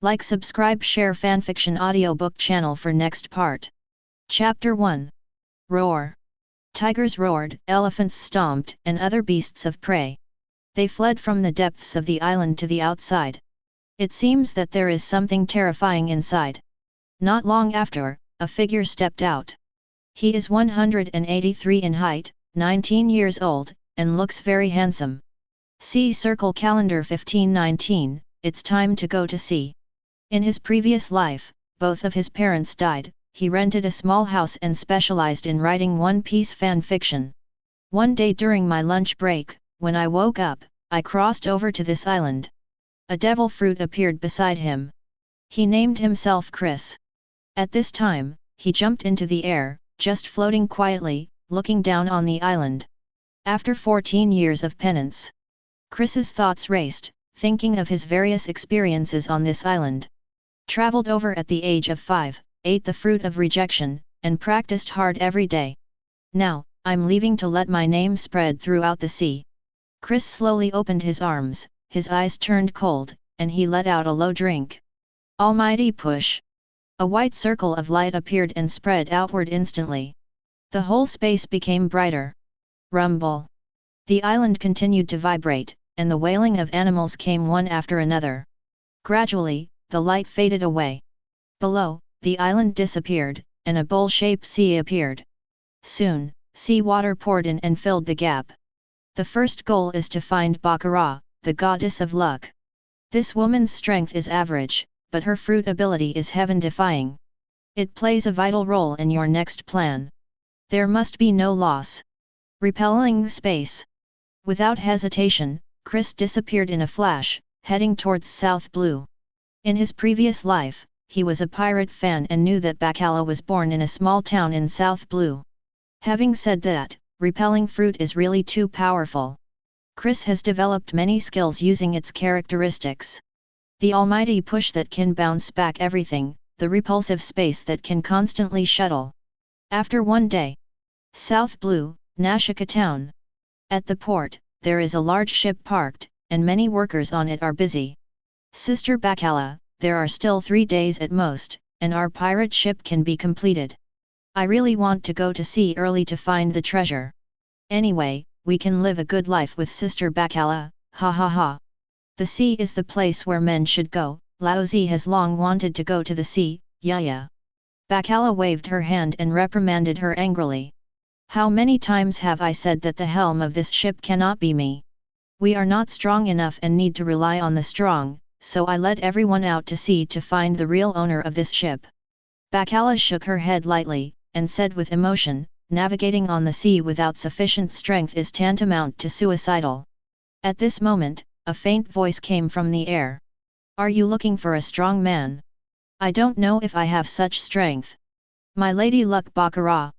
Like, subscribe, share fanfiction audiobook channel for next part. Chapter 1. Roar. Tigers roared, elephants stomped, and other beasts of prey. They fled from the depths of the island to the outside. It seems that there is something terrifying inside. Not long after, a figure stepped out. He is 183 in height, 19 years old, and looks very handsome. See Circle Calendar 1519, it's time to go to sea. In his previous life, both of his parents died. He rented a small house and specialized in writing one-piece fan fiction. One day during my lunch break, when I woke up, I crossed over to this island. A devil fruit appeared beside him. He named himself Chris. At this time, he jumped into the air, just floating quietly, looking down on the island. After 14 years of penance, Chris's thoughts raced, thinking of his various experiences on this island. Traveled over at the age of 5, ate the fruit of rejection, and practiced hard every day. Now, I'm leaving to let my name spread throughout the sea. Chris slowly opened his arms, his eyes turned cold, and he let out a low drink. Almighty push! A white circle of light appeared and spread outward instantly. The whole space became brighter. Rumble! The island continued to vibrate, and the wailing of animals came one after another. Gradually, the light faded away. Below, the island disappeared, and a bowl-shaped sea appeared. Soon, sea water poured in and filled the gap. The first goal is to find Baccarat, the goddess of luck. This woman's strength is average, but her fruit ability is heaven-defying. It plays a vital role in your next plan. There must be no loss. Repelling space. Without hesitation, Chris disappeared in a flash, heading towards South Blue. In his previous life, he was a pirate fan and knew that Baccarat was born in a small town in South Blue. Having said that, repelling fruit is really too powerful. Chris has developed many skills using its characteristics. The almighty push that can bounce back everything, the repulsive space that can constantly shuttle. After one day. South Blue, Nashika town. At the port, there is a large ship parked, and many workers on it are busy. Sister Baccarat, there are still 3 days at most, and our pirate ship can be completed. I really want to go to sea early to find the treasure. Anyway, we can live a good life with Sister Baccarat, ha ha ha. The sea is the place where men should go. Laozi has long wanted to go to the sea, yeah. Baccarat waved her hand and reprimanded her angrily. How many times have I said that the helm of this ship cannot be me? We are not strong enough and need to rely on the strong, so I led everyone out to sea to find the real owner of this ship. Baccarat shook her head lightly, and said with emotion, navigating on the sea without sufficient strength is tantamount to suicidal. At this moment, a faint voice came from the air. Are you looking for a strong man? I don't know if I have such strength. My lady luck Baccarat.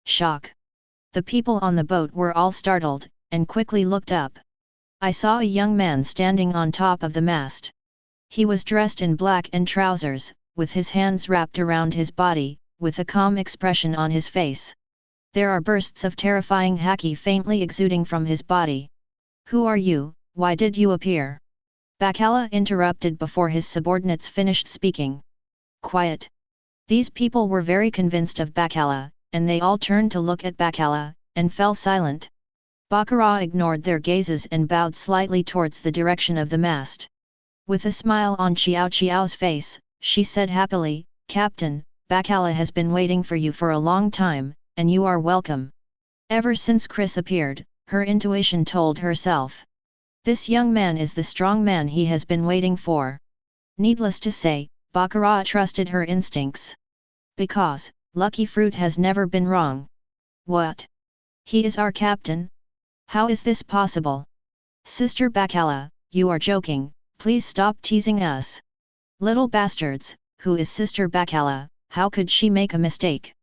Shock. The people on the boat were all startled, and quickly looked up. I saw a young man standing on top of the mast. He was dressed in black and trousers, with his hands wrapped around his body, with a calm expression on his face. There are bursts of terrifying Haki faintly exuding from his body. Who are you? Why did you appear? Baccarat interrupted before his subordinates finished speaking. Quiet. These people were very convinced of Baccarat, and they all turned to look at Baccarat, and fell silent. Baccarat ignored their gazes and bowed slightly towards the direction of the mast. With a smile on Xiao Qiao's face, she said happily, Captain, Baccarat has been waiting for you for a long time, and you are welcome. Ever since Chris appeared, her intuition told herself. This young man is the strong man he has been waiting for. Needless to say, Baccarat trusted her instincts. Because, Lucky Fruit has never been wrong. What? He is our captain? How is this possible? Sister Baccarat, you are joking, please stop teasing us. Little bastards, who is Sister Baccarat, how could she make a mistake?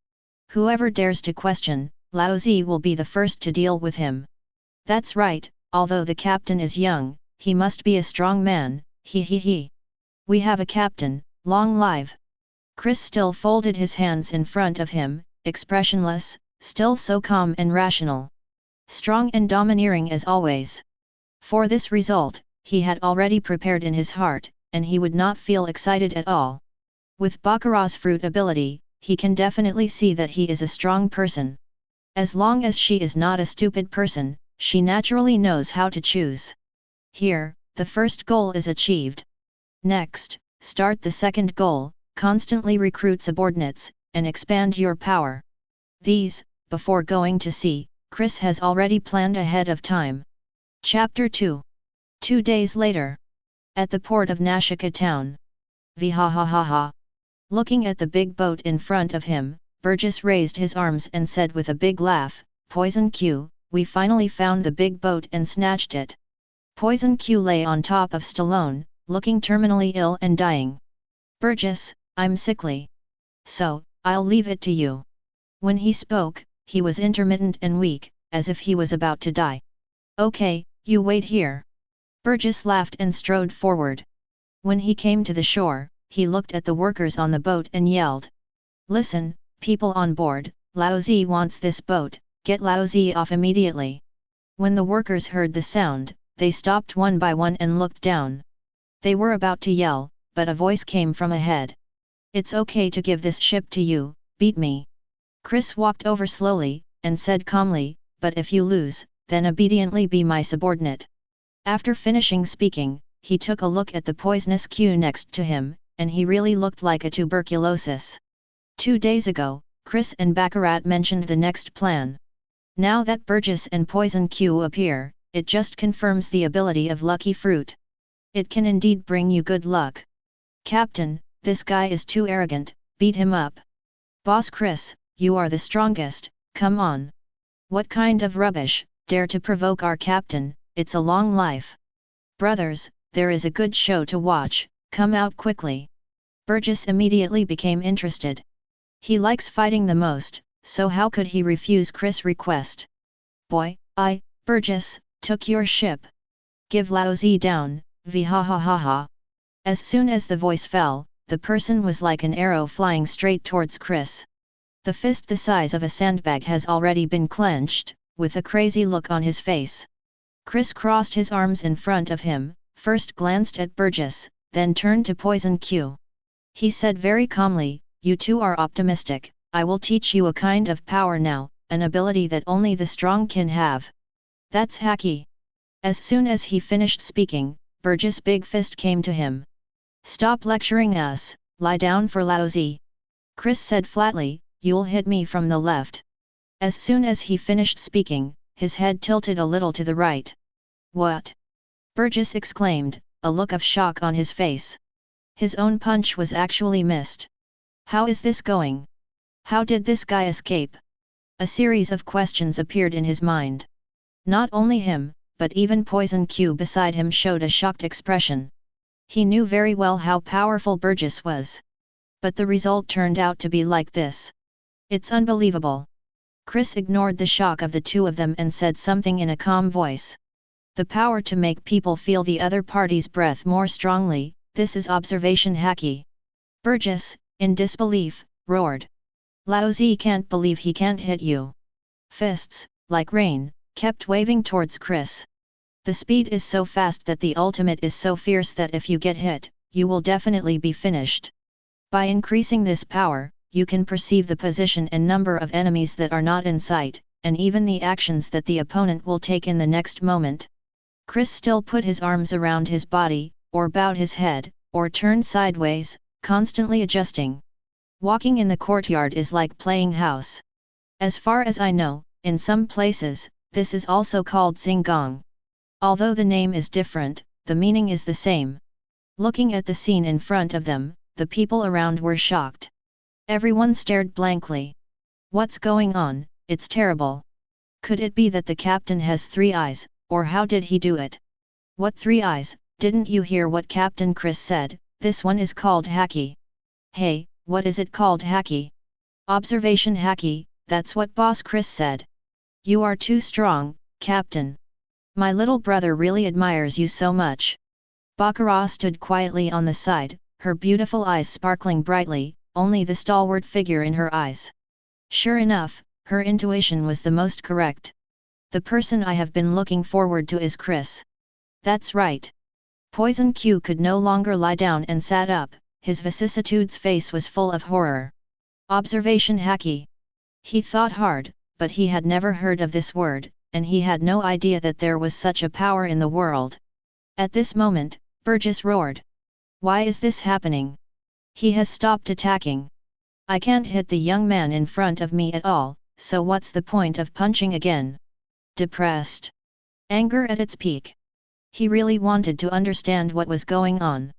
Whoever dares to question, Laozi will be the first to deal with him. That's right, although the captain is young, he must be a strong man, he. We have a captain, long live. Chris still folded his hands in front of him, expressionless, still so calm and rational. Strong and domineering as always. For this result, he had already prepared in his heart, and he would not feel excited at all. With Baccarat's fruit ability, he can definitely see that he is a strong person. As long as she is not a stupid person, she naturally knows how to choose. Here, the first goal is achieved. Next, start the second goal, constantly recruit subordinates, and expand your power. These, before going to sea, Chris has already planned ahead of time. Chapter 2. 2 days later. At the port of Nashika town. Vihahahaha. Looking at the big boat in front of him, Burgess raised his arms and said with a big laugh, "Poison Q, we finally found the big boat and snatched it." Poison Q lay on top of Stallone, looking terminally ill and dying. "Burgess, I'm sickly. So, I'll leave it to you." When he spoke, he was intermittent and weak, as if he was about to die. "Okay, you wait here." Burgess laughed and strode forward. When he came to the shore, he looked at the workers on the boat and yelled. "Listen, people on board, Lao Zi wants this boat, get Lao Zi off immediately." When the workers heard the sound, they stopped one by one and looked down. They were about to yell, but a voice came from ahead. "It's okay to give this ship to you, beat me." Chris walked over slowly, and said calmly, "But if you lose, then obediently be my subordinate." After finishing speaking, he took a look at the poisonous Q next to him, and he really looked like a tuberculosis. 2 days ago, Chris and Baccarat mentioned the next plan. Now that Burgess and Poison Q appear, it just confirms the ability of Lucky Fruit. It can indeed bring you good luck. "Captain, this guy is too arrogant, beat him up." "Boss Chris, you are the strongest, come on." "What kind of rubbish, dare to provoke our captain, it's a long life." "Brothers, there is a good show to watch, come out quickly." Burgess immediately became interested. He likes fighting the most, so how could he refuse Chris' request? "Boy, Burgess, took your ship. Give Lao Zi down, vihahahaha." As soon as the voice fell, the person was like an arrow flying straight towards Chris. The fist the size of a sandbag has already been clenched, with a crazy look on his face. Chris crossed his arms in front of him, first glanced at Burgess, then turned to Poison Q. He said very calmly, "You two are optimistic, I will teach you a kind of power now, an ability that only the strong can have. That's Haki." As soon as he finished speaking, Burgess' big fist came to him. "Stop lecturing us, lie down for Lao Zi." Chris said flatly, "You'll hit me from the left." As soon as he finished speaking, his head tilted a little to the right. "What?" Burgess exclaimed, a look of shock on his face. His own punch was actually missed. How is this going? How did this guy escape? A series of questions appeared in his mind. Not only him, but even Poison Q beside him showed a shocked expression. He knew very well how powerful Burgess was. But the result turned out to be like this. It's unbelievable. Chris ignored the shock of the two of them and said something in a calm voice. The power to make people feel the other party's breath more strongly, this is observation Haki. Burgess, in disbelief, roared. Lao Zi can't believe he can't hit you. Fists, like rain, kept waving towards Chris. The speed is so fast that the ultimate is so fierce that if you get hit, you will definitely be finished. By increasing this power, you can perceive the position and number of enemies that are not in sight, and even the actions that the opponent will take in the next moment. Chris still put his arms around his body, or bowed his head, or turned sideways, constantly adjusting. Walking in the courtyard is like playing house. As far as I know, in some places, this is also called Xinggong. Although the name is different, the meaning is the same. Looking at the scene in front of them, the people around were shocked. Everyone stared blankly. What's going on? It's terrible. Could it be that the captain has 3 eyes, or how did he do it? What 3 eyes? Didn't you hear what Captain Chris said? This one is called Haki. Hey, what is it called Haki? Observation Haki, that's what Boss Chris said. You are too strong, Captain. My little brother really admires you so much. Baccarat stood quietly on the side, her beautiful eyes sparkling brightly, only the stalwart figure in her eyes. Sure enough, her intuition was the most correct. The person I have been looking forward to is Chris. That's right. Poison Q could no longer lie down and sat up, his vicissitudes face was full of horror. Observation Haki. He thought hard, but he had never heard of this word, and he had no idea that there was such a power in the world. At this moment, Burgess roared. Why is this happening? He has stopped attacking. I can't hit the young man in front of me at all, so what's the point of punching again? Depressed. Anger at its peak. He really wanted to understand what was going on.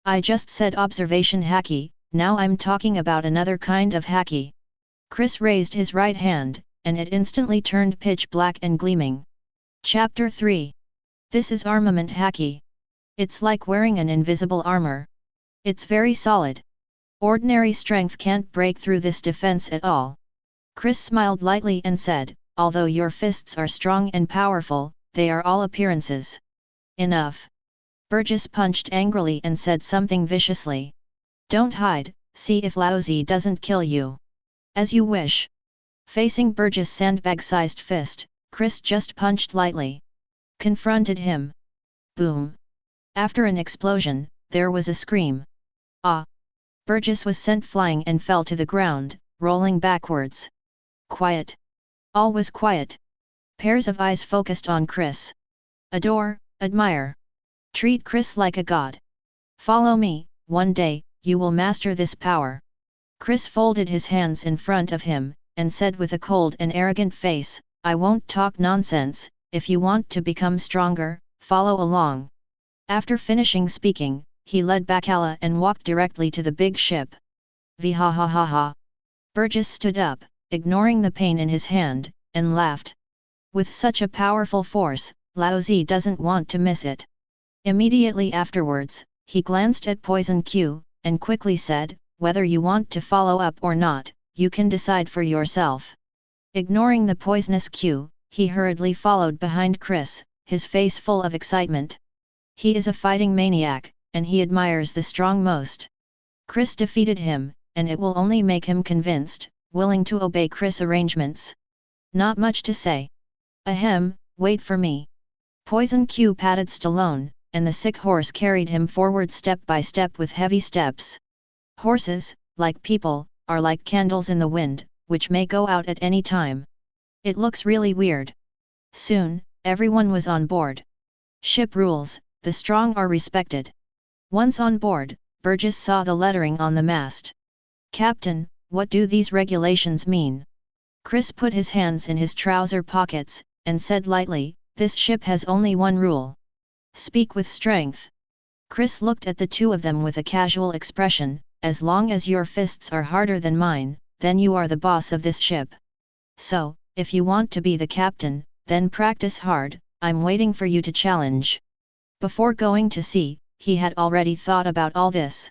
I just said observation Haki, now I'm talking about another kind of Haki. Chris raised his right hand, and it instantly turned pitch black and gleaming. Chapter 3. This is armament Haki. It's like wearing an invisible armor. It's very solid. Ordinary strength can't break through this defense at all. Chris smiled lightly and said, although your fists are strong and powerful, they are all appearances. Enough. Burgess punched angrily and said something viciously. Don't hide, see if Laozi doesn't kill you. As you wish. Facing Burgess' sandbag-sized fist, Chris just punched lightly. Confronted him. Boom. After an explosion, there was a scream. Ah! Burgess was sent flying and fell to the ground, rolling backwards. Quiet. All was quiet. Pairs of eyes focused on Chris. Adore, admire. Treat Chris like a god. Follow me, one day, you will master this power. Chris folded his hands in front of him, and said with a cold and arrogant face, I won't talk nonsense, if you want to become stronger, follow along. After finishing speaking, he led Bacala and walked directly to the big ship. Vhahahaha. Burgess stood up, ignoring the pain in his hand, and laughed. With such a powerful force, Laozi doesn't want to miss it. Immediately afterwards, he glanced at Poison Q, and quickly said, whether you want to follow up or not, you can decide for yourself. Ignoring the poisonous Q, he hurriedly followed behind Chris, his face full of excitement. He is a fighting maniac, and he admires the strong most. Chris defeated him, and it will only make him convinced, willing to obey Chris' arrangements. Not much to say. Ahem, wait for me. Poison Q patted Stallone, and the sick horse carried him forward step by step with heavy steps. Horses, like people, are like candles in the wind, which may go out at any time. It looks really weird. Soon, everyone was on board. Ship rules, the strong are respected. Once on board, Burgess saw the lettering on the mast. Captain, what do these regulations mean? Chris put his hands in his trouser pockets, and said lightly, this ship has only one rule. Speak with strength. Chris looked at the two of them with a casual expression, as long as your fists are harder than mine, then you are the boss of this ship. So, if you want to be the captain, then practice hard, I'm waiting for you to challenge. Before going to sea, he had already thought about all this.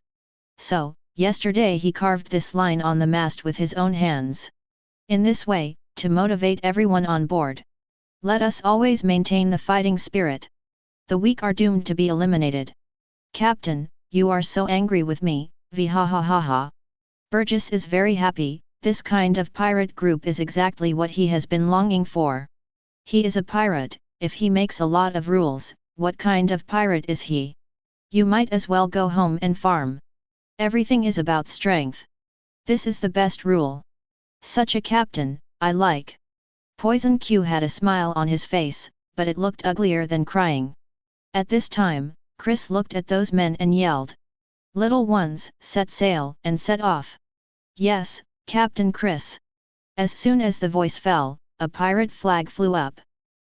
So, yesterday he carved this line on the mast with his own hands. In this way, to motivate everyone on board. Let us always maintain the fighting spirit. The weak are doomed to be eliminated. Captain, you are so angry with me, vhahahaha. Burgess is very happy, this kind of pirate group is exactly what he has been longing for. He is a pirate, if he makes a lot of rules, what kind of pirate is he? You might as well go home and farm. Everything is about strength. This is the best rule. Such a captain, I like. Poison Q had a smile on his face, but it looked uglier than crying. At this time, Chris looked at those men and yelled. Little ones, set sail, and set off. Yes, Captain Chris. As soon as the voice fell, a pirate flag flew up.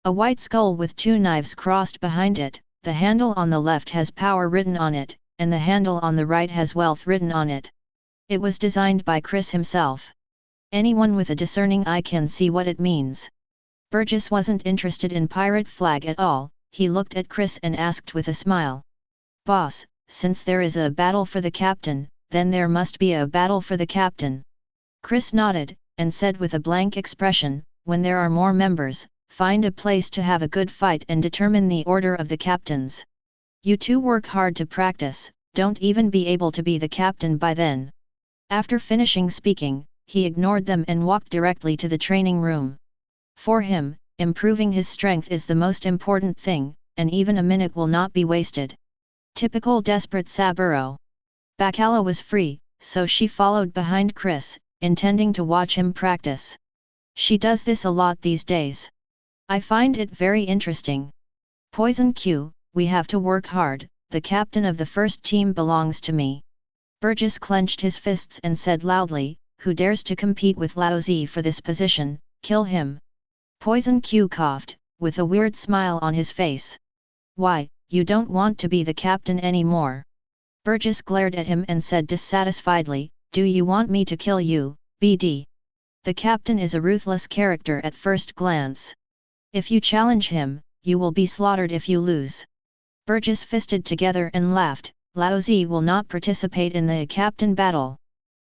A white skull with two knives crossed behind it, the handle on the left has power written on it, and the handle on the right has wealth written on it. It was designed by Chris himself. Anyone with a discerning eye can see what it means. Burgess wasn't interested in pirate flag at all, he looked at Chris and asked with a smile. Boss, since there is a battle for the captain, then there must be a battle for the captain. Chris nodded, and said with a blank expression, when there are more members, find a place to have a good fight and determine the order of the captains. You two work hard to practice, don't even be able to be the captain by then. After finishing speaking, he ignored them and walked directly to the training room. For him, improving his strength is the most important thing, and even a minute will not be wasted. Typical desperate Saburo. Bacala was free, so she followed behind Chris, intending to watch him practice. She does this a lot these days. I find it very interesting. Poison Q, we have to work hard, the captain of the first team belongs to me. Burgess clenched his fists and said loudly, who dares to compete with Laozi for this position, kill him. Poison Q coughed, with a weird smile on his face. Why, you don't want to be the captain anymore? Burgess glared at him and said dissatisfiedly, do you want me to kill you, BD? The captain is a ruthless character at first glance. If you challenge him, you will be slaughtered if you lose. Burgess fisted together and laughed, Laozi will not participate in the captain battle.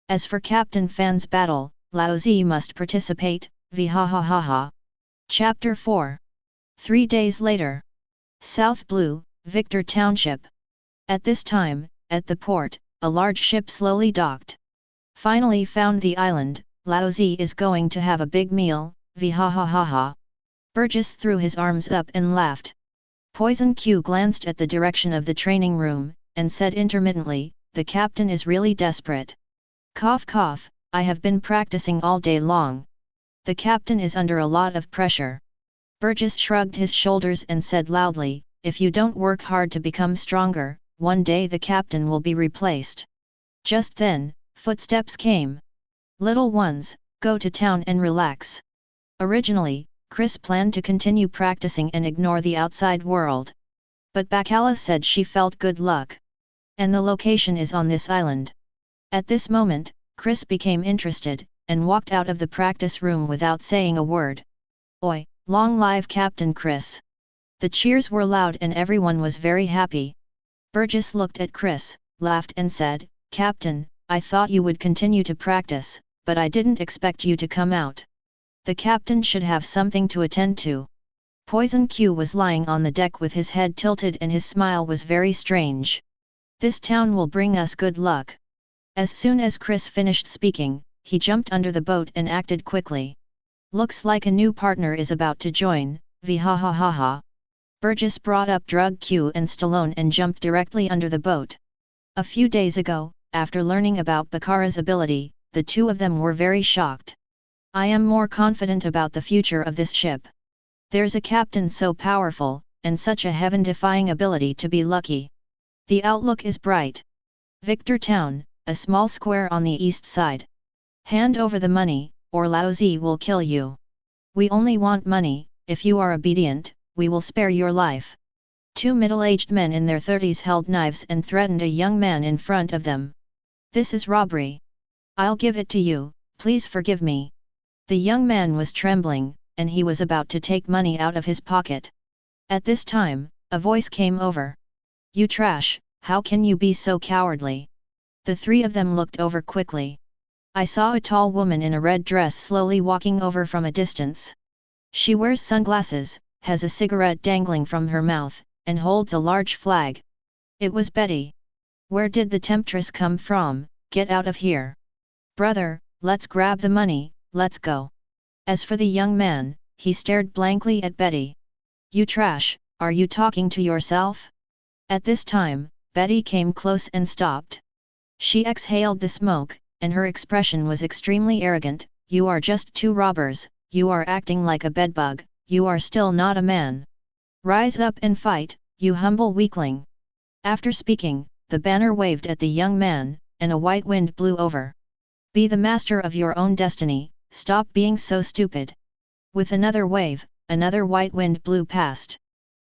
As for Captain Fan's battle, Laozi must participate, vhahahaha. Chapter 4. 3 days later. South Blue, Victor Township. At this time, at the port, a large ship slowly docked. Finally found the island, Laozi is going to have a big meal, vhahahaha. Burgess threw his arms up and laughed. Poison Q glanced at the direction of the training room, and said intermittently, the captain is really desperate. Cough cough, I have been practicing all day long. The captain is under a lot of pressure. Burgess shrugged his shoulders and said loudly, if you don't work hard to become stronger, one day the captain will be replaced. Just then, footsteps came. Little ones, go to town and relax. Originally, Chris planned to continue practicing and ignore the outside world. But Bacala said she felt good luck. And the location is on this island. At this moment, Chris became interested, and walked out of the practice room without saying a word. Oi, long live Captain Chris! The cheers were loud and everyone was very happy. Burgess looked at Chris, laughed and said, Captain, I thought you would continue to practice, but I didn't expect you to come out. The captain should have something to attend to. Poison Q was lying on the deck with his head tilted and his smile was very strange. This town will bring us good luck. As soon as Chris finished speaking, he jumped under the boat and acted quickly. Looks like a new partner is about to join, vhahahaha. Burgess brought up Drug Q and Stallone and jumped directly under the boat. A few days ago, after learning about Bacara's ability, the two of them were very shocked. I am more confident about the future of this ship. There's a captain so powerful, and such a heaven-defying ability to be lucky. The outlook is bright. Victor Town, a small square on the east side. Hand over the money, or Laozi will kill you. We only want money, if you are obedient, we will spare your life. Two middle-aged men in their 30s held knives and threatened a young man in front of them. This is robbery. I'll give it to you, please forgive me. The young man was trembling, and he was about to take money out of his pocket. At this time, a voice came over. You trash, how can you be so cowardly? The three of them looked over quickly. I saw a tall woman in a red dress slowly walking over from a distance. She wears sunglasses, has a cigarette dangling from her mouth, and holds a large flag. It was Betty. Where did the temptress come from? Get out of here. Brother, let's grab the money, let's go. As for the young man, he stared blankly at Betty. You trash, are you talking to yourself? At this time, Betty came close and stopped. She exhaled the smoke, and her expression was extremely arrogant. You are just two robbers, you are acting like a bedbug, you are still not a man. Rise up and fight, you humble weakling. After speaking, the banner waved at the young man, and a white wind blew over. Be the master of your own destiny, stop being so stupid. With another wave, another white wind blew past.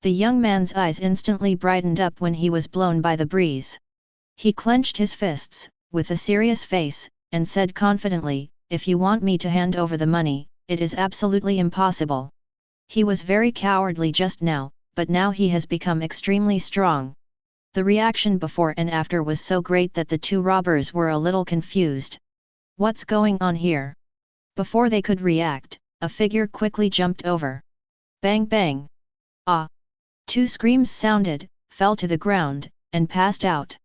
The young man's eyes instantly brightened up when he was blown by the breeze. He clenched his fists, with a serious face, and said confidently, if you want me to hand over the money, it is absolutely impossible. He was very cowardly just now, but now he has become extremely strong. The reaction before and after was so great that the two robbers were a little confused. What's going on here? Before they could react, a figure quickly jumped over. Bang bang! Ah! Two screams sounded, fell to the ground, and passed out.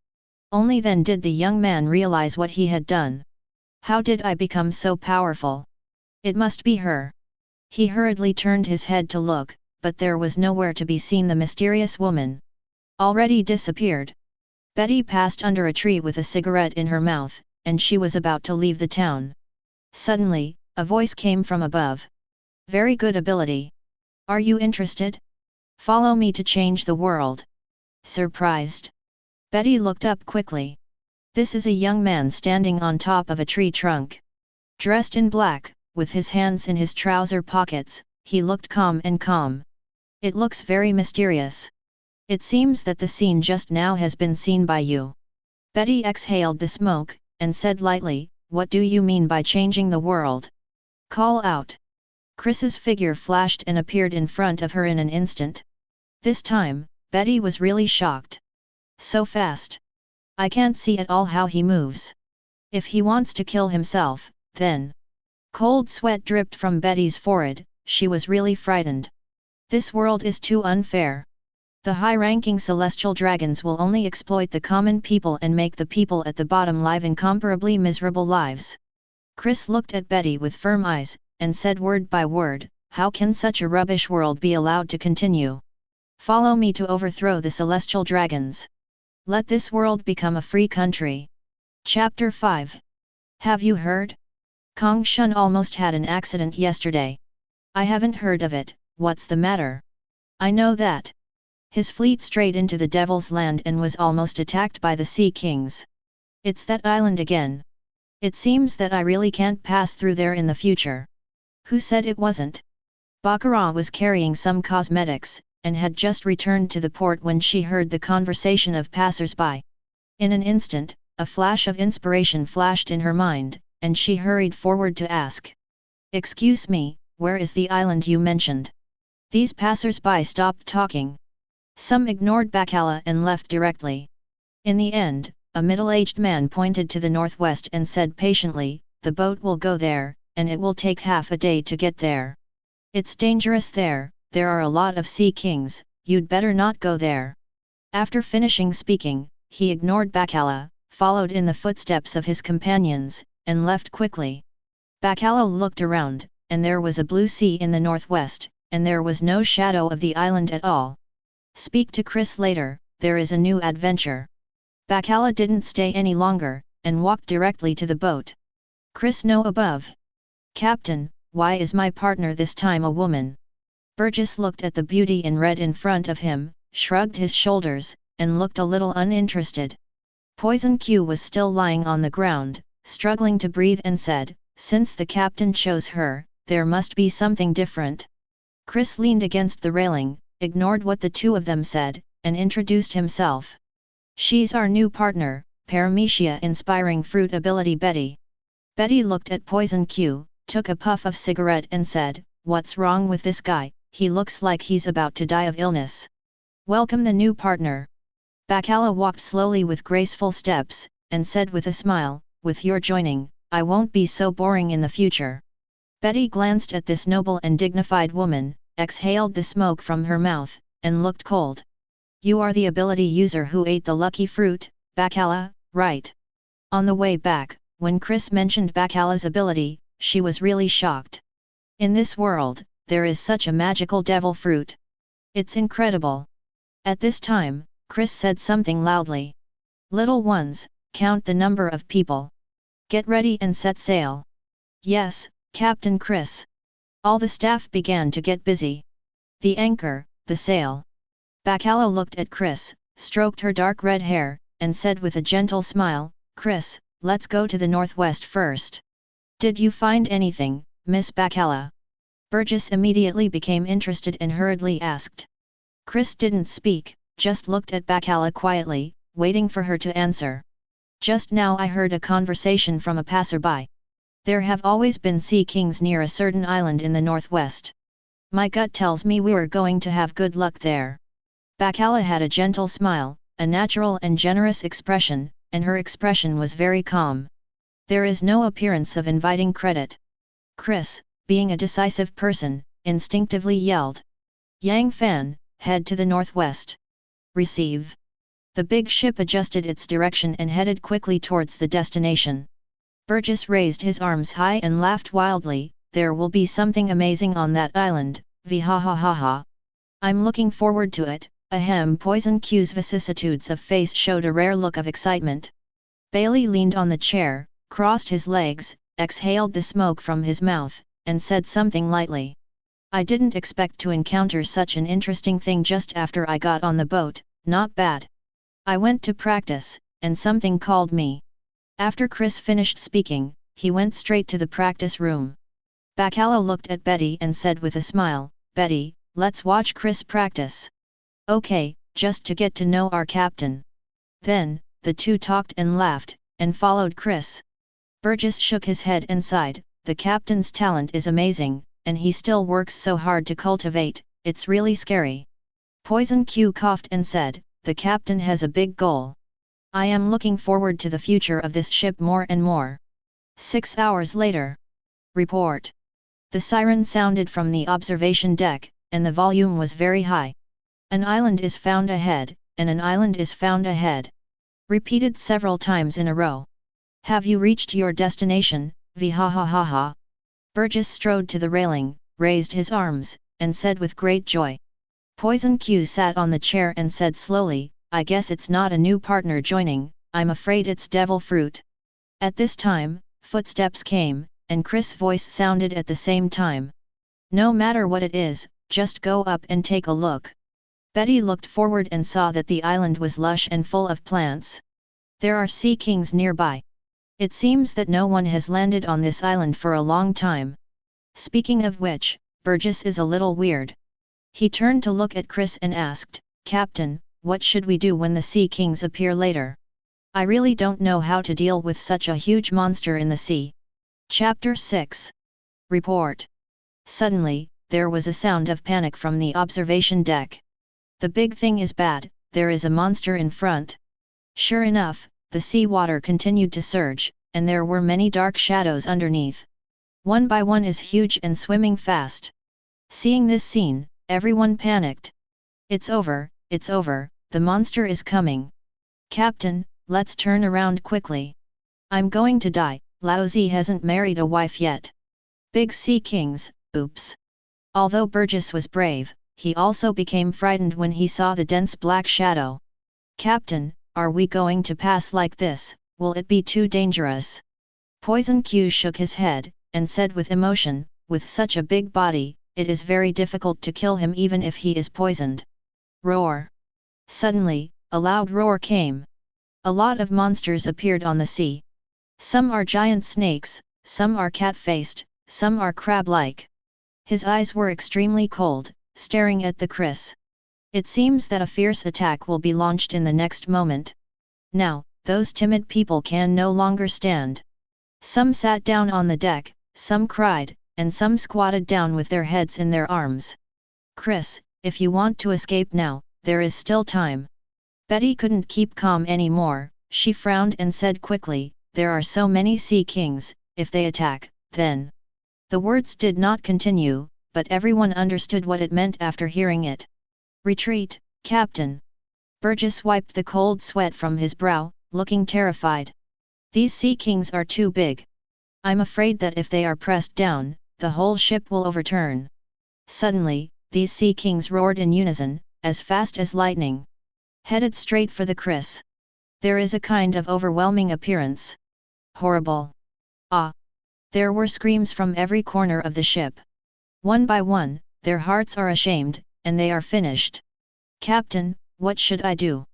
Only then did the young man realize what he had done. How did I become so powerful? It must be her. He hurriedly turned his head to look, but there was nowhere to be seen the mysterious woman. already disappeared. Betty passed under a tree with a cigarette in her mouth, and she was about to leave the town. Suddenly, a voice came from above. Very good ability. Are you interested? Follow me to change the world. Surprised. Betty looked up quickly. This is a young man standing on top of a tree trunk. Dressed in black, with his hands in his trouser pockets, he looked calm and calm. It looks very mysterious. It seems that the scene just now has been seen by you. Betty exhaled the smoke, and said lightly, what do you mean by changing the world? Call out. Chris's figure flashed and appeared in front of her in an instant. This time, Betty was really shocked. So fast. I can't see at all how he moves. If he wants to kill himself, then... Cold sweat dripped from Betty's forehead, she was really frightened. This world is too unfair. The high-ranking celestial dragons will only exploit the common people and make the people at the bottom live incomparably miserable lives. Chris looked at Betty with firm eyes, and said word by word, how can such a rubbish world be allowed to continue? Follow me to overthrow the celestial dragons. Let this world become a free country. Chapter 5. Have you heard? Kong Shun almost had an accident yesterday. I haven't heard of it, what's the matter? I know that. His fleet strayed into the Devil's Land and was almost attacked by the Sea Kings. It's that island again. It seems that I really can't pass through there in the future. Who said it wasn't? Baccarat was carrying some cosmetics, and had just returned to the port when she heard the conversation of passers-by. In an instant, a flash of inspiration flashed in her mind, and she hurried forward to ask. Excuse me, where is the island you mentioned? These passers-by stopped talking. Some ignored Bacala and left directly. In the end, a middle-aged man pointed to the northwest and said patiently, the boat will go there, and it will take half a day to get there. It's dangerous there are a lot of sea kings, you'd better not go there. After finishing speaking, he ignored Bacala, followed in the footsteps of his companions, and left quickly. Bacala looked around, and there was a blue sea in the northwest, and there was no shadow of the island at all. Speak to Chris later, there is a new adventure. Bacala didn't stay any longer, and walked directly to the boat. Chris no above. Captain, why is my partner this time a woman? Burgess looked at the beauty in red in front of him, shrugged his shoulders, and looked a little uninterested. Poison Q was still lying on the ground, struggling to breathe and said, since the captain chose her, there must be something different. Chris leaned against the railing, ignored what the two of them said, and introduced himself. She's our new partner, Paramecia inspiring fruit ability Betty. Betty looked at Poison Q, took a puff of cigarette and said, what's wrong with this guy, he looks like he's about to die of illness. Welcome the new partner. Bacala walked slowly with graceful steps, and said with a smile, with your joining, I won't be so boring in the future. Betty glanced at this noble and dignified woman, exhaled the smoke from her mouth, and looked cold. You are the ability user who ate the lucky fruit, Bacala, right? On the way back, when Chris mentioned Bacala's ability, she was really shocked. In this world, there is such a magical devil fruit. It's incredible. At this time, Chris said something loudly. Little ones, count the number of people. Get ready and set sail. Yes, Captain Chris. All the staff began to get busy. The anchor, the sail. Bacala looked at Chris, stroked her dark red hair, and said with a gentle smile, Chris, let's go to the northwest first. Did you find anything, Miss Bacala? Burgess immediately became interested and hurriedly asked. Chris didn't speak, just looked at Bacala quietly, waiting for her to answer. Just now I heard a conversation from a passerby. There have always been sea kings near a certain island in the northwest. My gut tells me we're going to have good luck there. Bacala had a gentle smile, a natural and generous expression, and her expression was very calm. There is no appearance of inviting credit. Chris, being a decisive person, instinctively yelled. Yang Fan, head to the northwest. Receive. The big ship adjusted its direction and headed quickly towards the destination. Burgess raised his arms high and laughed wildly, there will be something amazing on that island, ha ha ha ha. I'm looking forward to it, Ahem. Poison Q's vicissitudes of face showed a rare look of excitement. Bailey leaned on the chair, crossed his legs, exhaled the smoke from his mouth, and said something lightly. I didn't expect to encounter such an interesting thing just after I got on the boat, not bad. I went to practice, and something called me. After Chris finished speaking, he went straight to the practice room. Bacala looked at Betty and said with a smile, Betty, let's watch Chris practice. Okay, just to get to know our captain. Then, the two talked and laughed, and followed Chris. Burgess shook his head and sighed, the captain's talent is amazing, and he still works so hard to cultivate, it's really scary. Poison Q coughed and said, the captain has a big goal. I am looking forward to the future of this ship more and more. 6 hours later. Report. The siren sounded from the observation deck, and the volume was very high. An island is found ahead, and an island is found ahead. Repeated several times in a row. Have you reached your destination, Vihahahaha? Burgess strode to the railing, raised his arms, and said with great joy. Poison Q sat on the chair and said slowly, I guess it's not a new partner joining, I'm afraid it's devil fruit. At this time, footsteps came, and Chris' voice sounded at the same time. No matter what it is, just go up and take a look. Betty looked forward and saw that the island was lush and full of plants. There are sea kings nearby. It seems that no one has landed on this island for a long time. Speaking of which, Burgess is a little weird. He turned to look at Chris and asked, Captain, what should we do when the sea kings appear later? I really don't know how to deal with such a huge monster in the sea. Chapter 6. Report. Suddenly, there was a sound of panic from the observation deck. The big thing is bad, there is a monster in front. Sure enough, the sea water continued to surge, and there were many dark shadows underneath. One by one is huge and swimming fast. Seeing this scene, everyone panicked. It's over, the monster is coming. Captain, let's turn around quickly. I'm going to die, Laozi hasn't married a wife yet. Big sea kings, oops. Although Burgess was brave, he also became frightened when he saw the dense black shadow. Captain, are we going to pass like this, will it be too dangerous? Poison Q shook his head, and said with emotion, with such a big body, it is very difficult to kill him even if he is poisoned. Roar! Suddenly, a loud roar came. A lot of monsters appeared on the sea. Some are giant snakes, some are cat-faced, some are crab-like. His eyes were extremely cold, staring at the Chris. It seems that a fierce attack will be launched in the next moment. Now, those timid people can no longer stand. Some sat down on the deck, some cried, and some squatted down with their heads in their arms. Chris, if you want to escape now, there is still time. Betty couldn't keep calm anymore, she frowned and said quickly, there are so many sea kings, if they attack, then. The words did not continue, but everyone understood what it meant after hearing it. Retreat, Captain. Burgess wiped the cold sweat from his brow, looking terrified. These sea kings are too big. I'm afraid that if they are pressed down, the whole ship will overturn. Suddenly, these sea kings roared in unison, as fast as lightning. Headed straight for the Chris. There is a kind of overwhelming appearance. Horrible. Ah! There were screams from every corner of the ship. One by one, their hearts are ashamed, and they are finished. Captain, what should I do?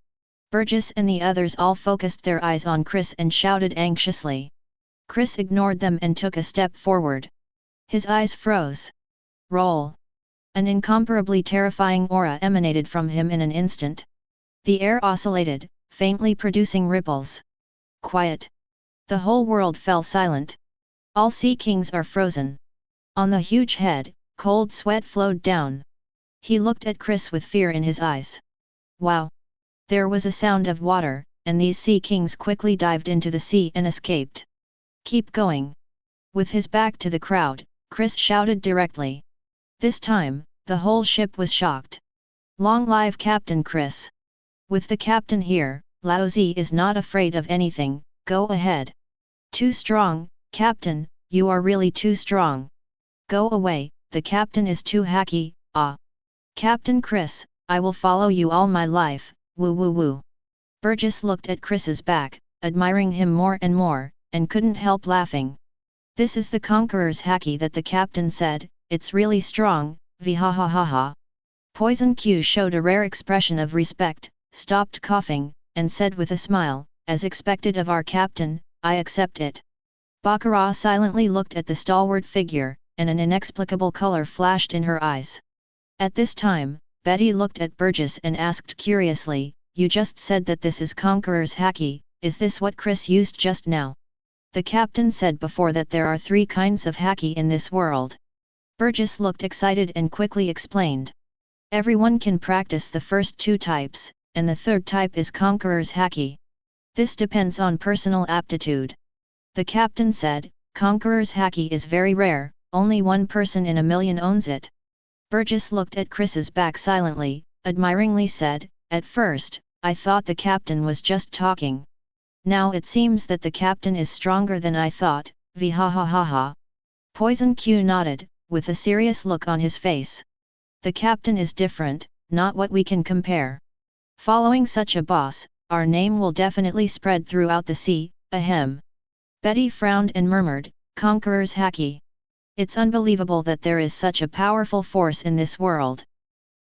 Burgess and the others all focused their eyes on Chris and shouted anxiously. Chris ignored them and took a step forward. His eyes froze. Roll. An incomparably terrifying aura emanated from him in an instant. The air oscillated, faintly producing ripples. Quiet. The whole world fell silent. All sea kings are frozen. On the huge head, cold sweat flowed down. He looked at Chris with fear in his eyes. Wow! There was a sound of water, and these sea kings quickly dived into the sea and escaped. Keep going. With his back to the crowd, Chris shouted directly. This time, the whole ship was shocked. Long live Captain Chris! With the captain here, Laozi is not afraid of anything, go ahead. Too strong, Captain, you are really too strong. Go away, the captain is too Haki, ah. Captain Chris, I will follow you all my life, woo woo woo. Burgess looked at Chris's back, admiring him more and more, and couldn't help laughing. This is the Conqueror's Haki that the captain said, it's really strong, ha ha ha ha. Poison Q showed a rare expression of respect, stopped coughing, and said with a smile, as expected of our captain, I accept it. Baccarat silently looked at the stalwart figure, and an inexplicable color flashed in her eyes. At this time, Betty looked at Burgess and asked curiously, you just said that this is Conqueror's Haki, is this what Chris used just now? The captain said before that there are 3 kinds of Haki in this world. Burgess looked excited and quickly explained. Everyone can practice the first 2 types, and the 3rd type is Conqueror's Haki. This depends on personal aptitude. The captain said, Conqueror's Haki is very rare, only 1 person in a million owns it. Burgess looked at Chris's back silently, admiringly said, at first, I thought the captain was just talking. Now it seems that the captain is stronger than I thought, ha ha ha ha. Poison Q nodded, with a serious look on his face. The captain is different, not what we can compare. Following such a boss, our name will definitely spread throughout the sea, ahem. Betty frowned and murmured, Conqueror's Haki. It's unbelievable that there is such a powerful force in this world.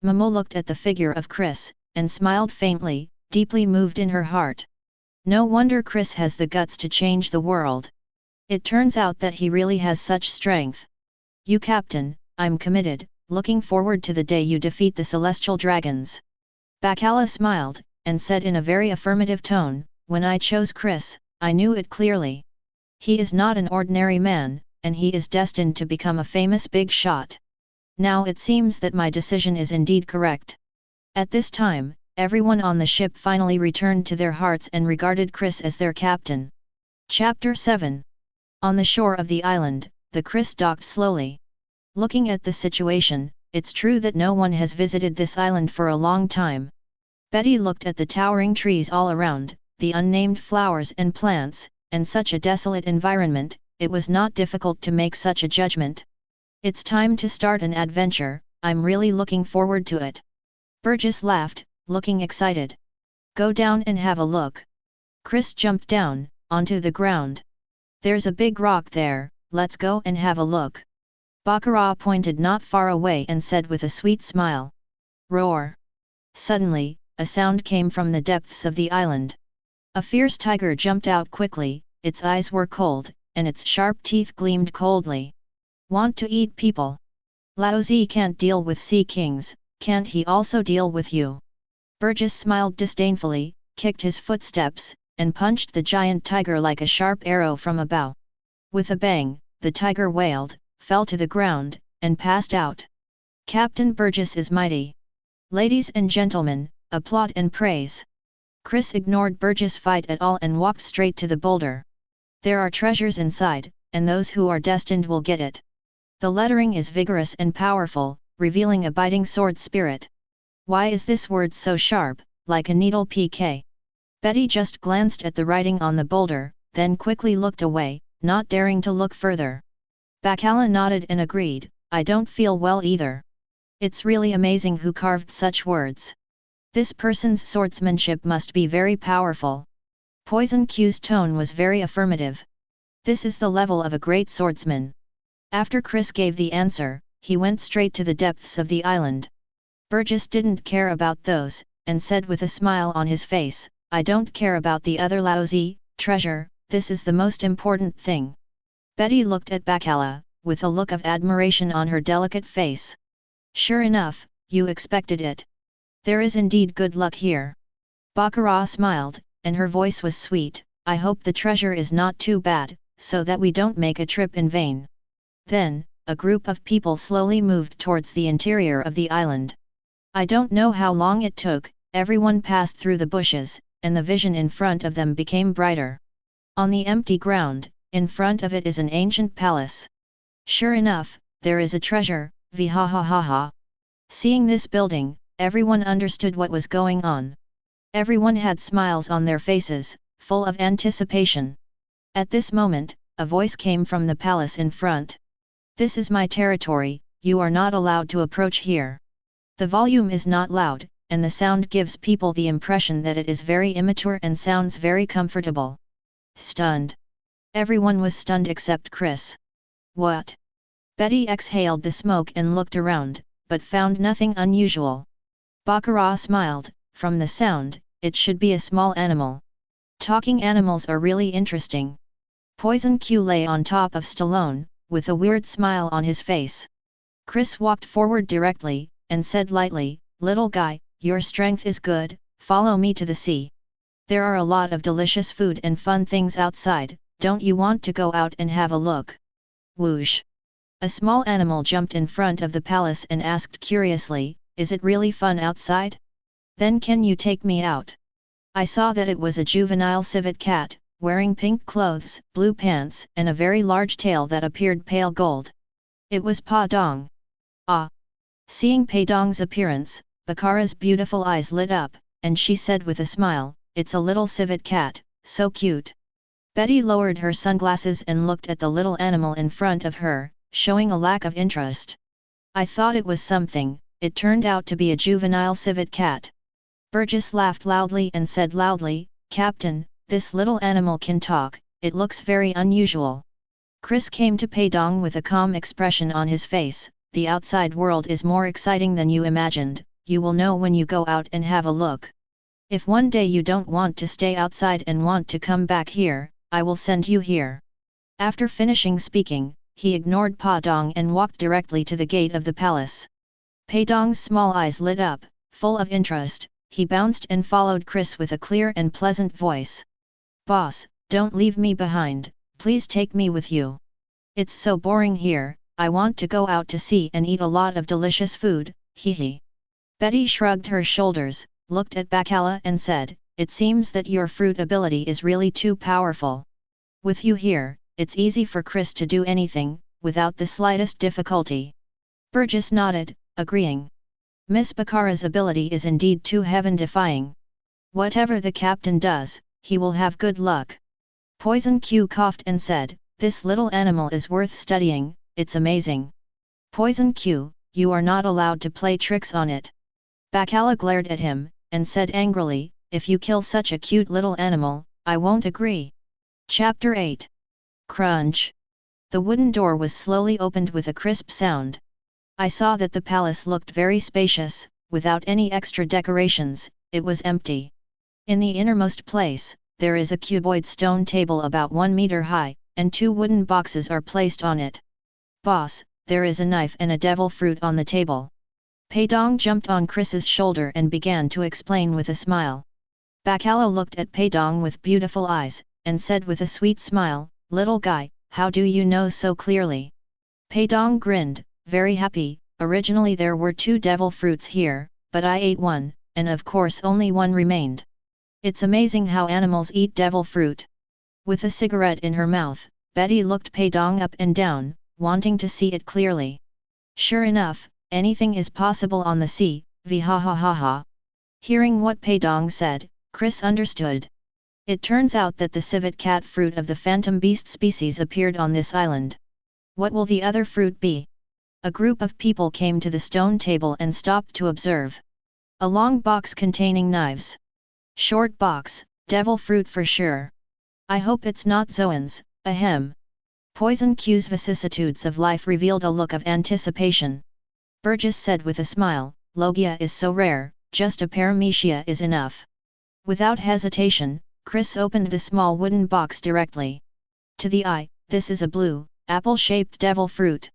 Momo looked at the figure of Chris, and smiled faintly, deeply moved in her heart. No wonder Chris has the guts to change the world. It turns out that he really has such strength. You captain, I'm committed, looking forward to the day you defeat the celestial dragons. Bacala smiled, and said in a very affirmative tone, when I chose Chris, I knew it clearly. He is not an ordinary man, and he is destined to become a famous big shot. Now it seems that my decision is indeed correct. At this time, everyone on the ship finally returned to their hearts and regarded Chris as their captain. Chapter 7. On the shore of the island, the Chris docked slowly. Looking at the situation, it's true that no one has visited this island for a long time. Betty looked at the towering trees all around, the unnamed flowers and plants, and such a desolate environment, it was not difficult to make such a judgment. It's time to start an adventure, I'm really looking forward to it. Burgess laughed, looking excited. Go down and have a look. Chris jumped down, onto the ground. There's a big rock there, let's go and have a look. Baccarat pointed not far away and said with a sweet smile. Roar! Suddenly, a sound came from the depths of the island. A fierce tiger jumped out quickly, its eyes were cold, and its sharp teeth gleamed coldly. Want to eat people? Lao Zi can't deal with sea kings, can't he also deal with you? Burgess smiled disdainfully, kicked his footsteps, and punched the giant tiger like a sharp arrow from a bow. With a bang, the tiger wailed, fell to the ground, and passed out. Captain Burgess is mighty. Ladies and gentlemen, applaud and praise. Chris ignored Burgess' fight at all and walked straight to the boulder. There are treasures inside, and those who are destined will get it. The lettering is vigorous and powerful, revealing a biting sword spirit. Why is this word so sharp, like a needle PK? Betty just glanced at the writing on the boulder, then quickly looked away, not daring to look further. Bacala nodded and agreed, I don't feel well either. It's really amazing who carved such words. This person's swordsmanship must be very powerful. Poison Q's tone was very affirmative. This is the level of a great swordsman. After Chris gave the answer, he went straight to the depths of the island. Burgess didn't care about those, and said with a smile on his face, I don't care about the other lousy treasure, this is the most important thing. Betty looked at Bacala, with a look of admiration on her delicate face. Sure enough, you expected it. There is indeed good luck here. Baccarat smiled, and her voice was sweet, I hope the treasure is not too bad, so that we don't make a trip in vain. Then, a group of people slowly moved towards the interior of the island. I don't know how long it took, everyone passed through the bushes, and the vision in front of them became brighter. On the empty ground, in front of it is an ancient palace. Sure enough, there is a treasure, ha ha ha ha. Seeing this building, everyone understood what was going on. Everyone had smiles on their faces, full of anticipation. At this moment, a voice came from the palace in front. This is my territory, you are not allowed to approach here. The volume is not loud, and the sound gives people the impression that it is very immature and sounds very comfortable. Stunned. Everyone was stunned except Chris. What? Betty exhaled the smoke and looked around, but found nothing unusual. Baccarat smiled. From the sound, it should be a small animal. Talking animals are really interesting. Poison Q lay on top of Stallone, with a weird smile on his face. Chris walked forward directly, and said lightly, "Little guy, your strength is good, follow me to the sea. There are a lot of delicious food and fun things outside, don't you want to go out and have a look?" Whoosh! A small animal jumped in front of the palace and asked curiously, "Is it really fun outside? Then can you take me out?" I saw that it was a juvenile civet cat, wearing pink clothes, blue pants, and a very large tail that appeared pale gold. It was Paong. Ah! Seeing Paong's appearance, Baccarat's beautiful eyes lit up, and she said with a smile, "It's a little civet cat, so cute." Betty lowered her sunglasses and looked at the little animal in front of her, showing a lack of interest. "I thought it was something, it turned out to be a juvenile civet cat." Burgess laughed loudly and said loudly, "Captain, this little animal can talk, it looks very unusual." Chris came to Paong with a calm expression on his face, "The outside world is more exciting than you imagined, you will know when you go out and have a look. If one day you don't want to stay outside and want to come back here, I will send you here." After finishing speaking, he ignored Paong and walked directly to the gate of the palace. Paong's small eyes lit up, full of interest. He bounced and followed Chris with a clear and pleasant voice. "Boss, don't leave me behind, please take me with you. It's so boring here, I want to go out to sea and eat a lot of delicious food, hee." Betty shrugged her shoulders, looked at Baccarat and said, "It seems that your fruit ability is really too powerful. With you here, it's easy for Chris to do anything, without the slightest difficulty." Burgess nodded, agreeing. Miss Baccarat's ability is indeed too heaven-defying. Whatever the captain does, he will have good luck. Poison Q coughed and said, "This little animal is worth studying, it's amazing." Poison Q, you are not allowed to play tricks on it. Baccarat glared at him, and said angrily, "If you kill such a cute little animal, I won't agree." Chapter 8. Crunch. The wooden door was slowly opened with a crisp sound. I saw that the palace looked very spacious, without any extra decorations, it was empty. In the innermost place, there is a cuboid stone table about 1 meter high, and 2 wooden boxes are placed on it. "Boss, there is a knife and a devil fruit on the table." Paong jumped on Chris's shoulder and began to explain with a smile. Baccarat looked at Paong with beautiful eyes, and said with a sweet smile, "Little guy, how do you know so clearly?" Paong grinned, very happy. "Originally there were 2 devil fruits here, but I ate one, and of course only one remained. It's amazing how animals eat devil fruit." With a cigarette in her mouth, Betty looked Paong up and down, wanting to see it clearly. Sure enough, anything is possible on the sea, ha ha ha ha. Hearing what Paong said, Chris understood. It turns out that the civet cat fruit of the phantom beast species appeared on this island. What will the other fruit be? A group of people came to the stone table and stopped to observe. A long box containing knives. Short box, devil fruit for sure. I hope it's not Zoan's, ahem. Poison Q's vicissitudes of life revealed a look of anticipation. Burgess said with a smile, "Logia is so rare, just a Paramecia is enough." Without hesitation, Chris opened the small wooden box directly. To the eye, this is a blue, apple-shaped devil fruit.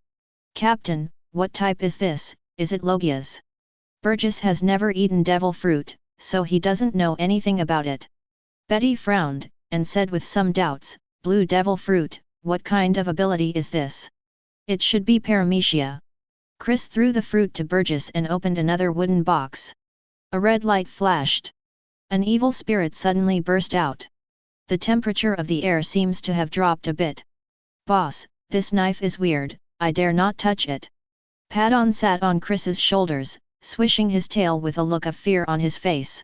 "Captain, what type is this, is it Logia's?" Burgess has never eaten devil fruit, so he doesn't know anything about it. Betty frowned, and said with some doubts, "Blue devil fruit, what kind of ability is this? It should be Paramecia." Chris threw the fruit to Burgess and opened another wooden box. A red light flashed. An evil spirit suddenly burst out. The temperature of the air seems to have dropped a bit. "Boss, this knife is weird, I dare not touch it." Paong sat on Chris's shoulders, swishing his tail with a look of fear on his face.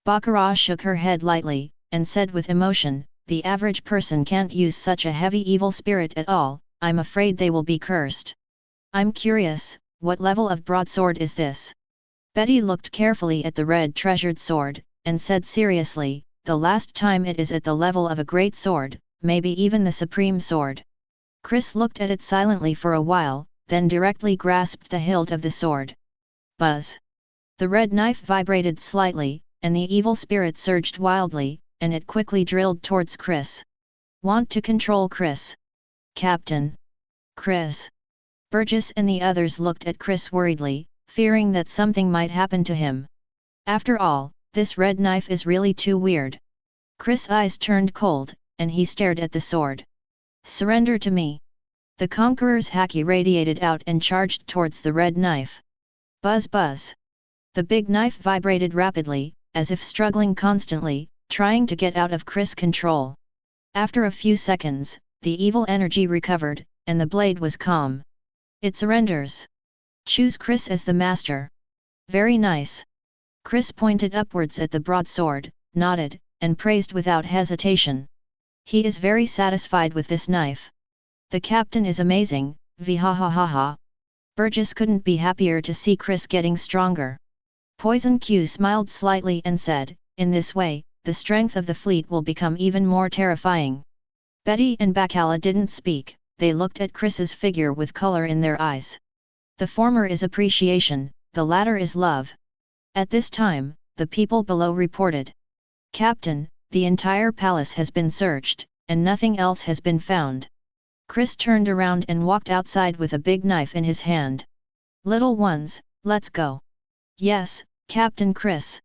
Baccarat shook her head lightly, and said with emotion, "The average person can't use such a heavy evil spirit at all, I'm afraid they will be cursed." "I'm curious, what level of broadsword is this?" Betty looked carefully at the red treasured sword, and said seriously, the last time it is at the level of a great sword, maybe even the supreme sword. Chris looked at it silently for a while, then directly grasped the hilt of the sword. Buzz! The red knife vibrated slightly, and the evil spirit surged wildly, and it quickly drilled towards Chris. Want to control Chris? Captain! Chris! Burgess and the others looked at Chris worriedly, fearing that something might happen to him. After all, this red knife is really too weird. Chris' eyes turned cold, and he stared at the sword. Surrender to me! The Conqueror's Haki radiated out and charged towards the red knife. Buzz buzz! The big knife vibrated rapidly, as if struggling constantly, trying to get out of Chris' control. After a few seconds, the evil energy recovered, and the blade was calm. It surrenders. Choose Chris as the master. Very nice. Chris pointed upwards at the broadsword, nodded, and praised without hesitation. He is very satisfied with this knife. The captain is amazing, vhahahaha. Burgess couldn't be happier to see Chris getting stronger. Poison Q smiled slightly and said, in this way, the strength of the fleet will become even more terrifying. Betty and Bacala didn't speak, they looked at Chris's figure with color in their eyes. The former is appreciation, the latter is love. At this time, the people below reported. Captain, the entire palace has been searched, and nothing else has been found. Chris turned around and walked outside with a big knife in his hand. Little ones, let's go. Yes, Captain Chris.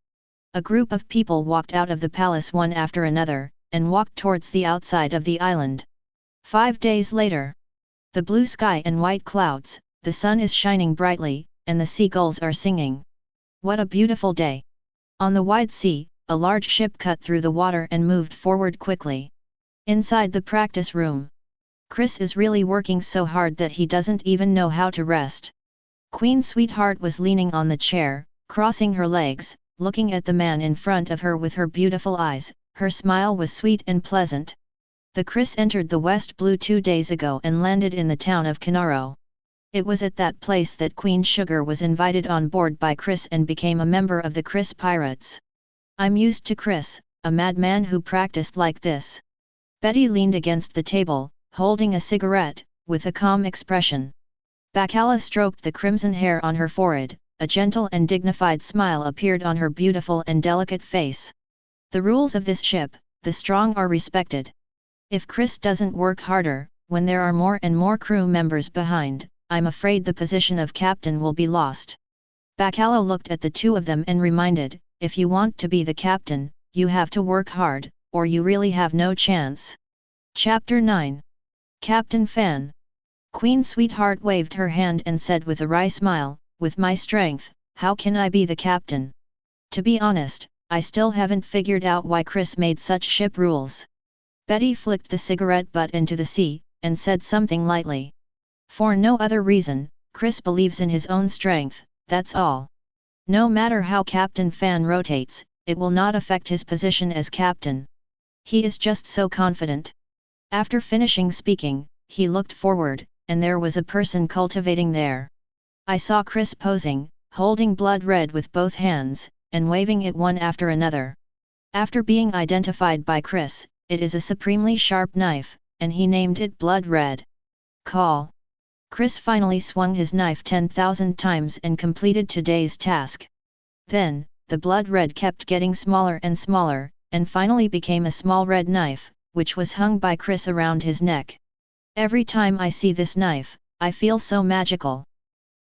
A group of people walked out of the palace one after another, and walked towards the outside of the island. 5 days later. The blue sky and white clouds, the sun is shining brightly, and the seagulls are singing. What a beautiful day! On the wide sea, a large ship cut through the water and moved forward quickly. Inside the practice room. Chris is really working so hard that he doesn't even know how to rest. Queen Sweetheart was leaning on the chair, crossing her legs, looking at the man in front of her with her beautiful eyes. Her smile was sweet and pleasant. The Chris entered the West Blue 2 days ago and landed in the town of Canaro. It was at that place that Queen Sugar was invited on board by Chris and became a member of the Chris Pirates. I'm used to Chris, a madman who practiced like this. Betty leaned against the table, holding a cigarette, with a calm expression. Bacala stroked the crimson hair on her forehead, a gentle and dignified smile appeared on her beautiful and delicate face. The rules of this ship, the strong are respected. If Chris doesn't work harder, when there are more and more crew members behind, I'm afraid the position of captain will be lost. Bacala looked at the two of them and reminded, if you want to be the captain, you have to work hard, or you really have no chance. Chapter 9. Captain Fan. Queen Sweetheart waved her hand and said with a wry smile, with my strength, how can I be the captain? To be honest, I still haven't figured out why Chris made such ship rules. Betty flicked the cigarette butt into the sea, and said something lightly. For no other reason, Chris believes in his own strength, that's all. No matter how Captain Fan rotates, it will not affect his position as captain. He is just so confident. After finishing speaking, he looked forward, and there was a person cultivating there. I saw Chris posing, holding blood red with both hands, and waving it one after another. After being identified by Chris, it is a supremely sharp knife, and he named it Blood Red. Call. Chris finally swung his knife 10,000 times and completed today's task. Then, the blood red kept getting smaller and finally became a small red knife, which was hung by Chris around his neck. Every time I see this knife, I feel so magical.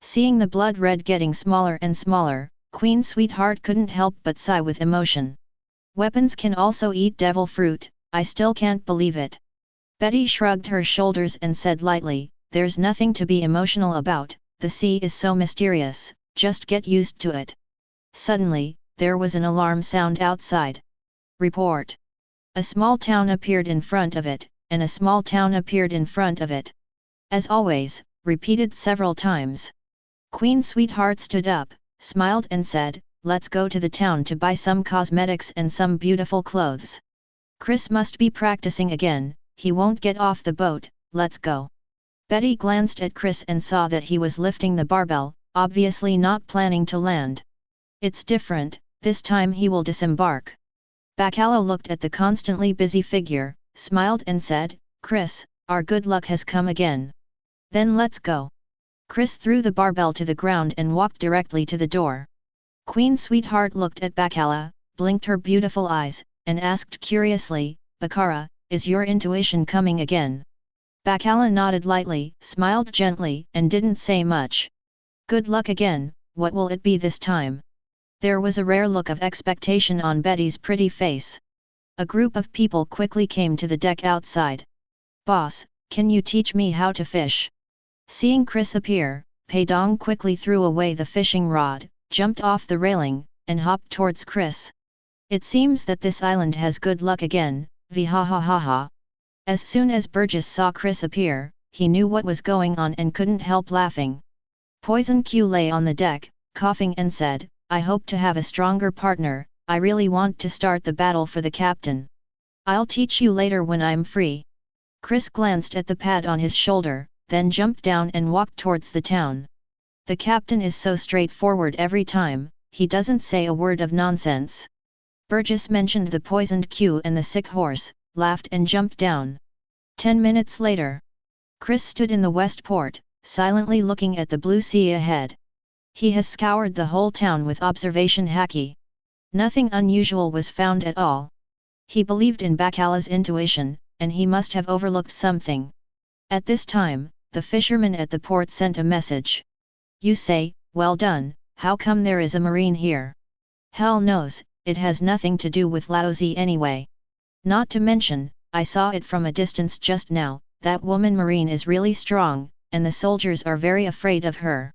Seeing the blood red getting smaller and smaller, Queen Sweetheart couldn't help but sigh with emotion. Weapons can also eat devil fruit, I still can't believe it. Betty shrugged her shoulders and said lightly, there's nothing to be emotional about, the sea is so mysterious, just get used to it. Suddenly, there was an alarm sound outside. Report. A small town appeared in front of it, and a small town appeared in front of it. As always, repeated several times. Queen Sweetheart stood up, smiled and said, let's go to the town to buy some cosmetics and some beautiful clothes. Chris must be practicing again, he won't get off the boat, let's go. Betty glanced at Chris and saw that he was lifting the barbell, obviously not planning to land. It's different, this time he will disembark. Bacala looked at the constantly busy figure, smiled and said, Chris, our good luck has come again. Then let's go. Chris threw the barbell to the ground and walked directly to the door. Queen Sweetheart looked at Bacala, blinked her beautiful eyes, and asked curiously, Baccara, is your intuition coming again? Bacala nodded lightly, smiled gently, and didn't say much. Good luck again, what will it be this time? There was a rare look of expectation on Betty's pretty face. A group of people quickly came to the deck outside. Boss, can you teach me how to fish? Seeing Chris appear, Paong quickly threw away the fishing rod, jumped off the railing, and hopped towards Chris. It seems that this island has good luck again, vhahahaha. As soon as Burgess saw Chris appear, he knew what was going on and couldn't help laughing. Poison Q lay on the deck, coughing and said, I hope to have a stronger partner, I really want to start the battle for the captain. I'll teach you later when I'm free. Chris glanced at the pad on his shoulder, then jumped down and walked towards the town. The captain is so straightforward every time, he doesn't say a word of nonsense. Burgess mentioned the poisoned Q and the sick horse, laughed and jumped down. 10 minutes later, Chris stood in the west port, silently looking at the blue sea ahead. He has scoured the whole town with observation Haki. Nothing unusual was found at all. He believed in Bacala's intuition, and he must have overlooked something. At this time, the fisherman at the port sent a message. Usse, well done, how come there is a marine here? Hell knows, it has nothing to do with Laozi anyway. Not to mention, I saw it from a distance just now, that woman marine is really strong, and the soldiers are very afraid of her.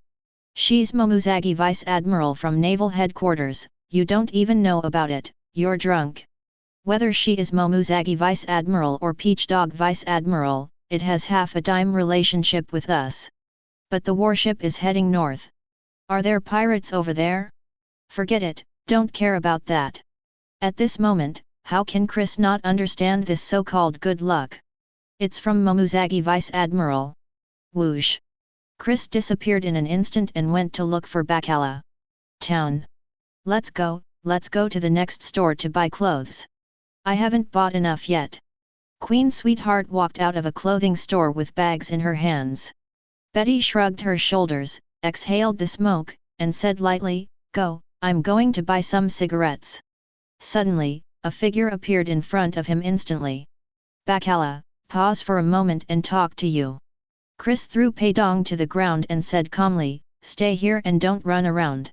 She's Momousagi Vice Admiral from Naval Headquarters, you don't even know about it, you're drunk. Whether she is Momousagi Vice Admiral or Peach Dog Vice Admiral, it has half a dime relationship with us. But the warship is heading north. Are there pirates over there? Forget it, don't care about that. At this moment, how can Chris not understand this so-called good luck? It's from Momousagi Vice Admiral. Whoosh! Chris disappeared in an instant and went to look for Bacala. Town. Let's go to the next store to buy clothes. I haven't bought enough yet. Queen Sweetheart walked out of a clothing store with bags in her hands. Betty shrugged her shoulders, exhaled the smoke, and said lightly, Go, I'm going to buy some cigarettes. Suddenly, a figure appeared in front of him instantly. Bacala, pause for a moment and talk to you. Chris threw Paong to the ground and said calmly, Stay here and don't run around.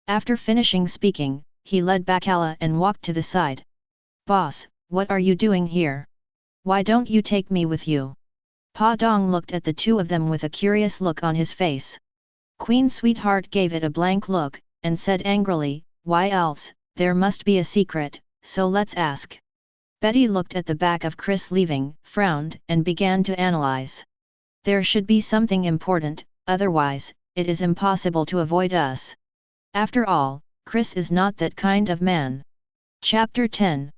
After finishing speaking, he led Bacala and walked to the side. Boss, what are you doing here? Why don't you take me with you? Paong looked at the two of them with a curious look on his face. Queen Sweetheart gave it a blank look, and said angrily, Why else, there must be a secret, so let's ask. Betty looked at the back of Chris leaving, frowned, and began to analyze. There should be something important, otherwise, it is impossible to avoid us. After all, Chris is not that kind of man. Chapter 10.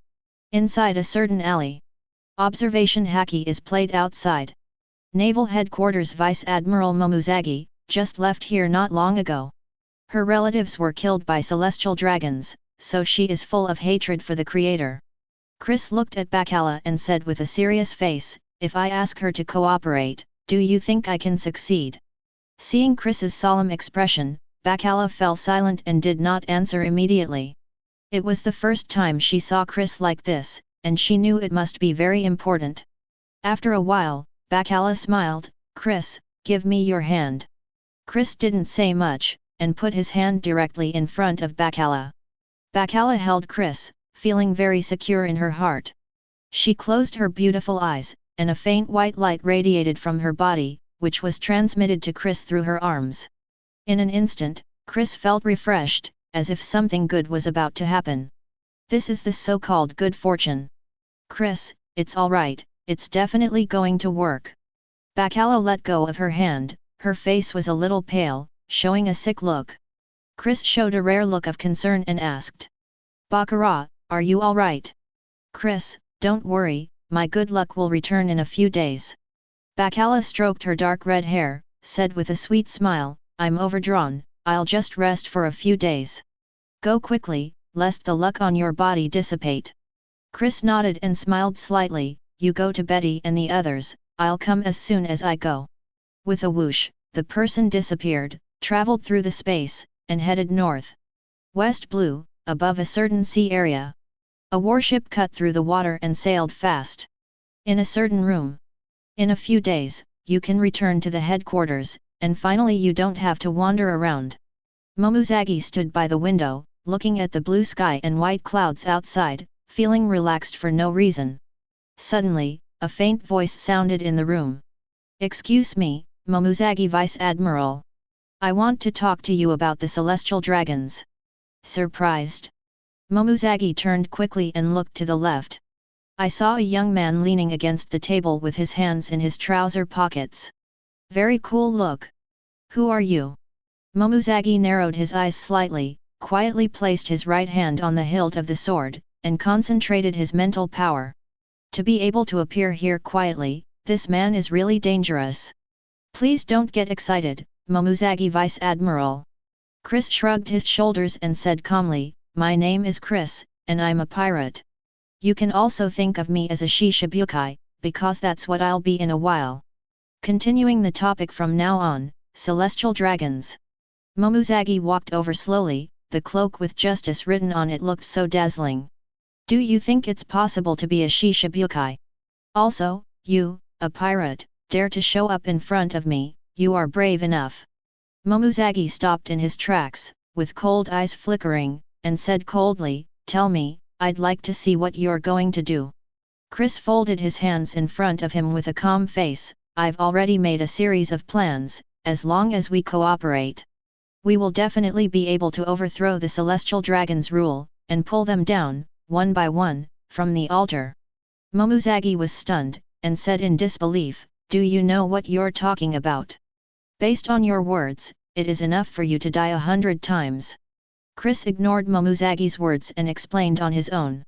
Inside a certain alley. Observation Haki is played outside. Naval Headquarters Vice Admiral Momousagi, just left here not long ago. Her relatives were killed by celestial dragons, so she is full of hatred for the creator. Chris looked at Bacala and said with a serious face, If I ask her to cooperate, do you think I can succeed? Seeing Chris's solemn expression, Bacala fell silent and did not answer immediately. It was the first time she saw Chris like this, and she knew it must be very important. After a while, Bacala smiled, Chris, give me your hand. Chris didn't say much, and put his hand directly in front of Bacala. Bacala held Chris, feeling very secure in her heart. She closed her beautiful eyes, and a faint white light radiated from her body, which was transmitted to Chris through her arms. In an instant, Chris felt refreshed, as if something good was about to happen. This is the so-called good fortune. Chris, it's alright, it's definitely going to work. Bacala let go of her hand, her face was a little pale, showing a sick look. Chris showed a rare look of concern and asked. Baccara, are you alright? Chris, don't worry, my good luck will return in a few days. Bacala stroked her dark red hair, said with a sweet smile, I'm overdrawn, I'll just rest for a few days. Go quickly, lest the luck on your body dissipate. Chris nodded and smiled slightly. You go to Betty and the others, I'll come as soon as I go. With a whoosh, the person disappeared, traveled through the space, and headed north. West blue, above a certain sea area. A warship cut through the water and sailed fast. In a certain room. In a few days, you can return to the headquarters, and finally you don't have to wander around. Momousagi stood by the window, looking at the blue sky and white clouds outside, feeling relaxed for no reason. Suddenly, a faint voice sounded in the room. Excuse me, Momousagi Vice Admiral. I want to talk to you about the celestial dragons. Surprised. Momousagi turned quickly and looked to the left. I saw a young man leaning against the table with his hands in his trouser pockets. Very cool look. Who are you? Momousagi narrowed his eyes slightly, quietly placed his right hand on the hilt of the sword, and concentrated his mental power. To be able to appear here quietly, this man is really dangerous. Please don't get excited, Momousagi Vice Admiral. Chris shrugged his shoulders and said calmly, my name is Chris, and I'm a pirate. You can also think of me as a Shishibukai, because that's what I'll be in a while. Continuing the topic from now on, celestial dragons. Momousagi walked over slowly, the cloak with justice written on it looked so dazzling. Do you think it's possible to be a Shishibukai? Also, you, a pirate, dare to show up in front of me, you are brave enough. Momousagi stopped in his tracks, with cold eyes flickering, and said coldly, tell me, I'd like to see what you're going to do. Chris folded his hands in front of him with a calm face, I've already made a series of plans, as long as we cooperate. We will definitely be able to overthrow the celestial dragon's rule, and pull them down, one by one, from the altar. Momousagi was stunned, and said in disbelief, do you know what you're talking about? Based on your words, it is enough for you to die 100 times. Chris ignored Momousagi's words and explained on his own.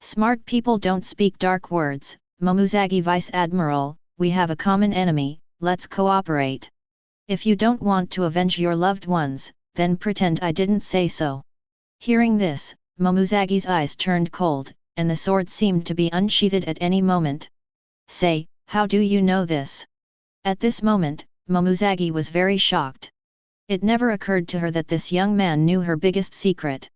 Smart people don't speak dark words, Momousagi Vice Admiral, we have a common enemy, let's cooperate. If you don't want to avenge your loved ones, then pretend I didn't say so. Hearing this, Momousagi's eyes turned cold, and the sword seemed to be unsheathed at any moment. Say, how do you know this? At this moment, Momousagi was very shocked. It never occurred to her that this young man knew her biggest secret.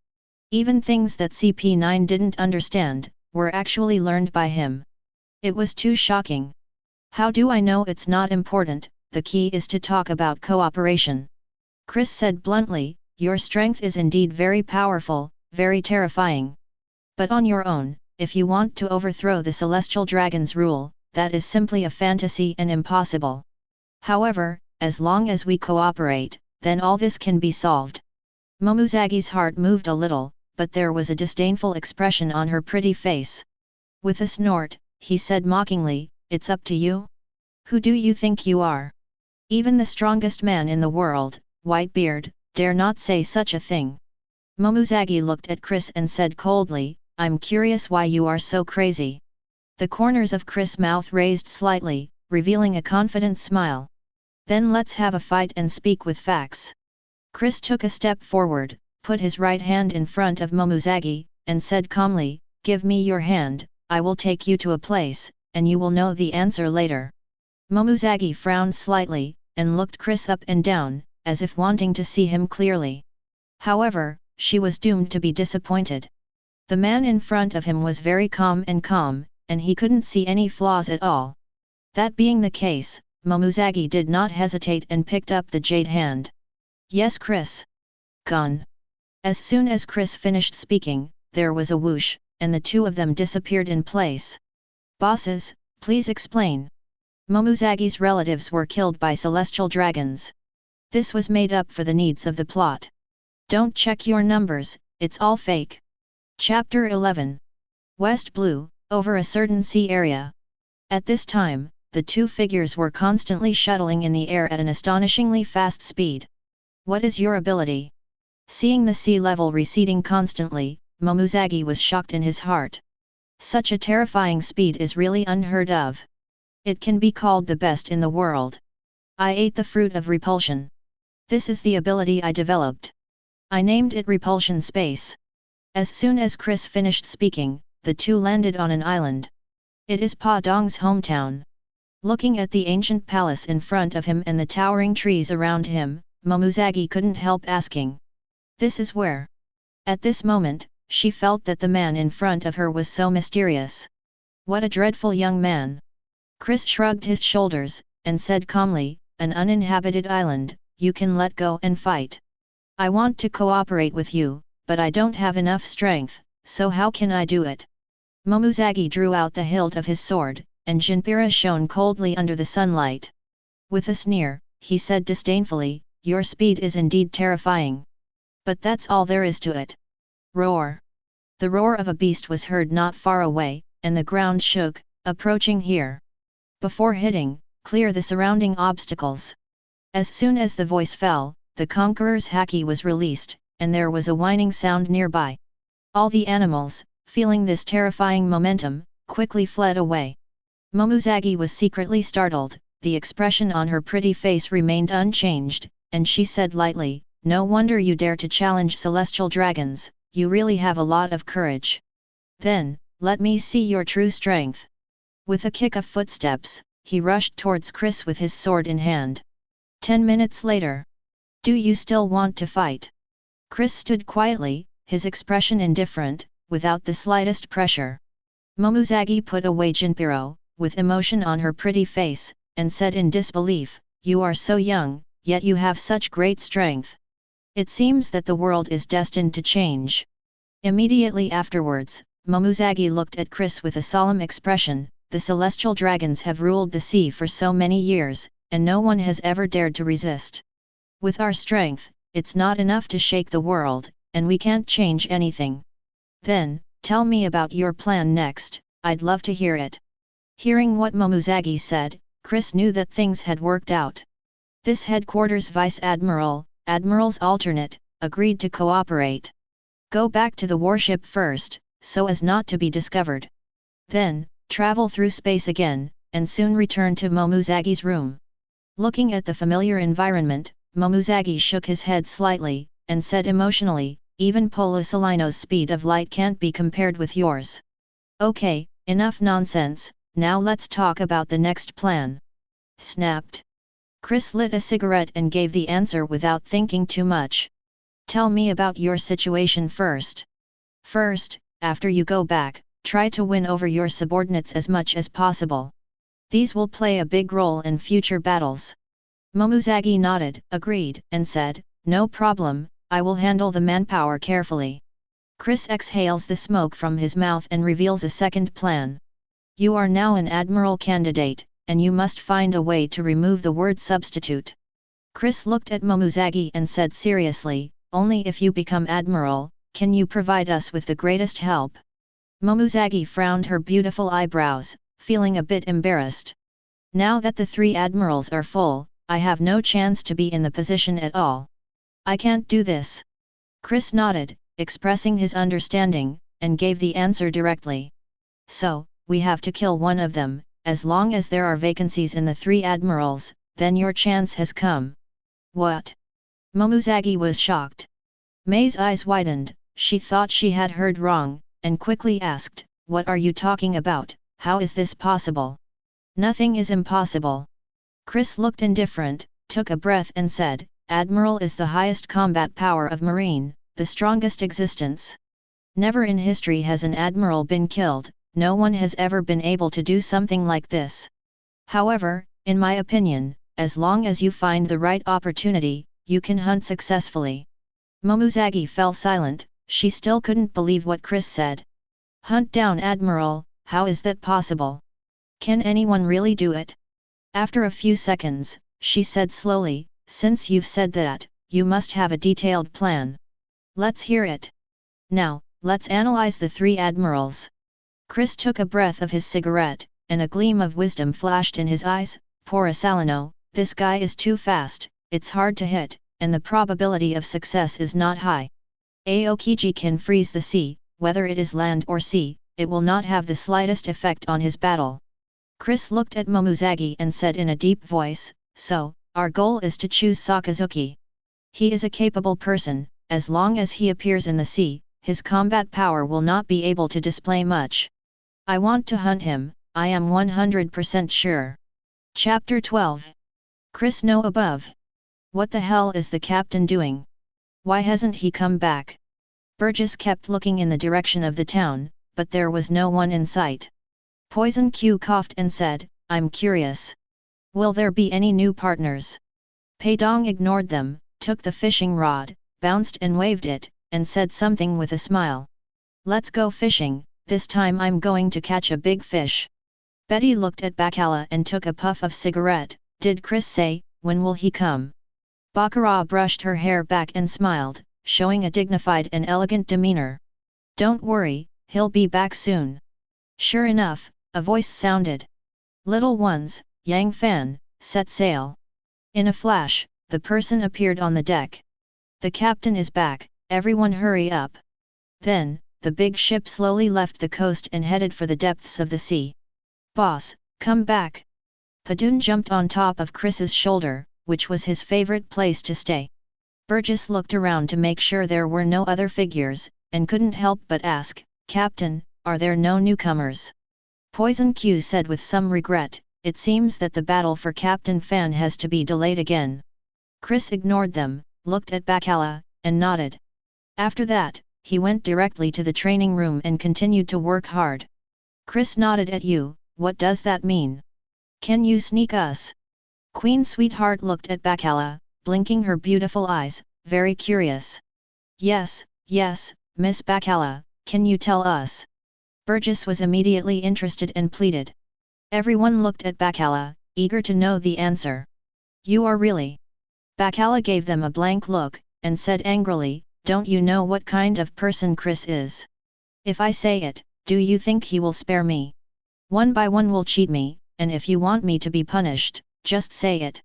Even things that CP9 didn't understand, were actually learned by him. It was too shocking. How do I know it's not important, the key is to talk about cooperation. Chris said bluntly, your strength is indeed very powerful, very terrifying. But on your own, if you want to overthrow the celestial dragon's rule, that is simply a fantasy and impossible. However, as long as we cooperate, then all this can be solved. Momousagi's heart moved a little, but there was a disdainful expression on her pretty face. With a snort, he said mockingly, it's up to you? Who do you think you are? Even the strongest man in the world, Whitebeard, dare not say such a thing. Momousagi looked at Chris and said coldly, I'm curious why you are so crazy. The corners of Chris' mouth raised slightly, revealing a confident smile. Then let's have a fight and speak with facts. Chris took a step forward, put his right hand in front of Momousagi, and said calmly, give me your hand, I will take you to a place, and you will know the answer later. Momousagi frowned slightly, and looked Chris up and down, as if wanting to see him clearly. However, she was doomed to be disappointed. The man in front of him was very calm, and he couldn't see any flaws at all. That being the case, Momousagi did not hesitate and picked up the jade hand. Yes, Chris. Gone. As soon as Chris finished speaking, there was a whoosh, and the two of them disappeared in place. Bosses, please explain. Momousagi's relatives were killed by celestial dragons. This was made up for the needs of the plot. Don't check your numbers, it's all fake. Chapter 11. West Blue, over a certain sea area. At this time, the two figures were constantly shuttling in the air at an astonishingly fast speed. What is your ability? Seeing the sea level receding constantly, Momousagi was shocked in his heart. Such a terrifying speed is really unheard of. It can be called the best in the world. I ate the fruit of repulsion. This is the ability I developed. I named it repulsion space. As soon as Chris finished speaking, the two landed on an island. It is Paong's hometown. Looking at the ancient palace in front of him and the towering trees around him, Momousagi couldn't help asking. This is where? At this moment, she felt that the man in front of her was so mysterious. What a dreadful young man. Chris shrugged his shoulders, and said calmly, an uninhabited island, you can let go and fight. I want to cooperate with you, but I don't have enough strength, so how can I do it? Momousagi drew out the hilt of his sword, and Junpei shone coldly under the sunlight. With a sneer, he said disdainfully, your speed is indeed terrifying. But that's all there is to it. Roar! The roar of a beast was heard not far away, and the ground shook, approaching here. Before hitting, clear the surrounding obstacles. As soon as the voice fell, the Conqueror's Haki was released, and there was a whining sound nearby. All the animals, feeling this terrifying momentum, quickly fled away. Momousagi was secretly startled, the expression on her pretty face remained unchanged, and she said lightly, no wonder you dare to challenge celestial dragons, you really have a lot of courage. Then, let me see your true strength. With a kick of footsteps, he rushed towards Chris with his sword in hand. 10 minutes later. Do you still want to fight? Chris stood quietly, his expression indifferent, without the slightest pressure. Momousagi put away Junpei, with emotion on her pretty face, and said in disbelief, you are so young, yet you have such great strength. It seems that the world is destined to change. Immediately afterwards, Momousagi looked at Chris with a solemn expression, the celestial dragons have ruled the sea for so many years, and no one has ever dared to resist. With our strength, it's not enough to shake the world, and we can't change anything. Then, tell me about your plan next, I'd love to hear it. Hearing what Momousagi said, Chris knew that things had worked out. This headquarters Vice Admiral, Admiral's alternate, agreed to cooperate. Go back to the warship first, so as not to be discovered. Then, travel through space again, and soon return to Momousag's room. Looking at the familiar environment, Momousagi shook his head slightly, and said emotionally, even Polisolino's speed of light can't be compared with yours. Okay, enough nonsense, now let's talk about the next plan. Snapped. Chris lit a cigarette and gave the answer without thinking too much. Tell me about your situation first. First, after you go back, try to win over your subordinates as much as possible. These will play a big role in future battles. Momousagi nodded, agreed, and said, no problem, I will handle the manpower carefully. Chris exhales the smoke from his mouth and reveals a second plan. You are now an admiral candidate, and you must find a way to remove the word substitute. Chris looked at Momousagi and said seriously, only if you become admiral, can you provide us with the greatest help. Momousagi frowned her beautiful eyebrows, feeling a bit embarrassed. Now that the 3 admirals are full, I have no chance to be in the position at all. I can't do this. Chris nodded, expressing his understanding, and gave the answer directly. So, we have to kill one of them, as long as there are vacancies in the 3 admirals, then your chance has come. What? Momousagi was shocked. Mei's eyes widened, she thought she had heard wrong, and quickly asked, what are you talking about, how is this possible? Nothing is impossible. Chris looked indifferent, took a breath and said, Admiral is the highest combat power of Marine, the strongest existence. Never in history has an admiral been killed, no one has ever been able to do something like this. However, in my opinion, as long as you find the right opportunity, you can hunt successfully. Momousagi fell silent, she still couldn't believe what Chris said. Hunt down Admiral, how is that possible? Can anyone really do it? After a few seconds, she said slowly, since you've said that, you must have a detailed plan. Let's hear it. Now, let's analyze the 3 admirals. Chris took a breath of his cigarette, and a gleam of wisdom flashed in his eyes. Polisolino, this guy is too fast, it's hard to hit, and the probability of success is not high. Aokiji can freeze the sea, whether it is land or sea, it will not have the slightest effect on his battle. Chris looked at Momousagi and said in a deep voice, so, our goal is to choose Sakazuki. He is a capable person, as long as he appears in the sea, his combat power will not be able to display much. I want to hunt him, I am 100% sure. Chapter 12. Chris know above. What the hell is the captain doing? Why hasn't he come back? Burgess kept looking in the direction of the town, but there was no one in sight. Poison Q coughed and said, I'm curious. Will there be any new partners? Paong ignored them, took the fishing rod, bounced and waved it, and said something with a smile. Let's go fishing, this time I'm going to catch a big fish. Betty looked at Bacala and took a puff of cigarette. Did Chris say, when will he come? Baccarat brushed her hair back and smiled, showing a dignified and elegant demeanor. Don't worry, he'll be back soon. Sure enough, a voice sounded. Little ones, Yang Fan, set sail. In a flash, the person appeared on the deck. The captain is back, everyone hurry up. Then, the big ship slowly left the coast and headed for the depths of the sea. Boss, come back. Padun jumped on top of Chris's shoulder, which was his favorite place to stay. Burgess looked around to make sure there were no other figures, and couldn't help but ask, Captain, are there no newcomers? Poison Q said with some regret, it seems that the battle for Captain Fan has to be delayed again. Chris ignored them, looked at Bacala, and nodded. After that, he went directly to the training room and continued to work hard. Chris nodded at you, what does that mean? Can you sneak us? Queen Sweetheart looked at Bacala, blinking her beautiful eyes, very curious. Yes, Miss Bacala, can you tell us? Burgess was immediately interested and pleaded. Everyone looked at Bacala, eager to know the answer. You are really? Bacala gave them a blank look, and said angrily, don't you know what kind of person Chris is? If I say it, do you think he will spare me? One by one will cheat me, and if you want me to be punished, just say it.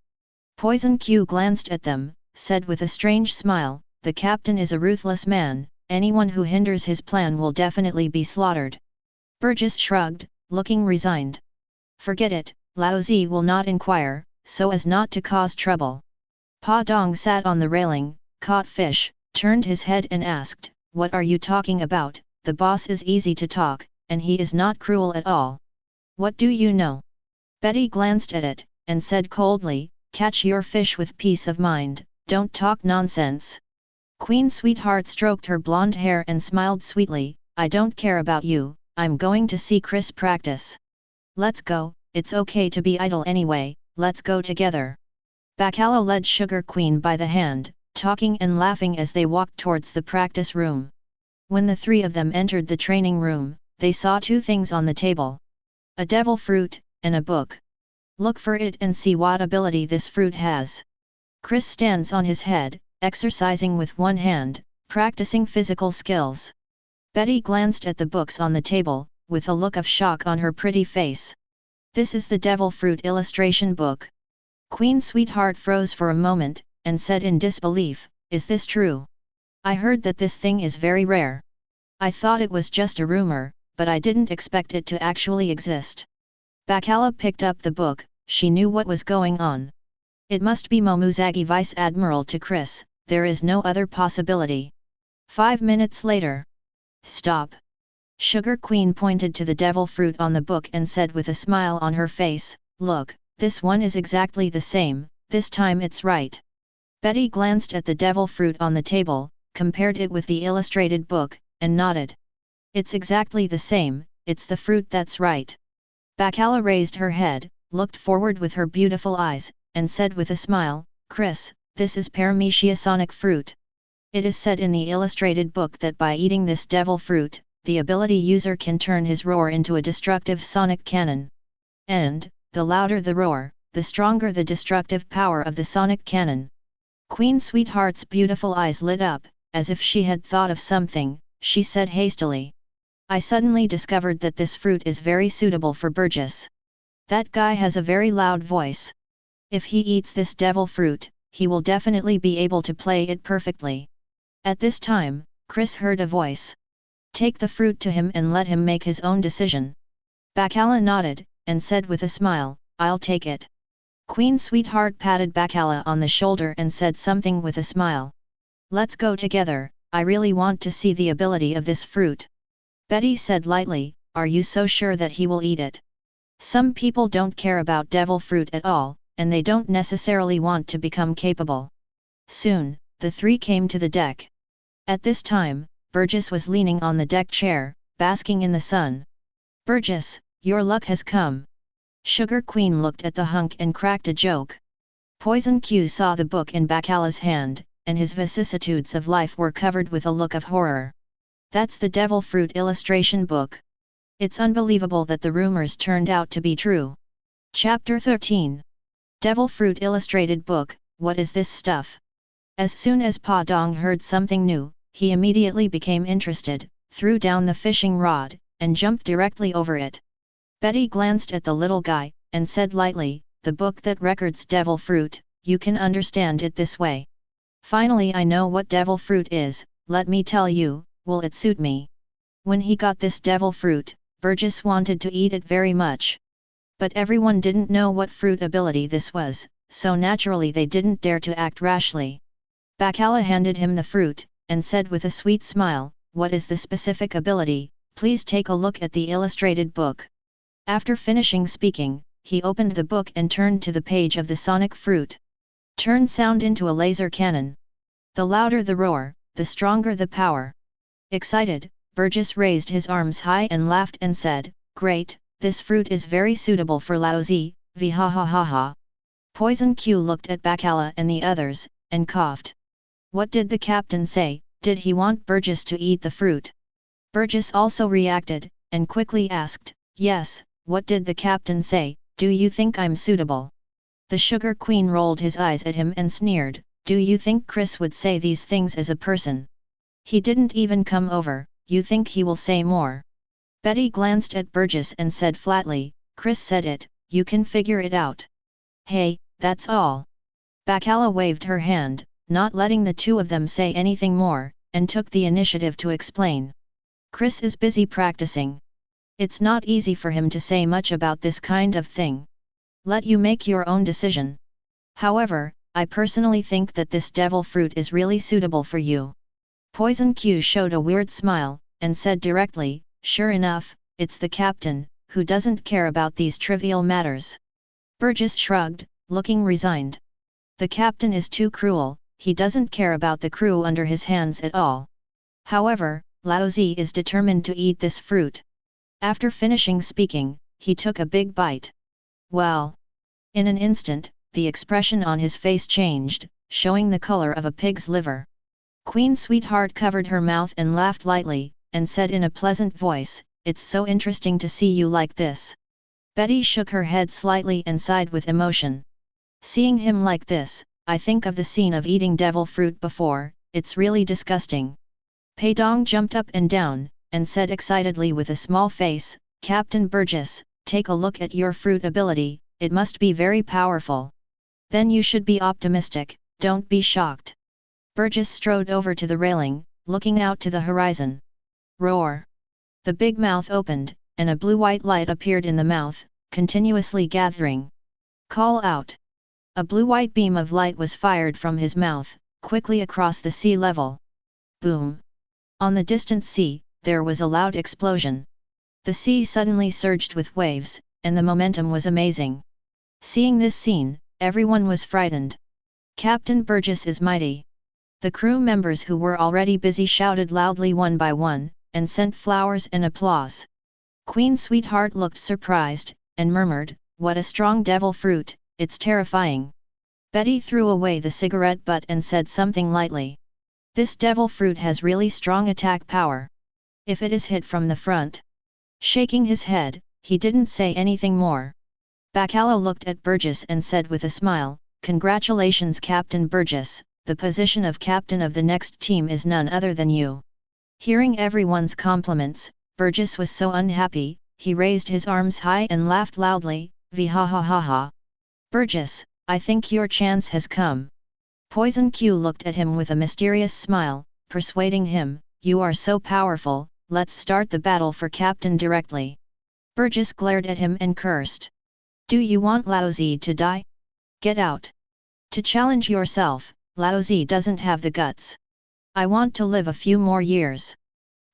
Poison Q glanced at them, said with a strange smile, the captain is a ruthless man, anyone who hinders his plan will definitely be slaughtered. Burgess shrugged, looking resigned. Forget it, Lao Zi will not inquire, so as not to cause trouble. Pa Dong sat on the railing, caught fish, turned his head and asked, what are you talking about? The boss is easy to talk, and he is not cruel at all. What do you know? Betty glanced at it, and said coldly, catch your fish with peace of mind, don't talk nonsense. Queen Sweetheart stroked her blonde hair and smiled sweetly, I don't care about you, I'm going to see Chris practice. Let's go, it's okay to be idle anyway, let's go together. Bacala led Sugar Queen by the hand, talking and laughing as they walked towards the practice room. When the three of them entered the training room, they saw two things on the table. A devil fruit, and a book. Look for it and see what ability this fruit has. Chris stands on his head, exercising with one hand, practicing physical skills. Betty glanced at the books on the table, with a look of shock on her pretty face. This is the devil fruit illustration book. Queen Sweetheart froze for a moment, and said in disbelief, is this true? I heard that this thing is very rare. I thought it was just a rumor, but I didn't expect it to actually exist. Bacala picked up the book, she knew what was going on. It must be Momousagi Vice Admiral to Chris, there is no other possibility. 5 minutes later. Stop. Sugar Queen pointed to the devil fruit on the book and said with a smile on her face, look, this one is exactly the same, this time it's right. Betty glanced at the devil fruit on the table, compared it with the illustrated book, and nodded. It's exactly the same, it's the fruit that's right. Bacala raised her head, looked forward with her beautiful eyes, and said with a smile, Chris, this is Paramecia sonic fruit. It is said in the illustrated book that by eating this devil fruit, the ability user can turn his roar into a destructive sonic cannon. And, the louder the roar, the stronger the destructive power of the sonic cannon. Queen Sweetheart's beautiful eyes lit up, as if she had thought of something, she said hastily. I suddenly discovered that this fruit is very suitable for Burgess. That guy has a very loud voice. If he eats this devil fruit, he will definitely be able to play it perfectly. At this time, Chris heard a voice. Take the fruit to him and let him make his own decision. Bacala nodded, and said with a smile, I'll take it. Queen Sweetheart patted Bacala on the shoulder and said something with a smile. Let's go together, I really want to see the ability of this fruit. Betty said lightly, are you so sure that he will eat it? Some people don't care about devil fruit at all, and they don't necessarily want to become capable. Soon, the three came to the deck. At this time, Burgess was leaning on the deck chair, basking in the sun. Burgess, your luck has come. Sugar Queen looked at the hunk and cracked a joke. Poison Q saw the book in Bacala's hand, and his vicissitudes of life were covered with a look of horror. That's the devil fruit illustration book. It's unbelievable that the rumors turned out to be true. Chapter 13. Devil Fruit Illustrated Book, what is this stuff? As soon as Paong heard something new, he immediately became interested, threw down the fishing rod, and jumped directly over it. Betty glanced at the little guy, and said lightly, the book that records devil fruit, you can understand it this way. Finally I know what devil fruit is, let me tell you, will it suit me? When he got this devil fruit, Burgess wanted to eat it very much. But everyone didn't know what fruit ability this was, so naturally they didn't dare to act rashly. Bacala handed him the fruit, and said with a sweet smile, what is the specific ability, please take a look at the illustrated book. After finishing speaking, he opened the book and turned to the page of the sonic fruit. Turn sound into a laser cannon. The louder the roar, the stronger the power. Excited, Burgess raised his arms high and laughed and said, great, this fruit is very suitable for Laozi, v ha ha ha ha. Poison Q looked at Bacala and the others, and coughed. What did the captain say, did he want Burgess to eat the fruit? Burgess also reacted, and quickly asked, yes, what did the captain say, do you think I'm suitable? The Sugar Queen rolled his eyes at him and sneered, do you think Chris would say these things as a person? He didn't even come over, you think he will say more? Betty glanced at Burgess and said flatly, Chris said it, you can figure it out. Hey, that's all. Bacala waved her hand, not letting the two of them say anything more, and took the initiative to explain. Chris is busy practicing. It's not easy for him to say much about this kind of thing. Let you make your own decision. However, I personally think that this devil fruit is really suitable for you. Poison Q showed a weird smile, and said directly, sure enough, it's the captain, who doesn't care about these trivial matters. Burgess shrugged, looking resigned. The captain is too cruel, he doesn't care about the crew under his hands at all. However, Laozi is determined to eat this fruit. After finishing speaking, he took a big bite. Well! In an instant, the expression on his face changed, showing the color of a pig's liver. Queen Sweetheart covered her mouth and laughed lightly, and said in a pleasant voice, it's so interesting to see you like this. Betty shook her head slightly and sighed with emotion. Seeing him like this, I think of the scene of eating devil fruit before, it's really disgusting. Paong jumped up and down, and said excitedly with a small face, Captain Burgess, take a look at your fruit ability, it must be very powerful. Then you should be optimistic, don't be shocked. Burgess strode over to the railing, looking out to the horizon. Roar! The big mouth opened, and a blue-white light appeared in the mouth, continuously gathering. Call out! A blue-white beam of light was fired from his mouth, quickly across the sea level. Boom! On the distant sea, there was a loud explosion. The sea suddenly surged with waves, and the momentum was amazing. Seeing this scene, everyone was frightened. Captain Burgess is mighty. The crew members who were already busy shouted loudly one by one, and sent flowers and applause. Queen Sweetheart looked surprised, and murmured, what a strong devil fruit, it's terrifying. Betty threw away the cigarette butt and said something lightly. This devil fruit has really strong attack power. If it is hit from the front. Shaking his head, he didn't say anything more. Bacala looked at Burgess and said with a smile, congratulations Captain Burgess. The position of captain of the next team is none other than you. Hearing everyone's compliments, Burgess was so unhappy, he raised his arms high and laughed loudly, v ha ha ha ha. Burgess, I think your chance has come. Poison Q looked at him with a mysterious smile, persuading him, you are so powerful, let's start the battle for captain directly. Burgess glared at him and cursed. Do you want Laozi to die? Get out. To challenge yourself, Laozi doesn't have the guts. I want to live a few more years.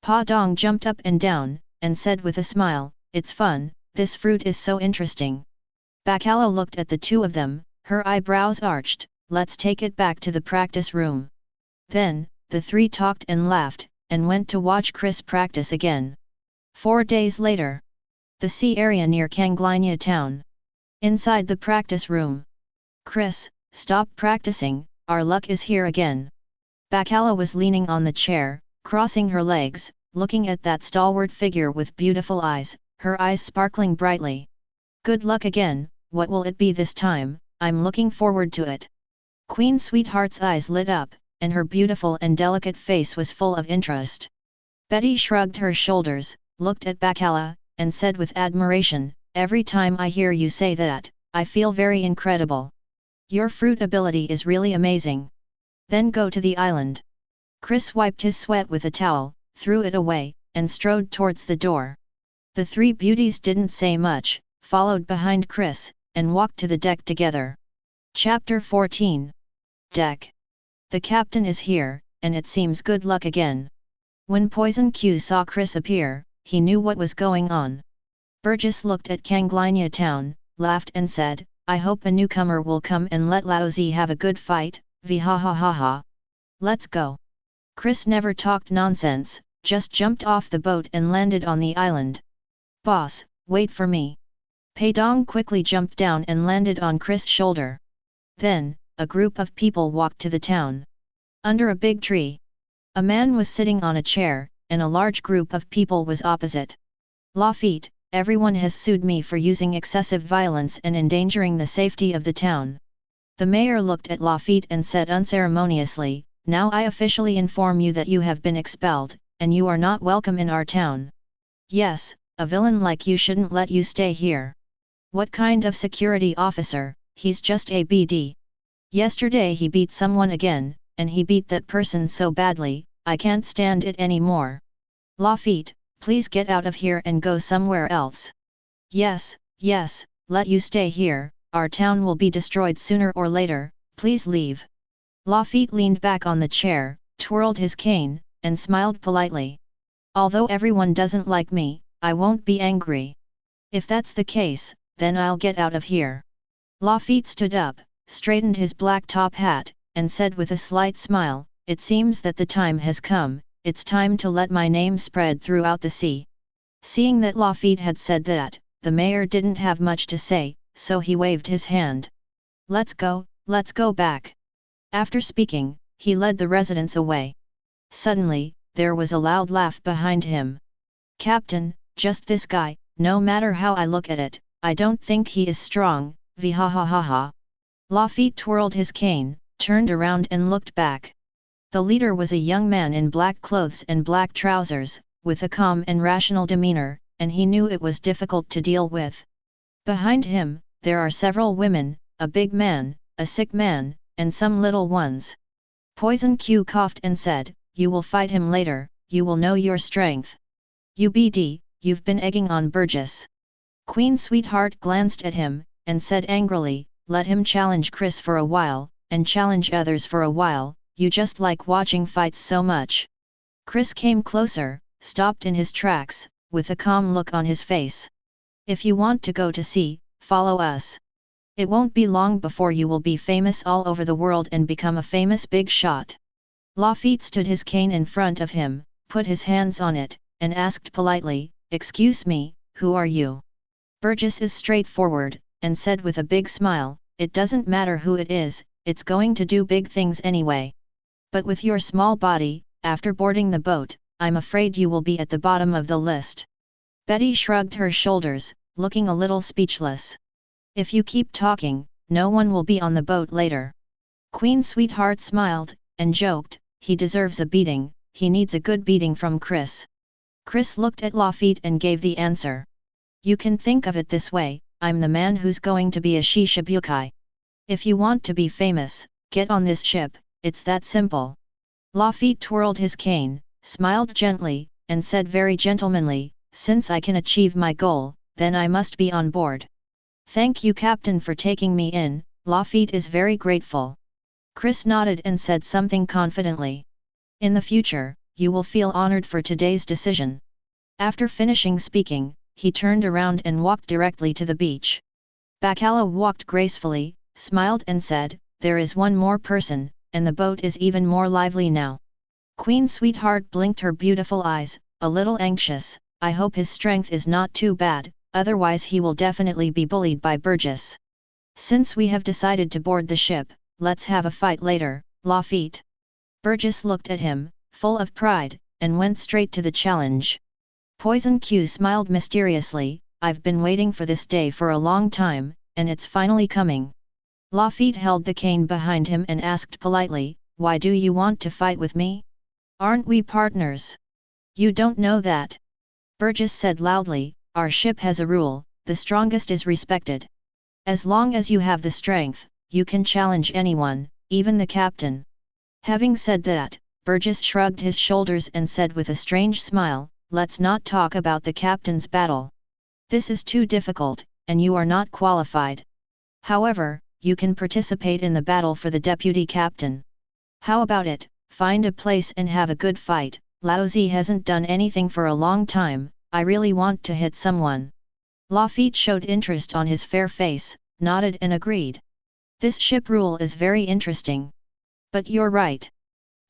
Paong jumped up and down, and said with a smile, it's fun, this fruit is so interesting. Bacala looked at the two of them, her eyebrows arched, let's take it back to the practice room. Then, the three talked and laughed, and went to watch Chris practice again. 4 days later. The sea area near Kanglinia town. Inside the practice room. Chris, stop practicing, our luck is here again. Bacala was leaning on the chair, crossing her legs, looking at that stalwart figure with beautiful eyes, her eyes sparkling brightly. Good luck again, what will it be this time? I'm looking forward to it. Queen Sweetheart's eyes lit up, and her beautiful and delicate face was full of interest. Betty shrugged her shoulders, looked at Bacala, and said with admiration, every time I hear you say that, I feel very incredible. Your fruit ability is really amazing. Then go to the island. Chris wiped his sweat with a towel, threw it away, and strode towards the door. The three beauties didn't say much, followed behind Chris, and walked to the deck together. Chapter 14. Deck. The captain is here, and it seems good luck again. When Poison Q saw Chris appear, he knew what was going on. Burgess looked at Kanglinia town, laughed and said, I hope a newcomer will come and let Laozi have a good fight, vhahaha. Let's go. Chris never talked nonsense, just jumped off the boat and landed on the island. Boss, wait for me. Paong quickly jumped down and landed on Chris' shoulder. Then, a group of people walked to the town. Under a big tree. A man was sitting on a chair, and a large group of people was opposite. Lafitte, everyone has sued me for using excessive violence and endangering the safety of the town. The mayor looked at Lafitte and said unceremoniously, now I officially inform you that you have been expelled, and you are not welcome in our town. Yes, a villain like you shouldn't let you stay here. What kind of security officer, he's just a BD. Yesterday he beat someone again, and he beat that person so badly, I can't stand it anymore. Lafitte, please get out of here and go somewhere else. Yes, let you stay here, our town will be destroyed sooner or later, please leave. Lafitte leaned back on the chair, twirled his cane, and smiled politely. Although everyone doesn't like me, I won't be angry. If that's the case, then I'll get out of here. Lafitte stood up, straightened his black top hat, and said with a slight smile, it seems that the time has come, it's time to let my name spread throughout the sea. Seeing that Lafitte had said that, the mayor didn't have much to say, so he waved his hand. Let's go back. After speaking, he led the residents away. Suddenly, there was a loud laugh behind him. Captain, just this guy, no matter how I look at it, I don't think he is strong, vhahaha. Lafitte twirled his cane, turned around and looked back. The leader was a young man in black clothes and black trousers, with a calm and rational demeanor, and he knew it was difficult to deal with. Behind him, there are several women, a big man, a sick man, and some little ones. Poison Q coughed and said, you will fight him later, you will know your strength. UBD, you've been egging on Burgess. Queen Sweetheart glanced at him, and said angrily, let him challenge Chris for a while, and challenge others for a while, you just like watching fights so much. Chris came closer, stopped in his tracks, with a calm look on his face. If you want to go to sea, follow us. It won't be long before you will be famous all over the world and become a famous big shot. Lafitte stood his cane in front of him, put his hands on it, and asked politely, excuse me, who are you? Burgess is straightforward, and said with a big smile, it doesn't matter who it is, it's going to do big things anyway. But with your small body, after boarding the boat, I'm afraid you will be at the bottom of the list. Betty shrugged her shoulders, looking a little speechless. If you keep talking, no one will be on the boat later. Queen Sweetheart smiled, and joked, he deserves a beating, he needs a good beating from Chris. Chris looked at Lafitte and gave the answer. You can think of it this way, I'm the man who's going to be a Shishibukai. If you want to be famous, get on this ship, it's that simple. Lafitte twirled his cane, smiled gently, and said very gentlemanly, since I can achieve my goal, then I must be on board. Thank you Captain for taking me in, Lafitte is very grateful. Chris nodded and said something confidently. In the future, you will feel honored for today's decision. After finishing speaking, he turned around and walked directly to the beach. Bacala walked gracefully, smiled and said, "There is one more person, and the boat is even more lively now." Queen Sweetheart blinked her beautiful eyes, a little anxious. "I hope his strength is not too bad, otherwise he will definitely be bullied by Burgess. Since we have decided to board the ship, let's have a fight later, Lafitte." Burgess looked at him, full of pride, and went straight to the challenge. Poison Q smiled mysteriously, "I've been waiting for this day for a long time, and it's finally coming." Lafitte held the cane behind him and asked politely, "Why do you want to fight with me? Aren't we partners?" "You don't know that." Burgess said loudly, "Our ship has a rule, the strongest is respected. As long as you have the strength, you can challenge anyone, even the captain." Having said that, Burgess shrugged his shoulders and said with a strange smile, "Let's not talk about the captain's battle. This is too difficult, and you are not qualified. However, you can participate in the battle for the deputy captain. How about it, find a place and have a good fight. Laozi hasn't done anything for a long time, I really want to hit someone." Lafitte showed interest on his fair face, nodded and agreed. "This ship rule is very interesting. But you're right.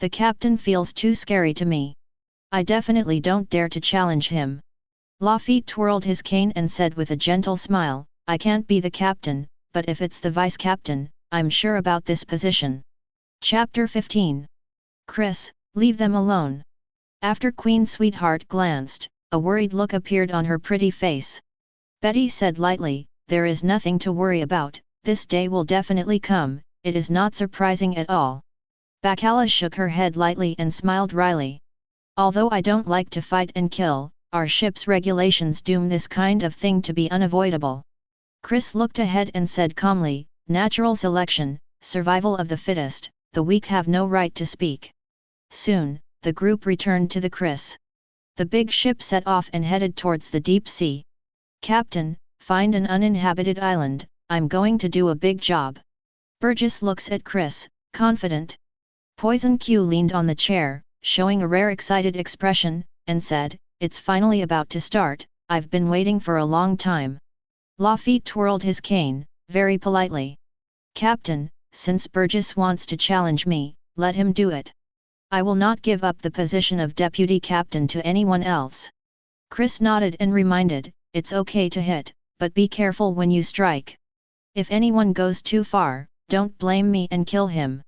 The captain feels too scary to me. I definitely don't dare to challenge him." Lafitte twirled his cane and said with a gentle smile, "I can't be the captain, but if it's the vice-captain, I'm sure about this position." Chapter 15. Chris, leave them alone. After Queen Sweetheart glanced, a worried look appeared on her pretty face. Betty said lightly, "There is nothing to worry about, this day will definitely come, it is not surprising at all." Bacala shook her head lightly and smiled wryly. "Although I don't like to fight and kill, our ship's regulations doom this kind of thing to be unavoidable." Chris looked ahead and said calmly, "Natural selection, survival of the fittest, the weak have no right to speak." Soon, the group returned to the Chris. The big ship set off and headed towards the deep sea. "Captain, find an uninhabited island, I'm going to do a big job." Burgess looks at Chris, confident. Poison Q leaned on the chair, showing a rare excited expression, and said, "It's finally about to start, I've been waiting for a long time." Lafitte twirled his cane, very politely. "Captain, since Burgess wants to challenge me, let him do it. I will not give up the position of deputy captain to anyone else." Chris nodded and reminded, "It's okay to hit, but be careful when you strike. If anyone goes too far, don't blame me and kill him."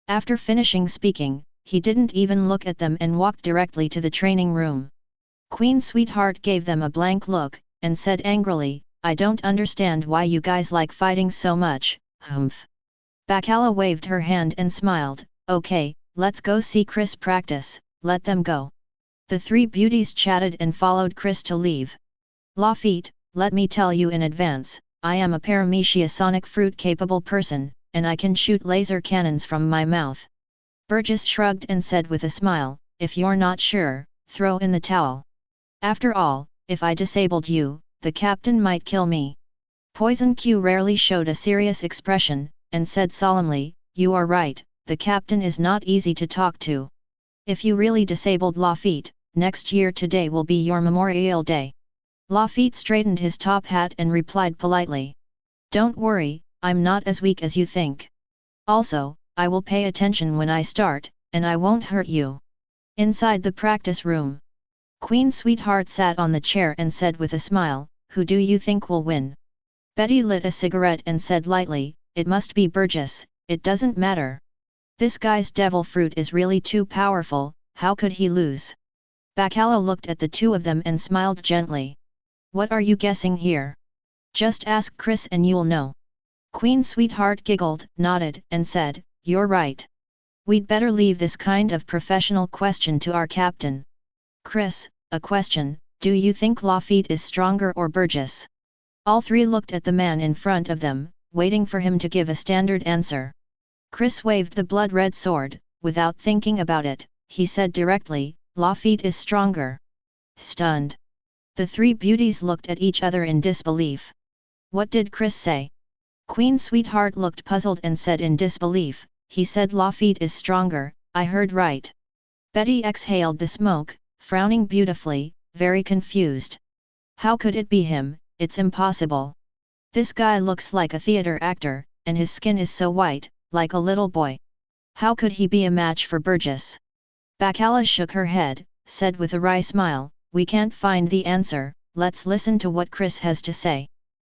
After finishing speaking, he didn't even look at them and walked directly to the training room. Queen Sweetheart gave them a blank look, and said angrily, "I don't understand why you guys like fighting so much, humph." Bacala waved her hand and smiled, "Okay, let's go see Chris practice, let them go." The three beauties chatted and followed Chris to leave. "Lafitte, let me tell you in advance, I am a Paramecia sonic fruit capable person, and I can shoot laser cannons from my mouth." Burgess shrugged and said with a smile, "If you're not sure, throw in the towel. After all, if I disabled you, the captain might kill me." Poison Q rarely showed a serious expression, and said solemnly, "You are right, the captain is not easy to talk to. If you really disabled Lafitte, next year today will be your Memorial Day." Lafitte straightened his top hat and replied politely, "Don't worry, I'm not as weak as you think. Also, I will pay attention when I start, and I won't hurt you." Inside the practice room, Queen Sweetheart sat on the chair and said with a smile, "Who do you think will win?" Betty lit a cigarette and said lightly, "It must be Burgess, it doesn't matter. This guy's devil fruit is really too powerful, how could he lose?" Bacala looked at the two of them and smiled gently. "What are you guessing here? Just ask Chris and you'll know." Queen Sweetheart giggled, nodded, and said, "You're right. We'd better leave this kind of professional question to our captain. Chris, a question, do you think Lafitte is stronger or Burgess?" All three looked at the man in front of them, waiting for him to give a standard answer. Chris waved the blood-red sword, without thinking about it, he said directly, "Lafitte is stronger." Stunned. The three beauties looked at each other in disbelief. "What did Chris say?" Queen Sweetheart looked puzzled and said in disbelief, "He said Lafitte is stronger, I heard right." Betty exhaled the smoke, frowning beautifully, very confused. How could it be him? It's impossible. This guy looks like a theater actor, and his skin is so white, like a little boy. How could he be a match for Burgess? Bacala shook her head, said with a wry smile, we can't find the answer, let's listen to what Chris has to say.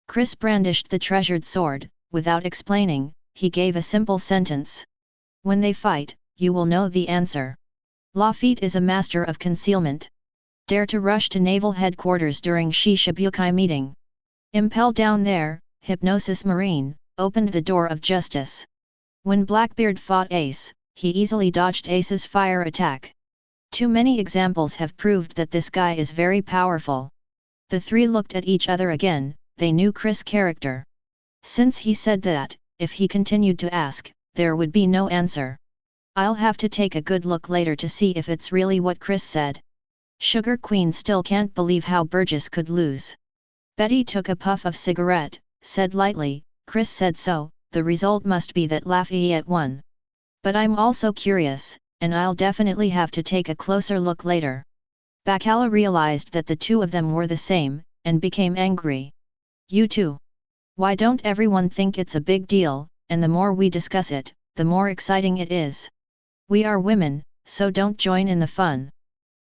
Chris brandished the treasured sword, without explaining, he gave a simple sentence. When they fight, you will know the answer. Lafitte is a master of concealment. Dare to rush to naval headquarters during Shishibukai meeting. Impel down there, Hypnosis Marine, opened the door of justice. When Blackbeard fought Ace, he easily dodged Ace's fire attack. Too many examples have proved that this guy is very powerful. The three looked at each other again, they knew Chris' character. Since he said that, if he continued to ask, there would be no answer. I'll have to take a good look later to see if it's really what Chris said. Sugar Queen still can't believe how Burgess could lose. Betty took a puff of cigarette, said lightly, Chris said so, the result must be that Lafitte won. But I'm also curious, and I'll definitely have to take a closer look later. Bacala realized that the two of them were the same, and became angry. You too. Why don't everyone think it's a big deal, and the more we discuss it, the more exciting it is. We are women, so don't join in the fun.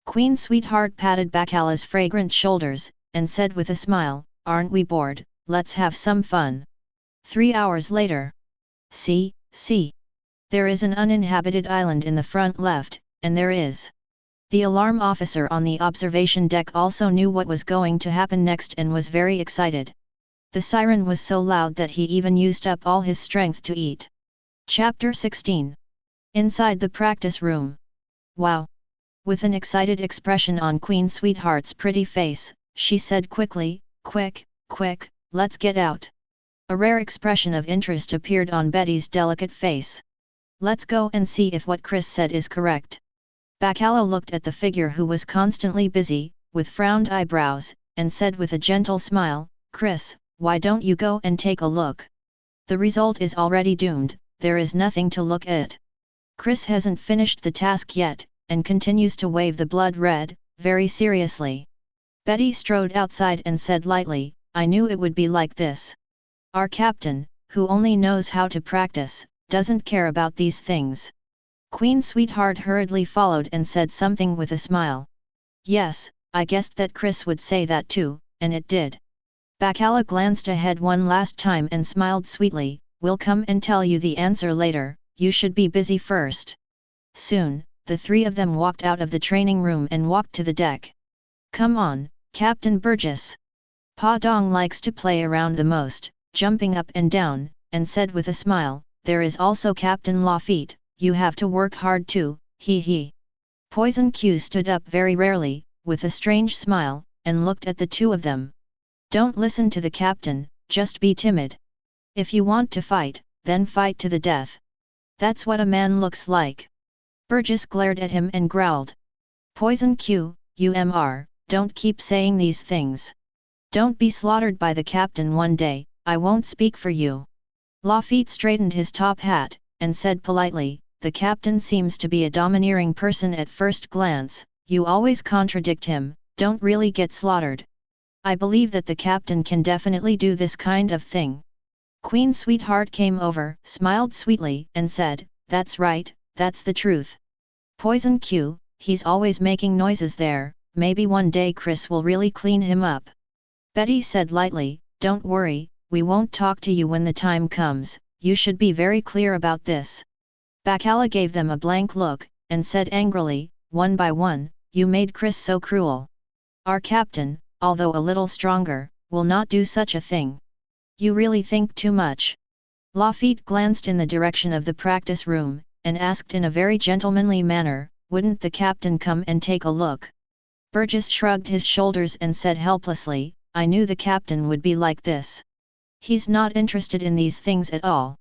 Queen Sweetheart patted Bacala's fragrant shoulders, and said with a smile, aren't we bored, let's have some fun. 3 hours later. See. There is an uninhabited island in the front left, and there is. The alarm officer on the observation deck also knew what was going to happen next and was very excited. The siren was so loud that he even used up all his strength to eat. Chapter 16. Inside the practice room. Wow! With an excited expression on Queen Sweetheart's pretty face, she said quickly, quick, let's get out. A rare expression of interest appeared on Betty's delicate face. Let's go and see if what Chris said is correct. Bacala looked at the figure who was constantly busy, with frowned eyebrows, and said with a gentle smile, Chris, why don't you go and take a look? The result is already doomed, there is nothing to look at. Chris hasn't finished the task yet, and continues to wave the blood red, very seriously. Betty strode outside and said lightly, I knew it would be like this. Our captain, who only knows how to practice, doesn't care about these things. Queen Sweetheart hurriedly followed and said something with a smile. Yes, I guessed that Chris would say that too, and it did. Bacala glanced ahead one last time and smiled sweetly, we'll come and tell you the answer later, you should be busy first. Soon, the three of them walked out of the training room and walked to the deck. Come on, Captain Burgess. Paong likes to play around the most, jumping up and down, and said with a smile, there is also Captain Lafitte, you have to work hard too, he. Poison Q stood up very rarely, with a strange smile, and looked at the two of them. Don't listen to the captain, just be timid. If you want to fight, then fight to the death. That's what a man looks like. Burgess glared at him and growled. Poison Q, don't keep saying these things. Don't be slaughtered by the captain one day, I won't speak for you. Lafitte straightened his top hat, and said politely, the captain seems to be a domineering person at first glance, you always contradict him, don't really get slaughtered. I believe that the captain can definitely do this kind of thing. Queen Sweetheart came over, smiled sweetly, and said, that's right, that's the truth. Poison Q, he's always making noises there, maybe one day Chris will really clean him up. Betty said lightly, don't worry, we won't talk to you when the time comes, you should be very clear about this. Bacala gave them a blank look, and said angrily, one by one, you made Chris so cruel. Our captain, although a little stronger, will not do such a thing. You really think too much. Lafitte glanced in the direction of the practice room, and asked in a very gentlemanly manner, wouldn't the captain come and take a look? Burgess shrugged his shoulders and said helplessly, I knew the captain would be like this. He's not interested in these things at all.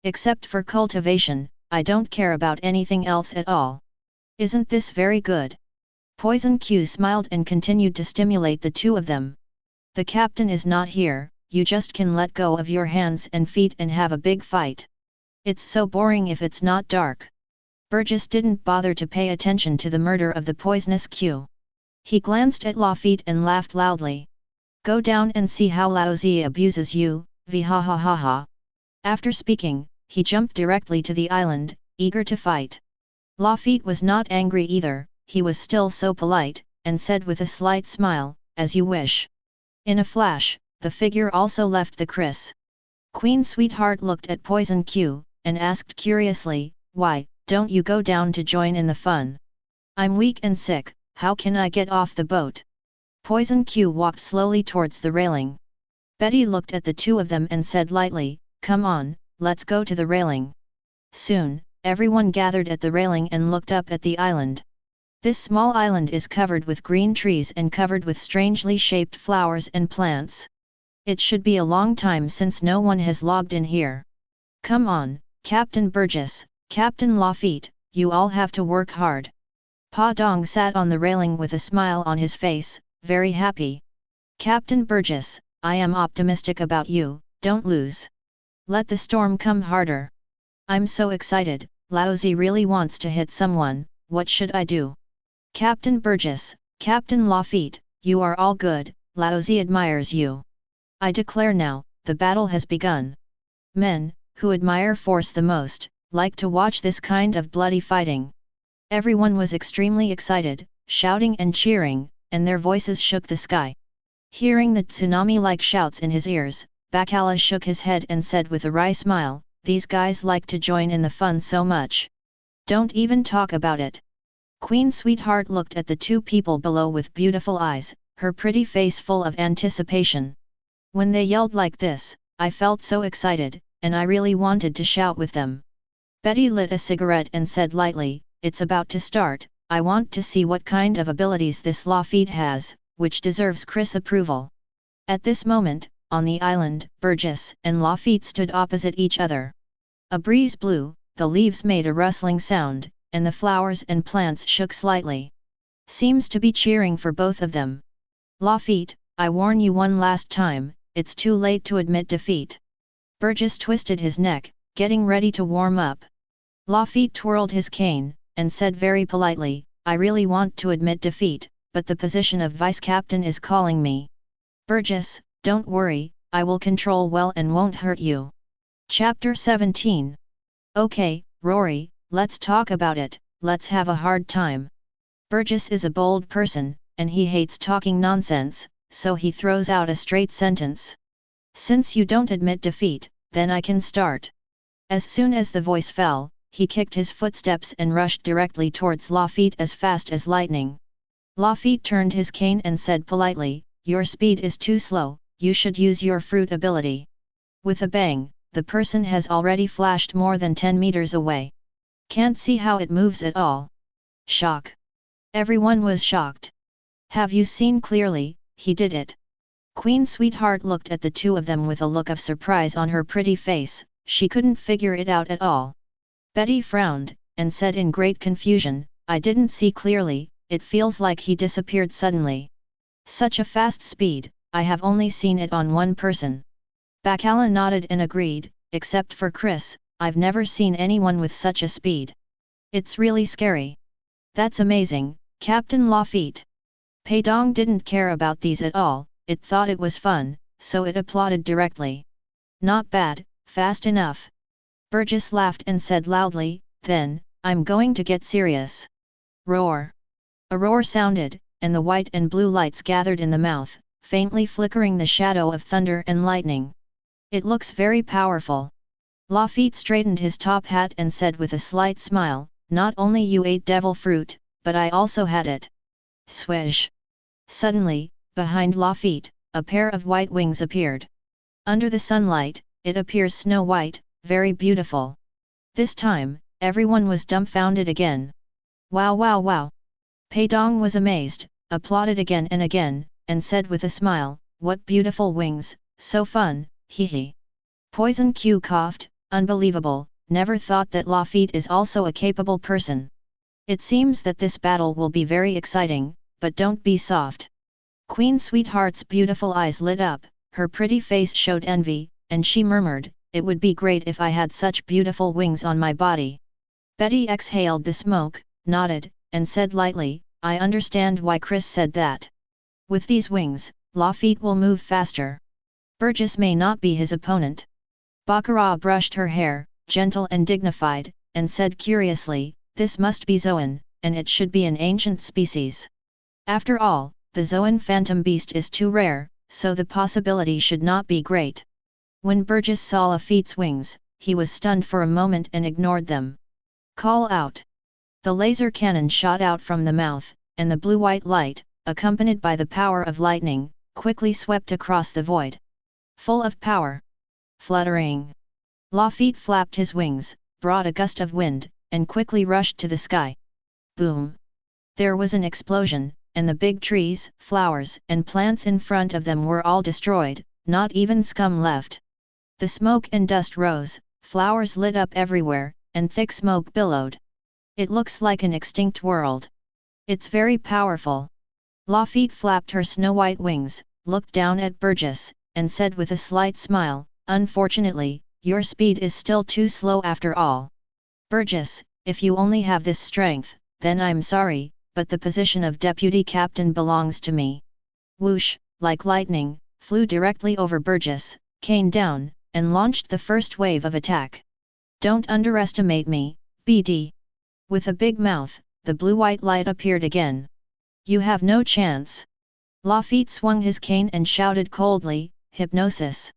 Except for cultivation, I don't care about anything else at all. Isn't this very good? Poison Q smiled and continued to stimulate the two of them. The captain is not here, you just can let go of your hands and feet and have a big fight. It's so boring if it's not dark. Burgess didn't bother to pay attention to the murder of the poisonous Q. He glanced at Lafitte and laughed loudly. Go down and see how Laozi abuses you, v ha ha ha ha. After speaking, he jumped directly to the island, eager to fight. Lafitte was not angry either, he was still so polite, and said with a slight smile, as you wish. In a flash, the figure also left the Chris. Queen Sweetheart looked at Poison Q, and asked curiously, why, don't you go down to join in the fun? I'm weak and sick, how can I get off the boat? Poison Q walked slowly towards the railing. Betty looked at the two of them and said lightly, come on, let's go to the railing. Soon, everyone gathered at the railing and looked up at the island. This small island is covered with green trees and covered with strangely shaped flowers and plants. It should be a long time since no one has logged in here. Come on, Captain Burgess, Captain Lafitte, you all have to work hard. Paong sat on the railing with a smile on his face, very happy. Captain Burgess, I am optimistic about you, don't lose. Let the storm come harder. I'm so excited, Laozi really wants to hit someone, what should I do? Captain Burgess, Captain Lafitte, you are all good, Laozi admires you. I declare now, the battle has begun. Men, who admire force the most, like to watch this kind of bloody fighting. Everyone was extremely excited, shouting and cheering, and their voices shook the sky. Hearing the tsunami-like shouts in his ears, Bacala shook his head and said with a wry smile, these guys like to join in the fun so much. Don't even talk about it. Queen Sweetheart looked at the two people below with beautiful eyes, her pretty face full of anticipation. When they yelled like this, I felt so excited, and I really wanted to shout with them. Betty lit a cigarette and said lightly, it's about to start, I want to see what kind of abilities this Lafitte has, which deserves Chris' approval. At this moment, on the island, Burgess and Lafitte stood opposite each other. A breeze blew, the leaves made a rustling sound, and the flowers and plants shook slightly. Seems to be cheering for both of them. Lafitte, I warn you one last time, it's too late to admit defeat. Burgess twisted his neck, getting ready to warm up. Lafitte twirled his cane, and said very politely, I really want to admit defeat, but the position of vice-captain is calling me. Burgess, don't worry, I will control well and won't hurt you. Chapter 17. Okay, Rory, let's talk about it, let's have a hard time. Burgess is a bold person, and he hates talking nonsense, so he throws out a straight sentence. Since you don't admit defeat, then I can start. As soon as the voice fell, he kicked his footsteps and rushed directly towards Lafitte as fast as lightning. Lafitte turned his cane and said politely, your speed is too slow, you should use your fruit ability. With a bang, the person has already flashed more than 10 meters away. Can't see how it moves at all. Shock. Everyone was shocked. Have you seen clearly, he did it. Queen Sweetheart looked at the two of them with a look of surprise on her pretty face, she couldn't figure it out at all. Betty frowned, and said in great confusion, I didn't see clearly, it feels like he disappeared suddenly. Such a fast speed, I have only seen it on one person. Bacala nodded and agreed, except for Chris, I've never seen anyone with such a speed. It's really scary. That's amazing, Captain Lafitte. Paong didn't care about these at all, it thought it was fun, so it applauded directly. Not bad, fast enough. Burgess laughed and said loudly, then, I'm going to get serious. Roar. A roar sounded, and the white and blue lights gathered in the mouth, faintly flickering the shadow of thunder and lightning. It looks very powerful. Lafitte straightened his top hat and said with a slight smile, not only you ate devil fruit, but I also had it. Swish. Suddenly, behind Lafitte, a pair of white wings appeared. Under the sunlight, it appears snow white, very beautiful. This time, everyone was dumbfounded again. Wow wow wow. Paong was amazed, applauded again, and said with a smile, what beautiful wings, so fun, hee hee. Poison Q coughed, unbelievable, never thought that Lafitte is also a capable person. It seems that this battle will be very exciting, but don't be soft. Queen Sweetheart's beautiful eyes lit up, her pretty face showed envy, and she murmured, it would be great if I had such beautiful wings on my body. Betty exhaled the smoke, nodded, and said lightly, I understand why Chris said that. With these wings, Lafitte will move faster. Burgess may not be his opponent. Baccarat brushed her hair, gentle and dignified, and said curiously, this must be Zoan, and it should be an ancient species. After all, the Zoan phantom beast is too rare, so the possibility should not be great. When Burgess saw Lafitte's wings, he was stunned for a moment and ignored them. Call out! The laser cannon shot out from the mouth, and the blue-white light, accompanied by the power of lightning, quickly swept across the void. Full of power. Fluttering. Lafitte flapped his wings, brought a gust of wind, and quickly rushed to the sky. Boom! There was an explosion, and the big trees, flowers, and plants in front of them were all destroyed, not even scum left. The smoke and dust rose, flowers lit up everywhere, and thick smoke billowed. It looks like an extinct world. It's very powerful. Lafitte flapped her snow-white wings, looked down at Burgess, and said with a slight smile, unfortunately, your speed is still too slow after all. Burgess, if you only have this strength, then I'm sorry, but the position of deputy captain belongs to me. Whoosh, like lightning, flew directly over Burgess, cane down, and launched the first wave of attack. Don't underestimate me, BD. With a big mouth, the blue-white light appeared again. You have no chance. Lafitte swung his cane and shouted coldly, hypnosis.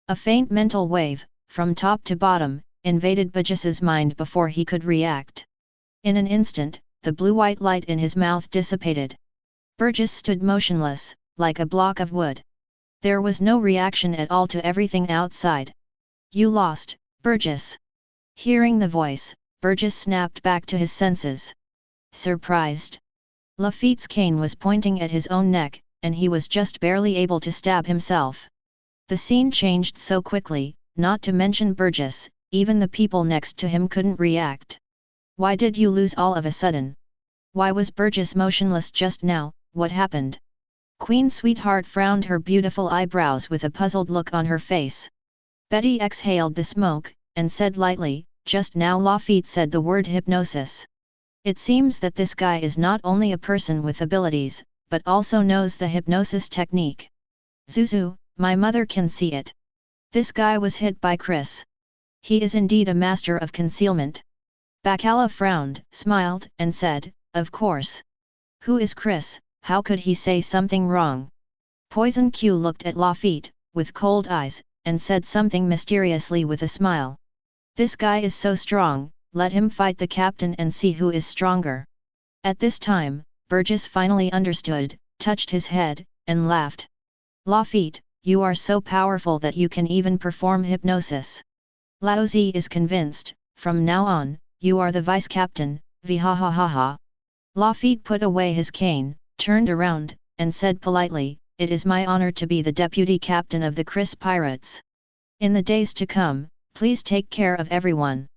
A faint mental wave, from top to bottom, invaded Burgess's mind before he could react. In an instant, the blue-white light in his mouth dissipated. Burgess stood motionless, like a block of wood. There was no reaction at all to everything outside. You lost, Burgess. Hearing the voice, Burgess snapped back to his senses. Surprised. Lafitte's cane was pointing at his own neck, and he was just barely able to stab himself. The scene changed so quickly, not to mention Burgess, even the people next to him couldn't react. Why did you lose all of a sudden? Why was Burgess motionless just now, what happened? Queen Sweetheart frowned her beautiful eyebrows with a puzzled look on her face. Betty exhaled the smoke, and said lightly, just now Lafitte said the word hypnosis. It seems that this guy is not only a person with abilities, but also knows the hypnosis technique. Zuzu, my mother can see it. This guy was hit by Chris. He is indeed a master of concealment. Bacala frowned, smiled, and said, of course. Who is Chris, how could he say something wrong? Poison Q looked at Lafitte, with cold eyes, and said something mysteriously with a smile. This guy is so strong, let him fight the captain and see who is stronger. At this time, Burgess finally understood, touched his head, and laughed. Lafitte, you are so powerful that you can even perform hypnosis. Laozi is convinced, from now on, you are the vice-captain, vihahahaha. Lafitte put away his cane, turned around, and said politely, it is my honor to be the deputy captain of the Chris Pirates. In the days to come, please take care of everyone.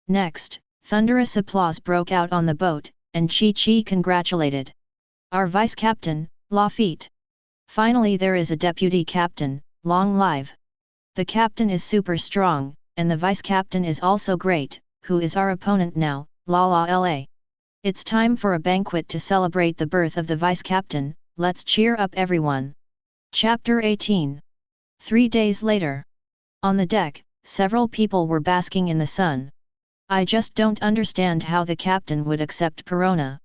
Next, thunderous applause broke out on the boat, and Chi-Chi congratulated. Our vice-captain, Lafitte. Finally there is a deputy captain, long live. The captain is super strong, and the vice-captain is also great, who is our opponent now, la la la. It's time for a banquet to celebrate the birth of the vice-captain, let's cheer up everyone. Chapter 18. 3 days later. On the deck, several people were basking in the sun. I just don't understand how the captain would accept Perona.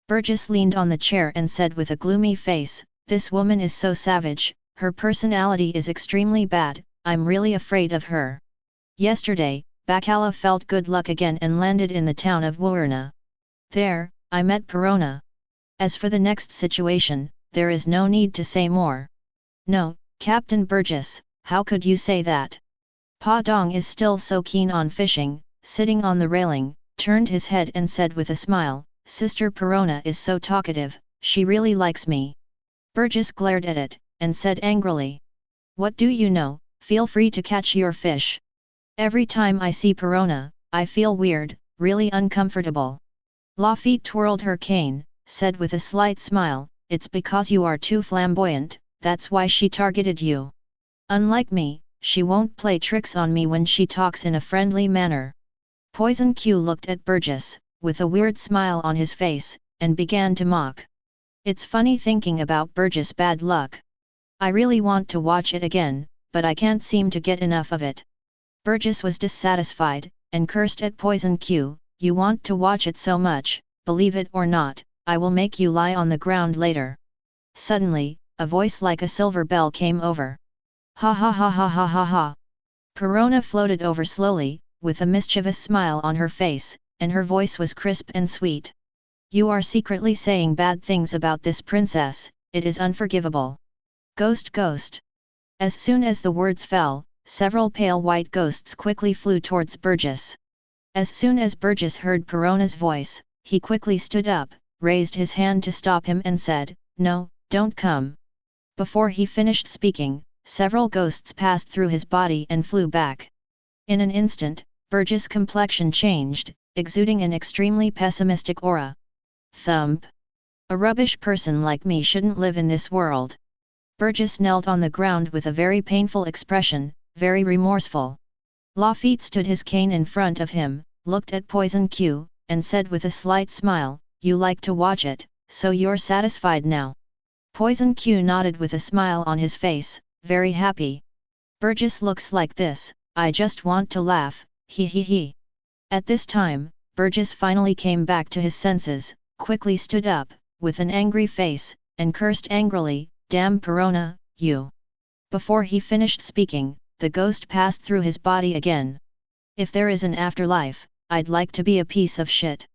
Burgess leaned on the chair and said with a gloomy face, this woman is so savage, her personality is extremely bad, I'm really afraid of her. Yesterday, Bacala felt good luck again and landed in the town of Wuerna. There, I met Perona. As for the next situation, there is no need to say more. No, Captain Burgess, how could you say that? Paong is still so keen on fishing, sitting on the railing, turned his head and said with a smile, Sister Perona is so talkative, she really likes me. Burgess glared at it, and said angrily. What do you know, feel free to catch your fish. Every time I see Perona, I feel weird, really uncomfortable. Lafitte twirled her cane, said with a slight smile, it's because you are too flamboyant, that's why she targeted you. Unlike me, she won't play tricks on me when she talks in a friendly manner. Poison Q looked at Burgess, with a weird smile on his face, and began to mock. It's funny thinking about Burgess' bad luck. I really want to watch it again, but I can't seem to get enough of it. Burgess was dissatisfied, and cursed at Poison Q, you want to watch it so much, believe it or not, I will make you lie on the ground later. Suddenly, a voice like a silver bell came over. Ha ha ha ha ha ha ha. Perona floated over slowly, with a mischievous smile on her face, and her voice was crisp and sweet. You are secretly saying bad things about this princess, it is unforgivable. Ghost ghost. As soon as the words fell, several pale white ghosts quickly flew towards Burgess. As soon as Burgess heard Perona's voice, he quickly stood up, raised his hand to stop him and said, No, don't come. Before he finished speaking, several ghosts passed through his body and flew back. In an instant, Burgess' complexion changed, exuding an extremely pessimistic aura. Thump. A rubbish person like me shouldn't live in this world. Burgess knelt on the ground with a very painful expression, very remorseful. Lafitte stood his cane in front of him, looked at Poison Q, and said with a slight smile, You like to watch it, so you're satisfied now. Poison Q nodded with a smile on his face, very happy. Burgess looks like this, I just want to laugh, he he he. At this time, Burgess finally came back to his senses, quickly stood up, with an angry face, and cursed angrily, Damn Perona, you. Before he finished speaking, the ghost passed through his body again. If there is an afterlife, I'd like to be a piece of shit.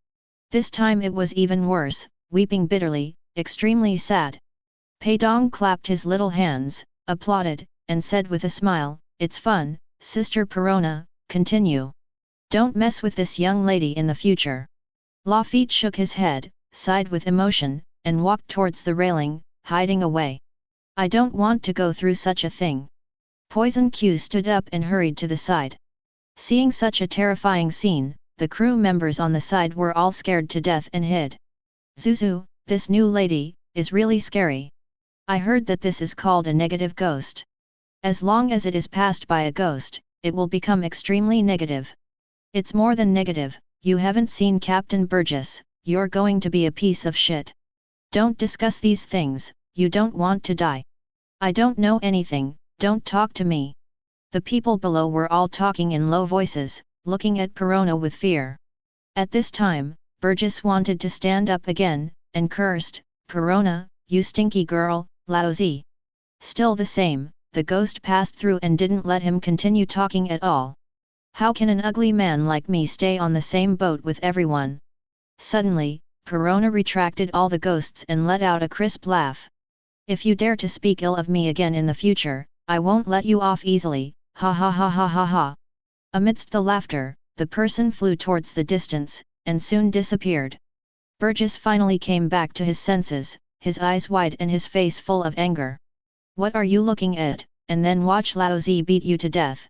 This time it was even worse, weeping bitterly, extremely sad. Paong clapped his little hands, applauded, and said with a smile, It's fun, Sister Perona, continue. Don't mess with this young lady in the future. Lafitte shook his head, sighed with emotion, and walked towards the railing, hiding away. I don't want to go through such a thing. Poison Q stood up and hurried to the side. Seeing such a terrifying scene, the crew members on the side were all scared to death and hid. Zuzu, this new lady, is really scary. I heard that this is called a negative ghost. As long as it is passed by a ghost, it will become extremely negative. It's more than negative, you haven't seen Captain Burgess, you're going to be a piece of shit. Don't discuss these things, you don't want to die. I don't know anything, don't talk to me. The people below were all talking in low voices, looking at Perona with fear. At this time, Burgess wanted to stand up again, and cursed, Perona, you stinky girl, lousy. Still the same, the ghost passed through and didn't let him continue talking at all. How can an ugly man like me stay on the same boat with everyone? Suddenly, Perona retracted all the ghosts and let out a crisp laugh. If you dare to speak ill of me again in the future, I won't let you off easily, ha ha ha ha ha ha. Amidst the laughter, the person flew towards the distance, and soon disappeared. Burgess finally came back to his senses, his eyes wide and his face full of anger. What are you looking at, and then watch Lao Zi beat you to death.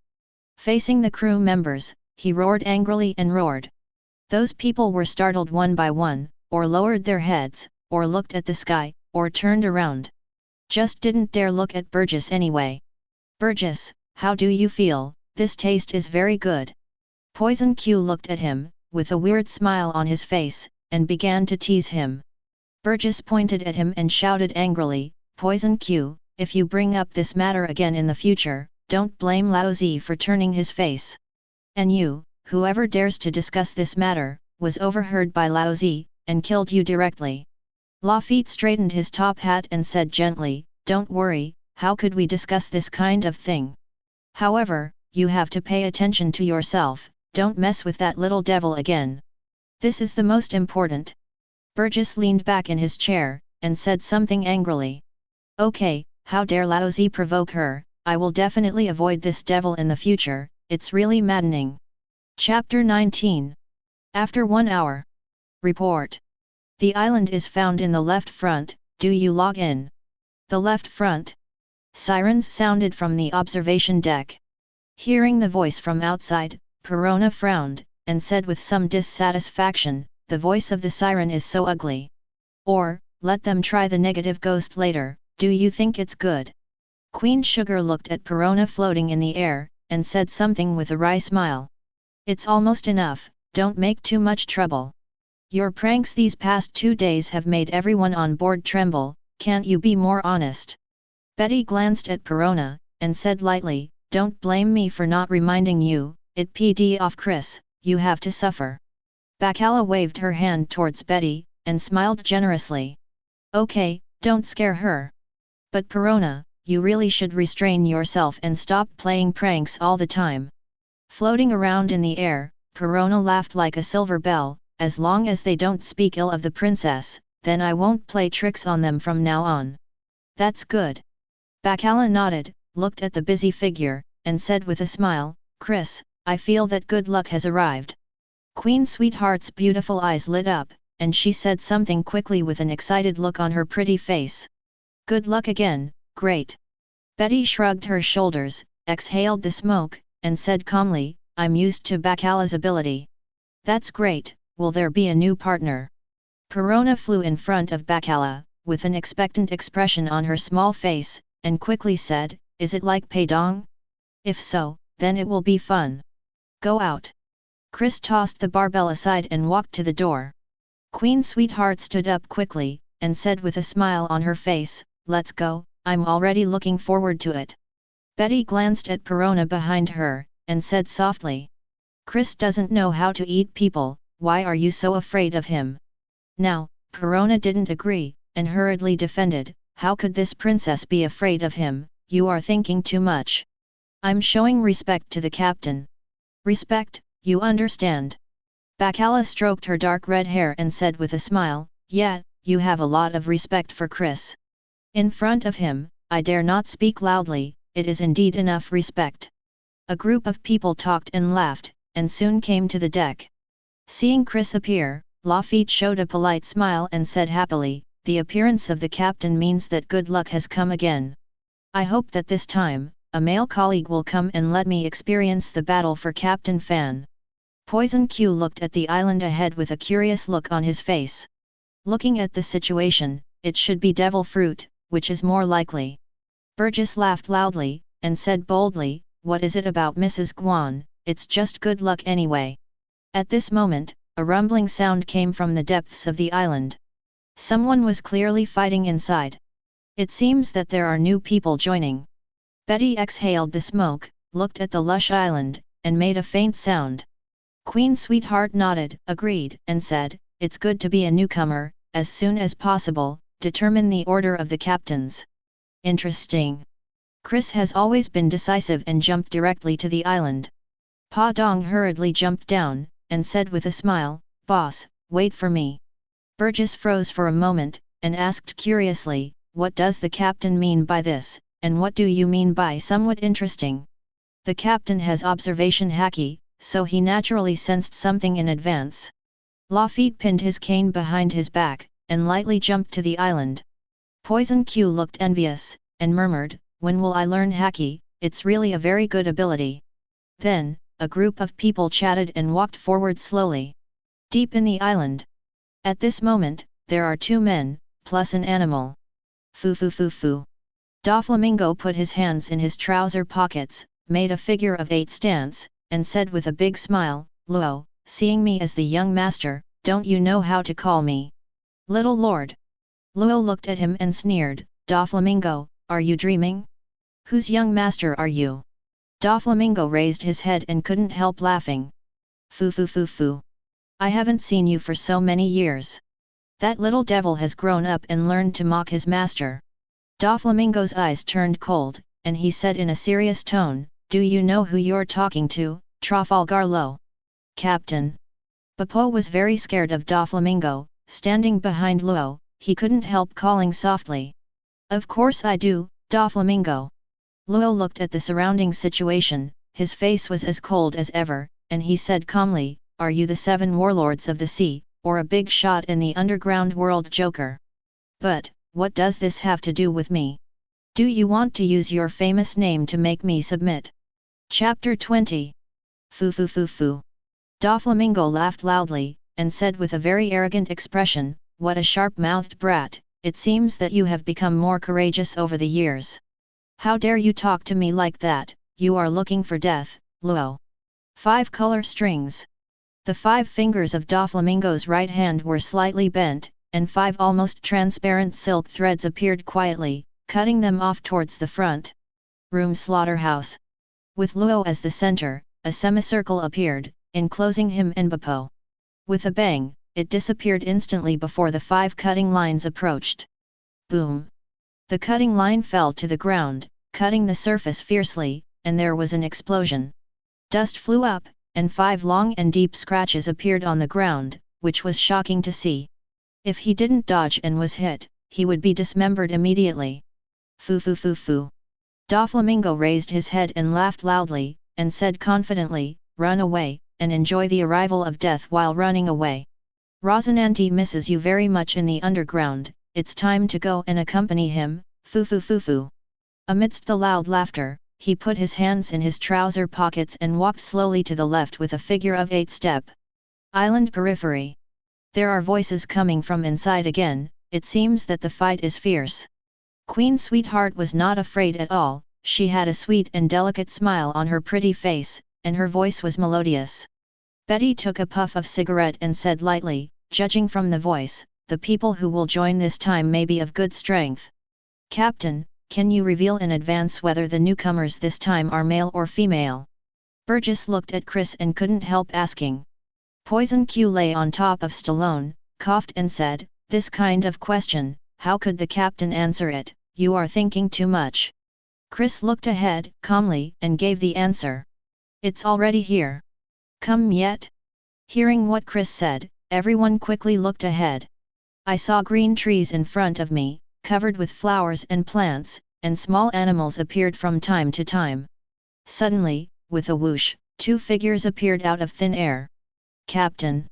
Facing the crew members, he roared angrily and roared. Those people were startled one by one, or lowered their heads, or looked at the sky, or turned around. Just didn't dare look at Burgess anyway. Burgess, how do you feel? This taste is very good. Poison Q looked at him, with a weird smile on his face, and began to tease him. Burgess pointed at him and shouted angrily, Poison Q, if you bring up this matter again in the future, don't blame Lao Zi for turning his face. And you, whoever dares to discuss this matter, was overheard by Lao Zi, and killed you directly. Lafitte straightened his top hat and said gently, Don't worry, how could we discuss this kind of thing? However, you have to pay attention to yourself, don't mess with that little devil again. This is the most important. Burgess leaned back in his chair, and said something angrily. Okay, how dare Lao Zi provoke her, I will definitely avoid this devil in the future, it's really maddening. Chapter 19. After 1 hour. Report. The island is found in the left front, do you log in? The left front. Sirens sounded from the observation deck. Hearing the voice from outside, Perona frowned, and said with some dissatisfaction, the voice of the siren is so ugly. Or, let them try the negative ghost later, do you think it's good? Queen Sugar looked at Perona floating in the air, and said something with a wry smile. It's almost enough, don't make too much trouble. Your pranks these past 2 days have made everyone on board tremble, can't you be more honest? Betty glanced at Perona, and said lightly, don't blame me for not reminding you, it pd off Chris, you have to suffer. Bacala waved her hand towards Betty, and smiled generously. Okay, don't scare her. But Perona, you really should restrain yourself and stop playing pranks all the time. Floating around in the air, Perona laughed like a silver bell, as long as they don't speak ill of the princess, then I won't play tricks on them from now on. That's good. Bacala nodded, looked at the busy figure, and said with a smile, Chris, I feel that good luck has arrived. Queen Sweetheart's beautiful eyes lit up, and she said something quickly with an excited look on her pretty face. Good luck again, great. Betty shrugged her shoulders, exhaled the smoke, and said calmly, I'm used to Bacala's ability. That's great, will there be a new partner? Perona flew in front of Bacala, with an expectant expression on her small face, and quickly said, is it like Paong? If so, then it will be fun. Go out. Chris tossed the barbell aside and walked to the door. Queen Sweetheart stood up quickly, and said with a smile on her face, let's go, I'm already looking forward to it. Betty glanced at Perona behind her, and said softly. Chris doesn't know how to eat people, why are you so afraid of him? Now, Perona didn't agree, and hurriedly defended, how could this princess be afraid of him, you are thinking too much. I'm showing respect to the captain. Respect, you understand. Bacala stroked her dark red hair and said with a smile, yeah, you have a lot of respect for Chris. In front of him, I dare not speak loudly, it is indeed enough respect. A group of people talked and laughed, and soon came to the deck. Seeing Chris appear, Lafitte showed a polite smile and said happily, the appearance of the captain means that good luck has come again. I hope that this time, a male colleague will come and let me experience the battle for Captain Fan. Poison Q looked at the island ahead with a curious look on his face. Looking at the situation, it should be devil fruit, which is more likely. Burgess laughed loudly, and said boldly, what is it about Mrs. Guan, it's just good luck anyway. At this moment, a rumbling sound came from the depths of the island. Someone was clearly fighting inside. It seems that there are new people joining. Betty exhaled the smoke, looked at the lush island, and made a faint sound. Queen Sweetheart nodded, agreed, and said, it's good to be a newcomer, as soon as possible, determine the order of the captains. Interesting. Chris has always been decisive and jumped directly to the island. Paong hurriedly jumped down, and said with a smile, boss, wait for me. Burgess froze for a moment, and asked curiously, what does the captain mean by this, and what do you mean by somewhat interesting? The captain has observation Haki, so he naturally sensed something in advance. Lafitte pinned his cane behind his back, and lightly jumped to the island. Poison Q looked envious, and murmured, when will I learn Haki, it's really a very good ability. Then, a group of people chatted and walked forward slowly. Deep in the island. At this moment, there are 2 men, plus an animal. Foo foo foo foo. Doflamingo put his hands in his trouser pockets, made a figure of 8 stance, and said with a big smile, Luo, seeing me as the young master, don't you know how to call me? Little lord. Luo looked at him and sneered, Doflamingo, are you dreaming? Whose young master are you? Doflamingo raised his head and couldn't help laughing. Foo foo foo foo. I haven't seen you for so many years. That little devil has grown up and learned to mock his master. Doflamingo's eyes turned cold, and he said in a serious tone, do you know who you're talking to, Trafalgar Law? Captain. Papo was very scared of Doflamingo, standing behind Luo, he couldn't help calling softly. Of course I do, Doflamingo. Luo looked at the surrounding situation, his face was as cold as ever, and he said calmly, are you the 7 warlords of the sea, or a big shot in the underground world Joker? But, what does this have to do with me? Do you want to use your famous name to make me submit? Chapter 20. Foo foo foo foo. Doflamingo laughed loudly, and said with a very arrogant expression, what a sharp-mouthed brat, it seems that you have become more courageous over the years. How dare you talk to me like that, you are looking for death, Luo. 5 color strings. The 5 fingers of Doflamingo's right hand were slightly bent, and 5 almost transparent silk threads appeared quietly, cutting them off towards the front. Room slaughterhouse. With Luo as the center, a semicircle appeared, enclosing him and Beppo. With a bang, it disappeared instantly before the 5 cutting lines approached. Boom! The cutting line fell to the ground, cutting the surface fiercely, and there was an explosion. Dust flew up, and 5 long and deep scratches appeared on the ground, which was shocking to see. If he didn't dodge and was hit, he would be dismembered immediately. Foo foo foo foo. Doflamingo raised his head and laughed loudly, and said confidently, "Run away, and enjoy the arrival of death while running away. Rosinante misses you very much in the underground, it's time to go and accompany him, foo foo foo foo." Amidst the loud laughter, he put his hands in his trouser pockets and walked slowly to the left with a figure of 8 step. Island periphery. There are voices coming from inside again, it seems that the fight is fierce. Queen Sweetheart was not afraid at all, she had a sweet and delicate smile on her pretty face, and her voice was melodious. Betty took a puff of cigarette and said lightly, "Judging from the voice, the people who will join this time may be of good strength. Captain, can you reveal in advance whether the newcomers this time are male or female?" Burgess looked at Chris and couldn't help asking. Poison Q lay on top of Stallone, coughed and said, "This kind of question, how could the captain answer it? You are thinking too much." Chris looked ahead, calmly, and gave the answer. "It's already here. Come yet?" Hearing what Chris said, everyone quickly looked ahead. "I saw green trees in front of me, covered with flowers and plants, and small animals appeared from time to time. Suddenly, with a whoosh, 2 figures appeared out of thin air." "Captain."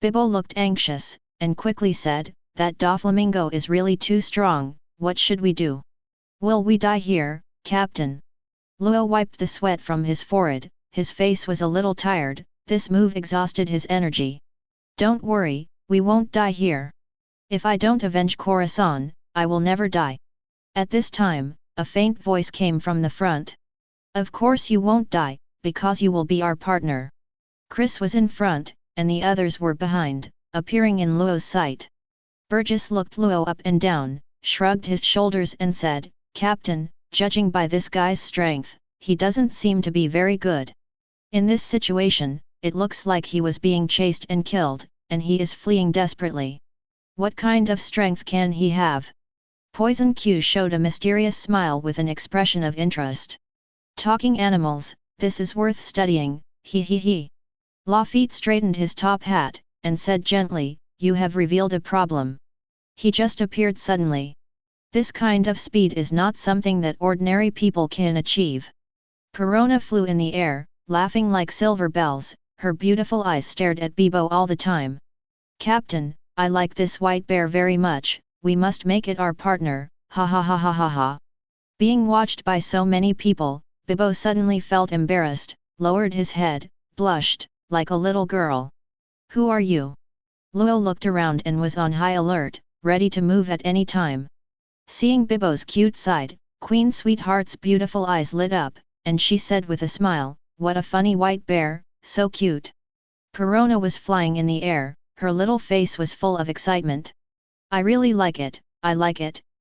Bibbo looked anxious, and quickly said, "That Doflamingo is really too strong, what should we do?" "Will we die here, Captain?" Luo wiped the sweat from his forehead, his face was a little tired, this move exhausted his energy. "Don't worry, we won't die here. If I don't avenge Corazon, I will never die." At this time, a faint voice came from the front. "Of course you won't die, because you will be our partner." Chris was in front, and the others were behind, appearing in Luo's sight. Burgess looked Luo up and down, shrugged his shoulders and said, "Captain, judging by this guy's strength, he doesn't seem to be very good. In this situation, it looks like he was being chased and killed, and he is fleeing desperately. What kind of strength can he have?" Poison Q showed a mysterious smile with an expression of interest. "Talking animals, this is worth studying, he he he." Lafitte straightened his top hat, and said gently, "You have revealed a problem. He just appeared suddenly. This kind of speed is not something that ordinary people can achieve." Perona flew in the air, laughing like silver bells, her beautiful eyes stared at Bibbo all the time. "Captain, I like this white bear very much, we must make it our partner, ha ha ha ha ha ha." Being watched by so many people, Bibbo suddenly felt embarrassed, lowered his head, blushed, like a little girl. "Who are you?" Luo looked around and was on high alert, ready to move at any time. Seeing Bibbo's cute side, Queen Sweetheart's beautiful eyes lit up, and she said with a smile, "What a funny white bear, so cute." Perona was flying in the air, her little face was full of excitement. "I really like it,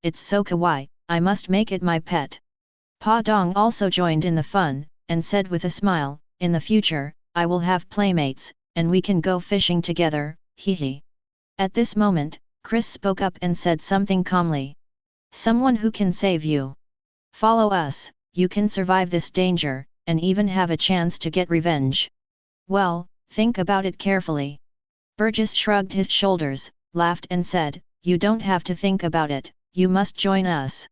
it's so kawaii, I must make it my pet." Paong also joined in the fun, and said with a smile, "In the future, I will have playmates, and we can go fishing together, hee hee." At this moment, Chris spoke up and said something calmly. "Someone who can save you. Follow us, you can survive this danger, and even have a chance to get revenge." "Well, think about it carefully." Burgess shrugged his shoulders, laughed and said, "You don't have to think about it, you must join us.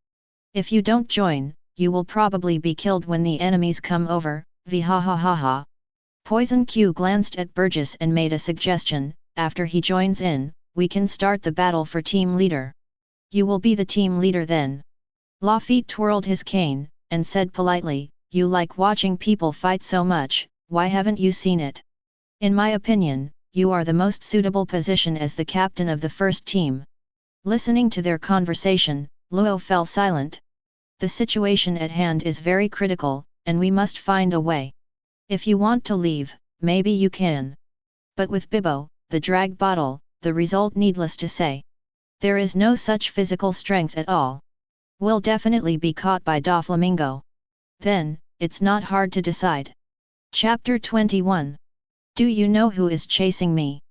If you don't join, you will probably be killed when the enemies come over, v ha ha ha ha." Poison Q glanced at Burgess and made a suggestion, "After he joins in, we can start the battle for team leader. You will be the team leader then." Lafitte twirled his cane, and said politely, "You like watching people fight so much, why haven't you seen it? In my opinion, you are the most suitable position as the captain of the first team." Listening to their conversation, Luo fell silent. "The situation at hand is very critical, and we must find a way. If you want to leave, maybe you can." But with Bibo, the drag bottle, the result needless to say. There is no such physical strength at all. Will definitely be caught by Doflamingo. Then, it's not hard to decide. Chapter 21. Do you know who is chasing me?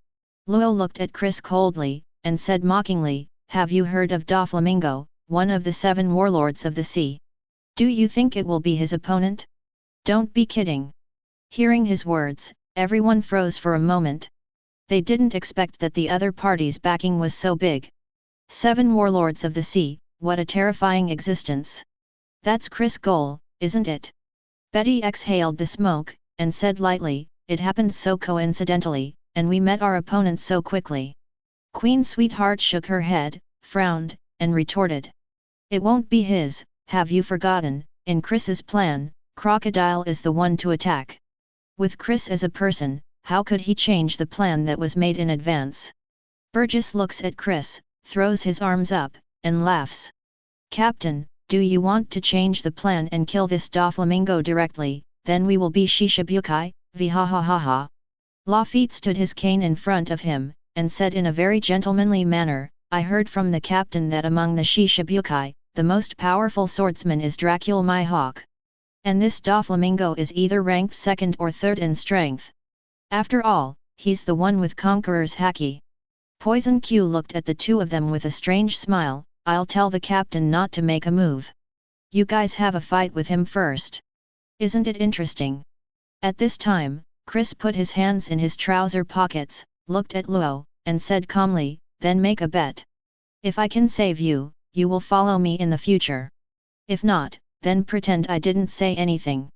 Luo looked at Chris coldly, and said mockingly, have you heard of Doflamingo, one of the 7 warlords of the sea? Do you think it will be his opponent? Don't be kidding. Hearing his words, everyone froze for a moment. They didn't expect that the other party's backing was so big. 7 warlords of the sea, what a terrifying existence. That's Chris' goal, isn't it? Betty exhaled the smoke, and said lightly, it happened so coincidentally, and we met our opponents so quickly. Queen Sweetheart shook her head, frowned, and retorted. It won't be his, have you forgotten, in Chris's plan, Crocodile is the one to attack. With Chris as a person, how could he change the plan that was made in advance? Burgess looks at Chris, throws his arms up, and laughs. Captain, do you want to change the plan and kill this Doflamingo directly, then we will be Shishibukai, vhahahaha. Lafitte stood his cane in front of him, and said in a very gentlemanly manner, I heard from the captain that among the Shishibukai, the most powerful swordsman is Dracula my hawk. And this Doflamingo is either ranked 2nd or 3rd in strength. After all, he's the one with Conqueror's Haki. Poison Q looked at the two of them with a strange smile, I'll tell the captain not to make a move. You guys have a fight with him first. Isn't it interesting? At this time, Chris put his hands in his trouser pockets, looked at Luo, and said calmly, then make a bet. If I can save you, you will follow me in the future. If not, then pretend I didn't say anything.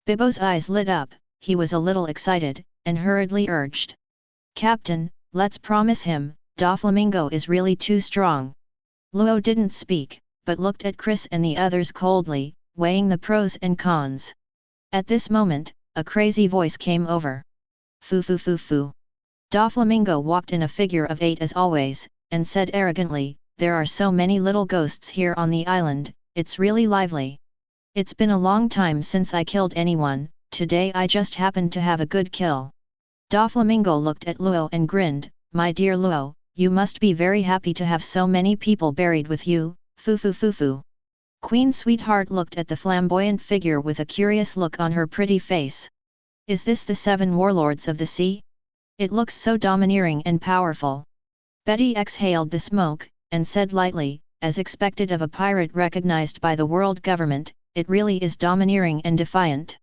Bibo's eyes lit up, he was a little excited, and hurriedly urged. Captain, let's promise him, Doflamingo is really too strong. Luo didn't speak, but looked at Chris and the others coldly, weighing the pros and cons. At this moment, a crazy voice came over. Foo foo foo foo. Doflamingo walked in a figure of 8 as always, and said arrogantly, there are so many little ghosts here on the island, it's really lively. It's been a long time since I killed anyone, today I just happened to have a good kill. Doflamingo looked at Luo and grinned, my dear Luo, you must be very happy to have so many people buried with you, foo foo foo foo. Queen Sweetheart looked at the flamboyant figure with a curious look on her pretty face. Is this the 7 warlords of the sea? It looks so domineering and powerful. Betty exhaled the smoke, and said lightly, as expected of a pirate recognized by the world government, it really is domineering and defiant.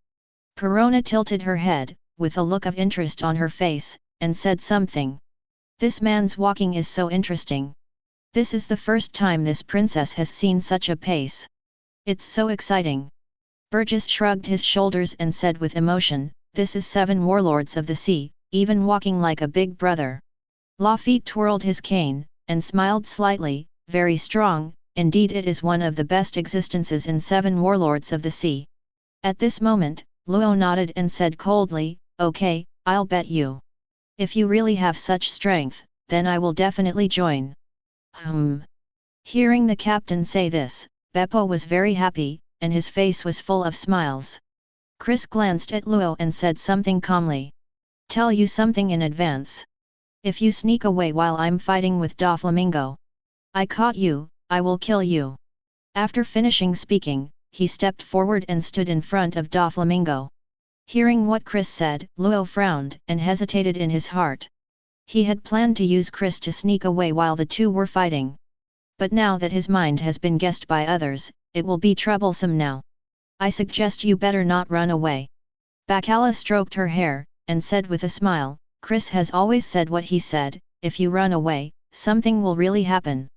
Perona tilted her head, with a look of interest on her face, and said something. This man's walking is so interesting. This is the first time this princess has seen such a pace. It's so exciting. Burgess shrugged his shoulders and said with emotion, this is 7 warlords of the sea, even walking like a big brother. Lafitte twirled his cane, and smiled slightly, very strong, indeed it is one of the best existences in 7 warlords of the sea. At this moment, Luo nodded and said coldly, okay, I'll bet you. If you really have such strength, then I will definitely join. Hearing the captain say this, Beppo was very happy, and his face was full of smiles. Chris glanced at Luo and said something calmly. Tell you something in advance. If you sneak away while I'm fighting with Doflamingo, I caught you, I will kill you. After finishing speaking, he stepped forward and stood in front of Doflamingo. Hearing what Chris said, Luo frowned and hesitated in his heart. He had planned to use Chris to sneak away while the two were fighting. But now that his mind has been guessed by others, it will be troublesome now. I suggest you better not run away. Bacala stroked her hair, and said with a smile, Chris has always said what he said, if you run away, something will really happen.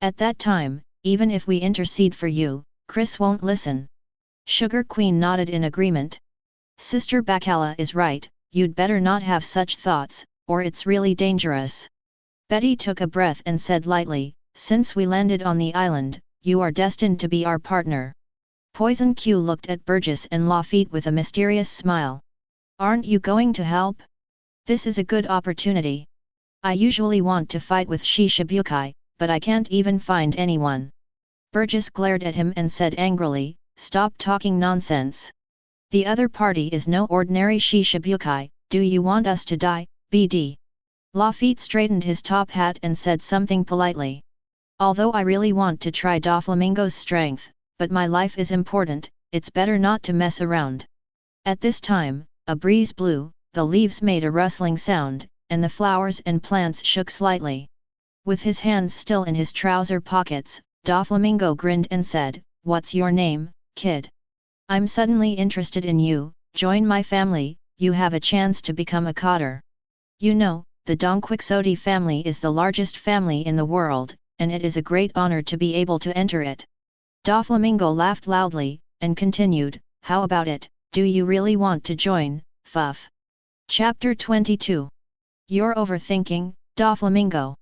At that time, even if we intercede for you, Chris won't listen. Sugar Queen nodded in agreement. Sister Bacala is right, you'd better not have such thoughts, or it's really dangerous. Betty took a breath and said lightly, since we landed on the island, you are destined to be our partner. Poison Q looked at Burgess and Lafitte with a mysterious smile. Aren't you going to help? This is a good opportunity. I usually want to fight with Shishibukai, but I can't even find anyone. Burgess glared at him and said angrily, stop talking nonsense. The other party is no ordinary Shishibukai, do you want us to die, BD. Lafitte straightened his top hat and said something politely. Although I really want to try Doflamingo's strength, but my life is important, it's better not to mess around. At this time, a breeze blew, the leaves made a rustling sound, and the flowers and plants shook slightly. With his hands still in his trouser pockets, Doflamingo grinned and said, "What's your name, kid? I'm suddenly interested in you, join my family, you have a chance to become a cotter. You know, the Donquixote family is the largest family in the world, and it is a great honor to be able to enter it." Doflamingo laughed loudly, and continued, "How about it, do you really want to join, Fuff?" Chapter 22. You're overthinking, Doflamingo.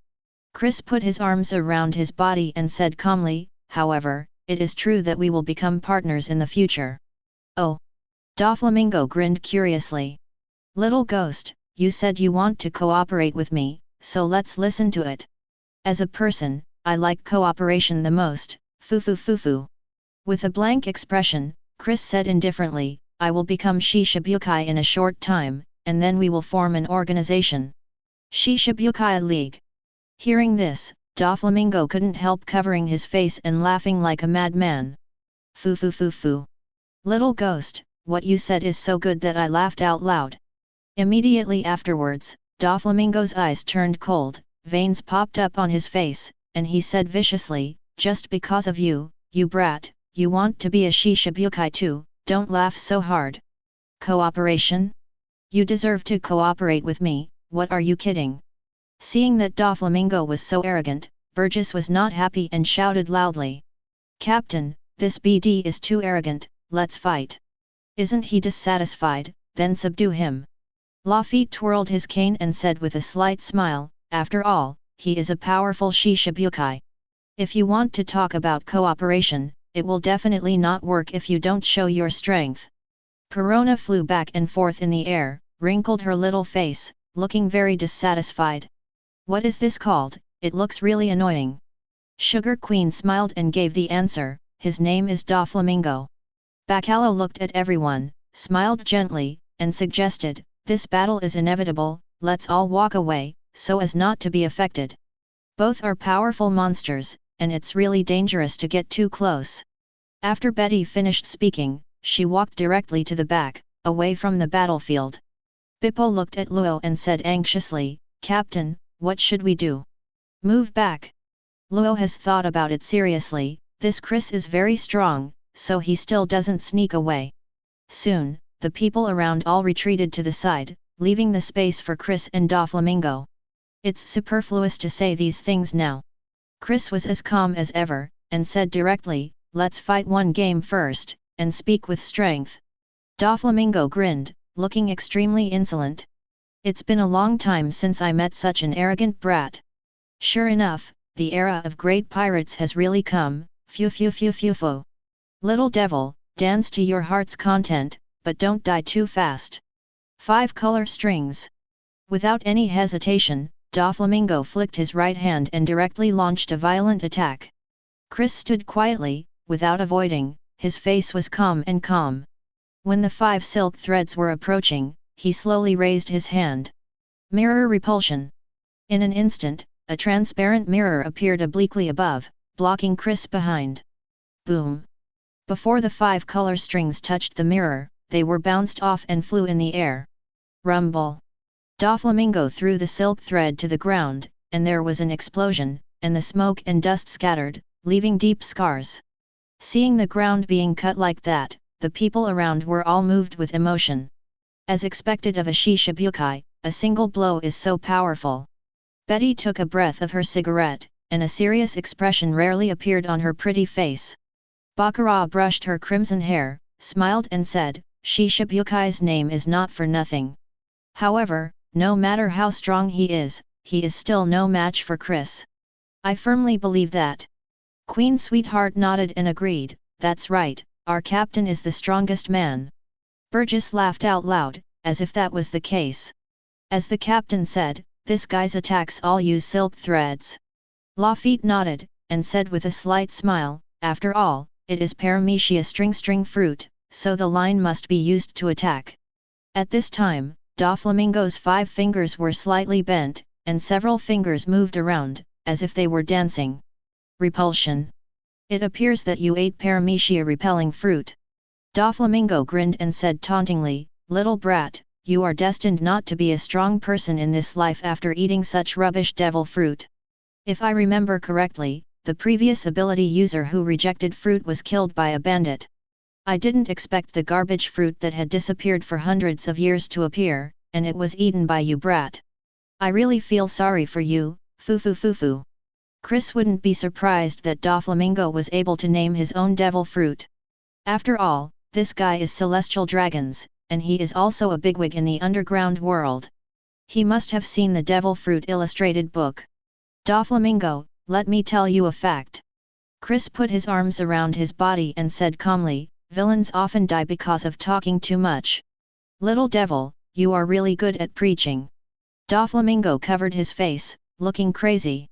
Chris put his arms around his body and said calmly, "However, it is true that we will become partners in the future." "Oh?" Doflamingo grinned curiously. "Little ghost, you said you want to cooperate with me, so let's listen to it. As a person, I like cooperation the most, foo. With a blank expression, Chris said indifferently, "I will become Shishibukai in a short time, and then we will form an organization. Shishibukai League." Hearing this, Doflamingo couldn't help covering his face and laughing like a madman. Foo. Little ghost, what you said is so good that I laughed out loud." Immediately afterwards, Doflamingo's eyes turned cold, veins popped up on his face, and he said viciously, "Just because of you, you brat, you want to be a Shishibukai too, don't laugh so hard. Cooperation? You deserve to cooperate with me, what are you kidding?" Seeing that Doflamingo was so arrogant, Burgess was not happy and shouted loudly, "Captain, this BD is too arrogant, let's fight. Isn't he dissatisfied, then subdue him." Lafitte twirled his cane and said with a slight smile, "After all, he is a powerful Shishibukai. If you want to talk about cooperation, it will definitely not work if you don't show your strength." Perona flew back and forth in the air, wrinkled her little face, looking very dissatisfied. "What is this called? It looks really annoying." Sugar Queen smiled and gave the answer, "His name is Doflamingo." Bacalo looked at everyone, smiled gently, and suggested, "This battle is inevitable, let's all walk away, so as not to be affected. Both are powerful monsters, and it's really dangerous to get too close." After Betty finished speaking, she walked directly to the back, away from the battlefield. Bippo looked at Luo and said anxiously, "Captain, what should we do? Move back." Luo has thought about it seriously, this Chris is very strong, so he still doesn't sneak away. Soon, the people around all retreated to the side, leaving the space for Chris and Doflamingo. It's superfluous to say these things now. Chris was as calm as ever, and said directly, "Let's fight one game first, and speak with strength." Doflamingo grinned, looking extremely insolent. "It's been a long time since I met such an arrogant brat. Sure enough, the era of great pirates has really come, phew. Little devil, dance to your heart's content, but don't die too fast." 5 color strings. Without any hesitation, Doflamingo flicked his right hand and directly launched a violent attack. Chris stood quietly, without avoiding, his face was calm. When the 5 silk threads were approaching, he slowly raised his hand. Mirror repulsion. In an instant, a transparent mirror appeared obliquely above, blocking Chris behind. Boom! Before the 5 color strings touched the mirror, they were bounced off and flew in the air. Rumble! Doflamingo threw the silk thread to the ground, and there was an explosion, and the smoke and dust scattered, leaving deep scars. Seeing the ground being cut like that, the people around were all moved with emotion. As expected of a Shishibukai, a single blow is so powerful. Betty took a breath of her cigarette, and a serious expression rarely appeared on her pretty face. Baccarat brushed her crimson hair, smiled and said, "Shishabukai's name is not for nothing. However, no matter how strong he is still no match for Chris. I firmly believe that." Queen Sweetheart nodded and agreed, "That's right, our captain is the strongest man." Burgess laughed out loud, as if that was the case. As the captain said, "This guy's attacks all use silk threads." Lafitte nodded, and said with a slight smile, "After all, it is Paramecia string fruit, so the line must be used to attack." At this time, Doflamingo's 5 fingers were slightly bent, and several fingers moved around, as if they were dancing. Repulsion. It appears that you ate Paramecia repelling fruit. Doflamingo grinned and said tauntingly, little brat, you are destined not to be a strong person in this life after eating such rubbish devil fruit. If I remember correctly, the previous ability user who rejected fruit was killed by a bandit. I didn't expect the garbage fruit that had disappeared for hundreds of years to appear, and it was eaten by you brat. I really feel sorry for you, foo. Chris wouldn't be surprised that Doflamingo was able to name his own devil fruit. After all, this guy is Celestial Dragons, and he is also a bigwig in the underground world. He must have seen the devil fruit illustrated book. Doflamingo, let me tell you a fact. Chris put his arms around his body and said calmly, villains often die because of talking too much. Little devil, you are really good at preaching. Doflamingo covered his face, looking crazy.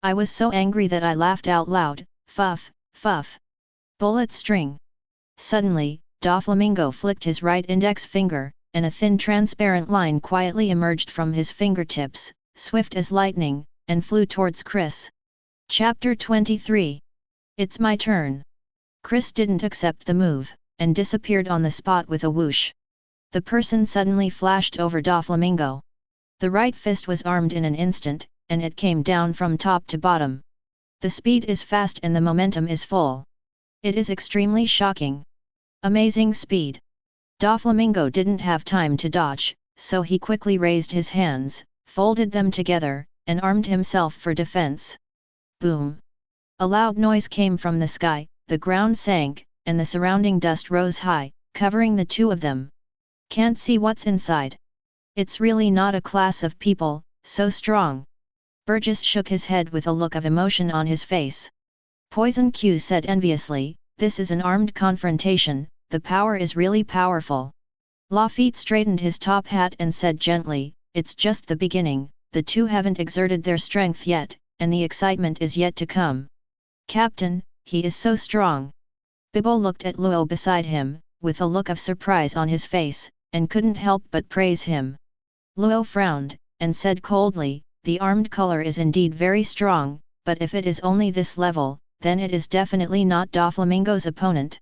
I was so angry that I laughed out loud, fuff. Bullet string. Suddenly, Doflamingo flicked his right index finger, and a thin transparent line quietly emerged from his fingertips, swift as lightning, and flew towards Chris. Chapter 23. It's my turn. Chris didn't accept the move, and disappeared on the spot with a whoosh. The person suddenly flashed over Doflamingo. The right fist was armed in an instant, and it came down from top to bottom. The speed is fast and the momentum is full. It is extremely shocking. Amazing speed. Doflamingo didn't have time to dodge, so he quickly raised his hands, folded them together, and armed himself for defense. Boom! A loud noise came from the sky, the ground sank, and the surrounding dust rose high, covering the two of them. Can't see what's inside. It's really not a class of people, so strong. Burgess shook his head with a look of emotion on his face. Poison Q said enviously, this is an armed confrontation, the power is really powerful. Lafitte straightened his top hat and said gently, it's just the beginning, the two haven't exerted their strength yet, and the excitement is yet to come. Captain, he is so strong. Bibbo looked at Luo beside him, with a look of surprise on his face, and couldn't help but praise him. Luo frowned, and said coldly, the armed color is indeed very strong, but if it is only this level, then it is definitely not Doflamingo's opponent.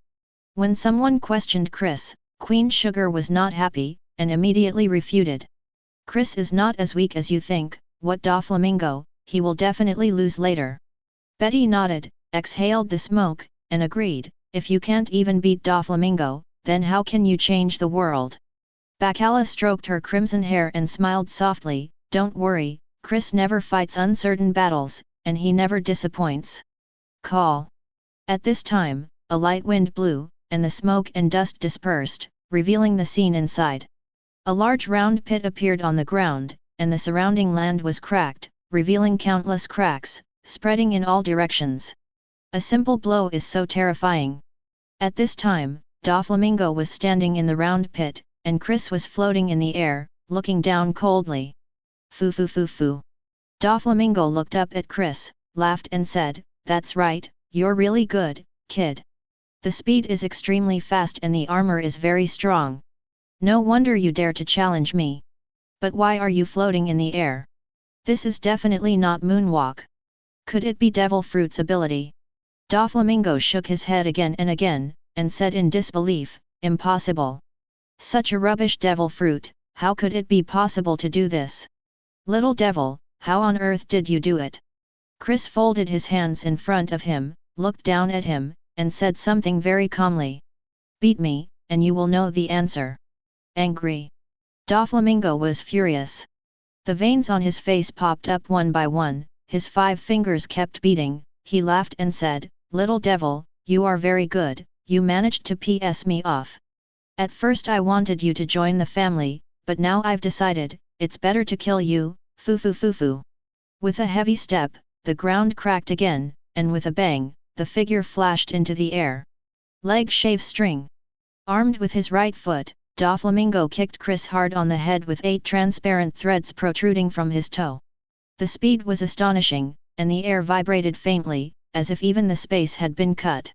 When someone questioned Chris, Queen Sugar was not happy, and immediately refuted. Chris is not as weak as you think, what Doflamingo, he will definitely lose later. Betty nodded, exhaled the smoke, and agreed, if you can't even beat Doflamingo, then how can you change the world? Bacala stroked her crimson hair and smiled softly, don't worry, Chris never fights uncertain battles, and he never disappoints. Call. At this time, a light wind blew, and the smoke and dust dispersed, revealing the scene inside. A large round pit appeared on the ground, and the surrounding land was cracked, revealing countless cracks, spreading in all directions. A simple blow is so terrifying. At this time, Doflamingo was standing in the round pit, and Chris was floating in the air, looking down coldly. Foo. Doflamingo looked up at Chris, laughed and said, that's right, you're really good, kid. The speed is extremely fast and the armor is very strong. No wonder you dare to challenge me. But why are you floating in the air? This is definitely not moonwalk. Could it be Devil Fruit's ability? Doflamingo shook his head again, and said in disbelief, impossible. Such a rubbish Devil Fruit, how could it be possible to do this? Little devil, how on earth did you do it? Chris folded his hands in front of him, looked down at him, and said something very calmly. Beat me, and you will know the answer. Angry. Doflamingo was furious. The veins on his face popped up one by one, his 5 fingers kept beating, he laughed and said, little devil, you are very good, you managed to piss me off. At first I wanted you to join the family, but now I've decided, it's better to kill you, foo. With a heavy step, the ground cracked again, and with a bang, the figure flashed into the air. Leg shave string. Armed with his right foot, Doflamingo kicked Chris hard on the head with 8 transparent threads protruding from his toe. The speed was astonishing, and the air vibrated faintly, as if even the space had been cut.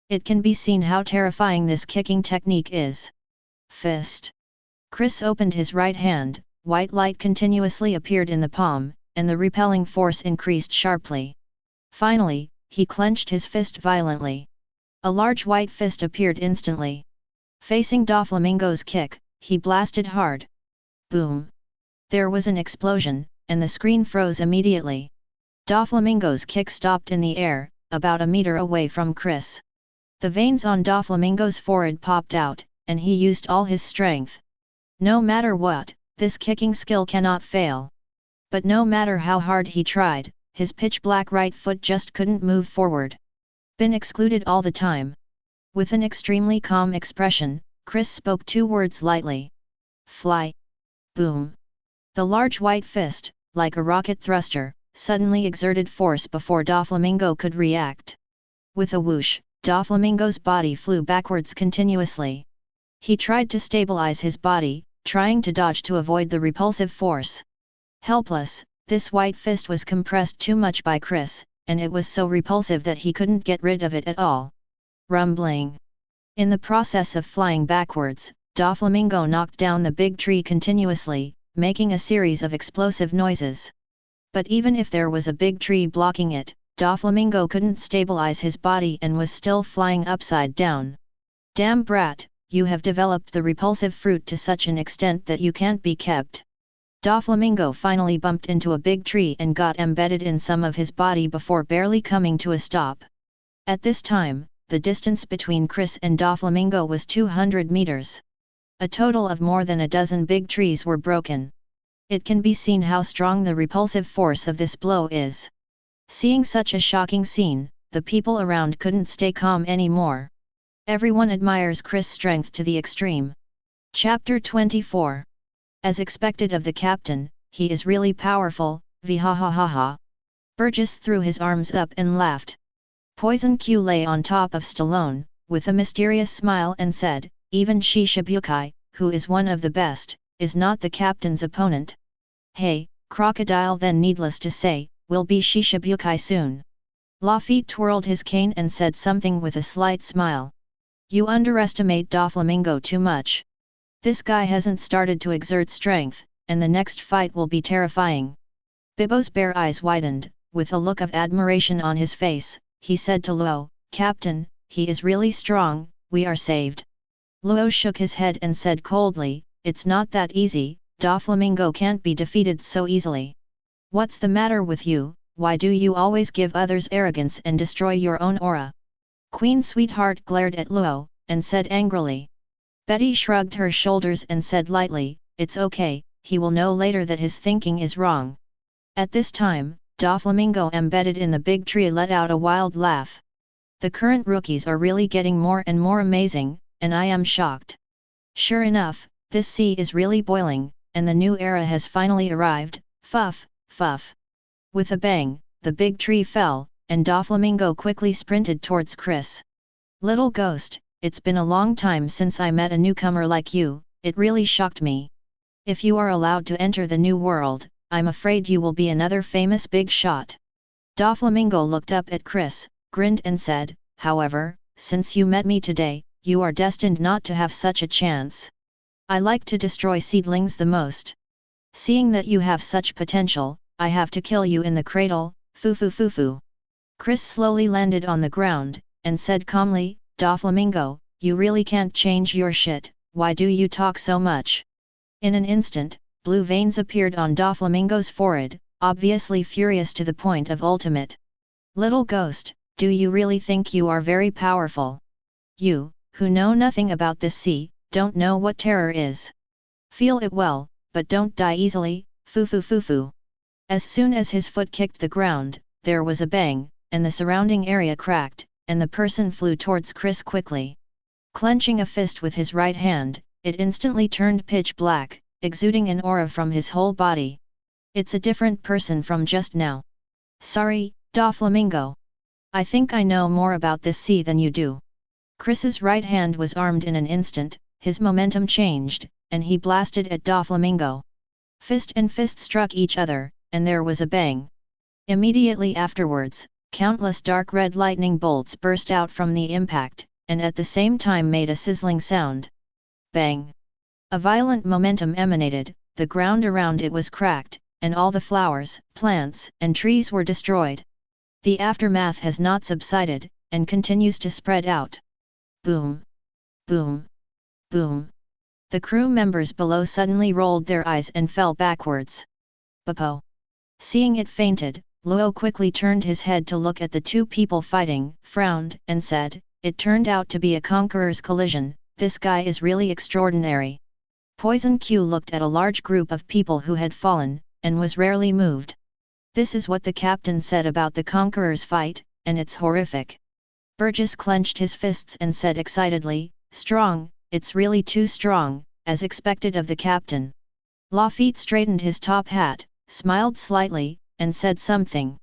It can be seen how terrifying this kicking technique is. Fist. Chris opened his right hand, white light continuously appeared in the palm, and the repelling force increased sharply. Finally, he clenched his fist violently. A large white fist appeared instantly. Facing Doflamingo's kick, he blasted hard. Boom! There was an explosion, and the screen froze immediately. Doflamingo's kick stopped in the air, about a meter away from Chris. The veins on Doflamingo's forehead popped out, and he used all his strength. No matter what, this kicking skill cannot fail. But no matter how hard he tried, his pitch-black right foot just couldn't move forward. Been excluded all the time. With an extremely calm expression, Chris spoke 2 words lightly. Fly. Boom. The large white fist, like a rocket thruster, suddenly exerted force before Doflamingo could react. With a whoosh, Doflamingo's body flew backwards continuously. He tried to stabilize his body, trying to dodge to avoid the repulsive force. Helpless, this white fist was compressed too much by Chris, and it was so repulsive that he couldn't get rid of it at all. Rumbling. In the process of flying backwards, Doflamingo knocked down the big tree continuously, making a series of explosive noises. But even if there was a big tree blocking it, Doflamingo couldn't stabilize his body and was still flying upside down. Damn brat, you have developed the repulsive fruit to such an extent that you can't be kept. Doflamingo finally bumped into a big tree and got embedded in some of his body before barely coming to a stop. At this time, the distance between Chris and Doflamingo was 200 meters. A total of more than a dozen big trees were broken. It can be seen how strong the repulsive force of this blow is. Seeing such a shocking scene, the people around couldn't stay calm anymore. Everyone admires Chris' strength to the extreme. Chapter 24. As expected of the captain, he is really powerful, vhahahaha. Burgess threw his arms up and laughed. Poison Q lay on top of Stallone, with a mysterious smile and said, even Shishibukai, who is one of the best, is not the captain's opponent. Hey, Crocodile, then needless to say, will be Shishibukai soon. Lafitte twirled his cane and said something with a slight smile. You underestimate Doflamingo too much. This guy hasn't started to exert strength, and the next fight will be terrifying. Bibbo's bare eyes widened, with a look of admiration on his face. He said to Luo, Captain, he is really strong, we are saved. Luo shook his head and said coldly, it's not that easy, Doflamingo can't be defeated so easily. What's the matter with you, why do you always give others arrogance and destroy your own aura? Queen Sweetheart glared at Luo, and said angrily. Betty shrugged her shoulders and said lightly, it's okay, he will know later that his thinking is wrong. At this time, Doflamingo embedded in the big tree let out a wild laugh. The current rookies are really getting more and more amazing, and I am shocked. Sure enough, this sea is really boiling, and the new era has finally arrived, fuff, fuff. With a bang, the big tree fell, and Doflamingo quickly sprinted towards Chris. Little ghost, it's been a long time since I met a newcomer like you, it really shocked me. If you are allowed to enter the new world, I'm afraid you will be another famous big shot. Doflamingo looked up at Chris, grinned and said, however, since you met me today, you are destined not to have such a chance. I like to destroy seedlings the most. Seeing that you have such potential, I have to kill you in the cradle, foo. Chris slowly landed on the ground, and said calmly, Doflamingo, you really can't change your shit, why do you talk so much? In an instant, blue veins appeared on Doflamingo's forehead, obviously furious to the point of ultimate. Little ghost, do you really think you are very powerful? You, who know nothing about this sea, don't know what terror is. Feel it well, but don't die easily, foo. As soon as his foot kicked the ground, there was a bang, and the surrounding area cracked, and the person flew towards Chris quickly. Clenching a fist with his right hand, it instantly turned pitch black, exuding an aura from his whole body. It's a different person from just now. Sorry, Doflamingo. I think I know more about this sea than you do. Chris's right hand was armed in an instant, his momentum changed, and he blasted at Doflamingo. Fist and fist struck each other, and there was a bang. Immediately afterwards, countless dark red lightning bolts burst out from the impact, and at the same time made a sizzling sound. Bang! A violent momentum emanated, the ground around it was cracked, and all the flowers, plants, and trees were destroyed. The aftermath has not subsided, and continues to spread out. Boom! Boom! Boom! The crew members below suddenly rolled their eyes and fell backwards. Bapo! Seeing it fainted, Luo quickly turned his head to look at the two people fighting, frowned, and said, "It turned out to be a Conqueror's collision, this guy is really extraordinary." Poison Q looked at a large group of people who had fallen, and was rarely moved. "This is what the captain said about the Conqueror's fight, and it's horrific." Burgess clenched his fists and said excitedly, "Strong, it's really too strong, as expected of the captain." Lafitte straightened his top hat, smiled slightly, and said something.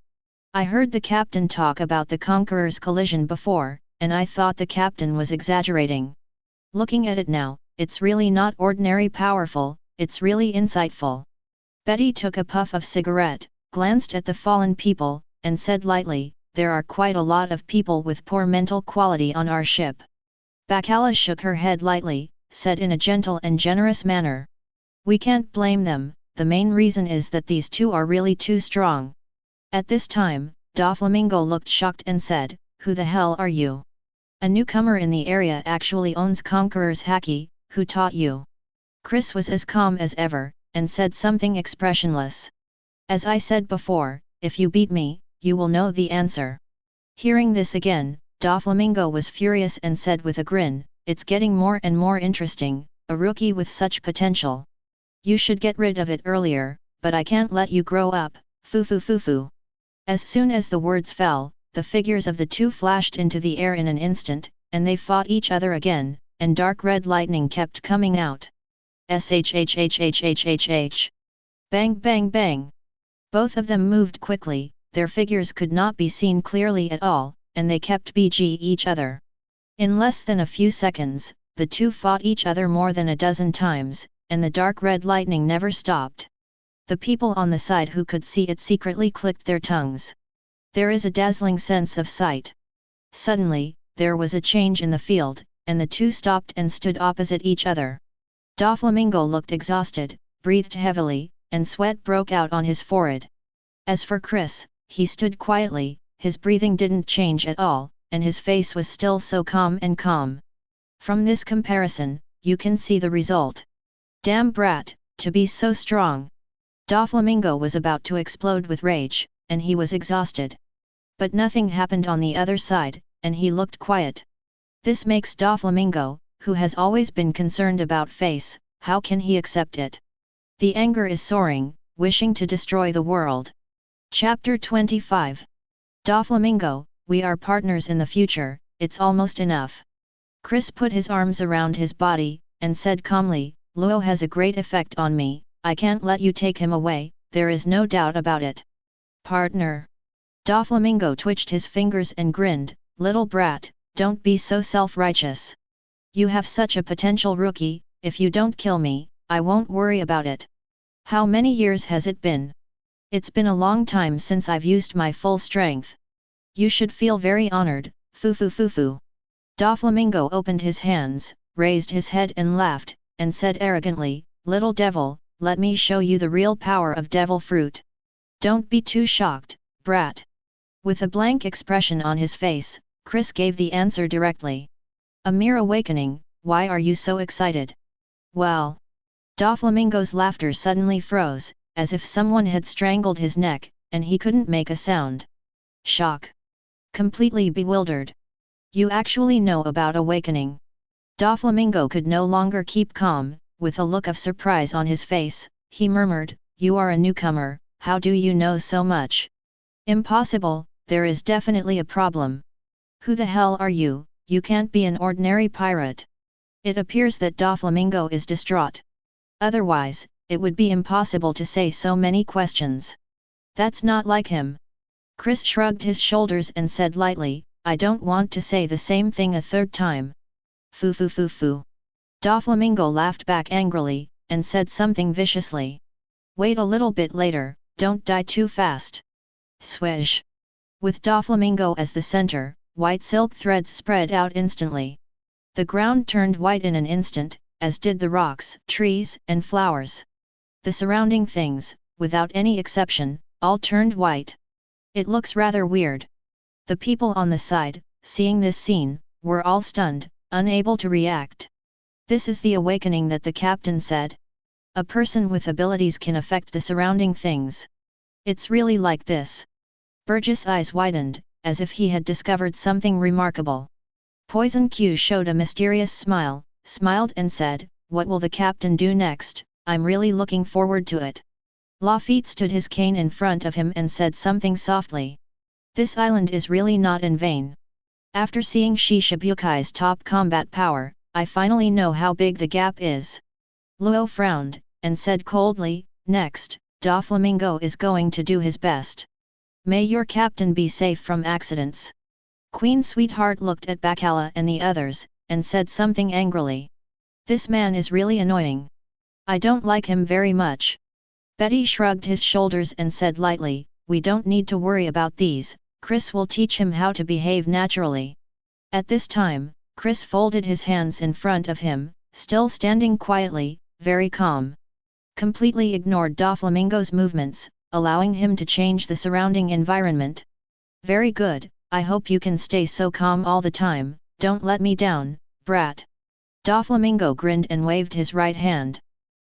"I heard the captain talk about the Conqueror's collision before, and I thought the captain was exaggerating. Looking at it now, it's really not ordinary powerful, it's really insightful." Betty took a puff of cigarette, glanced at the fallen people, and said lightly, "There are quite a lot of people with poor mental quality on our ship." Bacala shook her head lightly, said in a gentle and generous manner, "We can't blame them, the main reason is that these two are really too strong." At this time, Doflamingo looked shocked and said, "Who the hell are you? A newcomer in the area actually owns Conqueror's Haki, who taught you?" Chris was as calm as ever, and said something expressionless. "As I said before, if you beat me, you will know the answer." Hearing this again, Doflamingo was furious and said with a grin, "It's getting more and more interesting, a rookie with such potential. You should get rid of it earlier, but I can't let you grow up, foo. As soon as the words fell, the figures of the two flashed into the air in an instant, and they fought each other again, and dark red lightning kept coming out. Shhhhhhhh. Bang bang bang. Both of them moved quickly, their figures could not be seen clearly at all, and they kept BG each other. In less than a few seconds, the two fought each other more than a dozen times, and the dark red lightning never stopped. The people on the side who could see it secretly clicked their tongues. There is a dazzling sense of sight. Suddenly, there was a change in the field, and the two stopped and stood opposite each other. Doflamingo looked exhausted, breathed heavily, and sweat broke out on his forehead. As for Chris, he stood quietly, his breathing didn't change at all, and his face was still so calm and calm. From this comparison, you can see the result. Damn brat, to be so strong! Doflamingo was about to explode with rage, and he was exhausted. But nothing happened on the other side, and he looked quiet. This makes Doflamingo, who has always been concerned about face, how can he accept it? The anger is soaring, wishing to destroy the world. Chapter 25. Doflamingo, we are partners in the future, it's almost enough. Chris put his arms around his body, and said calmly, "Luo has a great effect on me, I can't let you take him away, there is no doubt about it." Partner. Doflamingo twitched his fingers and grinned, "Little brat, don't be so self-righteous. You have such a potential rookie, if you don't kill me, I won't worry about it. How many years has it been? It's been a long time since I've used my full strength. You should feel very honored, foo. Doflamingo opened his hands, raised his head and laughed, and said arrogantly, "Little devil, let me show you the real power of devil fruit. Don't be too shocked, brat." With a blank expression on his face, Chris gave the answer directly. "A mere awakening, why are you so excited?" "Well." Doflamingo's laughter suddenly froze, as if someone had strangled his neck, and he couldn't make a sound. Shock. Completely bewildered. "You actually know about awakening?" Doflamingo could no longer keep calm, with a look of surprise on his face, he murmured, "You are a newcomer, how do you know so much?" "Impossible, there is definitely a problem." "Who the hell are you? You can't be an ordinary pirate." It appears that Doflamingo is distraught. Otherwise, it would be impossible to say so many questions. That's not like him. Chris shrugged his shoulders and said lightly, "I don't want to say the same thing a third time." Foo. Doflamingo laughed back angrily, and said something viciously. "Wait a little bit later, don't die too fast." Swish. With Doflamingo as the center, white silk threads spread out instantly. The ground turned white in an instant, as did the rocks, trees, and flowers. The surrounding things, without any exception, all turned white. It looks rather weird. The people on the side, seeing this scene, were all stunned, unable to react. This is the awakening that the captain said. A person with abilities can affect the surrounding things. It's really like this. Burgess' eyes widened, as if he had discovered something remarkable. Poison Q showed a mysterious smile, smiled and said, "What will the captain do next? I'm really looking forward to it." Lafitte stood his cane in front of him and said something softly. "This island is really not in vain. After seeing Shi Shibukai's top combat power, I finally know how big the gap is." Luo frowned, and said coldly, "Next, Doflamingo is going to do his best. May your captain be safe from accidents." Queen Sweetheart looked at Bacala and the others, and said something angrily. "This man is really annoying. I don't like him very much." Betty shrugged his shoulders and said lightly, "We don't need to worry about these, Chris will teach him how to behave naturally." At this time, Chris folded his hands in front of him, still standing quietly, very calm. Completely ignored Doflamingo's movements, allowing him to change the surrounding environment. "Very good, I hope you can stay so calm all the time, don't let me down, brat." Doflamingo grinned and waved his right hand.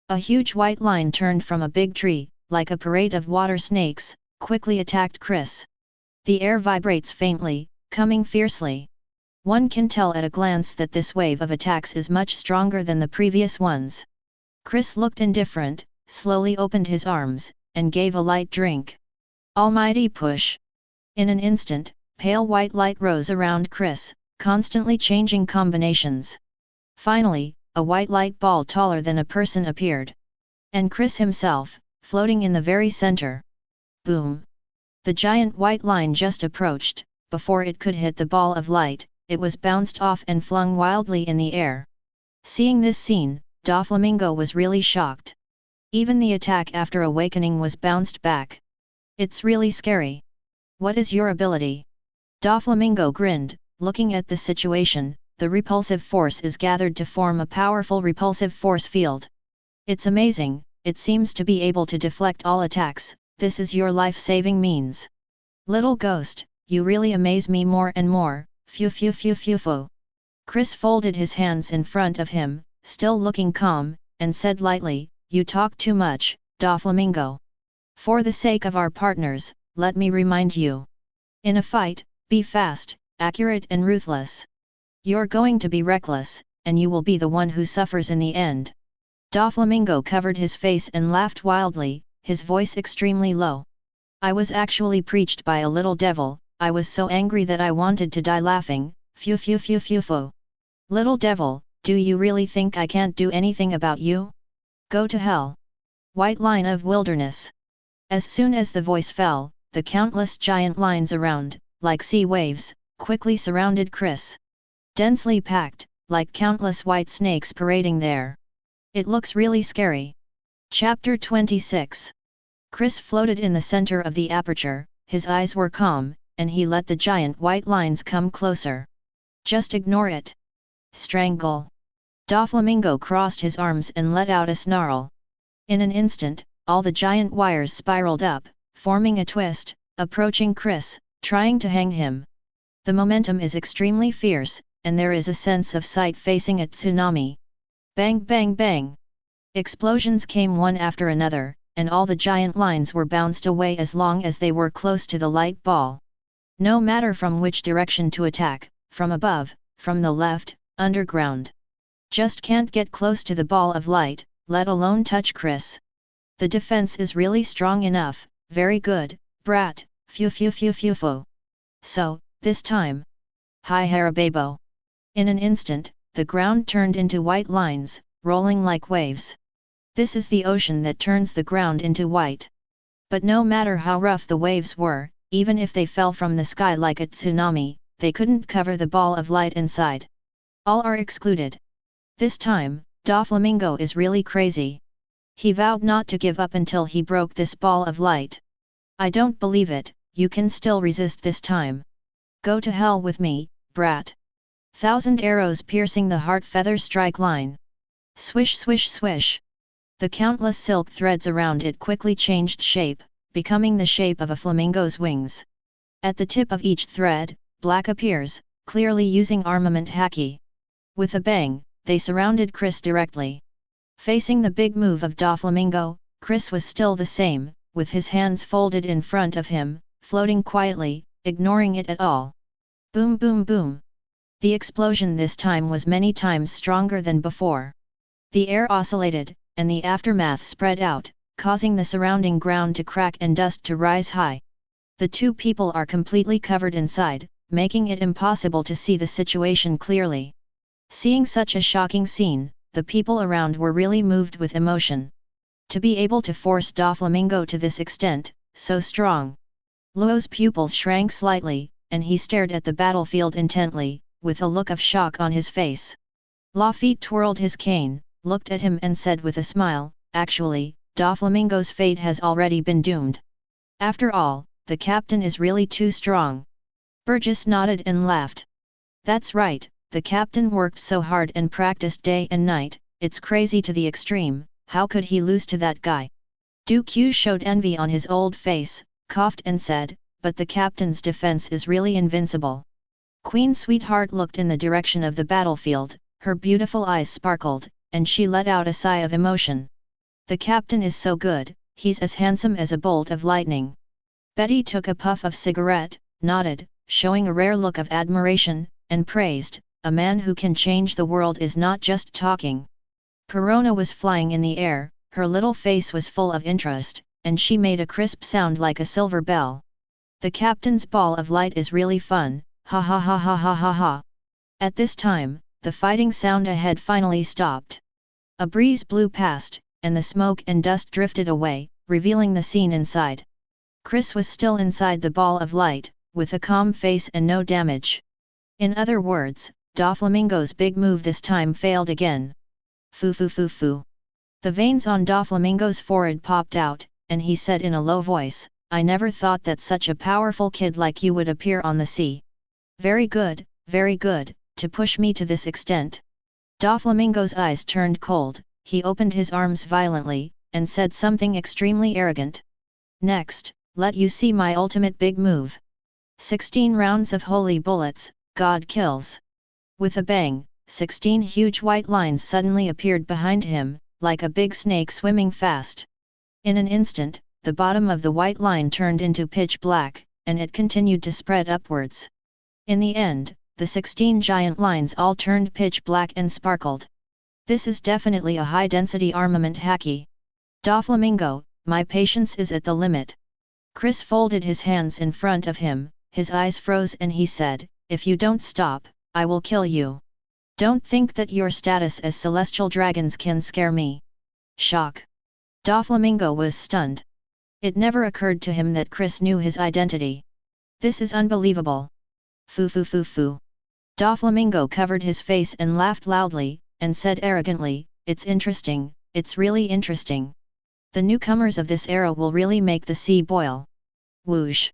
A huge white line turned from a big tree, like a parade of water snakes, quickly attacked Chris. The air vibrates faintly, coming fiercely. One can tell at a glance that this wave of attacks is much stronger than the previous ones. Chris looked indifferent, slowly opened his arms, and gave a light drink. Almighty push! In an instant, pale white light rose around Chris, constantly changing combinations. Finally, a white light ball taller than a person appeared. And Chris himself, floating in the very center. Boom! The giant white line just approached. Before it could hit the ball of light, it was bounced off and flung wildly in the air. Seeing this scene, Doflamingo was really shocked. Even the attack after awakening was bounced back. "It's really scary. What is your ability?" Doflamingo grinned, looking at the situation. "The repulsive force is gathered to form a powerful repulsive force field. It's amazing, it seems to be able to deflect all attacks. This is your life-saving means. Little ghost, you really amaze me more and more, phew phew phew phew phew." Chris folded his hands in front of him, still looking calm, and said lightly, "You talk too much, Doflamingo. For the sake of our partners, let me remind you. In a fight, be fast, accurate and ruthless. You're going to be reckless, and you will be the one who suffers in the end." Doflamingo covered his face and laughed wildly, his voice extremely low. "I was actually preached by a little devil, I was so angry that I wanted to die laughing, phew phew phew phew phew. Little devil, do you really think I can't do anything about you? Go to hell. White line of wilderness." As soon as the voice fell, the countless giant lines around, like sea waves, quickly surrounded Chris. Densely packed, like countless white snakes parading there. It looks really scary. Chapter 26. Chris floated in the center of the aperture, his eyes were calm, and he let the giant white lines come closer. "Just ignore it. Strangle." Doflamingo crossed his arms and let out a snarl. In an instant, all the giant wires spiraled up, forming a twist, approaching Chris, trying to hang him. The momentum is extremely fierce, and there is a sense of sight facing a tsunami. Bang bang bang! Explosions came one after another, and all the giant lines were bounced away as long as they were close to the light ball. No matter from which direction to attack, from above, from the left, underground. Just can't get close to the ball of light, let alone touch Chris. The defense is really strong enough, very good, brat, phew phew phew phew phew. So, this time. Hi Harababo. In an instant, the ground turned into white lines, rolling like waves. This is the ocean that turns the ground into white. But no matter how rough the waves were, even if they fell from the sky like a tsunami, they couldn't cover the ball of light inside. All are excluded. This time, Doflamingo is really crazy. He vowed not to give up until he broke this ball of light. "I don't believe it, you can still resist this time. Go to hell with me, brat." 1,000 arrows piercing the heart feather strike line. Swish swish swish. The countless silk threads around it quickly changed shape, becoming the shape of a flamingo's wings. At the tip of each thread, black appears, clearly using armament Haki. With a bang, they surrounded Chris directly. Facing the big move of Doflamingo, Chris was still the same, with his hands folded in front of him, floating quietly, ignoring it at all. Boom boom boom. The explosion this time was many times stronger than before. The air oscillated, and the aftermath spread out, causing the surrounding ground to crack and dust to rise high. The two people are completely covered inside, making it impossible to see the situation clearly. Seeing such a shocking scene, the people around were really moved with emotion. To be able to force Doflamingo to this extent, so strong. Luo's pupils shrank slightly, and he stared at the battlefield intently, with a look of shock on his face. Lafitte twirled his cane, looked at him and said with a smile, "Actually, Doflamingo's fate has already been doomed. After all, the captain is really too strong." Burgess nodded and laughed. "That's right, the captain worked so hard and practiced day and night, it's crazy to the extreme, how could he lose to that guy?" Du Q showed envy on his old face, coughed and said, "But the captain's defense is really invincible." Queen Sweetheart looked in the direction of the battlefield, her beautiful eyes sparkled, and she let out a sigh of emotion. "The captain is so good, he's as handsome as a bolt of lightning." Betty took a puff of cigarette, nodded, showing a rare look of admiration, and praised, "A man who can change the world is not just talking." Perona was flying in the air, her little face was full of interest, and she made a crisp sound like a silver bell. "The captain's ball of light is really fun, ha ha ha ha ha ha ha." At this time, the fighting sound ahead finally stopped. A breeze blew past, and the smoke and dust drifted away, revealing the scene inside. Chris was still inside the ball of light, with a calm face and no damage. In other words, Doflamingo's big move this time failed again. Foo foo foo foo. The veins on Doflamingo's forehead popped out, and he said in a low voice, "I never thought that such a powerful kid like you would appear on the sea. Very good, to push me to this extent." Doflamingo's eyes turned cold, he opened his arms violently, and said something extremely arrogant. "Next, let you see my ultimate big move. 16 rounds of holy bullets, God kills." With a bang, 16 huge white lines suddenly appeared behind him, like a big snake swimming fast. In an instant, the bottom of the white line turned into pitch black, and it continued to spread upwards. In the end, the 16 giant lines all turned pitch black and sparkled. "This is definitely a high-density armament Haki. Doflamingo, my patience is at the limit." Chris folded his hands in front of him, his eyes froze and he said, "If you don't stop, I will kill you. Don't think that your status as celestial dragons can scare me." Shock. Doflamingo was stunned. It never occurred to him that Chris knew his identity. "This is unbelievable. Foo foo foo foo." Doflamingo covered his face and laughed loudly, and said arrogantly, "It's interesting, it's really interesting. The newcomers of this era will really make the sea boil." Whoosh!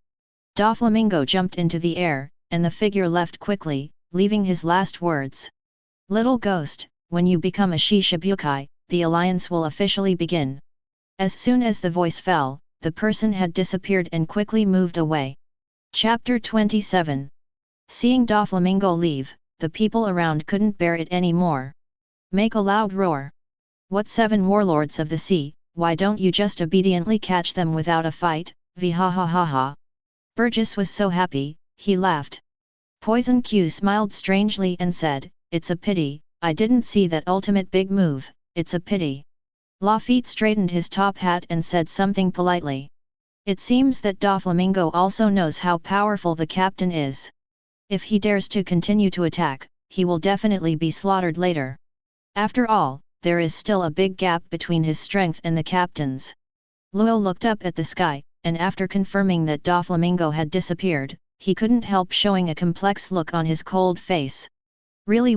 Doflamingo jumped into the air, and the figure left quickly, leaving his last words. "Little ghost, when you become a Shishibukai, the alliance will officially begin." As soon as the voice fell, the person had disappeared and quickly moved away. Chapter 27. Seeing Doflamingo leave, the people around couldn't bear it anymore. "Make a loud roar. What 7 warlords of the sea, why don't you just obediently catch them without a fight, ha ha ha ha." Burgess was so happy, he laughed. Poison Q smiled strangely and said, "It's a pity, I didn't see that ultimate big move, it's a pity." Lafitte straightened his top hat and said something politely. "It seems that Doflamingo also knows how powerful the captain is. If he dares to continue to attack, he will definitely be slaughtered later. After all, there is still a big gap between his strength and the captain's." Luo looked up at the sky, and after confirming that Doflamingo had disappeared, he couldn't help showing a complex look on his cold face. Really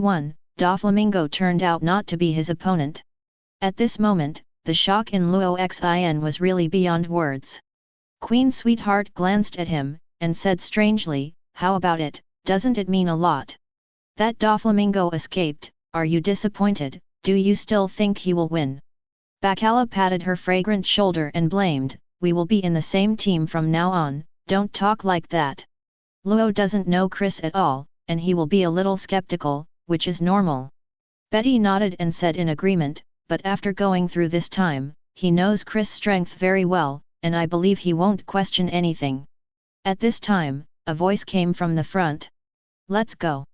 Doflamingo turned out not to be his opponent. At this moment, the shock in Luo Xin was really beyond words. Queen Sweetheart glanced at him, and said strangely, "How about it, doesn't it mean a lot? That Doflamingo escaped, are you disappointed, do you still think he will win? Bacala patted her fragrant shoulder and blamed, we will be in the same team from now on, don't talk like that. Luo doesn't know Chris at all, and he will be a little skeptical, which is normal. Betty nodded and said in agreement, but after going through this time, he knows Chris' strength very well, and I believe he won't question anything. At this time, a voice came from the front. Let's go.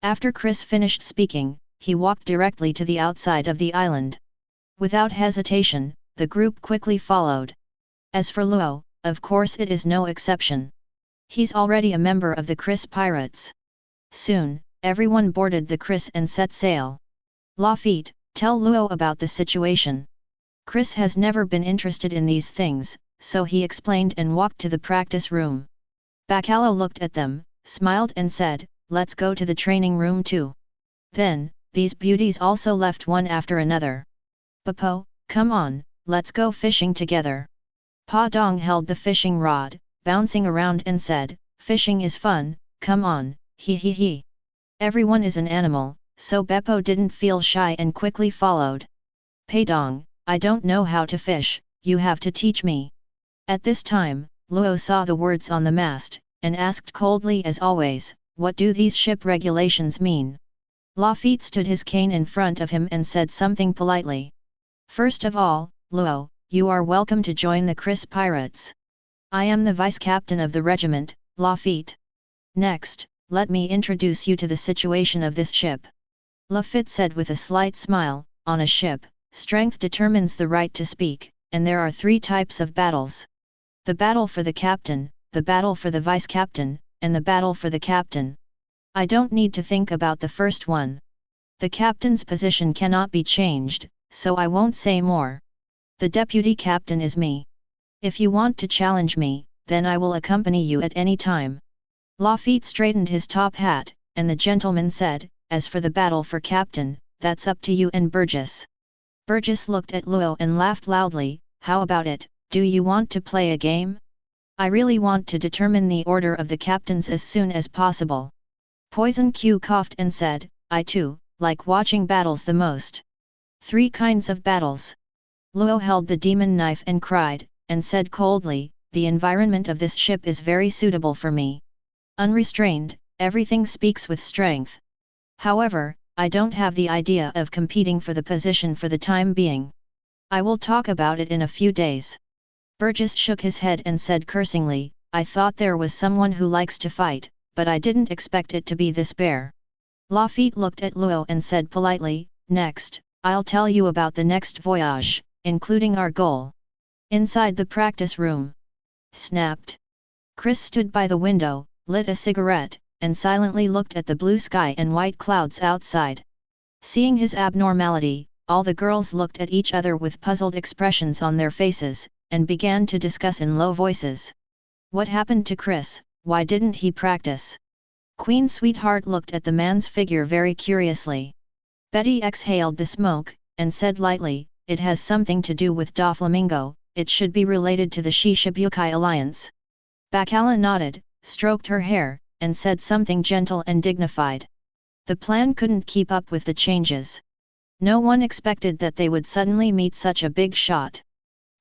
After Chris finished speaking, he walked directly to the outside of the island. Without hesitation, the group quickly followed. As for Luo, of course it is no exception. He's already a member of the Chris Pirates. Soon, everyone boarded the Chris and set sail. Lafitte, tell Luo about the situation. Chris has never been interested in these things, so he explained and walked to the practice room. Bacala looked at them, smiled and said, let's go to the training room too. Then, these beauties also left one after another. Papo, come on, let's go fishing together. Paong held the fishing rod, bouncing around and said, fishing is fun, come on, he he he. Everyone is an animal, so Beppo didn't feel shy and quickly followed. Paong, I don't know how to fish, you have to teach me. At this time, Luo saw the words on the mast, and asked coldly as always, what do these ship regulations mean? Lafitte stood his cane in front of him and said something politely. First of all, Luo, you are welcome to join the Chris Pirates. I am the vice-captain of the regiment, Lafitte. Next, let me introduce you to the situation of this ship. Lafitte said with a slight smile, on a ship, strength determines the right to speak, and there are 3 types of battles. The battle for the captain, the battle for the vice-captain, and the battle for the captain. I don't need to think about the first one. The captain's position cannot be changed, so I won't say more. The deputy captain is me. If you want to challenge me, then I will accompany you at any time. Lafitte straightened his top hat, and the gentleman said, as for the battle for captain, that's up to you and Burgess. Burgess looked at Luo and laughed loudly, how about it, do you want to play a game? I really want to determine the order of the captains as soon as possible. Poison Q coughed and said, I too, like watching battles the most. 3 kinds of battles. Luo held the demon knife and cried, and said coldly, the environment of this ship is very suitable for me. Unrestrained, everything speaks with strength. However, I don't have the idea of competing for the position for the time being. I will talk about it in a few days. Burgess shook his head and said cursingly, I thought there was someone who likes to fight, but I didn't expect it to be this bear. Lafitte looked at Luo and said politely, next, I'll tell you about the next voyage, including our goal. Inside the practice room. Snapped. Chris stood by the window, lit a cigarette, and silently looked at the blue sky and white clouds outside. Seeing his abnormality, all the girls looked at each other with puzzled expressions on their faces, and began to discuss in low voices. What happened to Chris, why didn't he practice? Queen Sweetheart looked at the man's figure very curiously. Betty exhaled the smoke, and said lightly, it has something to do with Doflamingo, it should be related to the Shishibukai alliance. Bacala nodded, stroked her hair, and said something gentle and dignified. The plan couldn't keep up with the changes. No one expected that they would suddenly meet such a big shot.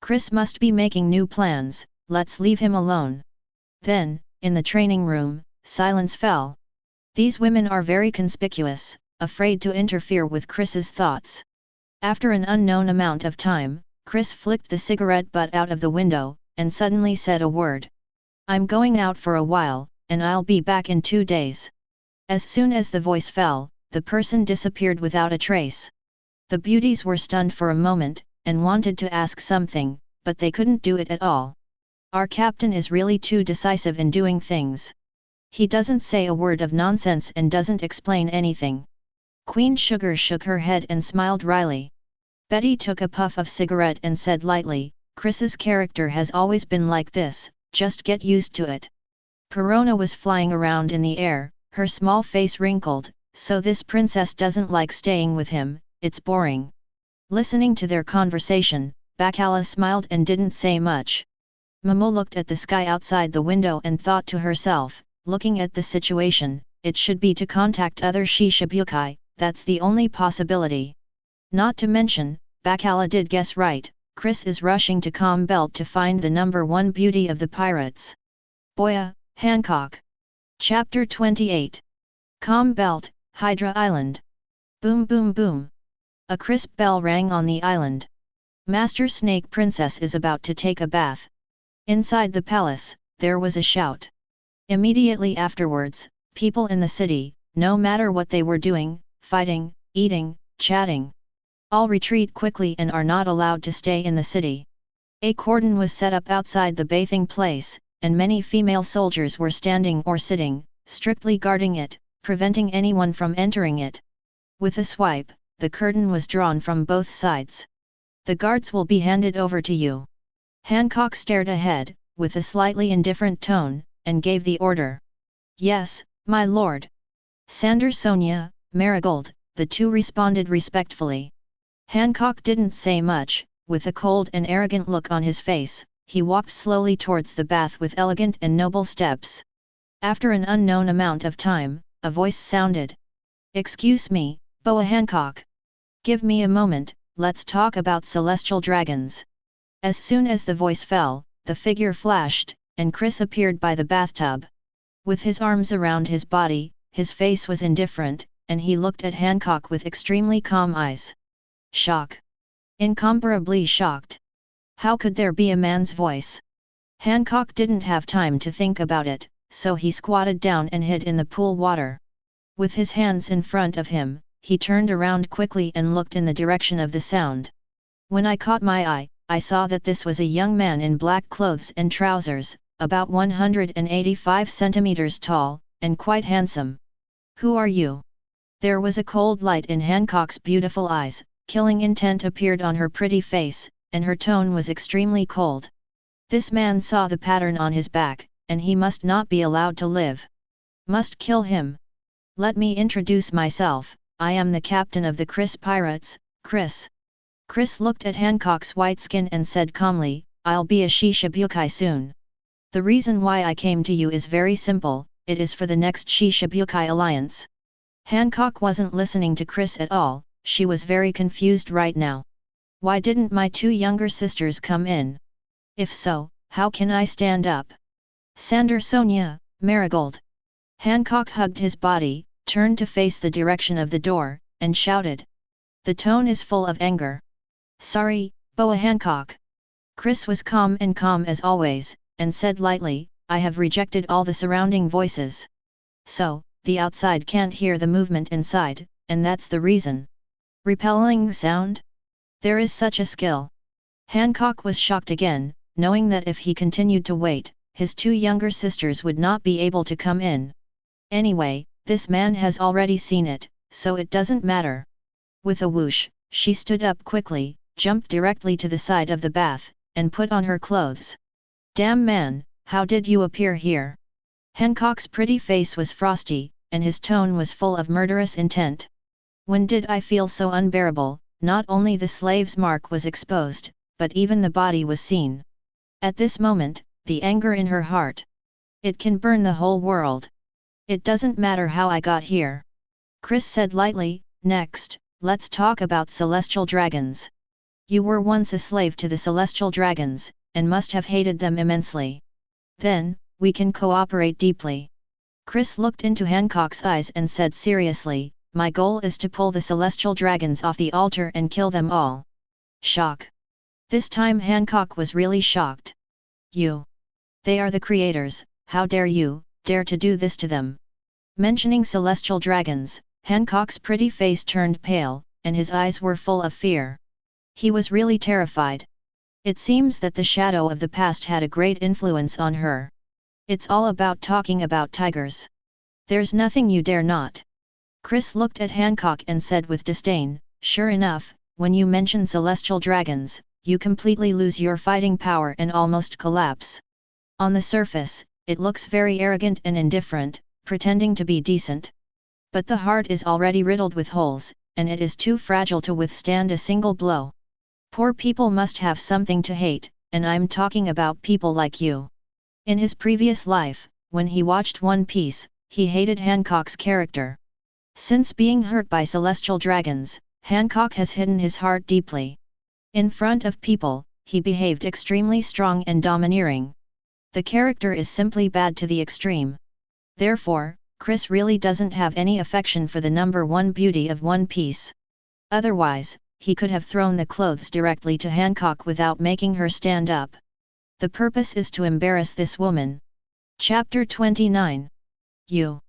Chris must be making new plans, let's leave him alone. Then, in the training room, silence fell. These women are very conspicuous, afraid to interfere with Chris's thoughts. After an unknown amount of time, Chris flicked the cigarette butt out of the window, and suddenly said a word. I'm going out for a while, and I'll be back in 2 days. As soon as the voice fell, the person disappeared without a trace. The beauties were stunned for a moment, and wanted to ask something, but they couldn't do it at all. Our captain is really too decisive in doing things. He doesn't say a word of nonsense and doesn't explain anything. Queen Sugar shook her head and smiled wryly. Betty took a puff of cigarette and said lightly, Chris's character has always been like this, just get used to it. Perona was flying around in the air, her small face wrinkled, so this princess doesn't like staying with him, it's boring. Listening to their conversation, Bacala smiled and didn't say much. Momo looked at the sky outside the window and thought to herself, looking at the situation, it should be to contact other Shishibukai, that's the only possibility. Not to mention, Bacala did guess right, Chris is rushing to Com Belt to find the number one beauty of the pirates. Boya, Hancock. Chapter 28. Com Belt, Hydra Island. Boom boom boom. A crisp bell rang on the island. Master Snake Princess is about to take a bath. Inside the palace, there was a shout. Immediately afterwards, people in the city, no matter what they were doing, fighting, eating, chatting, all retreat quickly and are not allowed to stay in the city. A cordon was set up outside the bathing place, and many female soldiers were standing or sitting, strictly guarding it, preventing anyone from entering it. With a swipe, the curtain was drawn from both sides. The guards will be handed over to you. Hancock stared ahead, with a slightly indifferent tone, and gave the order. Yes, my lord. Sander Sonia, Marigold, the two responded respectfully. Hancock didn't say much, with a cold and arrogant look on his face, he walked slowly towards the bath with elegant and noble steps. After an unknown amount of time, a voice sounded. Excuse me, Boa Hancock. Give me a moment, let's talk about celestial dragons. As soon as the voice fell, the figure flashed, and Chris appeared by the bathtub. With his arms around his body, his face was indifferent, and he looked at Hancock with extremely calm eyes. Shock. Incomparably shocked. How could there be a man's voice? Hancock didn't have time to think about it, so he squatted down and hid in the pool water. With his hands in front of him, he turned around quickly and looked in the direction of the sound. When I caught my eye, I saw that this was a young man in black clothes and trousers, about 185 centimeters tall, and quite handsome. Who are you? There was a cold light in Hancock's beautiful eyes, killing intent appeared on her pretty face, and her tone was extremely cold. This man saw the pattern on his back, and he must not be allowed to live. Must kill him. Let me introduce myself, I am the captain of the Chris Pirates, Chris. Chris looked at Hancock's white skin and said calmly, I'll be a Shishibukai soon. The reason why I came to you is very simple, it is for the next Shishibukai alliance. Hancock wasn't listening to Chris at all, she was very confused right now. Why didn't my two younger sisters come in? If so, how can I stand up? Sander Sonia, Marigold. Hancock hugged his body, turned to face the direction of the door, and shouted. The tone is full of anger. Sorry, Boa Hancock. Chris was calm as always, and said lightly, I have rejected all the surrounding voices. So, the outside can't hear the movement inside, and that's the reason. Repelling sound? There is such a skill. Hancock was shocked again, knowing that if he continued to wait, his two younger sisters would not be able to come in. Anyway, this man has already seen it, so it doesn't matter. With a whoosh, she stood up quickly, jumped directly to the side of the bath, and put on her clothes. Damn man, how did you appear here? Hancock's pretty face was frosty, and his tone was full of murderous intent. When did I feel so unbearable? Not only the slave's mark was exposed, but even the body was seen. At this moment, the anger in her heart. It can burn the whole world. It doesn't matter how I got here. Chris said lightly, next, let's talk about celestial dragons. You were once a slave to the celestial dragons, and must have hated them immensely. Then, we can cooperate deeply. Chris looked into Hancock's eyes and said seriously, my goal is to pull the celestial dragons off the altar and kill them all. Shock. This time Hancock was really shocked. You. They are the creators, how dare you, dare to do this to them? Mentioning celestial dragons, Hancock's pretty face turned pale, and his eyes were full of fear. He was really terrified. It seems that the shadow of the past had a great influence on her. It's all about talking about tigers. There's nothing you dare not. Chris looked at Hancock and said with disdain, sure enough, when you mention celestial dragons, you completely lose your fighting power and almost collapse. On the surface, it looks very arrogant and indifferent, pretending to be decent. But the heart is already riddled with holes, and it is too fragile to withstand a single blow. Poor people must have something to hate, and I'm talking about people like you. In his previous life, when he watched One Piece, he hated Hancock's character. Since being hurt by celestial dragons, Hancock has hidden his heart deeply. In front of people, he behaved extremely strong and domineering. The character is simply bad to the extreme. Therefore, Chris really doesn't have any affection for the number one beauty of One Piece. Otherwise, he could have thrown the clothes directly to Hancock without making her stand up. The purpose is to embarrass this woman. Chapter 29. You.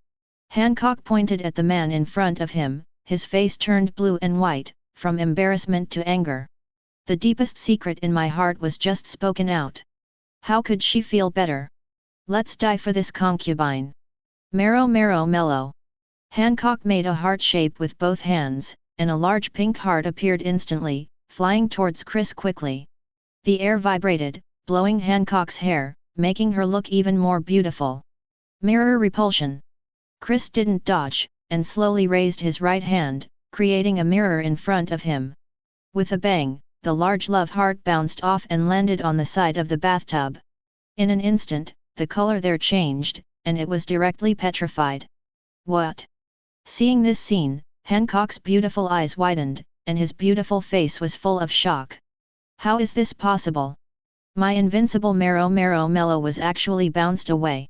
Hancock pointed at the man in front of him, his face turned blue and white, from embarrassment to anger. The deepest secret in my heart was just spoken out. How could she feel better? Let's die for this concubine. Marrow marrow mellow. Hancock made a heart shape with both hands, and a large pink heart appeared instantly, flying towards Chris quickly. The air vibrated, blowing Hancock's hair, making her look even more beautiful. Mirror repulsion. Chris didn't dodge, and slowly raised his right hand, creating a mirror in front of him. With a bang, the large love heart bounced off and landed on the side of the bathtub. In an instant, the color there changed, and it was directly petrified. What? Seeing this scene, Hancock's beautiful eyes widened, and his beautiful face was full of shock. How is this possible? My invincible marrow marrow mellow was actually bounced away.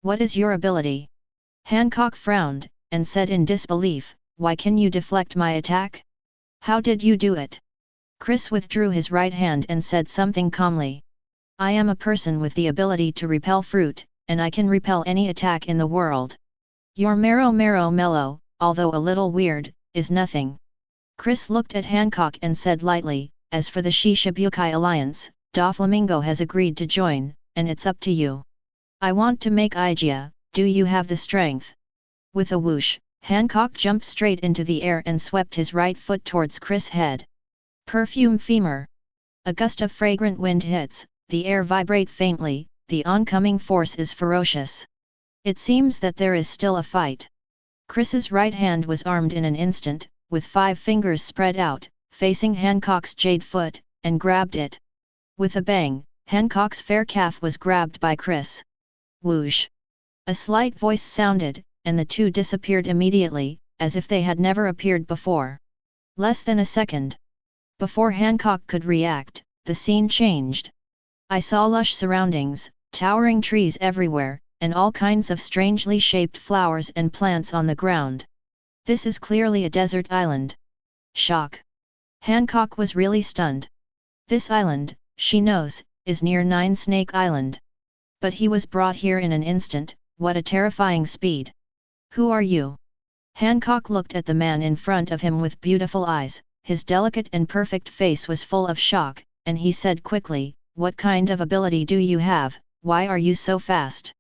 What is your ability? Hancock frowned, and said in disbelief, why can you deflect my attack? How did you do it? Chris withdrew his right hand and said something calmly. I am a person with the ability to repel fruit, and I can repel any attack in the world. Your marrow marrow mellow, although a little weird, is nothing. Chris looked at Hancock and said lightly, as for the Shishibukai alliance, Doflamingo has agreed to join, and it's up to you. I want to make Igia, do you have the strength? With a whoosh, Hancock jumped straight into the air and swept his right foot towards Chris' head. Perfume femur. A gust of fragrant wind hits, the air vibrate faintly, the oncoming force is ferocious. It seems that there is still a fight. Chris's right hand was armed in an instant, with 5 fingers spread out, facing Hancock's jade foot, and grabbed it. With a bang, Hancock's fair calf was grabbed by Chris. Whoosh! A slight voice sounded, and the two disappeared immediately, as if they had never appeared before. Less than a second. Before Hancock could react, the scene changed. I saw lush surroundings, towering trees everywhere, and all kinds of strangely shaped flowers and plants on the ground. This is clearly a desert island. Shock. Hancock was really stunned. This island, she knows, is near Nine Snake Island. But he was brought here in an instant. What a terrifying speed. Who are you? Hancock looked at the man in front of him with beautiful eyes, his delicate and perfect face was full of shock, and he said quickly, what kind of ability do you have, why are you so fast?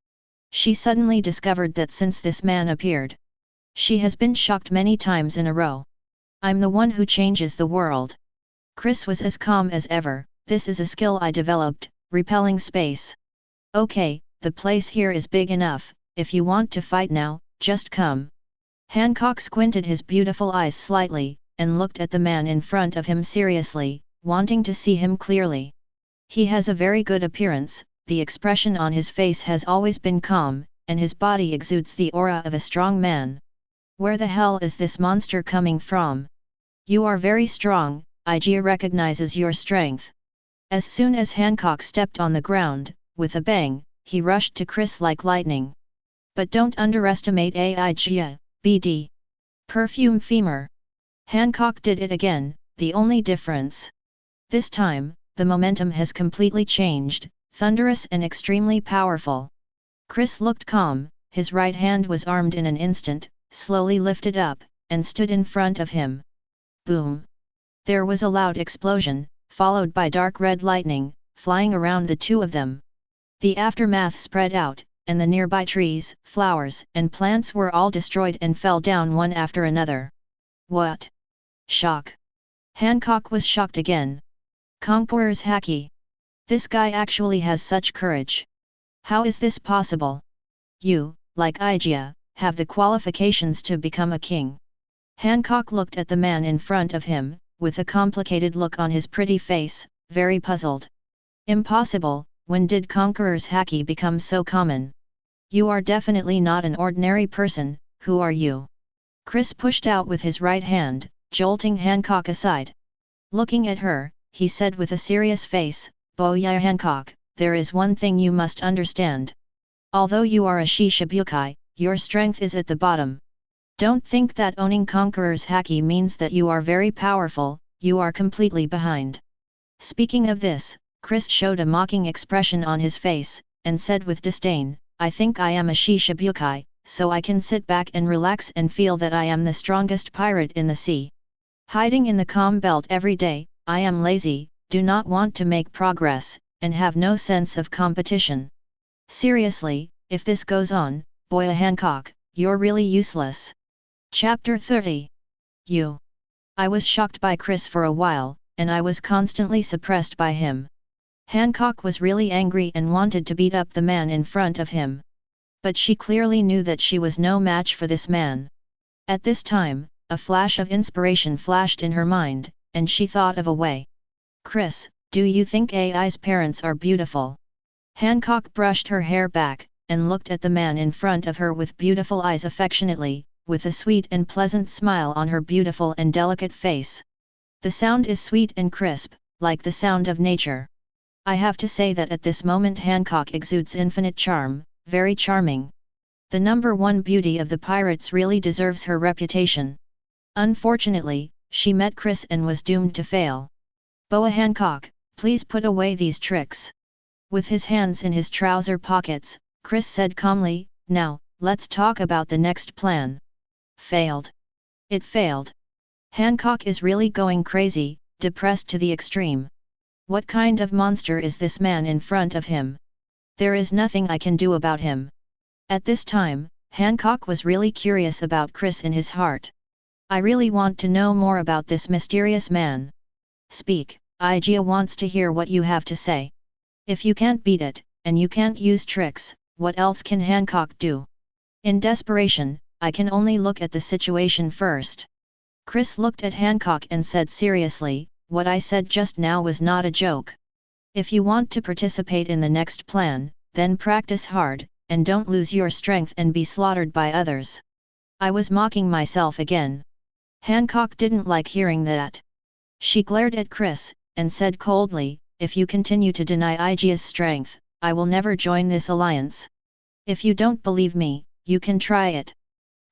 She suddenly discovered that since this man appeared, she has been shocked many times in a row. I'm the one who changes the world. Chris was as calm as ever, this is a skill I developed, repelling space. Okay, the place here is big enough, if you want to fight now, just come. Hancock squinted his beautiful eyes slightly, and looked at the man in front of him seriously, wanting to see him clearly. He has a very good appearance, the expression on his face has always been calm, and his body exudes the aura of a strong man. Where the hell is this monster coming from? You are very strong, Igia recognizes your strength. As soon as Hancock stepped on the ground, with a bang, he rushed to Chris like lightning. But don't underestimate Igia, BD. Perfume femur. Hancock did it again, the only difference. This time, the momentum has completely changed, thunderous and extremely powerful. Chris looked calm, his right hand was armed in an instant, slowly lifted up, and stood in front of him. Boom! There was a loud explosion, followed by dark red lightning, flying around the two of them. The aftermath spread out, and the nearby trees, flowers, and plants were all destroyed and fell down one after another. What? Shock. Hancock was shocked again. Conqueror's Haki. This guy actually has such courage. How is this possible? You, like Igia, have the qualifications to become a king. Hancock looked at the man in front of him, with a complicated look on his pretty face, very puzzled. Impossible, when did Conqueror's Haki become so common? You are definitely not an ordinary person, who are you? Chris pushed out with his right hand, jolting Hancock aside. Looking at her, he said with a serious face, "Boya Hancock, there is one thing you must understand. Although you are a Shishibukai, your strength is at the bottom. Don't think that owning Conqueror's Haki means that you are very powerful, you are completely behind." Speaking of this, Chris showed a mocking expression on his face, and said with disdain, "I think I am a Shishibukai, so I can sit back and relax and feel that I am the strongest pirate in the sea. Hiding in the calm belt every day, I am lazy, do not want to make progress, and have no sense of competition. Seriously, if this goes on, Boya Hancock, you're really useless." Chapter 30. I was shocked by Chris for a while, and I was constantly suppressed by him. Hancock was really angry and wanted to beat up the man in front of him. But she clearly knew that she was no match for this man. At this time, a flash of inspiration flashed in her mind, and she thought of a way. "Chris, do you think AI's parents are beautiful?" Hancock brushed her hair back, and looked at the man in front of her with beautiful eyes affectionately, with a sweet and pleasant smile on her beautiful and delicate face. The sound is sweet and crisp, like the sound of nature. I have to say that at this moment Hancock exudes infinite charm, very charming. The number one beauty of the pirates really deserves her reputation. Unfortunately, she met Chris and was doomed to fail. "Boa Hancock, please put away these tricks." With his hands in his trouser pockets, Chris said calmly, "Now, let's talk about the next plan." Failed. It failed. Hancock is really going crazy, depressed to the extreme. What kind of monster is this man in front of him? There is nothing I can do about him. At this time, Hancock was really curious about Chris in his heart. "I really want to know more about this mysterious man. Speak, Igia wants to hear what you have to say. If you can't beat it, and you can't use tricks, what else can Hancock do?" In desperation, "I can only look at the situation first." Chris looked at Hancock and said seriously, "What I said just now was not a joke. If you want to participate in the next plan, then practice hard, and don't lose your strength and be slaughtered by others." I was mocking myself again. Hancock didn't like hearing that. She glared at Chris, and said coldly, "If you continue to deny Igia's strength, I will never join this alliance. If you don't believe me, you can try it."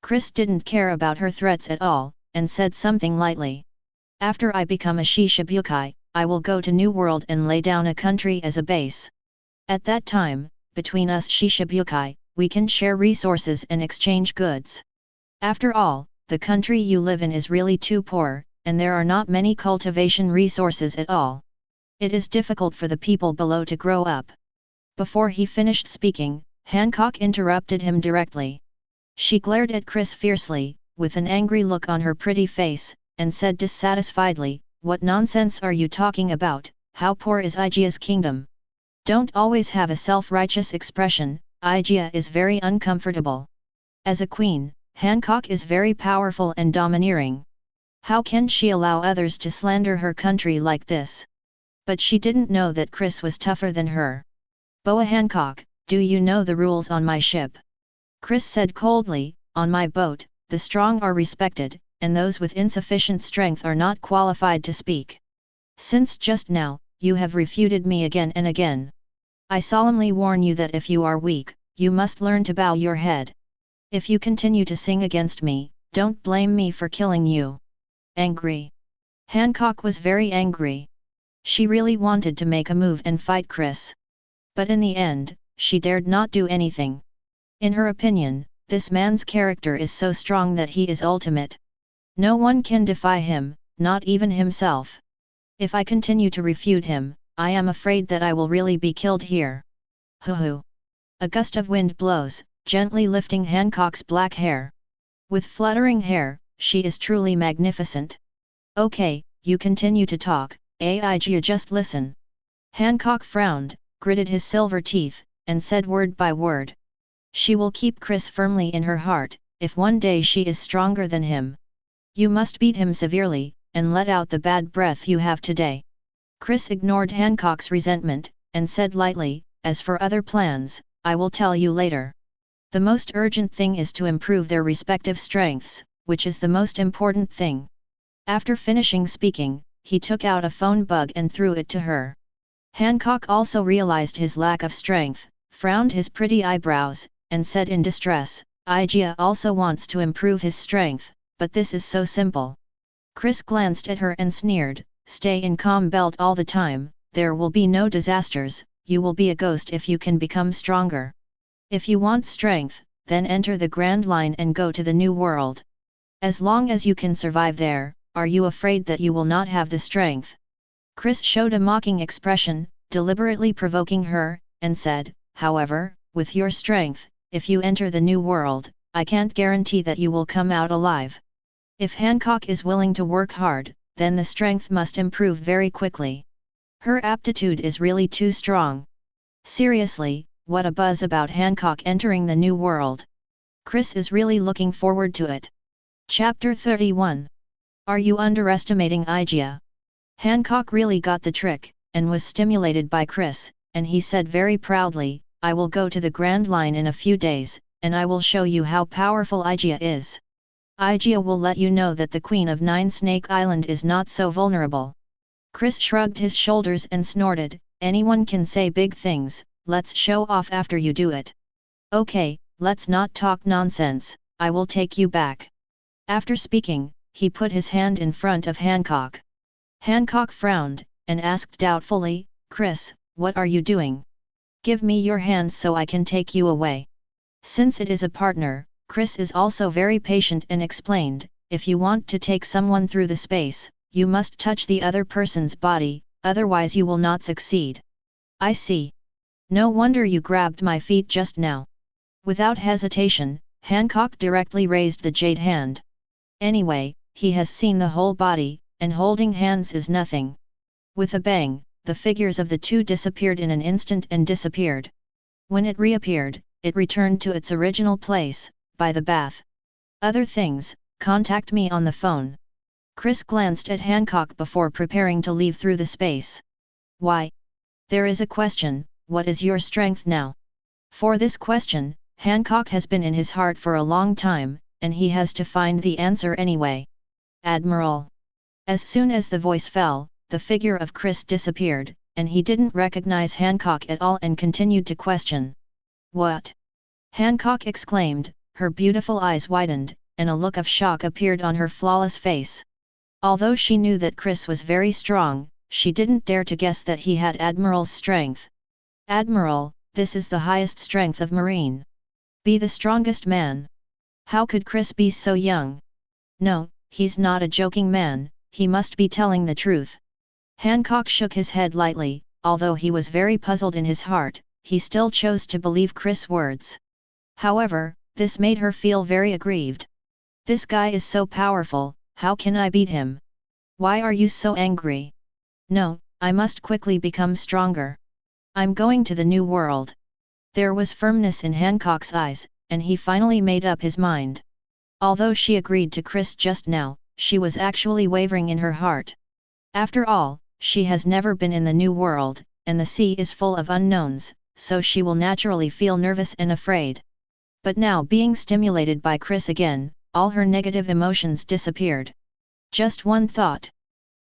Chris didn't care about her threats at all, and said something lightly. "After I become a Shishibukai, I will go to New World and lay down a country as a base. At that time, between us Shishibukai, we can share resources and exchange goods. After all, the country you live in is really too poor, and there are not many cultivation resources at all. It is difficult for the people below to grow up." Before he finished speaking, Hancock interrupted him directly. She glared at Chris fiercely, with an angry look on her pretty face, and said dissatisfiedly, "What nonsense are you talking about? How poor is Igia's kingdom? Don't always have a self-righteous expression, Igia is very uncomfortable. As a queen, Hancock is very powerful and domineering. How can she allow others to slander her country like this?" But she didn't know that Chris was tougher than her. "Boa Hancock, do you know the rules on my ship?" Chris said coldly, "On my boat, the strong are respected, and those with insufficient strength are not qualified to speak. Since just now, you have refuted me again and again. I solemnly warn you that if you are weak, you must learn to bow your head. If you continue to sing against me, don't blame me for killing you." Angry. Hancock was very angry. She really wanted to make a move and fight Chris. But in the end, she dared not do anything. In her opinion, this man's character is so strong that he is ultimate. No one can defy him, not even himself. If I continue to refute him, I am afraid that I will really be killed here. Hoo-hoo. A gust of wind blows, gently lifting Hancock's black hair. With fluttering hair, she is truly magnificent. "Okay, you continue to talk, Aigia, just listen." Hancock frowned, gritted his silver teeth, and said word by word. She will keep Chris firmly in her heart, if one day she is stronger than him. You must beat him severely, and let out the bad breath you have today. Chris ignored Hancock's resentment, and said lightly, "As for other plans, I will tell you later. The most urgent thing is to improve their respective strengths, which is the most important thing. After finishing speaking, he took out a phone bug and threw it to her. Hancock also realized his lack of strength, frowned his pretty eyebrows, and said in distress, Igia also wants to improve his strength, but this is so simple. Chris glanced at her and sneered, stay in calm belt all the time, there will be no disasters, you will be a ghost if you can become stronger. If you want strength, then enter the Grand Line and go to the New World. As long as you can survive there, are you afraid that you will not have the strength? Chris showed a mocking expression, deliberately provoking her, and said, however, with your strength, if you enter the New World, I can't guarantee that you will come out alive. If Hancock is willing to work hard, then the strength must improve very quickly. Her aptitude is really too strong. Seriously, what a buzz about Hancock entering the New World. Chris is really looking forward to it. Chapter 31. Are you underestimating Igia? Hancock really got the trick, and was stimulated by Chris, and he said very proudly, I will go to the Grand Line in a few days, and I will show you how powerful Igia is. Igia will let you know that the Queen of Nine Snake Island is not so vulnerable. Chris shrugged his shoulders and snorted, anyone can say big things, let's show off after you do it. Okay, let's not talk nonsense, I will take you back. After speaking, he put his hand in front of Hancock. Hancock frowned, and asked doubtfully, Chris, what are you doing? Give me your hand so I can take you away. Since it is a partner, Chris is also very patient and explained, if you want to take someone through the space, you must touch the other person's body, otherwise you will not succeed. I see. No wonder you grabbed my feet just now. Without hesitation, Hancock directly raised the jade hand. Anyway, he has seen the whole body, and holding hands is nothing. With a bang, the figures of the two disappeared in an instant and disappeared. When it reappeared, it returned to its original place, by the bath. Other things, contact me on the phone. Chris glanced at Hancock before preparing to leave through the space. Why? There is a question, what is your strength now? For this question, Hancock has been in his heart for a long time, and he has to find the answer anyway. Admiral. As soon as the voice fell, the figure of Chris disappeared, and he didn't recognize Hancock at all and continued to question. What? Hancock exclaimed, her beautiful eyes widened, and a look of shock appeared on her flawless face. Although she knew that Chris was very strong, she didn't dare to guess that he had Admiral's strength. Admiral, this is the highest strength of Marine. Be the strongest man. How could Chris be so young? No, he's not a joking man, he must be telling the truth. Hancock shook his head lightly, although he was very puzzled in his heart, he still chose to believe Chris' words. However, this made her feel very aggrieved. This guy is so powerful, how can I beat him? Why are you so angry? No, I must quickly become stronger. I'm going to the New World. There was firmness in Hancock's eyes, and he finally made up his mind. Although she agreed to Chris just now, she was actually wavering in her heart. After all, she has never been in the New World, and the sea is full of unknowns, so she will naturally feel nervous and afraid. But now being stimulated by Chris again, all her negative emotions disappeared. Just one thought.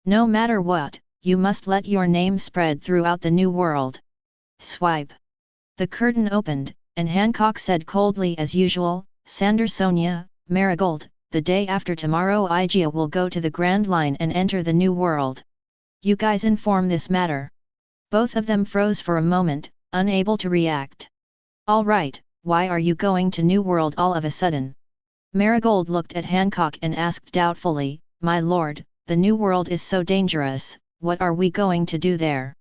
No matter what, you must let your name spread throughout the New World. Swipe. The curtain opened, and Hancock said coldly as usual, Sander Sonia, Marigold, the day after tomorrow Igia will go to the Grand Line and enter the New World. You guys inform this matter. Both of them froze for a moment, unable to react. All right, why are you going to New World all of a sudden? Marigold looked at Hancock and asked doubtfully, my lord, the New World is so dangerous, what are we going to do there?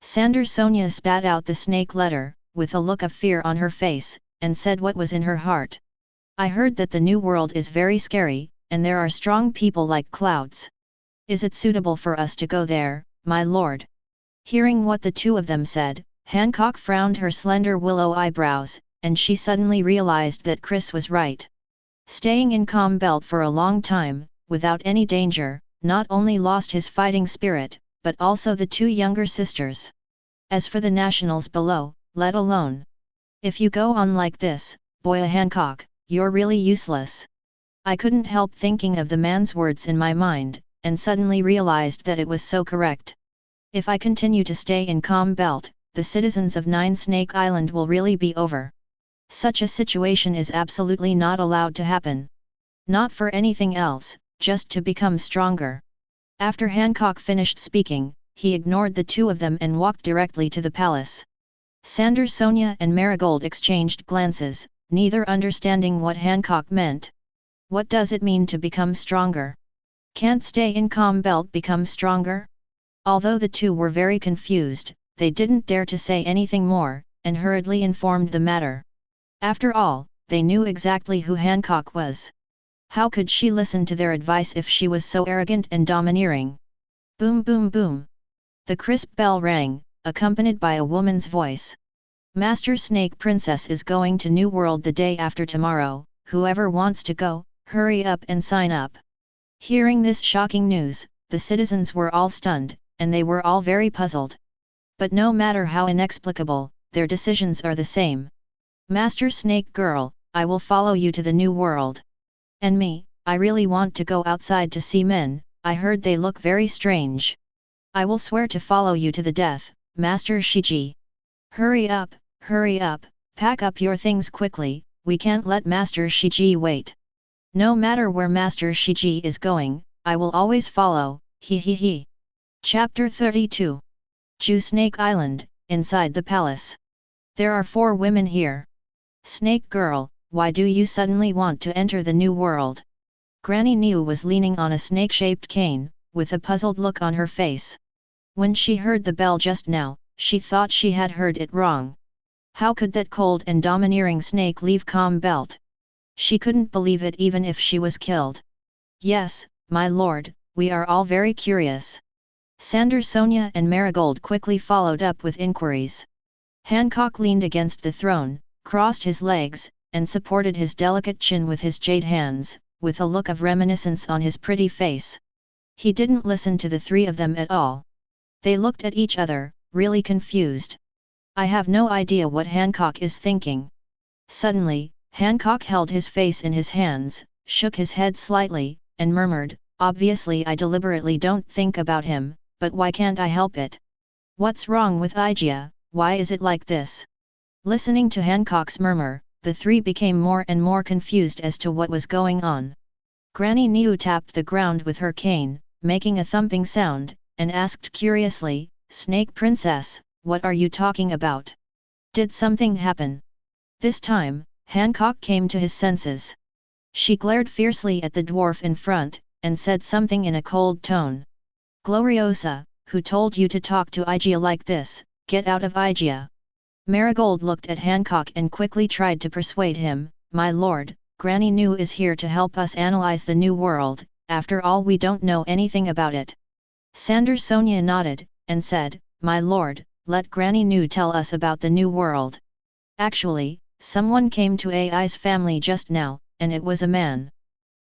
Sander Sonia spat out the snake letter, with a look of fear on her face, and said what was in her heart. I heard that the New World is very scary, and there are strong people like clouds. Is it suitable for us to go there, my lord? Hearing what the two of them said, Hancock frowned her slender willow eyebrows, and she suddenly realized that Chris was right. Staying in calm belt for a long time, without any danger, not only lost his fighting spirit, but also the two younger sisters. As for the nationals below, let alone. If you go on like this, boy Hancock, you're really useless. I couldn't help thinking of the man's words in my mind, and suddenly realized that it was so correct. If I continue to stay in Calm Belt, the citizens of Nine Snake Island will really be over. Such a situation is absolutely not allowed to happen. Not for anything else, just to become stronger. After Hancock finished speaking, he ignored the two of them and walked directly to the palace. Sonia and Marigold exchanged glances, neither understanding what Hancock meant. What does it mean to become stronger? Can't stay in Calm Belt become stronger? Although the two were very confused, they didn't dare to say anything more, and hurriedly informed the matter. After all, they knew exactly who Hancock was. How could she listen to their advice if she was so arrogant and domineering? Boom boom boom. The crisp bell rang, accompanied by a woman's voice. Master Snake Princess is going to New World the day after tomorrow, whoever wants to go, hurry up and sign up. Hearing this shocking news, the citizens were all stunned, and they were all very puzzled. But no matter how inexplicable, their decisions are the same. Master Snake Girl, I will follow you to the New World. And me, I really want to go outside to see men, I heard they look very strange. I will swear to follow you to the death, Master Shiji. Hurry up, pack up your things quickly, we can't let Master Shiji wait. No matter where Master Shiji is going, I will always follow, he he he. Chapter 32. Jew Snake Island, inside the palace. There are 4 women here. Snake Girl, why do you suddenly want to enter the New World? Granny Niu was leaning on a snake-shaped cane, with a puzzled look on her face. When she heard the bell just now, she thought she had heard it wrong. How could that cold and domineering snake leave Calm Belt? She couldn't believe it even if she was killed. Yes, my lord, we are all very curious. Sonia and Marigold quickly followed up with inquiries. Hancock leaned against the throne, crossed his legs, and supported his delicate chin with his jade hands, with a look of reminiscence on his pretty face. He didn't listen to the 3 of them at all. They looked at each other, really confused. I have no idea what Hancock is thinking. Suddenly, Hancock held his face in his hands, shook his head slightly, and murmured, obviously I deliberately don't think about him, but why can't I help it? What's wrong with Igia, why is it like this? Listening to Hancock's murmur, the 3 became more and more confused as to what was going on. Granny Niu tapped the ground with her cane, making a thumping sound, and asked curiously, Snake Princess, what are you talking about? Did something happen? This time, Hancock came to his senses. She glared fiercely at the dwarf in front, and said something in a cold tone. Gloriosa, who told you to talk to Igia like this, get out of Igia. Marigold looked at Hancock and quickly tried to persuade him, my lord, Granny Niu is here to help us analyze the New World, after all we don't know anything about it. Sonia nodded, and said, my lord, let Granny Niu tell us about the New World. Actually, someone came to AI's family just now, and it was a man.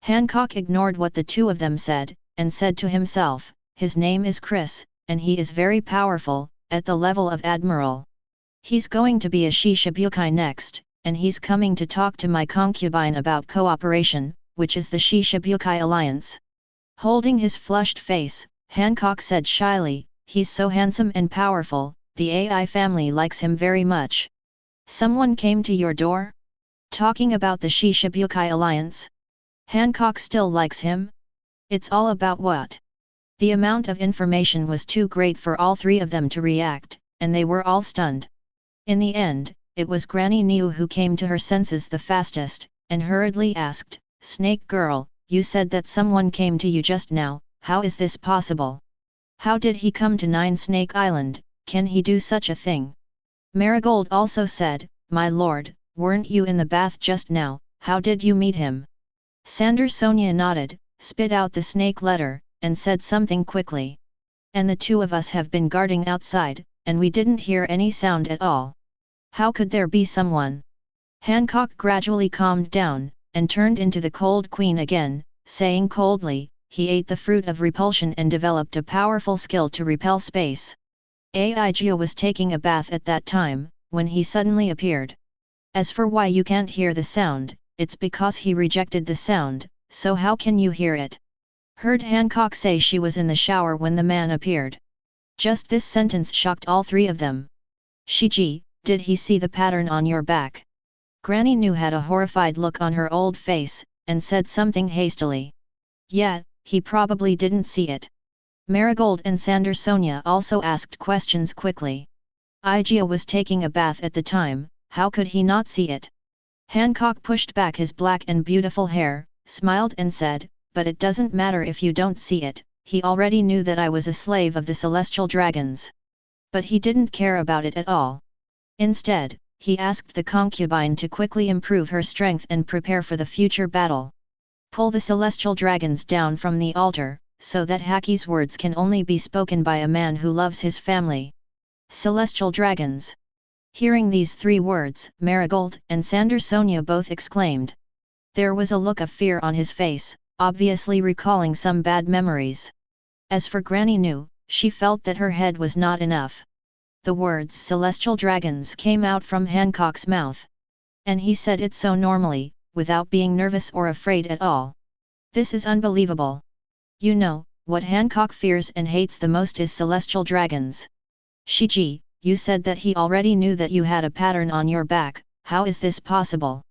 Hancock ignored what the 2 of them said, and said to himself, his name is Chris, and he is very powerful, at the level of Admiral. He's going to be a Shishibukai next, and he's coming to talk to my concubine about cooperation, which is the Shishibukai alliance. Holding his flushed face, Hancock said shyly, he's so handsome and powerful, the AI family likes him very much. Someone came to your door? Talking about the Shishibukai alliance? Hancock still likes him? It's all about what? The amount of information was too great for all 3 of them to react, and they were all stunned. In the end, it was Granny Niu who came to her senses the fastest, and hurriedly asked, Snake Girl, you said that someone came to you just now, how is this possible? How did he come to Nine Snake Island, can he do such a thing? Marigold also said, my lord, weren't you in the bath just now, how did you meet him? Sonia nodded, spit out the snake letter, and said something quickly. And the 2 of us have been guarding outside, and we didn't hear any sound at all. How could there be someone? Hancock gradually calmed down, and turned into the cold queen again, saying coldly, he ate the fruit of repulsion and developed a powerful skill to repel space. Aigia was taking a bath at that time, when he suddenly appeared. As for why you can't hear the sound, it's because he rejected the sound, so how can you hear it? Heard Hancock say she was in the shower when the man appeared. Just this sentence shocked all three of them. Shiji, did he see the pattern on your back? Granny Nu had a horrified look on her old face, and said something hastily. Yeah, he probably didn't see it. Marigold and Sandersonia also asked questions quickly. Igia was taking a bath at the time, how could he not see it? Hancock pushed back his black and beautiful hair, smiled and said, but it doesn't matter if you don't see it, he already knew that I was a slave of the celestial dragons. But he didn't care about it at all. Instead, he asked the concubine to quickly improve her strength and prepare for the future battle. Pull the celestial dragons down from the altar, so that Haki's words can only be spoken by a man who loves his family. Celestial dragons. Hearing these three words, Marigold and Sandersonia both exclaimed. There was a look of fear on his face, obviously recalling some bad memories. As for Granny Nu, she felt that her head was not enough. The words celestial dragons came out from Hancock's mouth. And he said it so normally, without being nervous or afraid at all. This is unbelievable. You know, what Hancock fears and hates the most is celestial dragons. Shiji, you said that he already knew that you had a pattern on your back, how is this possible?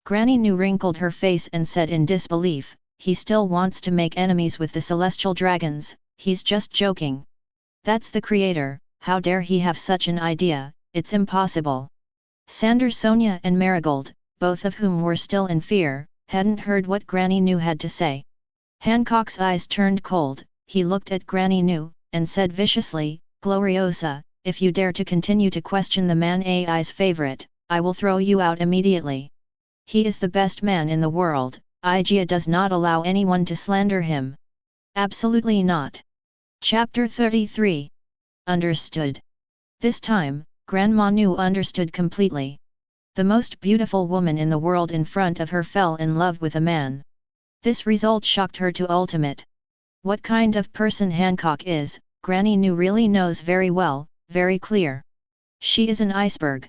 Granny Nu wrinkled her face and said in disbelief, he still wants to make enemies with the celestial dragons, he's just joking. That's the creator, how dare he have such an idea, it's impossible. Sandersonia and Marigold, both of whom were still in fear, hadn't heard what Granny Nu had to say. Hancock's eyes turned cold, he looked at Granny Nu, and said viciously, Gloriosa, if you dare to continue to question the man AI's favorite, I will throw you out immediately. He is the best man in the world, Igia does not allow anyone to slander him. Absolutely not. Chapter 33. Understood. This time, Grandma Nu understood completely. The most beautiful woman in the world in front of her fell in love with a man. This result shocked her to ultimate. What kind of person Hancock is, Granny Nu really knows very well, very clear. She is an iceberg.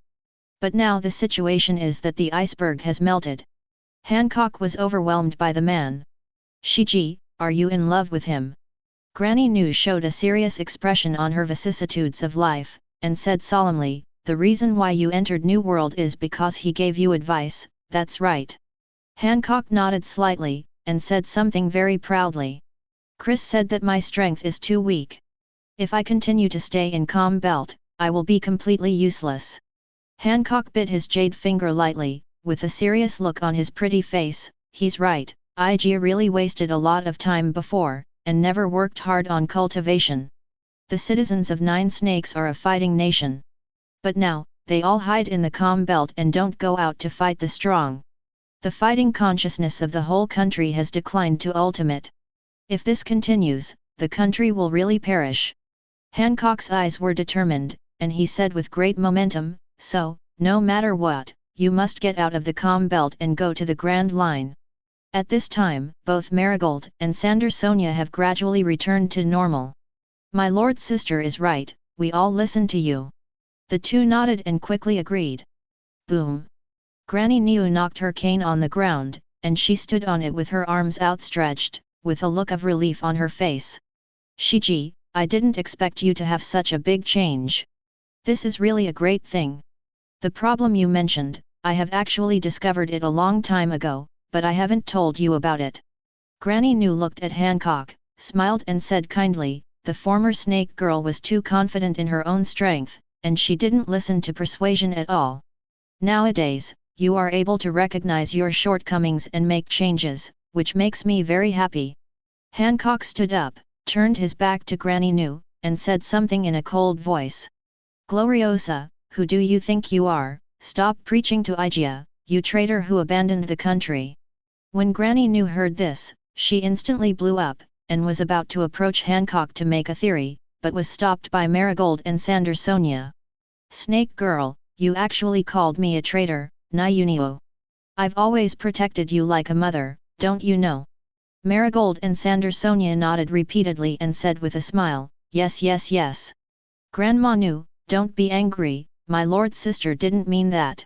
But now the situation is that the iceberg has melted. Hancock was overwhelmed by the man. Shiji, are you in love with him? Granny Nu showed a serious expression on her vicissitudes of life, and said solemnly, the reason why you entered New World is because he gave you advice, that's right. Hancock nodded slightly, and said something very proudly. Chris said that my strength is too weak. If I continue to stay in Calm Belt, I will be completely useless. Hancock bit his jade finger lightly, with a serious look on his pretty face, he's right, Igia really wasted a lot of time before, and never worked hard on cultivation. The citizens of Nine Snakes are a fighting nation. But now, they all hide in the Calm Belt and don't go out to fight the strong. The fighting consciousness of the whole country has declined to ultimate. If this continues, the country will really perish. Hancock's eyes were determined, and he said with great momentum, so, no matter what, you must get out of the Calm Belt and go to the Grand Line. At this time, both Marigold and Sandersonia have gradually returned to normal. My lord sister is right, we all listen to you. The two nodded and quickly agreed. Boom! Granny Nu knocked her cane on the ground, and she stood on it with her arms outstretched, with a look of relief on her face. Shiji, I didn't expect you to have such a big change. This is really a great thing. The problem you mentioned, I have actually discovered it a long time ago, but I haven't told you about it. Granny Nu looked at Hancock, smiled and said kindly, the former snake girl was too confident in her own strength, and she didn't listen to persuasion at all. Nowadays, you are able to recognize your shortcomings and make changes, which makes me very happy. Hancock stood up, turned his back to Granny Nu, and said something in a cold voice. Gloriosa, who do you think you are? Stop preaching to Igia, you traitor who abandoned the country. When Granny Nu heard this, she instantly blew up, and was about to approach Hancock to make a theory, but was stopped by Marigold and Sandersonia. Snake girl, you actually called me a traitor, Nyunio. I've always protected you like a mother, don't you know? Marigold and Sandersonia nodded repeatedly and said with a smile, yes yes yes. Grandma Nu, don't be angry, my lord sister didn't mean that.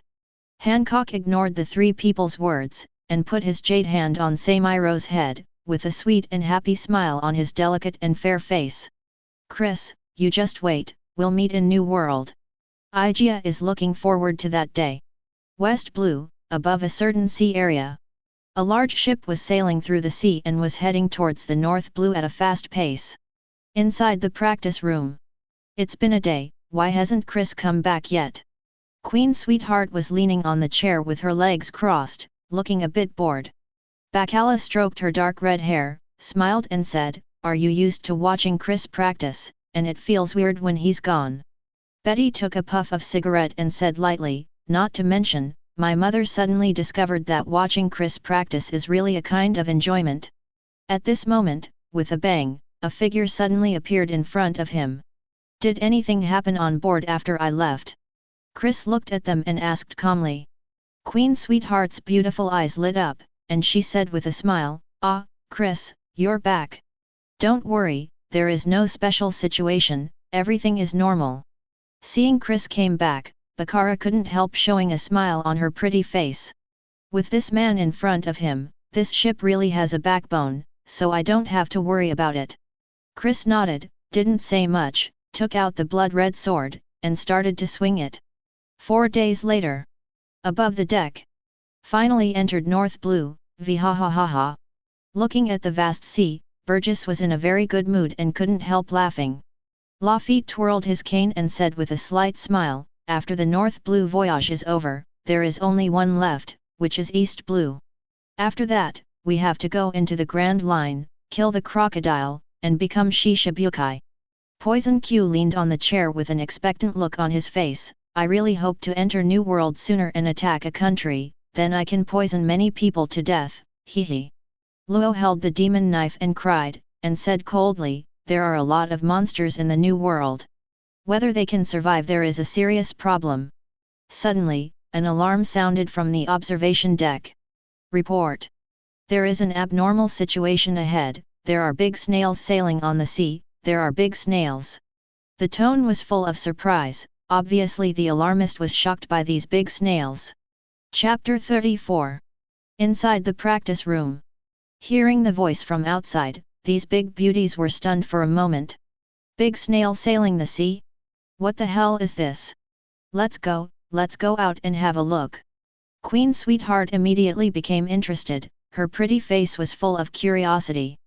Hancock ignored the three people's words, and put his jade hand on Samiro's head, with a sweet and happy smile on his delicate and fair face. "Chris, you just wait, we'll meet in New World. Igia is looking forward to that day." West Blue, above a certain sea area. A large ship was sailing through the sea and was heading towards the North Blue at a fast pace. Inside the practice room. "It's been a day, why hasn't Chris come back yet?" Queen Sweetheart was leaning on the chair with her legs crossed, looking a bit bored. Bacala stroked her dark red hair, smiled and said, "Are you used to watching Chris practice, and it feels weird when he's gone?" Betty took a puff of cigarette and said lightly, "Not to mention, my mother suddenly discovered that watching Chris practice is really a kind of enjoyment." At this moment, with a bang, a figure suddenly appeared in front of him. "Did anything happen on board after I left?" Chris looked at them and asked calmly. Queen Sweetheart's beautiful eyes lit up, and she said with a smile, "Ah, Chris, you're back. Don't worry, there is no special situation, everything is normal." Seeing Chris came back, Baccara couldn't help showing a smile on her pretty face. "With this man in front of him, this ship really has a backbone, so I don't have to worry about it." Chris nodded, didn't say much, took out the blood-red sword, and started to swing it. 4 days later. Above the deck. Finally entered North Blue, vhahahaha. Looking at the vast sea, Burgess was in a very good mood and couldn't help laughing. Lafitte twirled his cane and said with a slight smile, "After the North Blue voyage is over, there is only one left, which is East Blue. After that, we have to go into the Grand Line, kill the crocodile, and become Shishibukai." Poison Q leaned on the chair with an expectant look on his face. "I really hope to enter New World sooner and attack a country, then I can poison many people to death, hee." Luo held the demon knife and cried, and said coldly, "There are a lot of monsters in the New World. Whether they can survive there is a serious problem." Suddenly, an alarm sounded from the observation deck. "Report. There is an abnormal situation ahead, there are big snails sailing on the sea, there are big snails." The tone was full of surprise, obviously the alarmist was shocked by these big snails. Chapter 34. Inside the practice room. Hearing the voice from outside, these big beauties were stunned for a moment. "Big snail sailing the sea? What the hell is this? Let's go out and have a look." Queen Sweetheart immediately became interested, her pretty face was full of curiosity.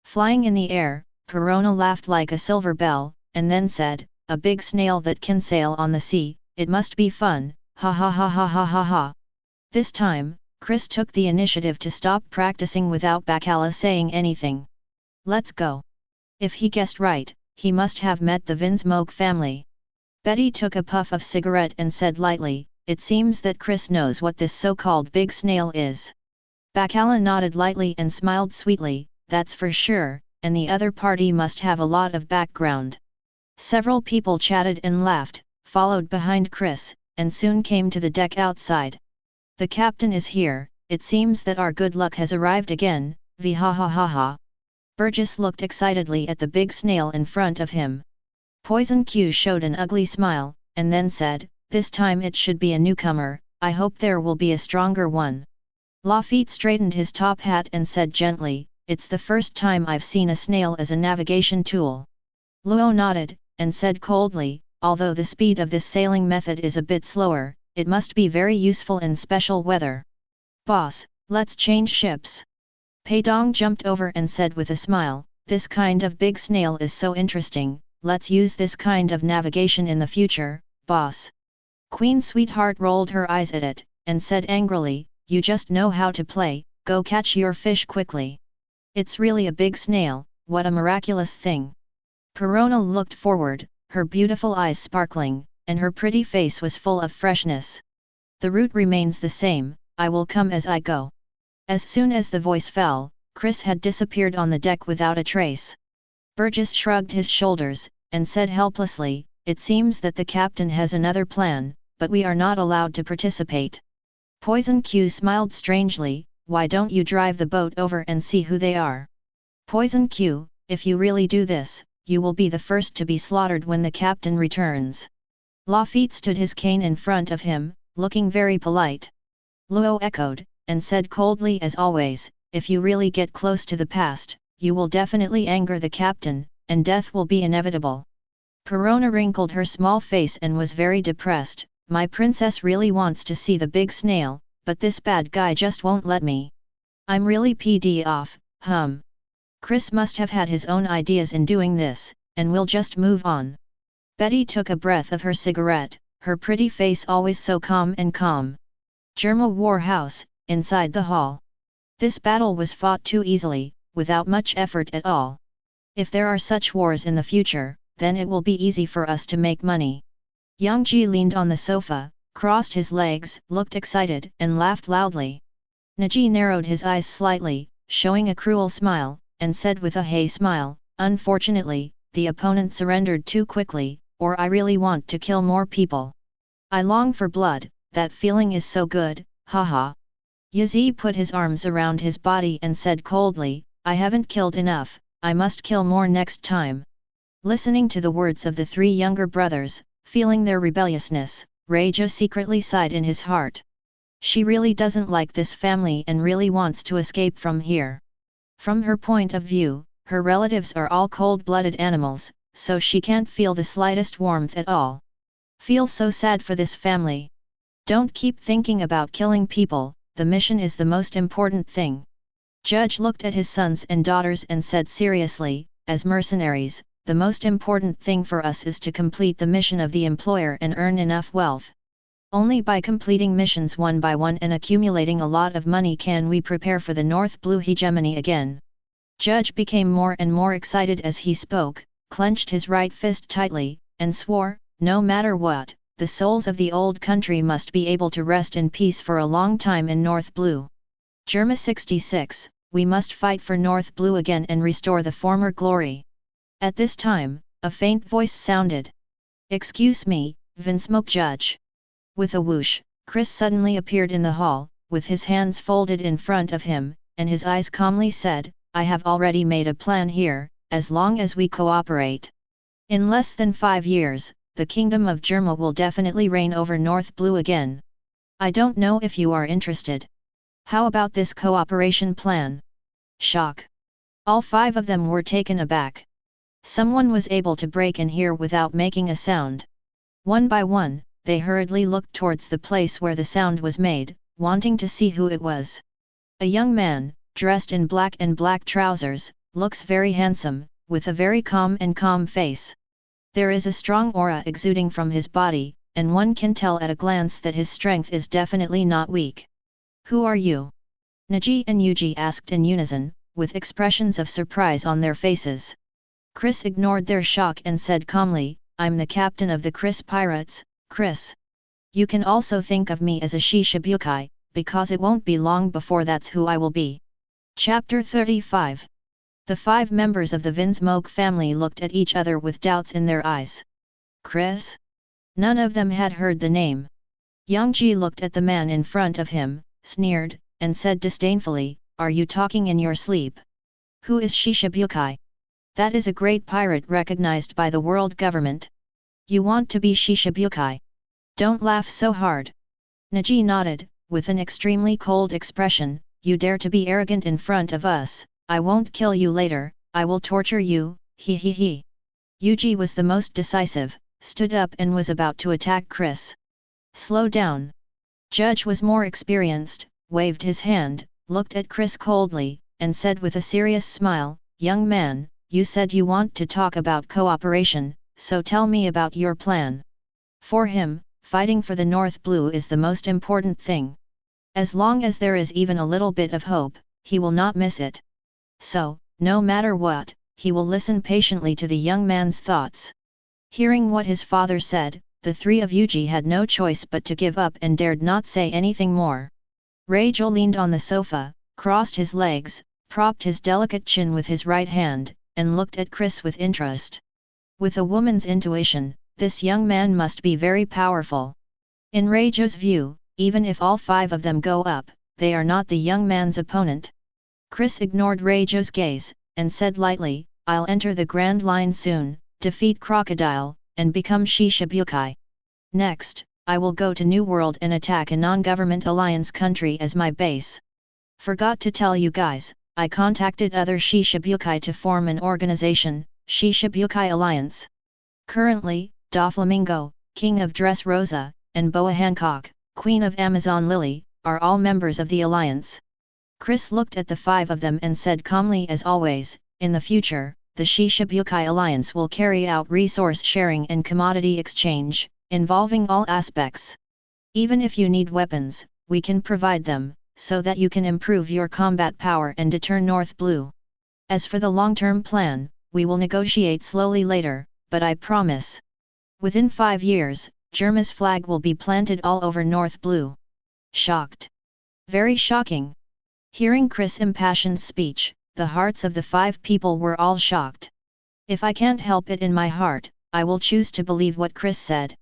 Flying in the air, Perona laughed like a silver bell, and then said, "A big snail that can sail on the sea, it must be fun, ha ha ha ha ha ha ha." This time, Chris took the initiative to stop practicing without Bacala saying anything. "Let's go." If he guessed right, he must have met the Vinsmoke family. Betty took a puff of cigarette and said lightly, "It seems that Chris knows what this so-called big snail is." Bacala nodded lightly and smiled sweetly, "That's for sure, and the other party must have a lot of background." Several people chatted and laughed, followed behind Chris, and soon came to the deck outside. "The captain is here, it seems that our good luck has arrived again, vhahahaha." Burgess looked excitedly at the big snail in front of him. Poison Q showed an ugly smile, and then said, "This time it should be a newcomer, I hope there will be a stronger one." Lafitte straightened his top hat and said gently, "It's the first time I've seen a snail as a navigation tool." Luo nodded, and said coldly, "Although the speed of this sailing method is a bit slower, it must be very useful in special weather." "Boss, let's change ships." Paong jumped over and said with a smile, "This kind of big snail is so interesting, let's use this kind of navigation in the future, boss." Queen Sweetheart rolled her eyes at it, and said angrily, "You just know how to play, go catch your fish quickly. It's really a big snail, what a miraculous thing." Perona looked forward, her beautiful eyes sparkling, and her pretty face was full of freshness. "The route remains the same, I will come as I go." As soon as the voice fell, Chris had disappeared on the deck without a trace. Burgess shrugged his shoulders, and said helplessly, "It seems that the captain has another plan, but we are not allowed to participate." Poison Q smiled strangely, "Why don't you drive the boat over and see who they are?" "Poison Q, if you really do this, you will be the first to be slaughtered when the captain returns." Lafitte stood his cane in front of him, looking very polite. Luo echoed, and said coldly as always, if you really get close to the past, you will definitely anger the captain, and death will be inevitable. Perona wrinkled her small face and was very depressed. My princess really wants to see the big snail, but this bad guy just won't let me. I'm really pd off, Chris must have had his own ideas in doing this, and we'll just move on. Betty took a breath of her cigarette, her pretty face always so calm and calm. Germa War House, inside the hall. This battle was fought too easily, without much effort at all. If there are such wars in the future, then it will be easy for us to make money. Yang Ji leaned on the sofa, crossed his legs, looked excited, and laughed loudly. Naji narrowed his eyes slightly, showing a cruel smile, and said with a hey smile, unfortunately, the opponent surrendered too quickly, or I really want to kill more people. I long for blood, that feeling is so good, haha. Yazi put his arms around his body and said coldly, I haven't killed enough, I must kill more next time. Listening to the words of the three younger brothers, feeling their rebelliousness, Rejo secretly sighed in his heart. She really doesn't like this family and really wants to escape from here. From her point of view, her relatives are all cold-blooded animals, so she can't feel the slightest warmth at all. Feel so sad for this family. Don't keep thinking about killing people, the mission is the most important thing. Judge looked at his sons and daughters and said seriously, as mercenaries, the most important thing for us is to complete the mission of the employer and earn enough wealth. Only by completing missions one by one and accumulating a lot of money can we prepare for the North Blue hegemony again. Judge became more and more excited as he spoke, clenched his right fist tightly, and swore, no matter what, the souls of the old country must be able to rest in peace for a long time in North Blue. Germa 66, we must fight for North Blue again and restore the former glory. At this time, a faint voice sounded. Excuse me, Vinsmoke Judge. With a whoosh, Chris suddenly appeared in the hall, with his hands folded in front of him, and his eyes calmly said, I have already made a plan here, as long as we cooperate. In less than 5 years, the kingdom of Germa will definitely reign over North Blue again. I don't know if you are interested. How about this cooperation plan? Shock. All 5 of them were taken aback. Someone was able to break in here without making a sound. One by one, they hurriedly looked towards the place where the sound was made, wanting to see who it was. A young man, dressed in black and black trousers, looks very handsome, with a very calm face. There is a strong aura exuding from his body, and one can tell at a glance that his strength is definitely not weak. Who are you? Naji and Yuji asked in unison, with expressions of surprise on their faces. Chris ignored their shock and said calmly, I'm the captain of the Chris Pirates, Chris. You can also think of me as a Shishibukai, because it won't be long before that's who I will be. Chapter 35. The 5 members of the Vinsmoke family looked at each other with doubts in their eyes. Chris? None of them had heard the name. Yang Ji looked at the man in front of him, sneered, and said disdainfully, are you talking in your sleep? Who is Shishibukai? That is a great pirate recognized by the world government. You want to be Shishibukai? Don't laugh so hard. Naji nodded, with an extremely cold expression, you dare to be arrogant in front of us, I won't kill you later, I will torture you, he he he. Yuji was the most decisive, stood up and was about to attack Chris. Slow down. Judge was more experienced, waved his hand, looked at Chris coldly, and said with a serious smile, young man, you said you want to talk about cooperation, so tell me about your plan. For him, fighting for the North Blue is the most important thing. As long as there is even a little bit of hope, he will not miss it. So, no matter what, he will listen patiently to the young man's thoughts. Hearing what his father said, the 3 of Yuji had no choice but to give up and dared not say anything more. Rejo leaned on the sofa, crossed his legs, propped his delicate chin with his right hand, and looked at Chris with interest. With a woman's intuition, this young man must be very powerful. In Rejo's view, even if all 5 of them go up, they are not the young man's opponent. Chris ignored Rejo's gaze, and said lightly, I'll enter the Grand Line soon, defeat Crocodile, and become Shishibukai. Next, I will go to New World and attack a non-government alliance country as my base. Forgot to tell you guys, I contacted other Shishibukai to form an organization, Shishibukai Alliance. Currently, Doflamingo, King of Dressrosa, and Boa Hancock, Queen of Amazon Lily, are all members of the alliance. Chris looked at the 5 of them and said calmly as always, in the future, the Shishibukai Alliance will carry out resource sharing and commodity exchange, involving all aspects. Even if you need weapons, we can provide them, so that you can improve your combat power and deter North Blue. As for the long-term plan, we will negotiate slowly later, but I promise. Within 5 years, Germa's flag will be planted all over North Blue. Shocked. Very shocking. Hearing Chris' impassioned speech, the hearts of the 5 people were all shocked. If I can't help it in my heart, I will choose to believe what Chris said.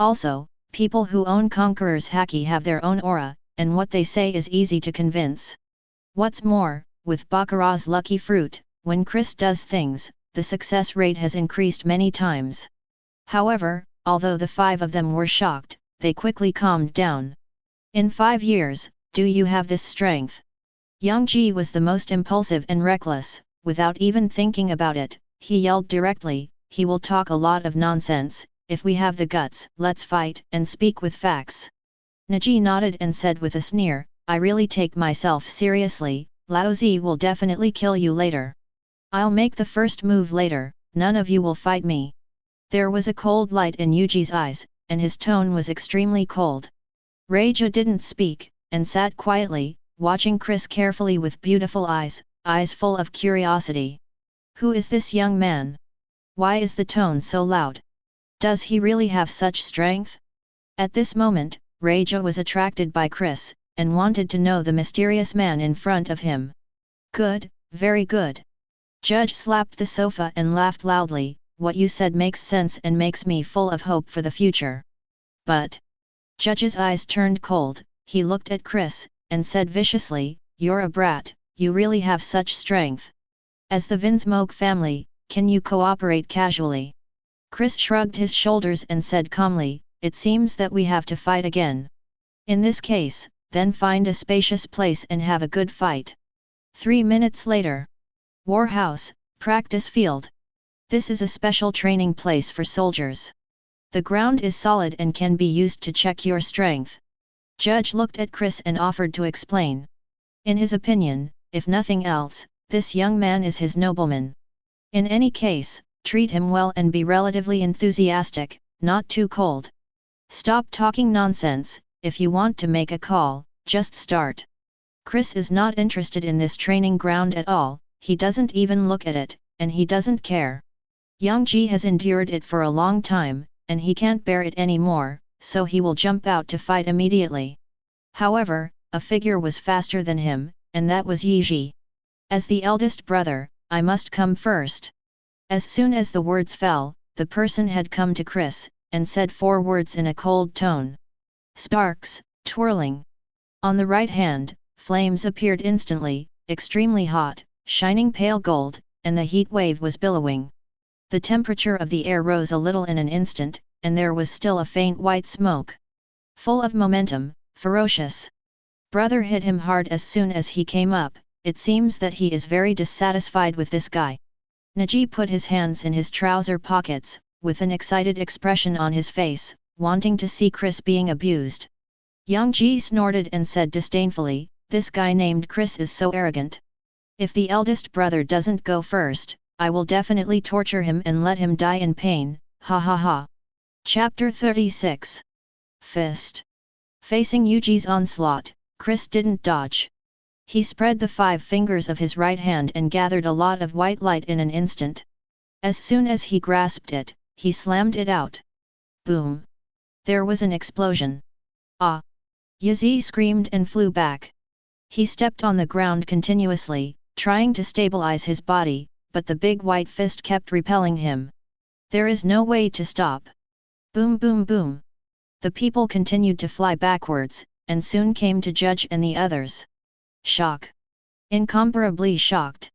Also, people who own Conqueror's Haki have their own aura, and what they say is easy to convince. What's more, with Baccarat's lucky fruit, when Chris does things, the success rate has increased many times. However, although the 5 of them were shocked, they quickly calmed down. In 5 years, do you have this strength? Yang Ji was the most impulsive and reckless. Without even thinking about it, he yelled directly, he will talk a lot of nonsense. If we have the guts, let's fight and speak with facts. Naji nodded and said with a sneer, I really take myself seriously, Lao Zi will definitely kill you later. I'll make the first move later, none of you will fight me. There was a cold light in Yuji's eyes, and his tone was extremely cold. Reija didn't speak, and sat quietly, watching Chris carefully with beautiful eyes full of curiosity. Who is this young man? Why is the tone so loud? Does he really have such strength? At this moment, Reija was attracted by Chris, and wanted to know the mysterious man in front of him. Good, very good. Judge slapped the sofa and laughed loudly, what you said makes sense and makes me full of hope for the future. But... Judge's eyes turned cold, he looked at Chris, and said viciously, you're a brat, you really have such strength. As the Vinsmoke family, can you cooperate casually? Chris shrugged his shoulders and said calmly, it seems that we have to fight again. In this case, then find a spacious place and have a good fight. 3 minutes later. Warhouse, practice field. This is a special training place for soldiers. The ground is solid and can be used to check your strength. Judge looked at Chris and offered to explain. In his opinion, if nothing else, this young man is his nobleman. In any case, treat him well and be relatively enthusiastic, not too cold. Stop talking nonsense, if you want to make a call, just start. Chris is not interested in this training ground at all, he doesn't even look at it, and he doesn't care. Yang Ji has endured it for a long time, and he can't bear it anymore, so he will jump out to fight immediately. However, a figure was faster than him, and that was Yi Ji. As the eldest brother, I must come first. As soon as the words fell, the person had come to Chris, and said 4 words in a cold tone. Sparks, twirling. On the right hand, flames appeared instantly, extremely hot, shining pale gold, and the heat wave was billowing. The temperature of the air rose a little in an instant, and there was still a faint white smoke. Full of momentum, ferocious. Brother hit him hard as soon as he came up, it seems that he is very dissatisfied with this guy. Naji put his hands in his trouser pockets, with an excited expression on his face, wanting to see Chris being abused. Yang Ji snorted and said disdainfully, this guy named Chris is so arrogant. If the eldest brother doesn't go first, I will definitely torture him and let him die in pain, ha ha ha. Chapter 36. Fist. Facing Yuji's onslaught, Chris didn't dodge. He spread the 5 fingers of his right hand and gathered a lot of white light in an instant. As soon as he grasped it, he slammed it out. Boom! There was an explosion. Ah! Yazi screamed and flew back. He stepped on the ground continuously, trying to stabilize his body, but the big white fist kept repelling him. There is no way to stop. Boom boom boom! The people continued to fly backwards, and soon came to Judge and the others. Shock. Incomparably shocked.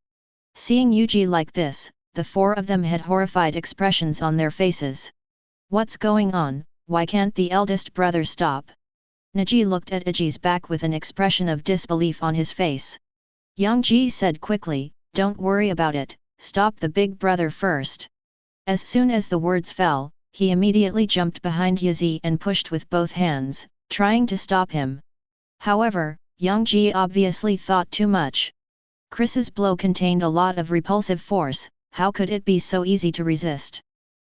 Seeing Yuji like this, the 4 of them had horrified expressions on their faces. What's going on, why can't the eldest brother stop? Neji looked at Iji's back with an expression of disbelief on his face. Yang Ji said quickly, "Don't worry about it, stop the big brother first." As soon as the words fell, he immediately jumped behind Yazi and pushed with both hands, trying to stop him. However, Yang Ji obviously thought too much. Chris's blow contained a lot of repulsive force, how could it be so easy to resist?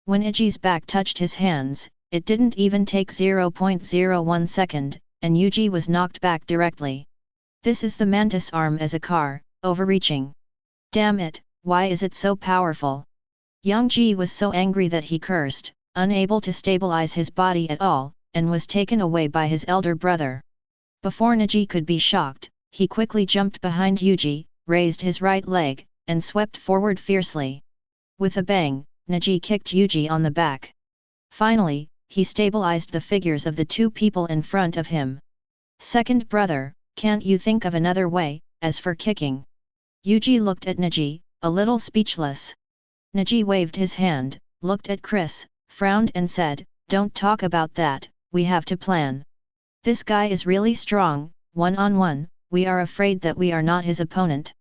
When Iji's back touched his hands, it didn't even take 0.01 second, and Yuji was knocked back directly. This is the mantis arm as a car, overreaching. Damn it, why is it so powerful? Yang Ji was so angry that he cursed, unable to stabilize his body at all, and was taken away by his elder brother. Before Neji could be shocked, he quickly jumped behind Yuji, raised his right leg, and swept forward fiercely. With a bang, Neji kicked Yuji on the back. Finally, he stabilized the figures of the two people in front of him. "Second brother, can't you think of another way, as for kicking?" Yuji looked at Neji, a little speechless. Neji waved his hand, looked at Chris, frowned and said, "Don't talk about that, we have to plan. This guy is really strong, one-on-one, we are afraid that we are not his opponent."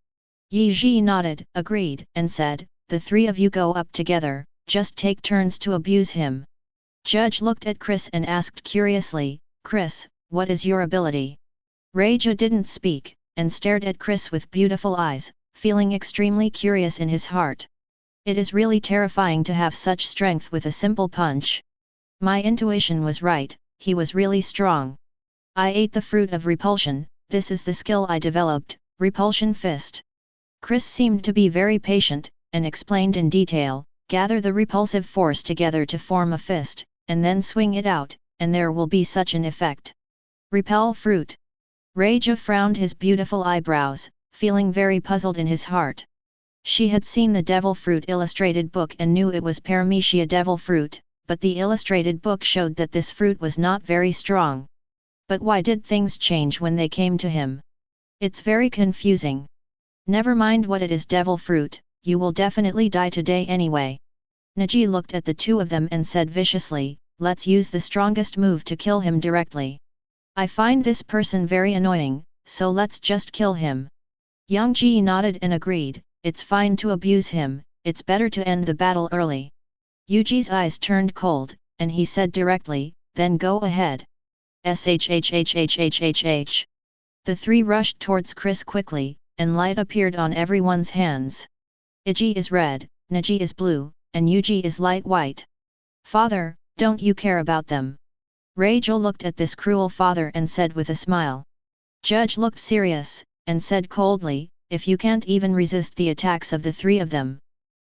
Yi Ji nodded, agreed, and said, "The three of you go up together, just take turns to abuse him." Judge looked at Chris and asked curiously, "Chris, what is your ability?" Raja didn't speak, and stared at Chris with beautiful eyes, feeling extremely curious in his heart. It is really terrifying to have such strength with a simple punch. My intuition was right, he was really strong. I ate the fruit of repulsion, this is the skill I developed, repulsion fist. Chris seemed to be very patient, and explained in detail, gather the repulsive force together to form a fist, and then swing it out, and there will be such an effect. Repel fruit. Raja frowned his beautiful eyebrows, feeling very puzzled in his heart. She had seen the devil fruit illustrated book and knew it was Paramecia devil fruit, but the illustrated book showed that this fruit was not very strong. But why did things change when they came to him? It's very confusing. Never mind what it is, devil fruit, you will definitely die today anyway. Neji looked at the two of them and said viciously, "Let's use the strongest move to kill him directly. I find this person very annoying, so let's just kill him." Yang Ji nodded and agreed, "It's fine to abuse him, it's better to end the battle early." Yuji's eyes turned cold, and he said directly, "Then go ahead." Shhhhhhhh. The three rushed towards Chris quickly, and light appeared on everyone's hands. Iji is red, Neji is blue, and Yuji is light white. "Father, don't you care about them?" Raja looked at this cruel father and said with a smile. Judge looked serious, and said coldly, "If you can't even resist the attacks of the three of them,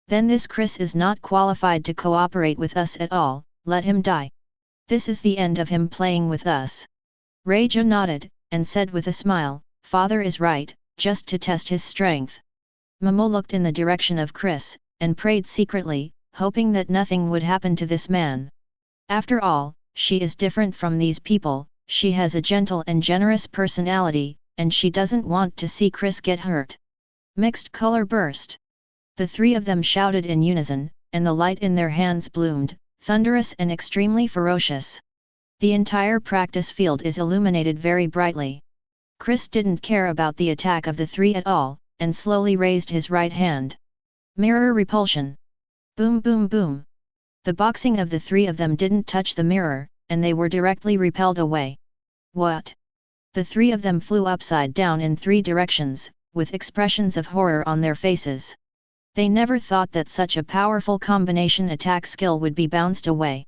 then this Chris is not qualified to cooperate with us at all, let him die. This is the end of him playing with us." Raja nodded, and said with a smile, "Father is right, just to test his strength." Momo looked in the direction of Chris, and prayed secretly, hoping that nothing would happen to this man. After all, she is different from these people, she has a gentle and generous personality, and she doesn't want to see Chris get hurt. Mixed color burst. The three of them shouted in unison, and the light in their hands bloomed, thunderous and extremely ferocious. The entire practice field is illuminated very brightly. Chris didn't care about the attack of the three at all, and slowly raised his right hand. Mirror repulsion. Boom boom boom. The boxing of the three of them didn't touch the mirror, and they were directly repelled away. What? The three of them flew upside down in three directions, with expressions of horror on their faces. They never thought that such a powerful combination attack skill would be bounced away.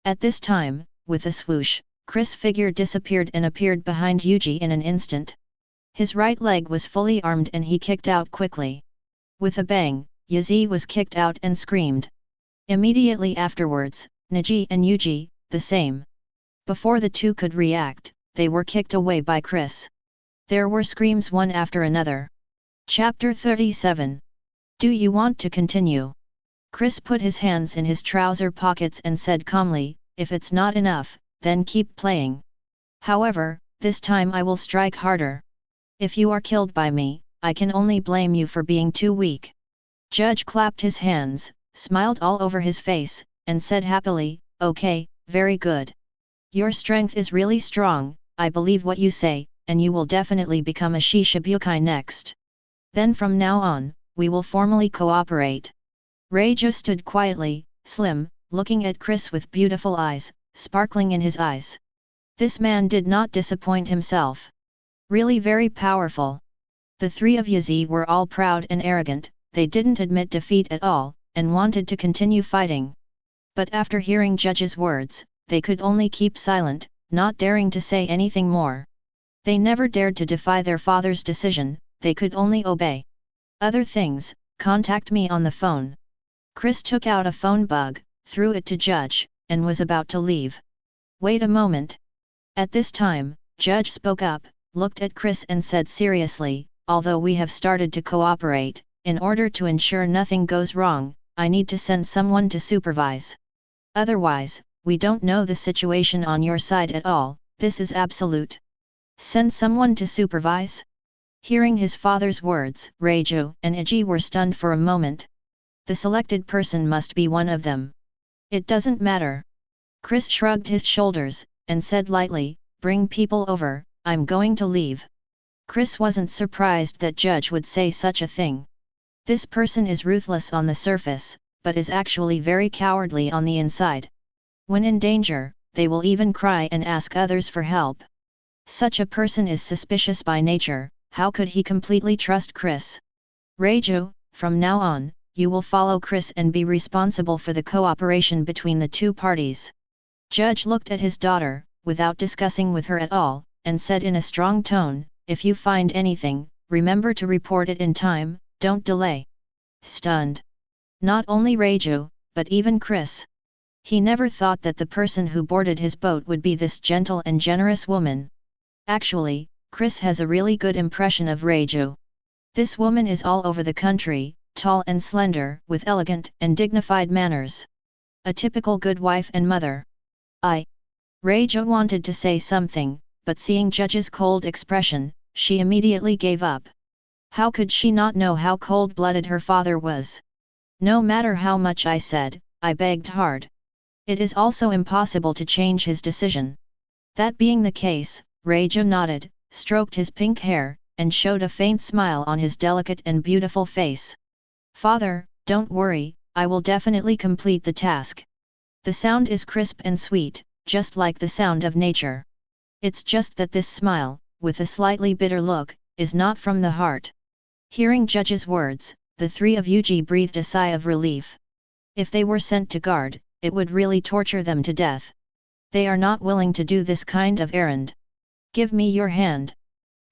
At this time, with a swoosh, Chris' figure disappeared and appeared behind Yuji in an instant. His right leg was fully armed and he kicked out quickly. With a bang, Yuji was kicked out and screamed. Immediately afterwards, Neji and Yuji, the same. Before the two could react, they were kicked away by Chris. There were screams one after another. Chapter 37. Do you want to continue? Chris put his hands in his trouser pockets and said calmly, "If it's not enough, then keep playing. However, this time I will strike harder. If you are killed by me, I can only blame you for being too weak." Judge clapped his hands, smiled all over his face, and said happily, "Okay, very good. Your strength is really strong, I believe what you say, and you will definitely become a Shishibukai next. Then from now on, we will formally cooperate. Reijo stood quietly, slim, looking at Chris with beautiful eyes, sparkling in his eyes. This man did not disappoint himself. Really very powerful. The three of Usse were all proud and arrogant, they didn't admit defeat at all, and wanted to continue fighting. But after hearing Judge's words, they could only keep silent, not daring to say anything more. They never dared to defy their father's decision, they could only obey. Other things, contact me on the phone. Chris took out a phone bug, threw it to Judge, and was about to leave. Wait a moment. At this time, Judge spoke up, looked at Chris and said seriously, although we have started to cooperate, in order to ensure nothing goes wrong, I need to send someone to supervise. Otherwise, we don't know the situation on your side at all, this is absolute. Send someone to supervise? Hearing his father's words, Reijo and Iji were stunned for a moment. The selected person must be one of them. It doesn't matter. Chris shrugged his shoulders, and said lightly, bring people over, I'm going to leave. Chris wasn't surprised that Judge would say such a thing. This person is ruthless on the surface, but is actually very cowardly on the inside. When in danger, they will even cry and ask others for help. Such a person is suspicious by nature, how could he completely trust Chris? Reijo, from now on, you will follow Chris and be responsible for the cooperation between the two parties. Judge looked at his daughter, without discussing with her at all, and said in a strong tone, if you find anything, remember to report it in time, don't delay. Stunned. Not only Reijo, but even Chris. He never thought that the person who boarded his boat would be this gentle and generous woman. Actually, Chris has a really good impression of Reijo. This woman is all over the country, tall and slender, with elegant and dignified manners. A typical good wife and mother. Reijo wanted to say something, but seeing Judge's cold expression, she immediately gave up. How could she not know how cold-blooded her father was? No matter how much I said, I begged hard. It is also impossible to change his decision. That being the case, Reijo nodded, stroked his pink hair, and showed a faint smile on his delicate and beautiful face. Father, don't worry, I will definitely complete the task. The sound is crisp and sweet, just like the sound of nature. It's just that this smile, with a slightly bitter look, is not from the heart. Hearing Judge's words, the three of Usse breathed a sigh of relief. If they were sent to guard, it would really torture them to death. They are not willing to do this kind of errand. Give me your hand.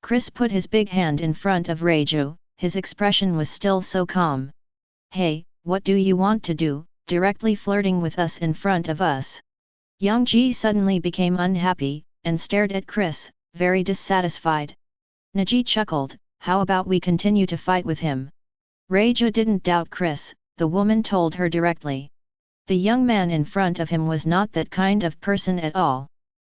Chris put his big hand in front of Reijo, his expression was still so calm. Hey, what do you want to do, directly flirting with us in front of us? Yang Ji suddenly became unhappy, and stared at Chris, very dissatisfied. Naji chuckled, how about we continue to fight with him? Reijo didn't doubt Chris, the woman told her directly. The young man in front of him was not that kind of person at all.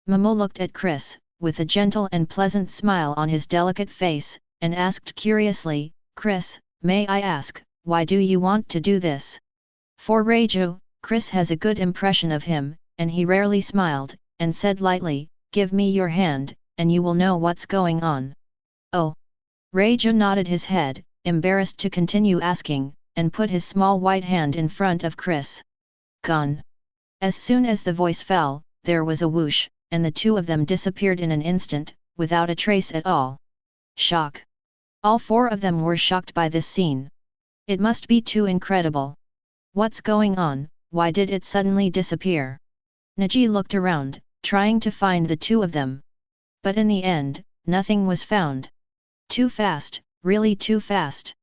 Momo looked at Chris, with a gentle and pleasant smile on his delicate face, and asked curiously, Chris, may I ask, why do you want to do this? For Reijo, Chris has a good impression of him, and he rarely smiled, and said lightly, give me your hand, and you will know what's going on. Oh! Reijo nodded his head, embarrassed to continue asking, and put his small white hand in front of Chris. Gone. As soon as the voice fell, there was a whoosh, and the two of them disappeared in an instant, without a trace at all. Shock. All four of them were shocked by this scene. It must be too incredible. What's going on, why did it suddenly disappear? Naji looked around, trying to find the two of them. But in the end, nothing was found. Too fast, really too fast.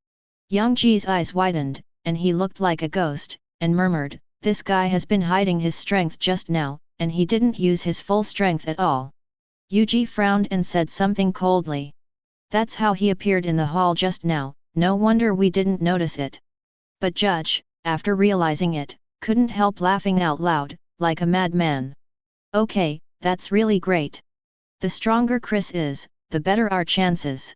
Yang Ji's eyes widened, and he looked like a ghost, and murmured, this guy has been hiding his strength just now, and he didn't use his full strength at all. Yuji frowned and said something coldly. That's how he appeared in the hall just now, no wonder we didn't notice it. But Judge, after realizing it, couldn't help laughing out loud, like a madman. Okay, that's really great. The stronger Chris is, the better our chances.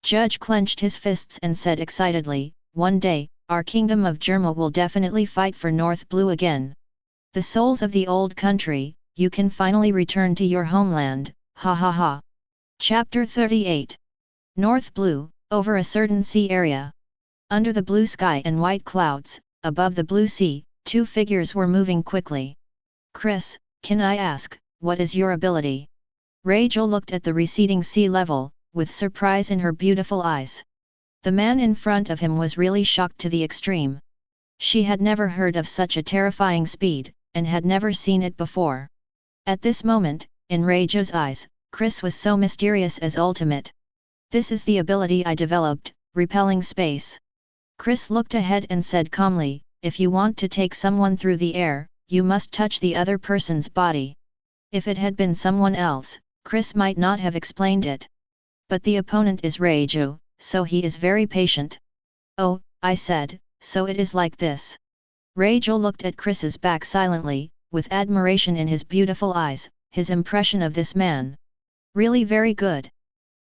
Judge clenched his fists and said excitedly, one day, our kingdom of Germa will definitely fight for North Blue again. The souls of the old country, you can finally return to your homeland, ha ha ha. Chapter 38. North Blue, over a certain sea area. Under the blue sky and white clouds, above the blue sea, two figures were moving quickly. Chris, can I ask, what is your ability? Rachel looked at the receding sea level, with surprise in her beautiful eyes. The man in front of him was really shocked to the extreme. She had never heard of such a terrifying speed, and had never seen it before. At this moment, in Rachel's eyes, Chris was so mysterious as ultimate. This is the ability I developed, repelling space. Chris looked ahead and said calmly, if you want to take someone through the air, you must touch the other person's body. If it had been someone else, Chris might not have explained it. But the opponent is Raju, so he is very patient. Oh, I said, so it is like this. Raju looked at Chris's back silently, with admiration in his beautiful eyes, his impression of this man. Really very good.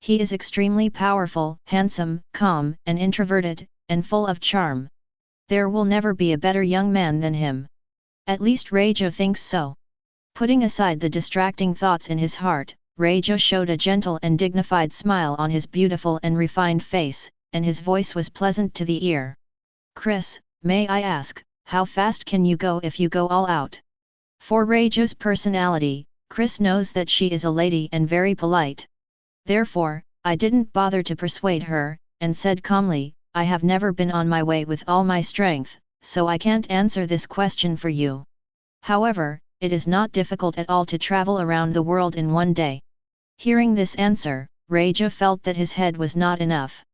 He is extremely powerful, handsome, calm, and introverted, and full of charm. There will never be a better young man than him. At least Raju thinks so. Putting aside the distracting thoughts in his heart, Raju showed a gentle and dignified smile on his beautiful and refined face, and his voice was pleasant to the ear. Chris, may I ask, how fast can you go if you go all out? For Raju's personality, Chris knows that she is a lady and very polite. Therefore, I didn't bother to persuade her, and said calmly, I have never been on my way with all my strength, so I can't answer this question for you. However, it is not difficult at all to travel around the world in one day. Hearing this answer, Raju felt that his head was not enough.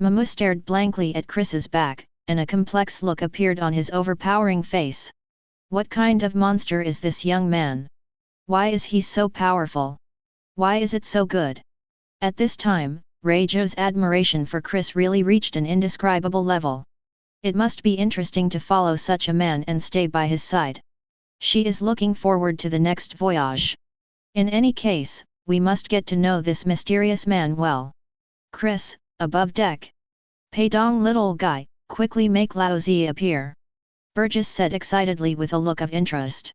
Momo stared blankly at Chris's back, and a complex look appeared on his overpowering face. What kind of monster is this young man? Why is he so powerful? Why is it so good? At this time, Raju's admiration for Chris really reached an indescribable level. It must be interesting to follow such a man and stay by his side. She is looking forward to the next voyage. In any case, we must get to know this mysterious man well. Chris, above deck. Paong little guy, quickly make Laozi appear. Burgess said excitedly with a look of interest.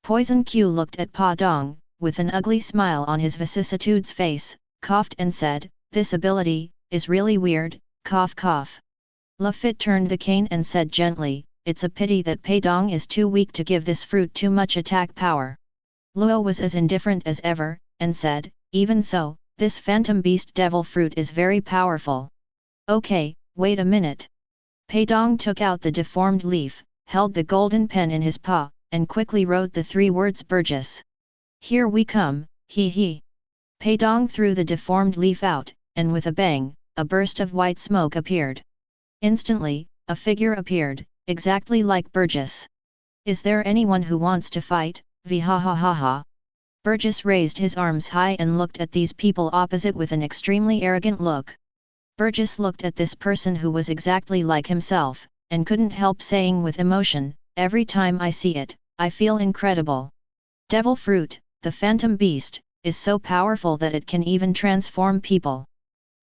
Poison Q looked at Paong, with an ugly smile on his vicissitudes face, coughed and said, this ability, is really weird, cough cough. Lafitte turned the cane and said gently, it's a pity that Paong is too weak to give this fruit too much attack power. Luo was as indifferent as ever, and said, even so, this phantom beast devil fruit is very powerful. Okay, wait a minute. Paong took out the deformed leaf, held the golden pen in his paw, and quickly wrote the 3 words Burgess. Here we come, he he. Paong threw the deformed leaf out, and with a bang, a burst of white smoke appeared. Instantly, a figure appeared, exactly like Burgess. Is there anyone who wants to fight? Ha ha ha ha. Burgess raised his arms high and looked at these people opposite with an extremely arrogant look. Burgess looked at this person who was exactly like himself, and couldn't help saying with emotion, every time I see it, I feel incredible. Devil fruit, the phantom beast, is so powerful that it can even transform people.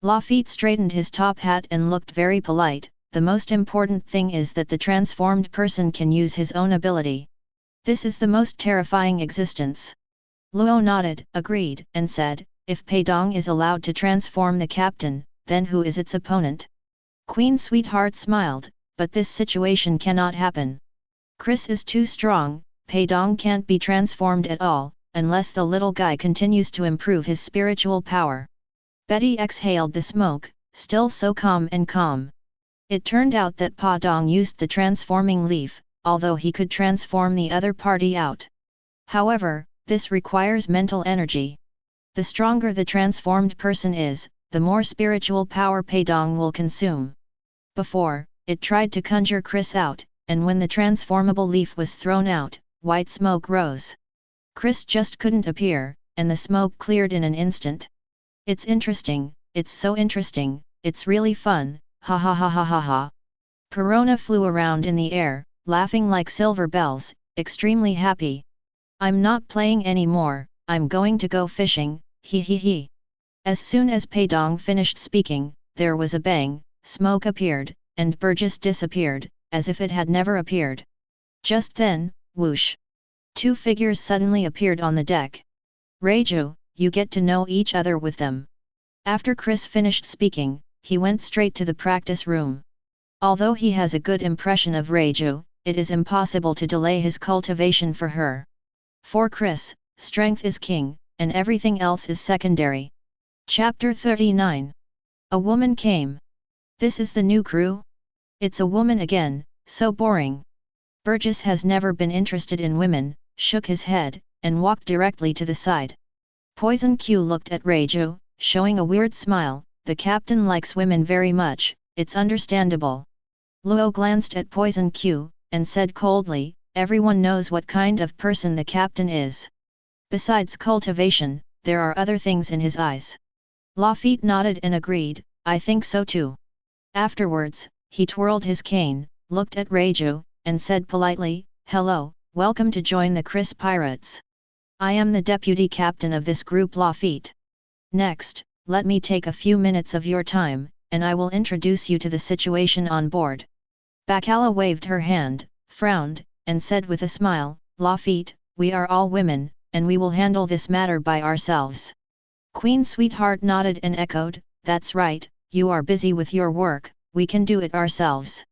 Lafitte straightened his top hat and looked very polite. The most important thing is that the transformed person can use his own ability. This is the most terrifying existence. Luo nodded, agreed, and said, if Paong is allowed to transform the captain, then who is its opponent? Queen Sweetheart smiled, but this situation cannot happen. Chris is too strong, Paong can't be transformed at all, unless the little guy continues to improve his spiritual power. Betty exhaled the smoke, still so calm and calm. It turned out that Paong used the transforming leaf, although he could transform the other party out. However, this requires mental energy. The stronger the transformed person is, the more spiritual power Paong will consume. Before, it tried to conjure Chris out, and when the transformable leaf was thrown out, white smoke rose. Chris just couldn't appear, and the smoke cleared in an instant. It's interesting, it's so interesting, it's really fun, ha ha ha ha ha ha. Perona flew around in the air, laughing like silver bells, extremely happy. I'm not playing anymore, I'm going to go fishing, he he he. As soon as Paong finished speaking, there was a bang, smoke appeared, and Burgess disappeared, as if it had never appeared. Just then, whoosh! 2 figures suddenly appeared on the deck. Raju, you get to know each other with them. After Chris finished speaking, he went straight to the practice room. Although he has a good impression of Reiju, it is impossible to delay his cultivation for her. For Chris, strength is king, and everything else is secondary. Chapter 39. A woman came. This is the new crew? It's a woman again, so boring. Burgess has never been interested in women, shook his head, and walked directly to the side. Poison Q looked at Reiju, showing a weird smile. The captain likes women very much, it's understandable. Luo glanced at Poison Q, and said coldly, everyone knows what kind of person the captain is. Besides cultivation, there are other things in his eyes. Lafitte nodded and agreed, I think so too. Afterwards, he twirled his cane, looked at Reiju, and said politely, hello, welcome to join the Chris Pirates. I am the deputy captain of this group Lafitte. Next, let me take a few minutes of your time, and I will introduce you to the situation on board. Bacala waved her hand, frowned, and said with a smile, Lafitte, we are all women, and we will handle this matter by ourselves. Queen Sweetheart nodded and echoed, that's right, you are busy with your work, we can do it ourselves.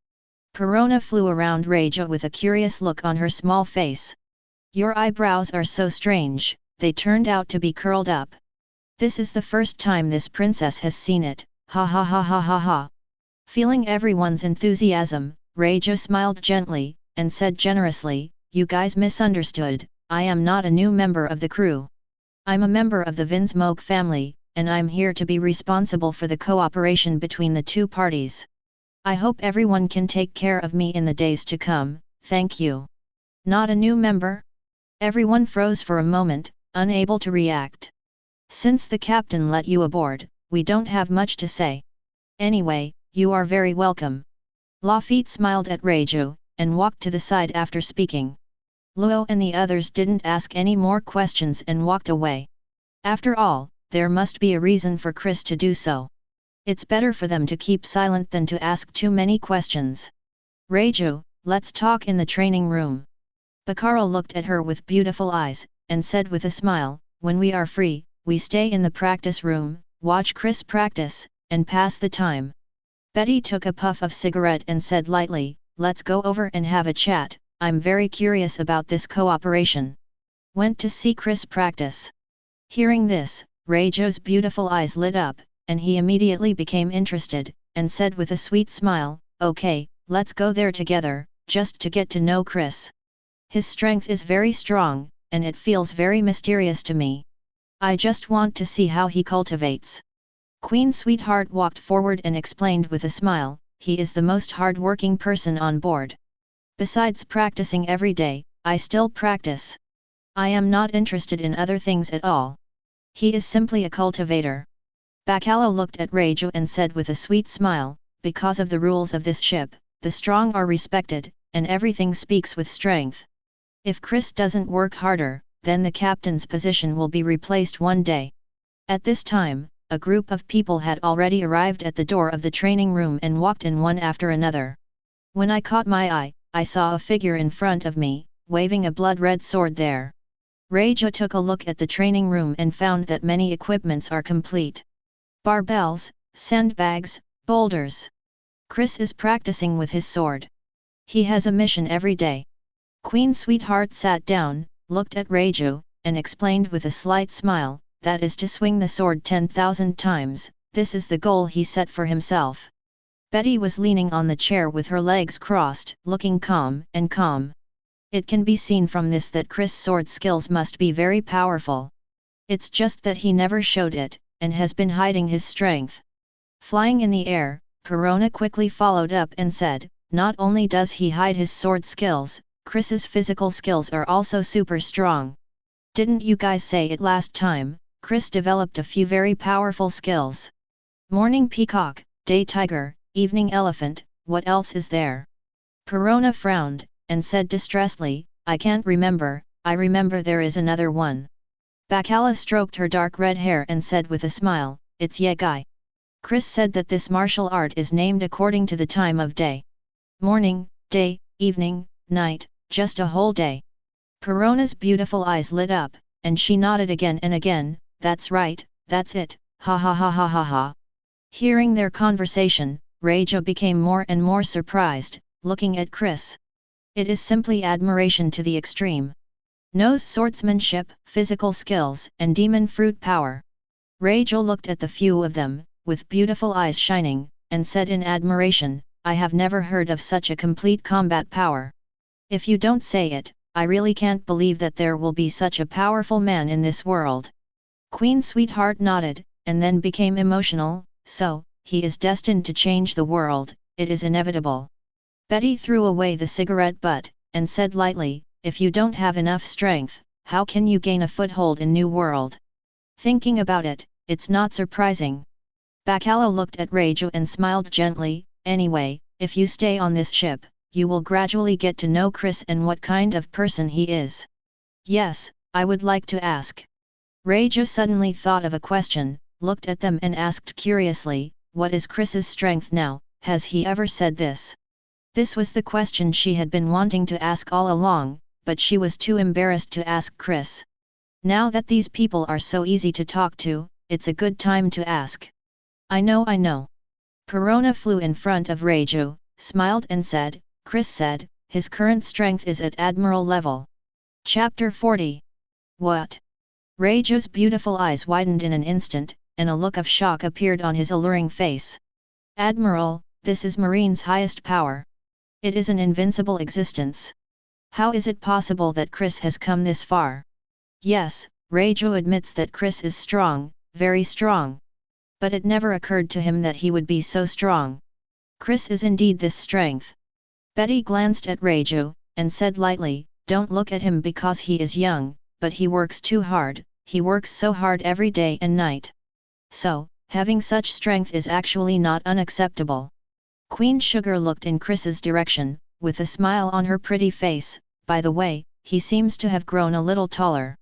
Perona flew around Reiju with a curious look on her small face. Your eyebrows are so strange, they turned out to be curled up. This is the first time this princess has seen it, ha ha ha ha ha ha. Feeling everyone's enthusiasm, Reiju smiled gently, and said generously, you guys misunderstood, I am not a new member of the crew. I'm a member of the Vinsmoke family, and I'm here to be responsible for the cooperation between the two parties. I hope everyone can take care of me in the days to come, thank you. Not a new member? Everyone froze for a moment, unable to react. Since the captain let you aboard, we don't have much to say. Anyway, you are very welcome. Lafitte smiled at Reiju, and walked to the side after speaking. Luo and the others didn't ask any more questions and walked away. After all, there must be a reason for Chris to do so. It's better for them to keep silent than to ask too many questions. Reiju, let's talk in the training room. Baccara looked at her with beautiful eyes, and said with a smile, when we are free, we stay in the practice room, watch Chris practice, and pass the time. Betty took a puff of cigarette and said lightly, let's go over and have a chat, I'm very curious about this cooperation. Went to see Chris practice. Hearing this, Reiju's beautiful eyes lit up, and he immediately became interested, and said with a sweet smile, okay, let's go there together, just to get to know Chris. His strength is very strong, and it feels very mysterious to me. I just want to see how he cultivates. Queen Sweetheart walked forward and explained with a smile, he is the most hard-working person on board. Besides practicing every day, I still practice. I am not interested in other things at all. He is simply a cultivator. Bacala looked at Reiju and said with a sweet smile, because of the rules of this ship, the strong are respected, and everything speaks with strength. If Chris doesn't work harder, then the captain's position will be replaced one day. At this time, a group of people had already arrived at the door of the training room and walked in one after another. When I caught my eye, I saw a figure in front of me, waving a blood-red sword there. Reiju took a look at the training room and found that many equipments are complete. Barbells, sandbags, boulders. Chris is practicing with his sword. He has a mission every day. Queen Sweetheart sat down, looked at Reiju, and explained with a slight smile, that is to swing the sword 10,000 times, this is the goal he set for himself. Betty was leaning on the chair with her legs crossed, looking calm and calm. It can be seen from this that Chris' sword skills must be very powerful. It's just that he never showed it, and has been hiding his strength. Flying in the air, Perona quickly followed up and said, not only does he hide his sword skills, Chris's physical skills are also super strong. Didn't you guys say it last time? Chris developed a few very powerful skills. Morning peacock, day tiger, evening elephant, what else is there? Perona frowned, and said distressedly, I can't remember, I remember there is another one. Bacala stroked her dark red hair and said with a smile, it's Yegai. Chris said that this martial art is named according to the time of day. Morning, day, evening, night, just a whole day. Perona's beautiful eyes lit up, and she nodded again and again, that's right, that's it, ha ha ha ha ha ha. Hearing their conversation, Reijo became more and more surprised, looking at Chris. It is simply admiration to the extreme. Knows swordsmanship, physical skills, and demon fruit power. Reijo looked at the few of them, with beautiful eyes shining, and said in admiration, I have never heard of such a complete combat power. If you don't say it, I really can't believe that there will be such a powerful man in this world. Queen Sweetheart nodded, and then became emotional, so, he is destined to change the world, it is inevitable. Betty threw away the cigarette butt, and said lightly, if you don't have enough strength, how can you gain a foothold in New World? Thinking about it, it's not surprising. Bacala looked at Reijo and smiled gently, anyway, if you stay on this ship, you will gradually get to know Chris and what kind of person he is. Yes, I would like to ask. Reijo suddenly thought of a question, looked at them and asked curiously, what is Chris's strength now, has he ever said this? This was the question she had been wanting to ask all along, but she was too embarrassed to ask Chris. Now that these people are so easy to talk to, it's a good time to ask. I know. Perona flew in front of Reijo, smiled and said, Chris said, his current strength is at Admiral level. Chapter 40. What? Reijo's beautiful eyes widened in an instant, and a look of shock appeared on his alluring face. Admiral, this is Marine's highest power. It is an invincible existence. How is it possible that Chris has come this far? Yes, Reijo admits that Chris is strong, very strong. But it never occurred to him that he would be so strong. Chris is indeed this strength. Betty glanced at Reijo, and said lightly, don't look at him because he is young, but he works too hard, he works so hard every day and night. So, having such strength is actually not unacceptable. Queen Sugar looked in Chris's direction, with a smile on her pretty face, by the way, he seems to have grown a little taller.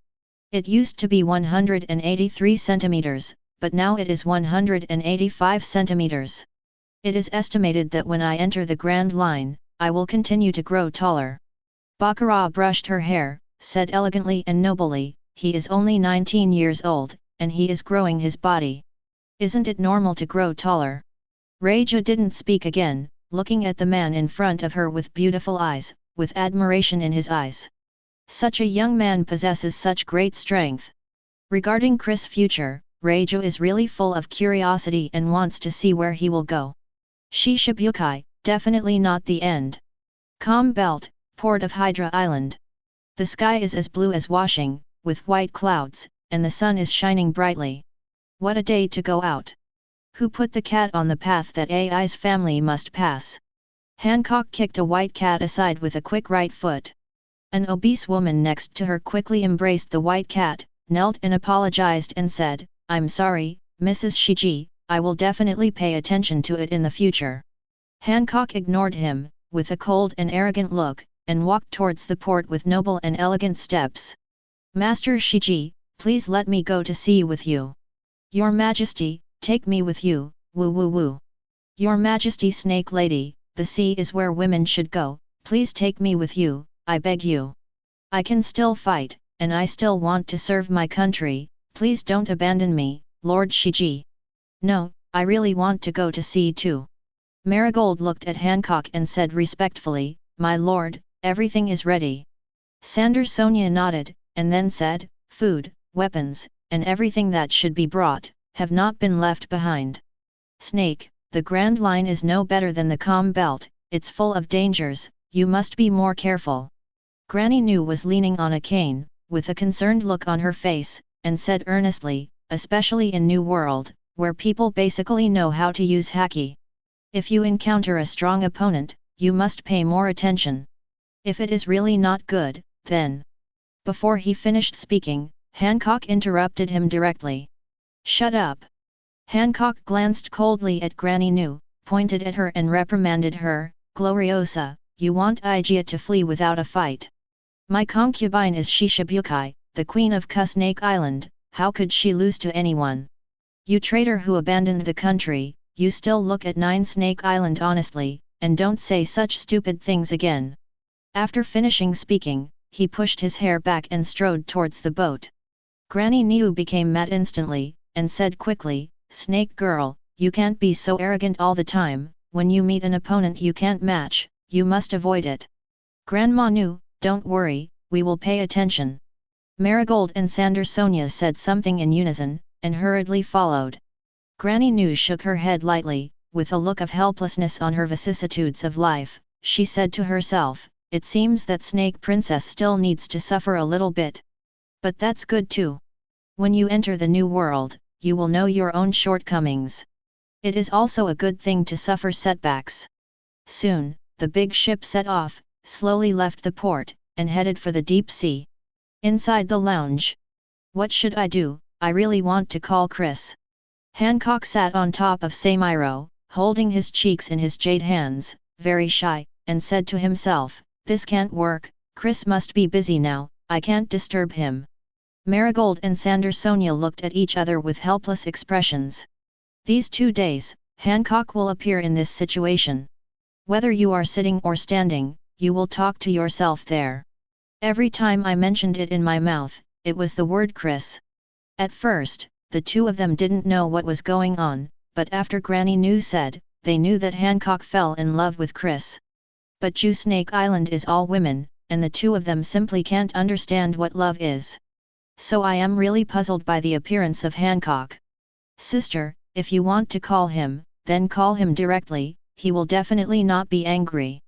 It used to be 183 centimeters, but now it is 185 centimeters. It is estimated that when I enter the Grand Line, I will continue to grow taller. Baccarat brushed her hair, said elegantly and nobly, he is only 19 years old, and he is growing his body. Isn't it normal to grow taller? Reijo didn't speak again, looking at the man in front of her with beautiful eyes, with admiration in his eyes. Such a young man possesses such great strength. Regarding Chris' future, Reijo is really full of curiosity and wants to see where he will go. Shishibukai, definitely not the end. Calm Belt, port of Hydra Island. The sky is as blue as washing, with white clouds, and the sun is shining brightly. What a day to go out! Who put the cat on the path that AI's family must pass? Hancock kicked a white cat aside with a quick right foot. An obese woman next to her quickly embraced the white cat, knelt and apologized and said, I'm sorry, Mrs. Shiji, I will definitely pay attention to it in the future. Hancock ignored him, with a cold and arrogant look, and walked towards the port with noble and elegant steps. Master Shiji, please let me go to sea with you. Your Majesty, take me with you, woo woo woo. Your Majesty Snake Lady, the sea is where women should go, please take me with you, I beg you. I can still fight, and I still want to serve my country, please don't abandon me, Lord Shiji. No, I really want to go to sea too. Marigold looked at Hancock and said respectfully, my lord, everything is ready. Sander Sonia nodded, and then said, food, weapons, and everything that should be brought, have not been left behind. Snake, the Grand Line is no better than the Calm Belt, it's full of dangers, you must be more careful. Granny Nu was leaning on a cane, with a concerned look on her face, and said earnestly, especially in New World, where people basically know how to use Haki. If you encounter a strong opponent, you must pay more attention. If it is really not good, then... Before he finished speaking, Hancock interrupted him directly. Shut up! Hancock glanced coldly at Granny Nu, pointed at her and reprimanded her, Gloriosa, you want Igia to flee without a fight. My concubine is Shishibukai, the queen of Snake Island, how could she lose to anyone? You traitor who abandoned the country, you still look at 9 Snake Island honestly, and don't say such stupid things again. After finishing speaking, he pushed his hair back and strode towards the boat. Granny Niu became mad instantly, and said quickly, "Snake girl, you can't be so arrogant all the time, when you meet an opponent you can't match, you must avoid it." "Grandma Nu, don't worry, we will pay attention." Marigold and Sander Sonia said something in unison, and hurriedly followed. Granny Nu shook her head lightly, with a look of helplessness on her vicissitudes of life. She said to herself, "It seems that Snake Princess still needs to suffer a little bit. But that's good too. When you enter the new world, you will know your own shortcomings. It is also a good thing to suffer setbacks." Soon, the big ship set off, slowly left the port, and headed for the deep sea. Inside the lounge. "What should I do? I really want to call Chris." Hancock sat on top of Samiro, holding his cheeks in his jade hands, very shy, and said to himself, "This can't work, Chris must be busy now, I can't disturb him." Marigold and Sander Sonia looked at each other with helpless expressions. These 2 days, Hancock will appear in this situation. Whether you are sitting or standing, you will talk to yourself there. Every time I mentioned it in my mouth, it was the word Chris. At first, the two of them didn't know what was going on, but after Granny Nu said, they knew that Hancock fell in love with Chris. But Ju Snake Island is all women, and the two of them simply can't understand what love is. So I am really puzzled by the appearance of Hancock. "Sister, if you want to call him, then call him directly, he will definitely not be angry."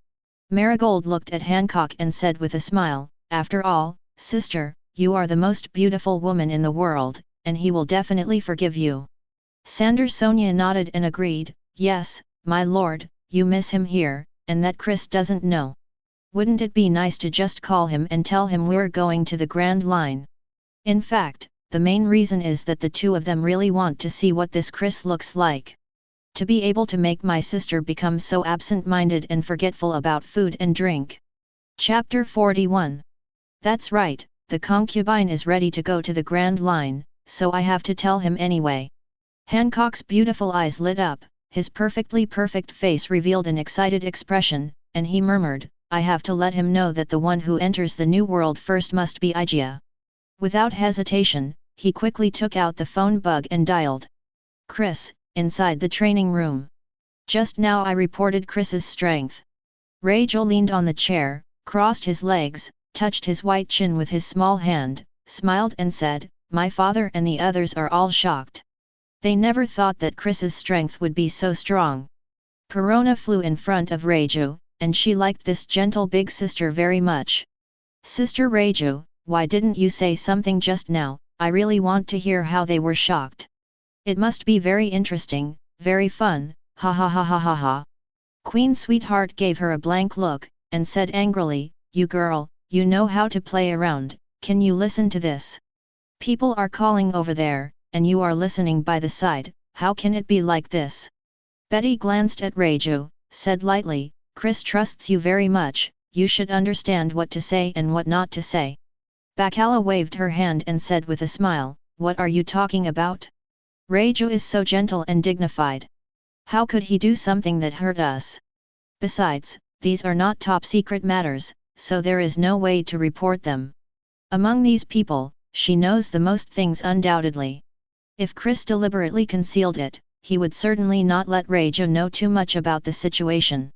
Marigold looked at Hancock and said with a smile, "After all, sister, you are the most beautiful woman in the world, and he will definitely forgive you." Sander Sonia nodded and agreed, "Yes, my lord, you miss him here, and that Chris doesn't know. Wouldn't it be nice to just call him and tell him we're going to the Grand Line?" In fact, the main reason is that the two of them really want to see what this Chris looks like. To be able to make my sister become so absent-minded and forgetful about food and drink. Chapter 41. That's right, the concubine is ready to go to the Grand Line, so I have to tell him anyway. Hancock's beautiful eyes lit up, his perfectly perfect face revealed an excited expression, and he murmured, "I have to let him know that the one who enters the new world first must be Igia." Without hesitation, he quickly took out the phone bug and dialed. "Chris, inside the training room. Just now I reported Chris's strength." Rachel leaned on the chair, crossed his legs, touched his white chin with his small hand, smiled and said, "My father and the others are all shocked. They never thought that Chris's strength would be so strong." Perona flew in front of Raju, and she liked this gentle big sister very much. "Sister Raju, why didn't you say something just now? I really want to hear how they were shocked. It must be very interesting, very fun, ha ha ha ha ha ha." Queen Sweetheart gave her a blank look, and said angrily, "You girl, you know how to play around, can you listen to this? People are calling over there, and you are listening by the side, how can it be like this?" Betty glanced at Raju, said lightly, "Chris trusts you very much, you should understand what to say and what not to say." Bacala waved her hand and said with a smile, "What are you talking about? Raju is so gentle and dignified. How could he do something that hurt us? Besides, these are not top secret matters, so there is no way to report them. Among these people, she knows the most things undoubtedly. If Chris deliberately concealed it, he would certainly not let Raju know too much about the situation.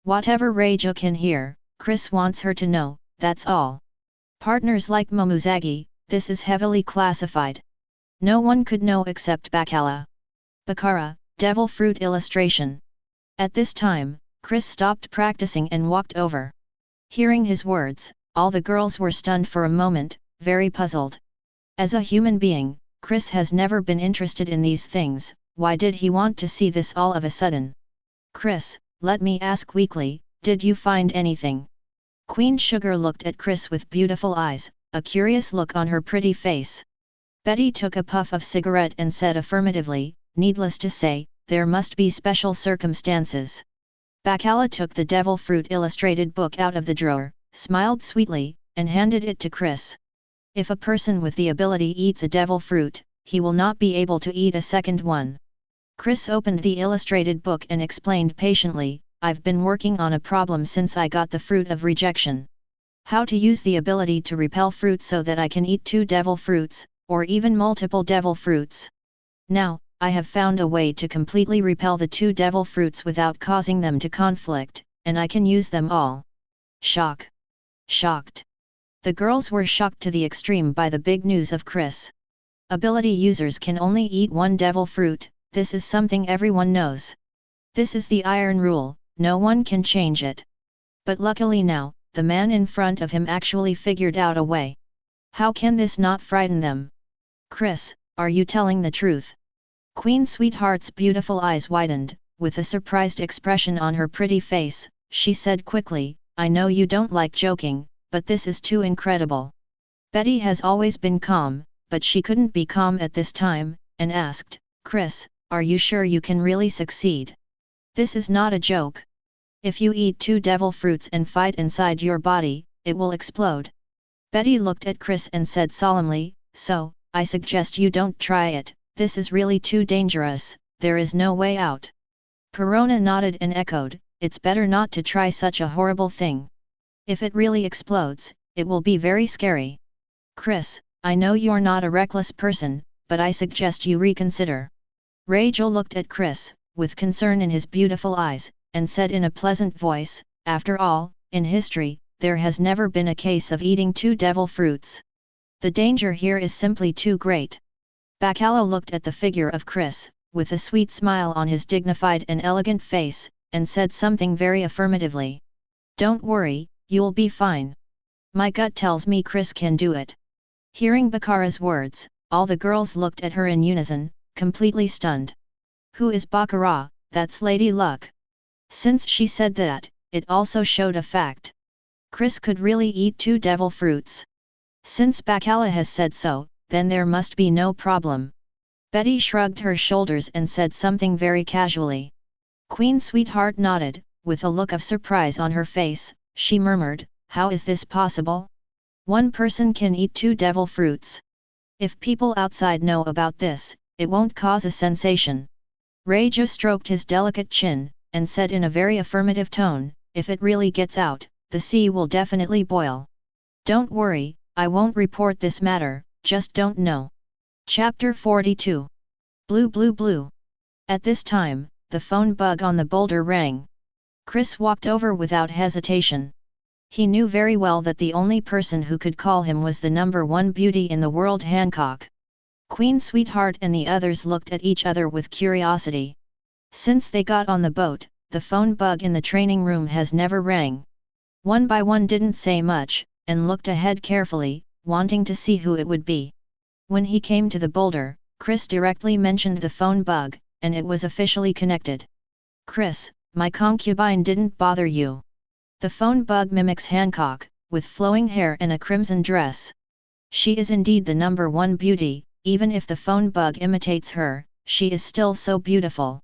Whatever Raju can hear, Chris wants her to know, that's all. Partners like Momousagi, this is heavily classified. No one could know except Bacala." Bakara, Devil Fruit Illustration. At this time, Chris stopped practicing and walked over. Hearing his words, all the girls were stunned for a moment, very puzzled. As a human being, Chris has never been interested in these things, why did he want to see this all of a sudden? "Chris, let me ask weakly, did you find anything?" Queen Sugar looked at Chris with beautiful eyes, a curious look on her pretty face. Betty took a puff of cigarette and said affirmatively, "Needless to say, there must be special circumstances." Bacala took the Devil Fruit Illustrated book out of the drawer, smiled sweetly, and handed it to Chris. "If a person with the ability eats a devil fruit, he will not be able to eat a second one." Chris opened the illustrated book and explained patiently, "I've been working on a problem since I got the fruit of rejection. How to use the ability to repel fruit so that I can eat 2 devil fruits, or even multiple devil fruits. Now, I have found a way to completely repel the 2 devil fruits without causing them to conflict, and I can use them all. Shocked. The girls were shocked to the extreme by the big news of Chris. Ability users can only eat 1 devil fruit, this is something everyone knows. This is the iron rule, no one can change it. But luckily now, the man in front of him actually figured out a way. How can this not frighten them? Chris, are you telling the truth? Queen Sweetheart's beautiful eyes widened, with a surprised expression on her pretty face, she said quickly, I know you don't like joking, but this is too incredible. Betty has always been calm, but she couldn't be calm at this time, and asked, Chris, are you sure you can really succeed? This is not a joke. If you eat 2 devil fruits and fight inside your body, it will explode. Betty looked at Chris and said solemnly, so, I suggest you don't try it, this is really too dangerous, there is no way out. Perona nodded and echoed, it's better not to try such a horrible thing. If it really explodes, it will be very scary. Chris, I know you're not a reckless person, but I suggest you reconsider. Rachel looked at Chris, with concern in his beautiful eyes, and said in a pleasant voice, after all, in history, there has never been a case of eating 2 devil fruits. The danger here is simply too great. Bacala looked at the figure of Chris, with a sweet smile on his dignified and elegant face, and said something very affirmatively. Don't worry, you'll be fine. My gut tells me Chris can do it. Hearing Bacara's words, all the girls looked at her in unison, completely stunned. Who is Baccara? That's Lady Luck. Since she said that, it also showed a fact. Chris could really eat 2 devil fruits. Since Bacala has said so, then there must be no problem. Betty shrugged her shoulders and said something very casually. Queen Sweetheart nodded, with a look of surprise on her face, she murmured, how is this possible? 1 person can eat 2 devil fruits. If people outside know about this, it won't cause a sensation. Raja stroked his delicate chin, and said in a very affirmative tone, if it really gets out, the sea will definitely boil. Don't worry, I won't report this matter, just don't know. Chapter 42. Blue. At this time, the phone bug on the boulder rang. Chris walked over without hesitation. He knew very well that the only person who could call him was the number 1 beauty in the world, Hancock. Queen Sweetheart and the others looked at each other with curiosity. Since they got on the boat, the phone bug in the training room has never rang. One by one didn't say much, and looked ahead carefully, wanting to see who it would be. When he came to the boulder, Chris directly mentioned the phone bug, and it was officially connected. Chris, my concubine didn't bother you. The phone bug mimics Hancock, with flowing hair and a crimson dress. She is indeed the number 1 beauty, even if the phone bug imitates her, she is still so beautiful.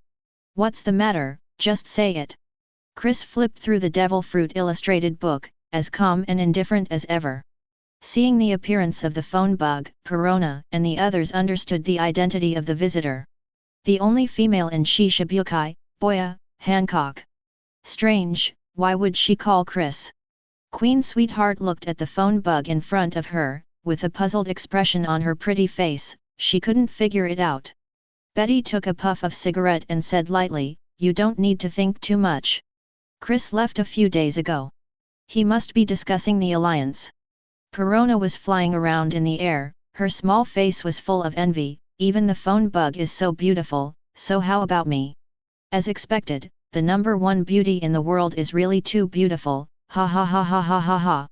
What's the matter, just say it. Chris flipped through the devil fruit illustrated book, as calm and indifferent as ever. Seeing the appearance of the phone bug, Perona and the others understood the identity of the visitor. The only female in Shishibukai, Boya, Hancock. Strange, why would she call Chris? Queen Sweetheart looked at the phone bug in front of her, with a puzzled expression on her pretty face, she couldn't figure it out. Betty took a puff of cigarette and said lightly, you don't need to think too much. Chris left a few days ago. He must be discussing the alliance. Perona was flying around in the air, her small face was full of envy, even the phone bug is so beautiful, so how about me? As expected, the number 1 beauty in the world is really too beautiful, ha ha ha ha ha ha ha.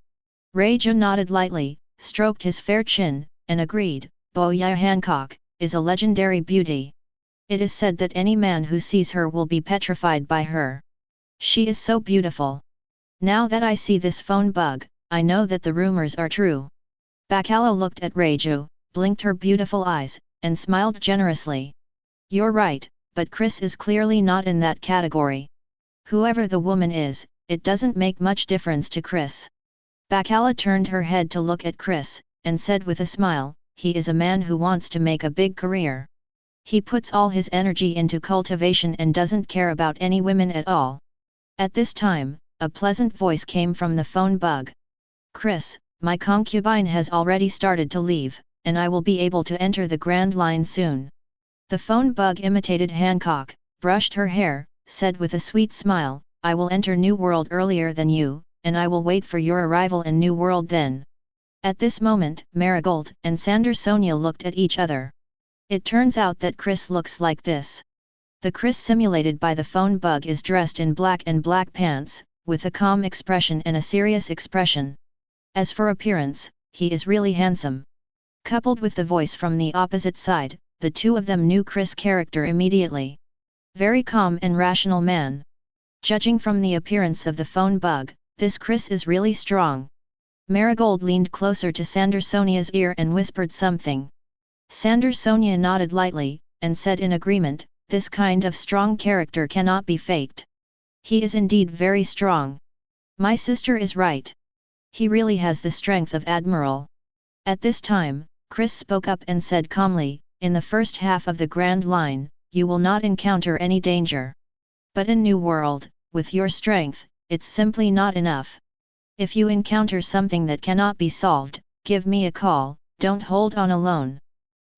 Raja nodded lightly, stroked his fair chin, and agreed, Boya Hancock is a legendary beauty. It is said that any man who sees her will be petrified by her. She is so beautiful. Now that I see this phone bug, I know that the rumors are true. Bacala looked at Raju, blinked her beautiful eyes, and smiled generously. You're right, but Chris is clearly not in that category. Whoever the woman is, it doesn't make much difference to Chris. Bacala turned her head to look at Chris, and said with a smile, he is a man who wants to make a big career. He puts all his energy into cultivation and doesn't care about any women at all. At this time, a pleasant voice came from the phone bug. Chris, my concubine has already started to leave, and I will be able to enter the Grand Line soon. The phone bug imitated Hancock, brushed her hair, said with a sweet smile, I will enter New World earlier than you, and I will wait for your arrival in New World then. At this moment, Marigold and Sandersonia looked at each other. It turns out that Chris looks like this. The Chris simulated by the phone bug is dressed in black and black pants, with a calm expression and a serious expression. As for appearance, he is really handsome. Coupled with the voice from the opposite side, the two of them knew Chris' character immediately. Very calm and rational man. Judging from the appearance of the phone bug, this Chris is really strong. Marigold leaned closer to Sandersonia's ear and whispered something. Sandersonia nodded lightly, and said in agreement, this kind of strong character cannot be faked. He is indeed very strong. My sister is right. He really has the strength of Admiral. At this time, Chris spoke up and said calmly, in the first half of the Grand Line, you will not encounter any danger. But in New World, with your strength, it's simply not enough. If you encounter something that cannot be solved, give me a call, don't hold on alone.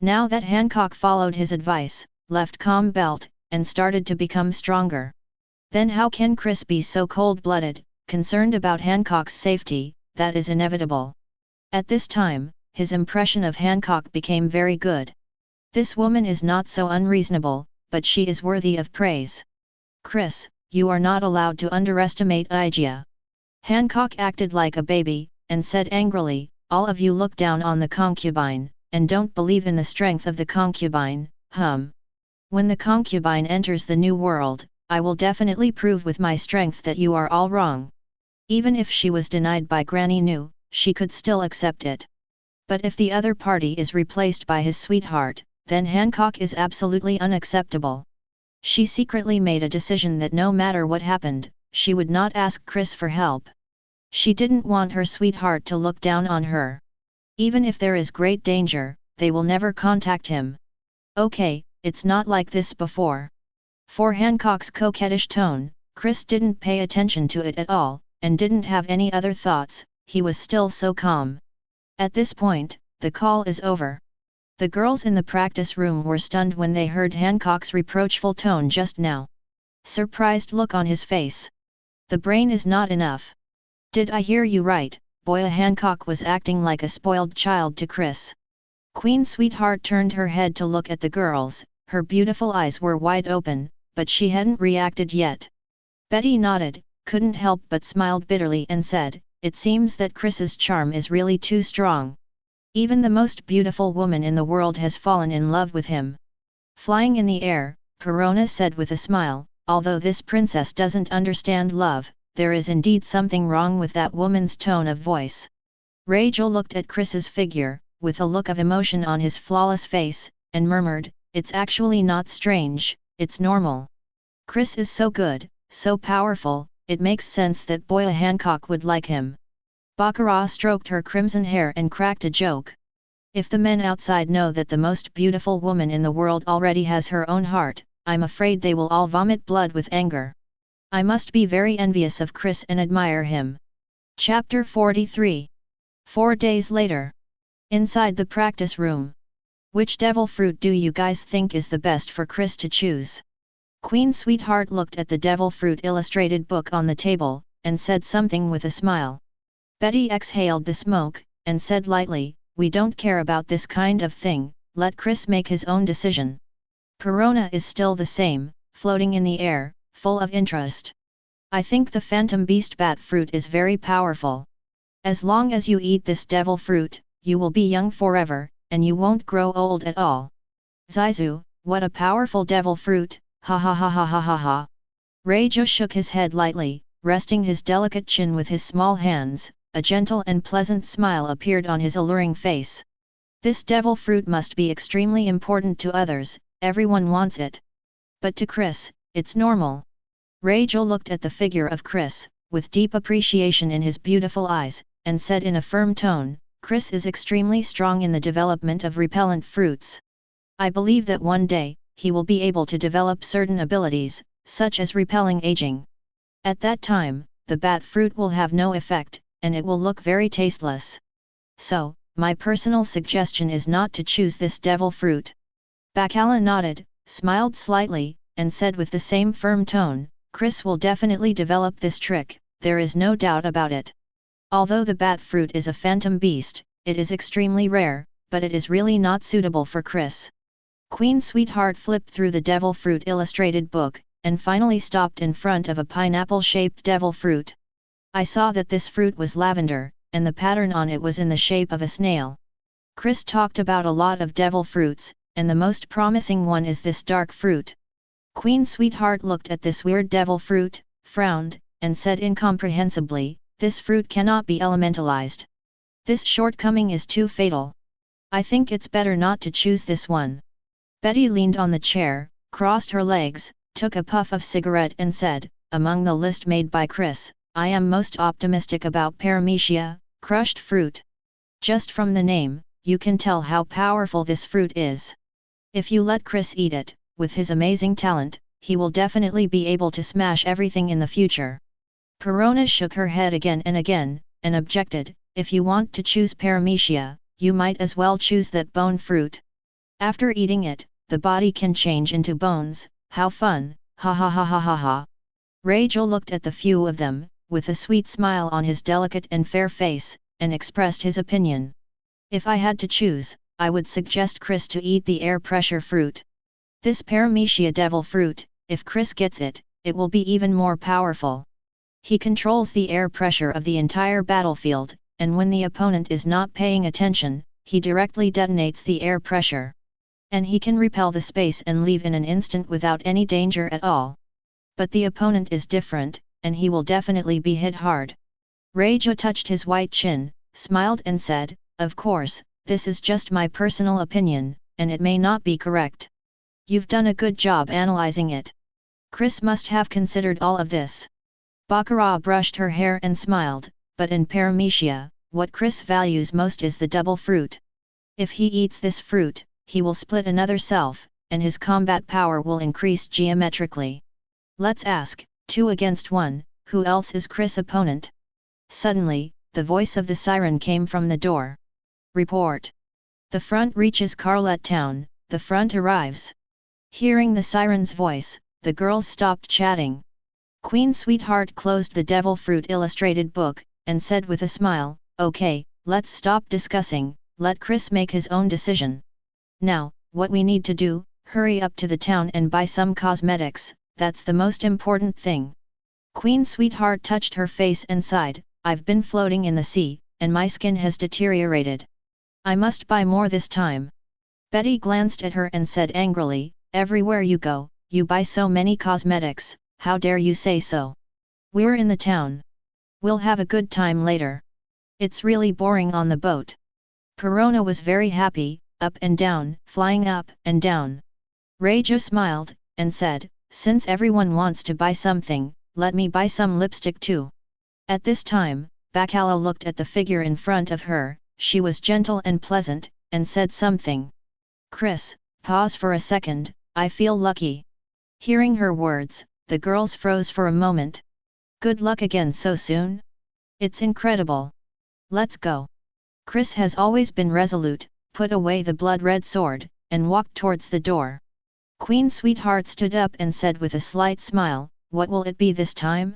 Now that Hancock followed his advice, left calm belt, and started to become stronger. Then how can Chris be so cold-blooded, concerned about Hancock's safety? That is inevitable. At this time, his impression of Hancock became very good. This woman is not so unreasonable, but she is worthy of praise. Chris, you are not allowed to underestimate Igia. Hancock acted like a baby, and said angrily, all of you look down on the concubine, and don't believe in the strength of the concubine, When the concubine enters the New World, I will definitely prove with my strength that you are all wrong. Even if she was denied by Granny Nu, she could still accept it. But if the other party is replaced by his sweetheart, then Hancock is absolutely unacceptable. She secretly made a decision that no matter what happened, she would not ask Chris for help. She didn't want her sweetheart to look down on her. Even if there is great danger, they will never contact him. Okay, it's not like this before. For Hancock's coquettish tone, Chris didn't pay attention to it at all, and didn't have any other thoughts, he was still so calm. At this point, the call is over. The girls in the practice room were stunned when they heard Hancock's reproachful tone just now. Surprised look on his face. The brain is not enough. Did I hear you right, boy? Hancock was acting like a spoiled child to Chris. Queen Sweetheart turned her head to look at the girls, her beautiful eyes were wide open, but she hadn't reacted yet. Betty nodded, couldn't help but smiled bitterly and said, it seems that Chris's charm is really too strong. Even the most beautiful woman in the world has fallen in love with him. Flying in the air, Perona said with a smile, although this princess doesn't understand love, there is indeed something wrong with that woman's tone of voice. Rachel looked at Chris's figure, with a look of emotion on his flawless face, and murmured, it's actually not strange, it's normal. Chris is so good, so powerful, it makes sense that Boya Hancock would like him. Baccarat stroked her crimson hair and cracked a joke. If the men outside know that the most beautiful woman in the world already has her own heart, I'm afraid they will all vomit blood with anger. I must be very envious of Chris and admire him. Chapter 43. 4 days later. Inside the practice room. Which devil fruit do you guys think is the best for Chris to choose? Queen Sweetheart looked at the devil fruit illustrated book on the table, and said something with a smile. Betty exhaled the smoke, and said lightly, we don't care about this kind of thing, let Chris make his own decision. Perona is still the same, floating in the air, full of interest. I think the phantom beast bat fruit is very powerful. As long as you eat this devil fruit, you will be young forever, and you won't grow old at all. Zaizu, what a powerful devil fruit, ha ha ha ha ha ha ha. Reijo shook his head lightly, resting his delicate chin with his small hands. A gentle and pleasant smile appeared on his alluring face. This devil fruit must be extremely important to others, everyone wants it. But to Chris, it's normal. Reijo looked at the figure of Chris, with deep appreciation in his beautiful eyes, and said in a firm tone, Chris is extremely strong in the development of repellent fruits. I believe that one day, he will be able to develop certain abilities, such as repelling aging. At that time, the bat fruit will have no effect, and it will look very tasteless. So, my personal suggestion is not to choose this devil fruit. Bacala nodded, smiled slightly, and said with the same firm tone, Chris will definitely develop this trick, there is no doubt about it. Although the bat fruit is a phantom beast, it is extremely rare, but it is really not suitable for Chris. Queen Sweetheart flipped through the devil fruit illustrated book, and finally stopped in front of a pineapple-shaped devil fruit. I saw that this fruit was lavender, and the pattern on it was in the shape of a snail. Chris talked about a lot of devil fruits, and the most promising one is this dark fruit. Queen Sweetheart looked at this weird devil fruit, frowned, and said incomprehensibly, this fruit cannot be elementalized. This shortcoming is too fatal. I think it's better not to choose this one. Betty leaned on the chair, crossed her legs, took a puff of cigarette and said, among the list made by Chris, I am most optimistic about Paramecia, crushed fruit. Just from the name, you can tell how powerful this fruit is. If you let Chris eat it, with his amazing talent, he will definitely be able to smash everything in the future. Perona shook her head again, and objected, if you want to choose Paramecia, you might as well choose that bone fruit. After eating it, the body can change into bones, how fun, ha ha ha ha ha ha. Rachel looked at the few of them, with a sweet smile on his delicate and fair face, and expressed his opinion. If I had to choose, I would suggest Chris to eat the air pressure fruit. This Paramecia devil fruit, if Chris gets it, it will be even more powerful. He controls the air pressure of the entire battlefield, and when the opponent is not paying attention, he directly detonates the air pressure. And he can repel the space and leave in an instant without any danger at all. But the opponent is different, and he will definitely be hit hard. Rejo touched his white chin, smiled and said, of course, this is just my personal opinion, and it may not be correct. You've done a good job analyzing it. Chris must have considered all of this. Baccarat brushed her hair and smiled, but in Paramecia, what Chris values most is the double fruit. If he eats this fruit, he will split another self, and his combat power will increase geometrically. Let's ask, 2 against 1, who else is Chris' opponent? Suddenly, the voice of the siren came from the door. Report. The front reaches Carlet Town, the front arrives. Hearing the siren's voice, the girls stopped chatting. Queen Sweetheart closed the devil fruit illustrated book, and said with a smile, okay, let's stop discussing, let Chris make his own decision. Now, what we need to do, hurry up to the town and buy some cosmetics, that's the most important thing. Queen Sweetheart touched her face and sighed, I've been floating in the sea, and my skin has deteriorated. I must buy more this time. Betty glanced at her and said angrily, everywhere you go, you buy so many cosmetics, how dare you say so? We're in the town. We'll have a good time later. It's really boring on the boat. Perona was very happy, up and down, flying up and down. Rejo smiled, and said, since everyone wants to buy something, let me buy some lipstick too. At this time, Bacala looked at the figure in front of her, she was gentle and pleasant, and said something. Chris, pause for a second, I feel lucky. Hearing her words, the girls froze for a moment. Good luck again so soon? It's incredible. Let's go. Chris has always been resolute, put away the blood-red sword, and walked towards the door. Queen Sweetheart stood up and said with a slight smile, what will it be this time?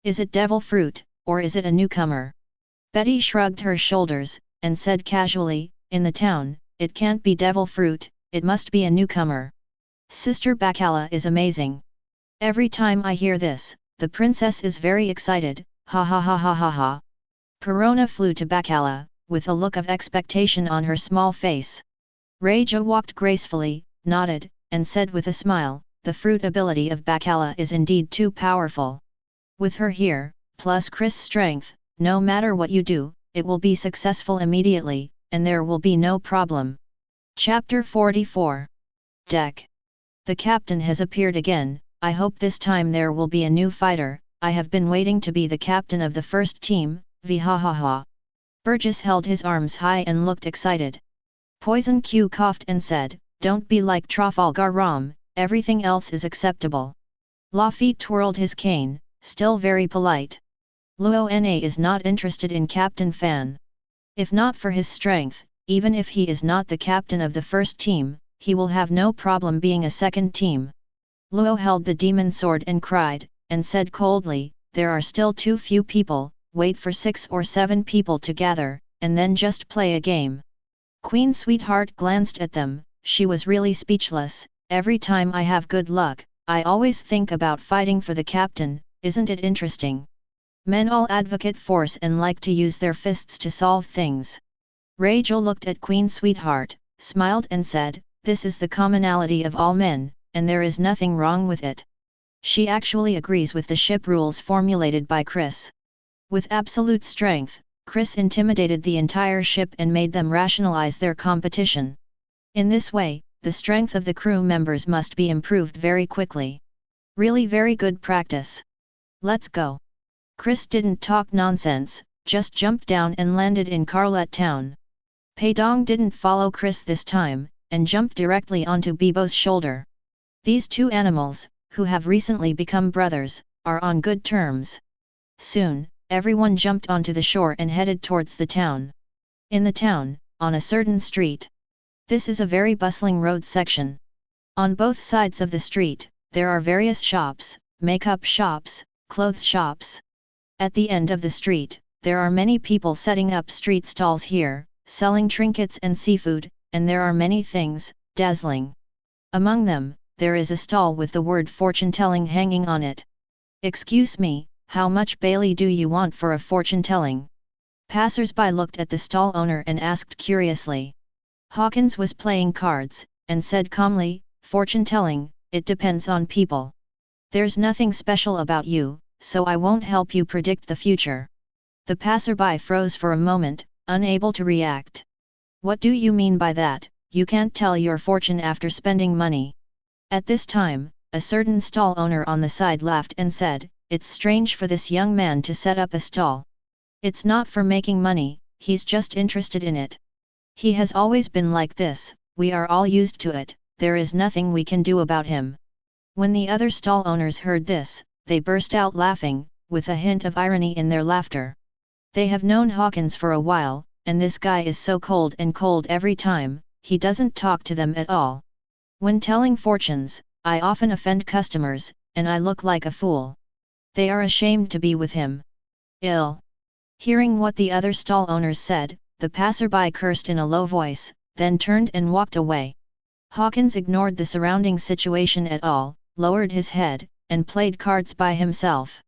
Is it devil fruit, or is it a newcomer? Betty shrugged her shoulders, and said casually, in the town, it can't be devil fruit, it must be a newcomer. Sister Bacala is amazing. Every time I hear this, the princess is very excited, ha ha ha ha ha ha. Perona flew to Bacala, with a look of expectation on her small face. Rejo walked gracefully, nodded, and said with a smile, the fruit ability of Bacala is indeed too powerful. With her here, plus Chris' strength, no matter what you do, it will be successful immediately, and there will be no problem. Chapter 44. Deck. The captain has appeared again, I hope this time there will be a new fighter, I have been waiting to be the captain of the first team, ha ha ha. Burgess held his arms high and looked excited. Poison Q coughed and said, don't be like Trafalgar Law, everything else is acceptable. Lafitte twirled his cane, still very polite. Luo Na is not interested in Captain Fan. If not for his strength, even if he is not the captain of the first team, he will have no problem being a second team. Luo held the demon sword and cried, and said coldly, there are still too few people, wait for 6 or 7 people to gather, and then just play a game. Queen Sweetheart glanced at them, she was really speechless. Every time I have good luck, I always think about fighting for the captain, isn't it interesting? Men all advocate force and like to use their fists to solve things. Rachel looked at Queen Sweetheart, smiled and said, this is the commonality of all men, and there is nothing wrong with it. She actually agrees with the ship rules formulated by Chris. With absolute strength, Chris intimidated the entire ship and made them rationalize their competition. In this way, the strength of the crew members must be improved very quickly. Really very good practice. Let's go. Chris didn't talk nonsense, just jumped down and landed in Carlet Town. Paong didn't follow Chris this time, and jumped directly onto Bibo's shoulder. These two animals, who have recently become brothers, are on good terms. Soon, everyone jumped onto the shore and headed towards the town. In the town, on a certain street. This is a very bustling road section. On both sides of the street, there are various shops, makeup shops, clothes shops. At the end of the street, there are many people setting up street stalls here, selling trinkets and seafood, and there are many things, dazzling. Among them, there is a stall with the word fortune-telling hanging on it. Excuse me, how much Bailey do you want for a fortune-telling? Passers-by looked at the stall owner and asked curiously. Hawkins was playing cards, and said calmly, fortune-telling, it depends on people. There's nothing special about you, so I won't help you predict the future. The passerby froze for a moment, unable to react. What do you mean by that? You can't tell your fortune after spending money. At this time, a certain stall owner on the side laughed and said, it's strange for this young man to set up a stall. It's not for making money, he's just interested in it. He has always been like this, we are all used to it, there is nothing we can do about him. When the other stall owners heard this, they burst out laughing, with a hint of irony in their laughter. They have known Hawkins for a while, and this guy is so cold and cold every time, he doesn't talk to them at all. When telling fortunes, I often offend customers, and I look like a fool. They are ashamed to be with him. Ill. Hearing what the other stall owners said, the passerby cursed in a low voice, then turned and walked away. Hawkins ignored the surrounding situation at all, lowered his head, and played cards by himself.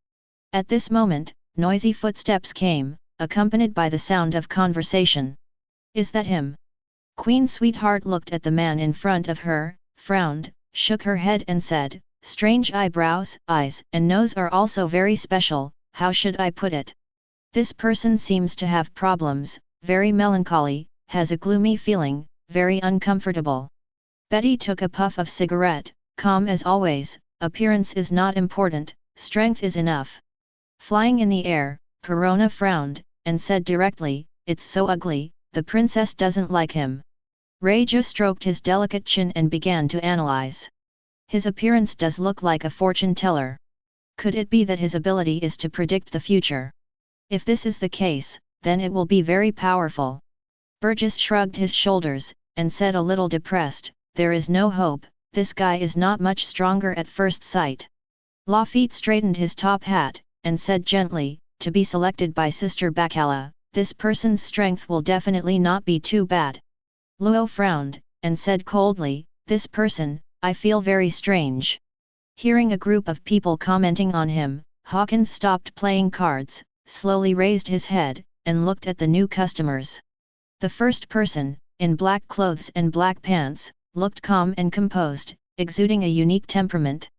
At this moment, noisy footsteps came, accompanied by the sound of conversation. Is that him? Queen Sweetheart looked at the man in front of her, frowned, shook her head and said, strange eyebrows, eyes and nose are also very special, how should I put it? This person seems to have problems, very melancholy, has a gloomy feeling, very uncomfortable. Betty took a puff of cigarette, calm as always, appearance is not important, strength is enough. Flying in the air, Perona frowned, and said directly, it's so ugly, the princess doesn't like him. Raja stroked his delicate chin and began to analyze. His appearance does look like a fortune teller. Could it be that his ability is to predict the future? If this is the case, then it will be very powerful. Burgess shrugged his shoulders, and said a little depressed, there is no hope, this guy is not much stronger at first sight. Lafitte straightened his top hat, and said gently, to be selected by Sister Bacala, this person's strength will definitely not be too bad. Luo frowned, and said coldly, this person, I feel very strange. Hearing a group of people commenting on him, Hawkins stopped playing cards, slowly raised his head, and looked at the new customers. The first person, in black clothes and black pants, looked calm and composed, exuding a unique temperament.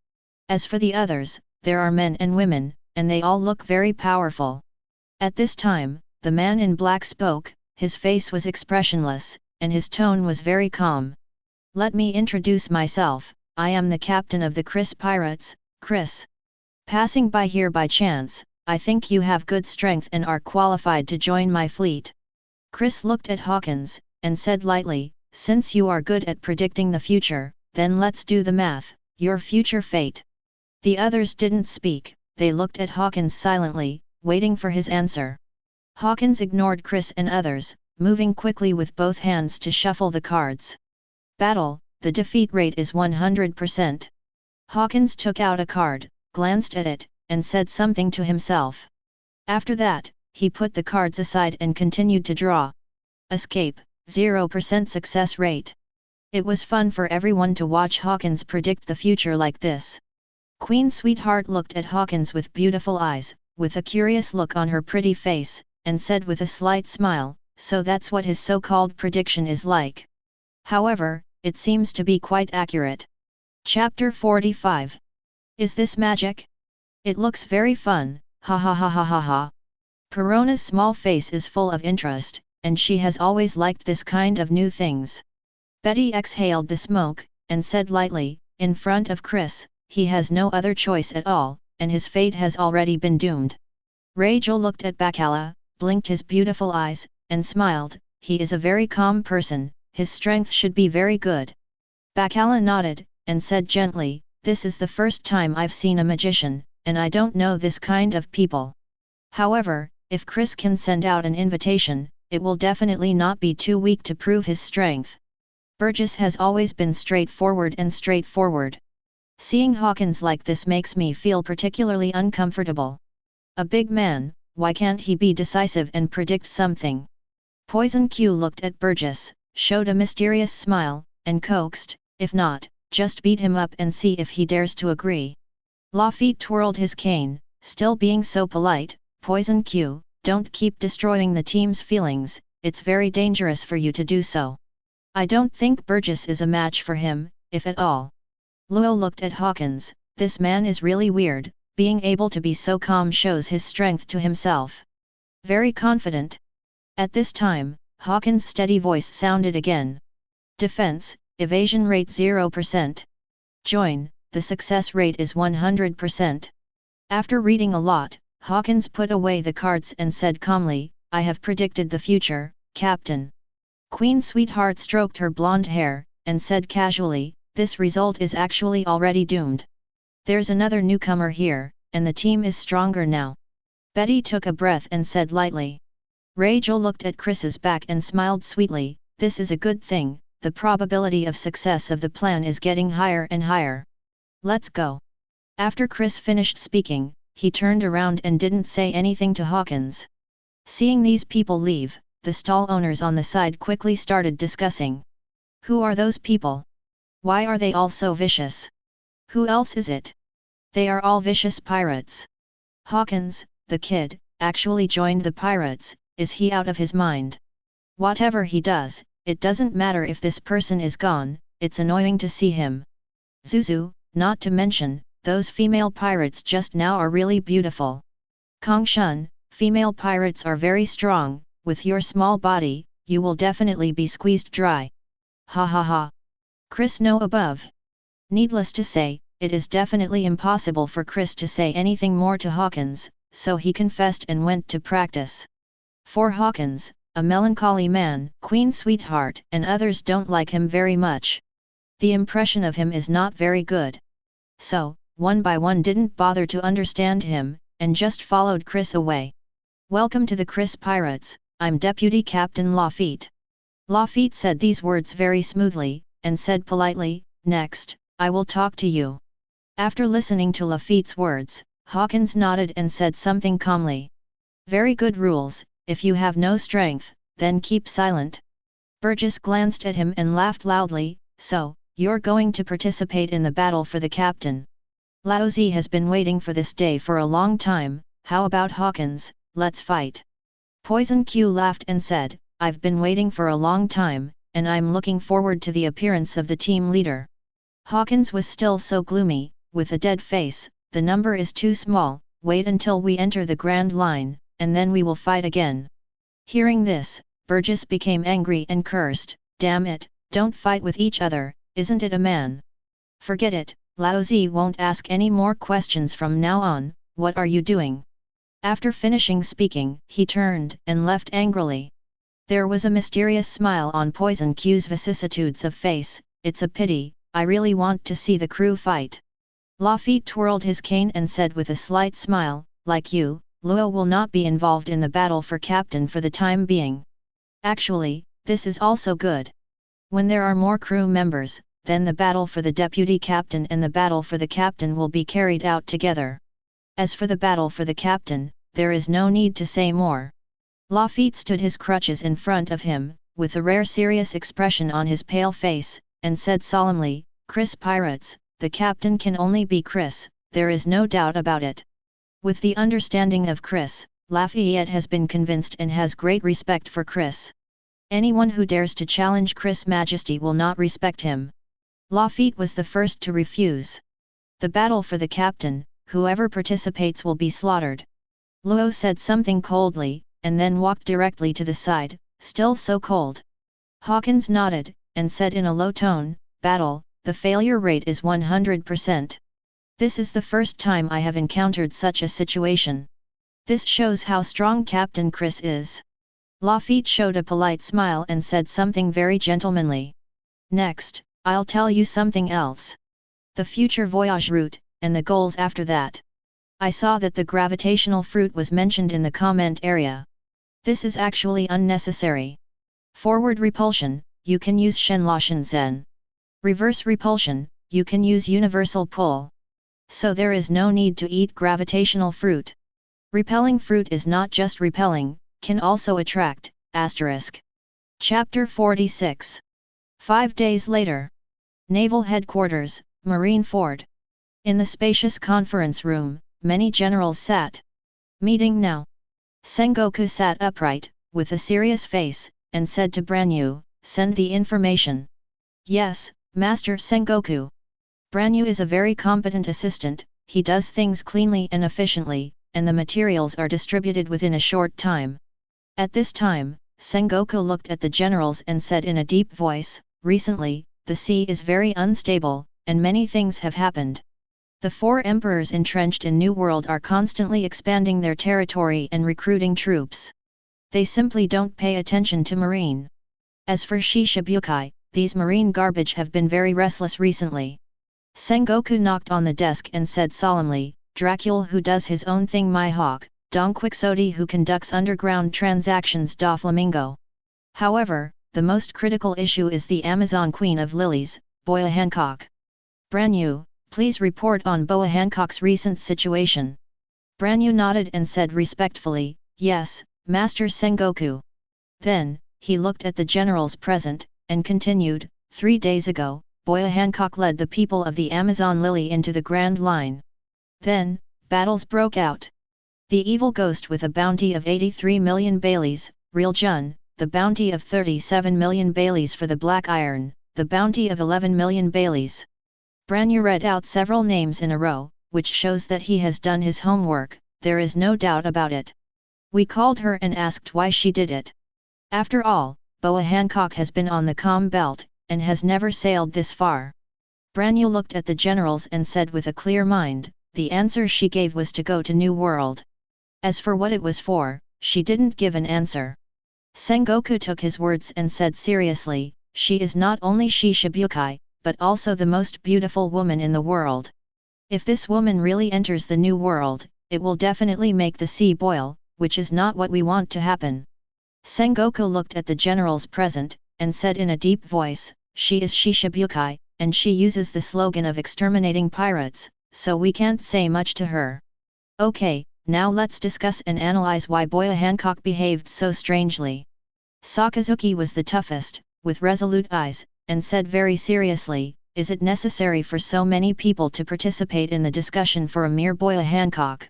As for the others, there are men and women, and they all look very powerful. At this time, the man in black spoke, his face was expressionless, and his tone was very calm. Let me introduce myself, I am the captain of the Chris Pirates, Chris. Passing by here by chance, I think you have good strength and are qualified to join my fleet. Chris looked at Hawkins, and said lightly, since you are good at predicting the future, then let's do the math, your future fate. The others didn't speak, they looked at Hawkins silently, waiting for his answer. Hawkins ignored Chris and others, moving quickly with both hands to shuffle the cards. Battle, the defeat rate is 100%. Hawkins took out a card, glanced at it, and said something to himself. After that, he put the cards aside and continued to draw. Escape, 0% success rate. It was fun for everyone to watch Hawkins predict the future like this. Queen Sweetheart looked at Hawkins with beautiful eyes, with a curious look on her pretty face, and said with a slight smile, "So that's what his so-called prediction is like." However, it seems to be quite accurate. Chapter 45. Is this magic? It looks very fun, ha ha ha ha ha ha. Perona's small face is full of interest, and she has always liked this kind of new things. Betty exhaled the smoke, and said lightly, "In front of Chris, he has no other choice at all, and his fate has already been doomed." Rachel looked at Bacala, blinked his beautiful eyes, and smiled. "He is a very calm person, his strength should be very good." Bacala nodded, and said gently, "This is the first time I've seen a magician, and I don't know this kind of people. However, if Chris can send out an invitation, it will definitely not be too weak to prove his strength." Burgess has always been straightforward. Seeing Hawkins like this makes me feel particularly uncomfortable. A big man, why can't he be decisive and predict something? Poison Q looked at Burgess, showed a mysterious smile, and coaxed, "If not, just beat him up and see if he dares to agree." Lafitte twirled his cane, still being so polite. "Poison Q, don't keep destroying the team's feelings, it's very dangerous for you to do so. I don't think Burgess is a match for him, if at all." Luo looked at Hawkins. "This man is really weird, being able to be so calm shows his strength to himself. Very confident." At this time, Hawkins' steady voice sounded again. "Defense, evasion rate 0%. Join, the success rate is 100%. After reading a lot, Hawkins put away the cards and said calmly, "I have predicted the future, Captain." Queen Sweetheart stroked her blonde hair, and said casually, "This result is actually already doomed. There's another newcomer here, and the team is stronger now." Betty took a breath and said lightly. Rachel looked at Chris's back and smiled sweetly, "This is a good thing, the probability of success of the plan is getting higher and higher. Let's go." After Chris finished speaking, he turned around and didn't say anything to Hawkins. Seeing these people leave, the stall owners on the side quickly started discussing. "Who are those people? Why are they all so vicious? Who else is it? They are all vicious pirates. Hawkins, the kid, actually joined the pirates, is he out of his mind? Whatever he does, it doesn't matter if this person is gone, it's annoying to see him. Zuzu, not to mention, those female pirates just now are really beautiful. Kongshun, female pirates are very strong, with your small body, you will definitely be squeezed dry. Ha ha ha. Chris no above." Needless to say, it is definitely impossible for Chris to say anything more to Hawkins, so he confessed and went to practice. For Hawkins, a melancholy man, Queen Sweetheart and others don't like him very much. The impression of him is not very good. So, one by one didn't bother to understand him, and just followed Chris away. "Welcome to the Chris Pirates, I'm Deputy Captain Lafitte." Lafitte said these words very smoothly, and said politely, "Next, I will talk to you." After listening to Lafitte's words, Hawkins nodded and said something calmly. "Very good rules, if you have no strength, then keep silent." Burgess glanced at him and laughed loudly, "So, you're going to participate in the battle for the captain? Laozi has been waiting for this day for a long time, how about Hawkins, let's fight." Poison Q laughed and said, "I've been waiting for a long time, and I'm looking forward to the appearance of the team leader." Hawkins was still so gloomy, with a dead face. "The number is too small, wait until we enter the Grand Line, and then we will fight again." Hearing this, Burgess became angry and cursed, "Damn it, don't fight with each other, isn't it a man? Forget it, Laozi won't ask any more questions from now on, what are you doing?" After finishing speaking, he turned and left angrily. There was a mysterious smile on Poison Q's vicissitudes of face. "It's a pity, I really want to see the crew fight." Lafitte twirled his cane and said with a slight smile, "Like you, Luo will not be involved in the battle for captain for the time being. Actually, this is also good. When there are more crew members, then the battle for the deputy captain and the battle for the captain will be carried out together. As for the battle for the captain, there is no need to say more. Lafitte stood his crutches in front of him, with a rare serious expression on his pale face, and said solemnly, "Chris pirates, the captain can only be Chris, there is no doubt about it." With the understanding of Chris, Lafitte has been convinced and has great respect for Chris. Anyone who dares to challenge Chris' Majesty will not respect him. Lafitte was the first to refuse. The battle for the captain, whoever participates will be slaughtered. Luo said something coldly, and then walked directly to the side, still so cold. Hawkins nodded, and said in a low tone, "Battle, the failure rate is 100%. This is the first time I have encountered such a situation. This shows how strong Captain Chris is." Lafitte showed a polite smile and said something very gentlemanly. "Next, I'll tell you something else. The future voyage route, and the goals after that. I saw that the gravitational fruit was mentioned in the comment area. This is actually unnecessary. Forward repulsion, you can use Shenluo Tianzheng. Reverse repulsion, you can use universal pull. So there is no need to eat gravitational fruit. Repelling fruit is not just repelling, can also attract, *. Chapter 46. 5 days later. Naval Headquarters, Marine Fort. In the spacious conference room, many generals sat. Meeting now. Sengoku sat upright, with a serious face, and said to Branyu, "Send the information." "Yes, Master Sengoku." Branyu is a very competent assistant, he does things cleanly and efficiently, and the materials are distributed within a short time. At this time, Sengoku looked at the generals and said in a deep voice, "Recently, the sea is very unstable, and many things have happened. The 4 emperors entrenched in New World are constantly expanding their territory and recruiting troops. They simply don't pay attention to marine. As for Shishibukai, these marine garbage have been very restless recently." Sengoku knocked on the desk and said solemnly, "Dracula who does his own thing my hawk, Don Quixote who conducts underground transactions Doflamingo. However, the most critical issue is the Amazon Queen of Lilies, Boa Hancock. Branyu, please report on Boa Hancock's recent situation." Branyu nodded and said respectfully, "Yes, Master Sengoku." Then, he looked at the generals present, and continued, 3 days ago, Boa Hancock led the people of the Amazon Lily into the Grand Line. Then, battles broke out. The evil ghost with a bounty of 83 million baileys, Real Jun, the bounty of 37 million baileys for the Black Iron, the bounty of 11 million baileys. Branyu read out several names in a row, which shows that he has done his homework, there is no doubt about it. We called her and asked why she did it. After all, Boa Hancock has been on the calm belt, and has never sailed this far. Branyu looked at the generals and said with a clear mind, the answer she gave was to go to New World. As for what it was for, she didn't give an answer. Sengoku took his words and said seriously, "She is not only Shishibukai, but also the most beautiful woman in the world. If this woman really enters the New World, it will definitely make the sea boil, which is not what we want to happen." Sengoku looked at the generals present, and said in a deep voice, "She is Shishibukai, and she uses the slogan of exterminating pirates, so we can't say much to her. Okay, now let's discuss and analyze why Boa Hancock behaved so strangely." Sakazuki was the toughest, with resolute eyes, and said very seriously, "Is it necessary for so many people to participate in the discussion for a mere Boa Hancock?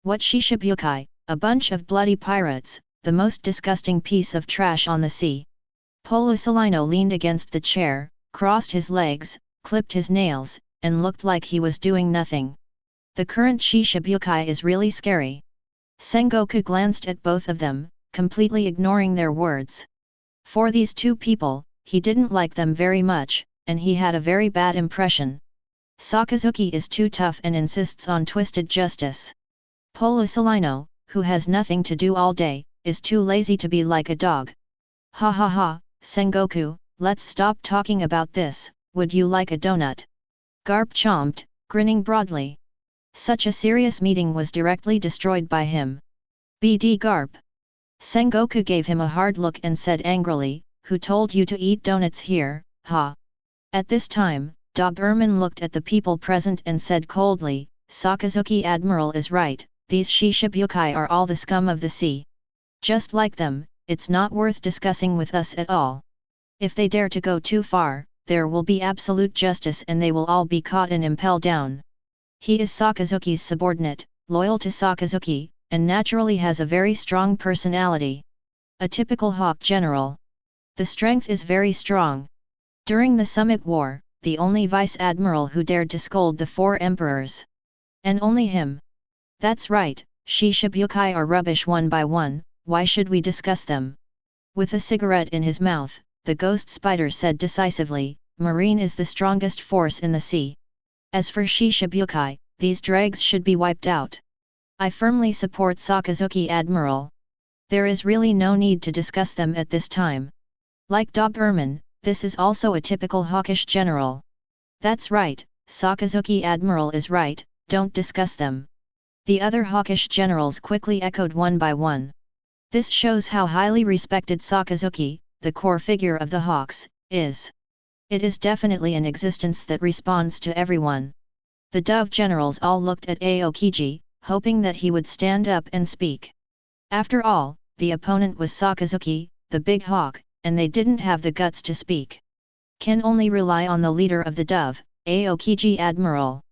What Shishibukai, a bunch of bloody pirates, the most disgusting piece of trash on the sea." Polisalino leaned against the chair, crossed his legs, clipped his nails, and looked like he was doing nothing. The current Shishibukai is really scary. Sengoku glanced at both of them, completely ignoring their words. For these two people, he didn't like them very much, and he had a very bad impression. Sakazuki is too tough and insists on twisted justice. Polisalino, who has nothing to do all day, is too lazy to be like a dog. Ha ha ha, Sengoku, let's stop talking about this, would you like a donut? Garp chomped, grinning broadly. Such a serious meeting was directly destroyed by him. BD Garp. Sengoku gave him a hard look and said angrily, "Who told you to eat donuts here, ha?" At this time, Doberman looked at the people present and said coldly, "Sakazuki Admiral is right, these Shishibukai are all the scum of the sea. Just like them, it's not worth discussing with us at all. If they dare to go too far, there will be absolute justice and they will all be caught and impelled down." He is Sakazuki's subordinate, loyal to Sakazuki, and naturally has a very strong personality. A typical Hawk general. The strength is very strong. During the Summit War, the only Vice Admiral who dared to scold the 4 emperors. And only him. That's right, Shishibukai are rubbish one by one, why should we discuss them? With a cigarette in his mouth, the ghost spider said decisively, "Marine is the strongest force in the sea. As for Shishibukai, these dregs should be wiped out. I firmly support Sakazuki Admiral. There is really no need to discuss them at this time." Like Doberman, this is also a typical hawkish general. "That's right, Sakazuki Admiral is right, don't discuss them." The other hawkish generals quickly echoed one by one. This shows how highly respected Sakazuki, the core figure of the Hawks, is. It is definitely an existence that responds to everyone. The Dove generals all looked at Aokiji, hoping that he would stand up and speak. After all, the opponent was Sakazuki, the big hawk, and they didn't have the guts to speak. Can only rely on the leader of the Dove, Aokiji Admiral.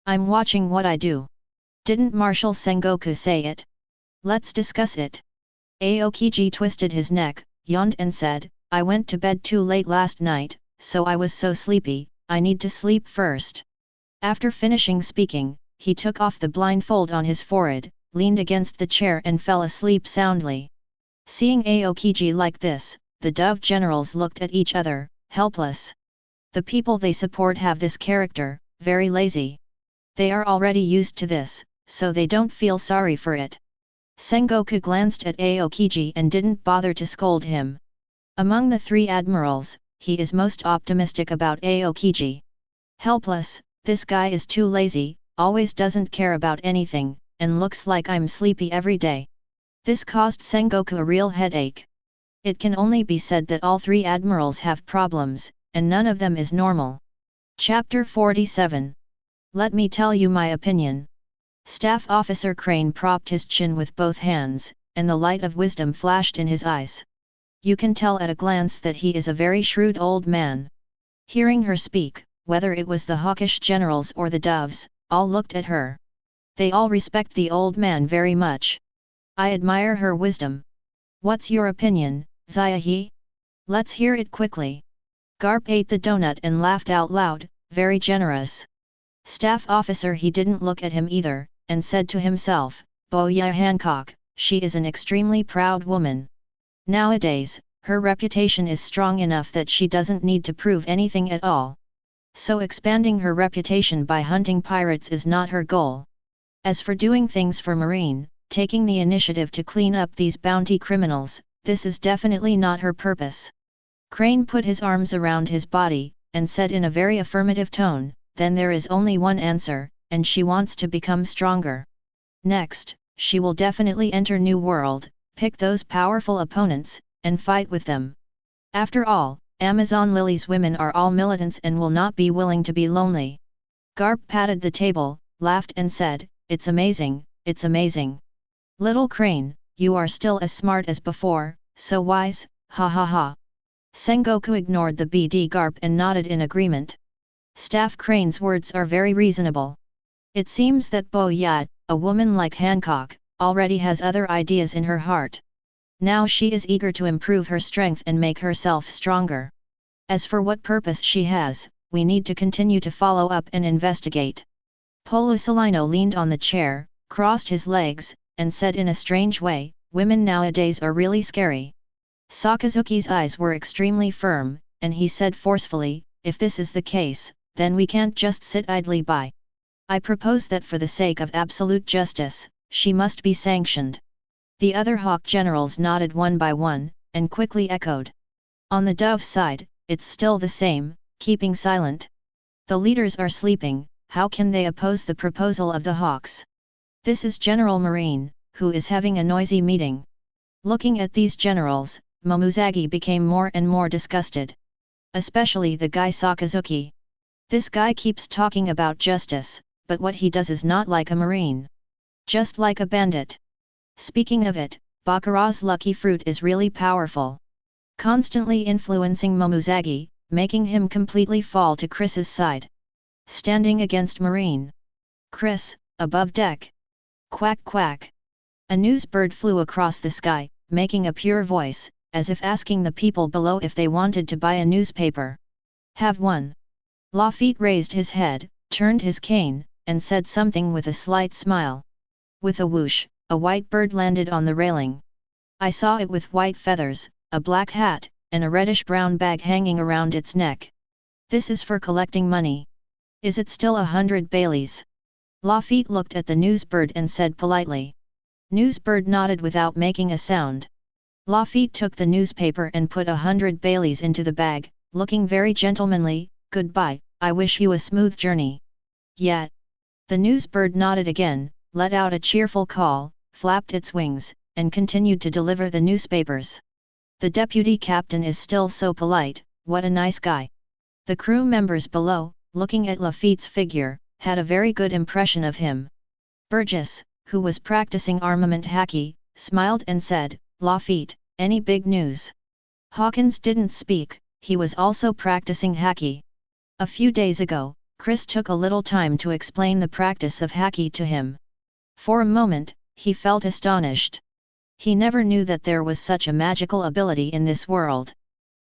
"I'm watching what I do. Didn't Marshal Sengoku say it? Let's discuss it." Aokiji twisted his neck, yawned and said, "I went to bed too late last night, so I was so sleepy, I need to sleep first." After finishing speaking, he took off the blindfold on his forehead, leaned against the chair and fell asleep soundly. Seeing Aokiji like this, the Dove generals looked at each other, helpless. The people they support have this character, very lazy. They are already used to this, so they don't feel sorry for it. Sengoku glanced at Aokiji and didn't bother to scold him. Among the 3 admirals, he is most optimistic about Aokiji. Helpless, this guy is too lazy, always doesn't care about anything, and looks like I'm sleepy every day. This caused Sengoku a real headache. It can only be said that all 3 admirals have problems, and none of them is normal. Chapter 47. Let me tell you my opinion. Staff Officer Crane propped his chin with both hands, and the light of wisdom flashed in his eyes. You can tell at a glance that he is a very shrewd old man. Hearing her speak, whether it was the hawkish generals or the Doves, all looked at her. They all respect the old man very much. I admire her wisdom. What's your opinion, Zaihe? Let's hear it quickly. Garp ate the donut and laughed out loud, very generous. Staff Officer he didn't look at him either, and said to himself, Boya Hancock, she is an extremely proud woman. Nowadays, her reputation is strong enough that she doesn't need to prove anything at all. So expanding her reputation by hunting pirates is not her goal. As for doing things for Marine, taking the initiative to clean up these bounty criminals, this is definitely not her purpose. Crane put his arms around his body, and said in a very affirmative tone, then there is only one answer, and she wants to become stronger. Next, she will definitely enter New World, pick those powerful opponents, and fight with them. After all, Amazon Lily's women are all militants and will not be willing to be lonely. Garp patted the table, laughed and said, it's amazing, it's amazing. Little Crane, you are still as smart as before, so wise, ha ha ha. Sengoku ignored the BD Garp and nodded in agreement. Staff Crane's words are very reasonable. It seems that Bo Yat, a woman like Hancock, already has other ideas in her heart. Now she is eager to improve her strength and make herself stronger. As for what purpose she has, we need to continue to follow up and investigate. Polisalino leaned on the chair, crossed his legs, and said in a strange way, women nowadays are really scary. Sakazuki's eyes were extremely firm, and he said forcefully, if this is the case, then we can't just sit idly by. I propose that for the sake of absolute justice, she must be sanctioned. The other Hawk generals nodded one by one, and quickly echoed. On the Dove side, it's still the same, keeping silent. The leaders are sleeping, how can they oppose the proposal of the Hawks? This is General Marine, who is having a noisy meeting. Looking at these generals, Momousagi became more and more disgusted. Especially the guy Sakazuki. This guy keeps talking about justice, but what he does is not like a marine. Just like a bandit. Speaking of it, Baccarat's lucky fruit is really powerful. Constantly influencing Momousagi, making him completely fall to Chris's side. Standing against Marine. Chris, above deck. Quack quack. A news bird flew across the sky, making a pure voice, as if asking the people below if they wanted to buy a newspaper. Have one. Lafitte raised his head, turned his cane, and said something with a slight smile. With a whoosh, a white bird landed on the railing. I saw it with white feathers, a black hat, and a reddish-brown bag hanging around its neck. This is for collecting money. Is it still 100 Baileys? Lafitte looked at the newsbird and said politely. Newsbird nodded without making a sound. Lafitte took the newspaper and put 100 Baileys into the bag, looking very gentlemanly. Goodbye, I wish you a smooth journey. Yet. The newsbird nodded again, let out a cheerful call, flapped its wings, and continued to deliver the newspapers. The deputy captain is still so polite, what a nice guy. The crew members below, looking at Lafitte's figure, had a very good impression of him. Burgess, who was practicing armament Haki, smiled and said, Lafitte, any big news? Hawkins didn't speak, he was also practicing Haki. A few days ago, Chris took a little time to explain the practice of Haki to him. For a moment, he felt astonished. He never knew that there was such a magical ability in this world.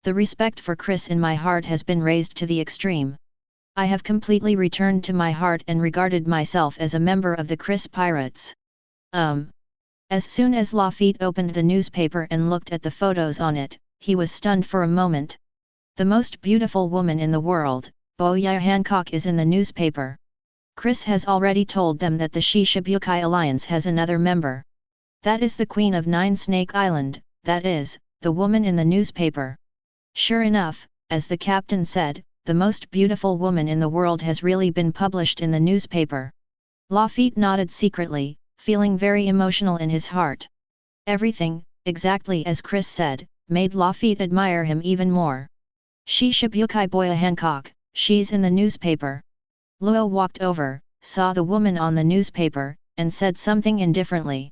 The respect for Chris in my heart has been raised to the extreme. I have completely returned to my heart and regarded myself as a member of the Chris Pirates. As soon as Lafitte opened the newspaper and looked at the photos on it, he was stunned for a moment. The most beautiful woman in the world, Boya Hancock, is in the newspaper. Chris has already told them that the Shishibukai Alliance has another member. That is the Queen of Nine Snake Island, that is, the woman in the newspaper. Sure enough, as the captain said, the most beautiful woman in the world has really been published in the newspaper. Lafitte nodded secretly, feeling very emotional in his heart. Everything, exactly as Chris said, made Lafitte admire him even more. Shishibukai Boya Hancock, she's in the newspaper. Luo walked over, saw the woman on the newspaper, and said something indifferently.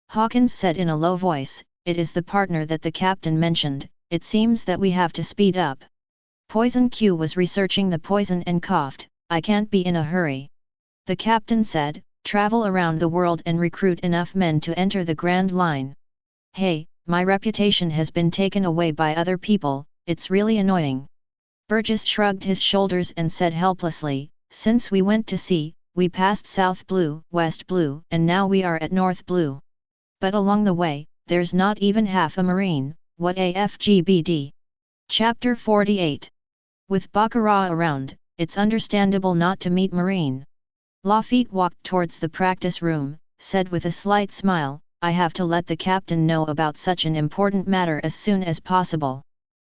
Hawkins said in a low voice, it is the partner that the captain mentioned, it seems that we have to speed up. Poison Q was researching the poison and coughed, I can't be in a hurry. The captain said, travel around the world and recruit enough men to enter the Grand Line. Hey, my reputation has been taken away by other people, it's really annoying. Burgess shrugged his shoulders and said helplessly, since we went to sea, we passed South Blue, West Blue, and now we are at North Blue. But along the way, there's not even half a marine, what AFGBD. Chapter 48. With Baccarat around, it's understandable not to meet marine. Lafitte walked towards the practice room, said with a slight smile, I have to let the captain know about such an important matter as soon as possible.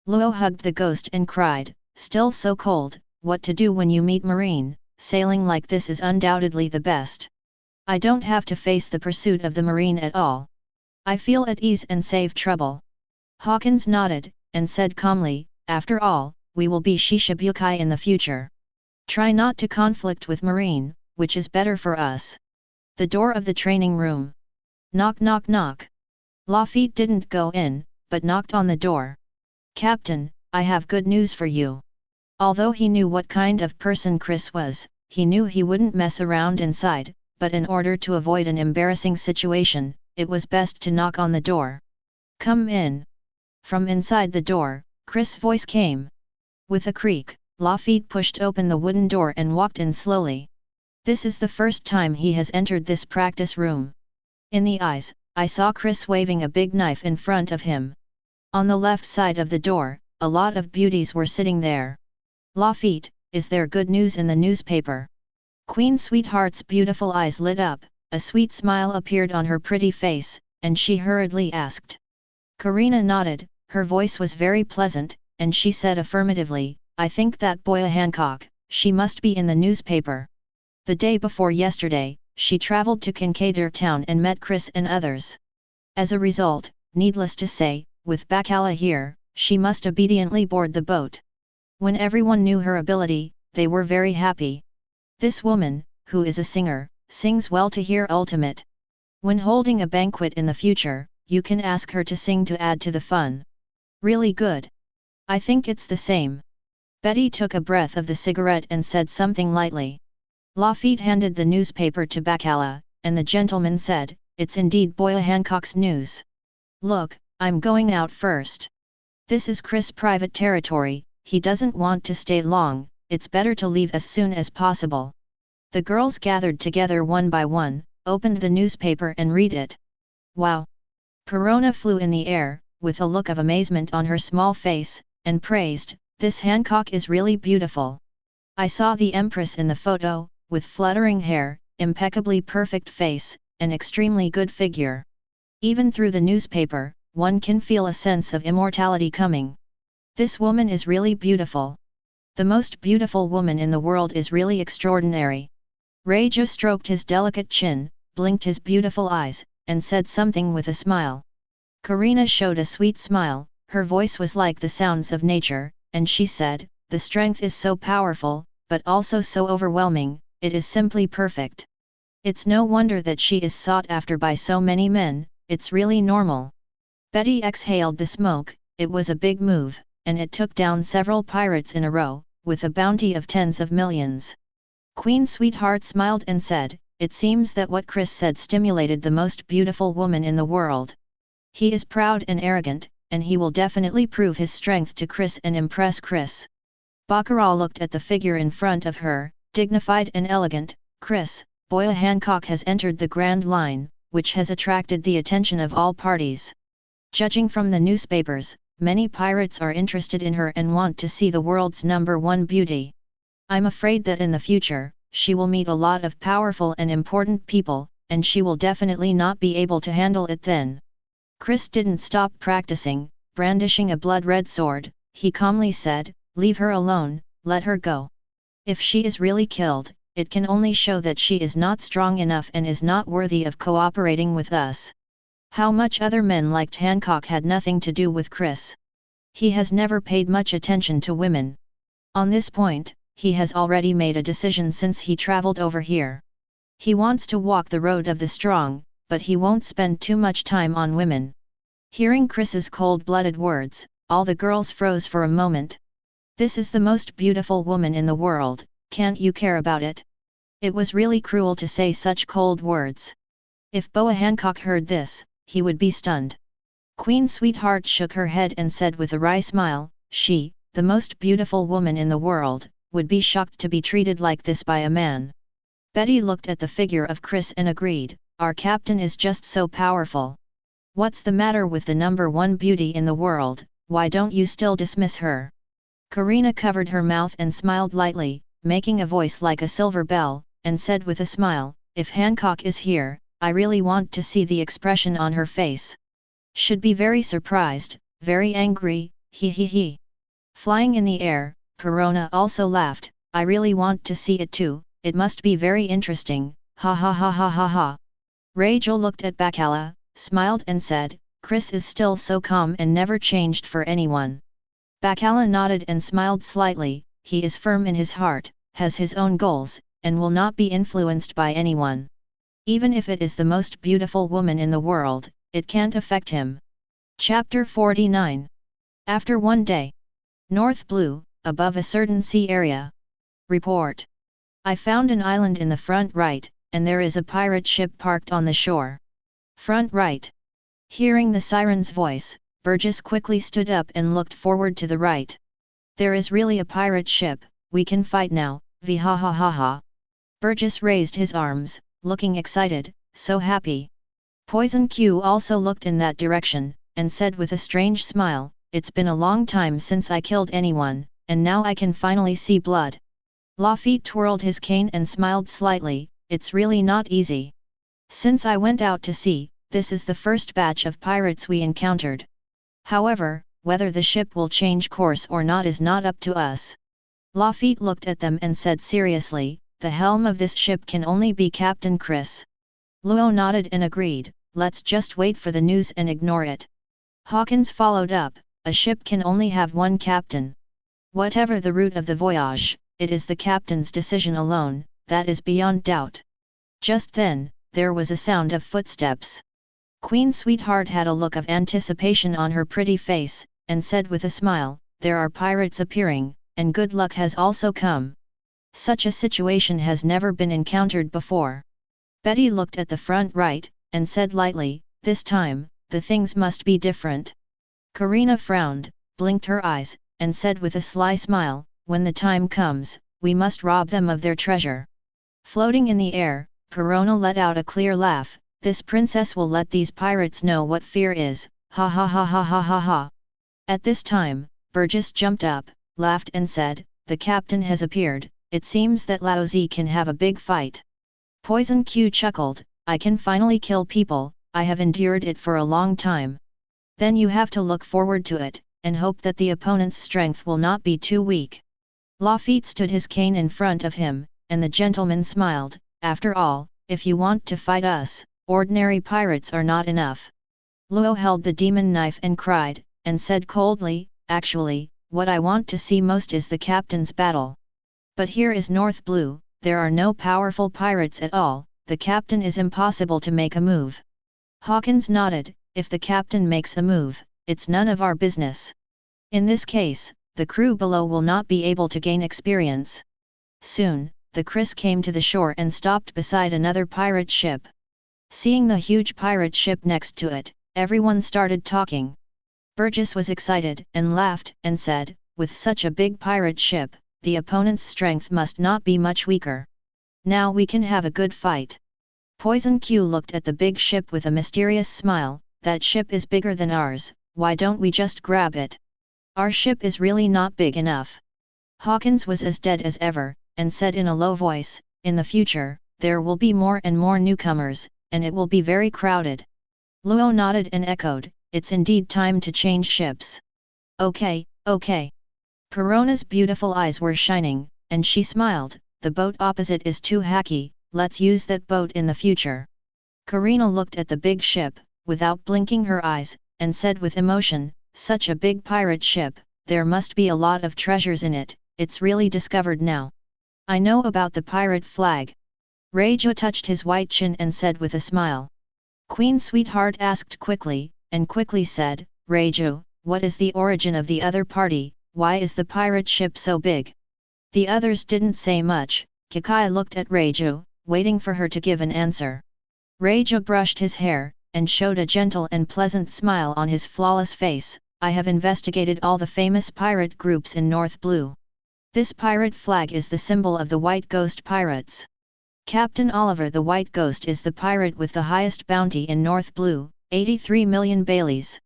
Luo hugged the ghost and cried, still so cold, what to do when you meet marine, sailing like this is undoubtedly the best. I don't have to face the pursuit of the marine at all. I feel at ease and save trouble. Hawkins nodded, and said calmly, after all, we will be Shishibukai in the future. Try not to conflict with marine, which is better for us. The door of the training room. Knock knock knock. Lafitte didn't go in, but knocked on the door. Captain, I have good news for you. Although he knew what kind of person Chris was, he knew he wouldn't mess around inside, but in order to avoid an embarrassing situation, it was best to knock on the door. Come in. From inside the door, Chris' voice came. With a creak, Lafitte pushed open the wooden door and walked in slowly. This is the first time he has entered this practice room. In the eyes, I saw Chris waving a big knife in front of him. On the left side of the door, a lot of beauties were sitting there. Lafitte, is there good news in the newspaper? Queen Sweetheart's beautiful eyes lit up, a sweet smile appeared on her pretty face, and she hurriedly asked. Karina nodded, her voice was very pleasant, and she said affirmatively, I think that Boya Hancock, she must be in the newspaper. The day before yesterday, she traveled to Conqueror town and met Chris and others. As a result, needless to say, with Bacala here, she must obediently board the boat. When everyone knew her ability, they were very happy. This woman, who is a singer, sings well to hear ultimate. When holding a banquet in the future, you can ask her to sing to add to the fun. Really good. I think it's the same. Betty took a breath of the cigarette and said something lightly. Lafitte handed the newspaper to Bacala, and the gentleman said, "It's indeed Boya Hancock's news. Look, I'm going out first. This is Chris' private territory, he doesn't want to stay long, it's better to leave as soon as possible." The girls gathered together one by one, opened the newspaper and read it. Wow! Perona flew in the air, with a look of amazement on her small face, and praised, "This Hancock is really beautiful. I saw the Empress in the photo, with fluttering hair, impeccably perfect face, and extremely good figure. Even through the newspaper, one can feel a sense of immortality coming. This woman is really beautiful. The most beautiful woman in the world is really extraordinary." Raja stroked his delicate chin, blinked his beautiful eyes, and said something with a smile. Karina showed a sweet smile, her voice was like the sounds of nature, and she said, "The strength is so powerful, but also so overwhelming, it is simply perfect. It's no wonder that she is sought after by so many men, it's really normal." Betty exhaled the smoke, it was a big move, and it took down several pirates in a row, with a bounty of tens of millions. Queen Sweetheart smiled and said, "It seems that what Chris said stimulated the most beautiful woman in the world. He is proud and arrogant, and he will definitely prove his strength to Chris and impress Chris." Baccarat looked at the figure in front of her, dignified and elegant. "Chris, Boya Hancock has entered the Grand Line, which has attracted the attention of all parties. Judging from the newspapers, many pirates are interested in her and want to see the world's #1 beauty. I'm afraid that in the future, she will meet a lot of powerful and important people, and she will definitely not be able to handle it then." Chris didn't stop practicing, brandishing a blood-red sword, he calmly said, "Leave her alone, let her go. If she is really killed, it can only show that she is not strong enough and is not worthy of cooperating with us." How much other men liked Hancock had nothing to do with Chris. He has never paid much attention to women. On this point, he has already made a decision since he traveled over here. He wants to walk the road of the strong, but he won't spend too much time on women. Hearing Chris's cold-blooded words, all the girls froze for a moment. This is the most beautiful woman in the world, can't you care about it? It was really cruel to say such cold words. If Boa Hancock heard this, he would be stunned. Queen Sweetheart shook her head and said with a wry smile, "She, the most beautiful woman in the world, would be shocked to be treated like this by a man." Betty looked at the figure of Chris and agreed, "Our captain is just so powerful. What's the matter with the #1 beauty in the world, why don't you still dismiss her?" Karina covered her mouth and smiled lightly, making a voice like a silver bell, and said with a smile, "If Hancock is here, I really want to see the expression on her face. Should be very surprised, very angry, he. Flying in the air, Perona also laughed, "I really want to see it too, it must be very interesting, ha ha ha ha ha ha." Rachel looked at Bacala, smiled and said, "Chris is still so calm and never changed for anyone." Bacala nodded and smiled slightly, "He is firm in his heart, has his own goals, and will not be influenced by anyone. Even if it is the most beautiful woman in the world, it can't affect him." Chapter 49. After one day. North Blue, above a certain sea area. Report. I found an island in the front right, and there is a pirate ship parked on the shore. Front right. Hearing the siren's voice, Burgess quickly stood up and looked forward to the right. "There is really a pirate ship, we can fight now, v ha ha ha ha." Burgess raised his arms, looking excited, so happy. Poison Q also looked in that direction, and said with a strange smile, "It's been a long time since I killed anyone, and now I can finally see blood." Lafitte twirled his cane and smiled slightly, "It's really not easy. Since I went out to sea, this is the first batch of pirates we encountered. However, whether the ship will change course or not is not up to us." Lafitte looked at them and said seriously, "The helm of this ship can only be Captain Chris." Luo nodded and agreed, "Let's just wait for the news and ignore it, Hawkins followed up, a ship can only have one captain. Whatever the route of the voyage, it is the captain's decision alone, that is beyond doubt. Just then, there was a sound of footsteps. Queen Sweetheart had a look of anticipation on her pretty face, and said with a smile, "There are pirates appearing, and good luck has also come. Such a situation has never been encountered before." Betty looked at the front right, and said lightly, "This time, the things must be different." Karina frowned, blinked her eyes, and said with a sly smile, "When the time comes, we must rob them of their treasure." Floating in the air, Perona let out a clear laugh, "This princess will let these pirates know what fear is, ha ha ha ha ha ha ha." At this time, Burgess jumped up, laughed and said, "The captain has appeared, it seems that Laozi can have a big fight." Poison Q chuckled, "I can finally kill people, I have endured it for a long time. Then you have to look forward to it, and hope that the opponent's strength will not be too weak." Lafitte stood his cane in front of him, and the gentleman smiled, "After all, if you want to fight us, ordinary pirates are not enough." Luo held the demon knife and cried, and said coldly, "Actually, what I want to see most is the captain's battle. But here is North Blue, there are no powerful pirates at all, the captain is impossible to make a move." Hawkins nodded, "If the captain makes a move, it's none of our business. In this case, the crew below will not be able to gain experience." Soon, the Chris came to the shore and stopped beside another pirate ship. Seeing the huge pirate ship next to it, everyone started talking. Burgess was excited and laughed and said, "With such a big pirate ship, the opponent's strength must not be much weaker. Now we can have a good fight." Poison Q looked at the big ship with a mysterious smile, "That ship is bigger than ours, why don't we just grab it? Our ship is really not big enough." Hawkins was as dead as ever, and said in a low voice, "In the future, there will be more and more newcomers, and it will be very crowded." Luo nodded and echoed, "It's indeed time to change ships." "Okay, okay." Perona's beautiful eyes were shining, and she smiled, "The boat opposite is too hacky, let's use that boat in the future." Karina looked at the big ship, without blinking her eyes, and said with emotion, "Such a big pirate ship, there must be a lot of treasures in it, it's really discovered now. I know about the pirate flag." Reijo touched his white chin and said with a smile. Queen Sweetheart asked quickly, and quickly said, "Reijo, what is the origin of the other party, why is the pirate ship so big?" The others didn't say much. Kakai looked at Reijo, waiting for her to give an answer. Reijo brushed his hair, and showed a gentle and pleasant smile on his flawless face, "I have investigated all the famous pirate groups in North Blue. This pirate flag is the symbol of the White Ghost Pirates. Captain Oliver the White Ghost is the pirate with the highest bounty in North Blue, 83 million Baileys."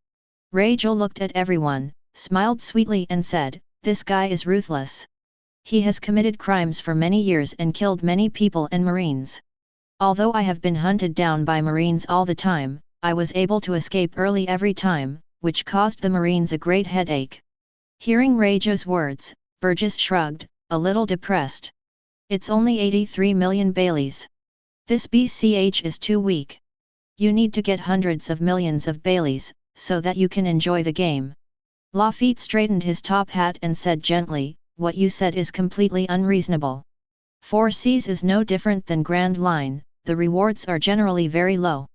Reijo looked at everyone, smiled sweetly and said, "This guy is ruthless. He has committed crimes for many years and killed many people and marines. Although I have been hunted down by marines all the time, I was able to escape early every time, which caused the marines a great headache." Hearing Reijo's words, Burgess shrugged, a little depressed. "It's only 83 million Baileys. This BCH is too weak. You need to get hundreds of millions of Baileys, so that you can enjoy the game." Lafitte straightened his top hat and said gently, "What you said is completely unreasonable. 4 Seas is no different than Grand Line, the rewards are generally very low.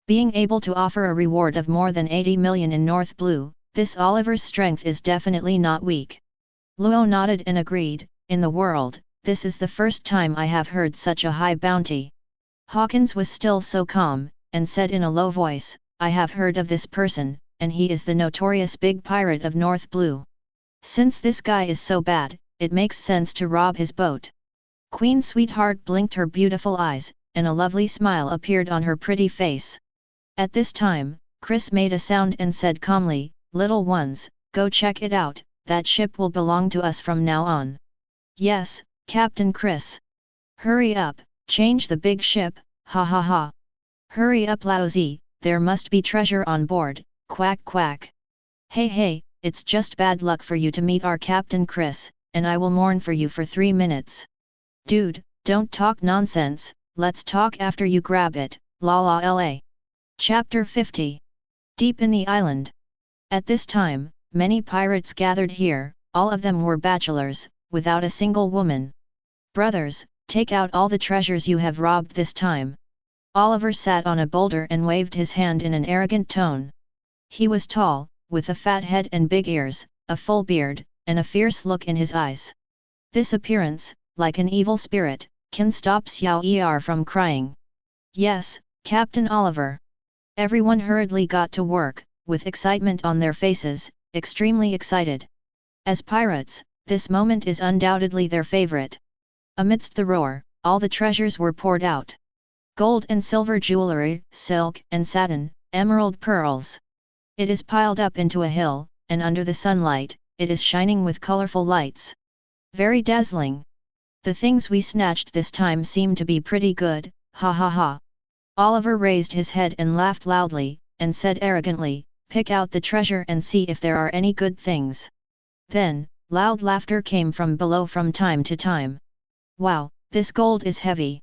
Being able to offer a reward of more than 80 million in North Blue, this Oliver's strength is definitely not weak." Luo nodded and agreed, "In the world, this is the first time I have heard such a high bounty." Hawkins was still so calm, and said in a low voice, "I have heard of this person, and he is the notorious big pirate of North Blue. Since this guy is so bad, it makes sense to rob his boat." Queen Sweetheart blinked her beautiful eyes, and a lovely smile appeared on her pretty face. At this time, Chris made a sound and said calmly, "Little ones, go check it out, that ship will belong to us from now on." "Yes, Captain Chris." "Hurry up, change the big ship, ha ha ha." "Hurry up Laozi, there must be treasure on board, quack quack." "Hey hey, it's just bad luck for you to meet our Captain Chris, and I will mourn for you for 3 minutes. Dude, don't talk nonsense, let's talk after you grab it, la la la." Chapter 50. Deep in the island. At this time, many pirates gathered here, all of them were bachelors, without a single woman. Brothers, take out all the treasures you have robbed this time. Oliver sat on a boulder and waved his hand in an arrogant tone. He was tall, with a fat head and big ears, a full beard, and a fierce look in his eyes. This appearance, like an evil spirit, can stop Xiao from crying. Yes, Captain Oliver. Everyone hurriedly got to work, with excitement on their faces, extremely excited. As pirates, this moment is undoubtedly their favorite. Amidst the roar, all the treasures were poured out. Gold and silver jewelry, silk and satin, emerald pearls. It is piled up into a hill, and under the sunlight, it is shining with colorful lights. Very dazzling. The things we snatched this time seem to be pretty good, ha ha ha. Oliver raised his head and laughed loudly, and said arrogantly, pick out the treasure and see if there are any good things. Then, loud laughter came from below from time to time. Wow, this gold is heavy.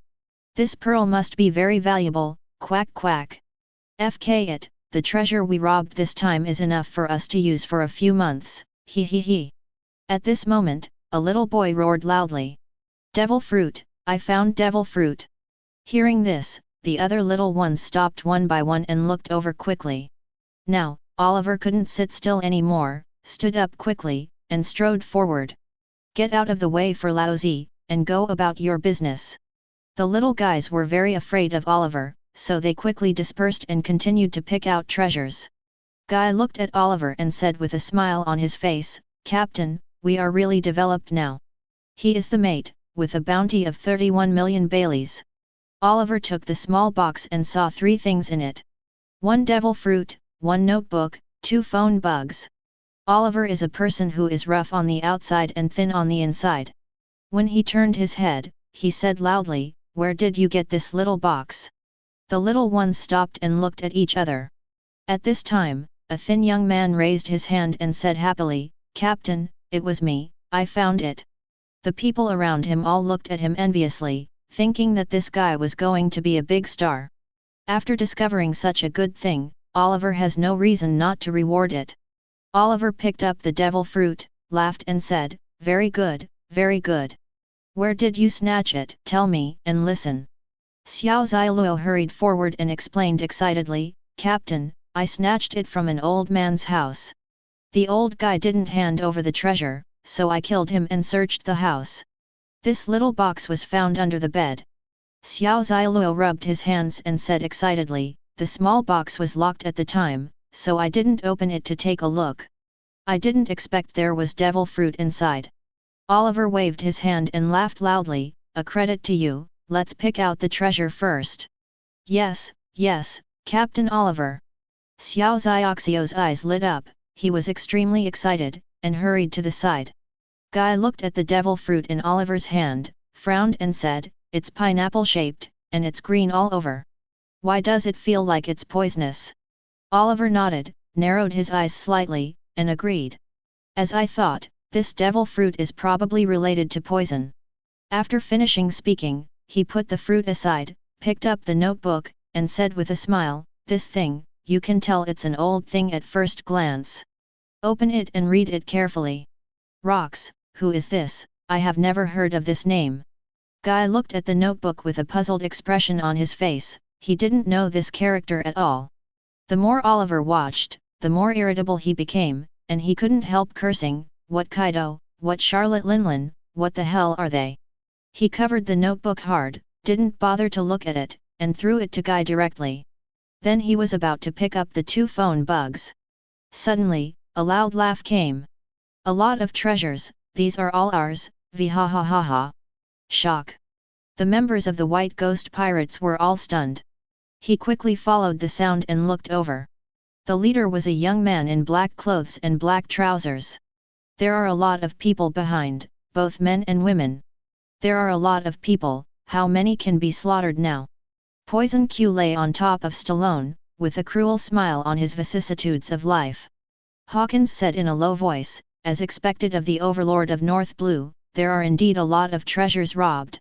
This pearl must be very valuable, quack quack. FK it, the treasure we robbed this time is enough for us to use for a few months, he he he. At this moment, a little boy roared loudly. Devil fruit, I found devil fruit. Hearing this, the other little ones stopped one by one and looked over quickly. Now, Oliver couldn't sit still anymore, stood up quickly, and strode forward. Get out of the way for lousy, and go about your business. The little guys were very afraid of Oliver, so they quickly dispersed and continued to pick out treasures. Guy looked at Oliver and said with a smile on his face, Captain, we are really developed now. He is the mate, with a bounty of 31 million Baileys. Oliver took the small box and saw 3 things in it. 1 devil fruit, 1 notebook, 2 phone bugs. Oliver is a person who is rough on the outside and thin on the inside. When he turned his head, he said loudly, where did you get this little box? The little ones stopped and looked at each other. At this time, a thin young man raised his hand and said happily, Captain, it was me, I found it. The people around him all looked at him enviously, thinking that this guy was going to be a big star. After discovering such a good thing, Oliver has no reason not to reward it. Oliver picked up the devil fruit, laughed and said, very good, very good. Where did you snatch it? Tell me, and listen. Xiao Zailuo hurried forward and explained excitedly, Captain, I snatched it from an old man's house. The old guy didn't hand over the treasure, so I killed him and searched the house. This little box was found under the bed. Xiao Zailuo rubbed his hands and said excitedly, the small box was locked at the time, so I didn't open it to take a look. I didn't expect there was devil fruit inside. Oliver waved his hand and laughed loudly, a credit to you, let's pick out the treasure first. Yes, yes, Captain Oliver. Xiao Zioxio's eyes lit up, he was extremely excited, and hurried to the side. Guy looked at the devil fruit in Oliver's hand, frowned and said, it's pineapple-shaped, and it's green all over. Why does it feel like it's poisonous? Oliver nodded, narrowed his eyes slightly, and agreed. As I thought, this devil fruit is probably related to poison. After finishing speaking, he put the fruit aside, picked up the notebook, and said with a smile, this thing, you can tell it's an old thing at first glance. Open it and read it carefully. Rocks, who is this? I have never heard of this name. Guy looked at the notebook with a puzzled expression on his face, he didn't know this character at all. The more Oliver watched, the more irritable he became, and he couldn't help cursing, what Kaido, what Charlotte Linlin, what the hell are they? He covered the notebook hard, didn't bother to look at it, and threw it to Guy directly. Then he was about to pick up the 2 phone bugs. Suddenly, a loud laugh came. A lot of treasures, these are all ours, ha ha ha ha. Shock. The members of the White Ghost Pirates were all stunned. He quickly followed the sound and looked over. The leader was a young man in black clothes and black trousers. There are a lot of people behind, both men and women. There are a lot of people, how many can be slaughtered now? Poison Q lay on top of Stallone, with a cruel smile on his vicissitudes of life. Hawkins said in a low voice, as expected of the overlord of North Blue, there are indeed a lot of treasures robbed.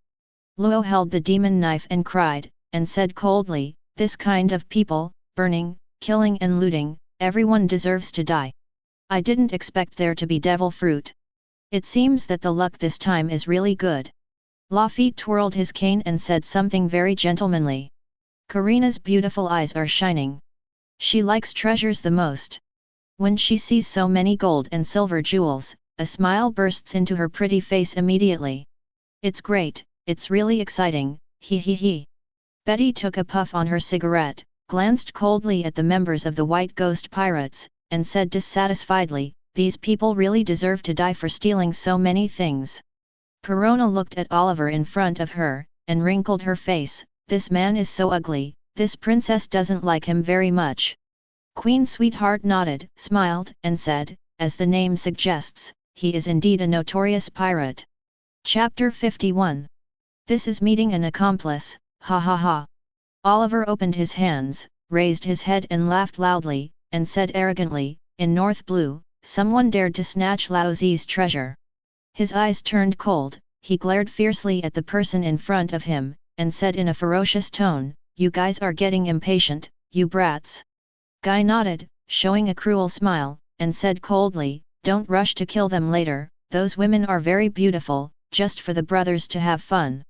Luo held the demon knife and cried, and said coldly, this kind of people, burning, killing and looting, everyone deserves to die. I didn't expect there to be devil fruit. It seems that the luck this time is really good. Lafitte twirled his cane and said something very gentlemanly. Karina's beautiful eyes are shining. She likes treasures the most. When she sees so many gold and silver jewels, a smile bursts into her pretty face immediately. It's great, it's really exciting, he he he. Betty took a puff on her cigarette, glanced coldly at the members of the White Ghost Pirates, and said dissatisfiedly, these people really deserve to die for stealing so many things. Perona looked at Oliver in front of her, and wrinkled her face, this man is so ugly, this princess doesn't like him very much. Queen Sweetheart nodded, smiled, and said, as the name suggests, he is indeed a notorious pirate. Chapter 51. This is meeting an accomplice, ha ha ha. Oliver opened his hands, raised his head and laughed loudly, and said arrogantly, in North Blue, someone dared to snatch Lao Zi's treasure. His eyes turned cold, he glared fiercely at the person in front of him, and said in a ferocious tone, you guys are getting impatient, you brats. Guy nodded, showing a cruel smile, and said coldly, don't rush to kill them later, those women are very beautiful, just for the brothers to have fun.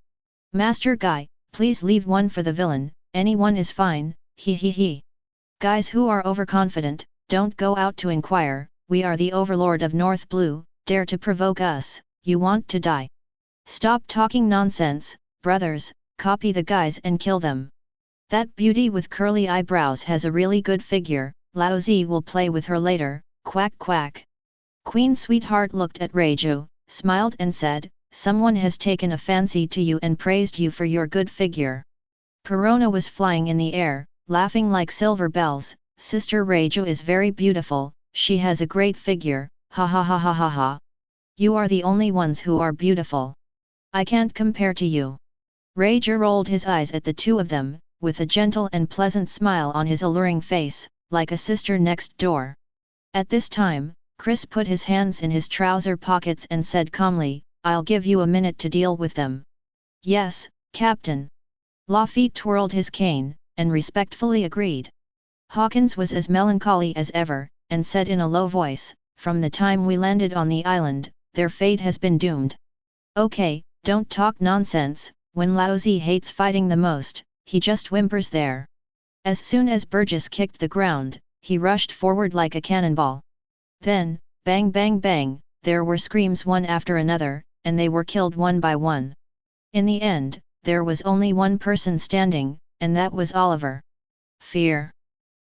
Master Guy, please leave one for the villain, anyone is fine, he he he. Guys who are overconfident, don't go out to inquire, we are the overlord of North Blue, dare to provoke us, you want to die. Stop talking nonsense, brothers, copy the guys and kill them. That beauty with curly eyebrows has a really good figure, Lao Zi will play with her later, quack quack. Queen Sweetheart looked at Reiju, smiled and said, someone has taken a fancy to you and praised you for your good figure. Perona was flying in the air, laughing like silver bells, Sister Reiju is very beautiful, she has a great figure, ha ha ha ha ha ha. You are the only ones who are beautiful. I can't compare to you. Reiju rolled his eyes at the two of them, with a gentle and pleasant smile on his alluring face, like a sister next door. At this time, Chris put his hands in his trouser pockets and said calmly, I'll give you a minute to deal with them. Yes, Captain. Lafitte twirled his cane, and respectfully agreed. Hawkins was as melancholy as ever, and said in a low voice, from the time we landed on the island, their fate has been doomed. Okay, don't talk nonsense, when Lao Zi hates fighting the most, he just whimpers there. As soon as Burgess kicked the ground, he rushed forward like a cannonball. Then, bang bang bang, there were screams one after another, and they were killed one by one. In the end, there was only one person standing, and that was Oliver. Fear.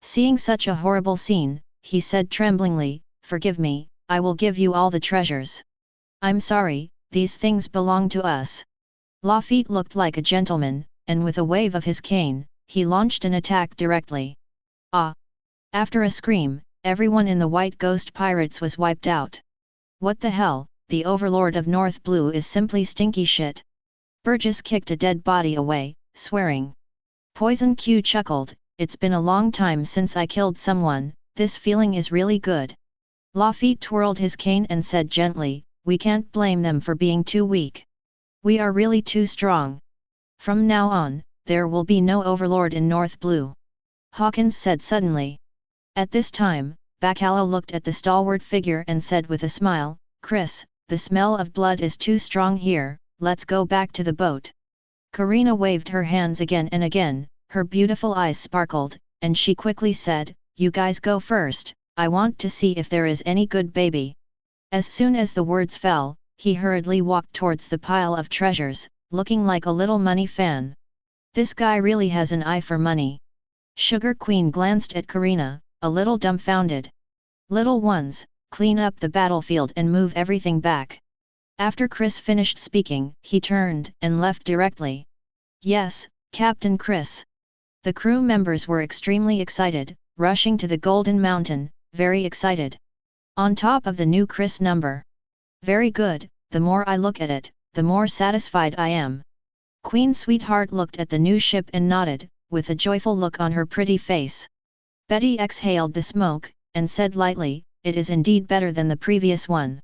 Seeing such a horrible scene, he said tremblingly, forgive me, I will give you all the treasures. I'm sorry, these things belong to us. Lafitte looked like a gentleman, and with a wave of his cane, he launched an attack directly. Ah! After a scream, everyone in the White Ghost Pirates was wiped out. What the hell, the overlord of North Blue is simply stinky shit. Burgess kicked a dead body away, swearing. Poison Q chuckled, it's been a long time since I killed someone, this feeling is really good. Lafitte twirled his cane and said gently, we can't blame them for being too weak. We are really too strong. From now on, there will be no overlord in North Blue. Hawkins said suddenly. At this time, Bacala looked at the stalwart figure and said with a smile, Chris, the smell of blood is too strong here, let's go back to the boat. Karina waved her hands again and again, her beautiful eyes sparkled, and she quickly said, you guys go first, I want to see if there is any good baby. As soon as the words fell, he hurriedly walked towards the pile of treasures, looking like a little money fan. This guy really has an eye for money. Sugar Queen glanced at Karina, a little dumbfounded. Little ones, clean up the battlefield and move everything back. After Chris finished speaking, he turned and left directly. Yes, Captain Chris. The crew members were extremely excited, rushing to the Golden Mountain, very excited. On top of the new Chris number. Very good, the more I look at it, the more satisfied I am. Queen Sweetheart looked at the new ship and nodded, with a joyful look on her pretty face. Betty exhaled the smoke, and said lightly, it is indeed better than the previous one.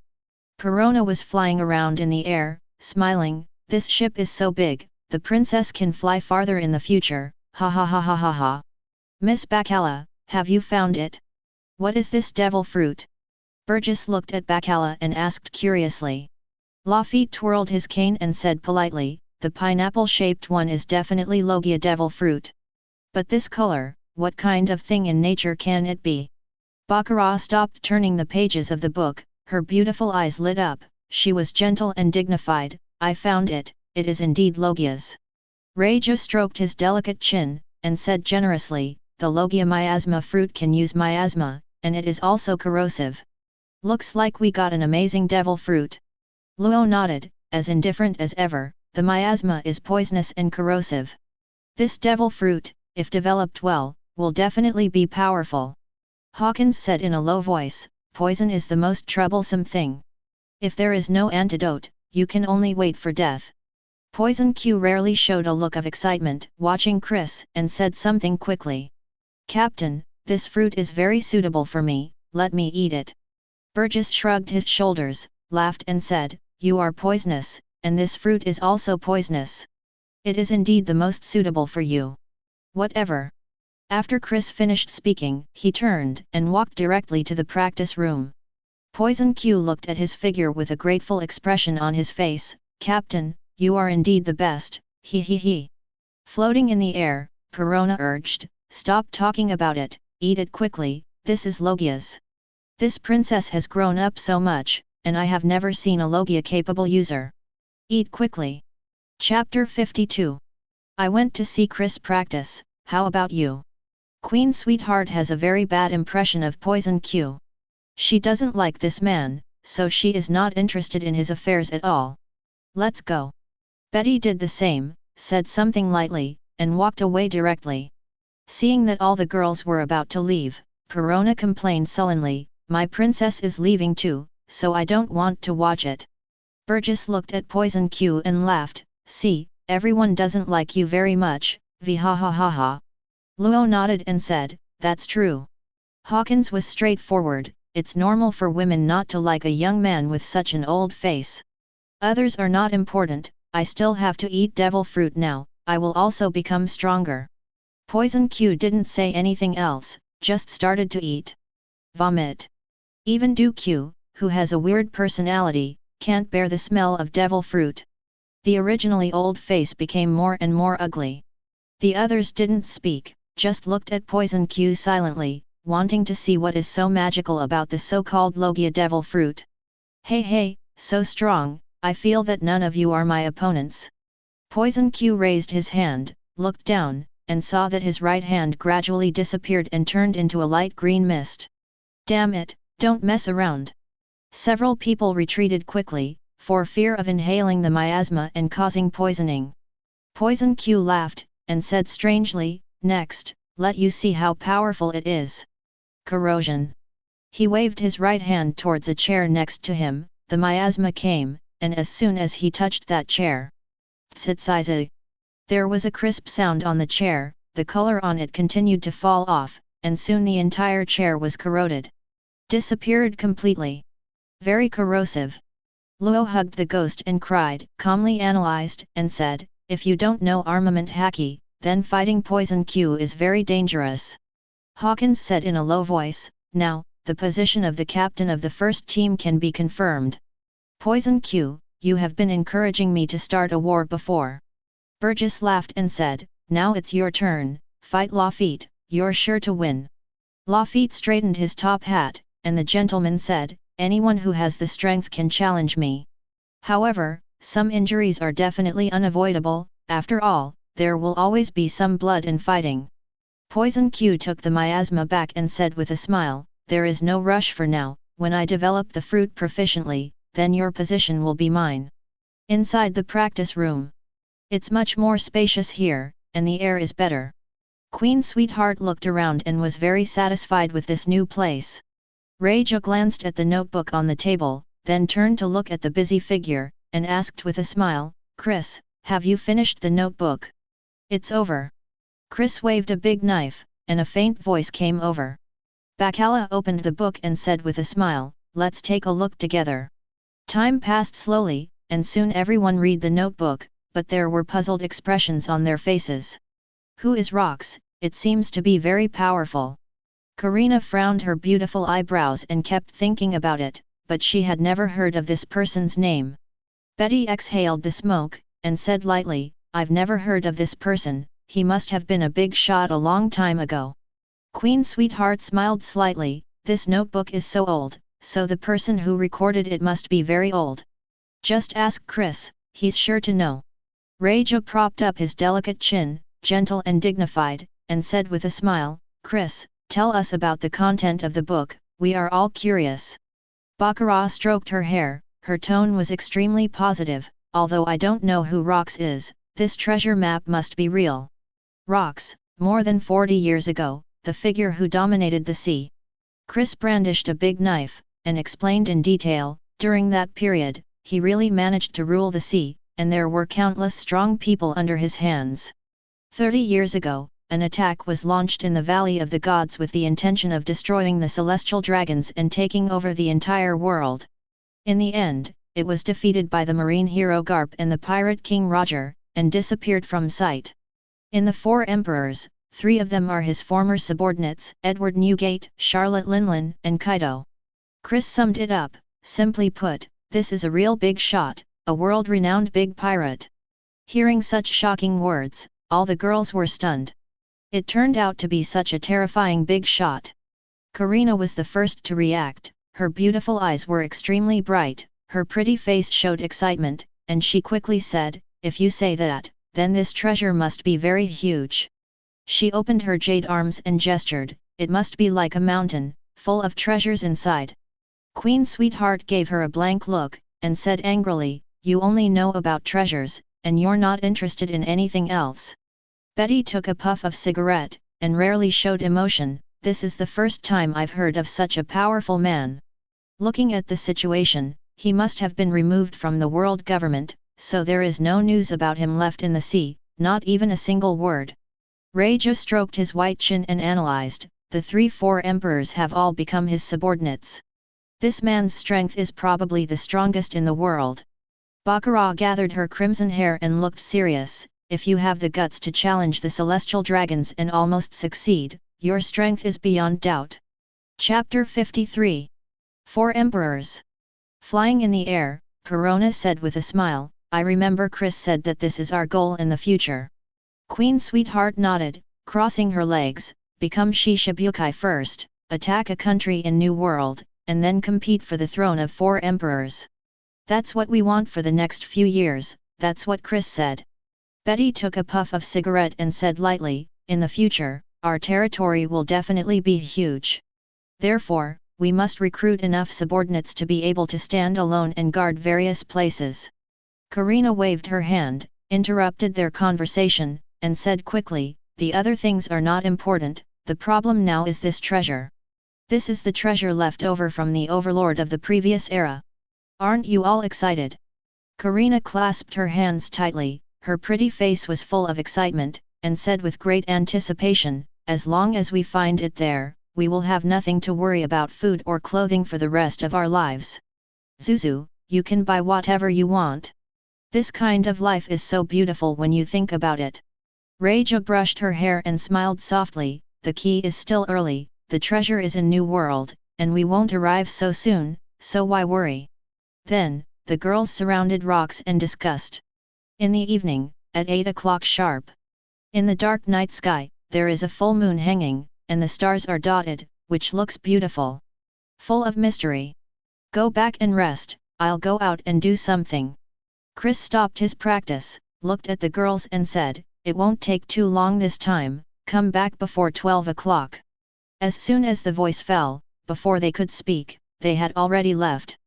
Perona was flying around in the air, smiling, this ship is so big, the princess can fly farther in the future, ha ha ha ha ha ha. Miss Bacala, have you found it? What is this devil fruit? Burgess looked at Bacala and asked curiously. Lafitte twirled his cane and said politely, the pineapple-shaped one is definitely Logia devil fruit. But this color, what kind of thing in nature can it be? Baccarat stopped turning the pages of the book, her beautiful eyes lit up, she was gentle and dignified. I found it, it is indeed Logia's. Reja stroked his delicate chin, and said generously, the Logia miasma fruit can use miasma, and it is also corrosive. Looks like we got an amazing devil fruit. Luo nodded, as indifferent as ever, the miasma is poisonous and corrosive. This devil fruit, if developed well, will definitely be powerful. Hawkins said in a low voice, poison is the most troublesome thing. If there is no antidote, you can only wait for death. Poison Q rarely showed a look of excitement, watching Chris, and said something quickly. Captain, this fruit is very suitable for me, let me eat it. Burgess shrugged his shoulders, laughed and said, you are poisonous, and this fruit is also poisonous. It is indeed the most suitable for you. Whatever. After Chris finished speaking, he turned and walked directly to the practice room. Poison Q looked at his figure with a grateful expression on his face. Captain, you are indeed the best, he. Floating in the air, Perona urged, stop talking about it, eat it quickly, this is Logia's. This princess has grown up so much, and I have never seen a Logia-capable user. Eat quickly. Chapter 52. I went to see Chris practice, how about you? Queen Sweetheart has a very bad impression of Poison Q. She doesn't like this man, so she is not interested in his affairs at all. Let's go. Betty did the same, said something lightly, and walked away directly. Seeing that all the girls were about to leave, Perona complained sullenly, my princess is leaving too, so I don't want to watch it. Burgess looked at Poison Q and laughed, see, everyone doesn't like you very much, ha. Luo nodded and said, that's true. Hawkins was straightforward, it's normal for women not to like a young man with such an old face. Others are not important, I still have to eat devil fruit now, I will also become stronger. Poison Q didn't say anything else, just started to eat. Vomit. Even Du Q, who has a weird personality, can't bear the smell of devil fruit. The originally old face became more and more ugly. The others didn't speak, just looked at Poison Q silently, wanting to see what is so magical about the so-called Logia devil fruit. Hey, so strong, I feel that none of you are my opponents. Poison Q raised his hand, looked down, and saw that his right hand gradually disappeared and turned into a light green mist. Damn it, don't mess around. Several people retreated quickly, for fear of inhaling the miasma and causing poisoning. Poison Q laughed, and said strangely, next, let you see how powerful it is. Corrosion. He waved his right hand towards a chair next to him, the miasma came, and as soon as he touched that chair, tsitsize. There was a crisp sound on the chair, the color on it continued to fall off, and soon the entire chair was corroded. Disappeared completely. Very corrosive. Luo hugged the ghost and cried, calmly analyzed, and said, if you don't know armament Haki, then fighting Poison Q is very dangerous. Hawkins said in a low voice, now, the position of the captain of the first team can be confirmed. Poison Q, you have been encouraging me to start a war before. Burgess laughed and said, now it's your turn, fight Lafitte, you're sure to win. Lafitte straightened his top hat, and the gentleman said, anyone who has the strength can challenge me. However, some injuries are definitely unavoidable, after all, there will always be some blood and fighting. Poison Q took the miasma back and said with a smile, there is no rush for now, when I develop the fruit proficiently, then your position will be mine. Inside the practice room. It's much more spacious here, and the air is better. Queen Sweetheart looked around and was very satisfied with this new place. Reja glanced at the notebook on the table, then turned to look at the busy figure, and asked with a smile, Chris, have you finished the notebook? It's over. Chris waved a big knife, and a faint voice came over. Bacala opened the book and said with a smile, let's take a look together. Time passed slowly, and soon everyone read the notebook, but there were puzzled expressions on their faces. Who is Rox? It seems to be very powerful. Karina frowned her beautiful eyebrows and kept thinking about it, but she had never heard of this person's name. Betty exhaled the smoke, and said lightly, I've never heard of this person, he must have been a big shot a long time ago. Queen Sweetheart smiled slightly, this notebook is so old, so the person who recorded it must be very old. Just ask Chris, he's sure to know. Rejo propped up his delicate chin, gentle and dignified, and said with a smile, Chris, tell us about the content of the book, we are all curious. Baccarat stroked her hair, her tone was extremely positive, although I don't know who Rox is, this treasure map must be real. Rox, more than 40 years ago, the figure who dominated the sea. Chris brandished a big knife, and explained in detail, during that period, he really managed to rule the sea, and there were countless strong people under his hands. 30 years ago, an attack was launched in the Valley of the Gods with the intention of destroying the celestial dragons and taking over the entire world. In the end, it was defeated by the marine hero Garp and the pirate king Roger, and disappeared from sight. In the 4 emperors, 3 of them are his former subordinates, Edward Newgate, Charlotte Linlin, and Kaido. Chris summed it up, simply put, this is a real big shot, a world-renowned big pirate. Hearing such shocking words, all the girls were stunned. It turned out to be such a terrifying big shot. Karina was the first to react, her beautiful eyes were extremely bright, her pretty face showed excitement, and she quickly said, if you say that, then this treasure must be very huge. She opened her jade arms and gestured, it must be like a mountain, full of treasures inside. Queen Sweetheart gave her a blank look, and said angrily, you only know about treasures, and you're not interested in anything else. Betty took a puff of cigarette, and rarely showed emotion, this is the first time I've heard of such a powerful man. Looking at the situation, he must have been removed from the world government, so there is no news about him left in the sea, not even a single word. Rejo stroked his white chin and analyzed, the 3-4 emperors have all become his subordinates. This man's strength is probably the strongest in the world. Baccarat gathered her crimson hair and looked serious, if you have the guts to challenge the celestial dragons and almost succeed, your strength is beyond doubt. Chapter 53. 4 Emperors. Flying in the air, Perona said with a smile, I remember Chris said that this is our goal in the future. Queen Sweetheart nodded, crossing her legs, become Shishibukai first, attack a country in New World, and then compete for the throne of 4 emperors. That's what we want for the next few years, that's what Chris said. Betty took a puff of cigarette and said lightly, in the future, our territory will definitely be huge. Therefore, we must recruit enough subordinates to be able to stand alone and guard various places. Karina waved her hand, interrupted their conversation, and said quickly, the other things are not important, the problem now is this treasure. This is the treasure left over from the overlord of the previous era. Aren't you all excited? Karina clasped her hands tightly, her pretty face was full of excitement, and said with great anticipation, as long as we find it there, we will have nothing to worry about food or clothing for the rest of our lives. Zuzu, you can buy whatever you want. This kind of life is so beautiful when you think about it. Rejo brushed her hair and smiled softly, the key is still early, the treasure is in New World, and we won't arrive so soon, so why worry? Then, the girls surrounded Rox and discussed. In the evening, at 8 o'clock sharp. In the dark night sky, there is a full moon hanging, and the stars are dotted, which looks beautiful. Full of mystery. Go back and rest, I'll go out and do something. Chris stopped his practice, looked at the girls and said, it won't take too long this time, come back before 12 o'clock. As soon as the voice fell, before they could speak, they had already left.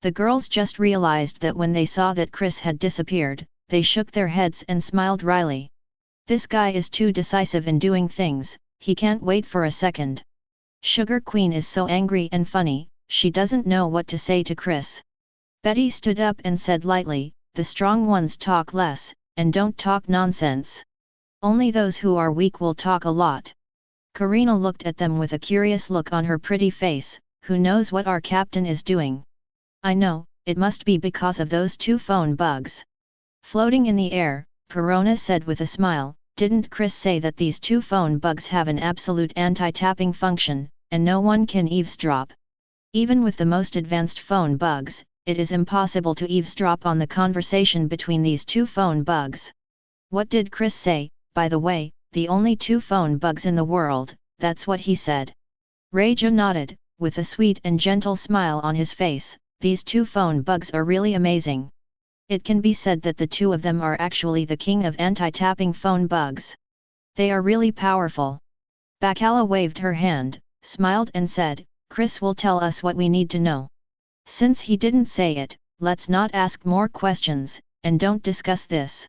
The girls just realized that when they saw that Chris had disappeared, they shook their heads and smiled wryly. This guy is too decisive in doing things, he can't wait for a second. Sugar Queen is so angry and funny, she doesn't know what to say to Chris. Betty stood up and said lightly, the strong ones talk less, and don't talk nonsense. Only those who are weak will talk a lot. Karina looked at them with a curious look on her pretty face, who knows what our captain is doing? I know, it must be because of those 2 phone bugs. Floating in the air, Perona said with a smile, didn't Chris say that these two phone bugs have an absolute anti-tapping function, and no one can eavesdrop? Even with the most advanced phone bugs, it is impossible to eavesdrop on the conversation between these two phone bugs. What did Chris say, by the way? The only two phone bugs in the world, that's what he said. Reja nodded, with a sweet and gentle smile on his face. These two phone bugs are really amazing. It can be said that the two of them are actually the king of anti-tapping phone bugs. They are really powerful. Bacala waved her hand, smiled and said, Chris will tell us what we need to know. Since he didn't say it, let's not ask more questions, and don't discuss this.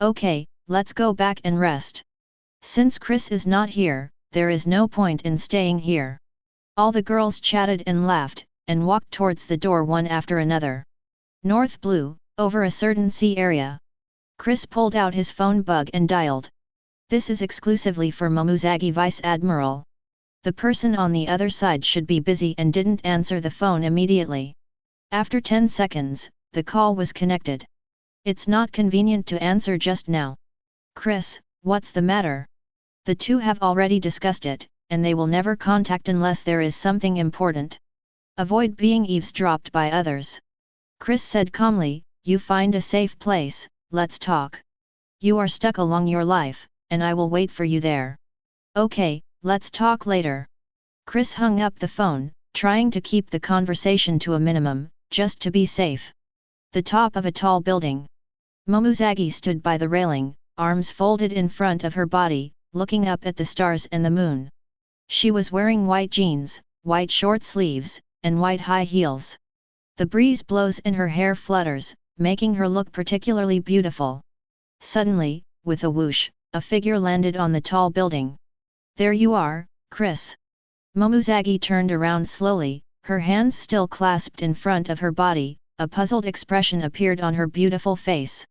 Okay, let's go back and rest. Since Chris is not here, there is no point in staying here. All the girls chatted and laughed, and walked towards the door one after another. North Blue, over a certain sea area. Chris pulled out his phone bug and dialed. This is exclusively for Momousagi Vice Admiral. The person on the other side should be busy and didn't answer the phone immediately. After 10 seconds, the call was connected. It's not convenient to answer just now. Chris, what's the matter? The two have already discussed it, and they will never contact unless there is something important. Avoid being eavesdropped by others. Chris said calmly, you find a safe place, let's talk. You are stuck along your life, and I will wait for you there. Okay, let's talk later. Chris hung up the phone, trying to keep the conversation to a minimum, just to be safe. The top of a tall building. Momousagi stood by the railing, arms folded in front of her body, looking up at the stars and the moon. She was wearing white jeans, white short sleeves, and white high heels. The breeze blows and her hair flutters, making her look particularly beautiful. Suddenly, with a whoosh, a figure landed on the tall building. There you are, Chris. Momousagi turned around slowly, her hands still clasped in front of her body. A puzzled expression appeared on her beautiful face.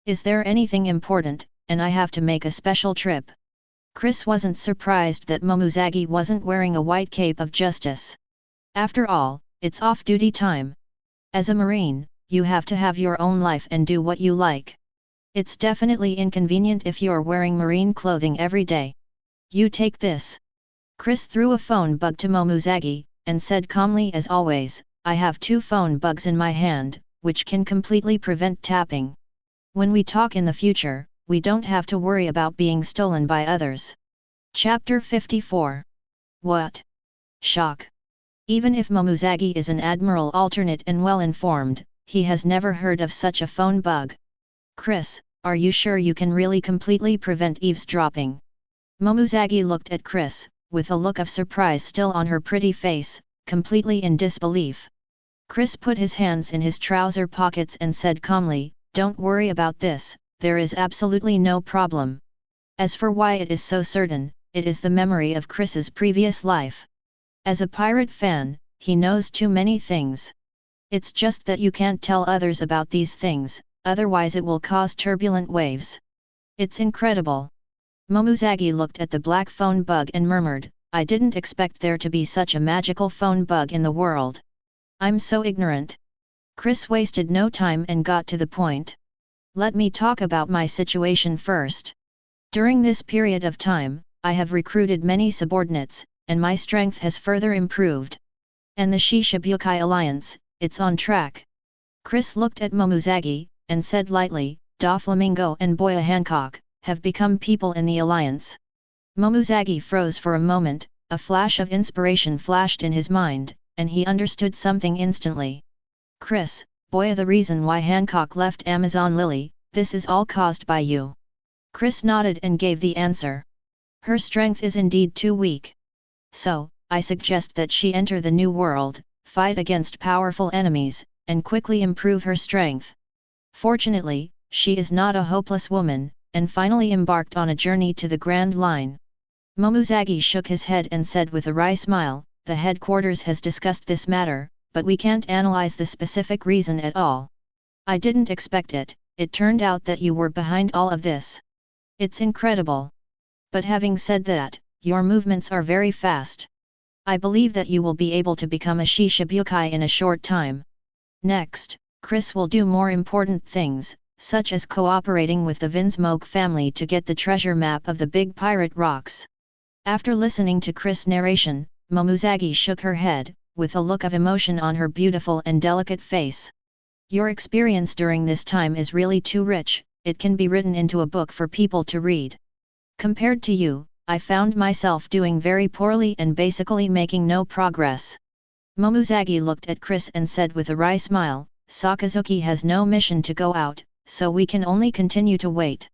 Is there anything important, and I have to make a special trip? Chris wasn't surprised that Momousagi wasn't wearing a white cape of justice. After all, it's off-duty time. As a Marine, you have to have your own life and do what you like. It's definitely inconvenient if you're wearing Marine clothing every day. You take this. Chris threw a phone bug to Momousagi, and said calmly as always, I have two phone bugs in my hand, which can completely prevent tapping. When we talk in the future, we don't have to worry about being stolen by others. Chapter 54. What? Shock. Even if Momousagi is an admiral alternate and well-informed, he has never heard of such a phone bug. Chris, are you sure you can really completely prevent eavesdropping? Momousagi looked at Chris, with a look of surprise still on her pretty face, completely in disbelief. Chris put his hands in his trouser pockets and said calmly, don't worry about this, there is absolutely no problem. As for why it is so certain, it is the memory of Chris's previous life. As a pirate fan, he knows too many things. It's just that you can't tell others about these things, otherwise it will cause turbulent waves. It's incredible. Momousagi looked at the black phone bug and murmured, I didn't expect there to be such a magical phone bug in the world. I'm so ignorant. Chris wasted no time and got to the point. Let me talk about my situation first. During this period of time, I have recruited many subordinates, and my strength has further improved. And the Shishibukai alliance, it's on track. Chris looked at Momousagi, and said lightly, Doflamingo and Boya Hancock, have become people in the alliance. Momousagi froze for a moment, a flash of inspiration flashed in his mind, and he understood something instantly. Chris, Boya, the reason why Hancock left Amazon Lily, this is all caused by you. Chris nodded and gave the answer. Her strength is indeed too weak. So, I suggest that she enter the new world, fight against powerful enemies, and quickly improve her strength. Fortunately, she is not a hopeless woman, and finally embarked on a journey to the Grand Line. Momousagi shook his head and said with a wry smile, the headquarters has discussed this matter, but we can't analyze the specific reason at all. I didn't expect it, it turned out that you were behind all of this. It's incredible. But having said that, your movements are very fast. I believe that you will be able to become a Shishibukai in a short time. Next, Chris will do more important things, such as cooperating with the Vinsmoke family to get the treasure map of the Big Pirate Rocks. After listening to Chris' narration, Momousagi shook her head, with a look of emotion on her beautiful and delicate face. Your experience during this time is really too rich, it can be written into a book for people to read. Compared to you, I found myself doing very poorly and basically making no progress. Momousagi looked at Chris and said with a wry smile, Sakazuki has no mission to go out, so we can only continue to wait.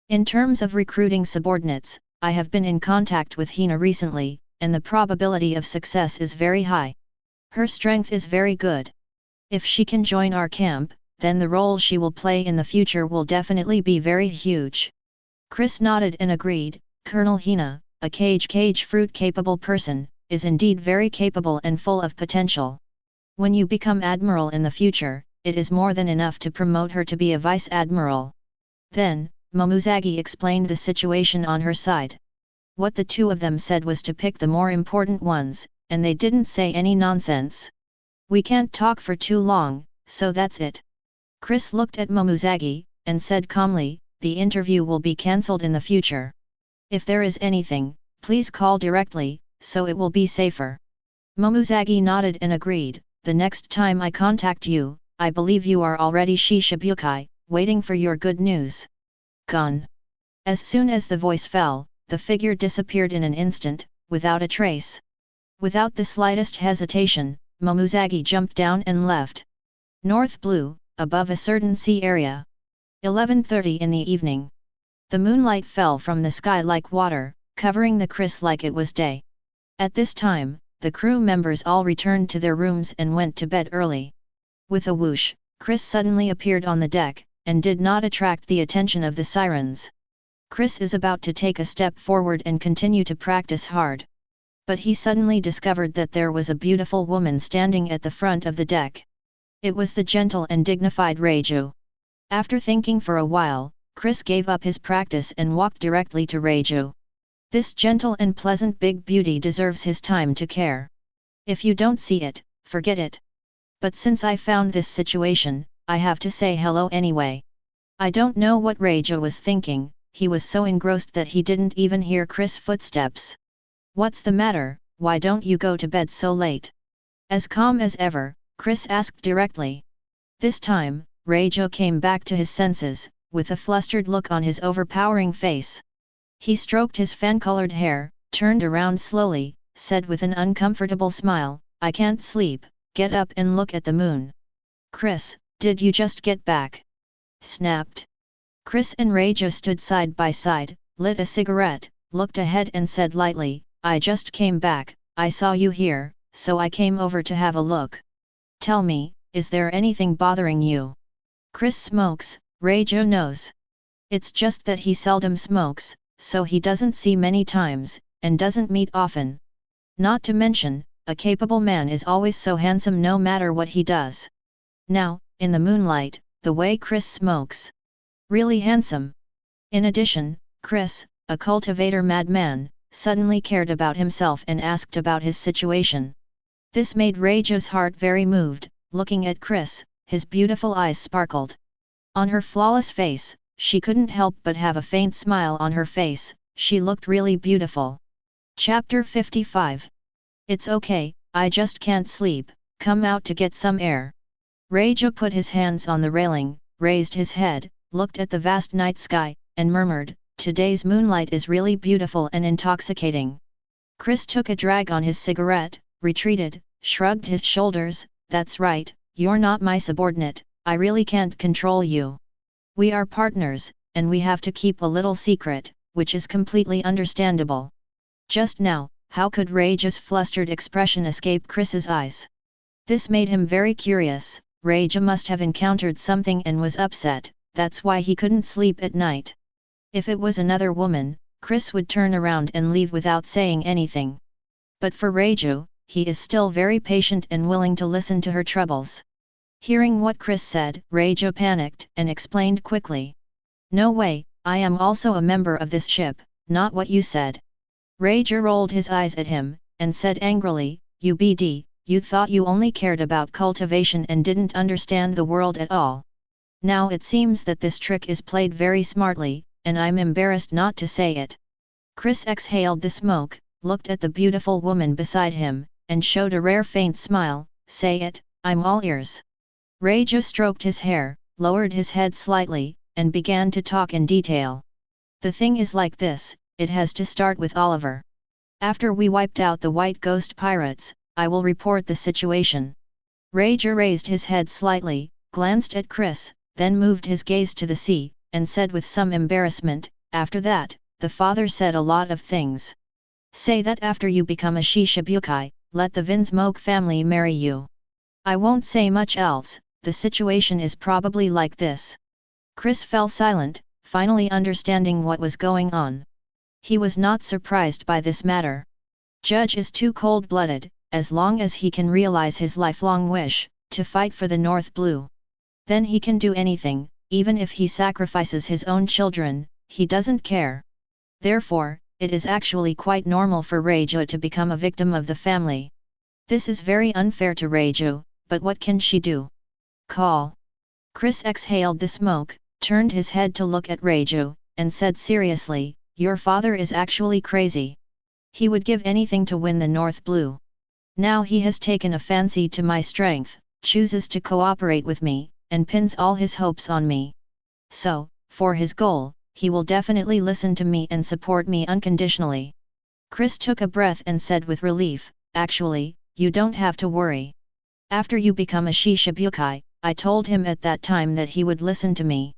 In terms of recruiting subordinates, I have been in contact with Hina recently, and the probability of success is very high. Her strength is very good. If she can join our camp, then the role she will play in the future will definitely be very huge. Chris nodded and agreed. Colonel Hina, a cage fruit capable person, is indeed very capable and full of potential. When you become Admiral in the future, it is more than enough to promote her to be a Vice Admiral. Then, Momousagi explained the situation on her side. What the two of them said was to pick the more important ones, and they didn't say any nonsense. We can't talk for too long, so that's it. Chris looked at Momousagi, and said calmly, the interview will be cancelled in the future. If there is anything, please call directly, so it will be safer. Momousagi nodded and agreed. The next time I contact you, I believe you are already Shishibukai, waiting for your good news. Gone. As soon as the voice fell, the figure disappeared in an instant, without a trace. Without the slightest hesitation, Momousagi jumped down and left. North Blue, above a certain sea area. 11:30 in the evening. The moonlight fell from the sky like water, covering the Chris like it was day. At this time, the crew members all returned to their rooms and went to bed early. With a whoosh, Chris suddenly appeared on the deck, and did not attract the attention of the sirens. Chris is about to take a step forward and continue to practice hard. But he suddenly discovered that there was a beautiful woman standing at the front of the deck. It was the gentle and dignified Reiju. After thinking for a while, Chris gave up his practice and walked directly to Reiju. This gentle and pleasant big beauty deserves his time to care. If you don't see it, forget it. But since I found this situation, I have to say hello anyway. I don't know what Reiju was thinking, he was so engrossed that he didn't even hear Chris' footsteps. What's the matter, why don't you go to bed so late? As calm as ever, Chris asked directly. This time, Reiju came back to his senses, with a flustered look on his overpowering face. He stroked his fan-colored hair, turned around slowly, said with an uncomfortable smile, I can't sleep, get up and look at the moon. Chris, did you just get back? Snapped. Chris and Reiju stood side by side, lit a cigarette, looked ahead and said lightly, I just came back, I saw you here, so I came over to have a look. Tell me, is there anything bothering you? Chris smokes, Reiju knows. It's just that he seldom smokes, so he doesn't see many times, and doesn't meet often. Not to mention, a capable man is always so handsome no matter what he does. Now, in the moonlight, the way Chris smokes. Really handsome. In addition, Chris, a cultivator madman, suddenly cared about himself and asked about his situation. This made Reiju's heart very moved, looking at Chris, his beautiful eyes sparkled. On her flawless face, she couldn't help but have a faint smile on her face, she looked really beautiful. Chapter 55. It's okay, I just can't sleep, come out to get some air. Reiju put his hands on the railing, raised his head, looked at the vast night sky, and murmured, today's moonlight is really beautiful and intoxicating. Chris took a drag on his cigarette, retreated, shrugged his shoulders, that's right, you're not my subordinate, I really can't control you. We are partners, and we have to keep a little secret, which is completely understandable. Just now, how could Reiju's flustered expression escape Chris's eyes? This made him very curious. Reiju must have encountered something and was upset, that's why he couldn't sleep at night. If it was another woman, Chris would turn around and leave without saying anything. But for Reiju, he is still very patient and willing to listen to her troubles. Hearing what Chris said, Reiju panicked and explained quickly. No way, I am also a member of this ship, not what you said. Reiju rolled his eyes at him, and said angrily, you thought you only cared about cultivation and didn't understand the world at all. Now it seems that this trick is played very smartly, and I'm embarrassed not to say it. Chris exhaled the smoke, looked at the beautiful woman beside him, and showed a rare faint smile. Say it, I'm all ears. Reiju stroked his hair, lowered his head slightly, and began to talk in detail. The thing is like this, it has to start with Oliver. After we wiped out the white ghost pirates, I will report the situation. Reiju raised his head slightly, glanced at Chris, then moved his gaze to the sea, and said with some embarrassment, after that, the father said a lot of things. Say that after you become a Shishibukai, let the Vinsmoke family marry you. I won't say much else, the situation is probably like this. Chris fell silent, finally understanding what was going on. He was not surprised by this matter. Judge is too cold-blooded, as long as he can realize his lifelong wish, to fight for the North Blue. Then he can do anything, even if he sacrifices his own children, he doesn't care. Therefore, it is actually quite normal for Reiju to become a victim of the family. This is very unfair to Reiju, but what can she do? Call. Chris exhaled the smoke, turned his head to look at Reiju, and said seriously, your father is actually crazy. He would give anything to win the North Blue. Now he has taken a fancy to my strength, chooses to cooperate with me, and pins all his hopes on me. So, for his goal, he will definitely listen to me and support me unconditionally. Chris took a breath and said with relief, actually, you don't have to worry. After you become a Shishibukai, I told him at that time that he would listen to me.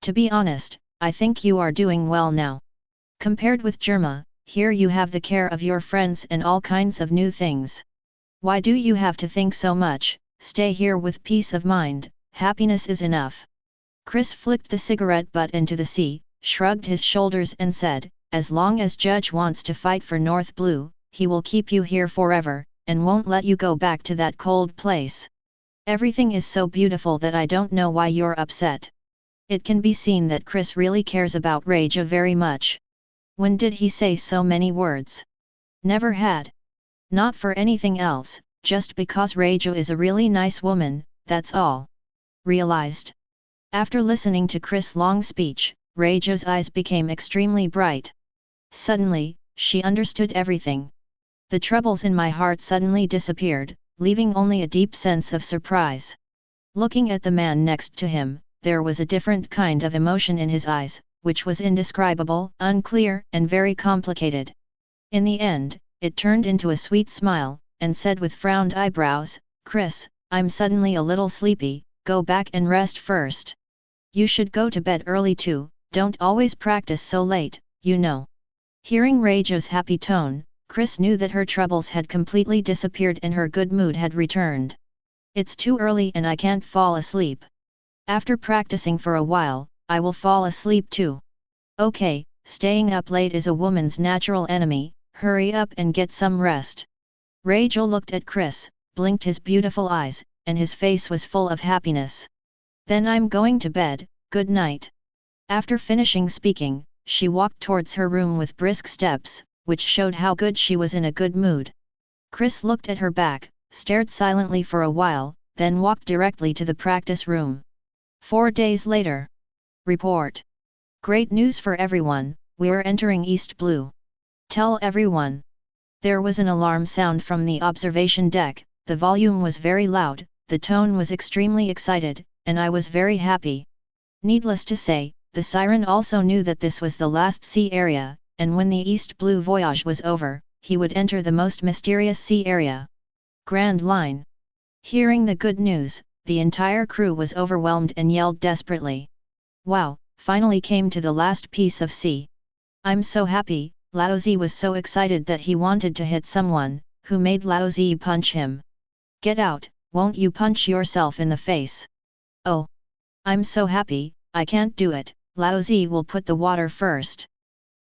To be honest, I think you are doing well now. Compared with Germa, here you have the care of your friends and all kinds of new things. Why do you have to think so much? Stay here with peace of mind, happiness is enough. Chris flicked the cigarette butt into the sea, shrugged his shoulders and said, as long as Judge wants to fight for North Blue, he will keep you here forever, and won't let you go back to that cold place. Everything is so beautiful that I don't know why you're upset. It can be seen that Chris really cares about Reiju very much. When did he say so many words? Never had. Not for anything else, just because Reiju is a really nice woman, that's all. Realized. After listening to Chris' long speech, Reiju's eyes became extremely bright. Suddenly, she understood everything. The troubles in my heart suddenly disappeared, leaving only a deep sense of surprise. Looking at the man next to him, there was a different kind of emotion in his eyes, which was indescribable, unclear, and very complicated. In the end, it turned into a sweet smile, and said with frowned eyebrows, Chris, I'm suddenly a little sleepy, go back and rest first. You should go to bed early too, don't always practice so late, you know. Hearing Reiju's happy tone, Chris knew that her troubles had completely disappeared and her good mood had returned. It's too early and I can't fall asleep. After practicing for a while, I will fall asleep too. Okay, staying up late is a woman's natural enemy, hurry up and get some rest. Reiju looked at Chris, blinked his beautiful eyes, and his face was full of happiness. Then I'm going to bed, good night. After finishing speaking, she walked towards her room with brisk steps, which showed how good she was in a good mood. Chris looked at her back, stared silently for a while, then walked directly to the practice room. 4 days later. Report. Great news for everyone, we're entering East Blue. Tell everyone. There was an alarm sound from the observation deck, the volume was very loud, the tone was extremely excited, and I was very happy. Needless to say, the siren also knew that this was the last sea area, and when the East Blue voyage was over, he would enter the most mysterious sea area. Grand Line. Hearing the good news, the entire crew was overwhelmed and yelled desperately. Wow, finally came to the last piece of sea. I'm so happy. Laozi was so excited that he wanted to hit someone, who made Laozi punch him. Get out, won't you punch yourself in the face? Oh! I'm so happy, I can't do it, Laozi will put the water first.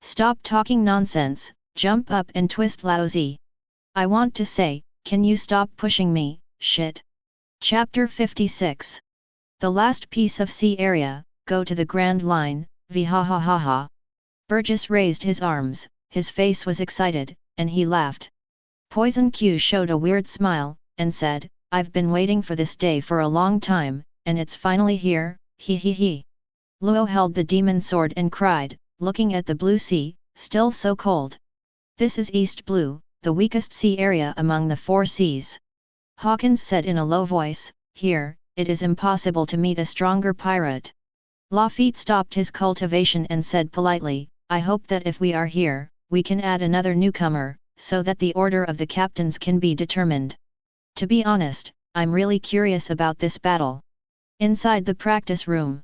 Stop talking nonsense, jump up and twist Laozi. I want to say, can you stop pushing me, shit. Chapter 56. The last piece of sea area, go to the Grand Line, vhahahaha. Burgess raised his arms, his face was excited, and he laughed. Poison Q showed a weird smile, and said, I've been waiting for this day for a long time, and it's finally here, he he he. Luo held the demon sword and cried, looking at the blue sea, still so cold. This is East Blue, the weakest sea area among the 4 seas. Hawkins said in a low voice, here, it is impossible to meet a stronger pirate. Lafitte stopped his cultivation and said politely, I hope that if we are here, we can add another newcomer, so that the order of the captains can be determined. To be honest, I'm really curious about this battle. Inside the practice room.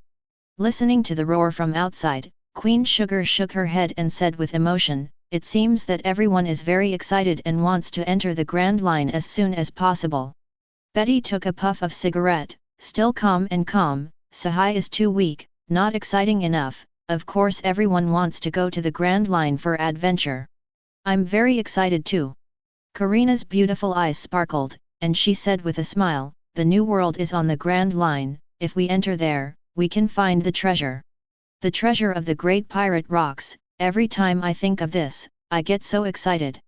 Listening to the roar from outside, Queen Sugar shook her head and said with emotion, it seems that everyone is very excited and wants to enter the Grand Line as soon as possible. Betty took a puff of cigarette, still calm and calm, Sahai is too weak, not exciting enough, of course everyone wants to go to the Grand Line for adventure. I'm very excited too. Karina's beautiful eyes sparkled, and she said with a smile, the new world is on the Grand Line, if we enter there, we can find the treasure. The treasure of the Great Pirate Rocks, every time I think of this, I get so excited.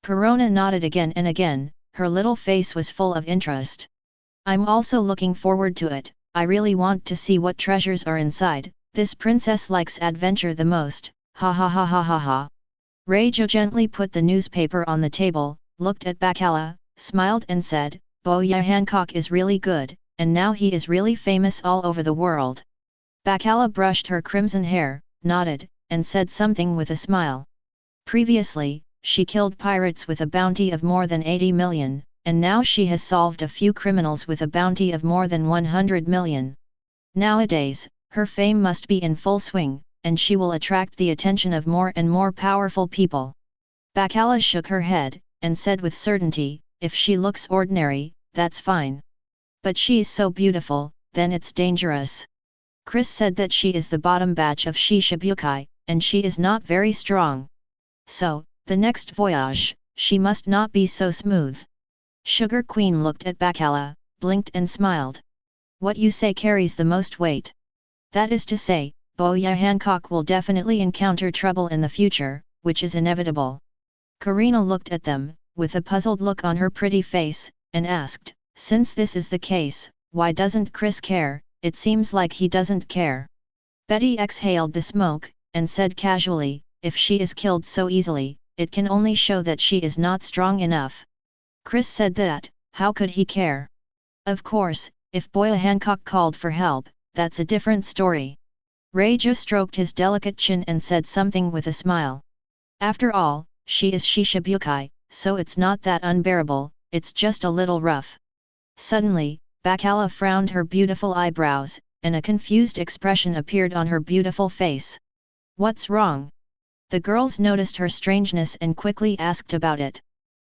Perona nodded again and again, her little face was full of interest. I'm also looking forward to it, I really want to see what treasures are inside, this princess likes adventure the most, ha ha ha ha ha ha. Reijo gently put the newspaper on the table, looked at Bacala, smiled and said, Boya Hancock is really good, and now he is really famous all over the world. Bacala brushed her crimson hair, nodded, and said something with a smile. Previously, she killed pirates with a bounty of more than 80 million, and now she has solved a few criminals with a bounty of more than 100 million. Nowadays, her fame must be in full swing, and she will attract the attention of more and more powerful people. Bacala shook her head, and said with certainty, if she looks ordinary, that's fine. But she's so beautiful, then it's dangerous. Chris said that she is the bottom batch of Shishibukai, and she is not very strong. So, the next voyage, she must not be so smooth. Sugar Queen looked at Bacala, blinked and smiled. What you say carries the most weight. That is to say, Boya Hancock will definitely encounter trouble in the future, which is inevitable. Karina looked at them, with a puzzled look on her pretty face, and asked, since this is the case, why doesn't Chris care? It seems like he doesn't care. Betty exhaled the smoke, and said casually, if she is killed so easily, it can only show that she is not strong enough. Chris said that, how could he care? Of course, if Boya Hancock called for help, that's a different story. Reijo stroked his delicate chin and said something with a smile. After all, she is Shishibukai, so it's not that unbearable, it's just a little rough. Suddenly, Bacala frowned her beautiful eyebrows, and a confused expression appeared on her beautiful face. What's wrong? The girls noticed her strangeness and quickly asked about it.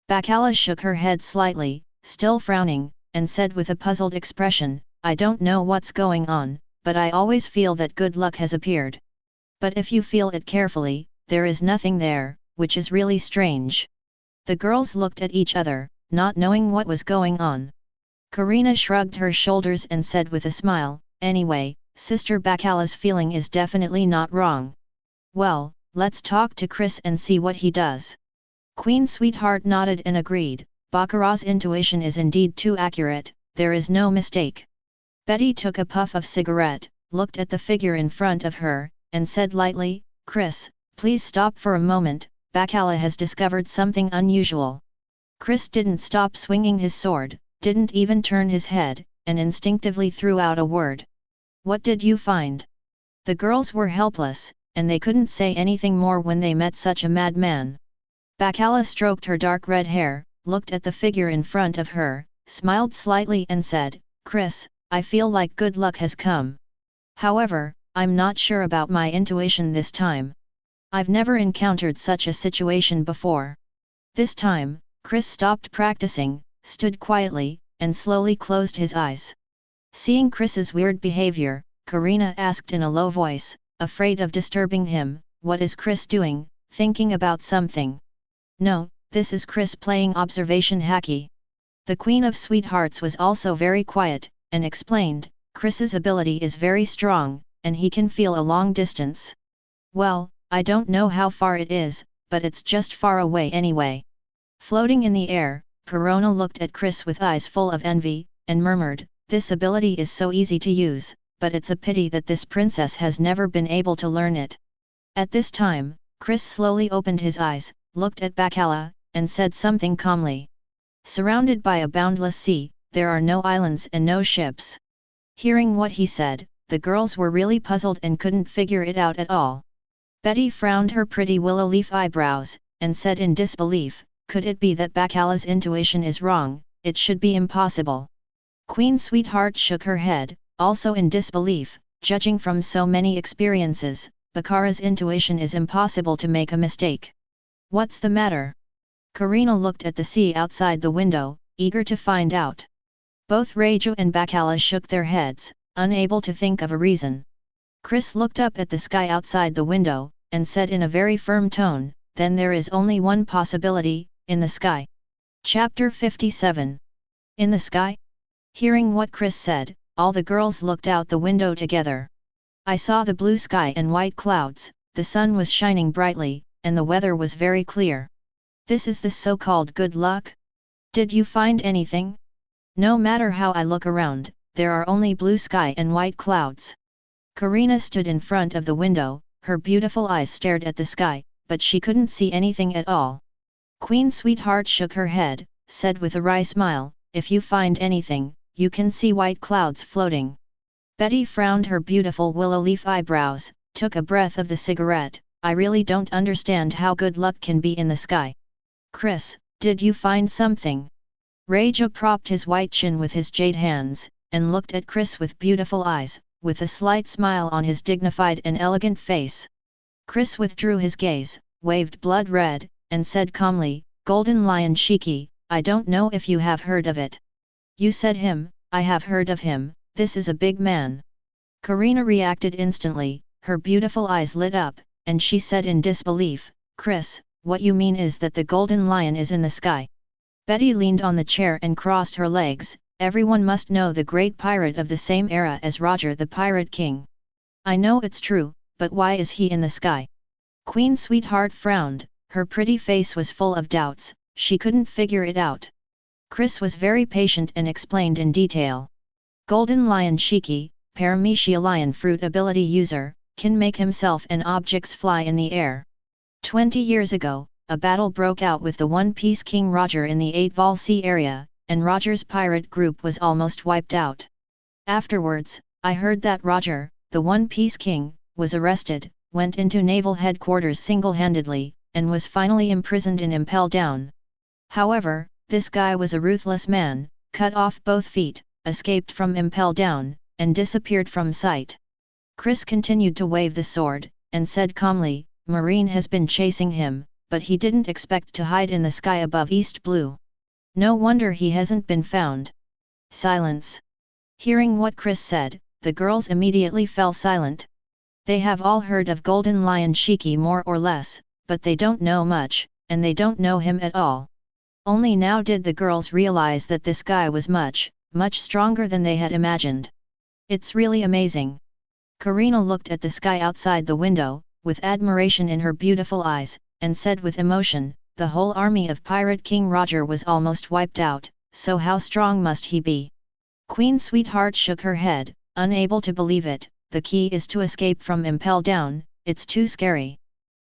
Bacala shook her head slightly, still frowning, and said with a puzzled expression, I don't know what's going on, but I always feel that good luck has appeared. But if you feel it carefully, there is nothing there, which is really strange. The girls looked at each other, not knowing what was going on. Karina shrugged her shoulders and said with a smile, anyway, Sister Bacala's feeling is definitely not wrong. Well, let's talk to Chris and see what he does. Queen Sweetheart nodded and agreed, Baccarat's intuition is indeed too accurate, there is no mistake. Betty took a puff of cigarette, looked at the figure in front of her, and said lightly, Chris, please stop for a moment, Bacala has discovered something unusual. Chris didn't stop swinging his sword, didn't even turn his head, and instinctively threw out a word. What did you find? The girls were helpless, and they couldn't say anything more when they met such a madman. Bacala stroked her dark red hair, looked at the figure in front of her, smiled slightly and said, Chris, I feel like good luck has come. However, I'm not sure about my intuition this time. I've never encountered such a situation before. This time, Chris stopped practicing, stood quietly, and slowly closed his eyes. Seeing Chris's weird behavior, Karina asked in a low voice, afraid of disturbing him, what is Chris doing, thinking about something? No, this is Chris playing observation Haki. The Queen of Sweethearts was also very quiet, and explained, Chris's ability is very strong, and he can feel a long distance. Well, I don't know how far it is, but it's just far away anyway. Floating in the air, Perona looked at Chris with eyes full of envy, and murmured, this ability is so easy to use, but it's a pity that this princess has never been able to learn it. At this time, Chris slowly opened his eyes, looked at Bacala, and said something calmly. Surrounded by a boundless sea, there are no islands and no ships. Hearing what he said, the girls were really puzzled and couldn't figure it out at all. Betty frowned her pretty willow leaf eyebrows, and said in disbelief, could it be that Bacala's intuition is wrong? It should be impossible. Queen Sweetheart shook her head, also in disbelief, judging from so many experiences, Bacala's intuition is impossible to make a mistake. What's the matter? Karina looked at the sea outside the window, eager to find out. Both Reiju and Bacala shook their heads, unable to think of a reason. Chris looked up at the sky outside the window, and said in a very firm tone, then there is only one possibility, in the sky. Chapter 57. In the sky? Hearing what Chris said, all the girls looked out the window together. I saw the blue sky and white clouds, the sun was shining brightly, and the weather was very clear. This is the so-called good luck? Did you find anything? No matter how I look around, there are only blue sky and white clouds. Karina stood in front of the window, her beautiful eyes stared at the sky, but she couldn't see anything at all. Queen Sweetheart shook her head, said with a wry smile, if you find anything, you can see white clouds floating. Betty frowned her beautiful willow leaf eyebrows, took a breath of the cigarette, I really don't understand how good luck can be in the sky. Chris, did you find something? Reiju propped his white chin with his jade hands, and looked at Chris with beautiful eyes, with a slight smile on his dignified and elegant face. Chris withdrew his gaze, waved blood red, and said calmly, Golden Lion Shiki, I don't know if you have heard of it. You said him, I have heard of him, this is a big man. Karina reacted instantly, her beautiful eyes lit up, and she said in disbelief, Chris, what you mean is that the Golden Lion is in the sky. Betty leaned on the chair and crossed her legs, everyone must know the great pirate of the same era as Roger the Pirate King. I know it's true, but why is he in the sky? Queen Sweetheart frowned, her pretty face was full of doubts, she couldn't figure it out. Chris was very patient and explained in detail. Golden Lion Shiki, Paramecia lion fruit ability user, can make himself and objects fly in the air. 20 years ago, a battle broke out with the One Piece King Roger in the 8-Vol Sea area, and Roger's pirate group was almost wiped out. Afterwards, I heard that Roger, the One Piece King, was arrested, went into naval headquarters single-handedly, and was finally imprisoned in Impel Down. However, this guy was a ruthless man, cut off both feet, escaped from Impel Down, and disappeared from sight. Chris continued to wave the sword, and said calmly, Marine has been chasing him, but he didn't expect to hide in the sky above East Blue. No wonder he hasn't been found. Silence. Hearing what Chris said, the girls immediately fell silent. They have all heard of Golden Lion Shiki more or less, but they don't know much, and they don't know him at all. Only now did the girls realize that this guy was much, much stronger than they had imagined. It's really amazing. Karina looked at the sky outside the window, with admiration in her beautiful eyes, and said with emotion, the whole army of Pirate King Roger was almost wiped out, so how strong must he be? Queen Sweetheart shook her head, unable to believe it, the key is to escape from Impel Down, it's too scary.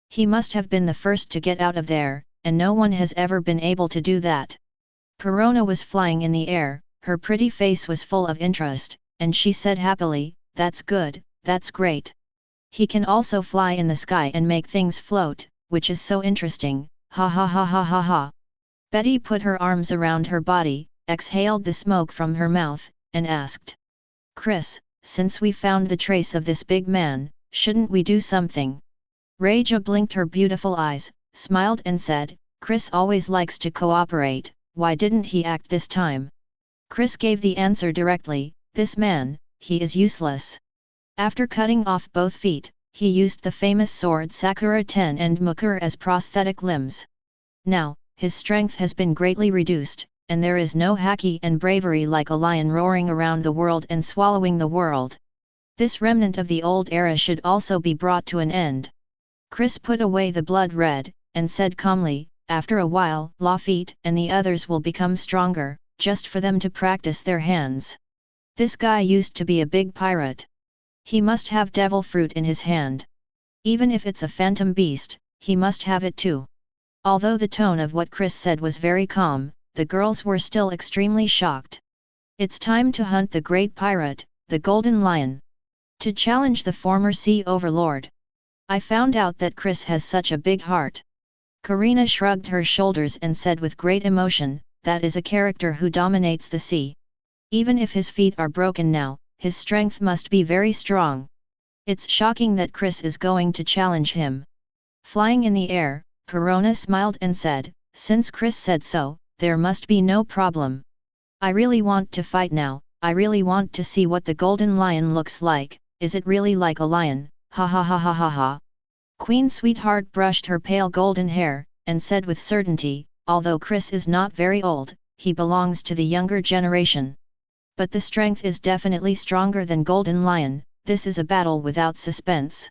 He must have been the first to get out of there, and no one has ever been able to do that. Perona was flying in the air, her pretty face was full of interest, and she said happily, that's good, that's great. He can also fly in the sky and make things float, which is so interesting, ha ha ha ha ha ha. Betty put her arms around her body, exhaled the smoke from her mouth, and asked. Chris, since we found the trace of this big man, shouldn't we do something? Reiju blinked her beautiful eyes, smiled and said, Chris always likes to cooperate, why didn't he act this time? Chris gave the answer directly, this man, he is useless. After cutting off both feet, he used the famous sword Sakura Ten and Mukura as prosthetic limbs. Now, his strength has been greatly reduced, and there is no haki and bravery like a lion roaring around the world and swallowing the world. This remnant of the old era should also be brought to an end. Chris put away the blood red, and said calmly, after a while, Lafitte and the others will become stronger, just for them to practice their hands. This guy used to be a big pirate. He must have devil fruit in his hand. Even if it's a phantom beast, he must have it too. Although the tone of what Chris said was very calm, the girls were still extremely shocked. It's time to hunt the great pirate, the Golden Lion. To challenge the former sea overlord. I found out that Chris has such a big heart. Karina shrugged her shoulders and said with great emotion, that is a character who dominates the sea. Even if his feet are broken now, his strength must be very strong. It's shocking that Chris is going to challenge him. Flying in the air, Perona smiled and said, since Chris said so, there must be no problem. I really want to fight now, I really want to see what the Golden Lion looks like, is it really like a lion, ha ha ha ha ha ha. Queen Sweetheart brushed her pale golden hair, and said with certainty, although Chris is not very old, he belongs to the younger generation. But the strength is definitely stronger than Golden Lion, this is a battle without suspense.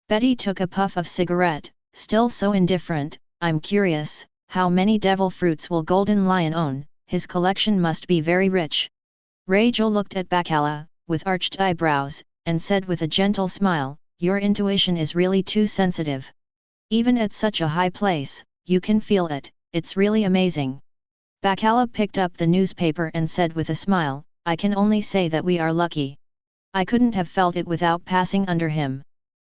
Betty took a puff of cigarette, still so indifferent. I'm curious, how many devil fruits will Golden Lion own? His collection must be very rich. Rachel looked at Bacala, with arched eyebrows, and said with a gentle smile, your intuition is really too sensitive. Even at such a high place, you can feel it, it's really amazing. Bacala picked up the newspaper and said with a smile, I can only say that we are lucky. I couldn't have felt it without passing under him.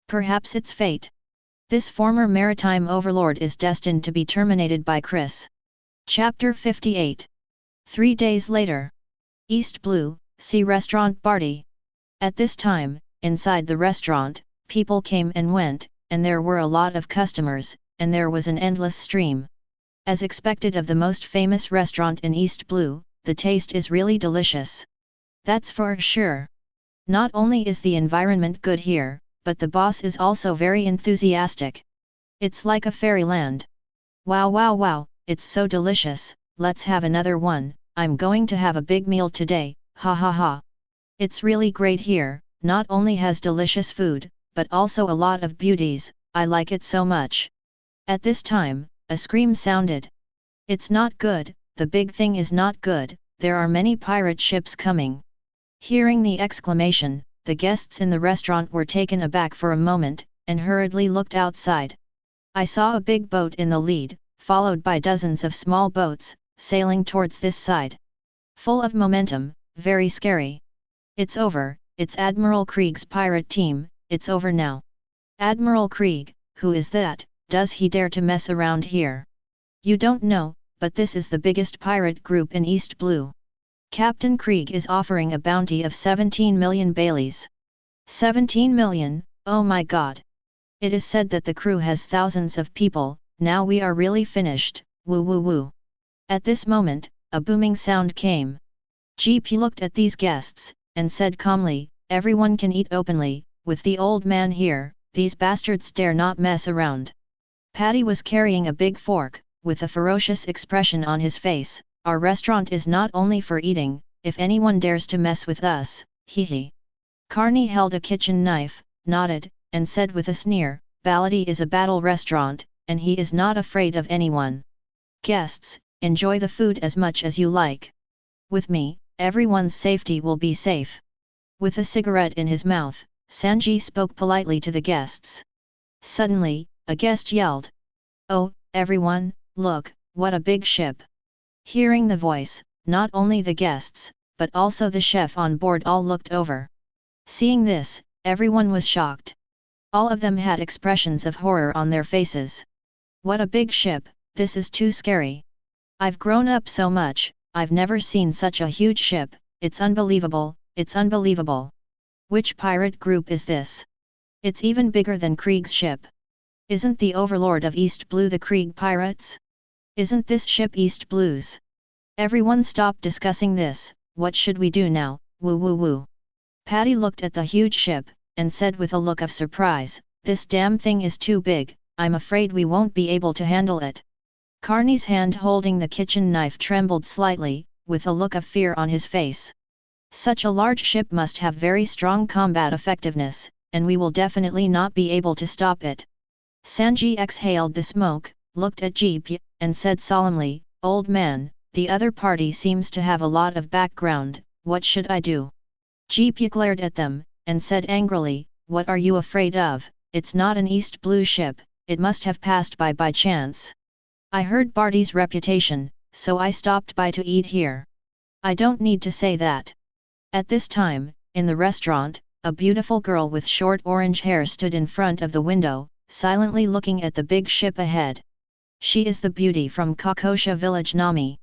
Perhaps it's fate. This former maritime overlord is destined to be terminated by Chris. Chapter 58. 3 days later. East Blue, Sea Restaurant Party. At this time, inside the restaurant, people came and went, and there were a lot of customers, and there was an endless stream. As expected of the most famous restaurant in East Blue, the taste is really delicious. That's for sure. Not only is the environment good here, but the boss is also very enthusiastic. It's like a fairyland. Wow wow wow, it's so delicious, let's have another one, I'm going to have a big meal today, ha ha ha. It's really great here, not only has delicious food, but also a lot of beauties, I like it so much. At this time, a scream sounded. It's not good, the big thing is not good, there are many pirate ships coming. Hearing the exclamation, the guests in the restaurant were taken aback for a moment, and hurriedly looked outside. I saw a big boat in the lead, followed by dozens of small boats, sailing towards this side. Full of momentum, very scary. It's over, it's Admiral Krieg's pirate team, it's over now. Admiral Krieg, who is that, does he dare to mess around here? You don't know, but this is the biggest pirate group in East Blue. Captain Krieg is offering a bounty of 17 million Baileys. 17 million, oh my god. It is said that the crew has thousands of people, now we are really finished, woo woo woo. At this moment, a booming sound came. GP looked at these guests, and said calmly, everyone can eat openly, with the old man here, these bastards dare not mess around. Paddy was carrying a big fork, with a ferocious expression on his face. Our restaurant is not only for eating, if anyone dares to mess with us, hee hee. Carney held a kitchen knife, nodded, and said with a sneer, Baladi is a battle restaurant, and he is not afraid of anyone. Guests, enjoy the food as much as you like. With me, everyone's safety will be safe. With a cigarette in his mouth, Sanji spoke politely to the guests. Suddenly, a guest yelled. Oh, everyone, look, what a big ship. Hearing the voice, not only the guests, but also the chef on board all looked over. Seeing this, everyone was shocked. All of them had expressions of horror on their faces. What a big ship, this is too scary. I've grown up so much, I've never seen such a huge ship, it's unbelievable, it's unbelievable. Which pirate group is this? It's even bigger than Krieg's ship. Isn't the overlord of East Blue the Krieg pirates? Isn't this ship East Blue's? Everyone stop discussing this, what should we do now, woo woo woo. Paddy looked at the huge ship, and said with a look of surprise, this damn thing is too big, I'm afraid we won't be able to handle it. Carney's hand holding the kitchen knife trembled slightly, with a look of fear on his face. Such a large ship must have very strong combat effectiveness, and we will definitely not be able to stop it. Sanji exhaled the smoke, looked at Jeep, and said solemnly, old man, the other party seems to have a lot of background, what should I do? Jeep glared at them, and said angrily, "What are you afraid of? It's not an East Blue ship, it must have passed by chance. I heard Barty's reputation, so I stopped by to eat here. I don't need to say that." At this time, in the restaurant, a beautiful girl with short orange hair stood in front of the window, silently looking at the big ship ahead. She is the beauty from Kakosha village Nami.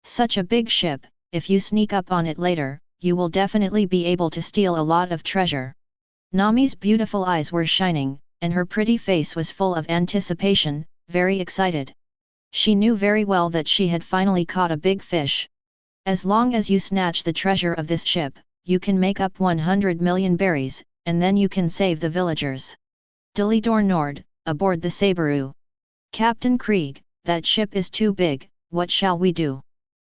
Such a big ship, if you sneak up on it later, you will definitely be able to steal a lot of treasure. Nami's beautiful eyes were shining, and her pretty face was full of anticipation, very excited. She knew very well that she had finally caught a big fish. As long as you snatch the treasure of this ship, you can make up 100 million berries, and then you can save the villagers. Delidor Nord, aboard the Sabaru. Captain Krieg, that ship is too big, what shall we do?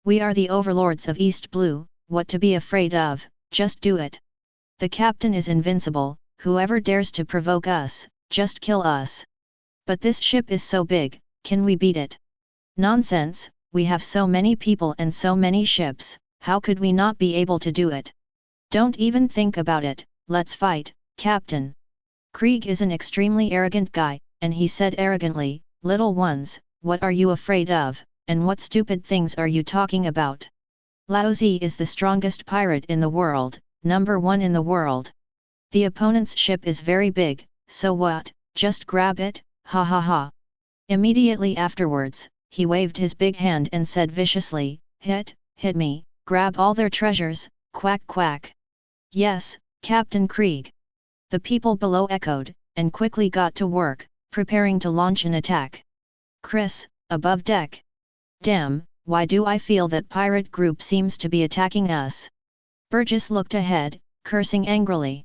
We are the overlords of East Blue, what to be afraid of, just do it. The captain is invincible, whoever dares to provoke us, just kill us. But this ship is so big, can we beat it? Nonsense, we have so many people and so many ships, how could we not be able to do it? Don't even think about it, let's fight, Captain. Krieg is an extremely arrogant guy, and he said arrogantly, "Little ones, what are you afraid of, and what stupid things are you talking about? Laozi is the strongest pirate in the world, #1 in the world. The opponent's ship is very big, so what, just grab it, ha ha ha." Immediately afterwards, he waved his big hand and said viciously, hit me, grab all their treasures, quack quack. Yes, Captain Krieg. The people below echoed, and quickly got to work, preparing to launch an attack. Chris, above deck. Damn, why do I feel that pirate group seems to be attacking us? Burgess looked ahead, cursing angrily.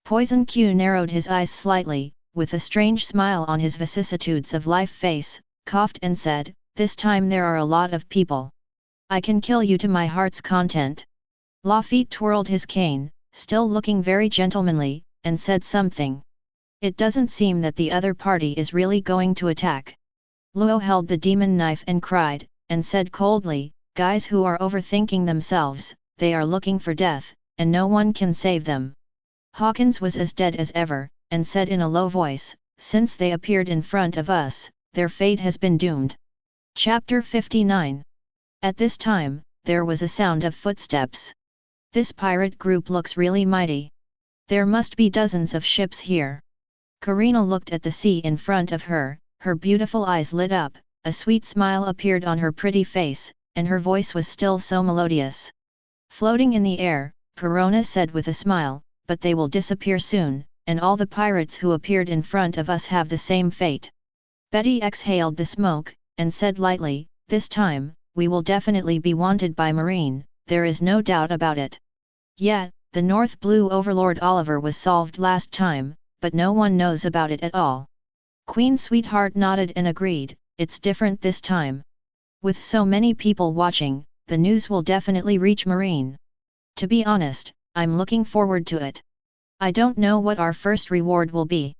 Poison Q narrowed his eyes slightly, with a strange smile on his vicissitudes of life face, coughed and said, "This time there are a lot of people. I can kill you to my heart's content." Lafitte twirled his cane, still looking very gentlemanly, and said something. "It doesn't seem that the other party is really going to attack." Luo held the demon knife and cried, and said coldly, "Guys who are overthinking themselves, they are looking for death, and no one can save them." Hawkins was as dead as ever, and said in a low voice, "Since they appeared in front of us, their fate has been doomed." Chapter 59. At this time, there was a sound of footsteps. This pirate group looks really mighty. There must be dozens of ships here. Karina looked at the sea in front of her, her beautiful eyes lit up, a sweet smile appeared on her pretty face, and her voice was still so melodious. Floating in the air, Perona said with a smile, "But they will disappear soon, and all the pirates who appeared in front of us have the same fate." Betty exhaled the smoke, and said lightly, "This time, we will definitely be wanted by Marine, there is no doubt about it." Yeah, the North Blue Overlord Oliver was solved last time, but no one knows about it at all. Queen Sweetheart nodded and agreed, "It's different this time. With so many people watching, the news will definitely reach Marine. To be honest, I'm looking forward to it. I don't know what our first reward will be."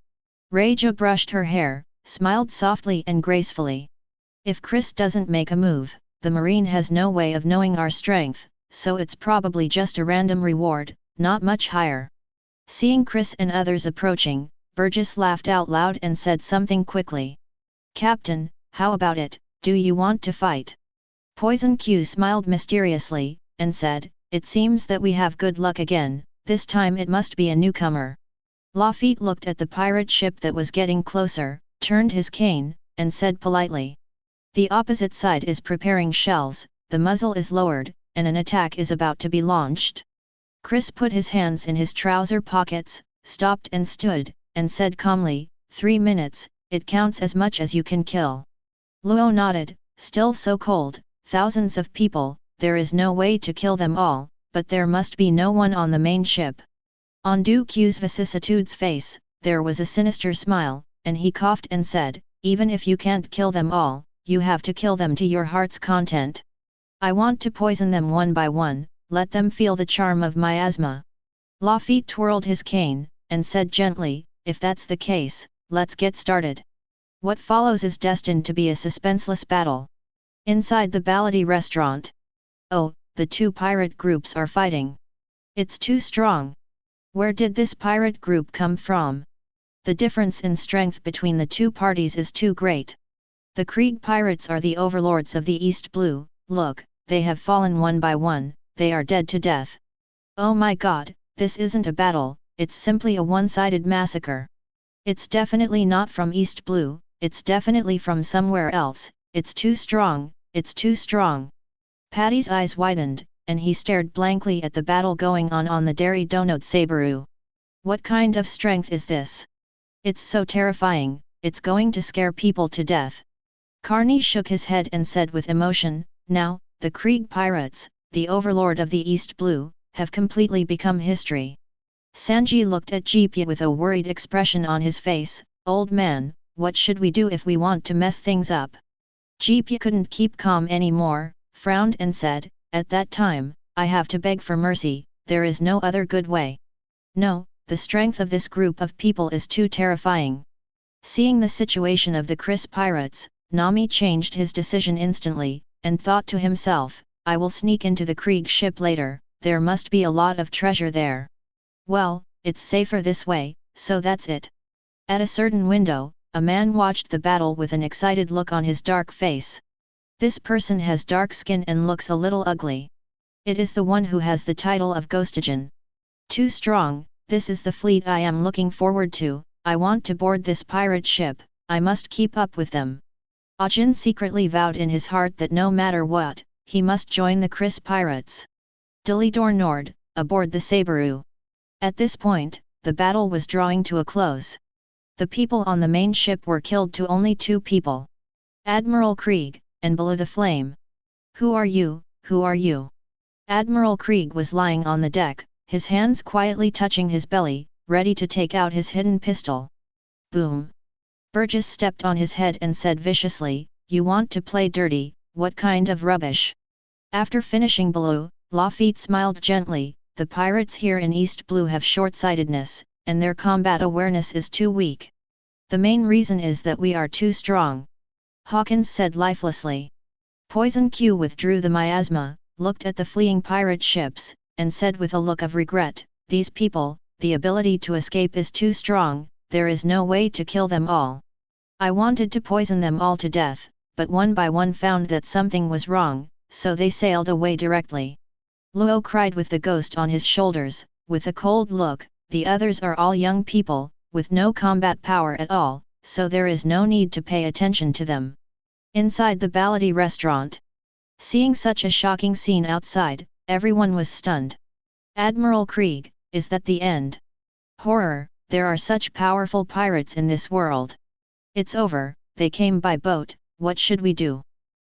Raja brushed her hair, smiled softly and gracefully. "If Chris doesn't make a move, the Marine has no way of knowing our strength, so it's probably just a random reward, not much higher." Seeing Chris and others approaching, Burgess laughed out loud and said something quickly. "Captain, how about it, do you want to fight?" Poison Q smiled mysteriously, and said, "It seems that we have good luck again, this time it must be a newcomer." Lafitte looked at the pirate ship that was getting closer, turned his cane, and said politely, "The opposite side is preparing shells, the muzzle is lowered, and an attack is about to be launched." Chris put his hands in his trouser pockets, stopped and stood, and said calmly, 3 minutes, it counts as much as you can kill." Luo nodded, still so cold, "Thousands of people, there is no way to kill them all, but there must be no one on the main ship." On Du Q's vicissitudes face, there was a sinister smile, and he coughed and said, "Even if you can't kill them all, you have to kill them to your heart's content. I want to poison them one by one, let them feel the charm of miasma." Lafitte twirled his cane, and said gently, "If that's the case, let's get started." What follows is destined to be a suspenseless battle. Inside the Ballady restaurant. "Oh, the two pirate groups are fighting. It's too strong. Where did this pirate group come from? The difference in strength between the two parties is too great. The Krieg pirates are the overlords of the East Blue. Look, they have fallen one by one, they are dead to death. Oh my god, this isn't a battle, it's simply a one-sided massacre. It's definitely not from East Blue, it's definitely from somewhere else, it's too strong, it's too strong. Paddy's eyes widened, and he stared blankly at the battle going on the Dari Donut Sabaru. What kind of strength is this? It's so terrifying, it's going to scare people to death. Carney shook his head and said with emotion, now, the Krieg pirates, the overlord of the East Blue, have completely become history. Sanji looked at Jeepya with a worried expression on his face. Old man, what should we do if we want to mess things up? Jeepya couldn't keep calm anymore, frowned and said, at that time, I have to beg for mercy, there is no other good way. No, the strength of this group of people is too terrifying. Seeing the situation of the Krieg pirates, Nami changed his decision instantly, and thought to himself, I will sneak into the Krieg ship later, there must be a lot of treasure there. Well, it's safer this way, so that's it. At a certain window, a man watched the battle with an excited look on his dark face. This person has dark skin and looks a little ugly. It is the one who has the title of Ghostagen. Too strong, this is the fleet I am looking forward to, I want to board this pirate ship, I must keep up with them. Ajin secretly vowed in his heart that no matter what, he must join the Krieg pirates. Dilidor Nord, aboard the Sabaru. At this point, the battle was drawing to a close. The people on the main ship were killed to only 2 people. Admiral Krieg, and below the flame. Who are you, who are you? Admiral Krieg was lying on the deck, his hands quietly touching his belly, ready to take out his hidden pistol. Boom! Burgess stepped on his head and said viciously, you want to play dirty, what kind of rubbish? After finishing below, Lafitte smiled gently, the pirates here in East Blue have short-sightedness, and their combat awareness is too weak. The main reason is that we are too strong. Hawkins said lifelessly. Poison Q withdrew the miasma, looked at the fleeing pirate ships, and said with a look of regret, these people, the ability to escape is too strong, there is no way to kill them all. I wanted to poison them all to death, but one by one found that something was wrong, so they sailed away directly. Luo cried with the ghost on his shoulders, with a cold look, the others are all young people, with no combat power at all, so there is no need to pay attention to them. Inside the Baladi restaurant. Seeing such a shocking scene outside, everyone was stunned. Admiral Krieg, is that the end? Horror, there are such powerful pirates in this world. It's over, they came by boat, what should we do?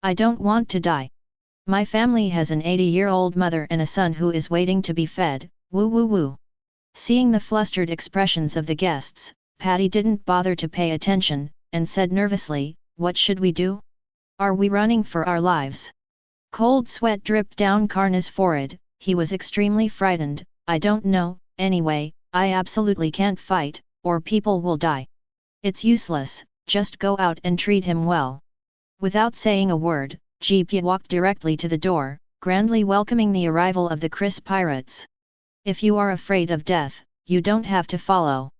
I don't want to die. My family has an 80-year-old mother and a son who is waiting to be fed, woo woo woo. Seeing the flustered expressions of the guests, Paddy didn't bother to pay attention, and said nervously, what should we do? Are we running for our lives? Cold sweat dripped down Karna's forehead, he was extremely frightened, I don't know, anyway, I absolutely can't fight, or people will die. It's useless, just go out and treat him well. Without saying a word, Jeepya walked directly to the door, grandly welcoming the arrival of the Krieg pirates. If you are afraid of death, you don't have to follow.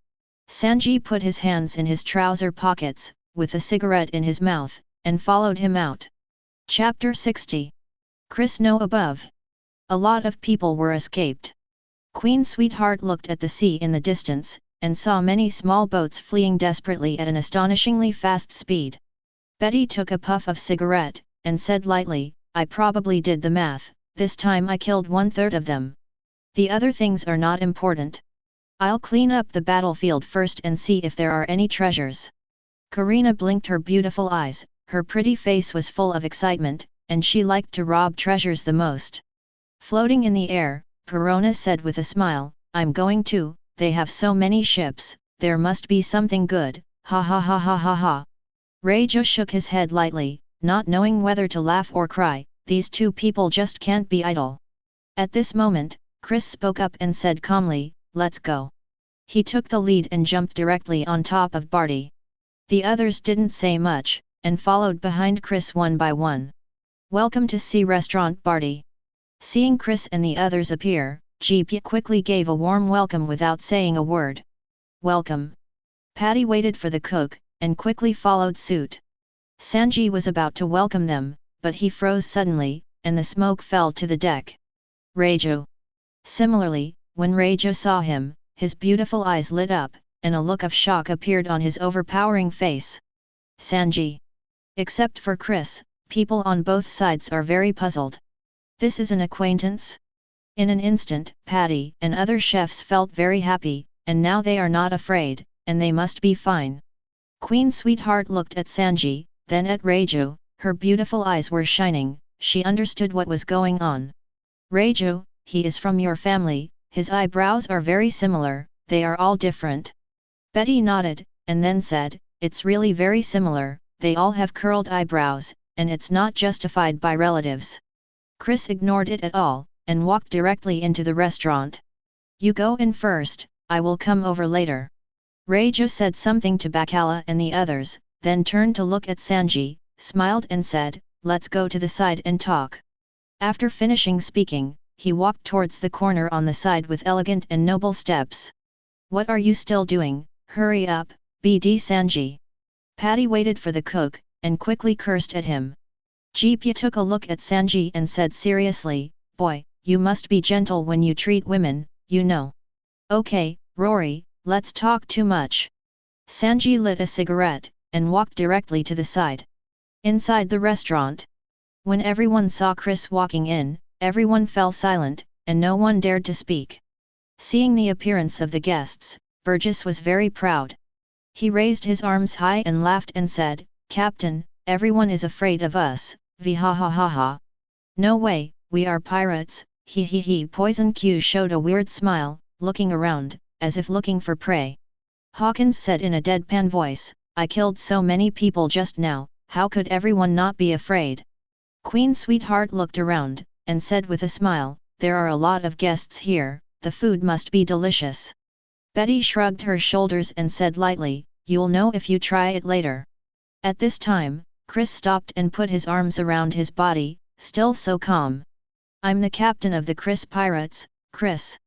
Sanji put his hands in his trouser pockets, with a cigarette in his mouth, and followed him out. Chapter 60. Krieg no above. A lot of people were escaped. Queen Sweetheart looked at the sea in the distance, and saw many small boats fleeing desperately at an astonishingly fast speed. Betty took a puff of cigarette, and said lightly, I probably did the math, this time I killed 1/3 of them. The other things are not important. I'll clean up the battlefield first and see if there are any treasures. Karina blinked her beautiful eyes, her pretty face was full of excitement, and she liked to rob treasures the most. Floating in the air, Perona said with a smile, I'm going to, they have so many ships, there must be something good, ha ha ha ha ha ha. Reijo shook his head lightly, not knowing whether to laugh or cry, these two people just can't be idle. At this moment, Krieg spoke up and said calmly, let's go. He took the lead and jumped directly on top of Barty. The others didn't say much, and followed behind Krieg one by one. Welcome to Sea Restaurant Barty. Seeing Krieg and the others appear, Germa quickly gave a warm welcome without saying a word. "Welcome." Patty waited for the cook, and quickly followed suit. Sanji was about to welcome them, but he froze suddenly, and the smoke fell to the deck. "Reijo." Similarly, when Reijo saw him, his beautiful eyes lit up, and a look of shock appeared on his overpowering face. "Sanji." Except for Chris, people on both sides are very puzzled. This is an acquaintance? In an instant, Patty and other chefs felt very happy, and now they are not afraid, and they must be fine. Queen Sweetheart looked at Sanji, then at Reijo. Her beautiful eyes were shining. She understood what was going on. "Reijo, he is from your family, his eyebrows are very similar, they are all different." Betty nodded, and then said, "It's really very similar, they all have curled eyebrows, and it's not justified by relatives." Chris ignored it at all, and walked directly into the restaurant. "You go in first, I will come over later." Reijo said something to Bacala and the others, then turned to look at Sanji, smiled and said, "Let's go to the side and talk." After finishing speaking, he walked towards the corner on the side with elegant and noble steps. "What are you still doing? Hurry up, BD Sanji." Patty waited for the cook, and quickly cursed at him. Germa took a look at Sanji and said seriously, "Boy, you must be gentle when you treat women, you know." "Okay, Rory, let's talk too much." Sanji lit a cigarette, and walked directly to the side. Inside the restaurant, when everyone saw Chris walking in, everyone fell silent, and no one dared to speak. Seeing the appearance of the guests, Burgess was very proud. He raised his arms high and laughed and said, "Captain, everyone is afraid of us, ha ha ha ha. No way, we are pirates, he he he." Poison Q showed a weird smile, looking around, as if looking for prey. Hawkins said in a deadpan voice, "I killed so many people just now, how could everyone not be afraid?" Queen Sweetheart looked around, and said with a smile, "There are a lot of guests here, the food must be delicious." Betty shrugged her shoulders and said lightly, "You'll know if you try it later." At this time, Chris stopped and put his arms around his body, still so calm. "I'm the captain of the Chris Pirates, Chris.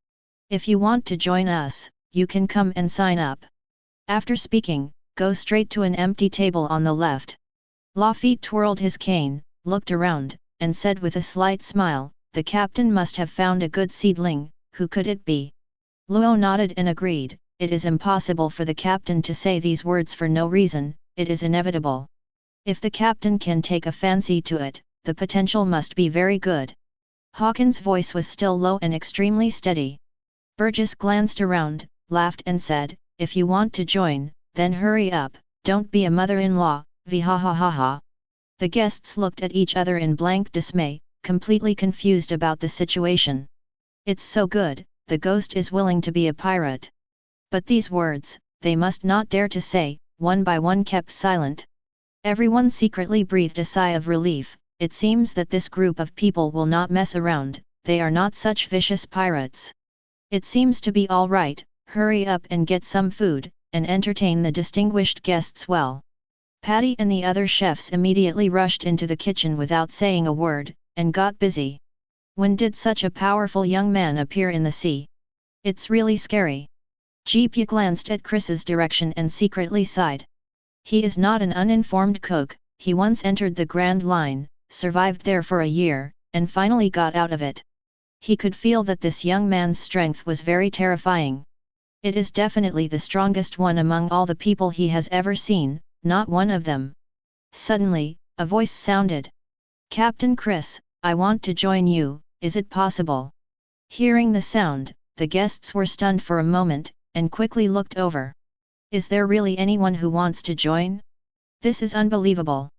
If you want to join us, you can come and sign up." After speaking, go straight to an empty table on the left. Lafitte twirled his cane, looked around, and said with a slight smile, "The captain must have found a good seedling, who could it be?" Luo nodded and agreed, "It is impossible for the captain to say these words for no reason, it is inevitable. If the captain can take a fancy to it, the potential must be very good." Hawkins' voice was still low and extremely steady. Burgess glanced around, laughed and said, "If you want to join, then hurry up, don't be a mother-in-law, ha ha ha ha." The guests looked at each other in blank dismay, completely confused about the situation. "It's so good, the ghost is willing to be a pirate." But these words, they must not dare to say, one by one kept silent. Everyone secretly breathed a sigh of relief. It seems that this group of people will not mess around, they are not such vicious pirates. It seems to be all right, hurry up and get some food, and entertain the distinguished guests well. Patty and the other chefs immediately rushed into the kitchen without saying a word, and got busy. When did such a powerful young man appear in the sea? It's really scary. Germa glanced at Chris's direction and secretly sighed. He is not an uninformed cook, he once entered the Grand Line, survived there for a year, and finally got out of it. He could feel that this young man's strength was very terrifying. It is definitely the strongest one among all the people he has ever seen, not one of them. Suddenly, a voice sounded. "Captain Chris, I want to join you, is it possible?" Hearing the sound, the guests were stunned for a moment, and quickly looked over. "Is there really anyone who wants to join? This is unbelievable."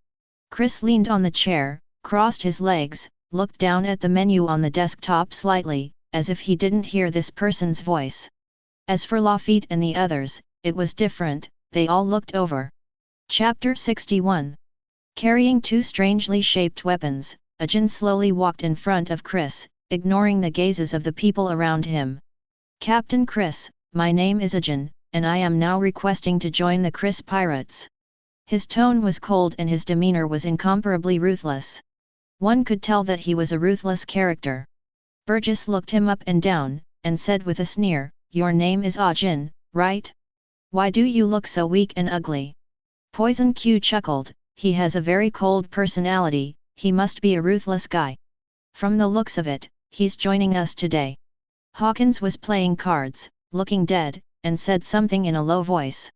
Chris leaned on the chair, crossed his legs, looked down at the menu on the desktop slightly, as if he didn't hear this person's voice. As for Lafitte and the others, it was different, they all looked over. Chapter 61. Carrying two strangely shaped weapons, Ajin slowly walked in front of Chris, ignoring the gazes of the people around him. "Captain Chris, my name is Ajin, and I am now requesting to join the Chris Pirates." His tone was cold and his demeanor was incomparably ruthless. One could tell that he was a ruthless character. Burgess looked him up and down, and said with a sneer, "Your name is Ah Jin, right? Why do you look so weak and ugly?" Poison Q chuckled, "He has a very cold personality, he must be a ruthless guy. From the looks of it, he's joining us today." Hawkins was playing cards, looking dead, and said something in a low voice.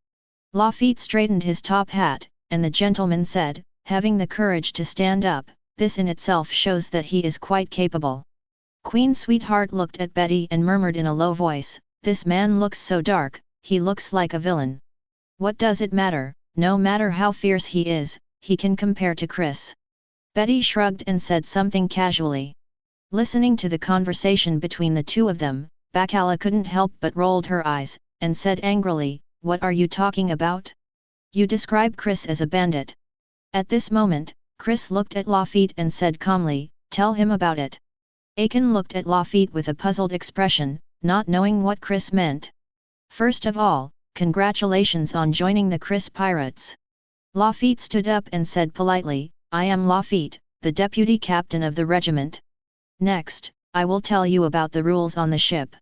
Lafitte straightened his top hat, and the gentleman said, having the courage to stand up, "This in itself shows that he is quite capable." Queen Sweetheart looked at Betty and murmured in a low voice, "This man looks so dark, he looks like a villain. What does it matter, no matter how fierce he is, he can compare to Chris." Betty shrugged and said something casually. Listening to the conversation between the two of them, Bacala couldn't help but rolled her eyes, and said angrily, "What are you talking about? You describe Chris as a bandit." At this moment, Chris looked at Lafitte and said calmly, "Tell him about it." Aiken looked at Lafitte with a puzzled expression, not knowing what Chris meant. "First of all, congratulations on joining the Chris Pirates." Lafitte stood up and said politely, "I am Lafitte, the deputy captain of the regiment. Next, I will tell you about the rules on the ship."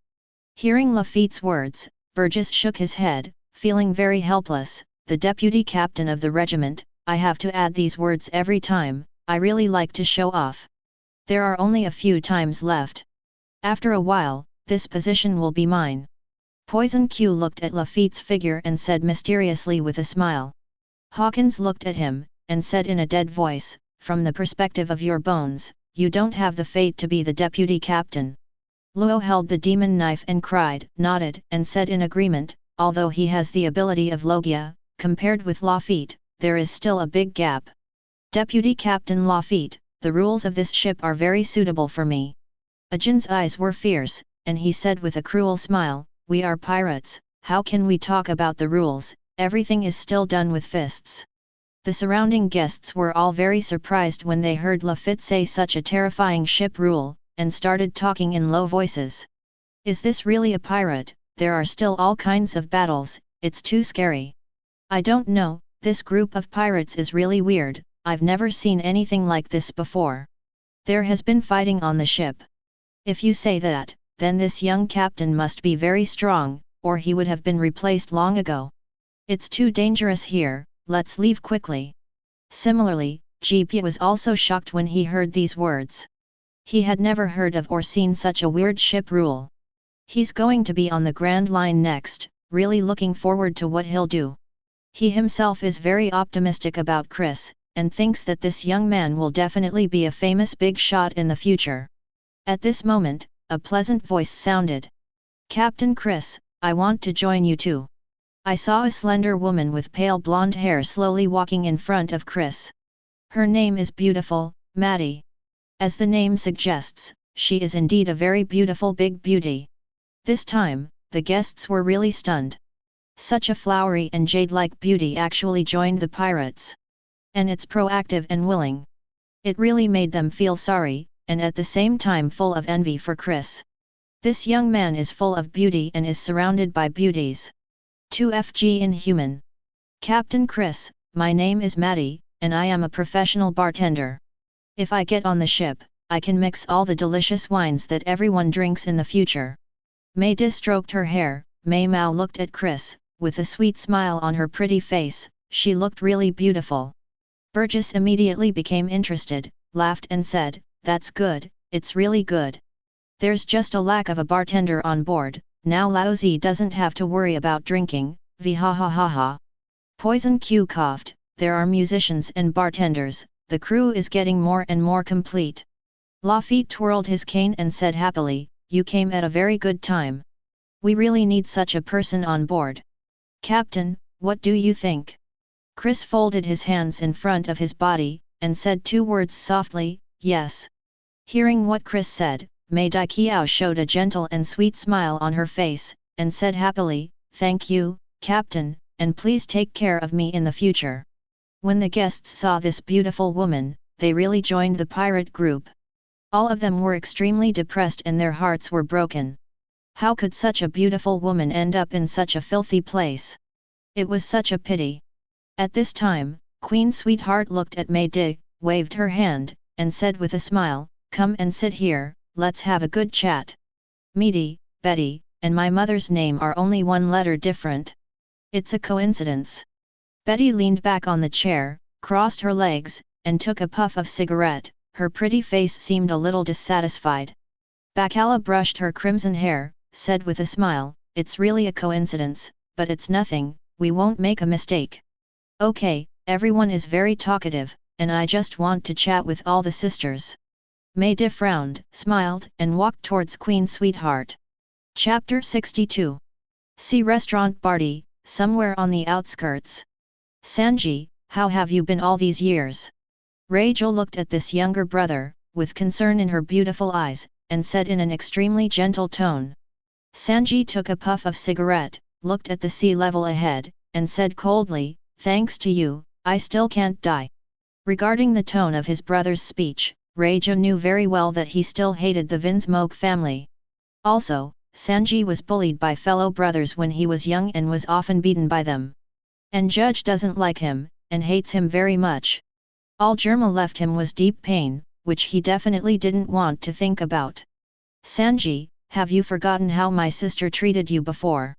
Hearing Lafitte's words, Burgess shook his head, feeling very helpless. "The deputy captain of the regiment, I have to add these words every time, I really like to show off. There are only a few times left. After a while, this position will be mine." Poison Q looked at Lafitte's figure and said mysteriously with a smile. Hawkins looked at him, and said in a dead voice, "From the perspective of your bones, you don't have the fate to be the deputy captain." Luo held the demon knife and cried, nodded, and said in agreement, "Although he has the ability of Logia, compared with Lafitte, there is still a big gap. Deputy Captain Lafitte, the rules of this ship are very suitable for me." Ajin's eyes were fierce, and he said with a cruel smile, "We are pirates, how can we talk about the rules, everything is still done with fists." The surrounding guests were all very surprised when they heard Lafitte say such a terrifying ship rule, and started talking in low voices. "Is this really a pirate? There are still all kinds of battles, it's too scary. I don't know, this group of pirates is really weird, I've never seen anything like this before. There has been fighting on the ship. If you say that, then this young captain must be very strong, or he would have been replaced long ago. It's too dangerous here, let's leave quickly." Similarly, GP was also shocked when he heard these words. He had never heard of or seen such a weird ship rule. He's going to be on the Grand Line next, really looking forward to what he'll do. He himself is very optimistic about Chris, and thinks that this young man will definitely be a famous big shot in the future. At this moment, a pleasant voice sounded. "Captain Chris, I want to join you too." I saw a slender woman with pale blonde hair slowly walking in front of Chris. Her name is beautiful, Maddie. As the name suggests, she is indeed a very beautiful big beauty. This time, the guests were really stunned. Such a flowery and jade-like beauty actually joined the pirates. And it's proactive and willing. It really made them feel sorry, and at the same time full of envy for Chris. This young man is full of beauty and is surrounded by beauties. 2FG Inhuman. "Captain Chris, my name is Maddie, and I am a professional bartender. If I get on the ship, I can mix all the delicious wines that everyone drinks in the future." Mei Di stroked her hair. Mei Mao looked at Chris, with a sweet smile on her pretty face, she looked really beautiful. Burgess immediately became interested, laughed and said, "That's good, it's really good. There's just a lack of a bartender on board, now Laozi doesn't have to worry about drinking, vhahahaha." Poison Q coughed, "There are musicians and bartenders, the crew is getting more and more complete." Lafitte twirled his cane and said happily, "You came at a very good time. We really need such a person on board. Captain, what do you think?" Chris folded his hands in front of his body, and said two words softly, "Yes." Hearing what Chris said, Mei Di Qiao showed a gentle and sweet smile on her face, and said happily, "Thank you, Captain, and please take care of me in the future." When the guests saw this beautiful woman, they really joined the pirate group. All of them were extremely depressed and their hearts were broken. How could such a beautiful woman end up in such a filthy place? It was such a pity. At this time, Queen Sweetheart looked at Mei Di, waved her hand, and said with a smile, "Come and sit here, let's have a good chat. Meaty, Betty, and my mother's name are only one letter different. It's a coincidence. Betty leaned back on the chair, crossed her legs, and took a puff of cigarette. Her pretty face seemed a little dissatisfied. Bacala brushed her crimson hair, said with a smile, it's really a coincidence, but it's nothing, we won't make a mistake. Okay, everyone is very talkative, and I just want to chat with all the sisters. Mayde frowned, smiled, and walked towards Queen Sweetheart. Chapter 62. See Restaurant Barty, somewhere on the outskirts. Sanji, how have you been all these years? Rachel looked at this younger brother, with concern in her beautiful eyes, and said in an extremely gentle tone. Sanji took a puff of cigarette, looked at the sea level ahead, and said coldly, thanks to you, I still can't die. Regarding the tone of his brother's speech, Rachel knew very well that he still hated the Vinsmoke family. Also, Sanji was bullied by fellow brothers when he was young and was often beaten by them. And Judge doesn't like him, and hates him very much. All Germa left him was deep pain, which he definitely didn't want to think about. Sanji, have you forgotten how my sister treated you before?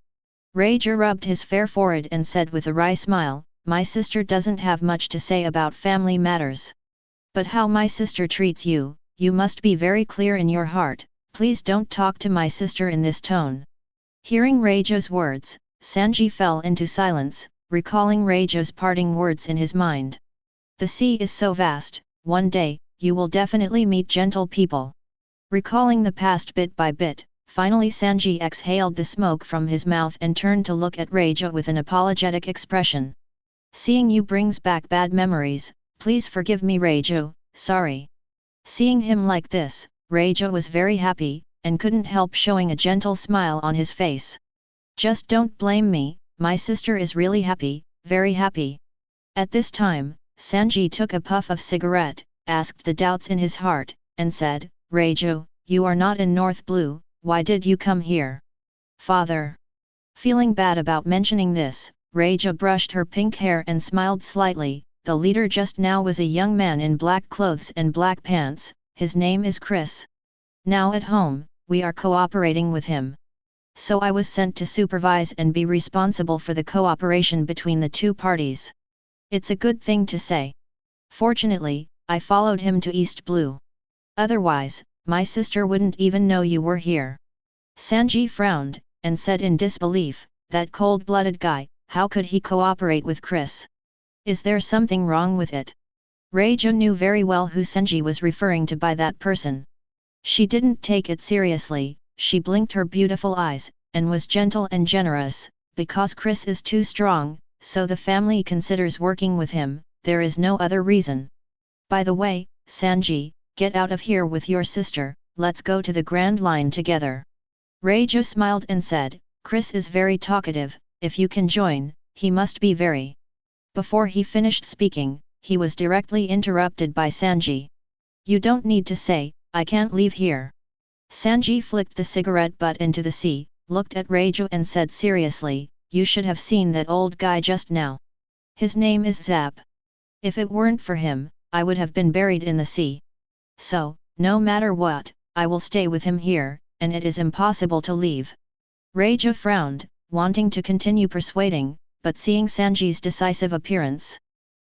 Raja rubbed his fair forehead and said with a wry smile, my sister doesn't have much to say about family matters. But how my sister treats you, you must be very clear in your heart, please don't talk to my sister in this tone. Hearing Raja's words, Sanji fell into silence, recalling Raja's parting words in his mind. The sea is so vast, one day, you will definitely meet gentle people. Recalling the past bit by bit, finally Sanji exhaled the smoke from his mouth and turned to look at Raja with an apologetic expression. Seeing you brings back bad memories, please forgive me Raja, sorry. Seeing him like this, Raja was very happy, and couldn't help showing a gentle smile on his face. Just don't blame me, my sister is really happy, very happy. At this time, Sanji took a puff of cigarette, asked the doubts in his heart, and said, Raja, you are not in North Blue, why did you come here? Father. Feeling bad about mentioning this, Raja brushed her pink hair and smiled slightly. The leader just now was a young man in black clothes and black pants, his name is Chris. Now at home, we are cooperating with him. So I was sent to supervise and be responsible for the cooperation between the two parties. It's a good thing to say. Fortunately, I followed him to East Blue. Otherwise, my sister wouldn't even know you were here. Sanji frowned, and said in disbelief, that cold-blooded guy, how could he cooperate with Chris? Is there something wrong with it? Raja knew very well who Sanji was referring to by that person. She didn't take it seriously, she blinked her beautiful eyes, and was gentle and generous, because Chris is too strong, so the family considers working with him, there is no other reason. By the way, Sanji, get out of here with your sister, let's go to the Grand Line together. Raja smiled and said, Chris is very talkative, if you can join, he must be very. Before he finished speaking, he was directly interrupted by Sanji. You don't need to say, I can't leave here. Sanji flicked the cigarette butt into the sea, looked at Raja and said seriously, you should have seen that old guy just now. His name is Zap. If it weren't for him, I would have been buried in the sea. So, no matter what, I will stay with him here, and it is impossible to leave. Raja frowned, wanting to continue persuading, but seeing Sanji's decisive appearance,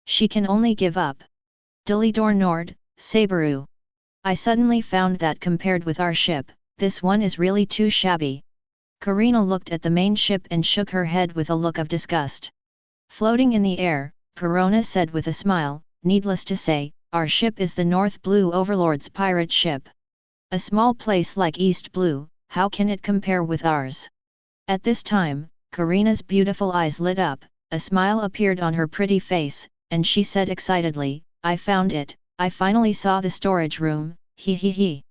she can only give up. Dilidor Nord, Sabaru. I suddenly found that compared with our ship, this one is really too shabby. Karina looked at the main ship and shook her head with a look of disgust. Floating in the air, Perona said with a smile, needless to say, our ship is the North Blue Overlord's pirate ship. A small place like East Blue, how can it compare with ours? At this time, Karina's beautiful eyes lit up, a smile appeared on her pretty face, and she said excitedly, I found it, I finally saw the storage room, he he he.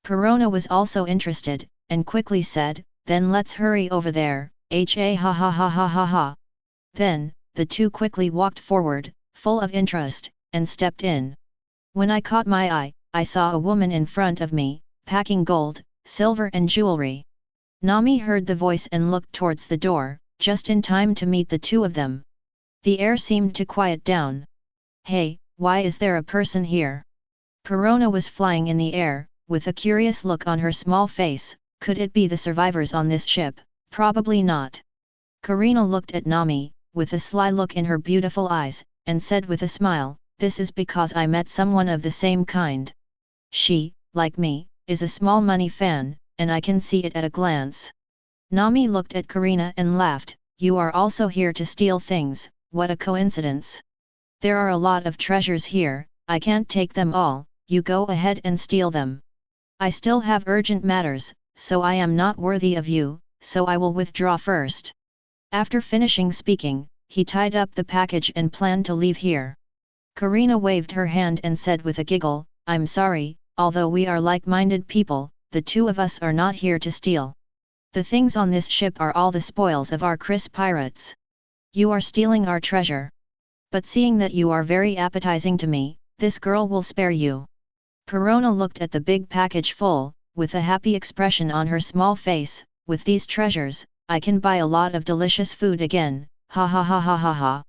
Perona was also interested, and quickly said, then let's hurry over there, ha ha ha ha ha ha. Then, the two quickly walked forward, full of interest, and stepped in. When I caught my eye, I saw a woman in front of me, packing gold, silver and jewelry. Nami heard the voice and looked towards the door, just in time to meet the two of them. The air seemed to quiet down. Hey, why is there a person here? Perona was flying in the air, with a curious look on her small face. Could it be the survivors on this ship? Probably not. Karina looked at Nami, with a sly look in her beautiful eyes, and said with a smile, "This is because I met someone of the same kind. She, like me, is a small money fan, and I can see it at a glance." Nami looked at Karina and laughed, "You are also here to steal things, what a coincidence. There are a lot of treasures here, I can't take them all, you go ahead and steal them. I still have urgent matters, so I am not worthy of you, so I will withdraw first." After finishing speaking, he tied up the package and planned to leave here. Karina waved her hand and said with a giggle, "I'm sorry, although we are like-minded people, the two of us are not here to steal. The things on this ship are all the spoils of our Chris pirates. You are stealing our treasure. But seeing that you are very appetizing to me, this girl will spare you." Perona looked at the big package full, with a happy expression on her small face. "With these treasures, I can buy a lot of delicious food again, ha ha ha ha ha ha."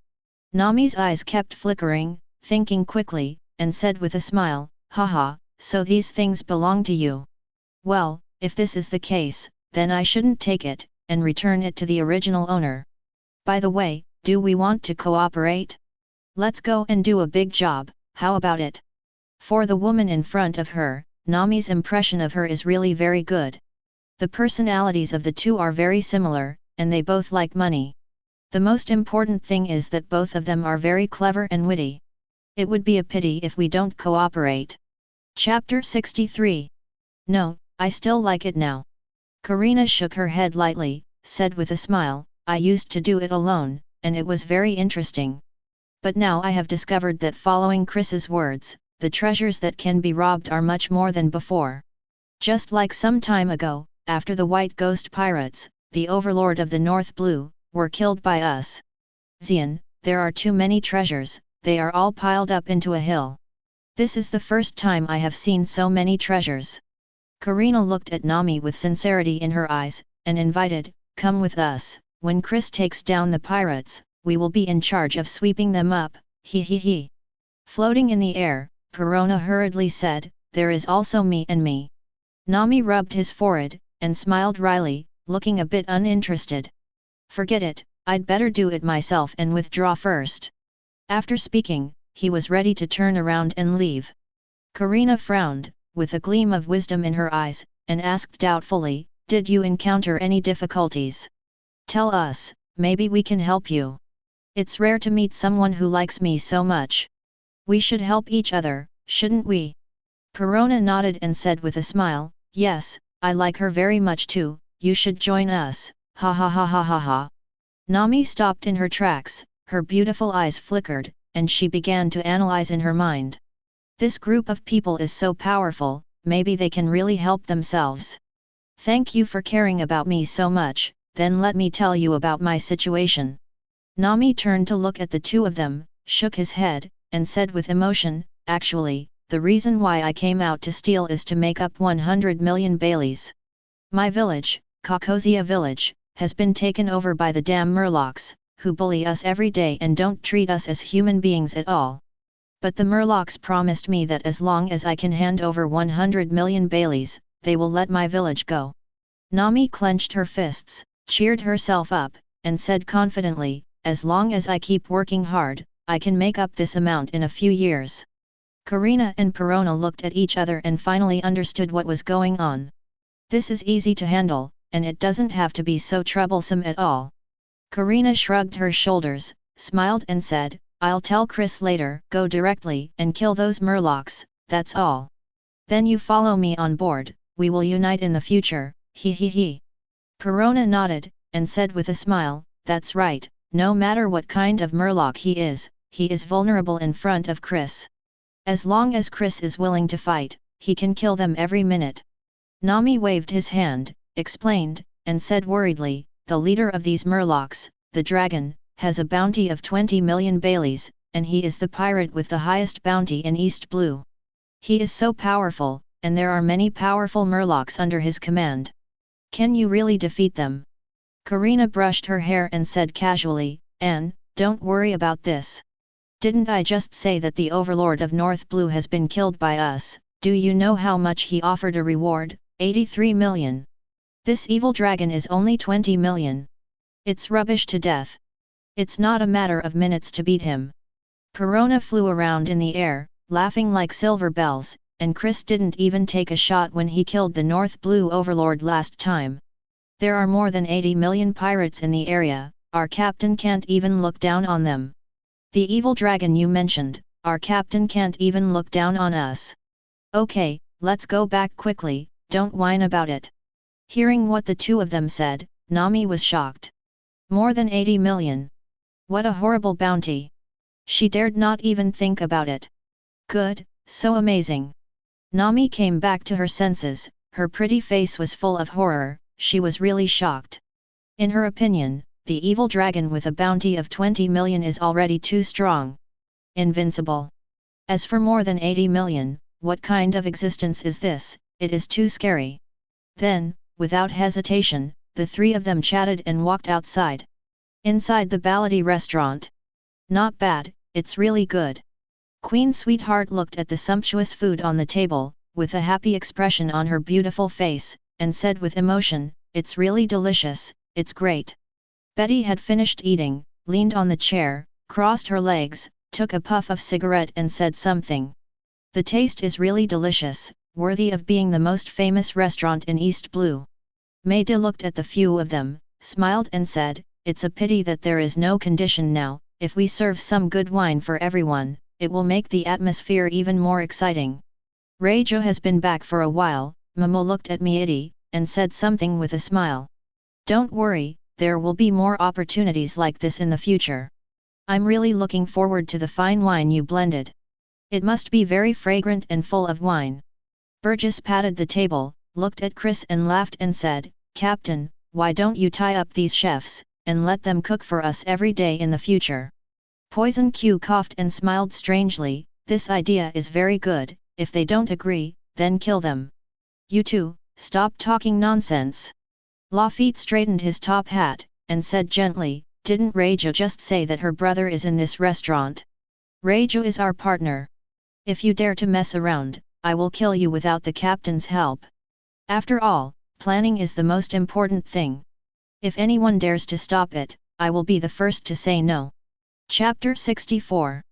Nami's eyes kept flickering, thinking quickly, and said with a smile, "Haha, so these things belong to you. Well, if this is the case, then I shouldn't take it, and return it to the original owner. By the way, do we want to cooperate? Let's go and do a big job, how about it?" For the woman in front of her, Nami's impression of her is really very good. The personalities of the two are very similar, and they both like money. The most important thing is that both of them are very clever and witty. It would be a pity if we don't cooperate. Chapter 63. No, I still like it now. Karina shook her head lightly, said with a smile, "I used to do it alone, and it was very interesting. But now I have discovered that following Chris's words, the treasures that can be robbed are much more than before. Just like some time ago, after the White Ghost Pirates, the overlord of the North Blue, were killed by us. Xian, there are too many treasures, they are all piled up into a hill. This is the first time I have seen so many treasures." Karina looked at Nami with sincerity in her eyes, and invited, "Come with us, when Chris takes down the pirates, we will be in charge of sweeping them up, he he he." Floating in the air, Perona hurriedly said, "There is also me and me." Nami rubbed his forehead, and smiled wryly, looking a bit uninterested. "Forget it, I'd better do it myself and withdraw first." After speaking, he was ready to turn around and leave. Karina frowned, with a gleam of wisdom in her eyes, and asked doubtfully, "Did you encounter any difficulties? Tell us, maybe we can help you. It's rare to meet someone who likes me so much. We should help each other, shouldn't we?" Perona nodded and said with a smile, "Yes, I like her very much too, you should join us, ha ha ha ha ha ha." Nami stopped in her tracks, her beautiful eyes flickered, and she began to analyze in her mind. This group of people is so powerful, maybe they can really help themselves. Thank you for caring about me so much, then let me tell you about my situation. Nami turned to look at the two of them, shook his head, and said with emotion, "Actually, the reason why I came out to steal is to make up 100 million Baileys. My village, Caucosia village, has been taken over by the damn Murlocs, who bully us every day and don't treat us as human beings at all. But the Murlocs promised me that as long as I can hand over 100 million Baileys, they will let my village go." Nami clenched her fists, cheered herself up, and said confidently, "As long as I keep working hard, I can make up this amount in a few years." Karina and Perona looked at each other and finally understood what was going on. This is easy to handle, and it doesn't have to be so troublesome at all. Karina shrugged her shoulders, smiled and said, "I'll tell Chris later, go directly and kill those Murlocs, that's all. Then you follow me on board, we will unite in the future, he he he." Perona nodded, and said with a smile, "That's right, no matter what kind of Murloc he is vulnerable in front of Chris. As long as Chris is willing to fight, he can kill them every minute." Nami waved his hand, explained, and said worriedly, "The leader of these Murlocs, the dragon, has a bounty of 20 million Baileys, and he is the pirate with the highest bounty in East Blue. He is so powerful, and there are many powerful Murlocs under his command. Can you really defeat them?" Karina brushed her hair and said casually, "Anne, don't worry about this. Didn't I just say that the overlord of North Blue has been killed by us? Do you know how much he offered a reward? 83 million. This evil dragon is only 20 million. It's rubbish to death. It's not a matter of minutes to beat him. Perona flew around in the air, laughing like silver bells, and Chris didn't even take a shot when he killed the North Blue Overlord last time. There are more than 80 million pirates in the area, our captain can't even look down on them. The evil dragon you mentioned, our captain can't even look down on us. Okay, let's go back quickly, don't whine about it. Hearing what the two of them said, Nami was shocked. More than 80 million. What a horrible bounty. She dared not even think about it. Good, so amazing. Nami came back to her senses, her pretty face was full of horror, she was really shocked. In her opinion, the evil dragon with a bounty of 20 million is already too strong. Invincible. As for more than 80 million, what kind of existence is this? It is too scary. Then, without hesitation, the three of them chatted and walked outside. Inside the Ballady restaurant. Not bad, it's really good. Queen Sweetheart looked at the sumptuous food on the table, with a happy expression on her beautiful face, and said with emotion, "It's really delicious, it's great." Betty had finished eating, leaned on the chair, crossed her legs, took a puff of cigarette and said something. "The taste is really delicious, worthy of being the most famous restaurant in East Blue." Maida looked at the few of them, smiled and said, "It's a pity that there is no condition now. If we serve some good wine for everyone, it will make the atmosphere even more exciting." Reijo has been back for a while, Momo looked at Miiti, and said something with a smile. "Don't worry, there will be more opportunities like this in the future. I'm really looking forward to the fine wine you blended. It must be very fragrant and full of wine." Burgess patted the table, looked at Chris and laughed and said, "Captain, why don't you tie up these chefs, and let them cook for us every day in the future?" Poison Q coughed and smiled strangely, "This idea is very good, if they don't agree, then kill them. You two, stop talking nonsense." Lafitte straightened his top hat, and said gently, "Didn't Reijo just say that her brother is in this restaurant? Reijo is our partner. If you dare to mess around, I will kill you without the captain's help. After all, planning is the most important thing. If anyone dares to stop it, I will be the first to say no." Chapter 64.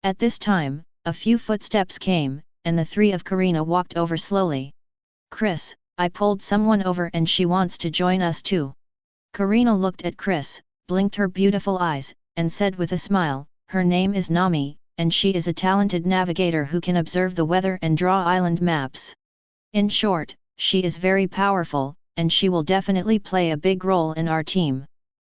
At this time, a few footsteps came, and the three of Karina walked over slowly. "Chris, I pulled someone over and she wants to join us too." Karina looked at Chris, blinked her beautiful eyes, and said with a smile, "Her name is Nami, and she is a talented navigator who can observe the weather and draw island maps. In short, she is very powerful, and she will definitely play a big role in our team."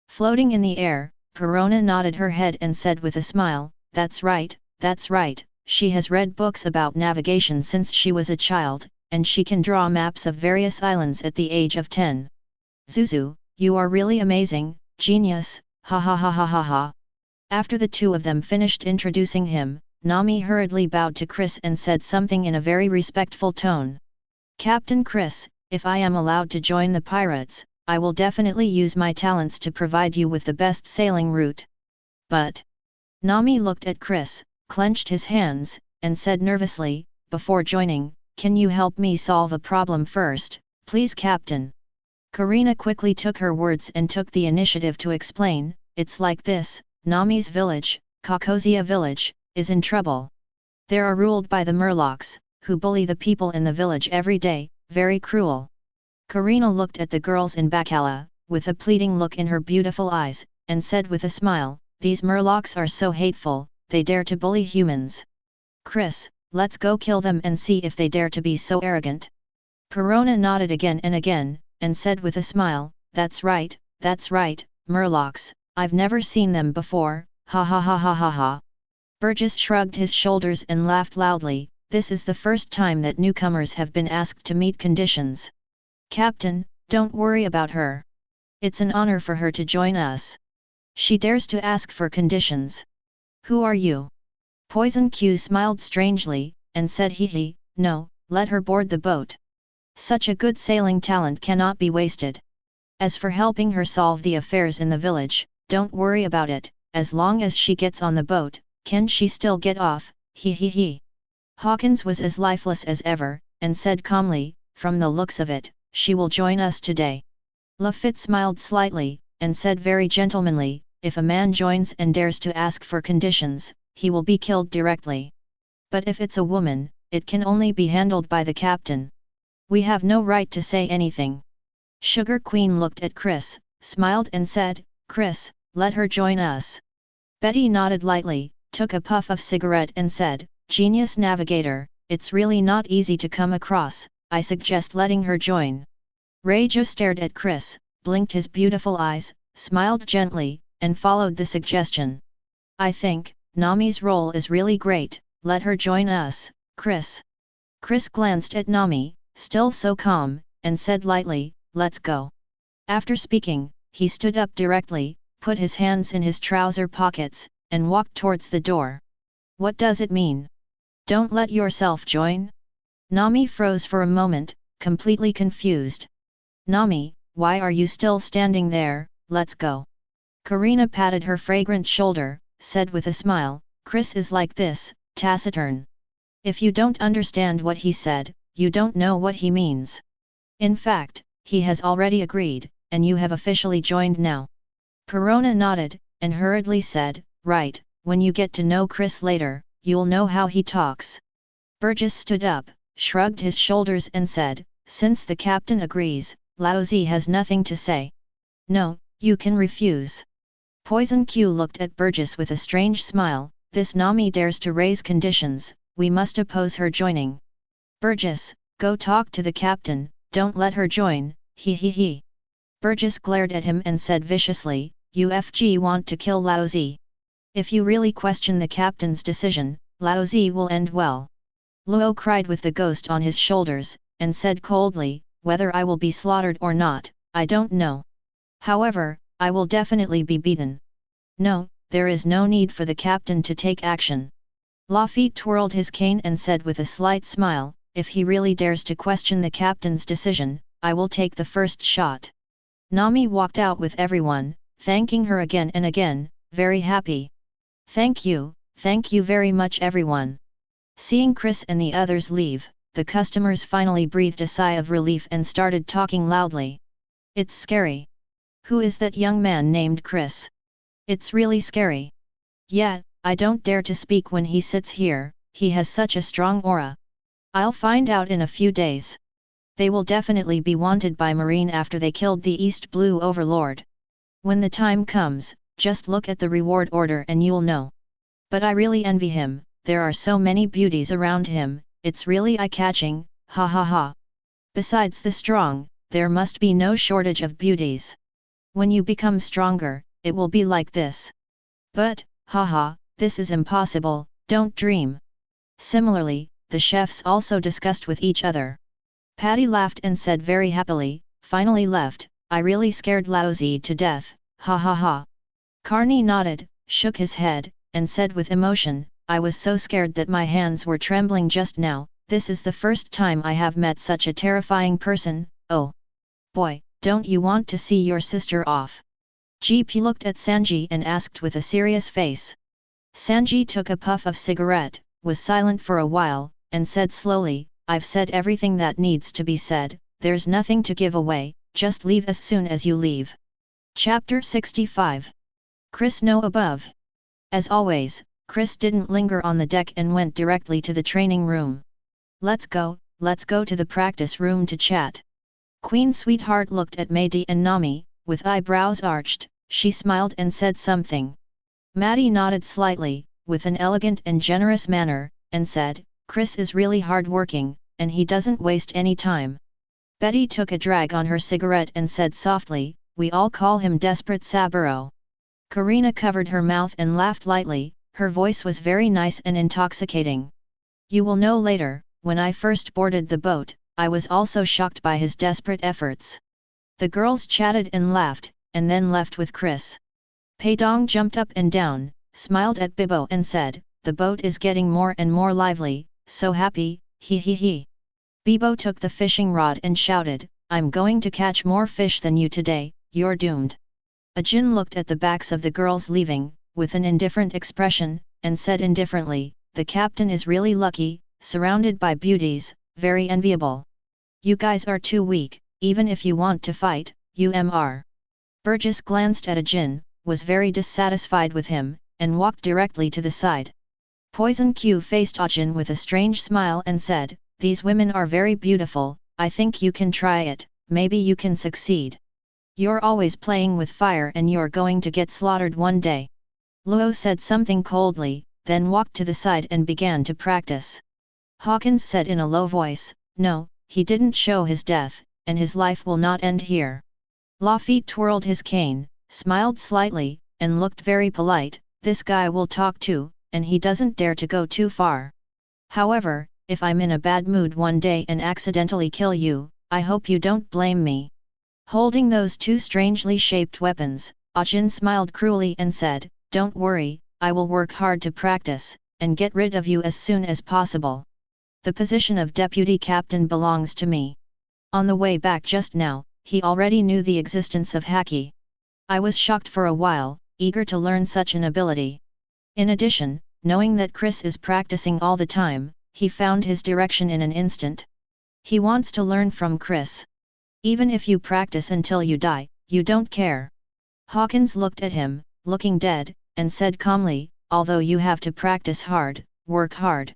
Floating in the air, Perona nodded her head and said with a smile, that's right, she has read books about navigation since she was a child, and she can draw maps of various islands at the age of 10. "Zuzu, you are really amazing, genius, ha ha ha ha ha ha." After the two of them finished introducing him, Nami hurriedly bowed to Chris and said something in a very respectful tone. "Captain Chris, if I am allowed to join the pirates, I will definitely use my talents to provide you with the best sailing route. But..." Nami looked at Chris, clenched his hands, and said nervously, "Before joining, can you help me solve a problem first, please Captain?" Karina quickly took her words and took the initiative to explain, "It's like this, Nami's village, Kakosia village, is in trouble. They are ruled by the Murlocs, who bully the people in the village every day, very cruel." Karina looked at the girls in Bacala, with a pleading look in her beautiful eyes, and said with a smile, "These Murlocs are so hateful, they dare to bully humans. Chris, let's go kill them and see if they dare to be so arrogant." Perona nodded again and said with a smile, that's right, Murlocs, I've never seen them before, ha ha ha ha ha ha." Burgess shrugged his shoulders and laughed loudly, "This is the first time that newcomers have been asked to meet conditions. Captain, don't worry about her. It's an honor for her to join us. She dares to ask for conditions. Who are you?" Poison Q smiled strangely, and said hee, "No, let her board the boat. Such a good sailing talent cannot be wasted. As for helping her solve the affairs in the village, don't worry about it, as long as she gets on the boat, can she still get off, hee." Hawkins was as lifeless as ever, and said calmly, "From the looks of it, she will join us today." Lafitte smiled slightly, and said very gentlemanly, "If a man joins and dares to ask for conditions, he will be killed directly. But if it's a woman, it can only be handled by the captain. We have no right to say anything." Sugar Queen looked at Chris, smiled and said, "Chris, let her join us." Betty nodded lightly, took a puff of cigarette and said, "Genius navigator, it's really not easy to come across, I suggest letting her join." Rejo stared at Chris, blinked his beautiful eyes, smiled gently, and followed the suggestion. "I think, Nami's role is really great, let her join us, Chris." Chris glanced at Nami, still so calm, and said lightly, "Let's go." After speaking, he stood up directly, put his hands in his trouser pockets, and walked towards the door. "What does it mean? Don't let yourself join?" Nami froze for a moment, completely confused. "Nami, why are you still standing there? Let's go." Karina patted her fragrant shoulder, said with a smile, "Chris is like this, taciturn. If you don't understand what he said, you don't know what he means. In fact, he has already agreed, and you have officially joined now." Perona nodded, and hurriedly said, "Right, when you get to know Chris later, you'll know how he talks." Burgess stood up, shrugged his shoulders and said, "Since the captain agrees, Laozi has nothing to say." "No, you can refuse." Poison Q looked at Burgess with a strange smile, "This Nami dares to raise conditions, we must oppose her joining." "Burgess, go talk to the captain, don't let her join, he he he." Burgess glared at him and said viciously, "UFG want to kill Laozi. If you really question the captain's decision, Laozi will end well." Luo cried with the ghost on his shoulders, and said coldly, "Whether I will be slaughtered or not, I don't know. However, I will definitely be beaten. No, there is no need for the captain to take action." Lafitte twirled his cane and said with a slight smile, "If he really dares to question the captain's decision, I will take the first shot." Nami walked out with everyone, thanking her again and again, very happy. Thank you very much everyone." Seeing Chris and the others leave, the customers finally breathed a sigh of relief and started talking loudly. "It's scary. Who is that young man named Chris? It's really scary. Yeah, I don't dare to speak when he sits here, he has such a strong aura. I'll find out in a few days. They will definitely be wanted by Marine after they killed the East Blue Overlord. When the time comes, just look at the reward order and you'll know. But I really envy him, there are so many beauties around him, it's really eye-catching, ha ha ha. Besides the strong, there must be no shortage of beauties. When you become stronger, it will be like this. But, haha, this is impossible, don't dream." Similarly, the chefs also discussed with each other. Patty laughed and said very happily, "Finally left, I really scared Laozi to death, ha ha ha." Carney nodded, shook his head, and said with emotion, "I was so scared that my hands were trembling just now, this is the first time I have met such a terrifying person, oh boy, don't you want to see your sister off?" GP looked at Sanji and asked with a serious face. Sanji took a puff of cigarette, was silent for a while, and said slowly, "I've said everything that needs to be said, there's nothing to give away, just leave as soon as you leave." Chapter 65. Chris no above. As always, Chris didn't linger on the deck and went directly to the training room. Let's go to the practice room to chat." Queen Sweetheart looked at Maddie and Nami, with eyebrows arched, she smiled and said something. Maddie nodded slightly, with an elegant and generous manner, and said, "Chris is really hard-working, and he doesn't waste any time." Betty took a drag on her cigarette and said softly, "We all call him Desperate Saburo." Karina covered her mouth and laughed lightly, her voice was very nice and intoxicating. "You will know later, when I first boarded the boat, I was also shocked by his desperate efforts." The girls chatted and laughed, and then left with Chris. Paong jumped up and down, smiled at Bibo and said, "The boat is getting more and more lively, so happy, he he he." Bibo took the fishing rod and shouted, "I'm going to catch more fish than you today, you're doomed." Ajin looked at the backs of the girls leaving, with an indifferent expression, and said indifferently, "The captain is really lucky, surrounded by beauties, very enviable. You guys are too weak, even if you want to fight, UMR. Burgess glanced at Ajin, was very dissatisfied with him, and walked directly to the side. Poison Q faced Ajin with a strange smile and said, "These women are very beautiful, I think you can try it, maybe you can succeed. You're always playing with fire and you're going to get slaughtered one day." Luo said something coldly, then walked to the side and began to practice. Hawkins said in a low voice, "No, he didn't show his death, and his life will not end here." Lafitte twirled his cane, smiled slightly, and looked very polite. "This guy will talk too, and he doesn't dare to go too far. However, if I'm in a bad mood one day and accidentally kill you, I hope you don't blame me." Holding those two strangely shaped weapons, Ajin smiled cruelly and said, "Don't worry, I will work hard to practice, and get rid of you as soon as possible. The position of deputy captain belongs to me." On the way back just now, he already knew the existence of Haki. "I was shocked for a while, eager to learn such an ability." In addition, knowing that Chris is practicing all the time, he found his direction in an instant. He wants to learn from Chris. "Even if you practice until you die, you don't care." Hawkins looked at him, looking dead, and said calmly, "Although you have to practice hard, work hard.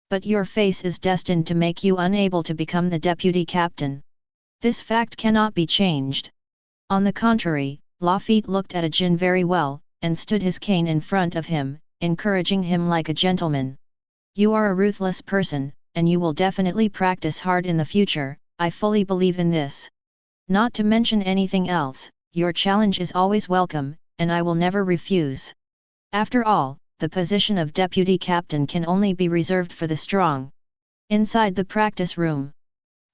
But your face is destined to make you unable to become the deputy captain. This fact cannot be changed." On the contrary, Lafitte looked at Ajin very well, and stood his cane in front of him, encouraging him like a gentleman. "You are a ruthless person, and you will definitely practice hard in the future, I fully believe in this. Not to mention anything else, your challenge is always welcome, and I will never refuse. After all, the position of deputy captain can only be reserved for the strong." Inside the practice room,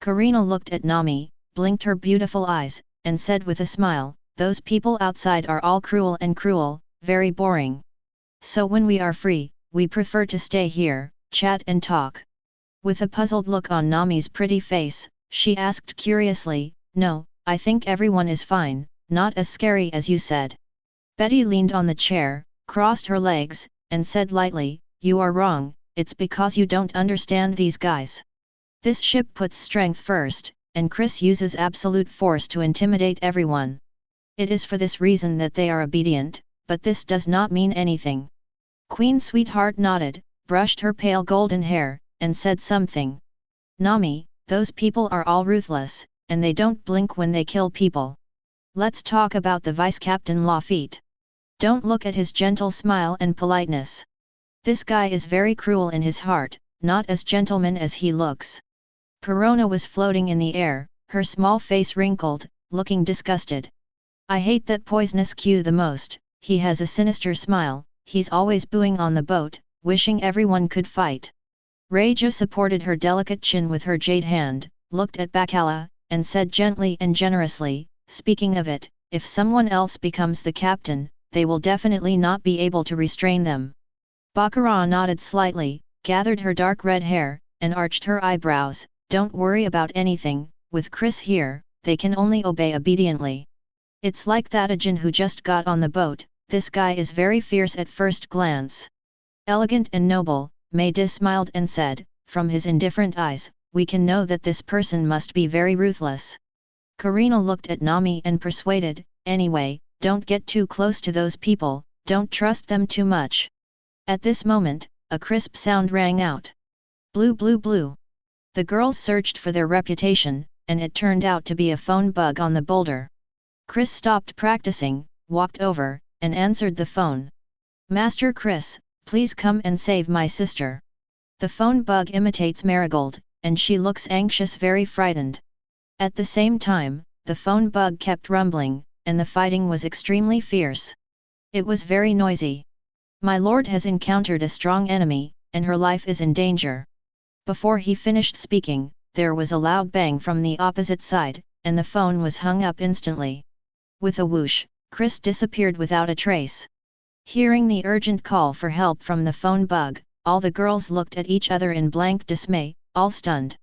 Karina looked at Nami, blinked her beautiful eyes, and said with a smile, "Those people outside are all cruel, very boring. So when we are free, we prefer to stay here, chat and talk." With a puzzled look on Nami's pretty face, she asked curiously, "No, I think everyone is fine, not as scary as you said." Betty leaned on the chair, crossed her legs, and said lightly, "You are wrong, it's because you don't understand these guys. This ship puts strength first, and Chris uses absolute force to intimidate everyone. It is for this reason that they are obedient, but this does not mean anything." Queen Sweetheart nodded, brushed her pale golden hair, and said something. "Nami, those people are all ruthless, and they don't blink when they kill people. Let's talk about the Vice-Captain Lafitte. Don't look at his gentle smile and politeness. This guy is very cruel in his heart, not as gentleman as he looks." Perona was floating in the air, her small face wrinkled, looking disgusted. "I hate that poisonous Q the most, he has a sinister smile, he's always booing on the boat, wishing everyone could fight." Reija supported her delicate chin with her jade hand, looked at Bacala, and said gently and generously, "Speaking of it, if someone else becomes the captain, they will definitely not be able to restrain them." Baccarat nodded slightly, gathered her dark red hair, and arched her eyebrows. "Don't worry about anything, with Chris here, they can only obey obediently. It's like that Ajin who just got on the boat, this guy is very fierce at first glance." Elegant and noble, Maydi smiled and said, "From his indifferent eyes, we can know that this person must be very ruthless." Karina looked at Nami and persuaded, "Anyway, don't get too close to those people, don't trust them too much." At this moment, a crisp sound rang out. "Blue blue blue." The girls searched for their reputation, and it turned out to be a phone bug on the boulder. Chris stopped practicing, walked over, and answered the phone. "Master Chris, please come and save my sister." The phone bug imitates Marigold, and she looks anxious, very frightened. At the same time, the phone bug kept rumbling, and the fighting was extremely fierce. It was very noisy. "My lord has encountered a strong enemy, and her life is in danger." Before he finished speaking, there was a loud bang from the opposite side, and the phone was hung up instantly. With a whoosh, Chris disappeared without a trace. Hearing the urgent call for help from the phone bug, all the girls looked at each other in blank dismay, all stunned.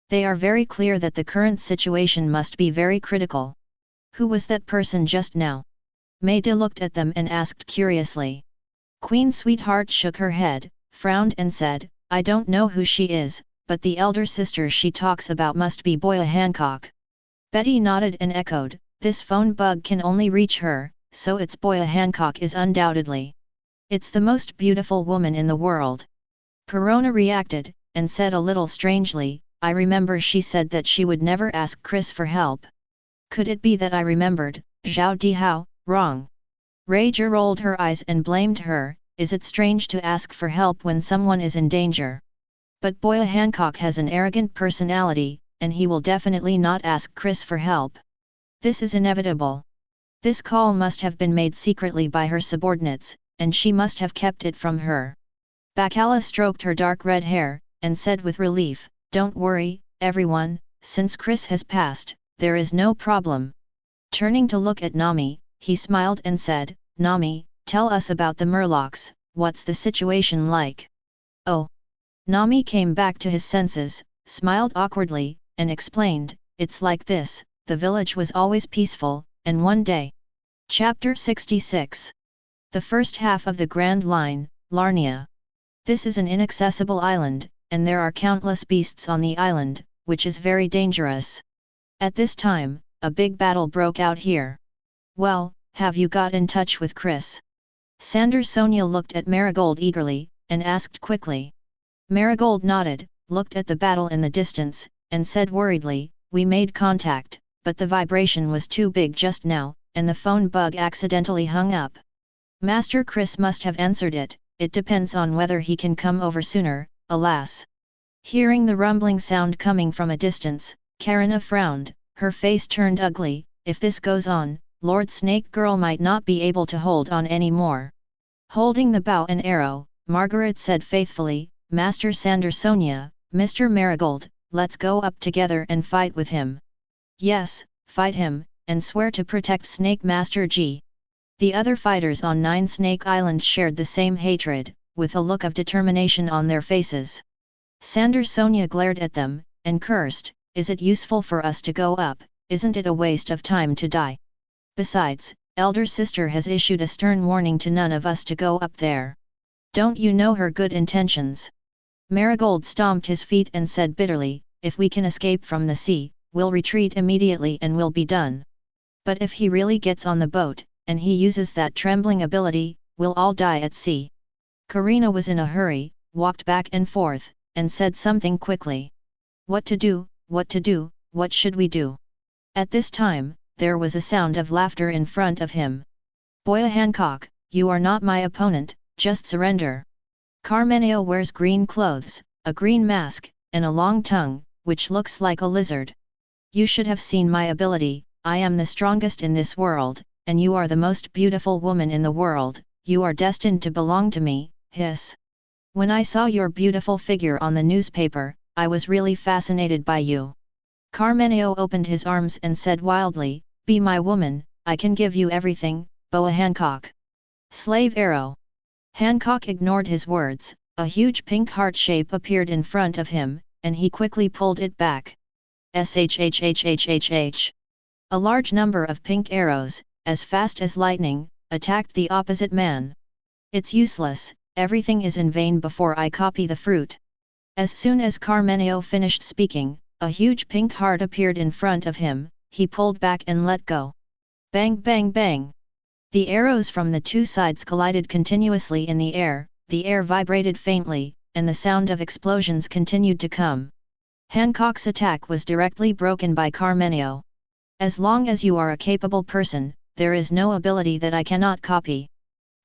They are very clear that the current situation must be very critical. Who was that person just now? Maydi looked at them and asked curiously. Queen Sweetheart shook her head, frowned and said, I don't know who she is, but the elder sister she talks about must be Boya Hancock. Betty nodded and echoed, this phone bug can only reach her, so it's Boya Hancock is undoubtedly. It's the most beautiful woman in the world. Perona reacted, and said a little strangely, I remember she said that she would never ask Chris for help. Could it be that I remembered, Zhao Dihao, wrong? Rager rolled her eyes and blamed her, is it strange to ask for help when someone is in danger? But Boya Hancock has an arrogant personality, and he will definitely not ask Chris for help. This is inevitable. This call must have been made secretly by her subordinates, and she must have kept it from her. Bacala stroked her dark red hair, and said with relief, don't worry, everyone, since Chris has passed, there is no problem. Turning to look at Nami, he smiled and said, Nami, tell us about the Murlocs, what's the situation like? Oh! Nami came back to his senses, smiled awkwardly, and explained, it's like this, the village was always peaceful, and one day. Chapter 66. The first half of the Grand Line, Larnia. This is an inaccessible island, and there are countless beasts on the island, which is very dangerous. At this time, a big battle broke out here. Well, have you got in touch with Chris? Sanders Sonia looked at Marigold eagerly, and asked quickly. Marigold nodded, looked at the battle in the distance, and said worriedly, we made contact, but the vibration was too big just now, and the phone bug accidentally hung up. Master Chris must have answered it, it depends on whether he can come over sooner, alas. Hearing the rumbling sound coming from a distance, Karina frowned, her face turned ugly, if this goes on, Lord Snake Girl might not be able to hold on any more. Holding the bow and arrow, Margaret said faithfully, Master Sandersonia, Mr. Marigold, let's go up together and fight with him. Yes, fight him, and swear to protect Snake Master G. The other fighters on Nine Snake Island shared the same hatred, with a look of determination on their faces. Sandersonia glared at them, and cursed, is it useful for us to go up, isn't it a waste of time to die? Besides, elder sister has issued a stern warning to none of us to go up there. Don't you know her good intentions? Marigold stomped his feet and said bitterly, if we can escape from the sea, we'll retreat immediately and we'll be done. But if he really gets on the boat, and he uses that trembling ability, we'll all die at sea. Karina was in a hurry, walked back and forth, and said something quickly. What to do, what should we do? At this time, there was a sound of laughter in front of him. Boya Hancock, you are not my opponent, just surrender. Carmenio wears green clothes, a green mask, and a long tongue, which looks like a lizard. You should have seen my ability, I am the strongest in this world, and you are the most beautiful woman in the world, you are destined to belong to me, hiss. When I saw your beautiful figure on the newspaper, I was really fascinated by you. Carmenio opened his arms and said wildly, be my woman, I can give you everything, Boa Hancock. Slave arrow. Hancock ignored his words, a huge pink heart shape appeared in front of him, and he quickly pulled it back. Shhhhhhh. A large number of pink arrows, as fast as lightning, attacked the opposite man. It's useless, everything is in vain before I copy the fruit. As soon as Carmenio finished speaking, a huge pink heart appeared in front of him, he pulled back and let go. Bang bang bang! The arrows from the two sides collided continuously in the air vibrated faintly, and the sound of explosions continued to come. Hancock's attack was directly broken by Carmenio. As long as you are a capable person, there is no ability that I cannot copy.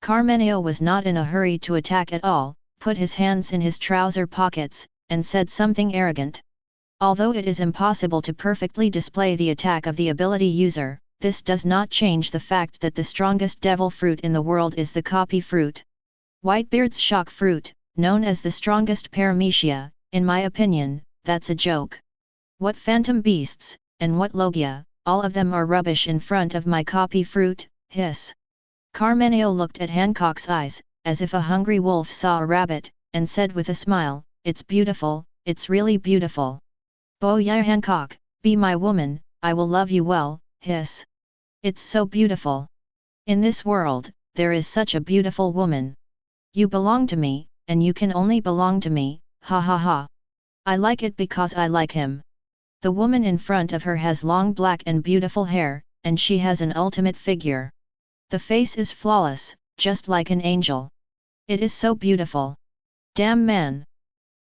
Carmenio was not in a hurry to attack at all, put his hands in his trouser pockets, and said something arrogant. Although it is impossible to perfectly display the attack of the ability user, this does not change the fact that the strongest devil fruit in the world is the copy fruit. Whitebeard's shock fruit, known as the strongest Paramecia, in my opinion, that's a joke. What phantom beasts, and what logia, all of them are rubbish in front of my copy fruit, hiss. Carmenio looked at Hancock's eyes, as if a hungry wolf saw a rabbit, and said with a smile, it's beautiful, it's really beautiful. Boya Hancock, be my woman, I will love you well, hiss. It's so beautiful. In this world, there is such a beautiful woman. You belong to me, and you can only belong to me, ha ha ha. I like it because I like him. The woman in front of her has long black and beautiful hair, and she has an ultimate figure. The face is flawless, just like an angel. It is so beautiful. Damn man!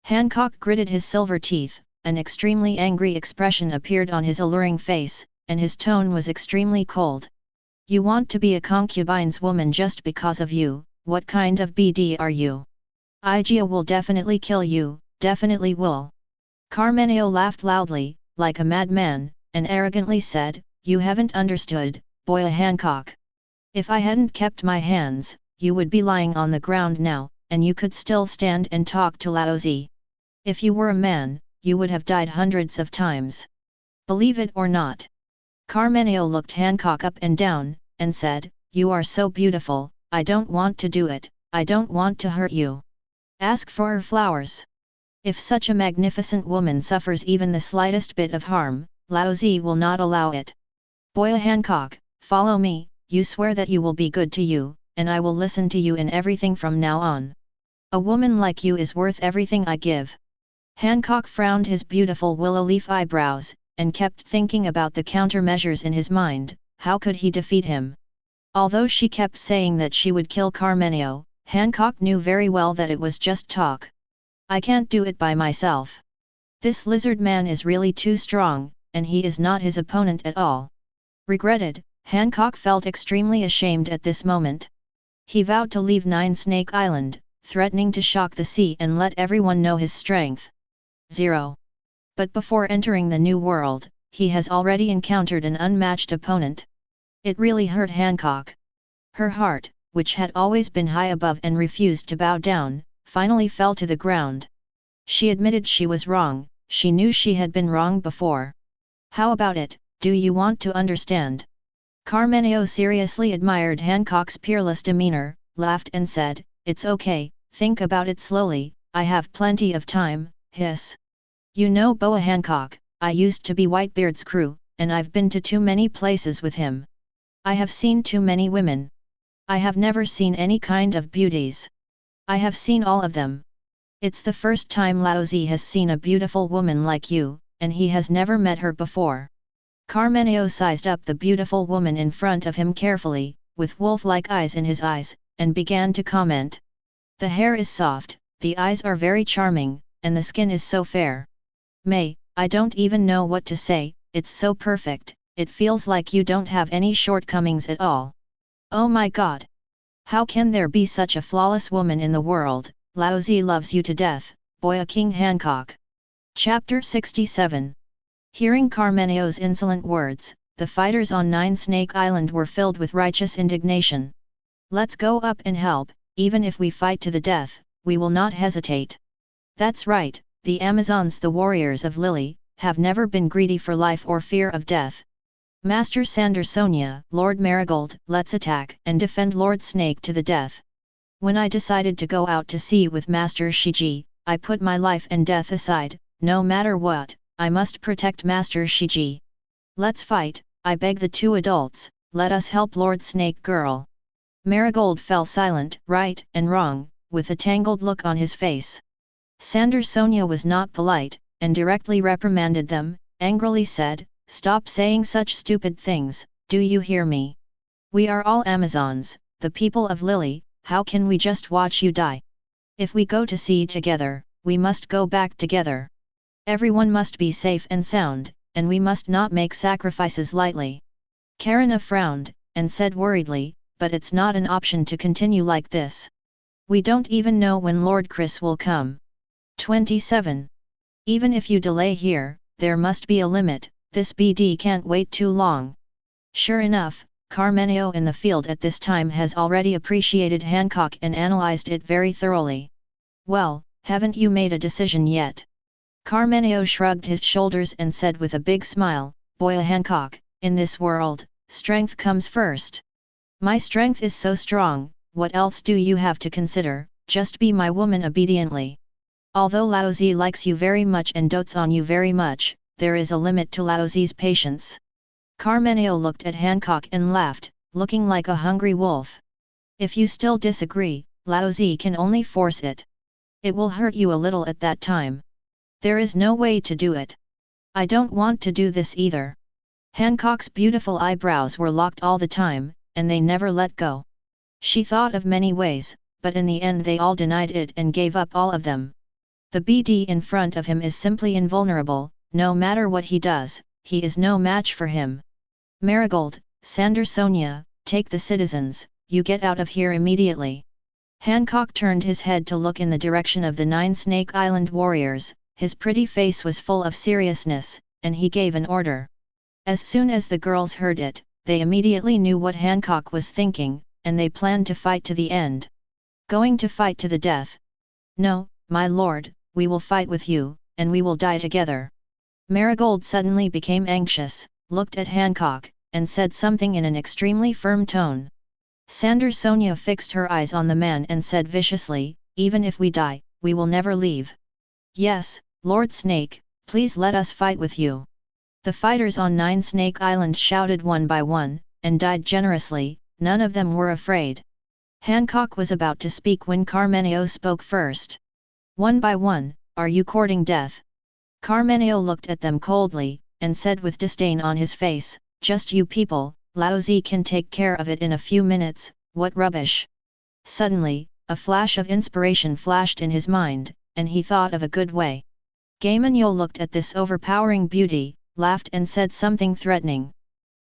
Hancock gritted his silver teeth, an extremely angry expression appeared on his alluring face, and his tone was extremely cold. You want to be a concubine's woman just because of you, what kind of BD are you? Igia will definitely kill you, definitely will. Carmenio laughed loudly, like a madman, and arrogantly said, you haven't understood, boy Hancock. If I hadn't kept my hands, you would be lying on the ground now, and you could still stand and talk to Laozi. If you were a man, you would have died hundreds of times. Believe it or not. Carmenio looked Hancock up and down, and said, you are so beautiful, I don't want to do it, I don't want to hurt you. Ask for her flowers. If such a magnificent woman suffers even the slightest bit of harm, Laozi will not allow it. Boy Hancock, follow me, you swear that you will be good to you, and I will listen to you in everything from now on. A woman like you is worth everything I give. Hancock frowned his beautiful willow leaf eyebrows, and kept thinking about the countermeasures in his mind. How could he defeat him? Although she kept saying that she would kill Carmenio, Hancock knew very well that it was just talk. I can't do it by myself. This lizard man is really too strong, and he is not his opponent at all. Regretted, Hancock felt extremely ashamed at this moment. He vowed to leave Nine Snake Island, threatening to shock the sea and let everyone know his strength. 0. But before entering the new world, he has already encountered an unmatched opponent. It really hurt Hancock. Her heart, which had always been high above and refused to bow down, finally fell to the ground. She admitted she was wrong, she knew she had been wrong before. How about it, do you want to understand? Carmenio seriously admired Hancock's peerless demeanor, laughed and said, it's okay, think about it slowly, I have plenty of time, hiss. You know Boa Hancock, I used to be Whitebeard's crew, and I've been to too many places with him. I have seen too many women. I have never seen any kind of beauties. I have seen all of them. It's the first time Laozi has seen a beautiful woman like you, and he has never met her before. Carmenio sized up the beautiful woman in front of him carefully, with wolf-like eyes in his eyes, and began to comment. The hair is soft, the eyes are very charming, and the skin is so fair. May, I don't even know what to say, it's so perfect, it feels like you don't have any shortcomings at all. Oh my god! How can there be such a flawless woman in the world? Laozi loves you to death, boy King Hancock. Chapter 67. Hearing Carmenio's insolent words, the fighters on Nine Snake Island were filled with righteous indignation. Let's go up and help, even if we fight to the death, we will not hesitate. That's right, the Amazons, the warriors of Lily, have never been greedy for life or fear of death. Master Sandersonia, Lord Marigold, let's attack and defend Lord Snake to the death. When I decided to go out to sea with Master Shiji, I put my life and death aside, no matter what, I must protect Master Shiji. Let's fight, I beg the two adults, let us help Lord Snake Girl. Marigold fell silent, right and wrong, with a tangled look on his face. Sandersonia was not polite, and directly reprimanded them, angrily said, stop saying such stupid things, do you hear me? We are all Amazons, the people of Lily, how can we just watch you die? If we go to sea together, we must go back together. Everyone must be safe and sound, and we must not make sacrifices lightly. Karina frowned, and said worriedly, but it's not an option to continue like this. We don't even know when Lord Chris will come. 27. Even if you delay here, there must be a limit, this BD can't wait too long. Sure enough, Carmenio in the field at this time has already appreciated Hancock and analyzed it very thoroughly. Well, haven't you made a decision yet? Carmenio shrugged his shoulders and said with a big smile, boy Hancock, in this world, strength comes first. My strength is so strong, what else do you have to consider, just be my woman obediently. Although Laozi likes you very much and dotes on you very much, there is a limit to Laozi's patience. Carmenio looked at Hancock and laughed, looking like a hungry wolf. If you still disagree, Laozi can only force it. It will hurt you a little at that time. There is no way to do it. I don't want to do this either. Hancock's beautiful eyebrows were locked all the time, and they never let go. She thought of many ways, but in the end they all denied it and gave up all of them. The BD in front of him is simply invulnerable, no matter what he does, he is no match for him. Marigold, Sander Sonia, take the citizens, you get out of here immediately. Hancock turned his head to look in the direction of the 9 Snake Island warriors, his pretty face was full of seriousness, and he gave an order. As soon as the girls heard it, they immediately knew what Hancock was thinking, and they planned to fight to the end. Going to fight to the death? No, my lord, we will fight with you, and we will die together. Marigold suddenly became anxious, looked at Hancock, and said something in an extremely firm tone. Sander Sonia fixed her eyes on the man and said viciously, even if we die, we will never leave. Yes, Lord Snake, please let us fight with you. The fighters on 9 Snake Island shouted one by one, and died generously, none of them were afraid. Hancock was about to speak when Carmenio spoke first. One by one, are you courting death? Carmenio looked at them coldly, and said with disdain on his face, just you people, Laozi can take care of it in a few minutes, what rubbish. Suddenly, a flash of inspiration flashed in his mind, and he thought of a good way. Gaimanyo looked at this overpowering beauty, laughed and said something threatening.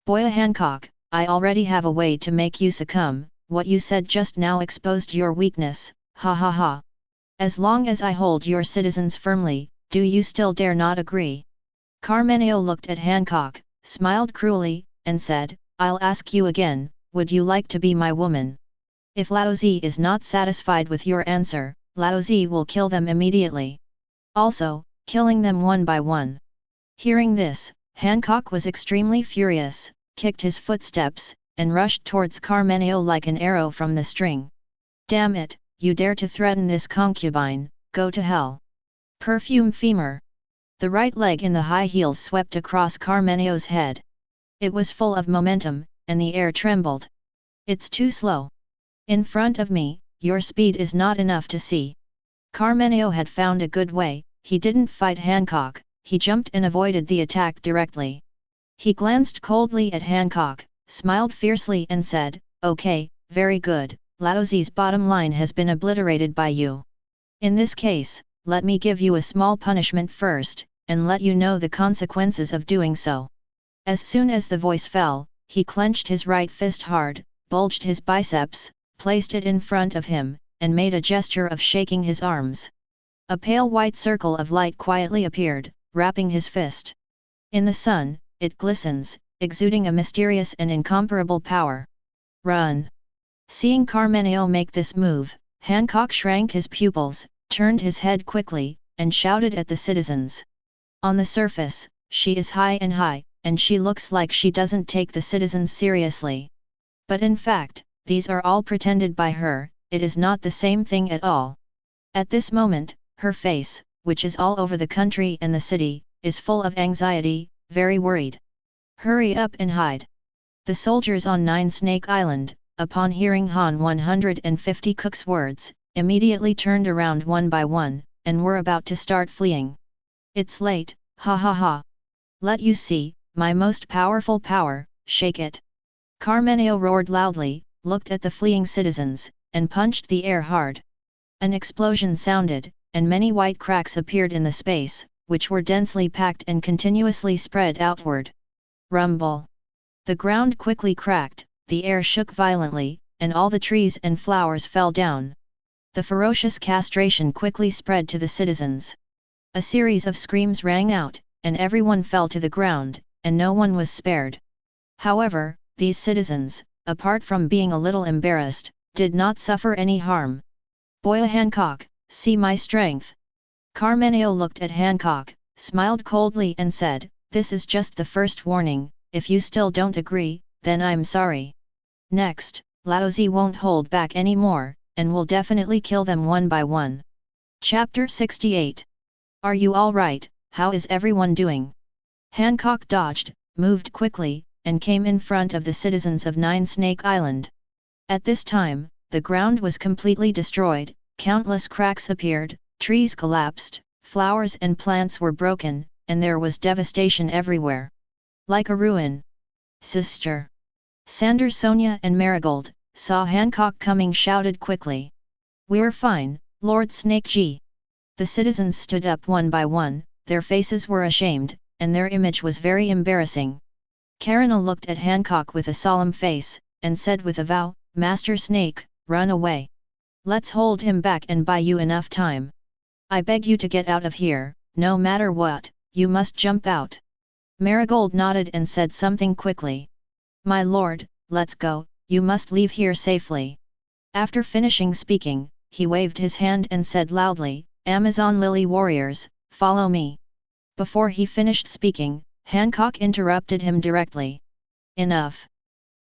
Boya Hancock, I already have a way to make you succumb, what you said just now exposed your weakness, ha ha ha. As long as I hold your citizens firmly, do you still dare not agree? Carmenio looked at Hancock, smiled cruelly, and said, I'll ask you again, would you like to be my woman? If Laozi is not satisfied with your answer, Laozi will kill them immediately. Also, killing them one by one. Hearing this, Hancock was extremely furious, kicked his footsteps, and rushed towards Carmenio like an arrow from the string. Damn it, you dare to threaten this concubine, go to hell. Perfume femur. The right leg in the high heels swept across Carmenio's head. It was full of momentum, and the air trembled. It's too slow. In front of me, your speed is not enough to see. Carmenio had found a good way, he didn't fight Hancock, he jumped and avoided the attack directly. He glanced coldly at Hancock, smiled fiercely and said, okay, very good, Laozi's bottom line has been obliterated by you. In this case, let me give you a small punishment first, and let you know the consequences of doing so. As soon as the voice fell, he clenched his right fist hard, bulged his biceps, placed it in front of him, and made a gesture of shaking his arms. A pale white circle of light quietly appeared, wrapping his fist. In the sun, it glistens, exuding a mysterious and incomparable power. Run! Seeing Carmenio make this move, Hancock shrank his pupils, turned his head quickly, and shouted at the citizens. On the surface, she is high, and she looks like she doesn't take the citizens seriously. But in fact, these are all pretended by her, it is not the same thing at all. At this moment, her face, which is all over the country and the city, is full of anxiety, very worried. Hurry up and hide. The soldiers on 9 Snake Island, upon hearing Han 150 Cook's words, immediately turned around one by one, and were about to start fleeing. It's late, ha ha ha. Let you see, my most powerful power, shake it. Carmenio roared loudly, looked at the fleeing citizens, and punched the air hard. An explosion sounded, and many white cracks appeared in the space, which were densely packed and continuously spread outward. Rumble! The ground quickly cracked, the air shook violently, and all the trees and flowers fell down. The ferocious castration quickly spread to the citizens. A series of screams rang out, and everyone fell to the ground, and no one was spared. However, these citizens, apart from being a little embarrassed, did not suffer any harm. Boya Hancock, see my strength. Carmenio looked at Hancock, smiled coldly and said, this is just the first warning, if you still don't agree, then I'm sorry. Next, Laozi won't hold back any more, and will definitely kill them one by one. Chapter 68. Are you all right? How is everyone doing? Hancock dodged, moved quickly, and came in front of the citizens of 9 Snake Island. At this time, the ground was completely destroyed, countless cracks appeared, Trees collapsed, flowers and plants were broken, and there was devastation everywhere. Like a ruin. Sister. Sander, Sonia and Marigold saw Hancock coming, shouted quickly. We're fine, Lord Snake G. The citizens stood up one by one, their faces were ashamed, and their image was very embarrassing. Karina looked at Hancock with a solemn face, and said with a vow, Master Snake, run away. Let's hold him back and buy you enough time. I beg you to get out of here, no matter what, you must jump out. Marigold nodded and said something quickly. My lord, let's go, you must leave here safely. After finishing speaking, he waved his hand and said loudly, Amazon Lily warriors, follow me. Before he finished speaking, Hancock interrupted him directly. Enough.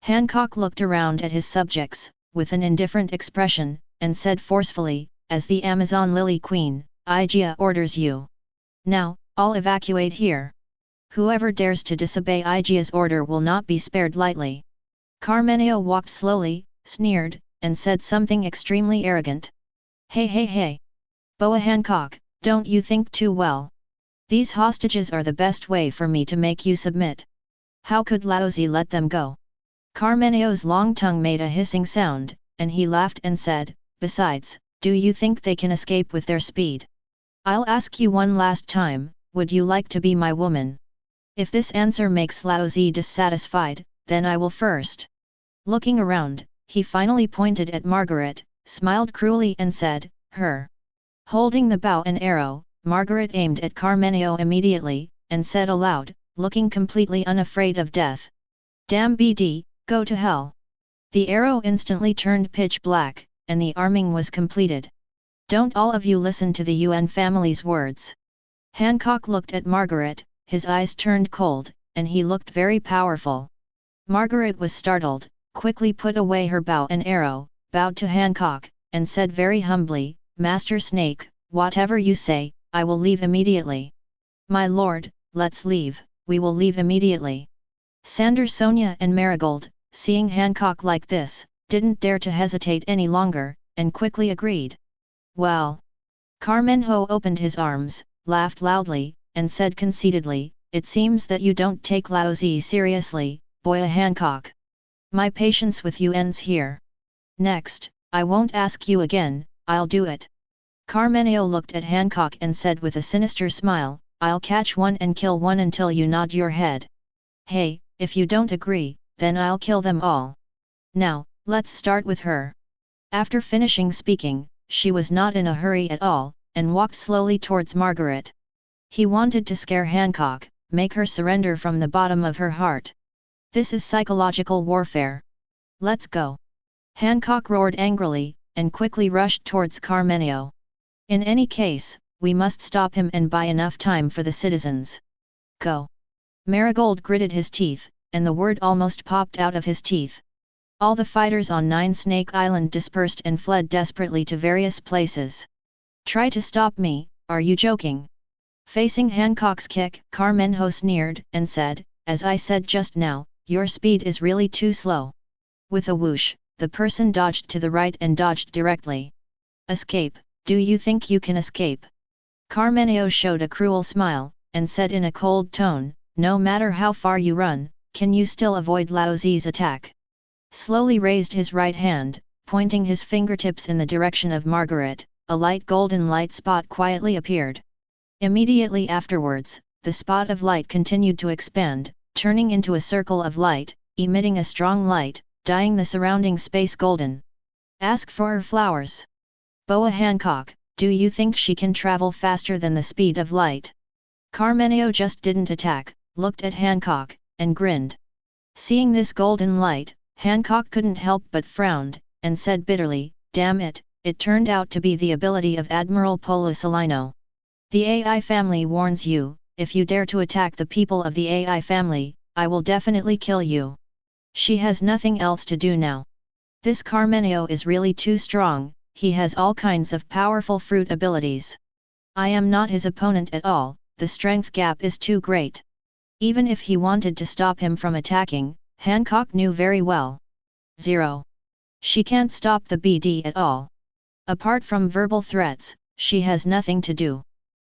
Hancock looked around at his subjects, with an indifferent expression, and said forcefully, as the Amazon Lily Queen, Igia orders you. Now, all evacuate here. Whoever dares to disobey Igia's order will not be spared lightly. Carmenio walked slowly, sneered, and said something extremely arrogant. Hey hey hey! Boa Hancock, don't you think too well? These hostages are the best way for me to make you submit. How could Laozi let them go? Carmenio's long tongue made a hissing sound, and he laughed and said, besides, do you think they can escape with their speed? I'll ask you one last time, would you like to be my woman? If this answer makes Laozi dissatisfied, then I will first. Looking around, he finally pointed at Margaret, smiled cruelly and said, her. Holding the bow and arrow, Margaret aimed at Carmenio immediately, and said aloud, looking completely unafraid of death. Damn BD, go to hell. The arrow instantly turned pitch black, and the arming was completed. Don't all of you listen to the Yuan family's words. Hancock looked at Margaret, his eyes turned cold, and he looked very powerful. Margaret was startled, quickly put away her bow and arrow, bowed to Hancock, and said very humbly, Master Snake, whatever you say, I will leave immediately. My lord, let's leave, we will leave immediately. Sander, Sonia and Marigold, seeing Hancock like this, didn't dare to hesitate any longer, and quickly agreed. Well. Carmenho opened his arms, laughed loudly, and said conceitedly, it seems that you don't take Laozi seriously, Boya Hancock. My patience with you ends here. Next, I won't ask you again, I'll do it. Carmenio looked at Hancock and said with a sinister smile, I'll catch one and kill one until you nod your head. Hey, if you don't agree, then I'll kill them all. Now, let's start with her. After finishing speaking, she was not in a hurry at all, and walked slowly towards Margaret. He wanted to scare Hancock, make her surrender from the bottom of her heart. This is psychological warfare. Let's go. Hancock roared angrily, and quickly rushed towards Carmenio. In any case, we must stop him and buy enough time for the citizens. Go. Marigold gritted his teeth, and the word almost popped out of his teeth. All the fighters on Nine Snake Island dispersed and fled desperately to various places. Try to stop me, are you joking? Facing Hancock's kick, Carmenho sneered, and said, as I said just now, your speed is really too slow. With a whoosh, the person dodged to the right and dodged directly. Escape, do you think you can escape? Carmenio showed a cruel smile, and said in a cold tone, no matter how far you run, can you still avoid Laozi's attack? Slowly raised his right hand, pointing his fingertips in the direction of Margaret, a light golden light spot quietly appeared. Immediately afterwards, the spot of light continued to expand, turning into a circle of light, emitting a strong light, dyeing the surrounding space golden. Ask for her flowers. Boa Hancock, do you think she can travel faster than the speed of light? Carmenio just didn't attack, looked at Hancock, and grinned. Seeing this golden light, Hancock couldn't help but frowned, and said bitterly, damn it, it turned out to be the ability of Admiral Polisalino. The AI family warns you, if you dare to attack the people of the AI family, I will definitely kill you. She has nothing else to do now. This Carmenio is really too strong, he has all kinds of powerful fruit abilities. I am not his opponent at all, the strength gap is too great. Even if he wanted to stop him from attacking, Hancock knew very well. 0. She can't stop the BD at all. Apart from verbal threats, she has nothing to do.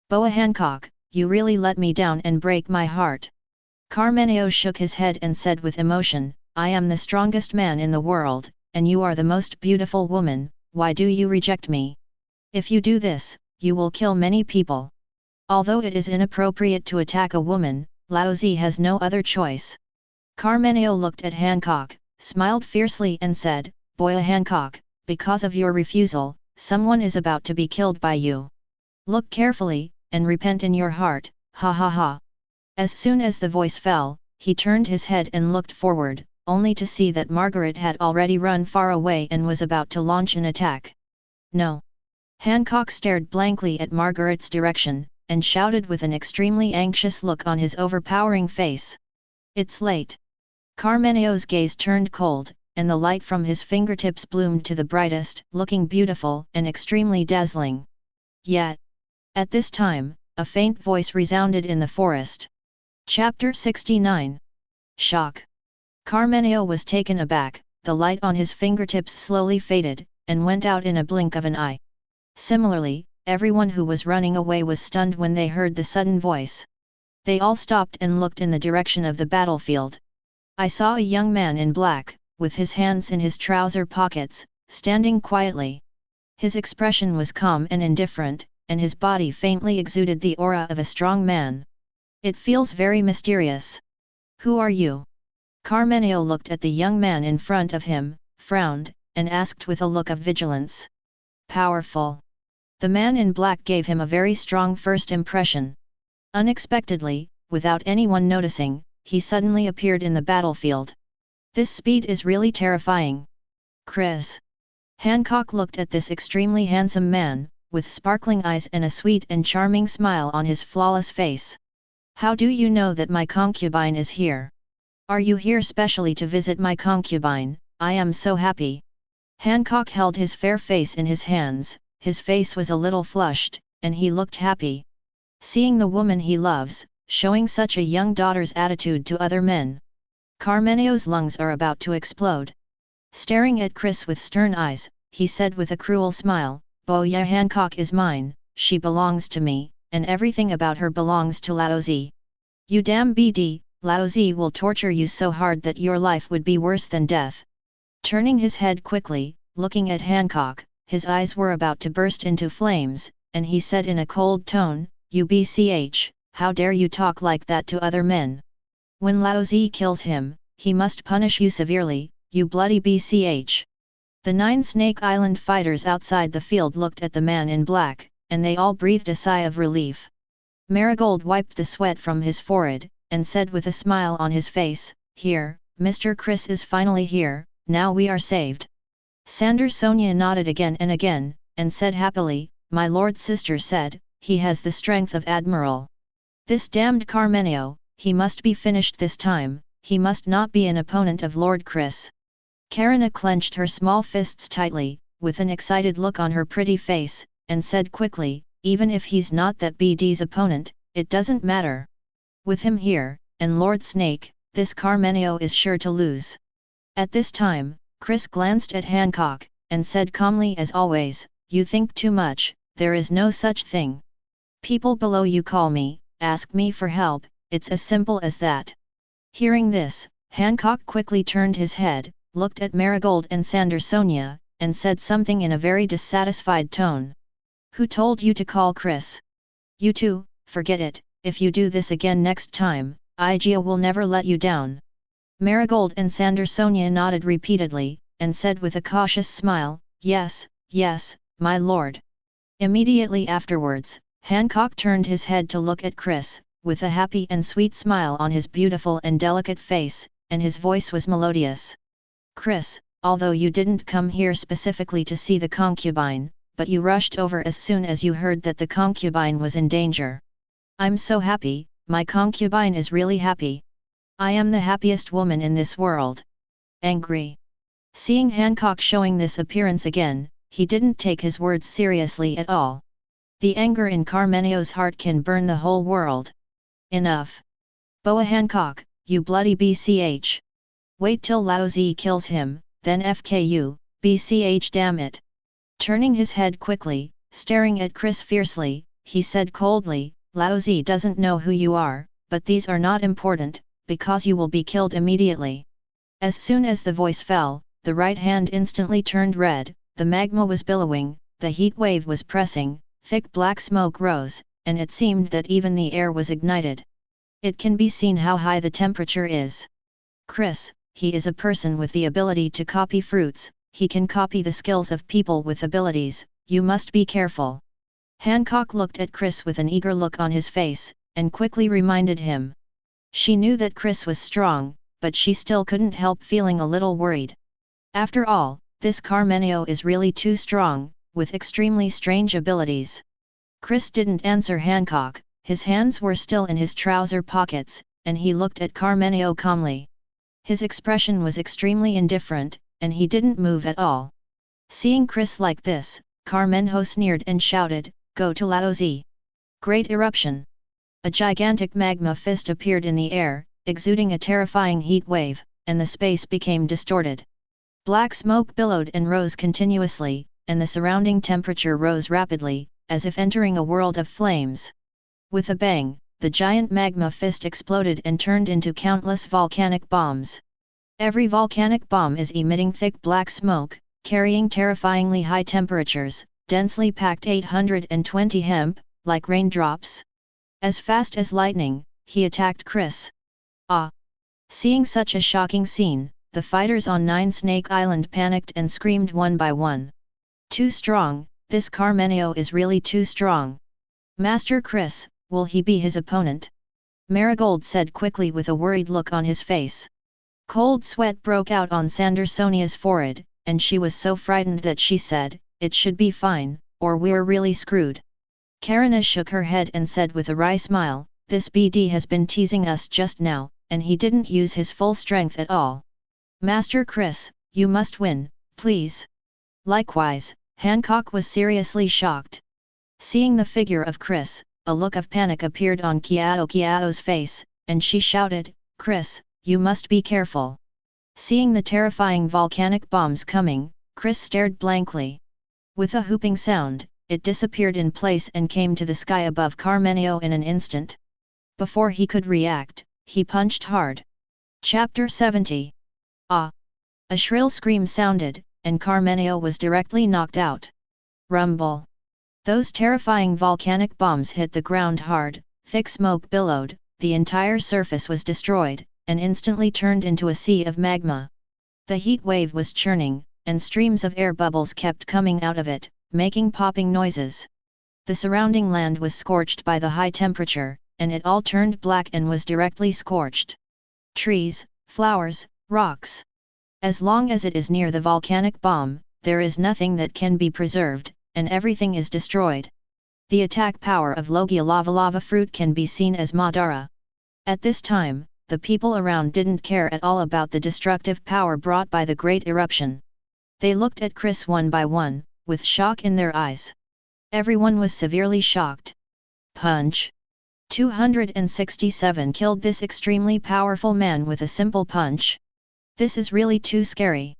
Boa Hancock, you really let me down and break my heart. Carmenio shook his head and said with emotion, I am the strongest man in the world, and you are the most beautiful woman, why do you reject me? If you do this, you will kill many people. Although it is inappropriate to attack a woman, Laozi has no other choice. Carmenio looked at Hancock, smiled fiercely and said, Boya Hancock, because of your refusal, someone is about to be killed by you. Look carefully, and repent in your heart, ha ha ha. As soon as the voice fell, he turned his head and looked forward, only to see that Margaret had already run far away and was about to launch an attack. No. Hancock stared blankly at Margaret's direction, and shouted with an extremely anxious look on his overpowering face. It's late. Carmenio's gaze turned cold, and the light from his fingertips bloomed to the brightest, looking beautiful and extremely dazzling. Yet, at this time, a faint voice resounded in the forest. Chapter 69. Shock. Carmenio was taken aback, the light on his fingertips slowly faded, and went out in a blink of an eye. Similarly, everyone who was running away was stunned when they heard the sudden voice. They all stopped and looked in the direction of the battlefield. I saw a young man in black, with his hands in his trouser pockets, standing quietly. His expression was calm and indifferent, and his body faintly exuded the aura of a strong man. It feels very mysterious. Who are you? Carmenio looked at the young man in front of him, frowned, and asked with a look of vigilance. Powerful. The man in black gave him a very strong first impression. Unexpectedly, without anyone noticing, he suddenly appeared in the battlefield. This speed is really terrifying. Chris. Hancock looked at this extremely handsome man, with sparkling eyes and a sweet and charming smile on his flawless face. How do you know that my concubine is here? Are you here specially to visit my concubine? I am so happy. Hancock held his fair face in his hands, his face was a little flushed, and he looked happy. Seeing the woman he loves, showing such a young daughter's attitude to other men. Carmenio's lungs are about to explode. Staring at Chris with stern eyes, he said with a cruel smile, Boya Hancock is mine, she belongs to me, and everything about her belongs to Laozi. You damn BD, Laozi will torture you so hard that your life would be worse than death. Turning his head quickly, looking at Hancock, his eyes were about to burst into flames, and he said in a cold tone, You BCH, how dare you talk like that to other men? When Laozi kills him, he must punish you severely, you bloody BCH. The 9 Snake Island fighters outside the field looked at the man in black, and they all breathed a sigh of relief. Marigold wiped the sweat from his forehead, and said with a smile on his face, Here, Mr. Chris is finally here, now we are saved. Sonia nodded again, and said happily, My lord's sister said, he has the strength of Admiral. This damned Carmenio, he must be finished this time, he must not be an opponent of Lord Chris. Karina clenched her small fists tightly, with an excited look on her pretty face, and said quickly, Even if he's not that BD's opponent, it doesn't matter. With him here, and Lord Snake, this Carmenio is sure to lose. At this time, Chris glanced at Hancock, and said calmly as always, You think too much, there is no such thing. People below you call me, ask me for help, it's as simple as that. Hearing this, Hancock quickly turned his head, looked at Marigold and Sonia, and said something in a very dissatisfied tone. Who told you to call Chris? You two, forget it, if you do this again next time, Igia will never let you down. Marigold and Sonia nodded repeatedly, and said with a cautious smile, Yes, yes, my lord. Immediately afterwards, Hancock turned his head to look at Chris, with a happy and sweet smile on his beautiful and delicate face, and his voice was melodious. Chris, although you didn't come here specifically to see the concubine, but you rushed over as soon as you heard that the concubine was in danger. I'm so happy, my concubine is really happy. I am the happiest woman in this world. Angry. Seeing Hancock showing this appearance again, he didn't take his words seriously at all. The anger in Carmenio's heart can burn the whole world. Enough. Boa Hancock, you bloody BCH. Wait till Laozi kills him, then FKU, BCH damn it. Turning his head quickly, Staring at Chris fiercely, he said coldly, Laozi doesn't know who you are, but these are not important, because you will be killed immediately. As soon as the voice fell, the right hand instantly turned red, the magma was billowing, the heat wave was pressing, thick black smoke rose, and it seemed that even the air was ignited. It can be seen how high the temperature is. Chris, he is a person with the ability to copy fruits, he can copy the skills of people with abilities, you must be careful. Hancock looked at Chris with an eager look on his face, and quickly reminded him. She knew that Chris was strong, but she still couldn't help feeling a little worried. After all, this Carmenio is really too strong, with extremely strange abilities. Chris didn't answer Hancock, his hands were still in his trouser pockets, and he looked at Carmenio calmly. His expression was extremely indifferent, and he didn't move at all. Seeing Chris like this, Carmenio sneered and shouted, Go to Laozi! Great eruption! A gigantic magma fist appeared in the air, exuding a terrifying heat wave, and the space became distorted. Black smoke billowed and rose continuously, and the surrounding temperature rose rapidly, as if entering a world of flames. With a bang, the giant magma fist exploded and turned into countless volcanic bombs. Every volcanic bomb is emitting thick black smoke, carrying terrifyingly high temperatures, densely packed 820 hemp, like raindrops. As fast as lightning, he attacked Chris. Ah! Seeing such a shocking scene, the fighters on Nine Snake Island panicked and screamed one by one. Too strong, this Carmenio is really too strong. Master Chris, will he be his opponent? Marigold said quickly with a worried look on his face. Cold sweat broke out on Sandersonia's forehead, and she was so frightened that she said, It should be fine, or we're really screwed. Karina shook her head and said with a wry smile, This BD has been teasing us just now, and he didn't use his full strength at all. Master Chris, you must win, please. Likewise, Hancock was seriously shocked. Seeing the figure of Chris, a look of panic appeared on Kiao's face, and she shouted, Chris, you must be careful. Seeing the terrifying volcanic bombs coming, Chris stared blankly. With a whooping sound, it disappeared in place and came to the sky above Carmenio in an instant. Before he could react, he punched hard. Chapter 70. Ah! A shrill scream sounded, and Carmenio was directly knocked out. Rumble! Those terrifying volcanic bombs hit the ground hard, thick smoke billowed, the entire surface was destroyed, and instantly turned into a sea of magma. The heat wave was churning, and streams of air bubbles kept coming out of it, making popping noises. The surrounding land was scorched by the high temperature, and it all turned black and was directly scorched. Trees, flowers, rocks. As long as it is near the volcanic bomb, there is nothing that can be preserved, and everything is destroyed. The attack power of Logia lava fruit can be seen as Madara. At this time, the people around didn't care at all about the destructive power brought by the great eruption. They looked at Chris one by one, with shock in their eyes. Everyone was severely shocked. Punch! 267 killed this extremely powerful man with a simple punch. This is really too scary.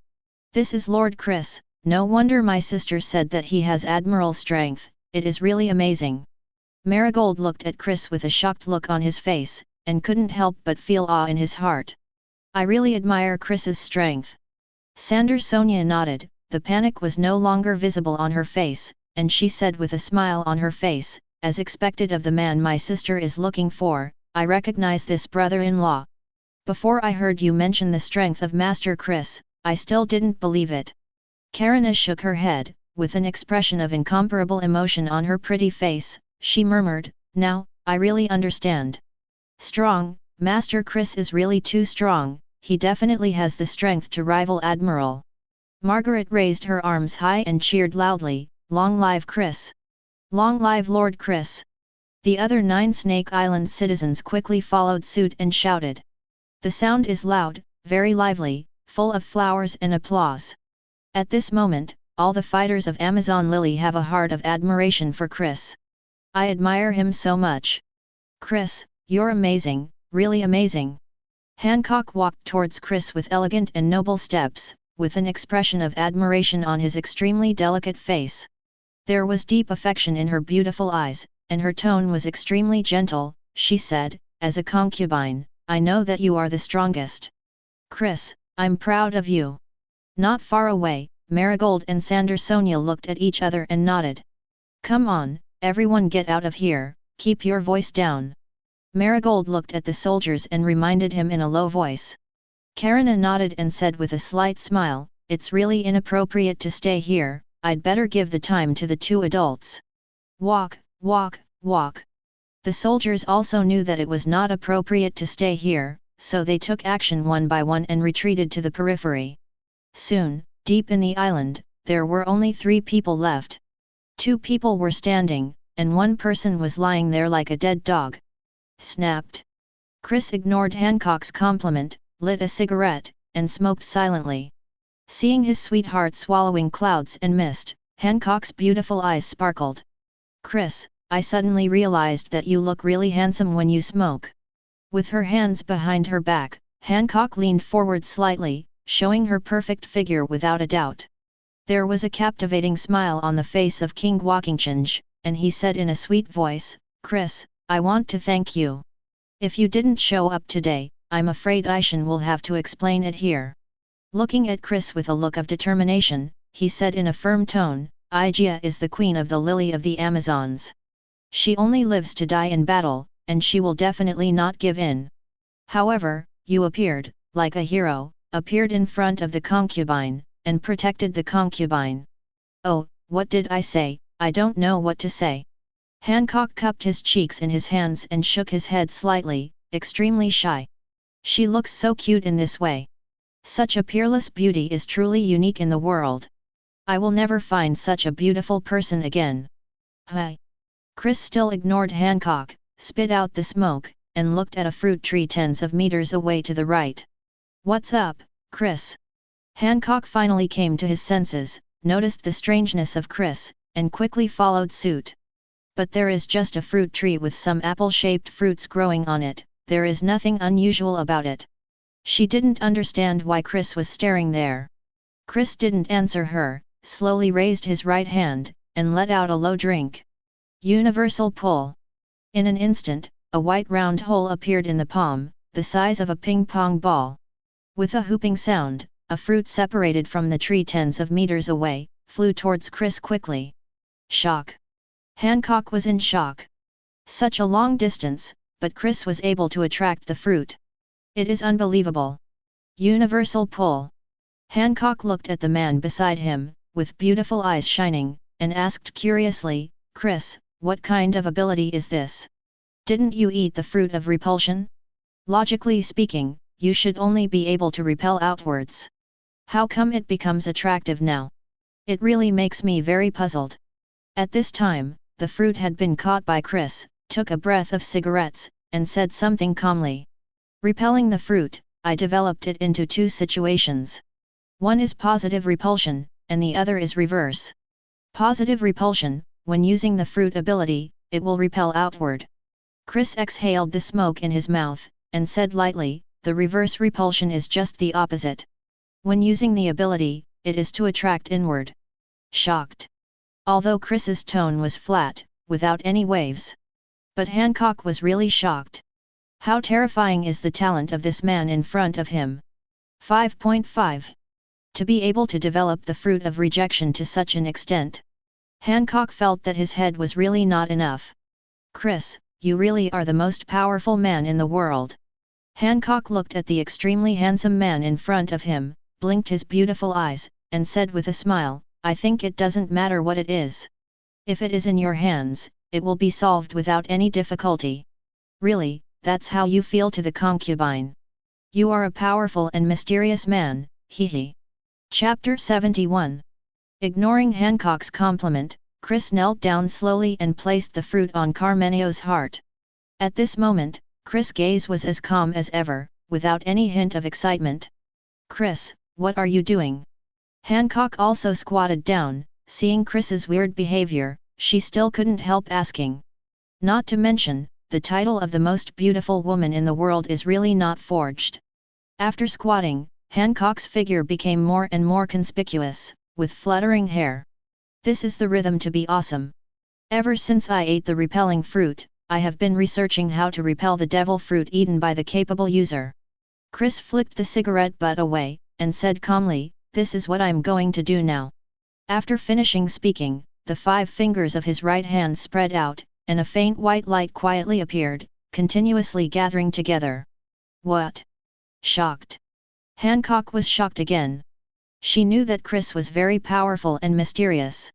This is Lord Chris, no wonder my sister said that he has Admiral strength, it is really amazing. Marigold looked at Chris with a shocked look on his face, and couldn't help but feel awe in his heart. I really admire Chris's strength. Sandersonia nodded, the panic was no longer visible on her face, and she said with a smile on her face, as expected of the man my sister is looking for, I recognize this brother-in-law. Before I heard you mention the strength of Master Chris, I still didn't believe it. Karina shook her head, with an expression of incomparable emotion on her pretty face, she murmured, Now, I really understand. Strong, Master Chris is really too strong, he definitely has the strength to rival Admiral. Margaret raised her arms high and cheered loudly, Long live Chris! Long live Lord Chris! The other 9 Snake Island citizens quickly followed suit and shouted. The sound is loud, very lively, full of flowers and applause. At this moment, all the fighters of Amazon Lily have a heart of admiration for Chris. I admire him so much. Chris, you're amazing, really amazing. Hancock walked towards Chris with elegant and noble steps, with an expression of admiration on his extremely delicate face. There was deep affection in her beautiful eyes, and her tone was extremely gentle. She said, "As a concubine, I know that you are the strongest. Chris, I'm proud of you." Not far away, Marigold and Sandersonia looked at each other and nodded. "Come on, everyone get out of here, keep your voice down." Marigold looked at the soldiers and reminded him in a low voice. Karina nodded and said with a slight smile, "It's really inappropriate to stay here, I'd better give the time to the two adults." Walk, walk, walk. The soldiers also knew that it was not appropriate to stay here, so they took action one by one and retreated to the periphery. Soon, deep in the island, there were only 3 people left. 2 people were standing, and 1 person was lying there like a dead dog. Snapped. Chris ignored Hancock's compliment, lit a cigarette, and smoked silently. Seeing his sweetheart swallowing clouds and mist, Hancock's beautiful eyes sparkled. "Chris, I suddenly realized that you look really handsome when you smoke." With her hands behind her back, Hancock leaned forward slightly, showing her perfect figure without a doubt. There was a captivating smile on the face of King Walkingchange, and he said in a sweet voice, "Chris, I want to thank you. If you didn't show up today, I'm afraid Ishan will have to explain it here." Looking at Chris with a look of determination, he said in a firm tone, "Igia is the queen of the lily of the Amazons. She only lives to die in battle, and she will definitely not give in. However, you appeared, like a hero, appeared in front of the concubine, and protected the concubine." "Oh, what did I say? I don't know what to say." Hancock cupped his cheeks in his hands and shook his head slightly, extremely shy. "She looks so cute in this way. Such a peerless beauty is truly unique in the world. I will never find such a beautiful person again." "Hi." Chris still ignored Hancock, spit out the smoke, and looked at a fruit tree tens of meters away to the right. "What's up, Chris?" Hancock finally came to his senses, noticed the strangeness of Chris, and quickly followed suit. "But there is just a fruit tree with some apple-shaped fruits growing on it, there is nothing unusual about it." She didn't understand why Chris was staring there. Chris didn't answer her, slowly raised his right hand, and let out a low drink. Universal pull. In an instant, a white round hole appeared in the palm, the size of a ping-pong ball. With a whooping sound, a fruit separated from the tree tens of meters away, flew towards Chris quickly. Shock. Hancock was in shock. Such a long distance, but Chris was able to attract the fruit. It is unbelievable. Universal pull. Hancock looked at the man beside him, with beautiful eyes shining, and asked curiously, "Chris, what kind of ability is this? Didn't you eat the fruit of repulsion? Logically speaking, you should only be able to repel outwards. How come it becomes attractive now? It really makes me very puzzled." At this time, the fruit had been caught by Chris, took a breath of cigarettes, and said something calmly. "Repelling the fruit, I developed it into 2 situations. One is positive repulsion, and the other is reverse. Positive repulsion, when using the fruit ability, it will repel outward." Chris exhaled the smoke in his mouth, and said lightly, "The reverse repulsion is just the opposite. When using the ability, it is to attract inward." Shocked. Although Chris's tone was flat, without any waves. But Hancock was really shocked. How terrifying is the talent of this man in front of him. 5.5. To be able to develop the fruit of rejection to such an extent. Hancock felt that his head was really not enough. "Chris, you really are the most powerful man in the world." Hancock looked at the extremely handsome man in front of him, blinked his beautiful eyes, and said with a smile, "I think it doesn't matter what it is. If it is in your hands, it will be solved without any difficulty." "Really, that's how you feel to the concubine? You are a powerful and mysterious man, hee. Chapter 71. Ignoring Hancock's compliment, Chris knelt down slowly and placed the fruit on Carmenio's heart. At this moment, Chris' gaze was as calm as ever, without any hint of excitement. "Chris, what are you doing?" Hancock also squatted down, seeing Chris's weird behavior, she still couldn't help asking. Not to mention, the title of the most beautiful woman in the world is really not forged. After squatting, Hancock's figure became more and more conspicuous, with fluttering hair. This is the rhythm to be awesome. Ever since I ate the repelling fruit, I have been researching how to repel the devil fruit eaten by the capable user. Chris flicked the cigarette butt away, and said calmly, this is what I'm going to do now. After finishing speaking, the 5 fingers of his right hand spread out, and a faint white light quietly appeared, continuously gathering together. What? Shocked. Hancock was shocked again. She knew that Chris was very powerful and mysterious.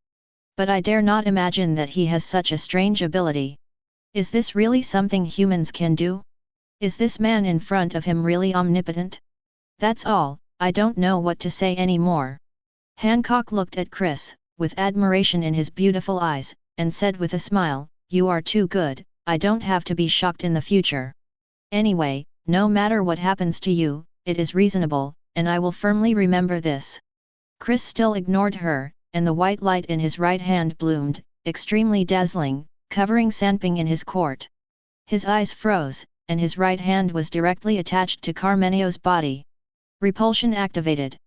But I dare not imagine that he has such a strange ability. Is this really something humans can do? Is this man in front of him really omnipotent? That's all, I don't know what to say anymore. Hancock looked at Chris, with admiration in his beautiful eyes, and said with a smile, you are too good, I don't have to be shocked in the future. Anyway, no matter what happens to you, it is reasonable, and I will firmly remember this. Chris still ignored her, and the white light in his right hand bloomed, extremely dazzling, covering Sanping in his court. His eyes froze, and his right hand was directly attached to Carmenio's body. Repulsion activated.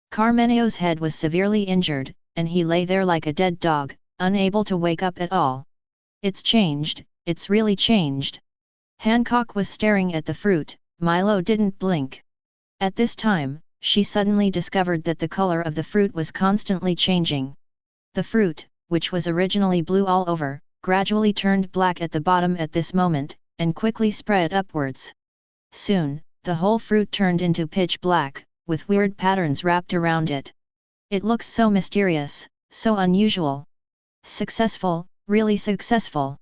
Carmenio's head was severely injured, and he lay there like a dead dog, unable to wake up at all. It's changed, it's really changed. Hancock was staring at the fruit, Milo didn't blink. At this time, she suddenly discovered that the color of the fruit was constantly changing. The fruit, which was originally blue all over, gradually turned black at the bottom at this moment, and quickly spread upwards. Soon, the whole fruit turned into pitch black, with weird patterns wrapped around it. It looks so mysterious, so unusual. Successful, really successful.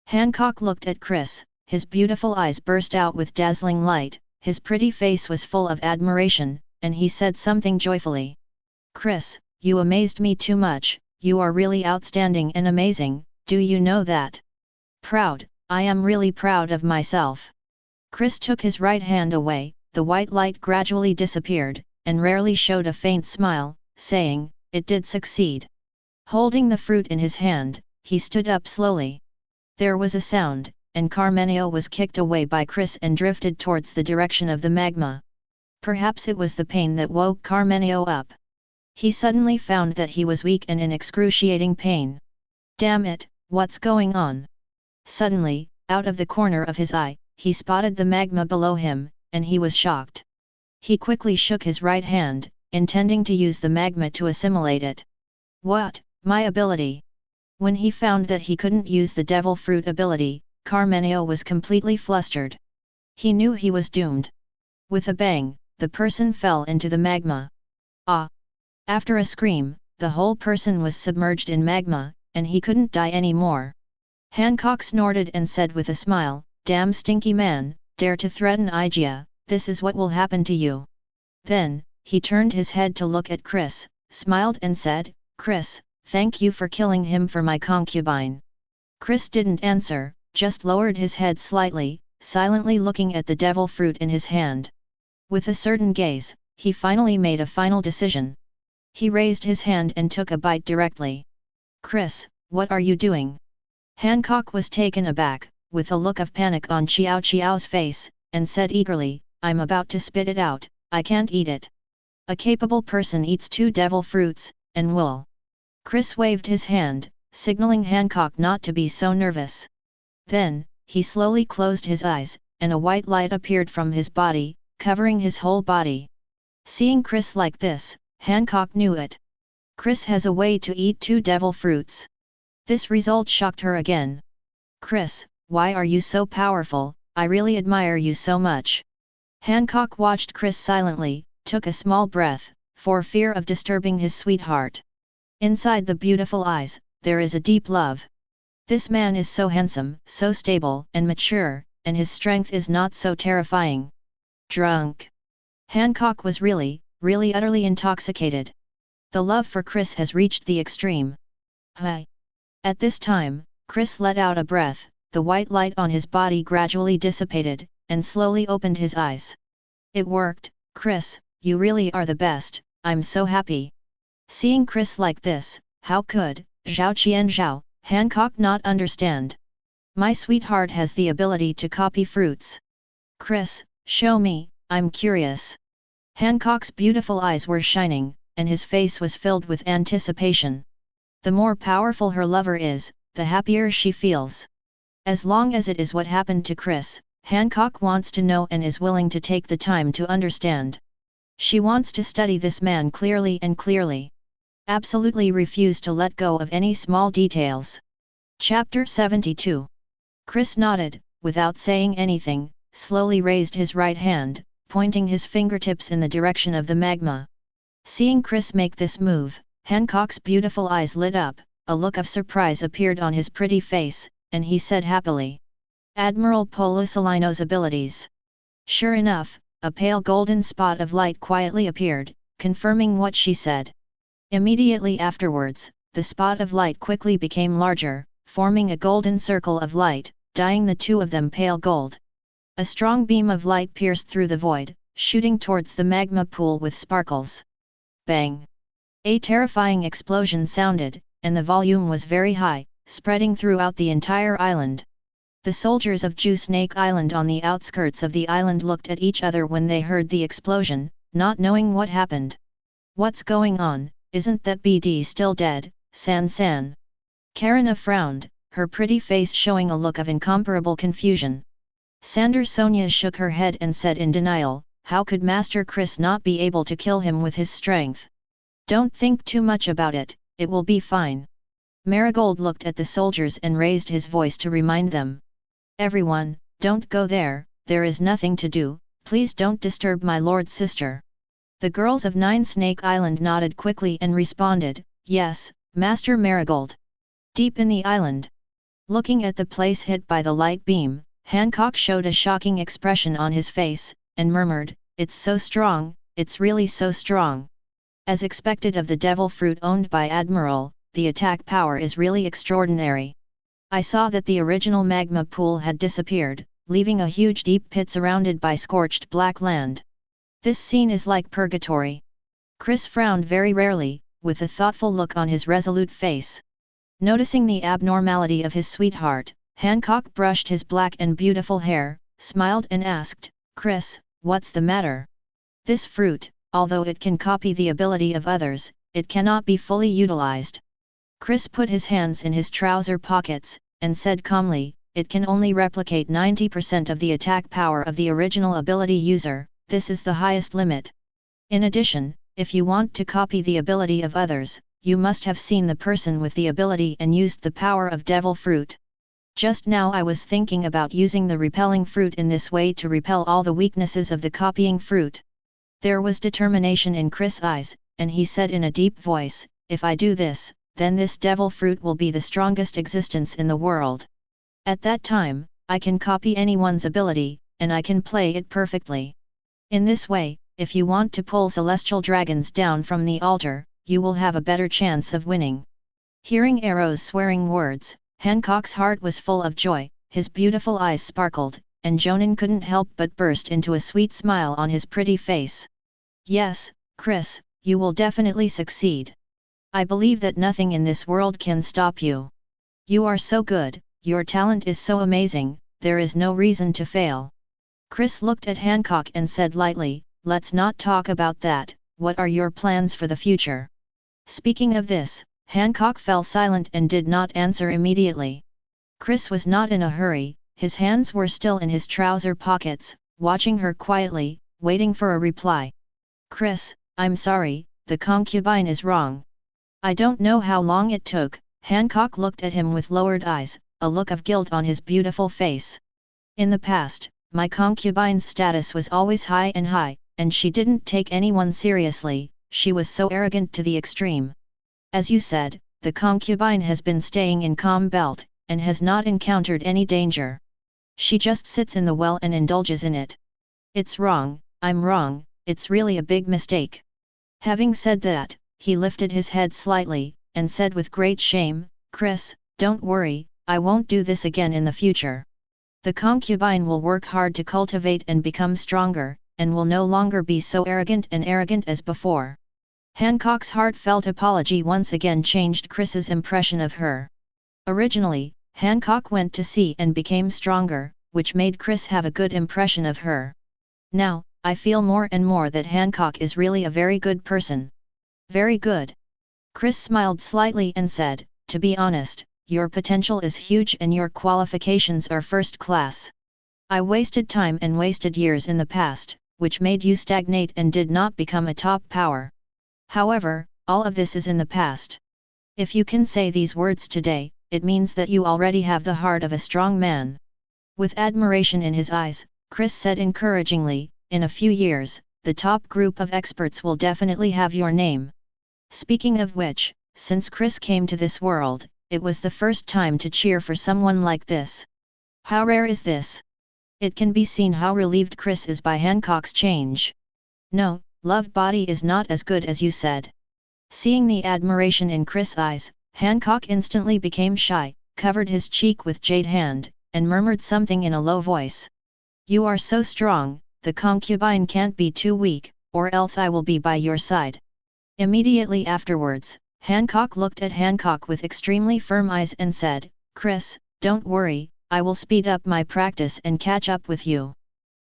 Hancock looked at Chris, his beautiful eyes burst out with dazzling light, his pretty face was full of admiration, and he said something joyfully. Chris, you amazed me too much, you are really outstanding and amazing, do you know that? Proud, I am really proud of myself. Chris took his right hand away, the white light gradually disappeared, and rarely showed a faint smile, saying, it did succeed. Holding the fruit in his hand, he stood up slowly. There was a sound, and Carmenio was kicked away by Chris and drifted towards the direction of the magma. Perhaps it was the pain that woke Carmenio up. He suddenly found that he was weak and in excruciating pain. Damn it, what's going on? Suddenly, out of the corner of his eye, he spotted the magma below him, and he was shocked. He quickly shook his right hand, intending to use the magma to assimilate it. What, my ability? When he found that he couldn't use the devil fruit ability, Carmenio was completely flustered. He knew he was doomed. With a bang, the person fell into the magma. Ah! After a scream, the whole person was submerged in magma, and he couldn't die anymore. Hancock snorted and said with a smile, damn stinky man, dare to threaten Igia, this is what will happen to you. Then, he turned his head to look at Chris, smiled and said, Chris, thank you for killing him for my concubine. Chris didn't answer, just lowered his head slightly, silently looking at the devil fruit in his hand. With a certain gaze, he finally made a final decision. He raised his hand and took a bite directly. Chris, what are you doing? Hancock was taken aback, with a look of panic on Xiao Xiao's face, and said eagerly, I'm about to spit it out, I can't eat it. A capable person eats 2 devil fruits, and will. Chris waved his hand, signaling Hancock not to be so nervous. Then, he slowly closed his eyes, and a white light appeared from his body, covering his whole body. Seeing Chris like this, Hancock knew it. Chris has a way to eat 2 devil fruits. This result shocked her again. Chris, why are you so powerful? I really admire you so much. Hancock watched Chris silently, took a small breath, for fear of disturbing his sweetheart. Inside the beautiful eyes, there is a deep love. This man is so handsome, so stable and mature, and his strength is not so terrifying. Drunk. Hancock was really utterly intoxicated. The love for Chris has reached the extreme. Hi. At this time, Chris let out a breath, the white light on his body gradually dissipated, and slowly opened his eyes. It worked, Chris, you really are the best, I'm so happy. Seeing Chris like this, how could Zhao Qianzhao, Hancock not understand? My sweetheart has the ability to copy fruits. Chris, show me, I'm curious. Hancock's beautiful eyes were shining, and his face was filled with anticipation. The more powerful her lover is, the happier she feels. As long as it is what happened to Chris, Hancock wants to know and is willing to take the time to understand. She wants to study this man clearly and clearly. Absolutely refuse to let go of any small details. Chapter 72. Chris nodded, without saying anything, slowly raised his right hand, pointing his fingertips in the direction of the magma. Seeing Chris make this move, Hancock's beautiful eyes lit up, a look of surprise appeared on his pretty face, and he said happily, "Admiral Polisolino's abilities." Sure enough, a pale golden spot of light quietly appeared, confirming what she said. Immediately afterwards, the spot of light quickly became larger, forming a golden circle of light, dyeing the two of them pale gold. A strong beam of light pierced through the void, shooting towards the magma pool with sparkles. Bang! A terrifying explosion sounded, and the volume was very high, spreading throughout the entire island. The soldiers of Jew Snake Island on the outskirts of the island looked at each other when they heard the explosion, not knowing what happened. "What's going on? Isn't that BD still dead, San?" Karina frowned, her pretty face showing a look of incomparable confusion. Sonia shook her head and said in denial, "How could Master Chris not be able to kill him with his strength? Don't think too much about it, it will be fine." Marigold looked at the soldiers and raised his voice to remind them. "Everyone, don't go there, there is nothing to do, please don't disturb my lord's sister." The girls of Nine Snake Island nodded quickly and responded, "Yes, Master Marigold." Deep in the island, looking at the place hit by the light beam, Hancock showed a shocking expression on his face, and murmured, "It's so strong, it's really so strong." As expected of the devil fruit owned by Admiral, the attack power is really extraordinary. I saw that the original magma pool had disappeared, leaving a huge deep pit surrounded by scorched black land. This scene is like purgatory. Chris frowned very rarely, with a thoughtful look on his resolute face. Noticing the abnormality of his sweetheart, Hancock brushed his black and beautiful hair, smiled and asked, "Chris, what's the matter?" "This fruit, although it can copy the ability of others, it cannot be fully utilized." Chris put his hands in his trouser pockets, and said calmly, "It can only replicate 90% of the attack power of the original ability user, this is the highest limit. In addition, if you want to copy the ability of others, you must have seen the person with the ability and used the power of devil fruit. Just now I was thinking about using the repelling fruit in this way to repel all the weaknesses of the copying fruit." There was determination in Chris' eyes, and he said in a deep voice, "If I do this, then this devil fruit will be the strongest existence in the world. At that time, I can copy anyone's ability, and I can play it perfectly. In this way, if you want to pull celestial dragons down from the altar, you will have a better chance of winning." Hearing Arrow's swearing words, Hancock's heart was full of joy, his beautiful eyes sparkled, and Jonan couldn't help but burst into a sweet smile on his pretty face. "Yes, Chris, you will definitely succeed. I believe that nothing in this world can stop you. You are so good, your talent is so amazing, there is no reason to fail." Chris looked at Hancock and said lightly, "Let's not talk about that, what are your plans for the future?" Speaking of this, Hancock fell silent and did not answer immediately. Chris was not in a hurry, his hands were still in his trouser pockets, watching her quietly, waiting for a reply. "Chris, I'm sorry, the concubine is wrong." "I don't know how long it took." Hancock looked at him with lowered eyes, a look of guilt on his beautiful face. "In the past, my concubine's status was always high, and she didn't take anyone seriously, she was so arrogant to the extreme. As you said, the concubine has been staying in Calm Belt, and has not encountered any danger. She just sits in the well and indulges in it. It's wrong, I'm wrong, it's really a big mistake." Having said that, he lifted his head slightly, and said with great shame, "Chris, don't worry, I won't do this again in the future. The concubine will work hard to cultivate and become stronger, and will no longer be so arrogant as before." Hancock's heartfelt apology once again changed Chris's impression of her. Originally, Hancock went to sea and became stronger, which made Chris have a good impression of her. Now, I feel more and more that Hancock is really a very good person. Very good. Chris smiled slightly and said, "To be honest, your potential is huge and your qualifications are first class. I wasted time and wasted years in the past, which made you stagnate and did not become a top power. However, all of this is in the past. If you can say these words today, it means that you already have the heart of a strong man." With admiration in his eyes, Chris said encouragingly, "In a few years, the top group of experts will definitely have your name." Speaking of which, since Chris came to this world, it was the first time to cheer for someone like this. How rare is this? It can be seen how relieved Chris is by Hancock's change. "No, love body is not as good as you said." Seeing the admiration in Chris' eyes, Hancock instantly became shy, covered his cheek with jade hand, and murmured something in a low voice. "You are so strong, the concubine can't be too weak, or else I will be by your side." Immediately afterwards, Hancock looked at Hancock with extremely firm eyes and said, "Chris, don't worry, I will speed up my practice and catch up with you."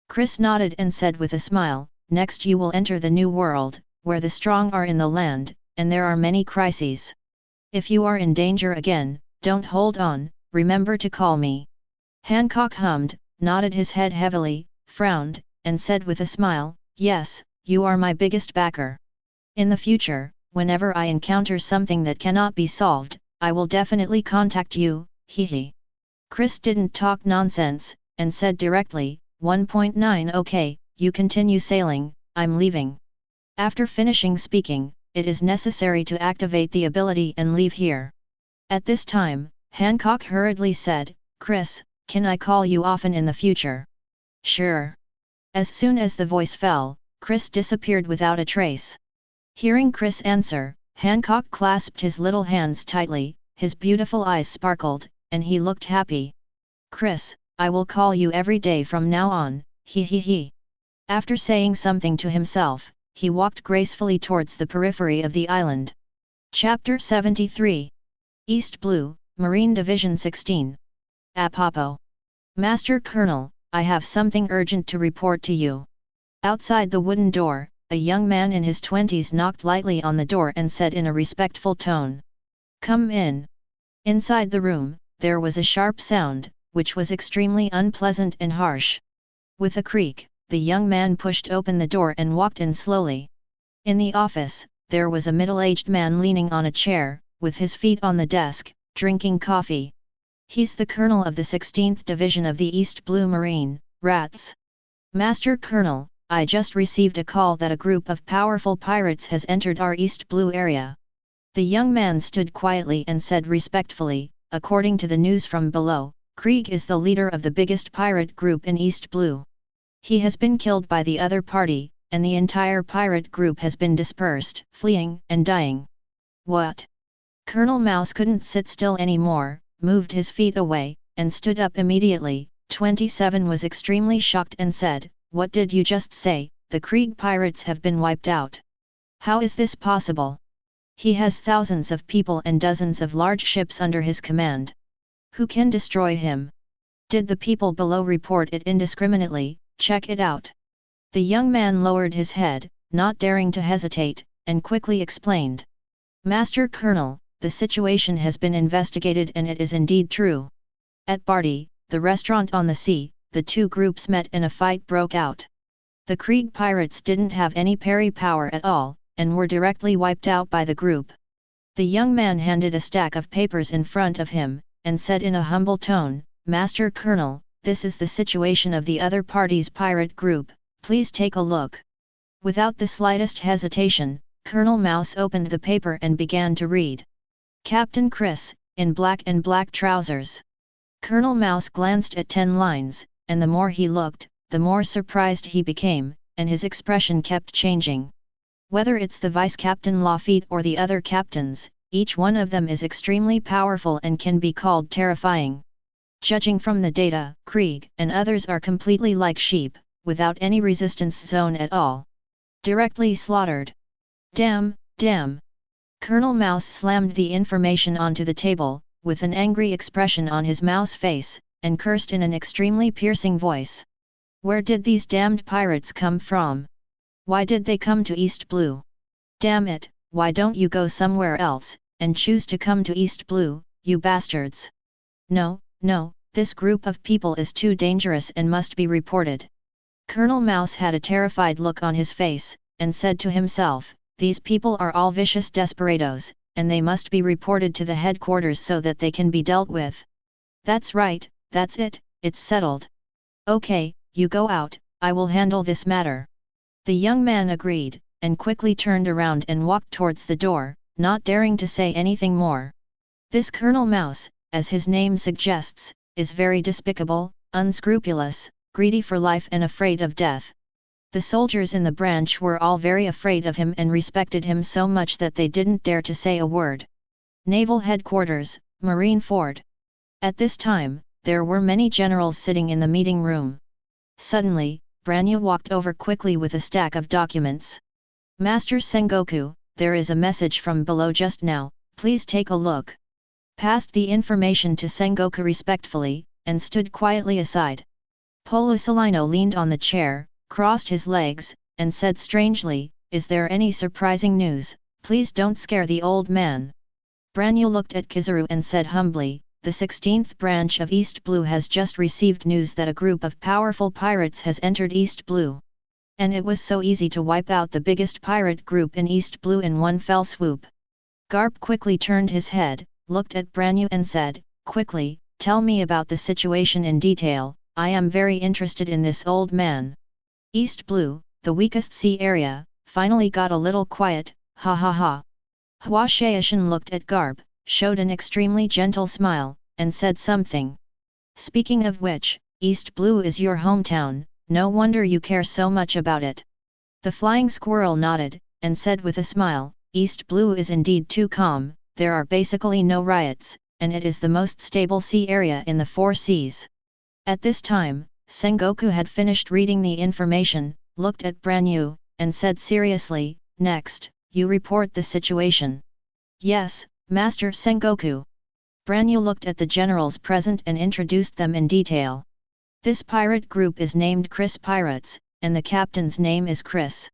Chris nodded and said with a smile, "Next you will enter the new world, where the strong are in the land, and there are many crises. If you are in danger again, don't hold on, remember to call me." Hancock hummed, nodded his head heavily, frowned, and said with a smile, "Yes, you are my biggest backer. In the future, whenever I encounter something that cannot be solved, I will definitely contact you, hehe." Chris didn't talk nonsense, and said directly, 1.9 "Okay, you continue sailing, I'm leaving." After finishing speaking, it is necessary to activate the ability and leave here. At this time, Hancock hurriedly said, "Chris, can I call you often in the future?" "Sure." As soon as the voice fell, Chris disappeared without a trace. Hearing Chris answer, Hancock clasped his little hands tightly, his beautiful eyes sparkled, and he looked happy. "Chris, I will call you every day from now on, he he he." After saying something to himself, he walked gracefully towards the periphery of the island. Chapter 73. East Blue, Marine Division 16. Apopo. "Master Colonel, I have something urgent to report to you." Outside the wooden door, a young man in his 20s knocked lightly on the door and said in a respectful tone, "Come in." Inside the room, there was a sharp sound, which was extremely unpleasant and harsh. With a creak, the young man pushed open the door and walked in slowly. In the office, there was a middle-aged man leaning on a chair, with his feet on the desk, drinking coffee. "He's the colonel of the 16th Division of the East Blue Marine, rats." "Master Colonel, I just received a call that a group of powerful pirates has entered our East Blue area." The young man stood quietly and said respectfully, "According to the news from below, Krieg is the leader of the biggest pirate group in East Blue. He has been killed by the other party, and the entire pirate group has been dispersed, fleeing and dying." "What?" Colonel Mouse couldn't sit still anymore, moved his feet away, and stood up immediately. 27 was extremely shocked and said, "What did you just say? The Krieg pirates have been wiped out. How is this possible? He has thousands of people and dozens of large ships under his command. Who can destroy him? Did the people below report it indiscriminately? Check it out." The young man lowered his head, not daring to hesitate, and quickly explained. "Master Colonel, the situation has been investigated and it is indeed true. At Barty, the restaurant on the sea, the two groups met and a fight broke out. The Krieg pirates didn't have any parry power at all, and were directly wiped out by the group." The young man handed a stack of papers in front of him, and said in a humble tone, "Master Colonel, this is the situation of the other party's pirate group, please take a look." Without the slightest hesitation, Colonel Mouse opened the paper and began to read. "Captain Chris, in black and black trousers." Colonel Mouse glanced at 10 lines, and the more he looked, the more surprised he became, and his expression kept changing. Whether it's the Vice-Captain Lafitte or the other captains, each one of them is extremely powerful and can be called terrifying. Judging from the data, Krieg and others are completely like sheep, without any resistance zone at all. Directly slaughtered. Damn, damn! Colonel Mouse slammed the information onto the table, with an angry expression on his mouse face, and cursed in an extremely piercing voice. Where did these damned pirates come from? Why did they come to East Blue? Damn it, why don't you go somewhere else, and choose to come to East Blue, you bastards? No, no, this group of people is too dangerous and must be reported. Colonel Mouse had a terrified look on his face, and said to himself, these people are all vicious desperados, and they must be reported to the headquarters so that they can be dealt with. That's right, that's it, it's settled. Okay, you go out, I will handle this matter. The young man agreed, and quickly turned around and walked towards the door, not daring to say anything more. This Colonel Mouse, as his name suggests, is very despicable, unscrupulous, greedy for life and afraid of death. The soldiers in the branch were all very afraid of him and respected him so much that they didn't dare to say a word. Naval Headquarters, Marine Fort. At this time, there were many generals sitting in the meeting room. Suddenly, Branyu walked over quickly with a stack of documents. Master Sengoku, there is a message from below just now, please take a look. Passed the information to Sengoku respectfully, and stood quietly aside. Polisalino leaned on the chair, crossed his legs, and said strangely, is there any surprising news? Please don't scare the old man. Branyu looked at Kizaru and said humbly, the 16th branch of East Blue has just received news that a group of powerful pirates has entered East Blue. And it was so easy to wipe out the biggest pirate group in East Blue in one fell swoop. Garp quickly turned his head, looked at Branyu and said, quickly, tell me about the situation in detail, I am very interested in this old man. East Blue, the weakest sea area, finally got a little quiet, ha ha ha. Hua Shaishan looked at Garp, showed an extremely gentle smile, and said something. Speaking of which, East Blue is your hometown, no wonder you care so much about it. The flying squirrel nodded, and said with a smile, East Blue is indeed too calm, there are basically no riots, and it is the most stable sea area in the four seas. At this time, Sengoku had finished reading the information, looked at Branyu, and said seriously, next, you report the situation. Yes, Master Sengoku. Branyu looked at the generals present and introduced them in detail. This pirate group is named Chris Pirates, and the captain's name is Chris.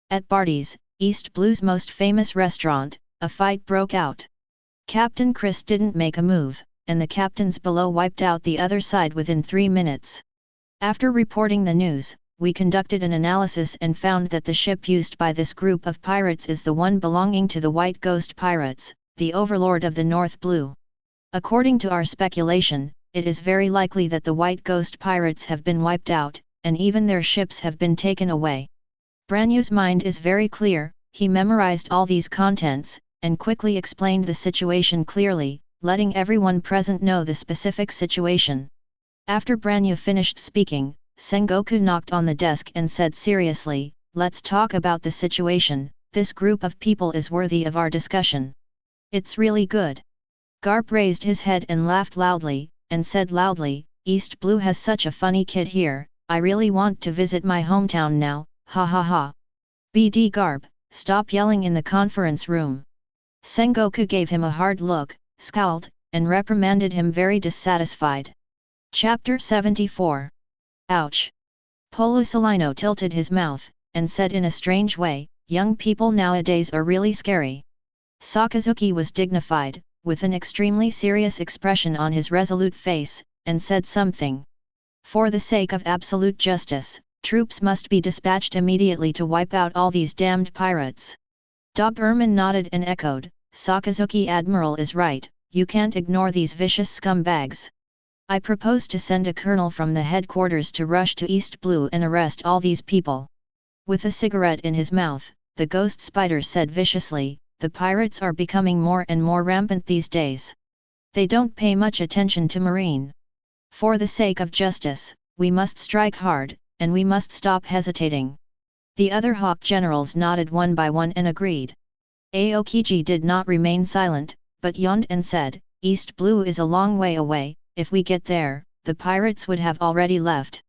At Barty's, East Blue's most famous restaurant, a fight broke out. Captain Chris didn't make a move, and the captains below wiped out the other side within 3 minutes. After reporting the news, we conducted an analysis and found that the ship used by this group of pirates is the one belonging to the White Ghost Pirates, the overlord of the North Blue. According to our speculation, it is very likely that the White Ghost Pirates have been wiped out, and even their ships have been taken away. Branyu's mind is very clear, he memorized all these contents, and quickly explained the situation clearly, letting everyone present know the specific situation. After Branyu finished speaking, Sengoku knocked on the desk and said seriously, let's talk about the situation, this group of people is worthy of our discussion. It's really good. Garp raised his head and laughed loudly, and said loudly, East Blue has such a funny kid here, I really want to visit my hometown now, ha ha ha. BD Garp, stop yelling in the conference room. Sengoku gave him a hard look, scowled, and reprimanded him very dissatisfied. Chapter 74. Ouch! Polisalino tilted his mouth, and said in a strange way, young people nowadays are really scary. Sakazuki was dignified, with an extremely serious expression on his resolute face, and said something. For the sake of absolute justice, troops must be dispatched immediately to wipe out all these damned pirates. Doberman nodded and echoed, Sakazuki Admiral is right, you can't ignore these vicious scumbags. I propose to send a colonel from the headquarters to rush to East Blue and arrest all these people. With a cigarette in his mouth, the ghost spider said viciously, the pirates are becoming more and more rampant these days. They don't pay much attention to marine. For the sake of justice, we must strike hard, and we must stop hesitating. The other Hawk generals nodded one by one and agreed. Aokiji did not remain silent, but yawned and said, East Blue is a long way away, if we get there, the pirates would have already left.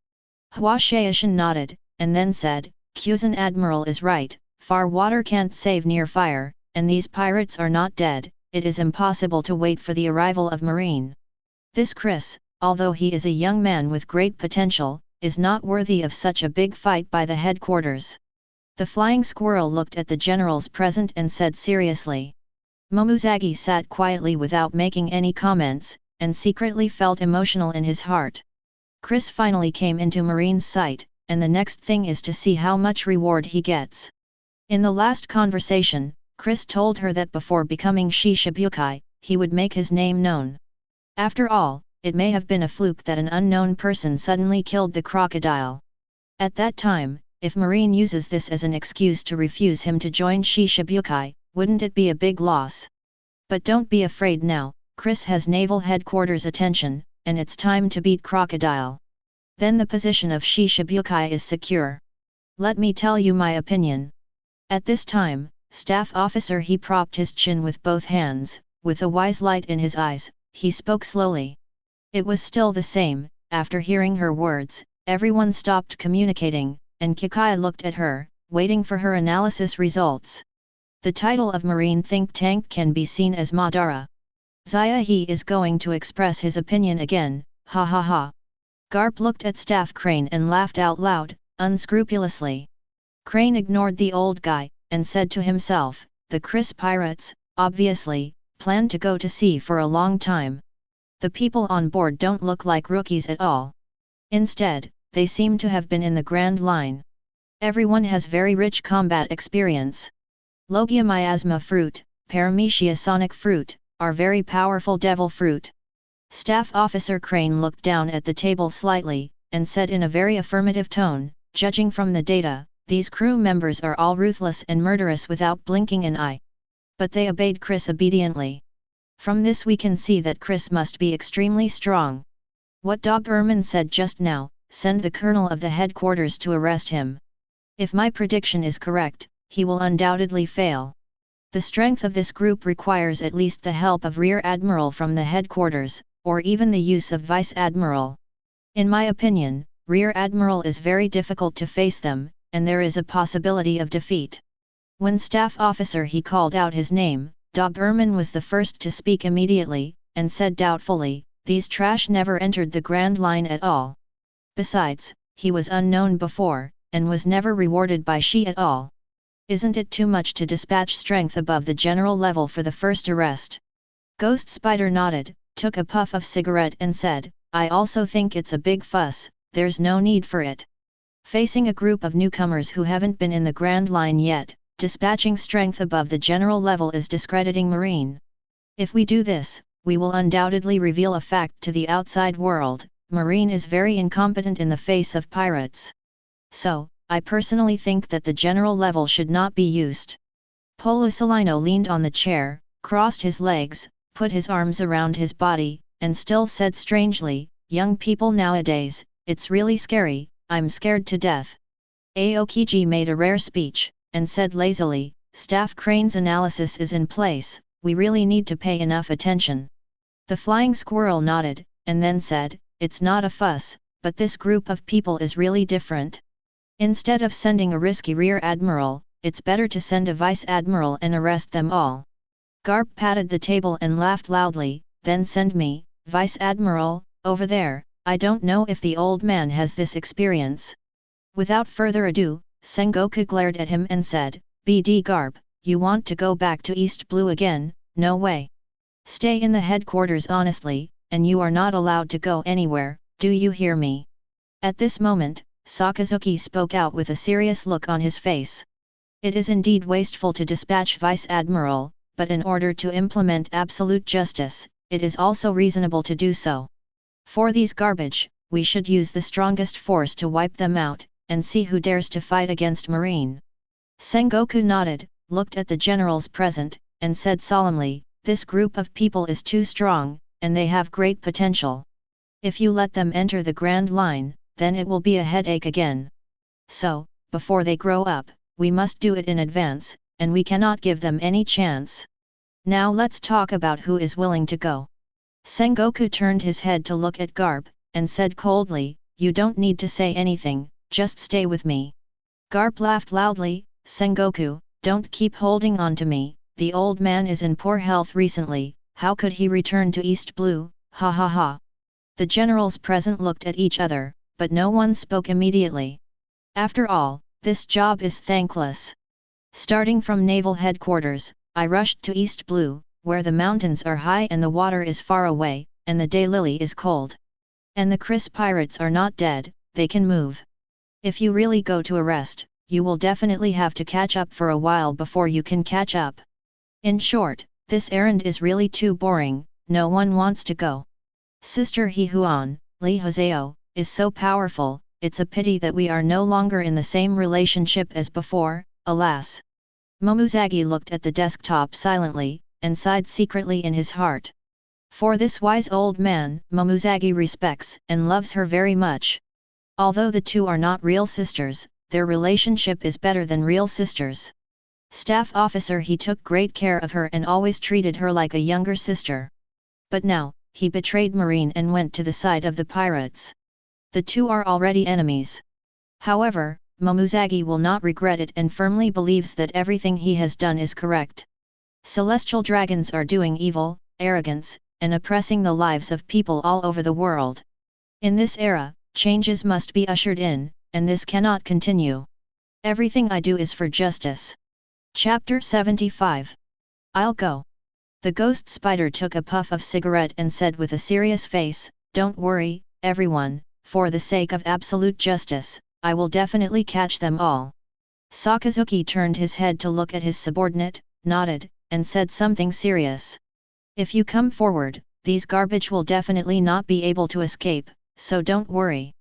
Hua Shaishan nodded, and then said, Kuzan Admiral is right, far water can't save near fire, and these pirates are not dead, it is impossible to wait for the arrival of marine. This Chris, although he is a young man with great potential, is not worthy of such a big fight by the headquarters. The flying squirrel looked at the generals present and said seriously. Momousagi sat quietly without making any comments, and secretly felt emotional in his heart. Chris finally came into Marine's sight, and the next thing is to see how much reward he gets. In the last conversation, Chris told her that before becoming Shishibukai, he would make his name known. After all, it may have been a fluke that an unknown person suddenly killed the crocodile. At that time, if Marine uses this as an excuse to refuse him to join Shishibukai, wouldn't it be a big loss? But don't be afraid now, Chris has Naval Headquarters attention, and it's time to beat Crocodile. Then the position of Shishibukai is secure. Let me tell you my opinion. At this time, staff officer he propped his chin with both hands, with a wise light in his eyes, he spoke slowly. It was still the same, after hearing her words, everyone stopped communicating, and Kikai looked at her, waiting for her analysis results. The title of Marine think tank can be seen as Madara. Zaya he is going to express his opinion again, ha ha ha. Garp looked at Staff Crane and laughed out loud, unscrupulously. Crane ignored the old guy, and said to himself, the Chris pirates, obviously, plan to go to sea for a long time. The people on board don't look like rookies at all. Instead, they seem to have been in the Grand Line. Everyone has very rich combat experience. Logia miasma fruit, Paramecia sonic fruit, are very powerful devil fruit. Staff Officer Crane looked down at the table slightly, and said in a very affirmative tone, judging from the data, these crew members are all ruthless and murderous without blinking an eye. But they obeyed Chris obediently. From this we can see that Chris must be extremely strong. What Dr. Erman said just now, send the colonel of the headquarters to arrest him. If my prediction is correct, he will undoubtedly fail. The strength of this group requires at least the help of Rear Admiral from the headquarters, or even the use of Vice Admiral. In my opinion, Rear Admiral is very difficult to face them, and there is a possibility of defeat. When staff officer he called out his name, Dr. Erman was the first to speak immediately, and said doubtfully, these trash never entered the Grand Line at all. Besides, he was unknown before, and was never rewarded by Shi at all. Isn't it too much to dispatch strength above the general level for the first arrest? Ghost Spider nodded, took a puff of cigarette and said, I also think it's a big fuss, there's no need for it. Facing a group of newcomers who haven't been in the Grand Line yet, dispatching strength above the general level is discrediting Marine. If we do this, we will undoubtedly reveal a fact to the outside world, Marine is very incompetent in the face of pirates. So, I personally think that the general level should not be used. Polisalino leaned on the chair, crossed his legs, put his arms around his body, and still said strangely, young people nowadays, it's really scary, I'm scared to death. Aokiji made a rare speech, and said lazily, Staff Crane's analysis is in place, we really need to pay enough attention. The flying squirrel nodded, and then said, it's not a fuss, but this group of people is really different. Instead of sending a risky Rear Admiral, it's better to send a Vice Admiral and arrest them all. Garp patted the table and laughed loudly, then send me, Vice Admiral, over there, I don't know if the old man has this experience. Without further ado, Sengoku glared at him and said, BD Garp, you want to go back to East Blue again? No way. Stay in the headquarters honestly, and you are not allowed to go anywhere, do you hear me? At this moment, Sakazuki spoke out with a serious look on his face. It is indeed wasteful to dispatch Vice Admiral, but in order to implement absolute justice, it is also reasonable to do so. For these garbage, we should use the strongest force to wipe them out, and see who dares to fight against Marine. Sengoku nodded, looked at the generals present, and said solemnly, this group of people is too strong, and they have great potential. If you let them enter the Grand Line, then it will be a headache again. So, before they grow up, we must do it in advance, and we cannot give them any chance. Now let's talk about who is willing to go. Sengoku turned his head to look at Garp, and said coldly, you don't need to say anything, just stay with me. Garp laughed loudly, Sengoku, don't keep holding on to me, the old man is in poor health recently, how could he return to East Blue, ha ha ha. The generals present looked at each other, but no one spoke immediately. After all, This job is thankless. Starting from naval headquarters, I rushed to East Blue, where the mountains are high and the water is far away, and the daylily is cold. And the Chris pirates are not dead, they can move. If you really go to a rest, you will definitely have to catch up for a while before you can catch up. In short, this errand is really too boring, no one wants to go. Sister He Huan, Li Hozeo, is so powerful, it's a pity that we are no longer in the same relationship as before, alas. Momousagi looked at the desktop silently, and sighed secretly in his heart. For this wise old man, Momousagi respects and loves her very much. Although the two are not real sisters, their relationship is better than real sisters. Staff officer, he took great care of her and always treated her like a younger sister. But now, he betrayed Marine and went to the side of the pirates. The two are already enemies. However, Momousagi will not regret it and firmly believes that everything he has done is correct. Celestial dragons are doing evil, arrogance, and oppressing the lives of people all over the world. In this era, changes must be ushered in, and this cannot continue. Everything I do is for justice. Chapter 75. I'll go. The ghost spider took a puff of cigarette and said with a serious face, "Don't worry, everyone, for the sake of absolute justice, I will definitely catch them all." Sakazuki turned his head to look at his subordinate, nodded, and said something serious. "If you come forward, these garbage will definitely not be able to escape, so don't worry."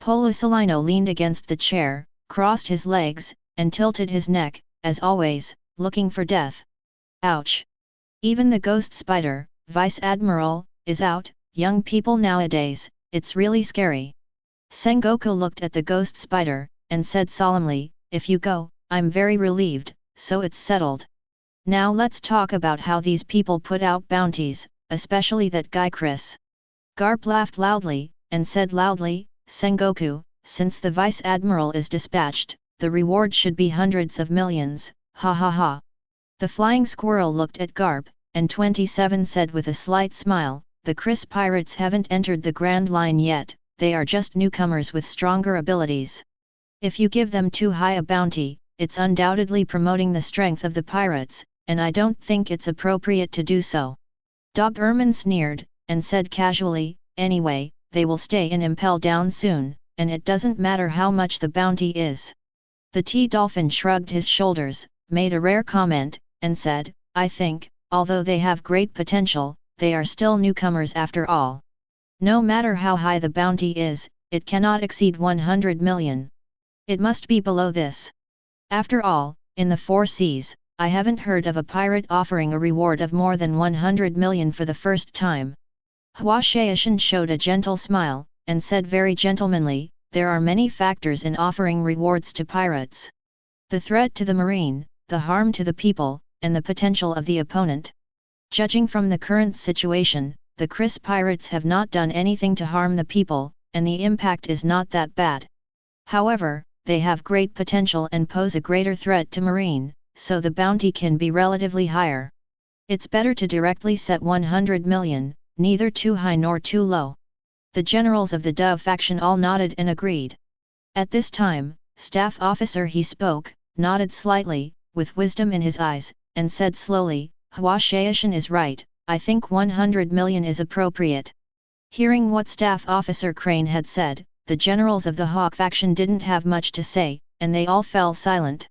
Polisalino leaned against the chair, crossed his legs, and tilted his neck, as always, looking for death. Ouch! Even the ghost spider, Vice Admiral, is out. Young people nowadays, it's really scary. Sengoku looked at the ghost spider, and said solemnly, "If you go, I'm very relieved, so it's settled. Now let's talk about how these people put out bounties, especially that guy Chris." Garp laughed loudly, and said loudly, "Sengoku, since the Vice Admiral is dispatched, the reward should be hundreds of millions, ha ha ha." The flying squirrel looked at Garp, and 27 said with a slight smile, "The Chris pirates haven't entered the Grand Line yet, they are just newcomers with stronger abilities. If you give them too high a bounty, it's undoubtedly promoting the strength of the pirates, and I don't think it's appropriate to do so." Dog Erman sneered, and said casually, "Anyway, they will stay in Impel Down soon, and it doesn't matter how much the bounty is." The T-Dolphin shrugged his shoulders, made a rare comment, and said, "I think, although they have great potential, they are still newcomers after all. No matter how high the bounty is, it cannot exceed 100 million. It must be below this. After all, in the Four Seas, I haven't heard of a pirate offering a reward of more than 100 million for the first time." Hua Shaishan showed a gentle smile, and said very gentlemanly, "There are many factors in offering rewards to pirates. The threat to the marine, the harm to the people, and the potential of the opponent. Judging from the current situation, the Chris pirates have not done anything to harm the people, and the impact is not that bad. However, they have great potential and pose a greater threat to marine, so the bounty can be relatively higher. It's better to directly set 100 million, neither too high nor too low." The generals of the Dove faction all nodded and agreed. At this time, Staff Officer He spoke, nodded slightly, with wisdom in his eyes, and said slowly, "Hua Shaishan is right, I think 100 million is appropriate." Hearing what Staff Officer Crane had said, the generals of the Hawk faction didn't have much to say, and they all fell silent.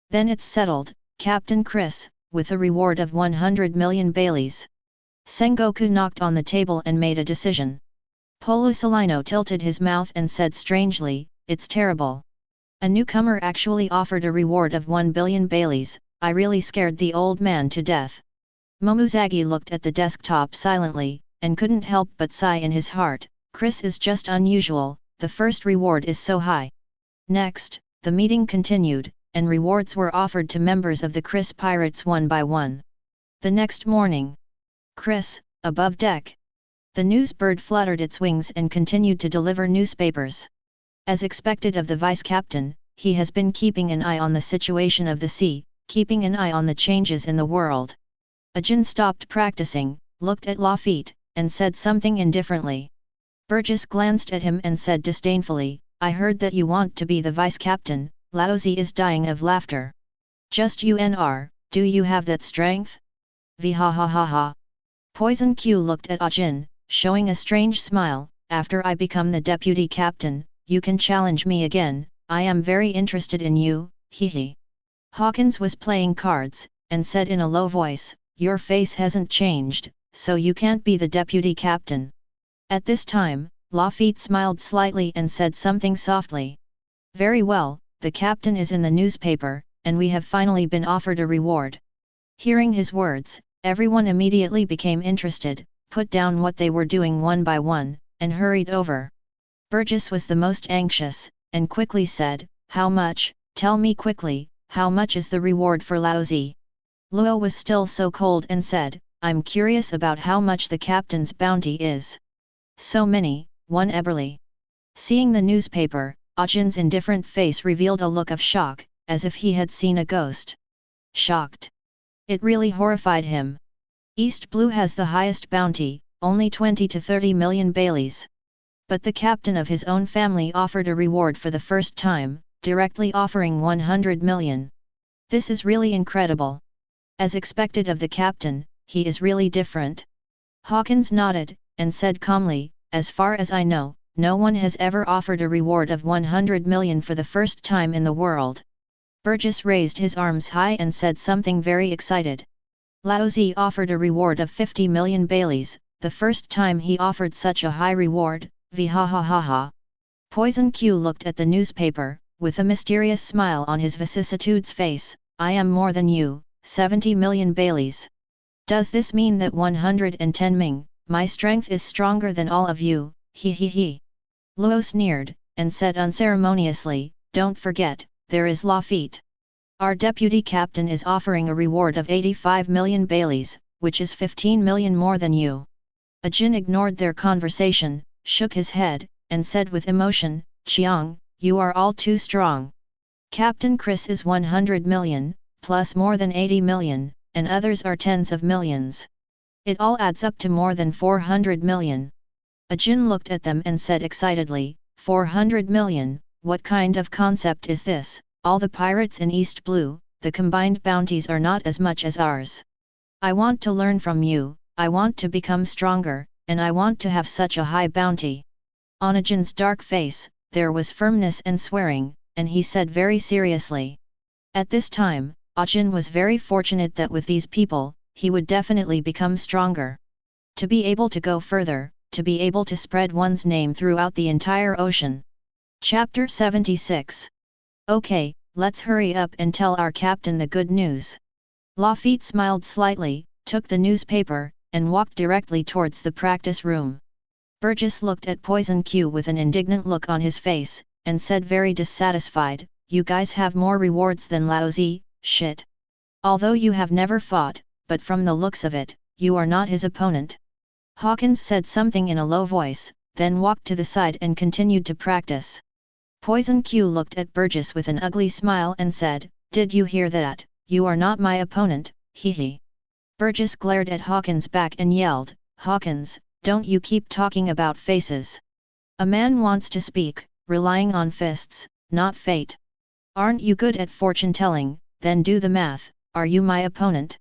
"Then it's settled, Captain Chris, with a reward of 100 million Baileys." Sengoku knocked on the table and made a decision. Polisalino tilted his mouth and said strangely, "It's terrible. A newcomer actually offered a reward of 1 billion Baileys, I really scared the old man to death." Momousagi looked at the desktop silently, and couldn't help but sigh in his heart, "Chris is just unusual, the first reward is so high." Next, the meeting continued, and rewards were offered to members of the Chris pirates one by one. The next morning, Chris, above deck. The news bird fluttered its wings and continued to deliver newspapers. As expected of the vice captain, he has been keeping an eye on the situation of the sea, keeping an eye on the changes in the world. Ajin stopped practicing, looked at Lafitte, and said something indifferently. Burgess glanced at him and said disdainfully, "I heard that you want to be the vice captain, Laozi is dying of laughter. Just UNR, do you have that strength? Ha ha ha ha. Poison Q looked at Ajin, showing a strange smile. After I become the deputy captain, you can challenge me again. I am very interested in you, hee. Hawkins was playing cards, and said in a low voice, your face hasn't changed, so you can't be the deputy captain. At this time, Lafitte smiled slightly and said something softly. Very well, the captain is in the newspaper, and we have finally been offered a reward. Hearing his words, everyone immediately became interested, put down what they were doing one by one, and hurried over. Burgess was the most anxious, and quickly said, how much, tell me quickly, how much is the reward for Laozi? Luo was still so cold and said, I'm curious about how much the captain's bounty is. So many, 1 eberly. Seeing the newspaper, Ajin's indifferent face revealed a look of shock, as if he had seen a ghost. Shocked. It really horrified him. East Blue has the highest bounty, only 20 to 30 million Baileys. But the captain of his own family offered a reward for the first time, directly offering 100 million. This is really incredible. As expected of the captain, he is really different. Hawkins nodded, and said calmly, as far as I know, no one has ever offered a reward of 100 million for the first time in the world. Burgess raised his arms high and said something very excited. Laozi offered a reward of 50 million Baileys, the first time he offered such a high reward, ha ha ha ha. Poison Q looked at the newspaper, with a mysterious smile on his vicissitudes face, I am more than you, 70 million Baileys. Does this mean that 110 Ming, my strength is stronger than all of you, he. Luo sneered, and said unceremoniously, don't forget, there is Lafitte. Our deputy captain is offering a reward of 85 million Baileys, which is 15 million more than you. Ajin ignored their conversation, shook his head, and said with emotion, Chiang, you are all too strong. Captain Chris is 100 million, plus more than 80 million, and others are tens of millions. It all adds up to more than 400 million. Ajin looked at them and said excitedly, 400 million, what kind of concept is this? All the pirates in East Blue, the combined bounties are not as much as ours. I want to learn from you, I want to become stronger, and I want to have such a high bounty. On Ajin's dark face, there was firmness and swearing, and he said very seriously. At this time, Ajin was very fortunate that with these people, he would definitely become stronger. To be able to go further, to be able to spread one's name throughout the entire ocean. Chapter 76. Okay, let's hurry up and tell our captain the good news. Lafitte smiled slightly, took the newspaper, and walked directly towards the practice room. Burgess looked at Poison Q with an indignant look on his face, and said very dissatisfied, you guys have more rewards than Laozi, shit. Although you have never fought, but from the looks of it, you are not his opponent. Hawkins said something in a low voice, then walked to the side and continued to practice. Poison Q looked at Burgess with an ugly smile and said, did you hear that, you are not my opponent, hee. Burgess glared at Hawkins back and yelled, Hawkins, don't you keep talking about faces. A man wants to speak, relying on fists, not fate. Aren't you good at fortune-telling, then do the math, are you my opponent?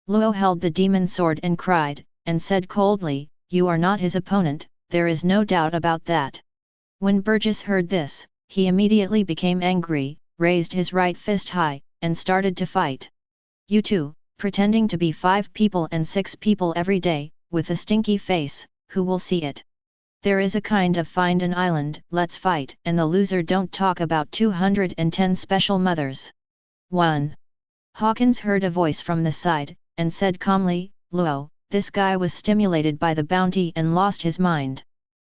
Luo held the demon sword and cried, and said coldly, you are not his opponent, there is no doubt about that. When Burgess heard this, he immediately became angry, raised his right fist high, and started to fight. You two, pretending to be 5 people and 6 people every day, with a stinky face, who will see it? There is a kind of find an island, let's fight, and the loser don't talk about 210 special mothers. 1. Hawkins heard a voice from the side, and said calmly, Luo, this guy was stimulated by the bounty and lost his mind.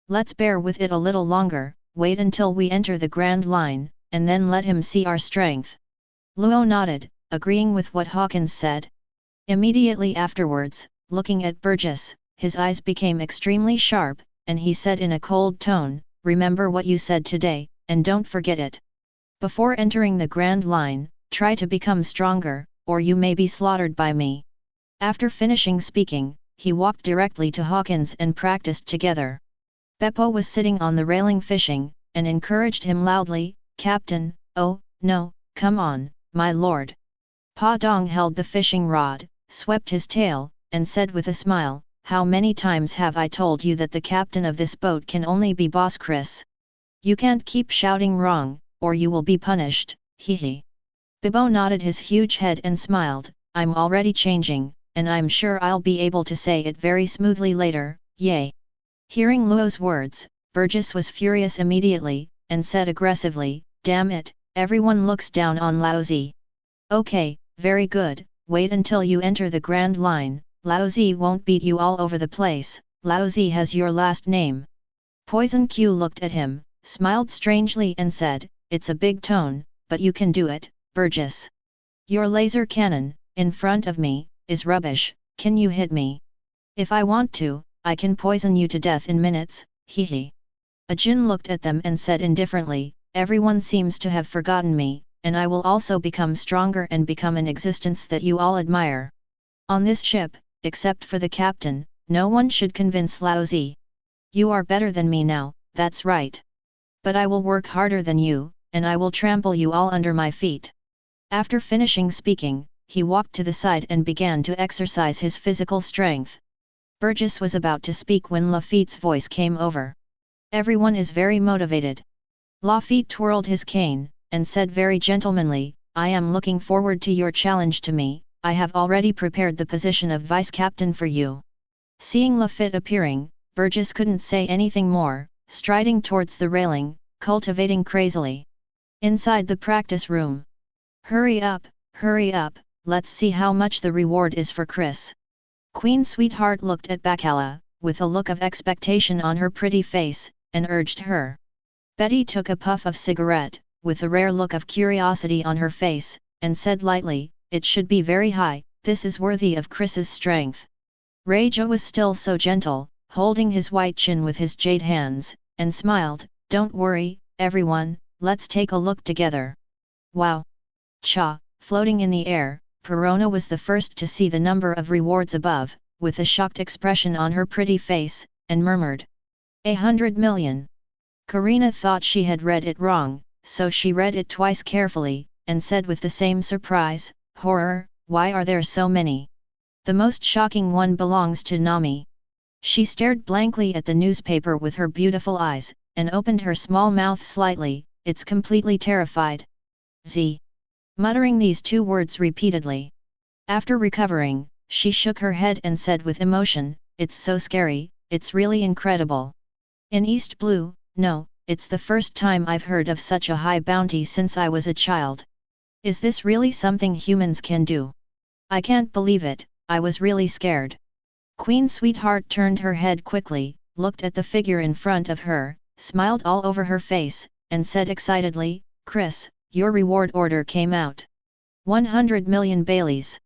Let's bear with it a little longer, wait until we enter the Grand Line, and then let him see our strength. Luo nodded, agreeing with what Hawkins said. Immediately afterwards, looking at Burgess, his eyes became extremely sharp, and he said in a cold tone, remember what you said today, and don't forget it. Before entering the Grand Line, try to become stronger, or you may be slaughtered by me. After finishing speaking, he walked directly to Hawkins and practiced together. Beppo was sitting on the railing fishing, and encouraged him loudly, Captain, oh, No, come on, my lord. Paong held the fishing rod, swept his tail, and said with a smile, how many times have I told you that the captain of this boat can only be Boss Chris? You can't keep shouting wrong, or you will be punished, hee. Bibo nodded his huge head and smiled, I'm already changing, and I'm sure I'll be able to say it very smoothly later, yay. Hearing Luo's words, Burgess was furious immediately, and said aggressively, damn it, everyone looks down on Laozi. Okay, very good, wait until you enter the Grand Line, Laozi won't beat you all over the place, Laozi has your last name. Poison Q looked at him, smiled strangely and said, it's a big tone, but you can do it, Burgess. Your laser cannon, in front of me, is rubbish, can you hit me? If I want to, I can poison you to death in minutes, hee hee. Ajin looked at them and said indifferently, everyone seems to have forgotten me, and I will also become stronger and become an existence that you all admire. On this ship, except for the captain, no one should convince Laozi. You are better than me now, that's right. But I will work harder than you, and I will trample you all under my feet. After finishing speaking, he walked to the side and began to exercise his physical strength. Burgess was about to speak when Lafitte's voice came over. Everyone is very motivated. Lafitte twirled his cane, and said very gentlemanly, I am looking forward to your challenge to me, I have already prepared the position of vice-captain for you. Seeing Lafitte appearing, Burgess couldn't say anything more, striding towards the railing, cultivating crazily. Inside the practice room. Hurry up, let's see how much the reward is for Chris. Queen Sweetheart looked at Bacala, with a look of expectation on her pretty face, and urged her. Betty took a puff of cigarette, with a rare look of curiosity on her face, and said lightly, it should be very high, this is worthy of Chris's strength. Reijo was still so gentle, holding his white chin with his jade hands, and smiled, don't worry, everyone, let's take a look together. Wow! Cha, floating in the air, Perona was the first to see the number of rewards above, with a shocked expression on her pretty face, and murmured. 100 million. Karina thought she had read it wrong, so she read it twice carefully, and said with the same surprise, horror, why are there so many? The most shocking one belongs to Nami. She stared blankly at the newspaper with her beautiful eyes, and opened her small mouth slightly, it's completely terrified. Z. Muttering these two words repeatedly. After recovering, she shook her head and said with emotion, it's so scary, it's really incredible. In East Blue, no, it's the first time I've heard of such a high bounty since I was a child. Is this really something humans can do? I can't believe it, I was really scared. Queen Sweetheart turned her head quickly, looked at the figure in front of her, smiled all over her face, and said excitedly, Chris, your reward order came out. 100 million Baileys.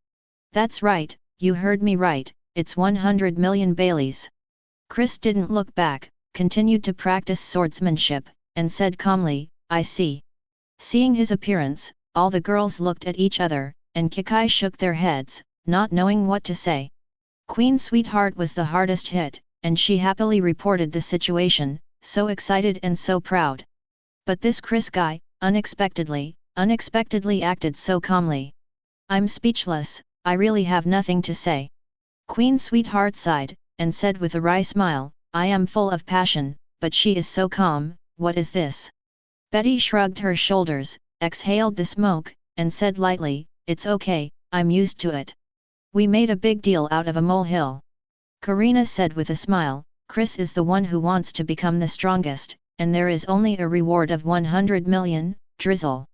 That's right, you heard me right, it's 100 million Baileys. Chris didn't look back, continued to practice swordsmanship, and said calmly, I see. Seeing his appearance, all the girls looked at each other, and Kikai shook their heads, not knowing what to say. Queen Sweetheart was the hardest hit, and she happily reported the situation, so excited and so proud. But this Chris guy, unexpectedly acted so calmly. I'm speechless, I really have nothing to say. Queen Sweetheart sighed, and said with a wry smile, I am full of passion, but she is so calm, what is this? Betty shrugged her shoulders, exhaled the smoke, and said lightly, it's okay, I'm used to it. We made a big deal out of a molehill. Karina said with a smile, Chris is the one who wants to become the strongest, and there is only a reward of 100 million, drizzle.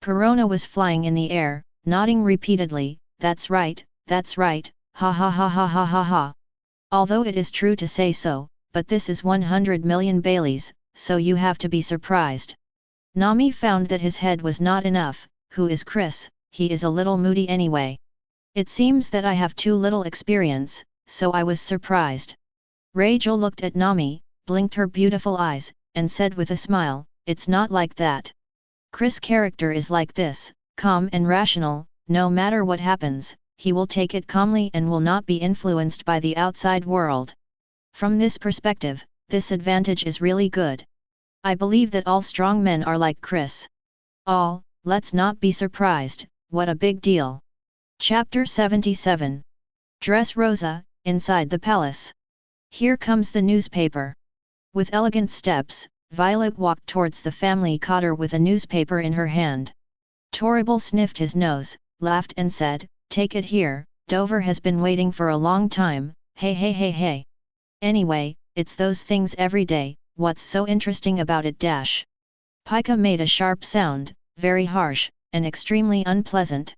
Perona was flying in the air, nodding repeatedly, that's right, ha ha ha ha ha ha ha. Although it is true to say so, but this is 100 million Baileys, so you have to be surprised. Nami found that his head was not enough, who is Chris, he is a little moody anyway. It seems that I have too little experience, so I was surprised. Reijo looked at Nami, blinked her beautiful eyes, and said with a smile, it's not like that. Chris' character is like this, calm and rational, no matter what happens, he will take it calmly and will not be influenced by the outside world. From this perspective, this advantage is really good. I believe that all strong men are like Chris. All, let's not be surprised, what a big deal. Chapter 77. Dress Rosa, inside the palace. Here comes the newspaper. With elegant steps, Violet walked towards the family cotter with a newspaper in her hand. Torrible sniffed his nose, laughed and said, "Take it here, Dover has been waiting for a long time, hey hey hey hey. Anyway, it's those things every day, what's so interesting about it dash." Pika made a sharp sound, very harsh, and extremely unpleasant.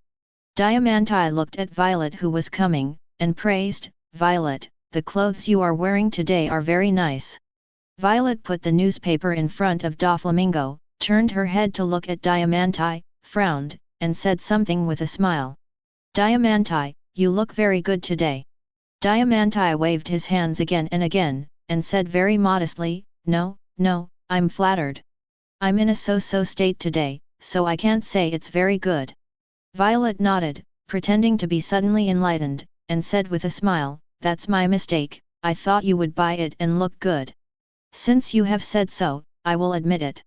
Diamante looked at Violet who was coming, and praised, "Violet, the clothes you are wearing today are very nice." Violet put the newspaper in front of Doflamingo, turned her head to look at Diamante, frowned, and said something with a smile. "Diamante, you look very good today." Diamante waved his hands again, and said very modestly, "No, no, I'm flattered. I'm in a so-so state today, so I can't say it's very good." Violet nodded, pretending to be suddenly enlightened, and said with a smile, "That's my mistake, I thought you would buy it and look good. Since you have said so, I will admit it."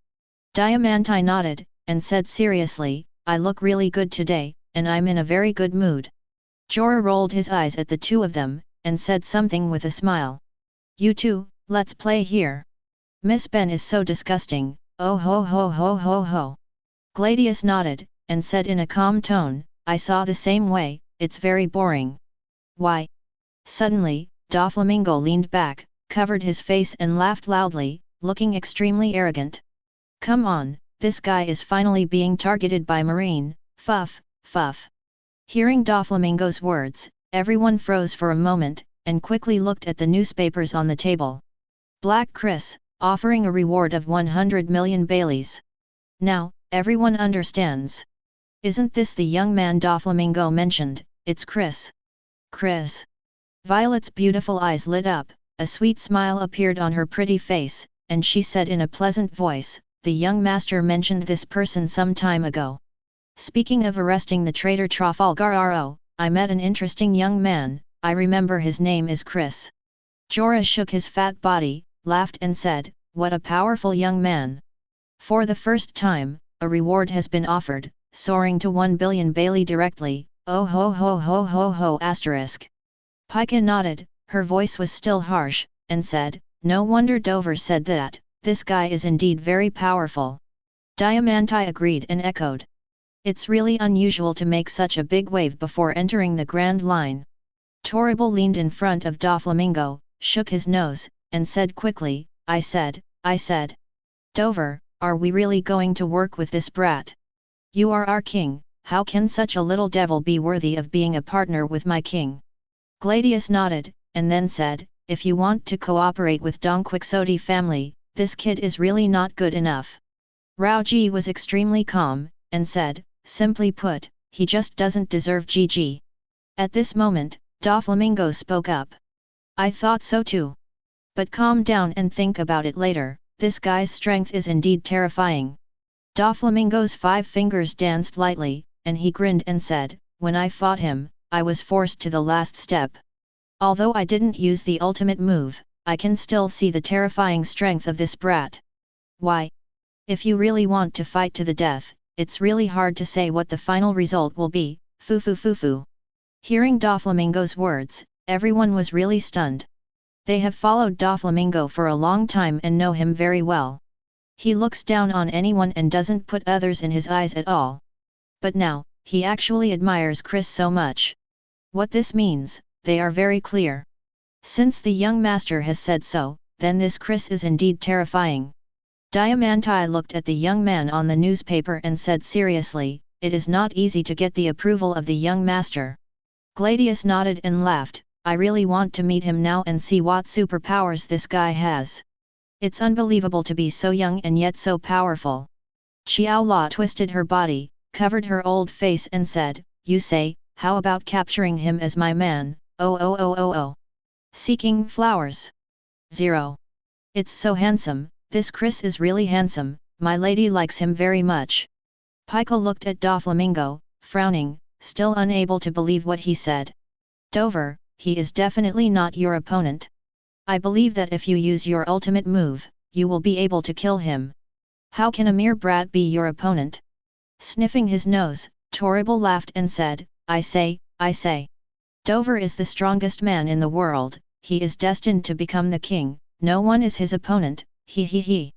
Diamante nodded, and said seriously, "I look really good today, and I'm in a very good mood." Jorah rolled his eyes at the two of them, and said something with a smile. "You two, let's play here. Miss Ben is so disgusting, oh ho ho ho ho ho." Gladius nodded, and said in a calm tone, "I saw the same way, it's very boring." "Why?" Suddenly, Doflamingo leaned back, covered his face and laughed loudly, looking extremely arrogant. "Come on, this guy is finally being targeted by Marine, fuff, fuff." Hearing Doflamingo's words, everyone froze for a moment, and quickly looked at the newspapers on the table. Black Chris, offering a reward of 100 million Baileys. Now, everyone understands. Isn't this the young man Doflamingo mentioned? It's Chris. Chris. Violet's beautiful eyes lit up, a sweet smile appeared on her pretty face, and she said in a pleasant voice, "The young master mentioned this person some time ago. Speaking of arresting the traitor Trafalgar Law, I met an interesting young man, I remember his name is Chris." Jorah shook his fat body, laughed and said, "What a powerful young man. For the first time, a reward has been offered, soaring to 1 billion Bailey directly, oh ho ho ho ho ho asterisk." Pika nodded, her voice was still harsh, and said, "No wonder Dover said that, this guy is indeed very powerful." Diamante agreed and echoed. "It's really unusual to make such a big wave before entering the Grand Line." Torrible leaned in front of Doflamingo, shook his nose, and said quickly, I said, Dover, are we really going to work with this brat? You are our king, how can such a little devil be worthy of being a partner with my king?" Gladius nodded, and then said, "If you want to cooperate with Don Quixote family, this kid is really not good enough." Rauji was extremely calm, and said, "Simply put, he just doesn't deserve GG." At this moment, Doflamingo spoke up. "I thought so too. But calm down and think about it later, this guy's strength is indeed terrifying." Doflamingo's 5 fingers danced lightly, and he grinned and said, "When I fought him, I was forced to the last step. Although I didn't use the ultimate move, I can still see the terrifying strength of this brat. Why? If you really want to fight to the death, it's really hard to say what the final result will be, foo foo foo foo." Hearing Doflamingo's words, everyone was really stunned. They have followed Doflamingo for a long time and know him very well. He looks down on anyone and doesn't put others in his eyes at all. But now, he actually admires Chris so much. What this means, they are very clear. Since the young master has said so, then this Chris is indeed terrifying. Diamante looked at the young man on the newspaper and said seriously, "It is not easy to get the approval of the young master." Gladius nodded and laughed, "I really want to meet him now and see what superpowers this guy has. It's unbelievable to be so young and yet so powerful." Xiao La twisted her body, covered her old face and said, "You say, how about capturing him as my man, oh. Seeking flowers. 0. It's so handsome, this Chris is really handsome, my lady likes him very much." Pika looked at Doflamingo, frowning, still unable to believe what he said. "Dover, he is definitely not your opponent. I believe that if you use your ultimate move, you will be able to kill him. How can a mere brat be your opponent?" Sniffing his nose, Toribel laughed and said, I say. Dover is the strongest man in the world, he is destined to become the king, no one is his opponent, he.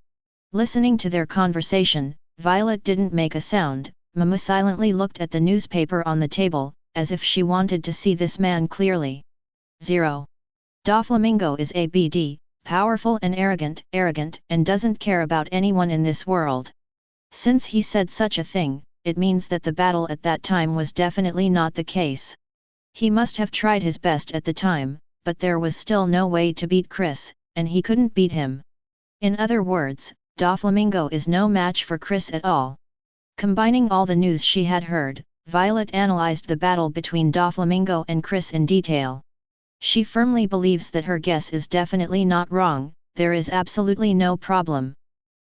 Listening to their conversation, Violet didn't make a sound. Momo silently looked at the newspaper on the table, as if she wanted to see this man clearly. 0. Doflamingo is ABD, powerful and arrogant, and doesn't care about anyone in this world. Since he said such a thing, it means that the battle at that time was definitely not the case. He must have tried his best at the time, but there was still no way to beat Chris, and he couldn't beat him. In other words, Doflamingo is no match for Chris at all. Combining all the news she had heard, Violet analyzed the battle between Doflamingo and Chris in detail. She firmly believes that her guess is definitely not wrong, there is absolutely no problem.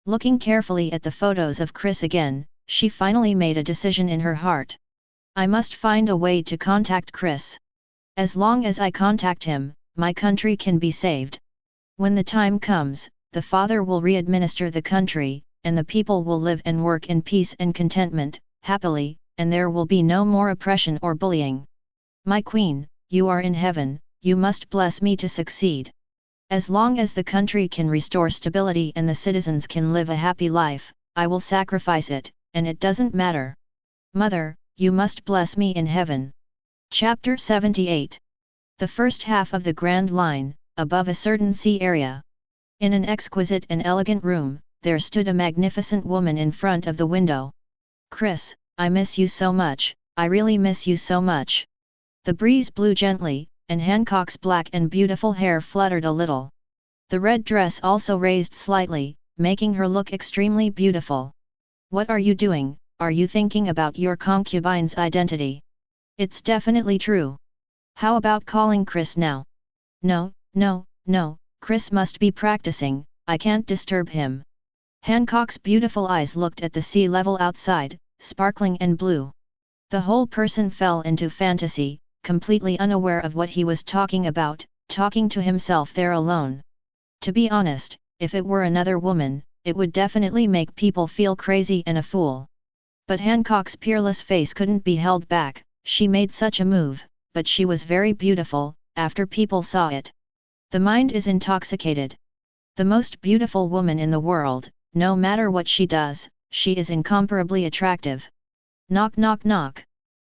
Looking carefully at the photos of Chris again, she finally made a decision in her heart. I must find a way to contact Chris. As long as I contact him, my country can be saved. When the time comes, the father will re-administer the country, and the people will live and work in peace and contentment, happily, and there will be no more oppression or bullying. My queen, you are in heaven, you must bless me to succeed. As long as the country can restore stability and the citizens can live a happy life, I will sacrifice it, and it doesn't matter. Mother, you must bless me in heaven. Chapter 78. The first half of the Grand Line, above a certain sea area. In an exquisite and elegant room, there stood a magnificent woman in front of the window. Chris, I miss you so much, I really miss you so much. The breeze blew gently, and Hancock's black and beautiful hair fluttered a little. The red dress also raised slightly, making her look extremely beautiful. What are you doing? Are you thinking about your concubine's identity? It's definitely true. How about calling Chris now? No, Chris must be practicing, I can't disturb him. Hancock's beautiful eyes looked at the sea level outside, sparkling and blue. The whole person fell into fantasy, completely unaware of what he was talking about, talking to himself there alone. To be honest, if it were another woman, it would definitely make people feel crazy and a fool. But Hancock's peerless face couldn't be held back, she made such a move, but she was very beautiful, after people saw it. The mind is intoxicated. The most beautiful woman in the world, no matter what she does, she is incomparably attractive. Knock knock knock.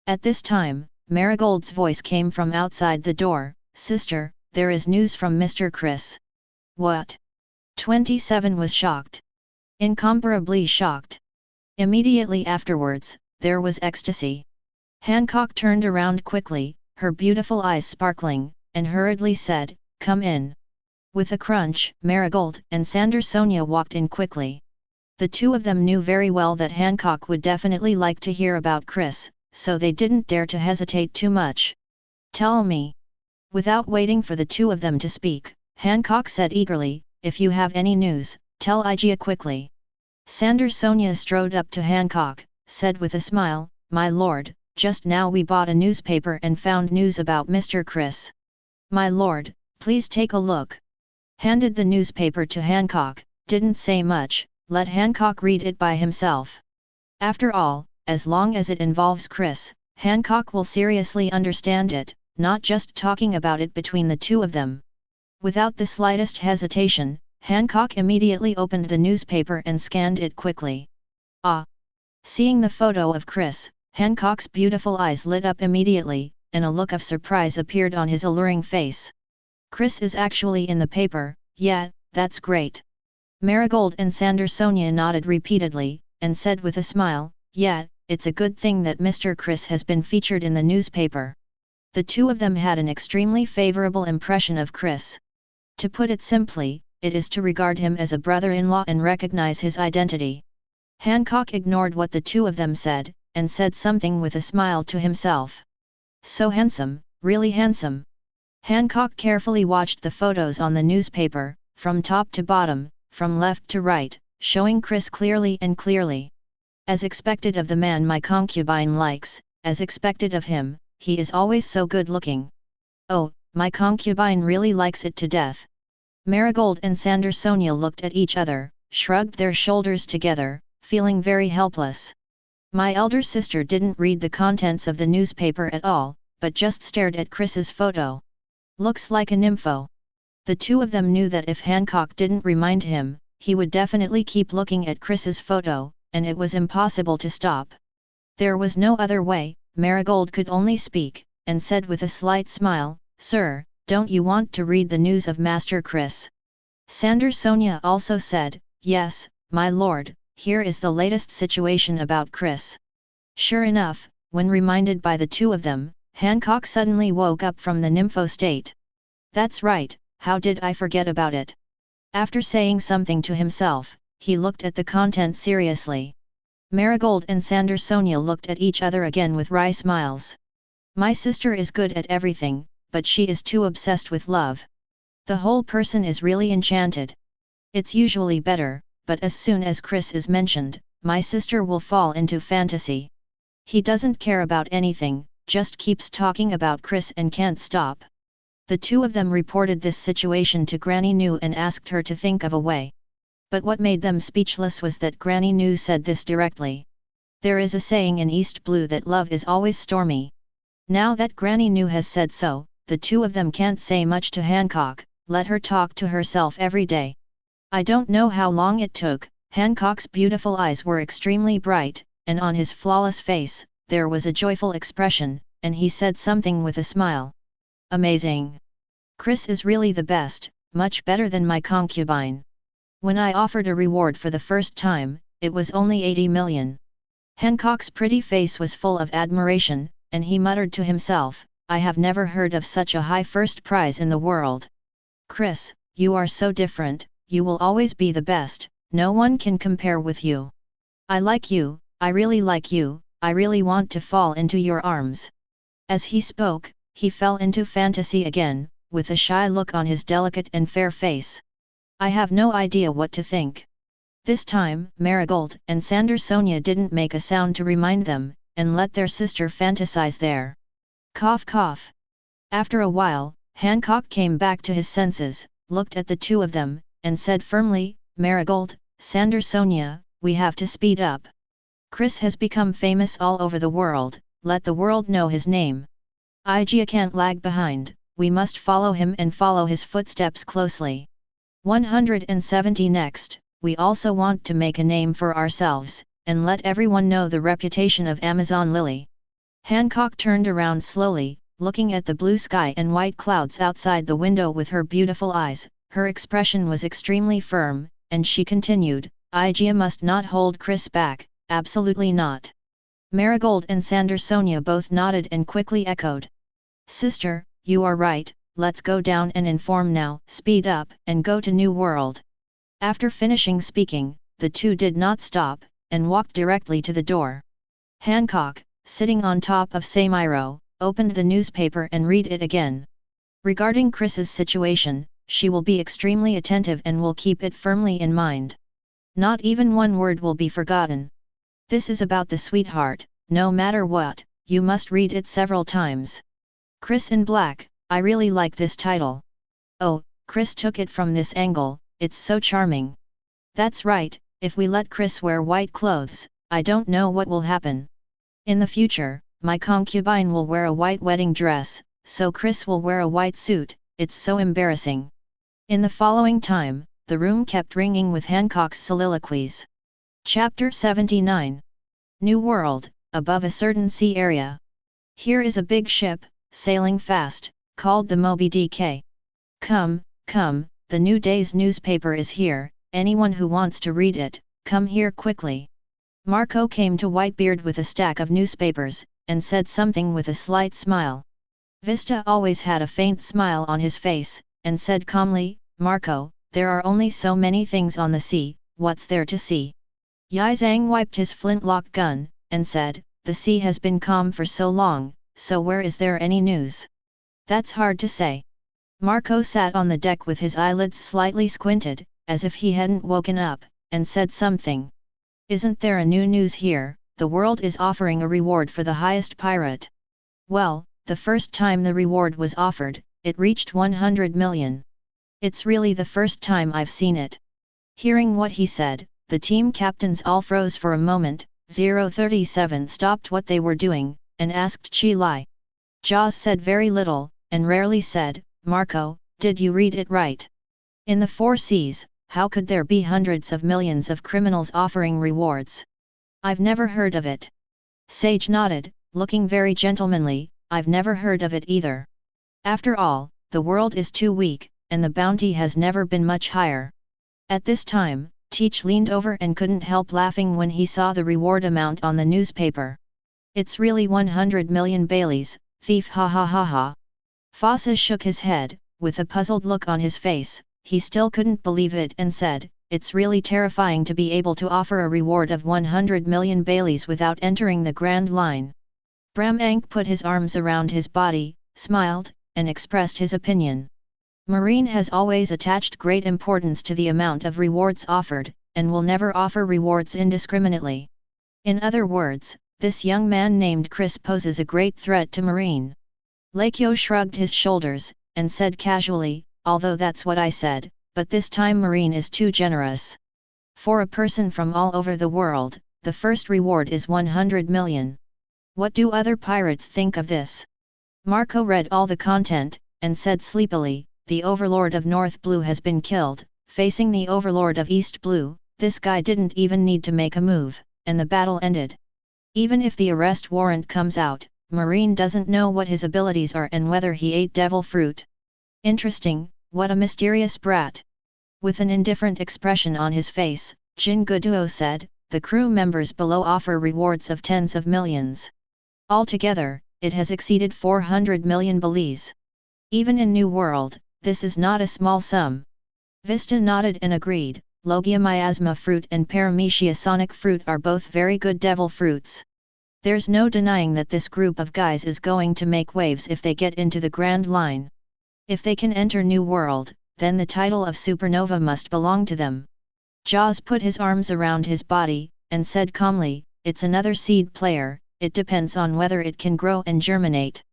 At this time, Marigold's voice came from outside the door, Sister, there is news from Mr. Chris. What? 27 was shocked. Incomparably shocked. Immediately afterwards, there was ecstasy. Hancock turned around quickly, her beautiful eyes sparkling, and hurriedly said, Come in. With a crunch, Marigold and Sandersonia walked in quickly. The two of them knew very well that Hancock would definitely like to hear about Chris, so they didn't dare to hesitate too much. Tell me. Without waiting for the two of them to speak, Hancock said eagerly, If you have any news, tell Igia quickly. Sandersonia strode up to Hancock, said with a smile, My lord, just now we bought a newspaper and found news about Mr. Chris. My lord, please take a look. Handed the newspaper to Hancock, didn't say much, let Hancock read it by himself. After all, as long as it involves Chris, Hancock will seriously understand it, not just talking about it between the two of them. Without the slightest hesitation, Hancock immediately opened the newspaper and scanned it quickly. Ah! Seeing the photo of Chris, Hancock's beautiful eyes lit up immediately, and a look of surprise appeared on his alluring face. Chris is actually in the paper, yeah, that's great. Marigold and Sandersonia nodded repeatedly, and said with a smile, Yeah, it's a good thing that Mr. Chris has been featured in the newspaper. The two of them had an extremely favorable impression of Chris. To put it simply, it is to regard him as a brother-in-law and recognize his identity. Hancock ignored what the two of them said, and said something with a smile to himself. So handsome, really handsome. Hancock carefully watched the photos on the newspaper, from top to bottom, from left to right, showing Chris clearly and clearly. As expected of the man my concubine likes, as expected of him, he is always so good-looking. Oh, my concubine really likes it to death. Marigold and Sandersonia looked at each other, shrugged their shoulders together, feeling very helpless. My elder sister didn't read the contents of the newspaper at all, but just stared at Chris's photo. Looks like a nympho. The two of them knew that if Hancock didn't remind him, he would definitely keep looking at Chris's photo, and it was impossible to stop. There was no other way. Marigold could only speak, and said with a slight smile, "Sir, don't you want to read the news of Master Chris?" Sandersonia also said, "Yes, my lord, here is the latest situation about Chris." Sure enough, when reminded by the two of them, Hancock suddenly woke up from the nympho state. "That's right, how did I forget about it?" After saying something to himself, he looked at the content seriously. Marigold and Sandersonia looked at each other again with wry smiles. "My sister is good at everything, but she is too obsessed with love. The whole person is really enchanted. It's usually better, but as soon as Chris is mentioned, my sister will fall into fantasy. He doesn't care about anything, just keeps talking about Chris and can't stop." The two of them reported this situation to Granny New and asked her to think of a way. But what made them speechless was that Granny New said this directly. There is a saying in East Blue that love is always stormy. Now that Granny New has said so, the two of them can't say much to Hancock, let her talk to herself every day. I don't know how long it took. Hancock's beautiful eyes were extremely bright, and on his flawless face, there was a joyful expression, and he said something with a smile. "Amazing! Chris is really the best, much better than my concubine. When I offered a reward for the first time, it was only 80 million. Hancock's pretty face was full of admiration, and he muttered to himself, "I have never heard of such a high first prize in the world. Chris, you are so different, you will always be the best, no one can compare with you. I like you, I really like you, I really want to fall into your arms." As he spoke, he fell into fantasy again, with a shy look on his delicate and fair face. "I have no idea what to think." This time, Marigold and Sandersonia didn't make a sound to remind them, and let their sister fantasize there. Cough cough. After a while, Hancock came back to his senses, looked at the two of them, and said firmly, "Marigold, Sandersonia, we have to speed up. Chris has become famous all over the world, let the world know his name. Igia can't lag behind, we must follow him and follow his footsteps closely. 170 Next, we also want to make a name for ourselves, and let everyone know the reputation of Amazon Lily." Hancock turned around slowly, looking at the blue sky and white clouds outside the window with her beautiful eyes. Her expression was extremely firm, and she continued, "Igia must not hold Chris back, absolutely not." Marigold and Sandersonia both nodded and quickly echoed. "Sister, you are right, let's go down and inform now, speed up, and go to New World." After finishing speaking, the two did not stop, and walked directly to the door. Hancock, sitting on top of Samiro, opened the newspaper and read it again. Regarding Chris's situation, she will be extremely attentive and will keep it firmly in mind. Not even one word will be forgotten. This is about the sweetheart, no matter what, you must read it several times. Chris in Black, I really like this title. Oh, Chris took it from this angle, it's so charming. That's right, if we let Chris wear white clothes, I don't know what will happen. In the future, my concubine will wear a white wedding dress, so Chris will wear a white suit, it's so embarrassing." In the following time, the room kept ringing with Hancock's soliloquies. Chapter 79. New World, above a certain sea area. Here is a big ship, sailing fast, called the Moby Dick. Come, come, the new day's newspaper is here, anyone who wants to read it, come here quickly. Marco came to Whitebeard with a stack of newspapers, and said something with a slight smile. Vista always had a faint smile on his face, and said calmly, "Marco, there are only so many things on the sea, what's there to see?" Yizhang wiped his flintlock gun, and said, "The sea has been calm for so long, so where is there any news?" "That's hard to say." Marco sat on the deck with his eyelids slightly squinted, as if he hadn't woken up, and said something. "Isn't there a new news here? The world is offering a reward for the highest pirate." "Well, the first time the reward was offered, it reached 100 million. It's really the first time I've seen it." Hearing what he said, the team captains all froze for a moment, 037 stopped what they were doing, and asked Chi Lai. Jaws said very little, and rarely said, Marco, did you read it right? In the four seas, how could there be hundreds of millions of criminals offering rewards? I've never heard of it. Sage nodded, looking very gentlemanly, I've never heard of it either. After all, the world is too weak, and the bounty has never been much higher. At this time, Teach leaned over and couldn't help laughing when he saw the reward amount on the newspaper. It's really 100 million Baileys, thief, ha ha ha ha. Fosse shook his head, with a puzzled look on his face. He still couldn't believe it and said, it's really terrifying to be able to offer a reward of 100 million Baileys without entering the Grand Line. Bram Ank put his arms around his body, smiled, and expressed his opinion. Marine has always attached great importance to the amount of rewards offered, and will never offer rewards indiscriminately. In other words, this young man named Chris poses a great threat to Marine. Lakyo shrugged his shoulders, and said casually, although that's what I said, but this time Marine is too generous. For a person from all over the world, the first reward is 100 million. What do other pirates think of this? Marco read all the content, and said sleepily, the Overlord of North Blue has been killed, facing the Overlord of East Blue. This guy didn't even need to make a move, and the battle ended. Even if the arrest warrant comes out, Marine doesn't know what his abilities are and whether he ate devil fruit. Interesting, what a mysterious brat. With an indifferent expression on his face, Jin Guduo said, the crew members below offer rewards of tens of millions. Altogether, it has exceeded 400 million Baileys. Even in New World, this is not a small sum. Vista nodded and agreed, Logia miasma fruit and Paramecia sonic fruit are both very good devil fruits. There's no denying that this group of guys is going to make waves if they get into the Grand Line. If they can enter New World, then the title of Supernova must belong to them. Jaws put his arms around his body, and said calmly, it's another seed player, it depends on whether it can grow and germinate.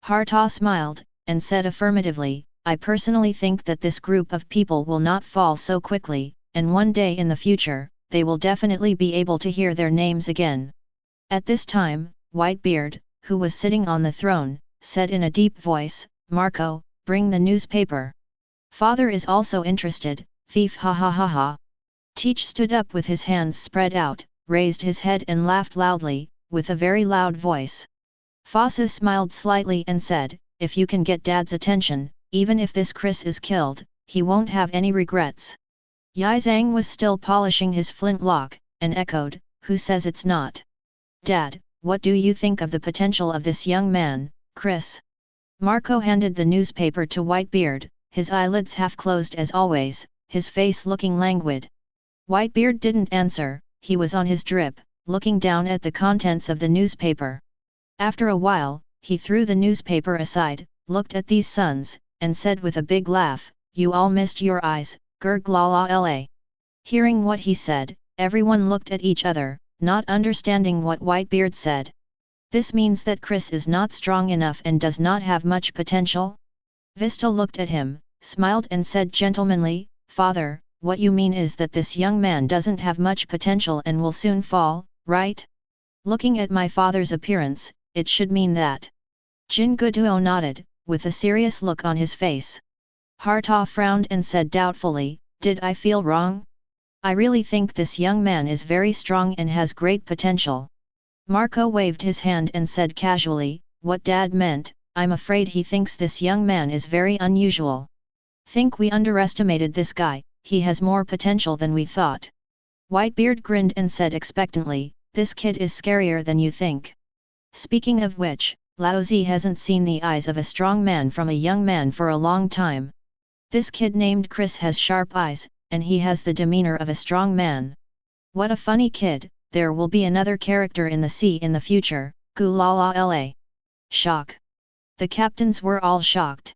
Harta smiled, and said affirmatively, I personally think that this group of people will not fall so quickly, and one day in the future, they will definitely be able to hear their names again. At this time, Whitebeard, who was sitting on the throne, said in a deep voice, Marco, bring the newspaper. Father is also interested, thief, ha ha ha ha. Teach stood up with his hands spread out, raised his head and laughed loudly, with a very loud voice. Fosse smiled slightly and said, if you can get Dad's attention, even if this Chris is killed, he won't have any regrets. Yi Zhang was still polishing his flintlock, and echoed, who says it's not? Dad, what do you think of the potential of this young man, Chris? Marco handed the newspaper to Whitebeard, his eyelids half closed as always, his face looking languid. Whitebeard didn't answer, he was on his drip, looking down at the contents of the newspaper. After a while, he threw the newspaper aside, looked at these sons, and said with a big laugh, you all missed your eyes, gurglala. Hearing what he said, everyone looked at each other, not understanding what Whitebeard said. This means that Chris is not strong enough and does not have much potential? Vista looked at him, smiled and said gentlemanly, Father, what you mean is that this young man doesn't have much potential and will soon fall, right? Looking at my father's appearance, it should mean that. Jin Guduo nodded, with a serious look on his face. Harta frowned and said doubtfully, did I feel wrong? I really think this young man is very strong and has great potential. Marco waved his hand and said casually, what Dad meant, I'm afraid he thinks this young man is very unusual. Think we underestimated this guy, he has more potential than we thought. Whitebeard grinned and said expectantly, this kid is scarier than you think. Speaking of which, Laozi hasn't seen the eyes of a strong man from a young man for a long time. This kid named Chris has sharp eyes, and he has the demeanor of a strong man. What a funny kid, there will be another character in the sea in the future, gulala. Shock. The captains were all shocked.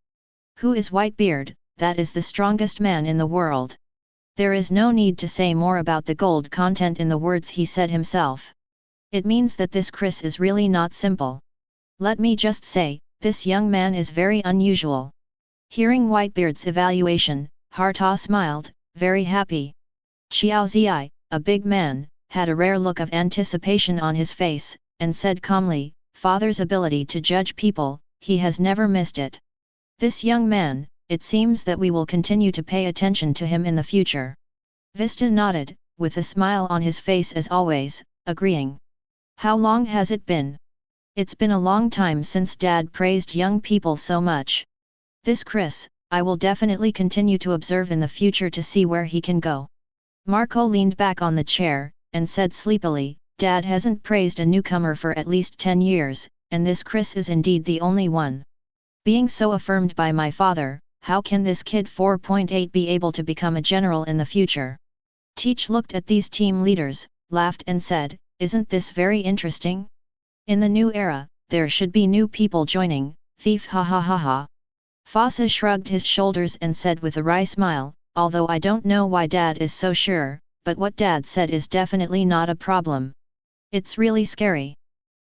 Who is Whitebeard? That is the strongest man in the world. There is no need to say more about the gold content in the words he said himself. It means that this Chris is really not simple. Let me just say, this young man is very unusual. Hearing Whitebeard's evaluation, Harta smiled, very happy. Xiao Zi, a big man, had a rare look of anticipation on his face, and said calmly, "Father's ability to judge people, he has never missed it. This young man, it seems that we will continue to pay attention to him in the future." Vista nodded, with a smile on his face as always, agreeing. "How long has it been?" "It's been a long time since Dad praised young people so much. This Chris, I will definitely continue to observe in the future to see where he can go." Marco leaned back on the chair, and said sleepily, "Dad hasn't praised a newcomer for at least 10 years, and this Chris is indeed the only one. Being so affirmed by my father, how can this kid 4.8 be able to become a general in the future?" Teach looked at these team leaders, laughed and said, "Isn't this very interesting? In the new era, there should be new people joining, thief ha ha ha ha." Fossa shrugged his shoulders and said with a wry smile, "Although I don't know why Dad is so sure, but what Dad said is definitely not a problem. It's really scary.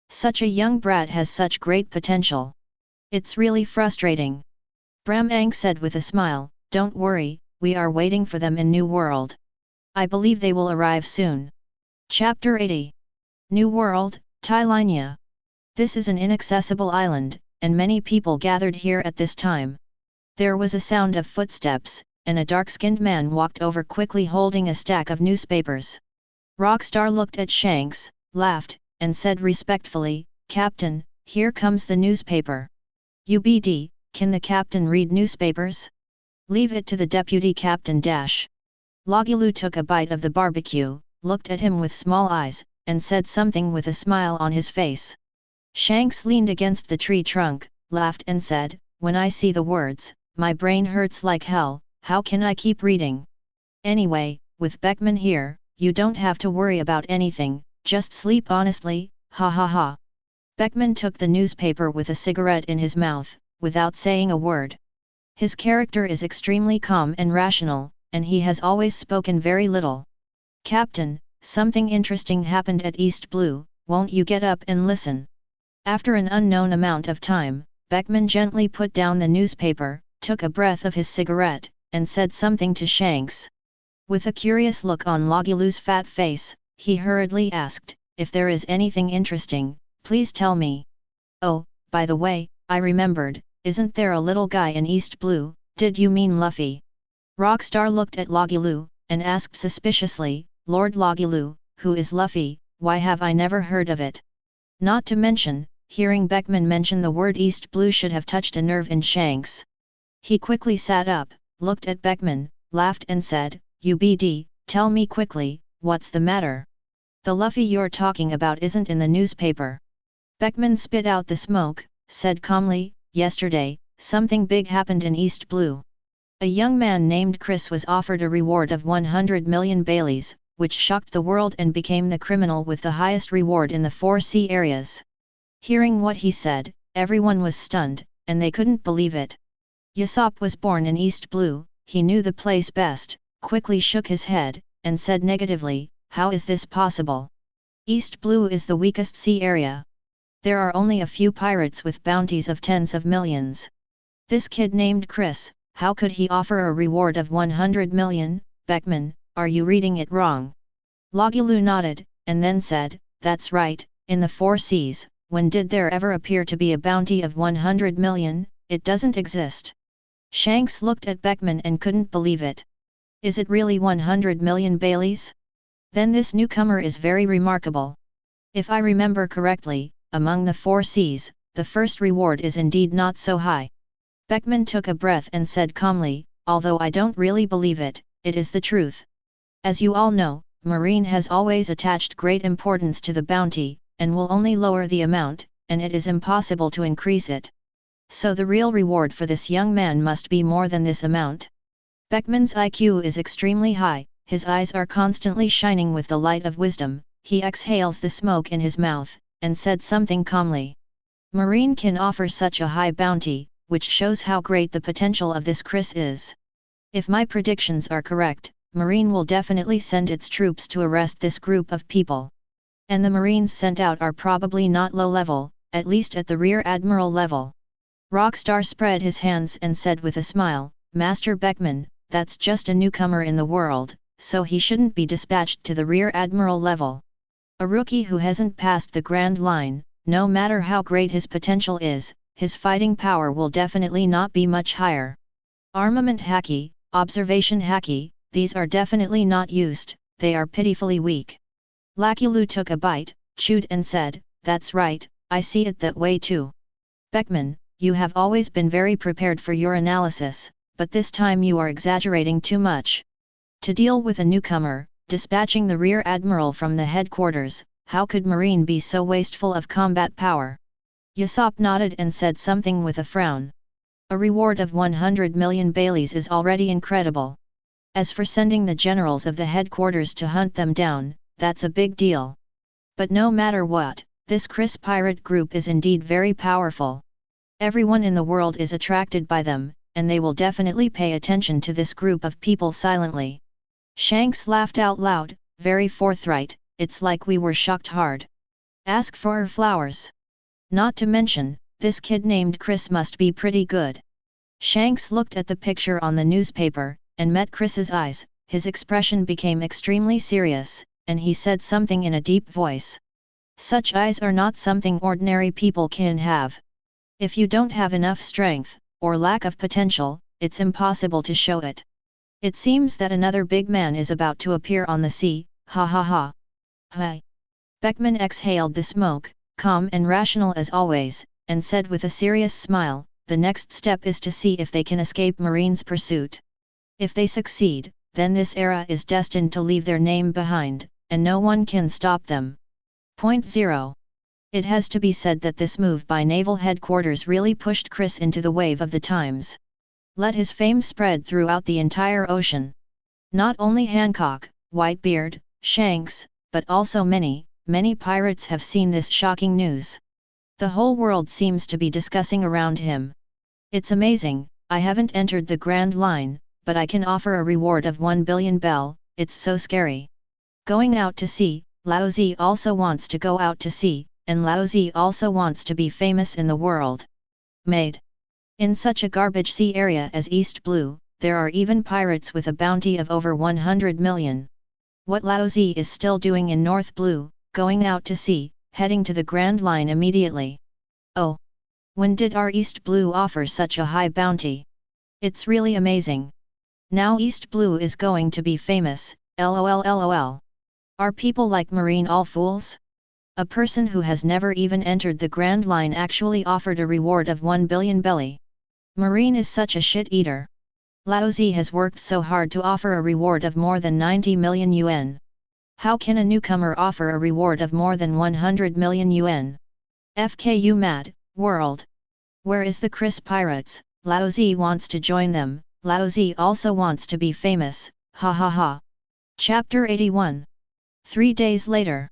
Such a young brat has such great potential. It's really frustrating." Bramang said with a smile, "Don't worry, we are waiting for them in New World. I believe they will arrive soon." Chapter 80. New World, Tylenia. This is an inaccessible island, and many people gathered here at this time. There was a sound of footsteps, and a dark-skinned man walked over quickly holding a stack of newspapers. Rockstar looked at Shanks, laughed, and said respectfully, "Captain, here comes the newspaper." "UBD, can the captain read newspapers?" "Leave it to the deputy captain dash." Logilu took a bite of the barbecue, looked at him with small eyes, and said something with a smile on his face. Shanks leaned against the tree trunk, laughed and said, "When I see the words, my brain hurts like hell, how can I keep reading? Anyway, with Beckman here, you don't have to worry about anything, just sleep honestly, ha ha ha." Beckman took the newspaper with a cigarette in his mouth, without saying a word. His character is extremely calm and rational, and he has always spoken very little. "Captain, something interesting happened at East Blue, won't you get up and listen?" After an unknown amount of time, Beckman gently put down the newspaper, took a breath of his cigarette, and said something to Shanks. With a curious look on Logilu's fat face, he hurriedly asked, "If there is anything interesting, please tell me. Oh, by the way, I remembered, isn't there a little guy in East Blue, did you mean Luffy?" Rockstar looked at Logilu, and asked suspiciously, "Lord Logilu, who is Luffy, why have I never heard of it?" Not to mention, hearing Beckman mention the word East Blue should have touched a nerve in Shanks. He quickly sat up, looked at Beckman, laughed and said, "UBD, tell me quickly, what's the matter? The Luffy you're talking about isn't in the newspaper." Beckman spit out the smoke, said calmly, "Yesterday, something big happened in East Blue. A young man named Chris was offered a reward of 100 million Baileys, which shocked the world and became the criminal with the highest reward in the 4 sea areas." Hearing what he said, everyone was stunned, and they couldn't believe it. Usopp was born in East Blue, he knew the place best, quickly shook his head, and said negatively, "How is this possible? East Blue is the weakest sea area. There are only a few pirates with bounties of tens of millions. This kid named Chris, how could he offer a reward of 100 million, Beckman, are you reading it wrong?" Logilu nodded, and then said, "That's right, in the 4 seas, when did there ever appear to be a bounty of 100 million, it doesn't exist." Shanks looked at Beckman and couldn't believe it. "Is it really 100 million Baileys? Then this newcomer is very remarkable. If I remember correctly, among the 4 seas, the first reward is indeed not so high." Beckman took a breath and said calmly, "Although I don't really believe it, it is the truth. As you all know, Marine has always attached great importance to the bounty, and will only lower the amount, and it is impossible to increase it. So the real reward for this young man must be more than this amount." Beckman's IQ is extremely high, his eyes are constantly shining with the light of wisdom, he exhales the smoke in his mouth, and said something calmly. "Marine can offer such a high bounty, which shows how great the potential of this Chris is. If my predictions are correct, Marine will definitely send its troops to arrest this group of people. And the Marines sent out are probably not low level, at least at the Rear Admiral level." Rockstar spread his hands and said with a smile, "Master Beckman, that's just a newcomer in the world, so he shouldn't be dispatched to the Rear Admiral level. A rookie who hasn't passed the Grand Line, no matter how great his potential is, his fighting power will definitely not be much higher. Armament Haki, observation Haki, these are definitely not used, they are pitifully weak. Lakulu took a bite, chewed and said, "That's right, I see it that way too. Beckman, you have always been very prepared for your analysis, but this time you are exaggerating too much. To deal with a newcomer, dispatching the Rear Admiral from the headquarters, how could Marine be so wasteful of combat power?" Usopp nodded and said something with a frown. A reward of 100 million Baileys is already incredible. As for sending the generals of the headquarters to hunt them down, that's a big deal. But no matter what, this Chris pirate group is indeed very powerful. Everyone in the world is attracted by them, and they will definitely pay attention to this group of people silently. Shanks laughed out loud, very forthright, "It's like we were shocked hard. Ask for her flowers. Not to mention, this kid named Chris must be pretty good." Shanks looked at the picture on the newspaper, and met Chris's eyes, his expression became extremely serious, and he said something in a deep voice. "Such eyes are not something ordinary people can have. If you don't have enough strength, or lack of potential, it's impossible to show it. It seems that another big man is about to appear on the sea, ha ha ha." "Hi." Beckman exhaled the smoke, calm and rational as always, and said with a serious smile, "The next step is to see if they can escape Marine's pursuit. If they succeed, then this era is destined to leave their name behind, and no one can stop them." Point 0. It has to be said that this move by Naval Headquarters really pushed Chris into the wave of the times. Let his fame spread throughout the entire ocean. Not only Hancock, Whitebeard, Shanks, but also many pirates have seen this shocking news. The whole world seems to be discussing around him. "It's amazing, I haven't entered the Grand Line, but I can offer a reward of 1 billion bell, it's so scary. Going out to sea, Laozi also wants to go out to sea, and Laozi also wants to be famous in the world. Made. In such a garbage sea area as East Blue, there are even pirates with a bounty of over 100 million. What Laozi is still doing in North Blue, going out to sea, heading to the Grand Line immediately. Oh! When did our East Blue offer such a high bounty? It's really amazing. Now East Blue is going to be famous, lol lol. Are people like Marine all fools? A person who has never even entered the Grand Line actually offered a reward of 1 billion belly. Marine is such a shit-eater. Laozi has worked so hard to offer a reward of more than 90 million yuan. How can a newcomer offer a reward of more than 100 million yuan? FKU mad, world. Where is the Chris Pirates? Laozi wants to join them, Laozi also wants to be famous, ha ha ha. Chapter 81. 3 days later.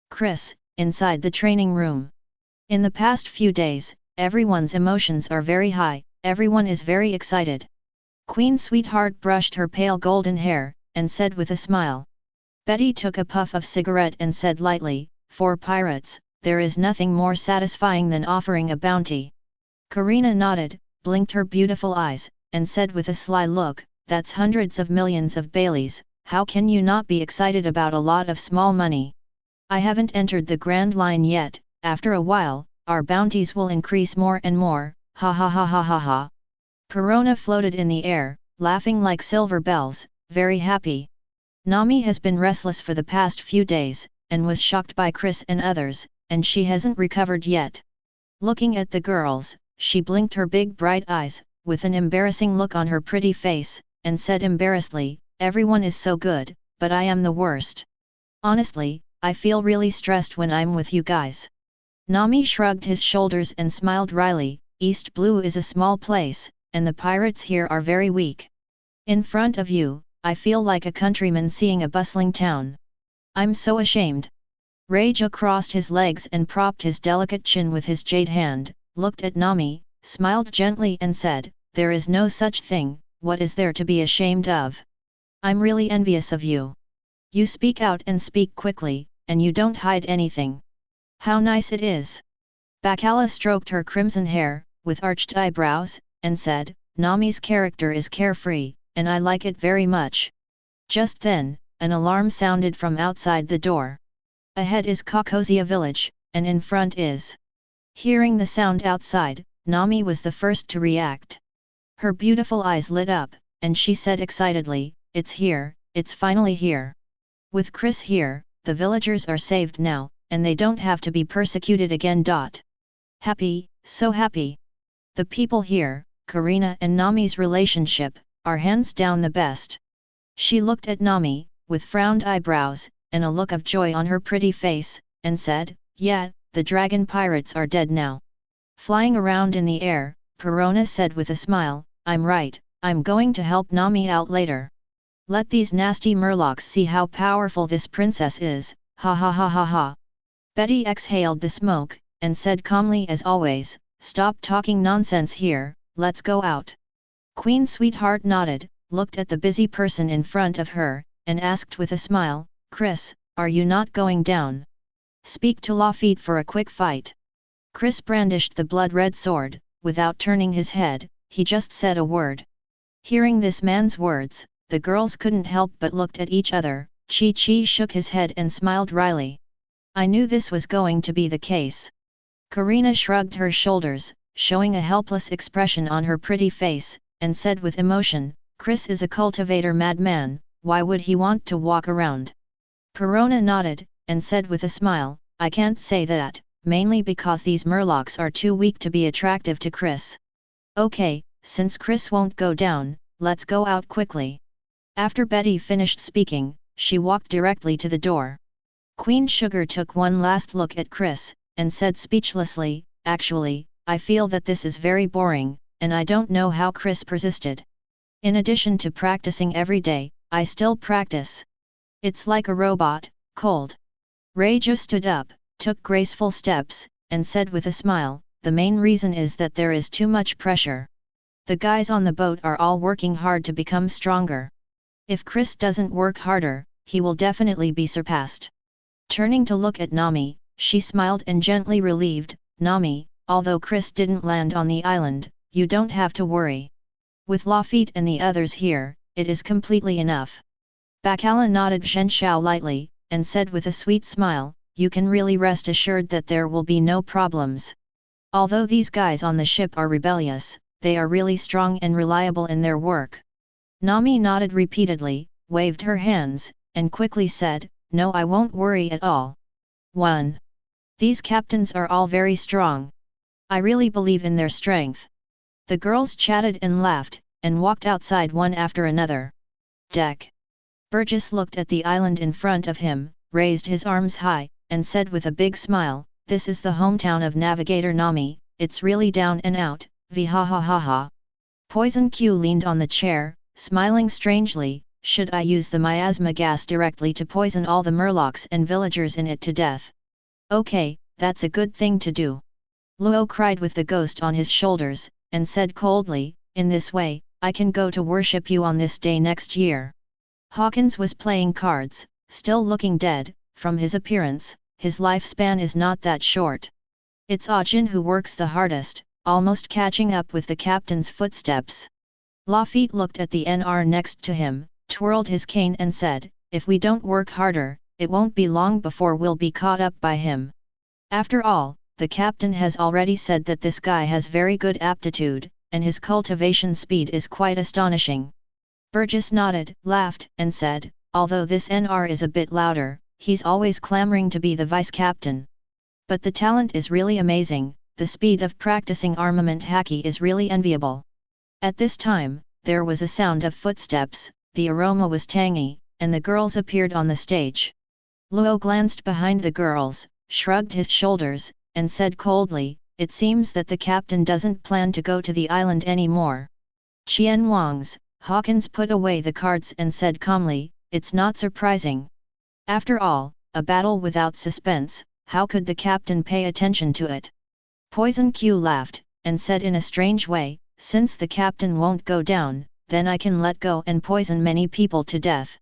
Chris, inside the training room. In the past few days, everyone's emotions are very high, everyone is very excited. Queen Sweetheart brushed her pale golden hair, and said with a smile. Betty took a puff of cigarette and said lightly, "For pirates, there is nothing more satisfying than offering a bounty." Karina nodded, blinked her beautiful eyes, and said with a sly look, "That's hundreds of millions of Baileys, how can you not be excited about a lot of small money? I haven't entered the Grand Line yet, after a while, our bounties will increase more and more, ha ha ha ha ha ha." Perona floated in the air, laughing like silver bells, very happy. Nami has been restless for the past few days, and was shocked by Chris and others, and she hasn't recovered yet. Looking at the girls, she blinked her big bright eyes, with an embarrassing look on her pretty face, and said embarrassedly, "Everyone is so good, but I am the worst. Honestly, I feel really stressed when I'm with you guys." Nami shrugged his shoulders and smiled wryly, "East Blue is a small place, and the pirates here are very weak. In front of you, I feel like a countryman seeing a bustling town. I'm so ashamed." Raja crossed his legs and propped his delicate chin with his jade hand, looked at Nami, smiled gently and said, "There is no such thing, what is there to be ashamed of? I'm really envious of you. You speak out and speak quickly, and you don't hide anything. How nice it is." Bacala stroked her crimson hair, with arched eyebrows, and said, "Nami's character is carefree, and I like it very much. Just then, an alarm sounded from outside the door. Ahead is Kokosia village, and in front is. Hearing the sound outside, Nami was the first to react. Her beautiful eyes lit up, and she said excitedly, "It's here, it's finally here. With Chris here, the villagers are saved now, and they don't have to be persecuted again. Happy, so happy. The people here, Karina and Nami's relationship, are hands down the best." She looked at Nami, with frowned eyebrows, and a look of joy on her pretty face, and said, "Yeah, the dragon pirates are dead now." Flying around in the air, Perona said with a smile, "I'm right, I'm going to help Nami out later. Let these nasty murlocs see how powerful this princess is, ha ha ha ha ha." Betty exhaled the smoke, and said calmly as always, "Stop talking nonsense here, let's go out." Queen Sweetheart nodded, looked at the busy person in front of her, and asked with a smile, "Chris, are you not going down? Speak to Lafitte for a quick fight." Chris brandished the blood-red sword, without turning his head, he just said a word. Hearing this man's words, the girls couldn't help but looked at each other. Chi shook his head and smiled wryly. "I knew this was going to be the case." Karina shrugged her shoulders, showing a helpless expression on her pretty face, and said with emotion, "Chris is a cultivator madman, why would he want to walk around?" Perona nodded, and said with a smile, "I can't say that, mainly because these murlocs are too weak to be attractive to Chris. Okay, since Chris won't go down, let's go out quickly." After Betty finished speaking, she walked directly to the door. Queen Sugar took one last look at Chris, and said speechlessly, "Actually, I feel that this is very boring, and I don't know how Chris persisted. In addition to practicing every day, I still practice. It's like a robot, cold." Reiju stood up, took graceful steps, and said with a smile, "The main reason is that there is too much pressure. The guys on the boat are all working hard to become stronger. If Chris doesn't work harder, he will definitely be surpassed." Turning to look at Nami, she smiled and gently relieved, "Nami, although Chris didn't land on the island, you don't have to worry. With Lafitte and the others here, it is completely enough." Bacala nodded Zhenshao lightly, and said with a sweet smile, "You can really rest assured that there will be no problems. Although these guys on the ship are rebellious, they are really strong and reliable in their work." Nami nodded repeatedly, waved her hands, and quickly said, "No, I won't worry at all. 1. These captains are all very strong. I really believe in their strength." The girls chatted and laughed, and walked outside one after another. Deck. Burgess looked at the island in front of him, raised his arms high, and said with a big smile, "This is the hometown of Navigator Nami, it's really down and out, ha ha ha ha." Poison Q leaned on the chair, smiling strangely, "Should I use the miasma gas directly to poison all the murlocs and villagers in it to death?" "Okay, that's a good thing to do." Luo cried with the ghost on his shoulders, and said coldly, "In this way, I can go to worship you on this day next year." Hawkins was playing cards, still looking dead. From his appearance, his lifespan is not that short. It's Ajin who works the hardest, almost catching up with the captain's footsteps. Lafitte looked at the NR next to him, twirled his cane and said, "If we don't work harder, it won't be long before we'll be caught up by him." After all, the captain has already said that this guy has very good aptitude, and his cultivation speed is quite astonishing. Burgess nodded, laughed, and said, "Although this NR is a bit louder, he's always clamoring to be the vice-captain. But the talent is really amazing, the speed of practicing armament Haki is really enviable." At this time, there was a sound of footsteps, the aroma was tangy, and the girls appeared on the stage. Luo glanced behind the girls, shrugged his shoulders, and said coldly, "It seems that the captain doesn't plan to go to the island anymore." Qian Wang's, Hawkins put away the cards and said calmly, "It's not surprising. After all, a battle without suspense, how could the captain pay attention to it?" Poison Q laughed, and said in a strange way, "Since the captain won't go down, then I can let go and poison many people to death."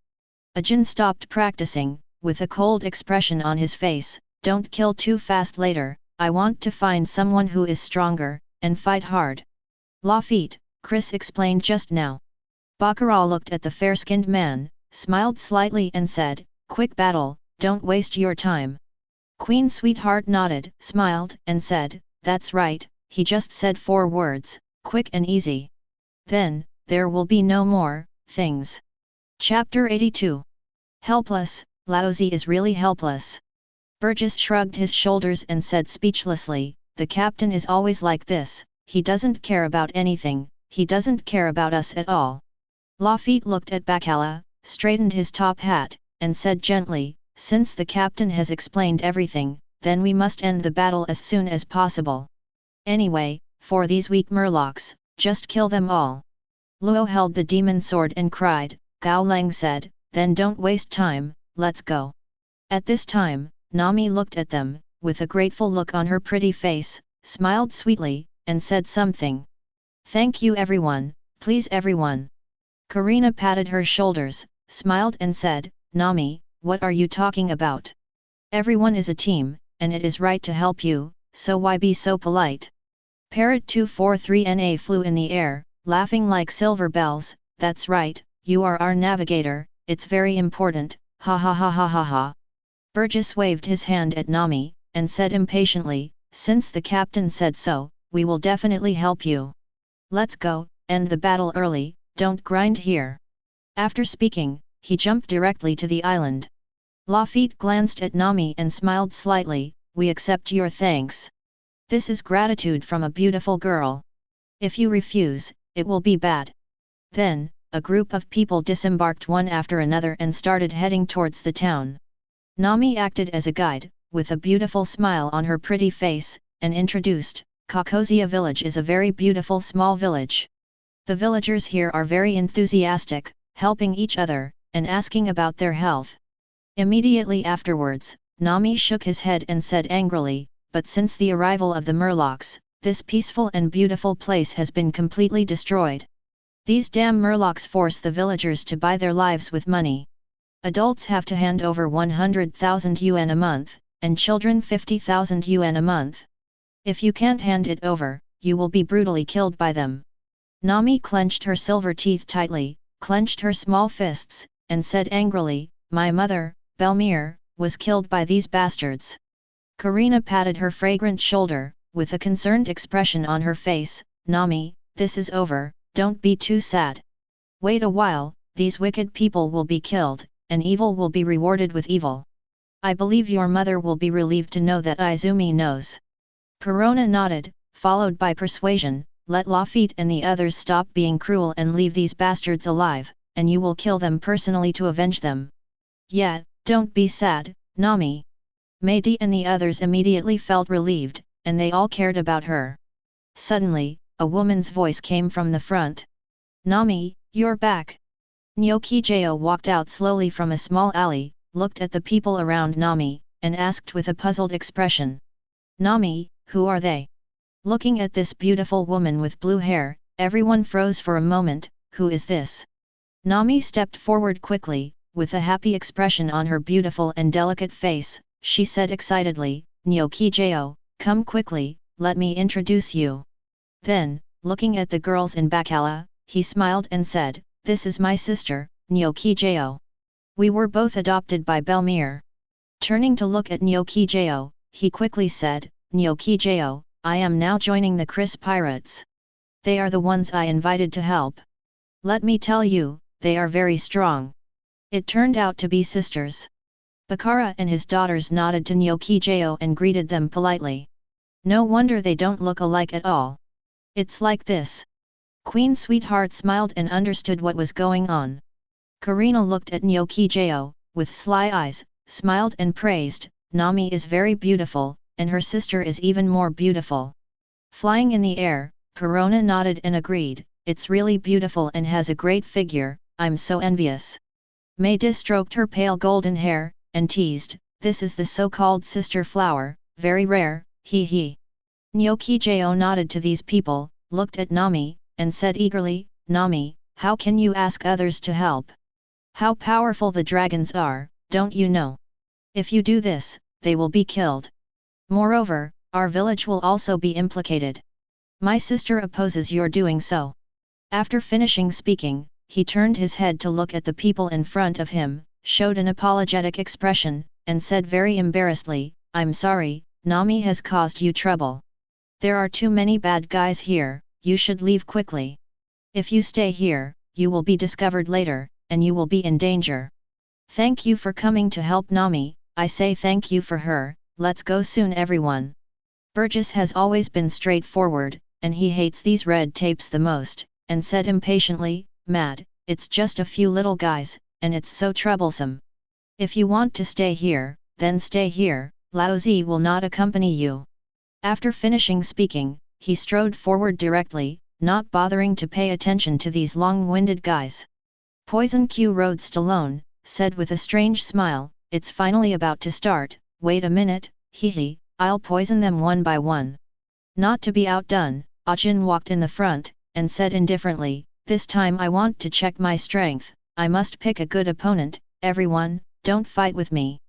Ajin stopped practicing, with a cold expression on his face, "Don't kill too fast later, I want to find someone who is stronger, and fight hard." Lafitte, Chris explained just now. Baccarat looked at the fair-skinned man, smiled slightly and said, "Quick battle, don't waste your time." Queen Sweetheart nodded, smiled, and said, "That's right, he just said 4 words, quick and easy. Then, there will be no more things." Chapter 82. Helpless, Laozi is really helpless. Burgess shrugged his shoulders and said speechlessly, "The captain is always like this, he doesn't care about anything, he doesn't care about us at all." Lafitte looked at Bacala, straightened his top hat, and said gently, "Since the captain has explained everything, then we must end the battle as soon as possible. Anyway, for these weak murlocs, just kill them all." Luo held the demon sword and cried. Gao Lang said, "Then don't waste time, let's go." At this time, Nami looked at them, with a grateful look on her pretty face, smiled sweetly, and said something. "Thank you everyone, please everyone." Karina patted her shoulders, smiled and said, "Nami, what are you talking about? Everyone is a team, and it is right to help you, so why be so polite?" Parrot 243NA flew in the air, laughing like silver bells. "That's right, you are our navigator, it's very important, ha ha ha ha ha ha." Burgess waved his hand at Nami, and said impatiently, "Since the captain said so, we will definitely help you. Let's go, end the battle early, don't grind here." After speaking, he jumped directly to the island. Lafitte glanced at Nami and smiled slightly, "We accept your thanks. This is gratitude from a beautiful girl. If you refuse, it will be bad." Then, a group of people disembarked one after another and started heading towards the town. Nami acted as a guide, with a beautiful smile on her pretty face, and introduced, "Kakosia village is a very beautiful small village. The villagers here are very enthusiastic, helping each other, and asking about their health." Immediately afterwards, Nami shook his head and said angrily, "But since the arrival of the murlocs, this peaceful and beautiful place has been completely destroyed. These damn murlocs force the villagers to buy their lives with money. Adults have to hand over 100,000 yuan a month, and children 50,000 yuan a month. If you can't hand it over, you will be brutally killed by them." Nami clenched her silver teeth tightly, clenched her small fists, and said angrily, "My mother, Belmir, was killed by these bastards." Karina patted her fragrant shoulder, with a concerned expression on her face. "Nami, this is over, don't be too sad. Wait a while, these wicked people will be killed, and evil will be rewarded with evil. I believe your mother will be relieved to know that Izumi knows." Perona nodded, followed by persuasion, "Let Lafitte and the others stop being cruel and leave these bastards alive, and you will kill them personally to avenge them." "Yeah, don't be sad, Nami." Meidi and the others immediately felt relieved, and they all cared about her. Suddenly, a woman's voice came from the front. "Nami, you're back." Nyokijao walked out slowly from a small alley, looked at the people around Nami, and asked with a puzzled expression. "Nami, who are they?" Looking at this beautiful woman with blue hair, everyone froze for a moment. "Who is this?" Nami stepped forward quickly, with a happy expression on her beautiful and delicate face. She said excitedly, "Nyokijao, come quickly, let me introduce you." Then, looking at the girls in Bacala, he smiled and said, "This is my sister, Nyokijao. We were both adopted by Belmir." Turning to look at Nyokijao, he quickly said, "Nyokijao, I am now joining the Chris pirates. They are the ones I invited to help. Let me tell you, they are very strong." It turned out to be sisters. Bakara and his daughters nodded to Nyokijao and greeted them politely. No wonder they don't look alike at all. It's like this. Queen Sweetheart smiled and understood what was going on. Karina looked at Nyokijao, with sly eyes, smiled and praised, "Nami is very beautiful, and her sister is even more beautiful." Flying in the air, Perona nodded and agreed, "It's really beautiful and has a great figure, I'm so envious." Meidi stroked her pale golden hair, and teased, "This is the so-called sister flower, very rare, hee hee." Nyokijao nodded to these people, looked at Nami, and said eagerly, "Nami, how can you ask others to help? How powerful the dragons are, don't you know? If you do this, they will be killed. Moreover, our village will also be implicated. My sister opposes your doing so." After finishing speaking, he turned his head to look at the people in front of him, showed an apologetic expression, and said very embarrassedly, "I'm sorry, Nami has caused you trouble. There are too many bad guys here, you should leave quickly. If you stay here, you will be discovered later, and you will be in danger. Thank you for coming to help Nami, I say thank you for her, let's go soon everyone." Burgess has always been straightforward, and he hates these red tapes the most, and said impatiently, "Mad, it's just a few little guys, and it's so troublesome. If you want to stay here, then stay here, Laozi will not accompany you." After finishing speaking, he strode forward directly, not bothering to pay attention to these long-winded guys. Poison Q Road Stallone said with a strange smile, "It's finally about to start, wait a minute, hee, I'll poison them one by one." Not to be outdone, Ajin walked in the front, and said indifferently, "This time I want to check my strength, I must pick a good opponent, everyone, don't fight with me.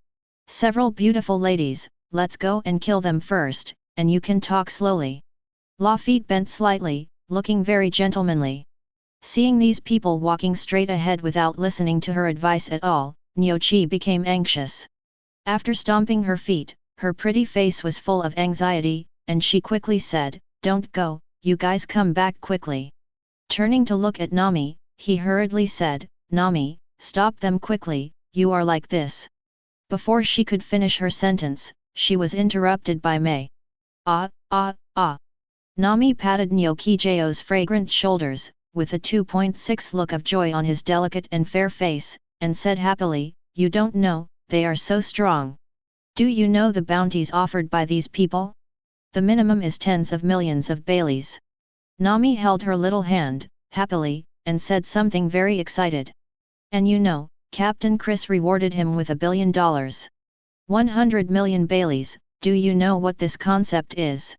Several beautiful ladies, let's go and kill them first, and you can talk slowly." Lafitte bent slightly, looking very gentlemanly. Seeing these people walking straight ahead without listening to her advice at all, Nyochi became anxious. After stomping her feet, her pretty face was full of anxiety, and she quickly said, "Don't go, you guys come back quickly." Turning to look at Nami, he hurriedly said, "Nami, stop them quickly, you are like this." Before she could finish her sentence, she was interrupted by Mei. "Ah. Nami patted Nyokijeo's fragrant shoulders, with a 2.6 look of joy on his delicate and fair face, and said happily, "You don't know, they are so strong. Do you know the bounties offered by these people? The minimum is tens of millions of Baileys." Nami held her little hand, happily, and said something very excited. "And you know, Captain Chris rewarded him with $1 billion. 100 million Baileys, do you know what this concept is?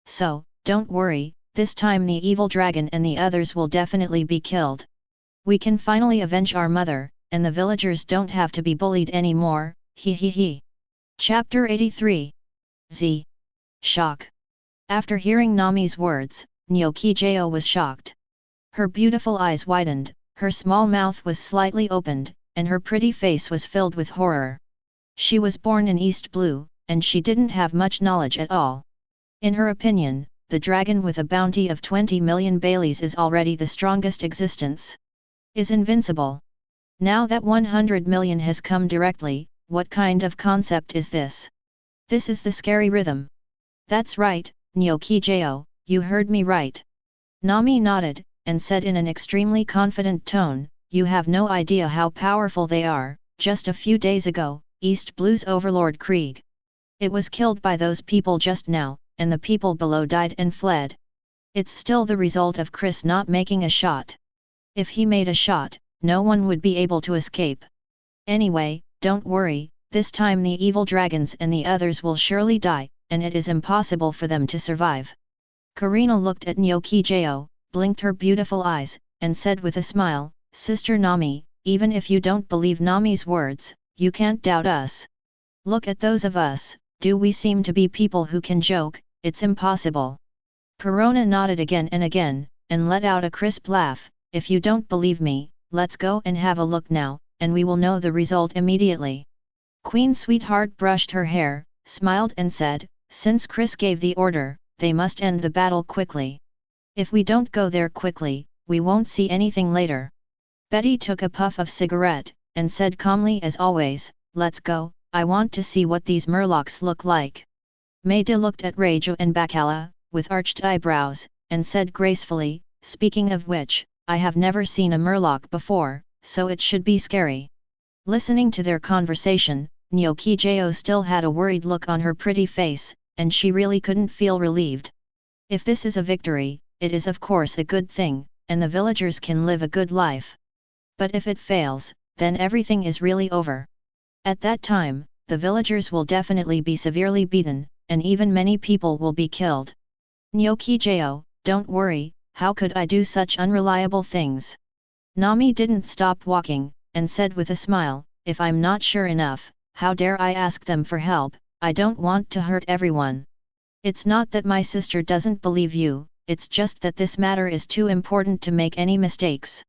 So, don't worry, this time the evil dragon and the others will definitely be killed. We can finally avenge our mother, and the villagers don't have to be bullied anymore, he. Chapter 83. Z. Shock. After hearing Nami's words, Nyokijeo was shocked. Her beautiful eyes widened, her small mouth was slightly opened, and her pretty face was filled with horror. She was born in East Blue, and she didn't have much knowledge at all. In her opinion, the dragon with a bounty of 20 million Baileys is already the strongest existence. Is invincible. Now that 100 million has come directly, what kind of concept is this? This is the scary rhythm. That's right, Nyokijeo, you heard me right. Nami nodded, and said in an extremely confident tone, "You have no idea how powerful they are. Just a few days ago, East Blue's overlord Krieg. It was killed by those people just now, and the people below died and fled. It's still the result of Chris not making a shot. If he made a shot, no one would be able to escape. Anyway, don't worry, this time the evil dragons and the others will surely die, and it is impossible for them to survive." Karina looked at Nyokijeo, blinked her beautiful eyes, and said with a smile, "Sister Nami, even if you don't believe Nami's words, you can't doubt us. Look at those of us, do we seem to be people who can joke? It's impossible." Perona nodded again, and let out a crisp laugh, "If you don't believe me, let's go and have a look now, and we will know the result immediately." Queen Sweetheart brushed her hair, smiled and said, "Since Chris gave the order, they must end the battle quickly. If we don't go there quickly, we won't see anything later." Betty took a puff of cigarette, and said calmly as always, "Let's go, I want to see what these murlocs look like." Maida looked at Raju and Bacala, with arched eyebrows, and said gracefully, "Speaking of which, I have never seen a murloc before, so it should be scary." Listening to their conversation, Nyokijeo still had a worried look on her pretty face, and she really couldn't feel relieved. If this is a victory, it is of course a good thing, and the villagers can live a good life. But if it fails, then everything is really over. At that time, the villagers will definitely be severely beaten, and even many people will be killed. Nyokijeo, don't worry, how could I do such unreliable things? Nami didn't stop walking, and said with a smile, "If I'm not sure enough, how dare I ask them for help? I don't want to hurt everyone. It's not that my sister doesn't believe you, it's just that this matter is too important to make any mistakes."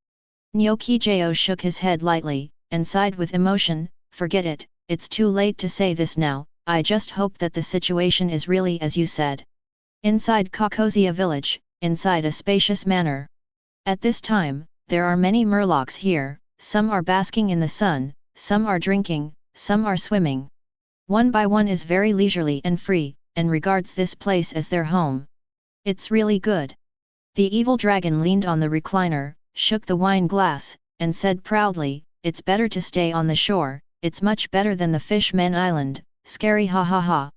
Nyokijo shook his head lightly, and sighed with emotion, forget it, it's too late to say this now, I just hope that the situation is really as you said. Inside Kokozia village, inside a spacious manor. At this time, there are many murlocs here, some are basking in the sun, some are drinking, some are swimming. One by one is very leisurely and free, and regards this place as their home. It's really good. The evil dragon leaned on the recliner, shook the wine glass, and said proudly, it's better to stay on the shore, it's much better than the Fishman Island, scary ha ha ha.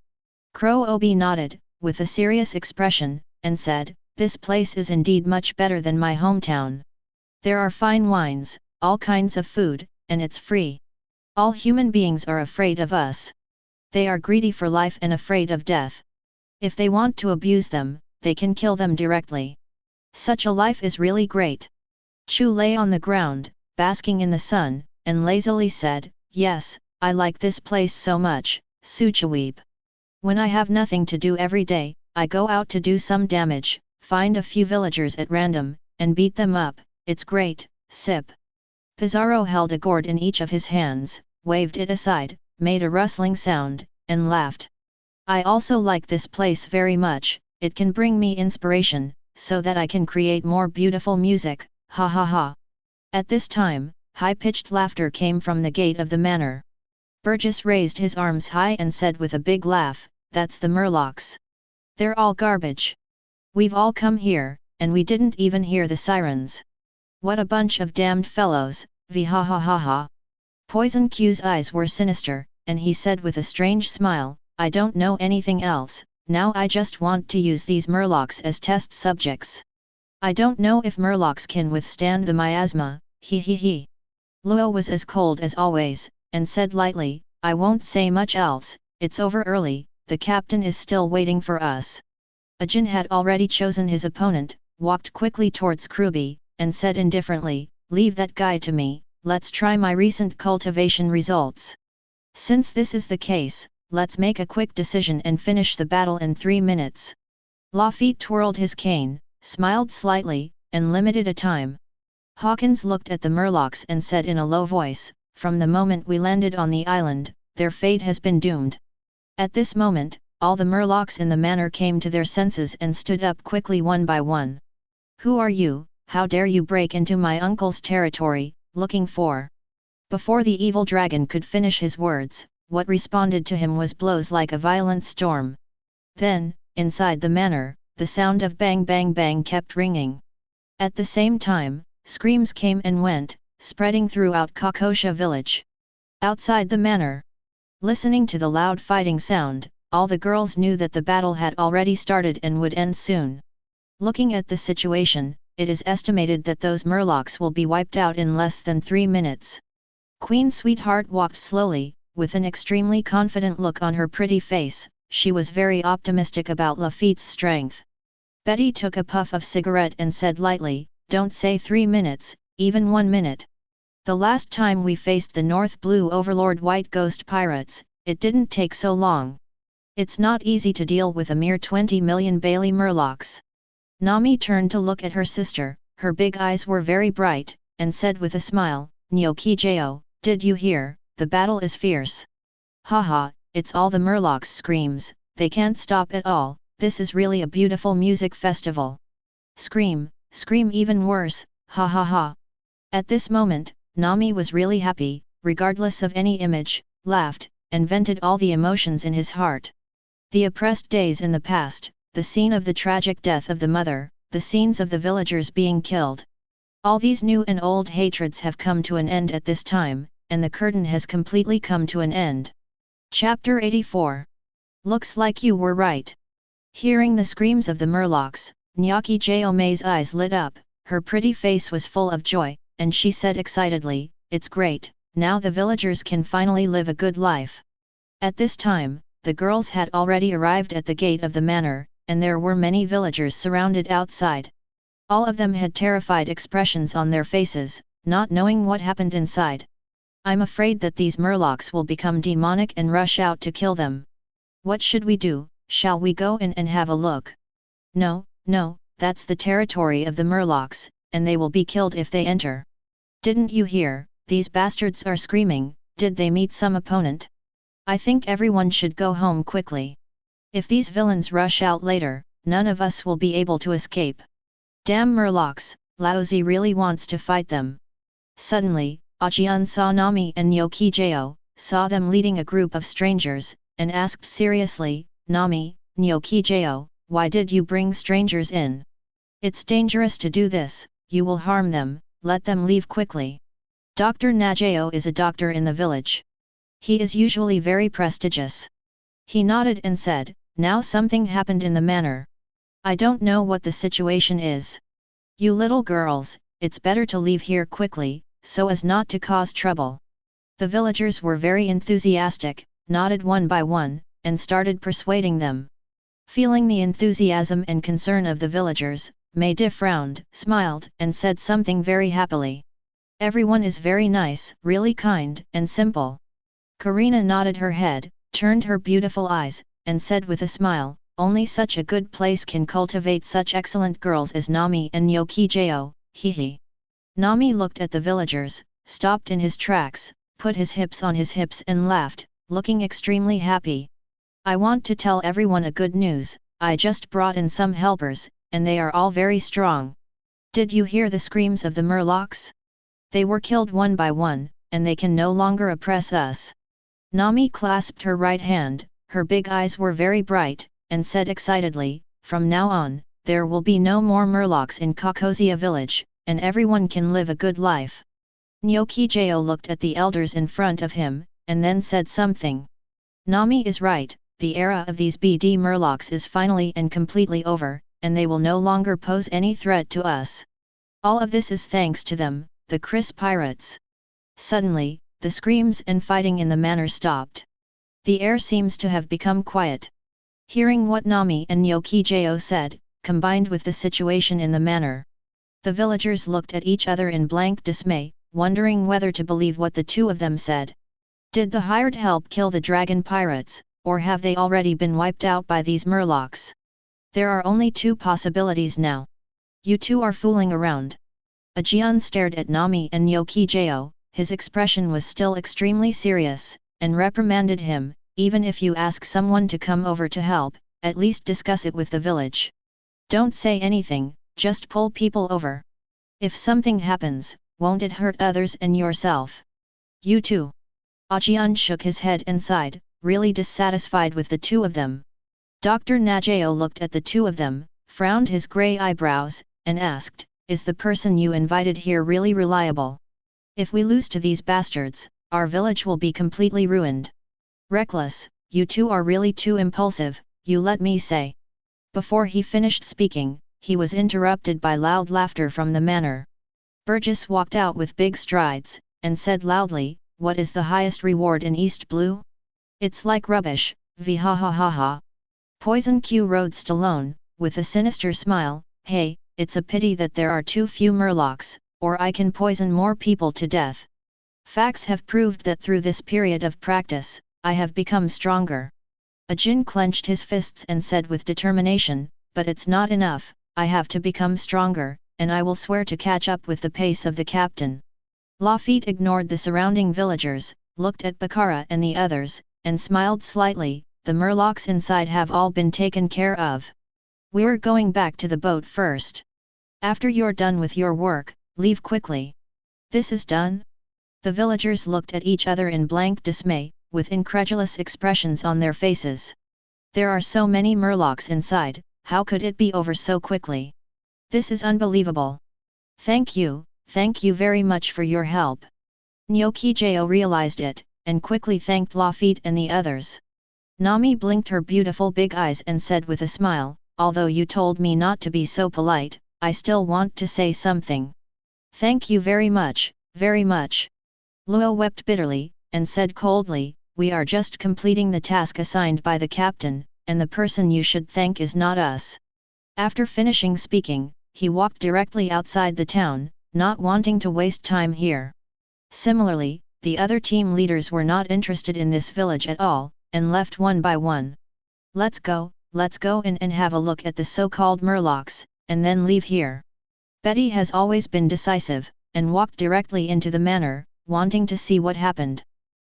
Crow Obi nodded, with a serious expression, and said, this place is indeed much better than my hometown. There are fine wines, all kinds of food, and it's free. All human beings are afraid of us. They are greedy for life and afraid of death. If they want to abuse them, they can kill them directly. Such a life is really great. Chu lay on the ground, basking in the sun, and lazily said, yes, I like this place so much, Suchaweeb. When I have nothing to do every day, I go out to do some damage, find a few villagers at random, and beat them up, it's great, sip. Pizarro held a gourd in each of his hands, waved it aside, made a rustling sound, and laughed. I also like this place very much, it can bring me inspiration, so that I can create more beautiful music, ha ha ha. At this time, high-pitched laughter came from the gate of the manor. Burgess raised his arms high and said with a big laugh, that's the murlocs. They're all garbage. We've all come here, and we didn't even hear the sirens. What a bunch of damned fellows, v ha ha ha ha. Poison Q's eyes were sinister, and he said with a strange smile, I don't know anything else, now I just want to use these murlocs as test subjects. I don't know if murlocs can withstand the miasma, he he he. Luo was as cold as always, and said lightly, I won't say much else, it's over early, the captain is still waiting for us. Ajin had already chosen his opponent, walked quickly towards Kruby, and said indifferently, leave that guy to me, let's try my recent cultivation results. Since this is the case, let's make a quick decision and finish the battle in 3 minutes. Lafitte twirled his cane, smiled slightly, and limited a time. Hawkins looked at the murlocs and said in a low voice, from the moment we landed on the island, their fate has been doomed. At this moment, all the murlocs in the manor came to their senses and stood up quickly one by one. Who are you? How dare you break into my uncle's territory, looking for? Before the evil dragon could finish his words, what responded to him was blows like a violent storm. Then, inside the manor, the sound of bang bang bang kept ringing. At the same time, screams came and went, spreading throughout Kokosha village. Outside the manor, listening to the loud fighting sound, all the girls knew that the battle had already started and would end soon. Looking at the situation, it is estimated that those murlocs will be wiped out in less than 3 minutes. Queen Sweetheart walked slowly, with an extremely confident look on her pretty face. She was very optimistic about Lafitte's strength. Betty took a puff of cigarette and said lightly, don't say 3 minutes, even 1 minute. The last time we faced the North Blue Overlord White Ghost Pirates, it didn't take so long. It's not easy to deal with a mere 20 million Bailey murlocs. Nami turned to look at her sister, her big eyes were very bright, and said with a smile, Nyokijo, did you hear, the battle is fierce. Haha, it's all the murlocs' screams, they can't stop at all, this is really a beautiful music festival. Scream, scream even worse, ha ha ha. At this moment, Nami was really happy, regardless of any image, laughed, and vented all the emotions in his heart. The oppressed days in the past, the scene of the tragic death of the mother, the scenes of the villagers being killed. All these new and old hatreds have come to an end at this time, and the curtain has completely come to an end. Chapter 84. Looks like you were right. Hearing the screams of the murlocs, Nyokijo Mei's eyes lit up, her pretty face was full of joy, and she said excitedly, it's great, now the villagers can finally live a good life. At this time, the girls had already arrived at the gate of the manor, and there were many villagers surrounded outside. All of them had terrified expressions on their faces, not knowing what happened inside. I'm afraid that these murlocs will become demonic and rush out to kill them. What should we do? Shall we go in and have a look? No, no, that's the territory of the murlocs, and they will be killed if they enter. Didn't you hear, these bastards are screaming, did they meet some opponent? I think everyone should go home quickly. If these villains rush out later, none of us will be able to escape. Damn Murlocs, Laozi really wants to fight them. Suddenly, Ajian saw Nami and Nyokijao, saw them leading a group of strangers, and asked seriously, Nami, Nyokijao, why did you bring strangers in? It's dangerous to do this, you will harm them, let them leave quickly. Dr. Najao is a doctor in the village. He is usually very prestigious. He nodded and said, now something happened in the manor. I don't know what the situation is. You little girls, it's better to leave here quickly, so as not to cause trouble. The villagers were very enthusiastic, nodded one by one, and started persuading them. Feeling the enthusiasm and concern of the villagers, Meidi frowned, smiled, and said something very happily. Everyone is very nice, really kind, and simple. Karina nodded her head, turned her beautiful eyes, and said with a smile, only such a good place can cultivate such excellent girls as Nami and Nyokijao, hee. Nami looked at the villagers, stopped in his tracks, put his hips on his hips and laughed, looking extremely happy. I want to tell everyone a good news, I just brought in some helpers, and they are all very strong. Did you hear the screams of the Murlocs? They were killed one by one, and they can no longer oppress us. Nami clasped her right hand, her big eyes were very bright, and said excitedly, from now on, there will be no more Murlocs in Kokosia village, and everyone can live a good life. Nyokijao looked at the elders in front of him, and then said something. Nami is right, the era of these BD Murlocs is finally and completely over, and they will no longer pose any threat to us. All of this is thanks to them, the Chris pirates. Suddenly, the screams and fighting in the manor stopped. The air seems to have become quiet. Hearing what Nami and Nyokijao said, combined with the situation in the manor, the villagers looked at each other in blank dismay, wondering whether to believe what the two of them said. Did the hired help kill the dragon pirates, or have they already been wiped out by these Murlocs? There are only two possibilities now. You two are fooling around. Ajian stared at Nami and Nyokijao, his expression was still extremely serious, and reprimanded him, even if you ask someone to come over to help, at least discuss it with the village. Don't say anything, just pull people over. If something happens, won't it hurt others and yourself? You too. Ajian shook his head and sighed, really dissatisfied with the two of them. Dr. Najao looked at the two of them, frowned his grey eyebrows, and asked, is the person you invited here really reliable? If we lose to these bastards, our village will be completely ruined. Reckless, you two are really too impulsive, you let me say. Before he finished speaking, he was interrupted by loud laughter from the manor. Burgess walked out with big strides, and said loudly, what is the highest reward in East Blue? It's like rubbish, v ha ha ha ha. Poison Q rode Stallone, with a sinister smile, hey, it's a pity that there are too few Murlocs, or I can poison more people to death. Facts have proved that through this period of practice, I have become stronger. Ajin clenched his fists and said with determination, but it's not enough, I have to become stronger, and I will swear to catch up with the pace of the captain. Lafitte ignored the surrounding villagers, looked at Bakara and the others, and smiled slightly, the Murlocs inside have all been taken care of. We're going back to the boat first. After you're done with your work, leave quickly. This is done? The villagers looked at each other in blank dismay, with incredulous expressions on their faces. There are so many Murlocs inside, how could it be over so quickly? This is unbelievable. Thank you very much for your help. Nyokijao realized it, and quickly thanked Lafitte and the others. Nami blinked her beautiful big eyes and said with a smile, although you told me not to be so polite, I still want to say something. Thank you very much, very much. Luo wept bitterly, and said coldly, we are just completing the task assigned by the captain, and the person you should thank is not us. After finishing speaking, he walked directly outside the town, not wanting to waste time here. Similarly, the other team leaders were not interested in this village at all, and left one by one. Let's go in and have a look at the so-called Murlocs, and then leave here. Betty has always been decisive, and walked directly into the manor, wanting to see what happened.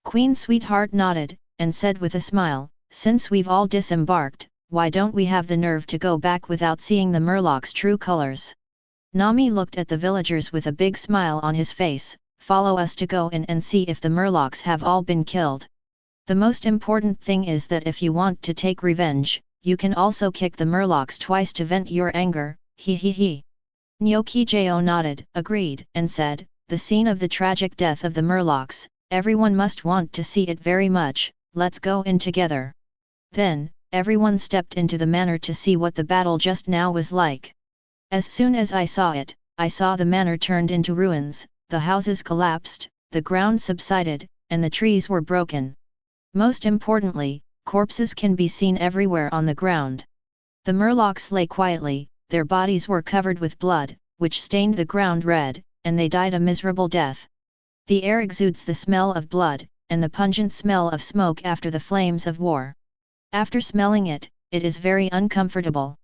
Queen Sweetheart nodded, and said with a smile, "Since we've all disembarked, why don't we have the nerve to go back without seeing the Murloc's true colors?" Nami looked at the villagers with a big smile on his face. "Follow us to go in and see if the Murlocs have all been killed. The most important thing is that if you want to take revenge, you can also kick the Murlocs twice to vent your anger, he he he." Nyokijo nodded, agreed, and said, "The scene of the tragic death of the Murlocs, everyone must want to see it very much, let's go in together." Then, everyone stepped into the manor to see what the battle just now was like. As soon as I saw it, I saw the manor turned into ruins, the houses collapsed, the ground subsided, and the trees were broken. Most importantly, corpses can be seen everywhere on the ground. The Murlocs lay quietly, their bodies were covered with blood, which stained the ground red, and they died a miserable death. The air exudes the smell of blood, and the pungent smell of smoke after the flames of war. After smelling it, it is very uncomfortable.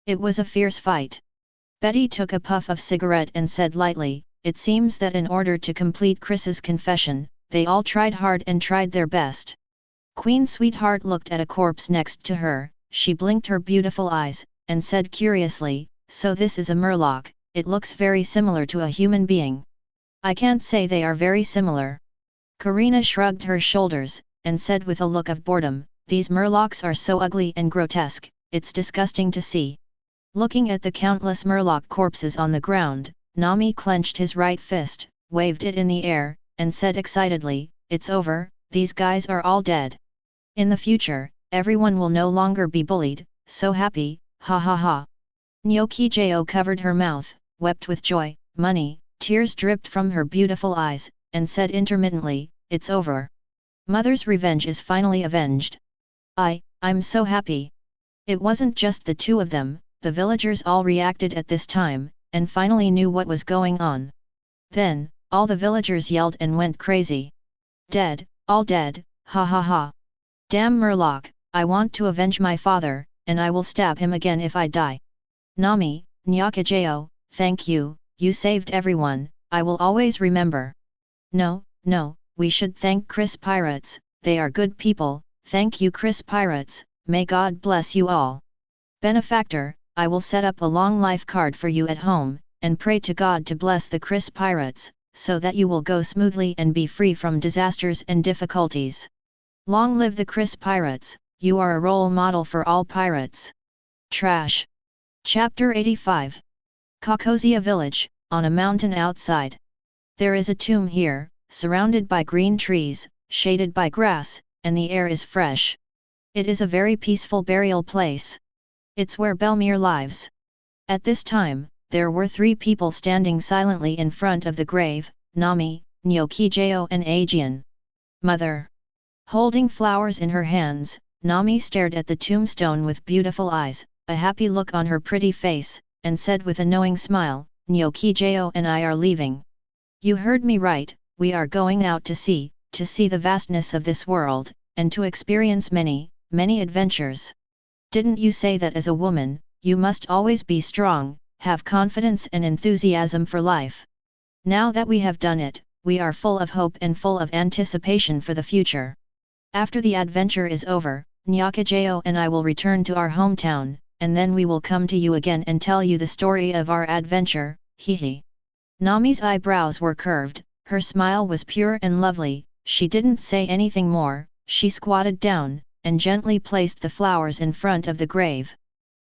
It was a fierce fight. Betty took a puff of cigarette and said lightly, "It seems that in order to complete Chris's confession, they all tried hard and tried their best." Queen Sweetheart looked at a corpse next to her, she blinked her beautiful eyes, and said curiously, "So this is a Murloc, it looks very similar to a human being." "I can't say they are very similar." Karina shrugged her shoulders, and said with a look of boredom, "These Murlocs are so ugly and grotesque, it's disgusting to see." Looking at the countless Murloc corpses on the ground, Nami clenched his right fist, waved it in the air, and said excitedly, "It's over, these guys are all dead. In the future, everyone will no longer be bullied, so happy, ha ha ha." Nyokijo covered her mouth, wept with joy, money, tears dripped from her beautiful eyes, and said intermittently, "It's over. Mother's revenge is finally avenged. I'm so happy." It wasn't just the two of them, the villagers all reacted at this time, and finally knew what was going on. Then, all the villagers yelled and went crazy. "Dead, all dead, ha ha ha. Damn Murloc, I want to avenge my father, and I will stab him again if I die. Nami, Nyokijo, thank you, you saved everyone, I will always remember." No, we should thank Chris Pirates, they are good people, thank you Chris Pirates, may God bless you all. Benefactor, I will set up a long life card for you at home, and pray to God to bless the Chris Pirates, so that you will go smoothly and be free from disasters and difficulties. Long live the Chris Pirates, you are a role model for all pirates. Trash. Chapter 85. Kakosia Village, on a mountain outside. There is a tomb here, surrounded by green trees, shaded by grass, and the air is fresh. It is a very peaceful burial place. It's where Belmir lives. At this time, there were 3 people standing silently in front of the grave, Nami, Nyokijo and Aegean. Mother. Holding flowers in her hands, Nami stared at the tombstone with beautiful eyes, a happy look on her pretty face, and said with a knowing smile, "Nyokijo and I are leaving. You heard me right, we are going out to sea the vastness of this world, and to experience many, many adventures. Didn't you say that as a woman, you must always be strong, have confidence and enthusiasm for life? Now that we have done it, we are full of hope and full of anticipation for the future. After the adventure is over, Nyokijo and I will return to our hometown, and then we will come to you again and tell you the story of our adventure, hee. Nami's eyebrows were curved, her smile was pure and lovely, she didn't say anything more, she squatted down, and gently placed the flowers in front of the grave.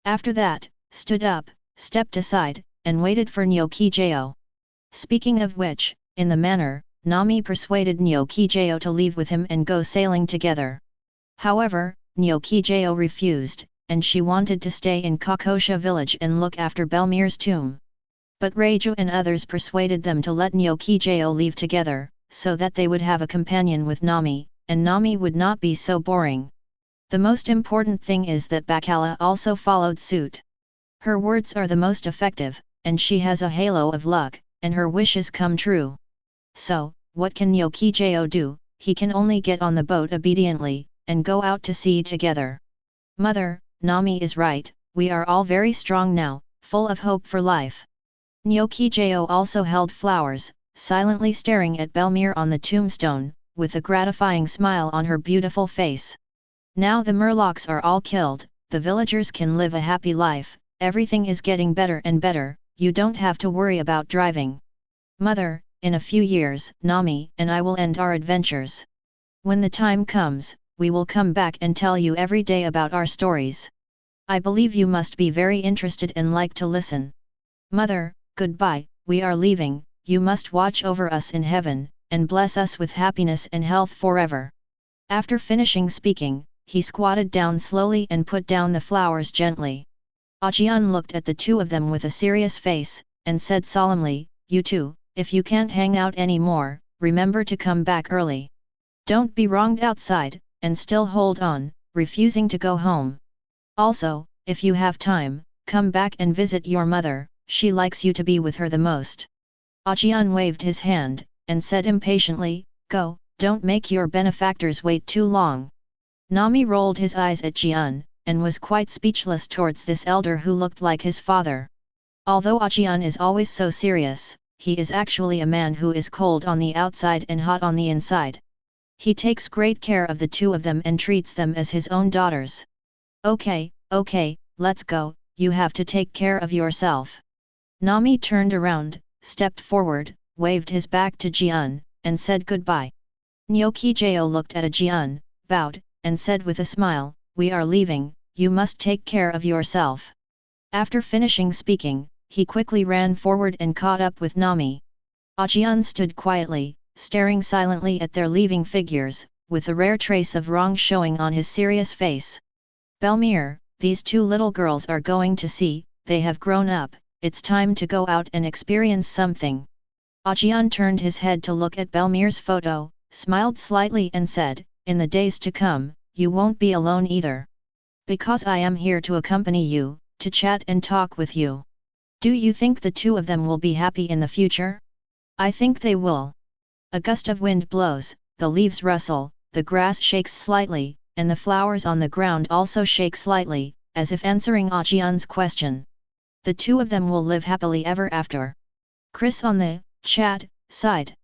After that, stood up, stepped aside, and waited for Nyokijo. Speaking of which, in the manor, Nami persuaded Nyokijo to leave with him and go sailing together. However, Nyokijo refused, and she wanted to stay in Kakosia village and look after Belmir's tomb. But Reiju and others persuaded them to let Nyokijo leave together, so that they would have a companion with Nami, and Nami would not be so boring. The most important thing is that Bacala also followed suit. Her words are the most effective, and she has a halo of luck, and her wishes come true. So, what can Nyokijo do? He can only get on the boat obediently, and go out to sea together. Mother, Nami is right, we are all very strong now, full of hope for life. Nyokijo also held flowers, silently staring at Belmir on the tombstone, with a gratifying smile on her beautiful face. Now the murlocs are all killed, the villagers can live a happy life, everything is getting better and better, you don't have to worry about driving. Mother, in a few years, Nami and I will end our adventures. When the time comes, we will come back and tell you every day about our stories. I believe you must be very interested and like to listen. Mother, goodbye, we are leaving, you must watch over us in heaven, and bless us with happiness and health forever. After finishing speaking, he squatted down slowly and put down the flowers gently. Ajian looked at the two of them with a serious face, and said solemnly, you two, if you can't hang out anymore, remember to come back early. Don't be wronged outside, and still hold on, refusing to go home. Also, if you have time, come back and visit your mother, she likes you to be with her the most. Ajian waved his hand, and said impatiently, go, don't make your benefactors wait too long. Nami rolled his eyes at Jian, and was quite speechless towards this elder who looked like his father. Although Ajian is always so serious, he is actually a man who is cold on the outside and hot on the inside. He takes great care of the two of them and treats them as his own daughters. Okay, let's go, you have to take care of yourself. Nami turned around, stepped forward, waved his back to Jian, and said goodbye. Nyokijo looked at Jian, bowed, and said with a smile, we are leaving, you must take care of yourself. After finishing speaking, he quickly ran forward and caught up with Nami. Ajian stood quietly, staring silently at their leaving figures, with a rare trace of wrong showing on his serious face. Belmir, these two little girls are going to sea, they have grown up, it's time to go out and experience something. Ajian turned his head to look at Belmir's photo, smiled slightly and said, in the days to come, you won't be alone either. Because I am here to accompany you, to chat and talk with you. Do you think the two of them will be happy in the future? I think they will. A gust of wind blows, the leaves rustle, the grass shakes slightly, and the flowers on the ground also shake slightly, as if answering Ajian's question. The two of them will live happily ever after. Chris on the chat side.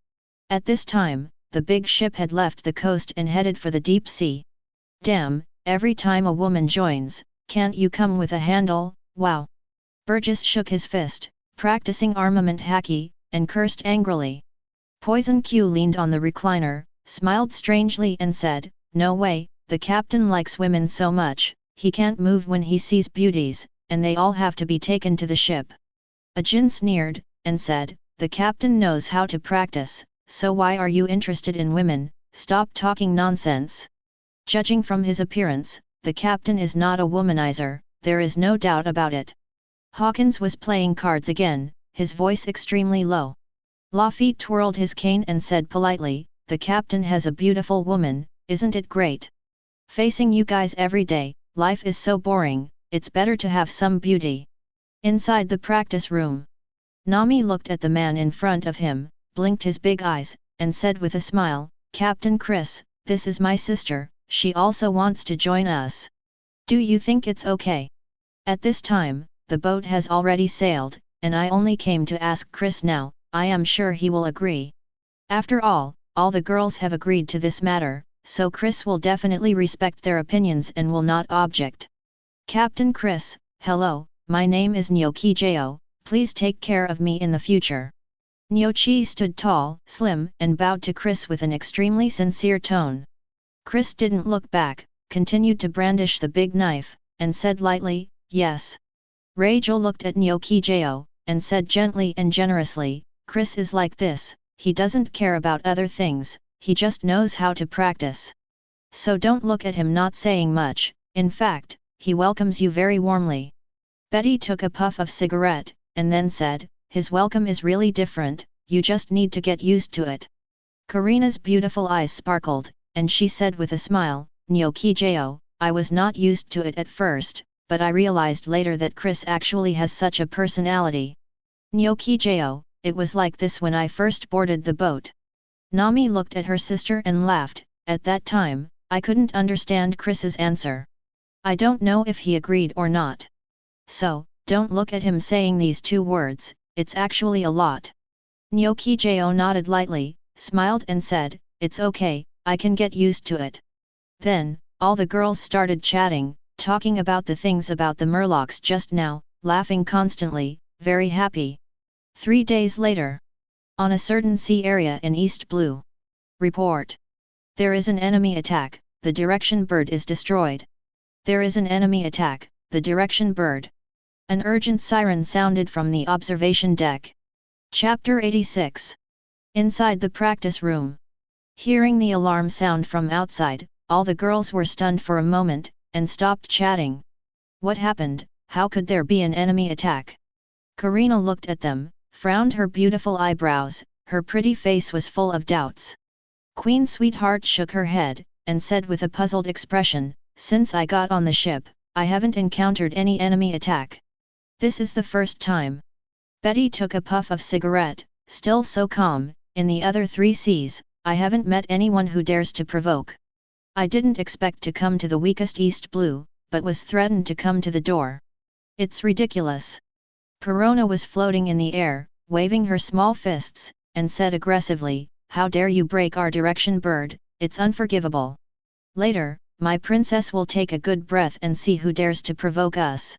At this time, the big ship had left the coast and headed for the deep sea. Damn, every time a woman joins, can't you come with a handle, wow. Burgess shook his fist, practicing armament Haki, and cursed angrily. Poison Q leaned on the recliner, smiled strangely and said, no way, the captain likes women so much, he can't move when he sees beauties, and they all have to be taken to the ship. Ajin sneered, and said, the captain knows how to practice, so why are you interested in women, stop talking nonsense. Judging from his appearance, the captain is not a womanizer, there is no doubt about it. Hawkins was playing cards again, his voice extremely low. Lafitte twirled his cane and said politely, the captain has a beautiful woman, isn't it great? Facing you guys every day, life is so boring, it's better to have some beauty. Inside the practice room, Nami looked at the man in front of him, blinked his big eyes, and said with a smile, Captain Chris, this is my sister, she also wants to join us. Do you think it's okay? At this time, the boat has already sailed, and I only came to ask Chris now, I am sure he will agree. After all the girls have agreed to this matter, so Chris will definitely respect their opinions and will not object. Captain Chris, hello, my name is Nyokijo, please take care of me in the future. Nyochi stood tall, slim, and bowed to Chris with an extremely sincere tone. Chris didn't look back, continued to brandish the big knife, and said lightly, yes. Rachel looked at Nyokijo, and said gently and generously, Chris is like this, he doesn't care about other things, he just knows how to practice. So don't look at him not saying much, in fact, he welcomes you very warmly. Betty took a puff of cigarette, and then said, his welcome is really different, you just need to get used to it. Karina's beautiful eyes sparkled, and she said with a smile, Nyokijo, I was not used to it at first, but I realized later that Chris actually has such a personality. Nyokijo, it was like this when I first boarded the boat. Nami looked at her sister and laughed, at that time, I couldn't understand Chris's answer. I don't know if he agreed or not. So, don't look at him saying these two words, it's actually a lot. Nyokijo nodded lightly, smiled and said, it's okay, I can get used to it. Then, all the girls started chatting, talking about the things about the murlocs just now, laughing constantly, very happy. 3 days later. On a certain sea area in East Blue. Report. There is an enemy attack, the direction bird is destroyed. There is an enemy attack, the direction bird. An urgent siren sounded from the observation deck. Chapter 86. Inside the practice room. Hearing the alarm sound from outside, all the girls were stunned for a moment, and stopped chatting. What happened? How could there be an enemy attack? Karina looked at them, frowned her beautiful eyebrows, her pretty face was full of doubts. Queen Sweetheart shook her head, and said with a puzzled expression, since I got on the ship, I haven't encountered any enemy attack. This is the first time. Betty took a puff of cigarette, still so calm, in the other 3 seas, I haven't met anyone who dares to provoke. I didn't expect to come to the weakest East Blue, but was threatened to come to the door. It's ridiculous. Perona was floating in the air, waving her small fists, and said aggressively, how dare you break our direction bird, it's unforgivable. Later, my princess will take a good breath and see who dares to provoke us.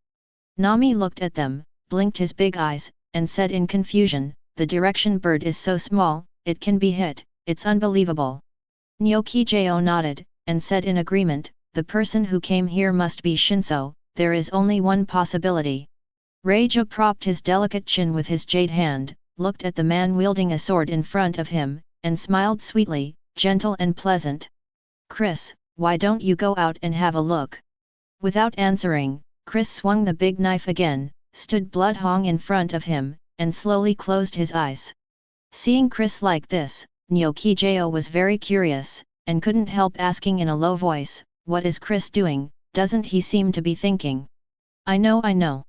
Nami looked at them, blinked his big eyes, and said in confusion, the direction bird is so small, it can be hit, it's unbelievable. Nyokijo nodded, and said in agreement, the person who came here must be Shinso, there is only one possibility. Reijo propped his delicate chin with his jade hand, looked at the man wielding a sword in front of him, and smiled sweetly, gentle and pleasant. Chris, why don't you go out and have a look? Without answering, Chris swung the big knife again, stood Bloodhong in front of him, and slowly closed his eyes. Seeing Chris like this, Nyokijo was very curious, and couldn't help asking in a low voice, what is Chris doing, doesn't he seem to be thinking? I know.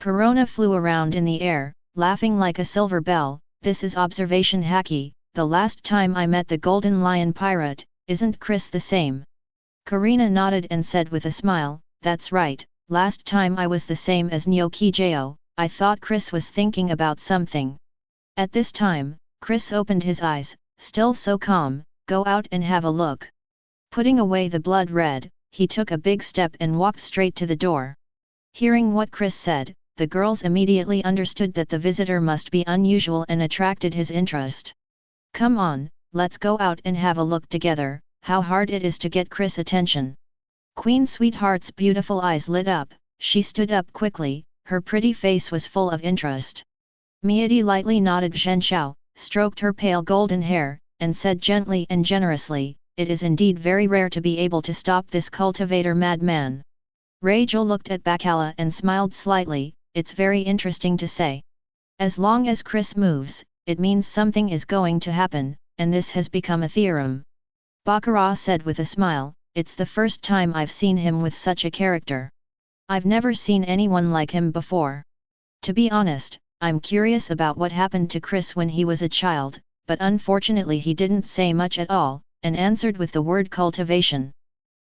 Perona flew around in the air, laughing like a silver bell, this is observation Haki, the last time I met the Golden Lion pirate, isn't Chris the same? Karina nodded and said with a smile, that's right, last time I was the same as Nyokijo, I thought Chris was thinking about something. At this time, Chris opened his eyes, still so calm, go out and have a look. Putting away the blood red, he took a big step and walked straight to the door. Hearing what Chris said, the girls immediately understood that the visitor must be unusual and attracted his interest. Come on, let's go out and have a look together, how hard it is to get Chris' attention. Queen Sweetheart's beautiful eyes lit up, she stood up quickly, her pretty face was full of interest. Miedi lightly nodded Zhenshao, stroked her pale golden hair, and said gently and generously, it is indeed very rare to be able to stop this cultivator madman. Reijo looked at Bacala and smiled slightly, it's very interesting to say. As long as Chris moves, it means something is going to happen, and this has become a theorem. Baccarat said with a smile, it's the first time I've seen him with such a character. I've never seen anyone like him before. To be honest, I'm curious about what happened to Chris when he was a child, but unfortunately he didn't say much at all, and answered with the word cultivation.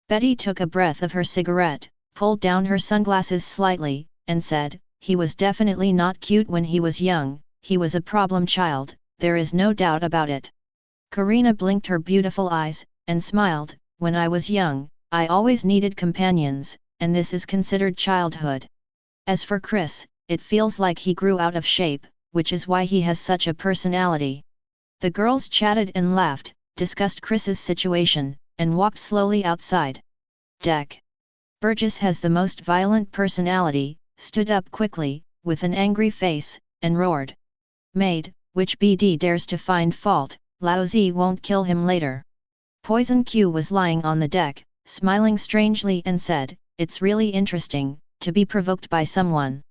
Betty took a breath of her cigarette, pulled down her sunglasses slightly, and said, he was definitely not cute when he was young, he was a problem child, there is no doubt about it. Karina blinked her beautiful eyes, and smiled, when I was young, I always needed companions, and this is considered childhood. As for Chris, it feels like he grew out of shape, which is why he has such a personality. The girls chatted and laughed, discussed Chris's situation, and walked slowly outside. Deck. Burgess has the most violent personality, stood up quickly, with an angry face, and roared. Maid, which BD dares to find fault, Lao Zi won't kill him later. Poison Q was lying on the deck, smiling strangely and said, it's really interesting, to be provoked by someone.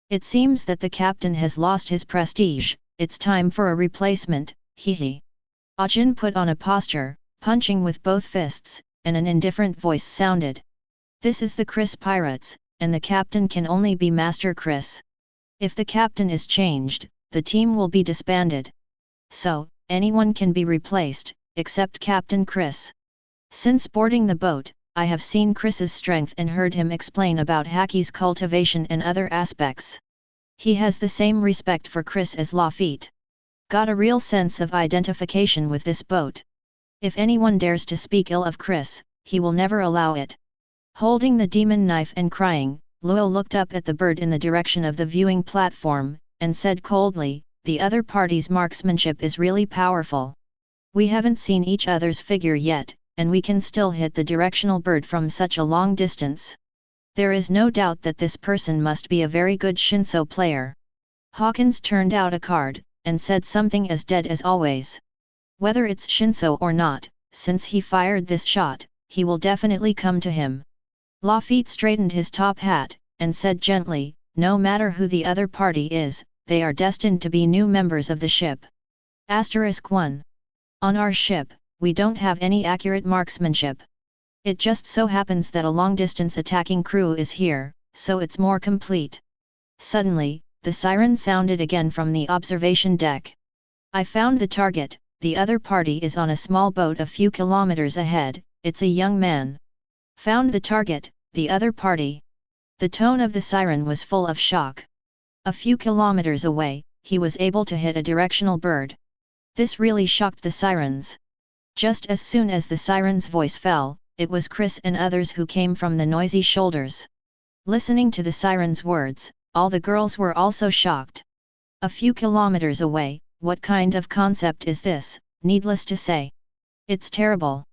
It seems that the captain has lost his prestige, it's time for a replacement, hee. Ajin put on a posture, punching with both fists, and an indifferent voice sounded. This is the Chris Pirates, and the captain can only be Master Chris. If the captain is changed, the team will be disbanded. So, anyone can be replaced, except Captain Chris. Since boarding the boat, I have seen Chris's strength and heard him explain about Haki's cultivation and other aspects. He has the same respect for Chris as Lafitte. Got a real sense of identification with this boat. If anyone dares to speak ill of Chris, he will never allow it. Holding the demon knife and crying, Luo looked up at the bird in the direction of the viewing platform, and said coldly, "The other party's marksmanship is really powerful. We haven't seen each other's figure yet, and we can still hit the directional bird from such a long distance. There is no doubt that this person must be a very good Shinso player." Hawkins turned out a card, and said something as dead as always. "Whether it's Shinso or not, since he fired this shot, he will definitely come to him." Lafitte straightened his top hat, and said gently, "No matter who the other party is, they are destined to be new members of the ship. *1. On our ship, we don't have any accurate marksmanship. It just so happens that a long-distance attacking crew is here, so it's more complete." Suddenly, the siren sounded again from the observation deck. "I found the target, the other party is on a small boat a few kilometers ahead, it's a young man." "Found the target, the other party." The tone of the siren was full of shock. A few kilometers away, he was able to hit a directional bird. This really shocked the sirens. Just as soon as the siren's voice fell, it was Chris and others who came from the noisy shoulders. Listening to the siren's words, all the girls were also shocked. A few kilometers away, what kind of concept is this? Needless to say, it's terrible.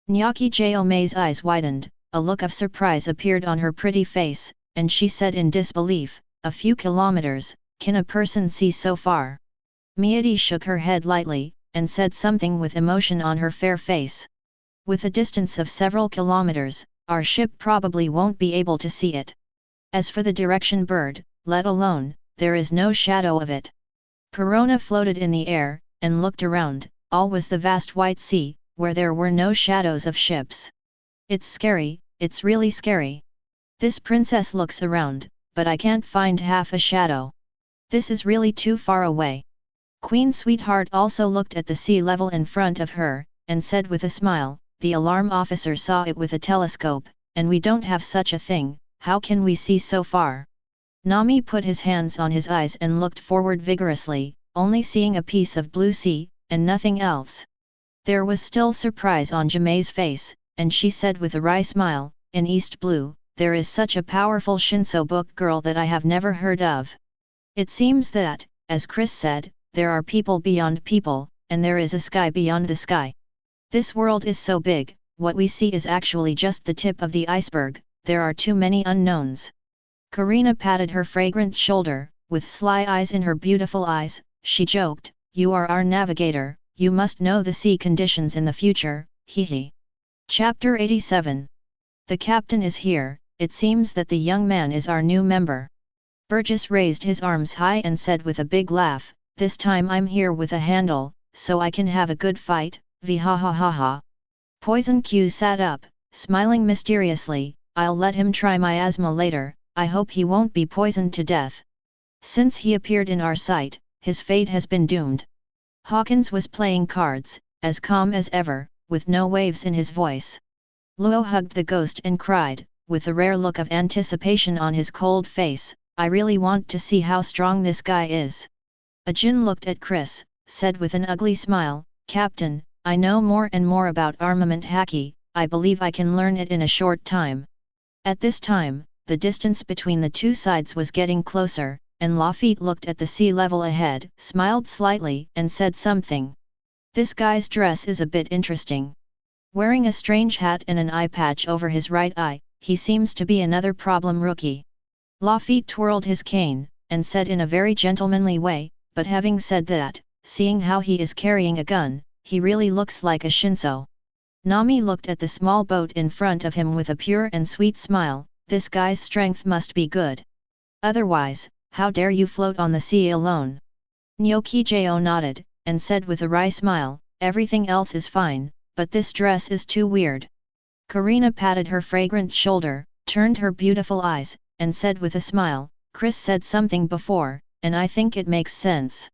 Nyaki Jomei's eyes widened, a look of surprise appeared on her pretty face, and she said in disbelief, "A few kilometers, can a person see so far?" Mieti shook her head lightly, and said something with emotion on her fair face. "With a distance of several kilometers, our ship probably won't be able to see it. As for the direction bird, let alone, there is no shadow of it." Perona floated in the air, and looked around, all was the vast white sea, where there were no shadows of ships. "It's scary, it's really scary. This princess looks around, but I can't find half a shadow. This is really too far away." Queen Sweetheart also looked at the sea level in front of her, and said with a smile, "The alarm officer saw it with a telescope, and we don't have such a thing, how can we see so far?" Nami put his hands on his eyes and looked forward vigorously, only seeing a piece of blue sea, and nothing else. There was still surprise on Jomei's face, and she said with a wry smile, "In East Blue, there is such a powerful Shinso book girl that I have never heard of. It seems that, as Chris said, there are people beyond people, and there is a sky beyond the sky. This world is so big, what we see is actually just the tip of the iceberg, there are too many unknowns." Karina patted her fragrant shoulder, with sly eyes in her beautiful eyes, she joked, "You are our navigator, you must know the sea conditions in the future, hee. Chapter 87. The captain is here, it seems that the young man is our new member. Burgess raised his arms high and said with a big laugh, "This time I'm here with a handle, so I can have a good fight, ha ha ha ha." Poison Q sat up, smiling mysteriously, "I'll let him try my asthma later, I hope he won't be poisoned to death. Since he appeared in our sight, his fate has been doomed." Hawkins was playing cards, as calm as ever, with no waves in his voice. Luo hugged the ghost and cried, with a rare look of anticipation on his cold face, "I really want to see how strong this guy is." Ajin looked at Chris, said with an ugly smile, "Captain, I know more and more about armament Haki, I believe I can learn it in a short time." At this time, the distance between the two sides was getting closer, and Lafitte looked at the sea level ahead, smiled slightly, and said something. "This guy's dress is a bit interesting. Wearing a strange hat and an eye patch over his right eye, he seems to be another problem rookie." Lafitte twirled his cane, and said in a very gentlemanly way, "But having said that, seeing how he is carrying a gun, he really looks like a Shinso." Nami looked at the small boat in front of him with a pure and sweet smile, "This guy's strength must be good. Otherwise, how dare you float on the sea alone?" Nyokijo nodded, and said with a wry smile, "Everything else is fine, but this dress is too weird." Karina patted her fragrant shoulder, turned her beautiful eyes, and said with a smile, "Chris said something before, and I think it makes sense."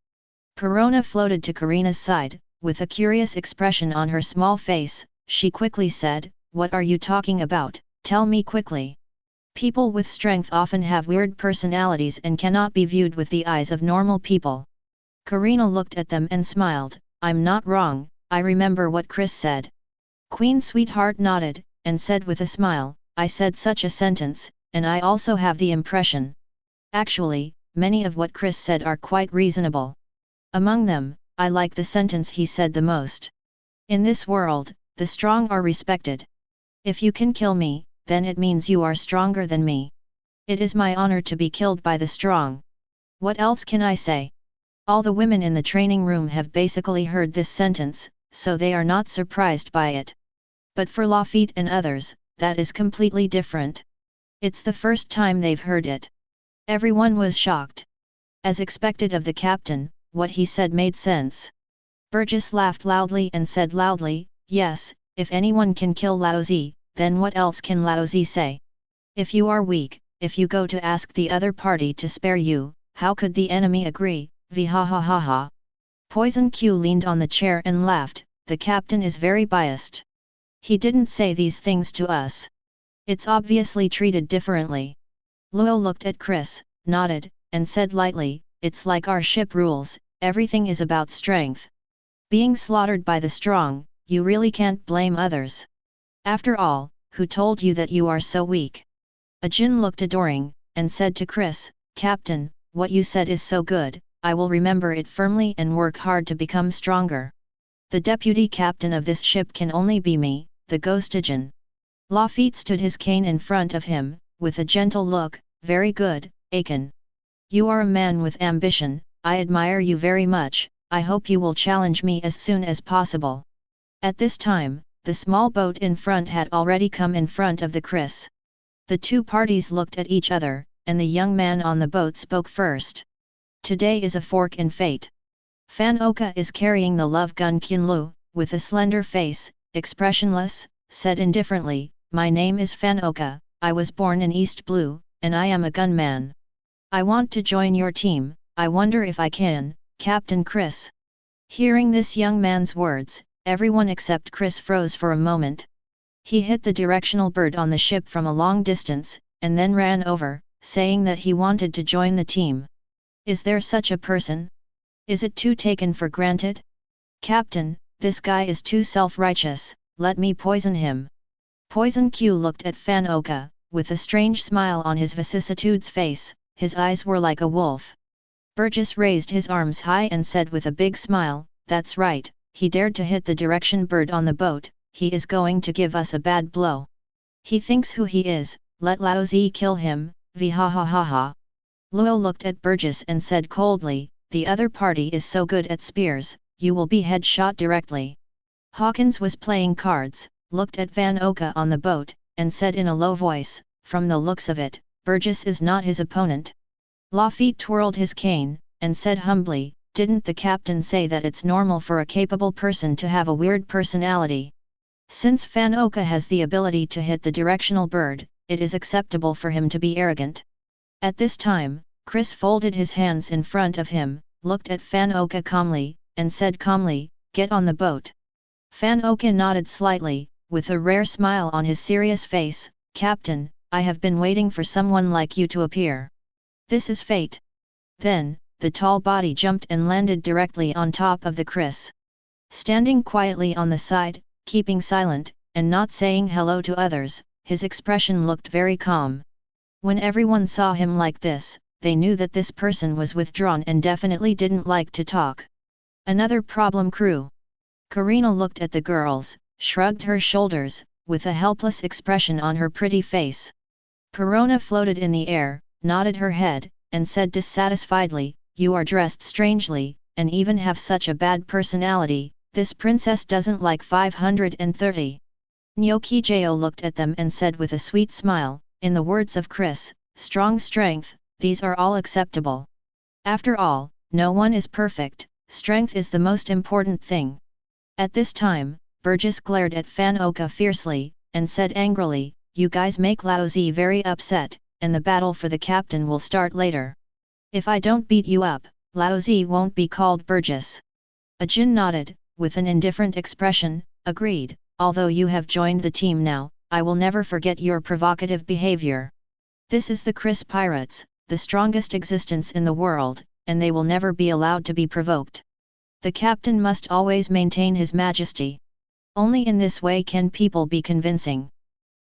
Perona floated to Karina's side, with a curious expression on her small face, she quickly said, "What are you talking about, tell me quickly." People with strength often have weird personalities and cannot be viewed with the eyes of normal people. Karina looked at them and smiled. I'm not wrong, I remember what Chris said. Queen Sweetheart nodded, and said with a smile, I said such a sentence, and I also have the impression. Actually, many of what Chris said are quite reasonable. Among them, I like the sentence he said the most. In this world, the strong are respected. If you can kill me, then it means you are stronger than me. It is my honor to be killed by the strong. What else can I say? All the women in the training room have basically heard this sentence, so they are not surprised by it. But for Lafitte and others, that is completely different. It's the first time they've heard it. Everyone was shocked. As expected of the captain, what he said made sense. Burgess laughed loudly and said loudly, yes, if anyone can kill Laozi, then what else can Laozi say? If you are weak, if you go to ask the other party to spare you, how could the enemy agree? Ha ha ha ha. Poison Q leaned on the chair and laughed, the captain is very biased. He didn't say these things to us. It's obviously treated differently. Luo looked at Chris, nodded, and said lightly, it's like our ship rules, everything is about strength. Being slaughtered by the strong, you really can't blame others. After all, who told you that you are so weak? Ajin looked adoring, and said to Chris, Captain, what you said is so good, I will remember it firmly and work hard to become stronger. The deputy captain of this ship can only be me, the ghost Ajin. Lafitte stood his cane in front of him, with a gentle look, very good, Akin. You are a man with ambition, I admire you very much, I hope you will challenge me as soon as possible. At this time, the small boat in front had already come in front of the Chris. The two parties looked at each other, and the young man on the boat spoke first. Today is a fork in fate. Fan Oka is carrying the love gun. Qianlu, with a slender face, expressionless, said indifferently, my name is Fan Oka, I was born in East Blue, and I am a gunman. I want to join your team, I wonder if I can, Captain Chris. Hearing this young man's words, everyone except Chris froze for a moment. He hit the directional bird on the ship from a long distance, and then ran over, saying that he wanted to join the team. Is there such a person? Is it too taken for granted? Captain, this guy is too self-righteous, let me poison him. Poison Q looked at Fan Oka, with a strange smile on his vicissitudes face, his eyes were like a wolf. Burgess raised his arms high and said with a big smile, that's right, he dared to hit the direction bird on the boat, he is going to give us a bad blow. He thinks who he is, let Laozi kill him, ha ha ha ha. Luo looked at Burgess and said coldly, the other party is so good at spears, you will be headshot directly. Hawkins was playing cards, looked at Van Oka on the boat, and said in a low voice, from the looks of it, Burgess is not his opponent. Lafitte twirled his cane, and said humbly, didn't the captain say that it's normal for a capable person to have a weird personality? Since Fan Oka has the ability to hit the directional bird, it is acceptable for him to be arrogant. At this time, Chris folded his hands in front of him, looked at Fan Oka calmly, and said calmly, get on the boat. Fan Oka nodded slightly, with a rare smile on his serious face, Captain, I have been waiting for someone like you to appear. This is fate. Then, the tall body jumped and landed directly on top of the Chris. Standing quietly on the side, keeping silent, and not saying hello to others, his expression looked very calm. When everyone saw him like this, they knew that this person was withdrawn and definitely didn't like to talk. Another problem crew. Karina looked at the girls, shrugged her shoulders, with a helpless expression on her pretty face. Perona floated in the air, nodded her head, and said dissatisfiedly, you are dressed strangely, and even have such a bad personality, this princess doesn't like 530. Nyokijo looked at them and said with a sweet smile, in the words of Chris, strong strength, these are all acceptable. After all, no one is perfect, strength is the most important thing. At this time, Burgess glared at Fan Oka fiercely, and said angrily, you guys make Laozi very upset, and the battle for the captain will start later. If I don't beat you up, Laozi won't be called Burgess. Ajin nodded, with an indifferent expression, agreed, although you have joined the team now, I will never forget your provocative behavior. This is the Chris pirates, the strongest existence in the world, and they will never be allowed to be provoked. The captain must always maintain his majesty. Only in this way can people be convincing.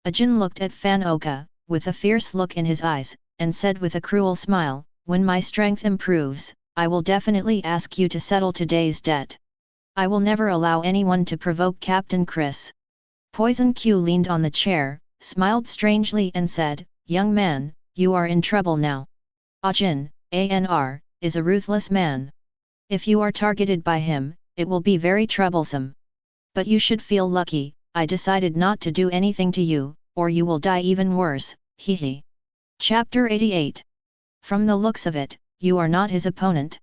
Ajin looked at Fan Oka, with a fierce look in his eyes, and said with a cruel smile, "When my strength improves, I will definitely ask you to settle today's debt. I will never allow anyone to provoke Captain Chris." Poison Q leaned on the chair, smiled strangely and said, "Young man, you are in trouble now. Ajin, ANR, is a ruthless man. If you are targeted by him, it will be very troublesome. But you should feel lucky, I decided not to do anything to you, or you will die even worse, hehe." Chapter 88. From the looks of it, you are not his opponent.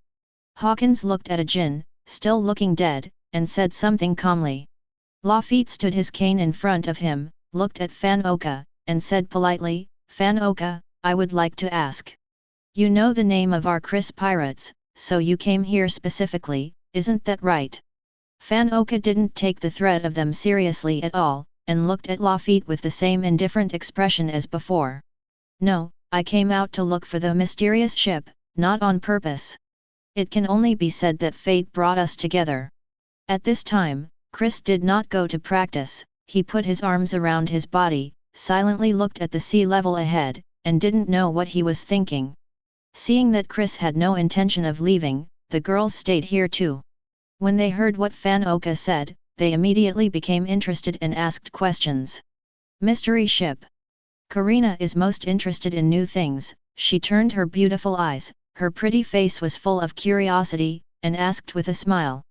Hawkins looked at Ajin, still looking dead, and said something calmly. Lafitte stood his cane in front of him, looked at Fan Oka, and said politely, "Fan Oka, I would like to ask. You know the name of our Chris pirates, so you came here specifically, isn't that right?" Fan Oka didn't take the threat of them seriously at all, and looked at Lafitte with the same indifferent expression as before. "No, I came out to look for the mysterious ship, not on purpose. It can only be said that fate brought us together." At this time, Chris did not go to practice, he put his arms around his body, silently looked at the sea level ahead, and didn't know what he was thinking. Seeing that Chris had no intention of leaving, the girls stayed here too. When they heard what Fan Oka said, they immediately became interested and asked questions. Mystery ship. Karina is most interested in new things, she turned her beautiful eyes, her pretty face was full of curiosity, and asked with a smile.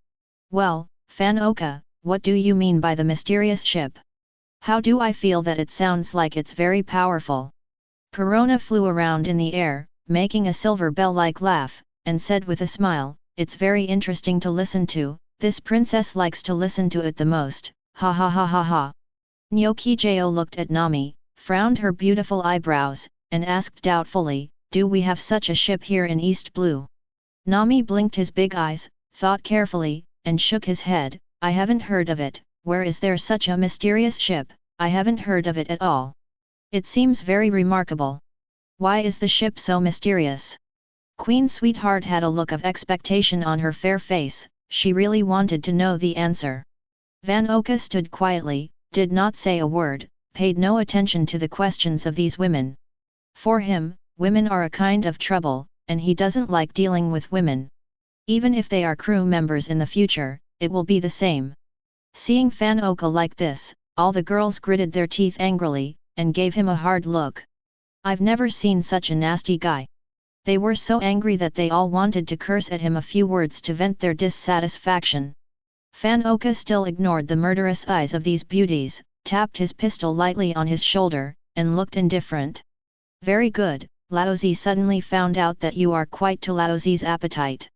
"Well, Fan Oka, what do you mean by the mysterious ship? How do I feel that it sounds like it's very powerful?" Perona flew around in the air, making a silver bell-like laugh, and said with a smile, "It's very interesting to listen to, this princess likes to listen to it the most, ha ha ha ha ha." Nyokijo looked at Nami, frowned her beautiful eyebrows, and asked doubtfully, "Do we have such a ship here in East Blue?" Nami blinked his big eyes, thought carefully, and shook his head, "I haven't heard of it, where is there such a mysterious ship? I haven't heard of it at all. It seems very remarkable. Why is the ship so mysterious?" Queen Sweetheart had a look of expectation on her fair face, she really wanted to know the answer. Van Oka stood quietly, did not say a word, paid no attention to the questions of these women. For him, women are a kind of trouble, and he doesn't like dealing with women. Even if they are crew members in the future, it will be the same. Seeing Fan Oka like this, all the girls gritted their teeth angrily, and gave him a hard look. "I've never seen such a nasty guy." They were so angry that they all wanted to curse at him a few words to vent their dissatisfaction. Fan Oka still ignored the murderous eyes of these beauties, tapped his pistol lightly on his shoulder, and looked indifferent. "Very good, Laozi suddenly found out that you are quite to Laozi's appetite."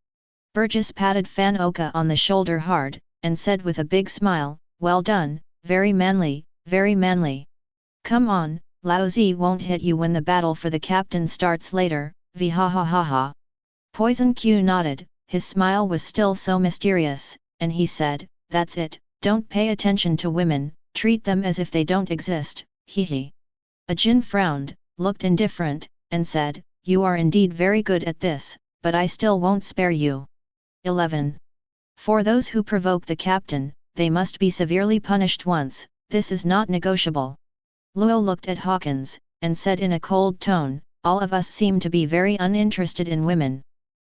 Burgess patted Fan Oka on the shoulder hard, and said with a big smile, "Well done, very manly, very manly. Come on, Laozi won't hit you when the battle for the captain starts later, v ha ha ha ha." Poison Q nodded, his smile was still so mysterious, and he said, "That's it, don't pay attention to women, treat them as if they don't exist, hee. Ajin frowned, looked indifferent, and said, "You are indeed very good at this, but I still won't spare you." 11. For those who provoke the captain, they must be severely punished once, this is not negotiable. Luo looked at Hawkins, and said in a cold tone, "All of us seem to be very uninterested in women."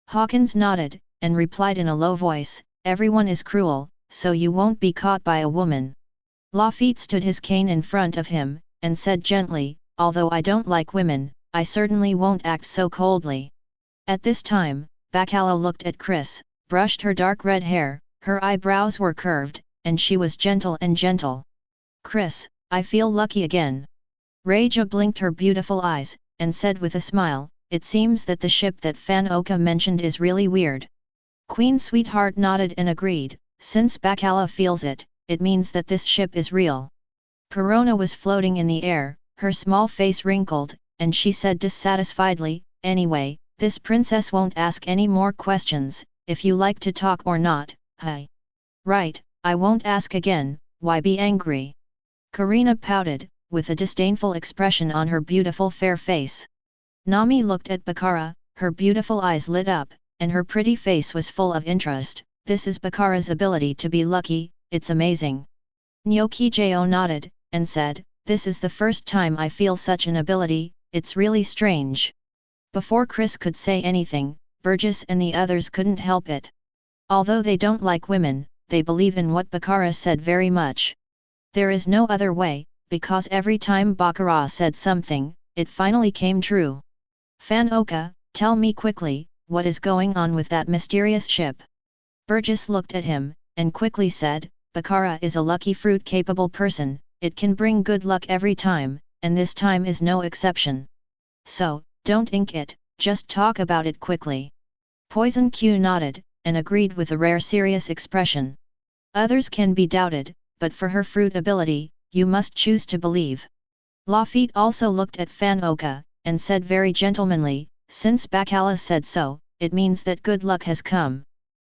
Hawkins nodded, and replied in a low voice, "Everyone is cruel, so you won't be caught by a woman." Lafitte stood his cane in front of him, and said gently, "Although I don't like women, I certainly won't act so coldly." At this time, Bacala looked at Chris, brushed her dark red hair, her eyebrows were curved, and she was gentle and gentle. "Chris, I feel lucky again." Reja blinked her beautiful eyes, and said with a smile, "It seems that the ship that Fan Oka mentioned is really weird." Queen Sweetheart nodded and agreed, "Since Bacala feels it, it means that this ship is real." Perona was floating in the air, her small face wrinkled, and she said dissatisfiedly, "Anyway, this princess won't ask any more questions, if you like to talk or not, hi." "Right, I won't ask again, why be angry?" Karina pouted, with a disdainful expression on her beautiful fair face. Nami looked at Bakara, her beautiful eyes lit up, and her pretty face was full of interest. This is Bakara's ability to be lucky, it's amazing. Nyokijo nodded, and said, this is the first time I feel such an ability, it's really strange. Before Chris could say anything, Burgess and the others couldn't help it. Although they don't like women, they believe in what Bakara said very much. There is no other way, because every time Bakara said something, it finally came true. Fan-oka, tell me quickly, what is going on with that mysterious ship? Burgess looked at him, and quickly said, Bakara is a lucky fruit-capable person, it can bring good luck every time, and this time is no exception. So, don't ink it, just talk about it quickly. Poison Q nodded, and agreed with a rare serious expression. Others can be doubted, but for her fruit ability, you must choose to believe. Lafitte also looked at Fan-oka, and said very gentlemanly, since Bakala said so, it means that good luck has come.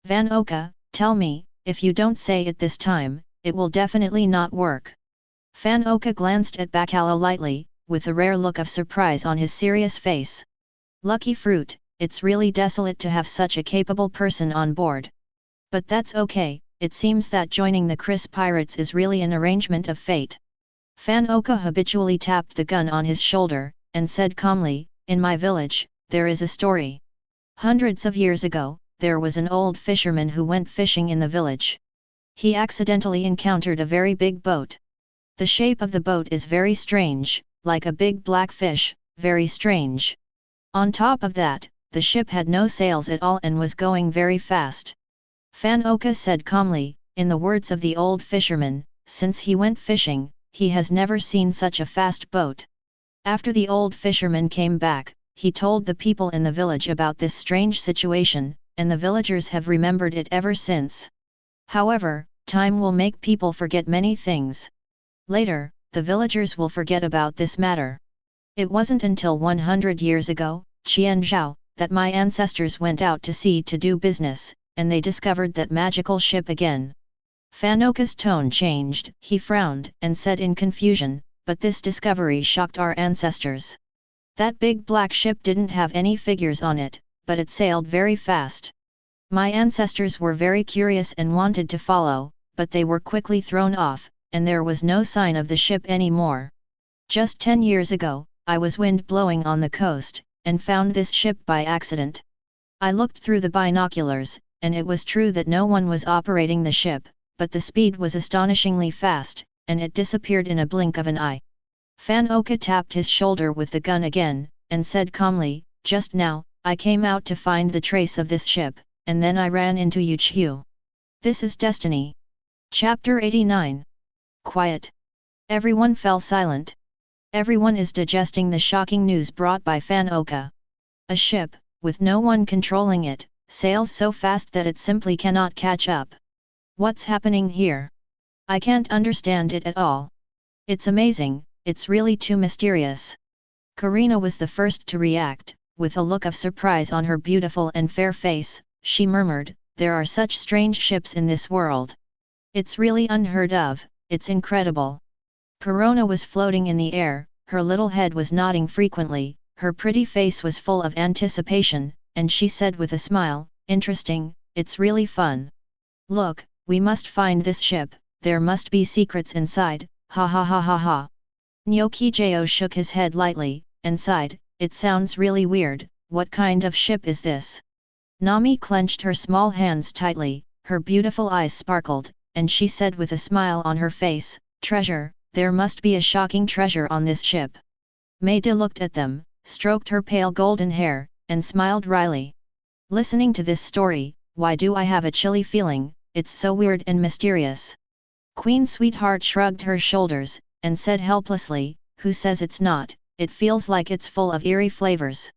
Fan-oka, tell me, if you don't say it this time, it will definitely not work. Fan-oka glanced at Bakala lightly, with a rare look of surprise on his serious face. Lucky fruit, it's really desolate to have such a capable person on board. But that's okay, it seems that joining the Chris Pirates is really an arrangement of fate. Fan-oka habitually tapped the gun on his shoulder, and said calmly, in my village, there is a story. Hundreds of years ago, there was an old fisherman who went fishing in the village. He accidentally encountered a very big boat. The shape of the boat is very strange, like a big black fish, very strange. On top of that, the ship had no sails at all and was going very fast. Fan-oka said calmly, in the words of the old fisherman, since he went fishing, he has never seen such a fast boat. After the old fisherman came back, he told the people in the village about this strange situation, and the villagers have remembered it ever since. However, time will make people forget many things. Later, the villagers will forget about this matter. It wasn't until 100 years ago, Qianzhao, that my ancestors went out to sea to do business, and they discovered that magical ship again. Fan-oka's tone changed, he frowned and said in confusion, but this discovery shocked our ancestors. That big black ship didn't have any figures on it, but it sailed very fast. My ancestors were very curious and wanted to follow, but they were quickly thrown off, and there was no sign of the ship anymore. Just 10 years ago, I was wind blowing on the coast, and found this ship by accident. I looked through the binoculars, and it was true that no one was operating the ship, but the speed was astonishingly fast, and it disappeared in a blink of an eye. Fan-oka tapped his shoulder with the gun again, and said calmly, just now, I came out to find the trace of this ship, and then I ran into Yuchu. This is destiny. Chapter 89. Quiet. Everyone fell silent. Everyone is digesting the shocking news brought by Fan-oka. A ship, with no one controlling it, sails so fast that it simply cannot catch up. What's happening here? I can't understand it at all. It's amazing, it's really too mysterious. Karina was the first to react, with a look of surprise on her beautiful and fair face. She murmured, there are such strange ships in this world. It's really unheard of, it's incredible. Perona was floating in the air, her little head was nodding frequently, her pretty face was full of anticipation, and she said with a smile, interesting, it's really fun. Look, we must find this ship, there must be secrets inside, ha ha ha ha ha. Nyokijo shook his head lightly, and sighed, it sounds really weird, what kind of ship is this? Nami clenched her small hands tightly, her beautiful eyes sparkled, and she said with a smile on her face, treasure, there must be a shocking treasure on this ship. Maida looked at them, stroked her pale golden hair, and smiled wryly. Listening to this story, why do I have a chilly feeling, it's so weird and mysterious. Queen Sweetheart shrugged her shoulders, and said helplessly, who says it's not, it feels like it's full of eerie flavors.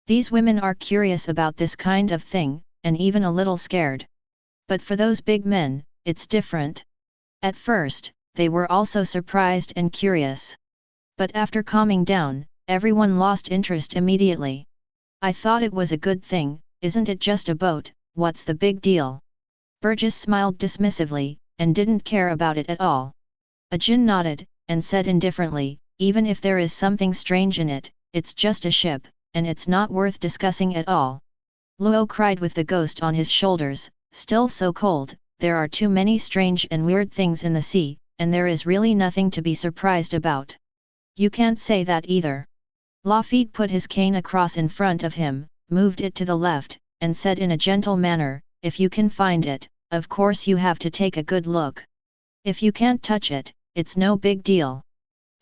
These women are curious about this kind of thing, and even a little scared. But for those big men, it's different. At first, they were also surprised and curious. But after calming down, everyone lost interest immediately. I thought it was a good thing, isn't it just a boat, what's the big deal? Burgess smiled dismissively, and didn't care about it at all. Ajin nodded, and said indifferently, even if there is something strange in it, it's just a ship, and it's not worth discussing at all. Luo cried with the ghost on his shoulders, still so cold, there are too many strange and weird things in the sea, and there is really nothing to be surprised about. You can't say that either. Lafitte put his cane across in front of him, moved it to the left, and said in a gentle manner, if you can find it, of course you have to take a good look. If you can't touch it, it's no big deal.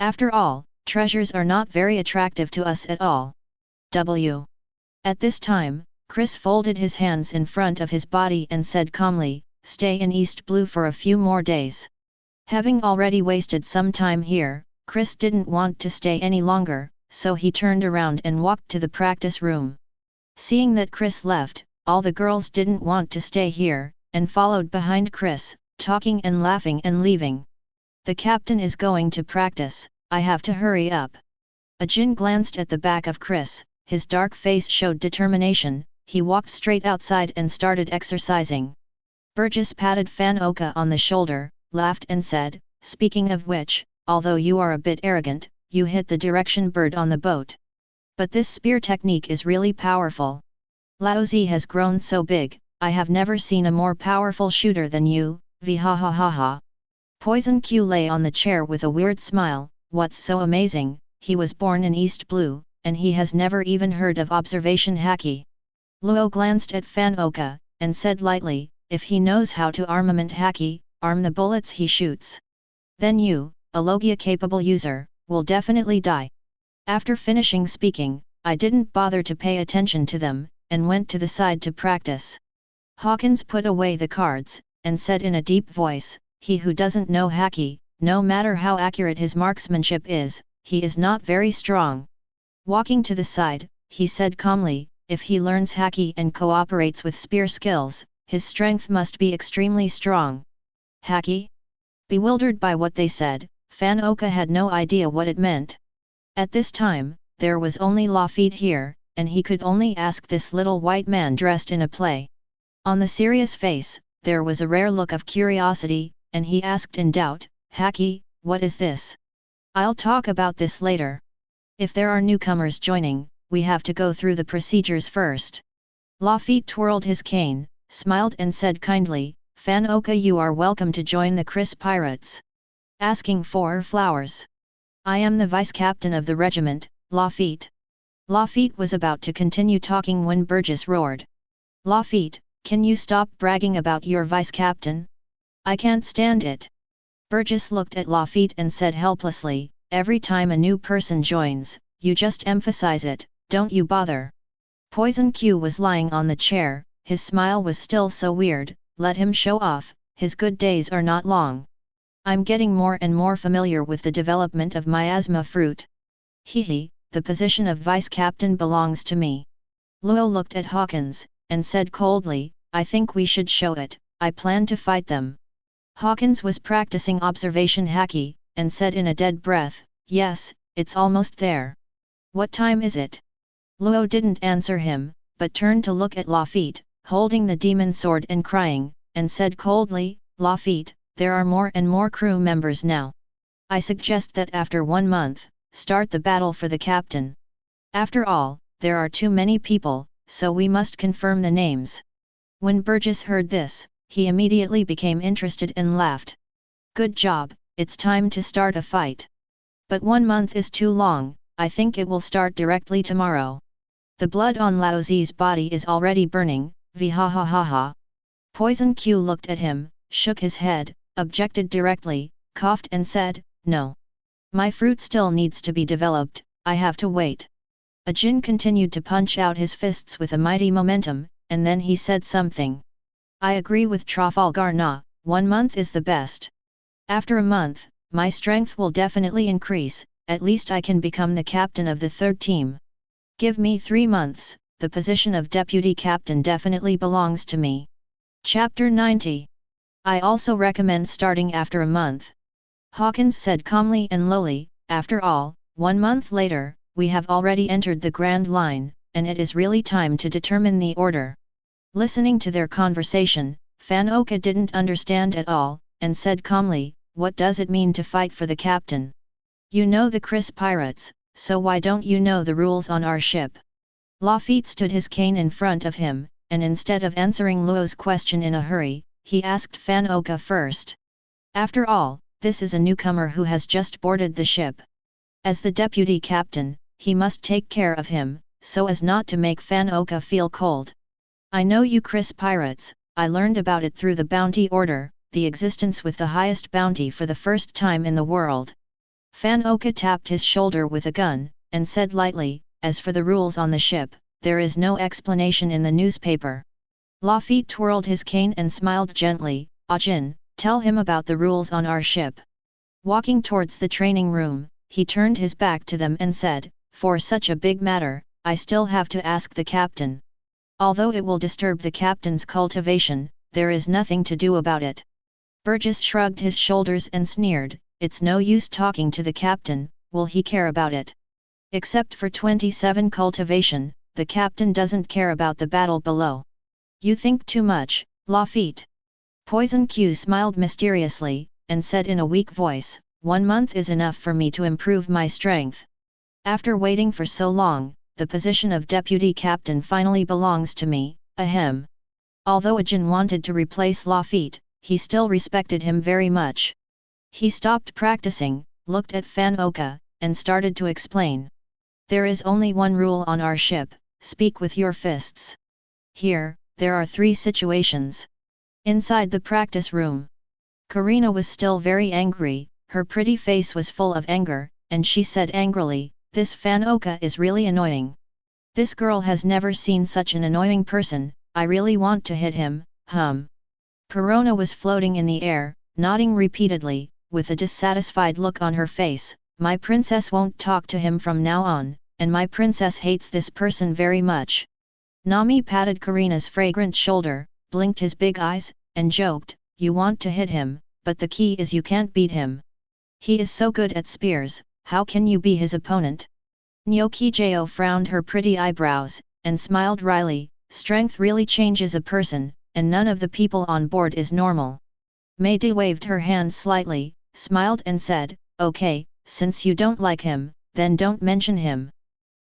After all, treasures are not very attractive to us at all. At this time, Chris folded his hands in front of his body and said calmly, stay in East Blue for a few more days. Having already wasted some time here, Chris didn't want to stay any longer, so he turned around and walked to the practice room. Seeing that Chris left, all the girls didn't want to stay here, and followed behind Chris, talking and laughing and leaving. The captain is going to practice, I have to hurry up. Ajin glanced at the back of Chris, his dark face showed determination, he walked straight outside and started exercising. Burgess patted Fan Oka on the shoulder, laughed and said, speaking of which, although you are a bit arrogant, you hit the direction bird on the boat. But this spear technique is really powerful. Laozi has grown so big, I have never seen a more powerful shooter than you, vhahaha. Poison Q lay on the chair with a weird smile, what's so amazing, he was born in East Blue, and he has never even heard of observation Haki. Luo glanced at Fan Oka, and said lightly, if he knows how to armament Haki, arm the bullets he shoots. Then you, a Logia-capable user, will definitely die. After finishing speaking, I didn't bother to pay attention to them, and went to the side to practice. Hawkins put away the cards, and said in a deep voice, he who doesn't know Haki, no matter how accurate his marksmanship is, he is not very strong. Walking to the side, he said calmly, if he learns Haki and cooperates with spear skills, his strength must be extremely strong. Haki? Bewildered by what they said, Fan Oka had no idea what it meant. At this time, there was only Lafitte here, and he could only ask this little white man dressed in a play. On the serious face, there was a rare look of curiosity, and he asked in doubt, Haki, what is this? I'll talk about this later. If there are newcomers joining, we have to go through the procedures first. Lafitte twirled his cane, smiled and said kindly, Fan Oka, you are welcome to join the Chris Pirates. Asking for flowers. I am the vice-captain of the regiment, Lafitte. Lafitte was about to continue talking when Burgess roared. Lafitte, can you stop bragging about your vice-captain? I can't stand it. Burgess looked at Lafitte and said helplessly, every time a new person joins, you just emphasize it, don't you bother. Poison Q was lying on the chair, his smile was still so weird, let him show off, his good days are not long. I'm getting more and more familiar with the development of miasma fruit. Hehe, the position of vice-captain belongs to me. Luo looked at Hawkins, and said coldly, I think we should show it, I plan to fight them. Hawkins was practicing observation Haki, and said in a dead breath, yes, it's almost there. What time is it? Luo didn't answer him, but turned to look at Lafitte, holding the demon sword and crying, and said coldly, Lafitte, there are more and more crew members now. I suggest that after 1 month, start the battle for the captain. After all, there are too many people, so we must confirm the names. When Burgess heard this, he immediately became interested and laughed. Good job, it's time to start a fight. But 1 month is too long, I think it will start directly tomorrow. The blood on Laozi's body is already burning, vhahaha. Poison Q looked at him, shook his head, objected directly, coughed and said, no. My fruit still needs to be developed, I have to wait. Ajin continued to punch out his fists with a mighty momentum, and then he said something. I agree with Trafalgar Law, 1 month is the best. After a month, my strength will definitely increase, at least I can become the captain of the third team. Give me 3 months, the position of deputy captain definitely belongs to me. Chapter 90. I also recommend starting after a month. Hawkins said calmly and lowly, after all, 1 month later, we have already entered the Grand Line, and it is really time to determine the order. Listening to their conversation, Fan Oka didn't understand at all, and said calmly, what does it mean to fight for the captain? You know the Chris Pirates, so why don't you know the rules on our ship? Lafitte stood his cane in front of him, and instead of answering Luo's question in a hurry, he asked Fan Oka first. After all, this is a newcomer who has just boarded the ship. As the deputy captain, he must take care of him, so as not to make Fan Oka feel cold. I know you Chris pirates, I learned about it through the bounty order, the existence with the highest bounty for the first time in the world. Fan Oka tapped his shoulder with a gun, and said lightly, as for the rules on the ship, there is no explanation in the newspaper. Lafitte twirled his cane and smiled gently, Ajin, tell him about the rules on our ship. Walking towards the training room, he turned his back to them and said, for such a big matter, I still have to ask the captain. Although it will disturb the captain's cultivation, there is nothing to do about it. Burgess shrugged his shoulders and sneered, it's no use talking to the captain, will he care about it? Except for 27 cultivation, the captain doesn't care about the battle below. You think too much, Lafitte. Poison Q smiled mysteriously, and said in a weak voice, 1 month is enough for me to improve my strength. After waiting for so long, the position of deputy captain finally belongs to me, ahem. Although Ajin wanted to replace Lafitte, he still respected him very much. He stopped practicing, looked at Fan Oka, and started to explain. There is only one rule on our ship, speak with your fists. Here, there are 3 situations. Inside the practice room, Karina was still very angry, her pretty face was full of anger, and she said angrily, this Fan Oka is really annoying. This girl has never seen such an annoying person, I really want to hit him, Perona was floating in the air, nodding repeatedly, with a dissatisfied look on her face, my princess won't talk to him from now on, and my princess hates this person very much. Nami patted Karina's fragrant shoulder, blinked his big eyes, and joked, you want to hit him, but the key is you can't beat him. He is so good at spears, how can you be his opponent? Nyokijo frowned her pretty eyebrows, and smiled wryly, strength really changes a person, and none of the people on board is normal. Meidi waved her hand slightly, smiled and said, okay, since you don't like him, then don't mention him.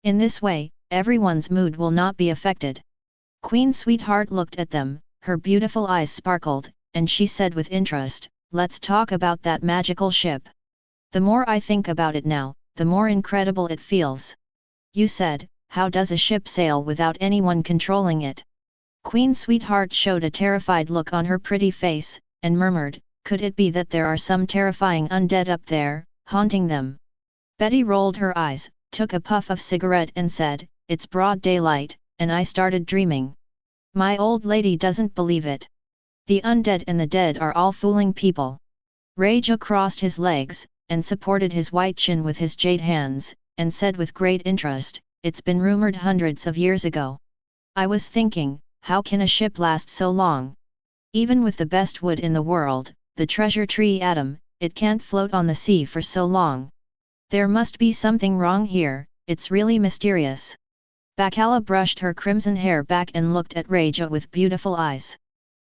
In this way, everyone's mood will not be affected. Queen Sweetheart looked at them, her beautiful eyes sparkled, and she said with interest, let's talk about that magical ship. The more I think about it now, the more incredible it feels. You said, how does a ship sail without anyone controlling it? Queen Sweetheart showed a terrified look on her pretty face, and murmured, could it be that there are some terrifying undead up there, haunting them? Betty rolled her eyes, took a puff of cigarette and said, it's broad daylight, and I started dreaming. My old lady doesn't believe it. The undead and the dead are all fooling people. Raja crossed his legs, and supported his white chin with his jade hands, and said with great interest, it's been rumored hundreds of years ago. I was thinking, how can a ship last so long? Even with the best wood in the world, the treasure tree atom, it can't float on the sea for so long. There must be something wrong here, it's really mysterious. Bacala brushed her crimson hair back and looked at Raja with beautiful eyes.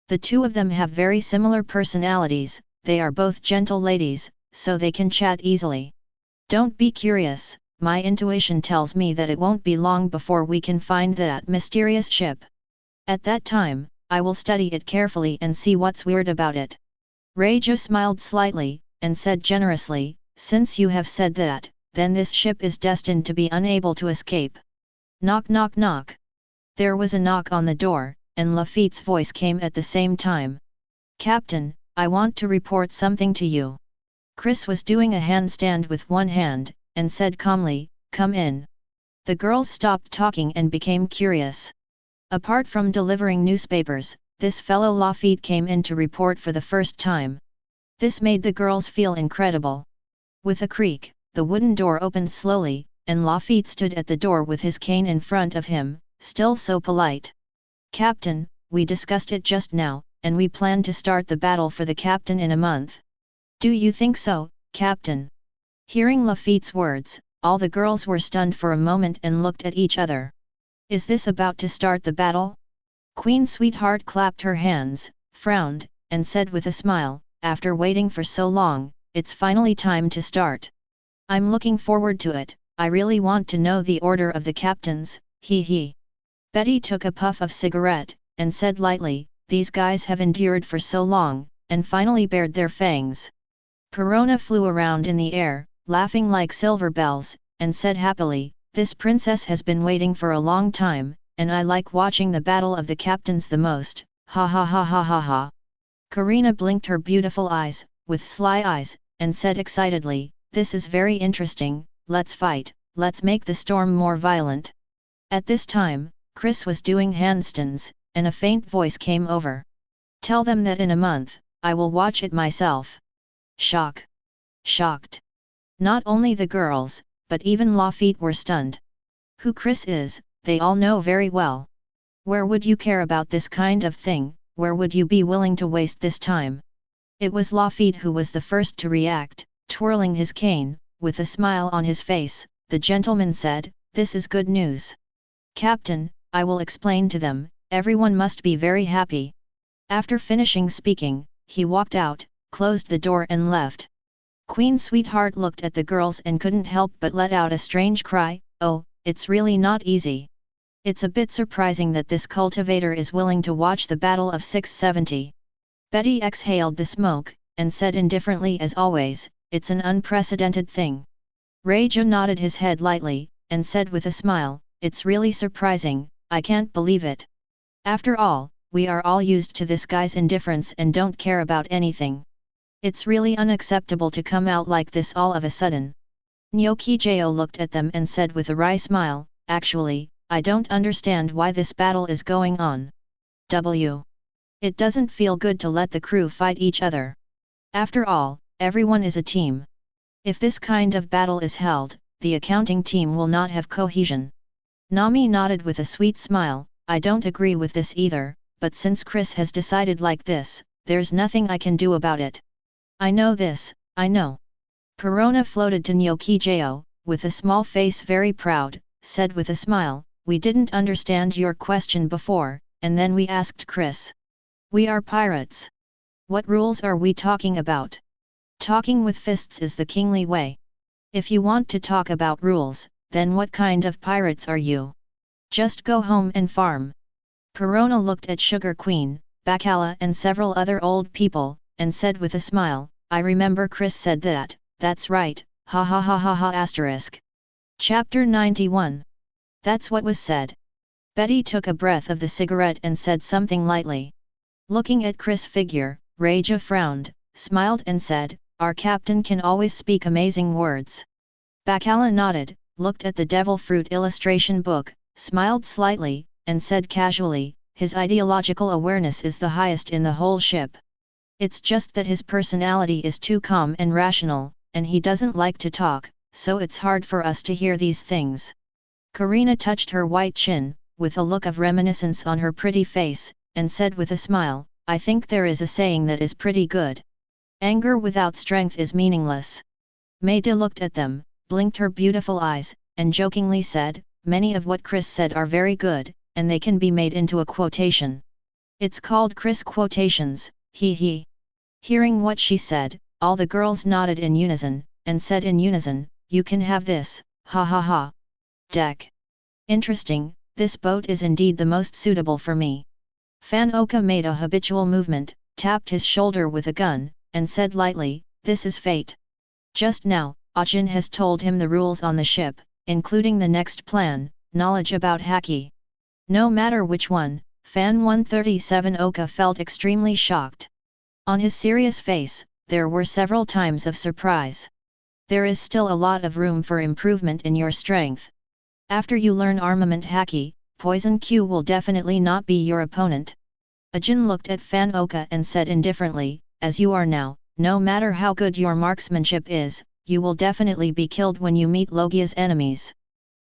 The two of them have very similar personalities, they are both gentle ladies, so they can chat easily. Don't be curious, my intuition tells me that it won't be long before we can find that mysterious ship. At that time, I will study it carefully and see what's weird about it. Raja smiled slightly, and said generously, since you have said that, then this ship is destined to be unable to escape. Knock knock knock. There was a knock on the door, and Lafitte's voice came at the same time. Captain, I want to report something to you. Chris was doing a handstand with one hand, and said calmly, come in. The girls stopped talking and became curious. Apart from delivering newspapers, this fellow Lafitte came in to report for the first time. This made the girls feel incredible. With a creak, the wooden door opened slowly, and Lafitte stood at the door with his cane in front of him, still so polite. Captain, we discussed it just now, and we plan to start the battle for the captain in a month. Do you think so, Captain? Hearing Lafitte's words, all the girls were stunned for a moment and looked at each other. Is this about to start the battle? Queen Sweetheart clapped her hands, frowned, and said with a smile, after waiting for so long, it's finally time to start. I'm looking forward to it, I really want to know the order of the captains, he he. Betty took a puff of cigarette, and said lightly, these guys have endured for so long, and finally bared their fangs. Perona flew around in the air, laughing like silver bells, and said happily, this princess has been waiting for a long time, and I like watching the battle of the captains the most, ha ha ha ha ha ha. Karina blinked her beautiful eyes, with sly eyes, and said excitedly, this is very interesting, let's fight, let's make the storm more violent. At this time, Chris was doing handstands, and a faint voice came over. Tell them that in a month, I will watch it myself. Shocked. Not only the girls, but even Lafitte were stunned. Who Chris is, they all know very well. Where would you care about this kind of thing, where would you be willing to waste this time? It was Lafitte who was the first to react, twirling his cane, with a smile on his face, the gentleman said, this is good news. Captain, I will explain to them, everyone must be very happy. After finishing speaking, he walked out, closed the door and left. Queen Sweetheart looked at the girls and couldn't help but let out a strange cry, oh, it's really not easy. It's a bit surprising that this cultivator is willing to watch the Battle of 670. Betty exhaled the smoke, and said indifferently as always, it's an unprecedented thing. Raja nodded his head lightly, and said with a smile, it's really surprising, I can't believe it. After all, we are all used to this guy's indifference and don't care about anything. It's really unacceptable to come out like this all of a sudden. Nyokijao looked at them and said with a wry smile, actually, I don't understand why this battle is going on. It doesn't feel good to let the crew fight each other. After all, everyone is a team. If this kind of battle is held, the accounting team will not have cohesion. Nami nodded with a sweet smile, I don't agree with this either, but since Chris has decided like this, there's nothing I can do about it. I know this, I know. Perona floated to Nyokijao, with a small face very proud, said with a smile, we didn't understand your question before, and then we asked Chris. We are pirates. What rules are we talking about? Talking with fists is the kingly way. If you want to talk about rules, then what kind of pirates are you? Just go home and farm. Perona looked at Sugar Queen, Bacala and several other old people, and said with a smile, I remember Chris said that, that's right, ha ha ha ha ha asterisk. Chapter 91. That's what was said. Betty took a breath of the cigarette and said something lightly. Looking at Chris' figure, Raja frowned, smiled and said, our captain can always speak amazing words. Bacala nodded, looked at the devil fruit illustration book, smiled slightly, and said casually, his ideological awareness is the highest in the whole ship. It's just that his personality is too calm and rational, and he doesn't like to talk, so it's hard for us to hear these things. Karina touched her white chin, with a look of reminiscence on her pretty face, and said with a smile, I think there is a saying that is pretty good. Anger without strength is meaningless. Maida looked at them, blinked her beautiful eyes, and jokingly said, many of what Chris said are very good, and they can be made into a quotation. It's called Chris quotations, he he. Hearing what she said, all the girls nodded in unison, and said in unison, you can have this, ha ha ha. Deck. Interesting, this boat is indeed the most suitable for me. Fan Oka made a habitual movement, tapped his shoulder with a gun, and said lightly, this is fate. Just now, Ajin has told him the rules on the ship, including the next plan, knowledge about Haki. No matter which one, Fan 137 Oka felt extremely shocked. On his serious face, there were several times of surprise. There is still a lot of room for improvement in your strength. After you learn armament Haki, Poison Q will definitely not be your opponent. Ajin looked at Fan Oka and said indifferently, as you are now, no matter how good your marksmanship is, you will definitely be killed when you meet Logia's enemies.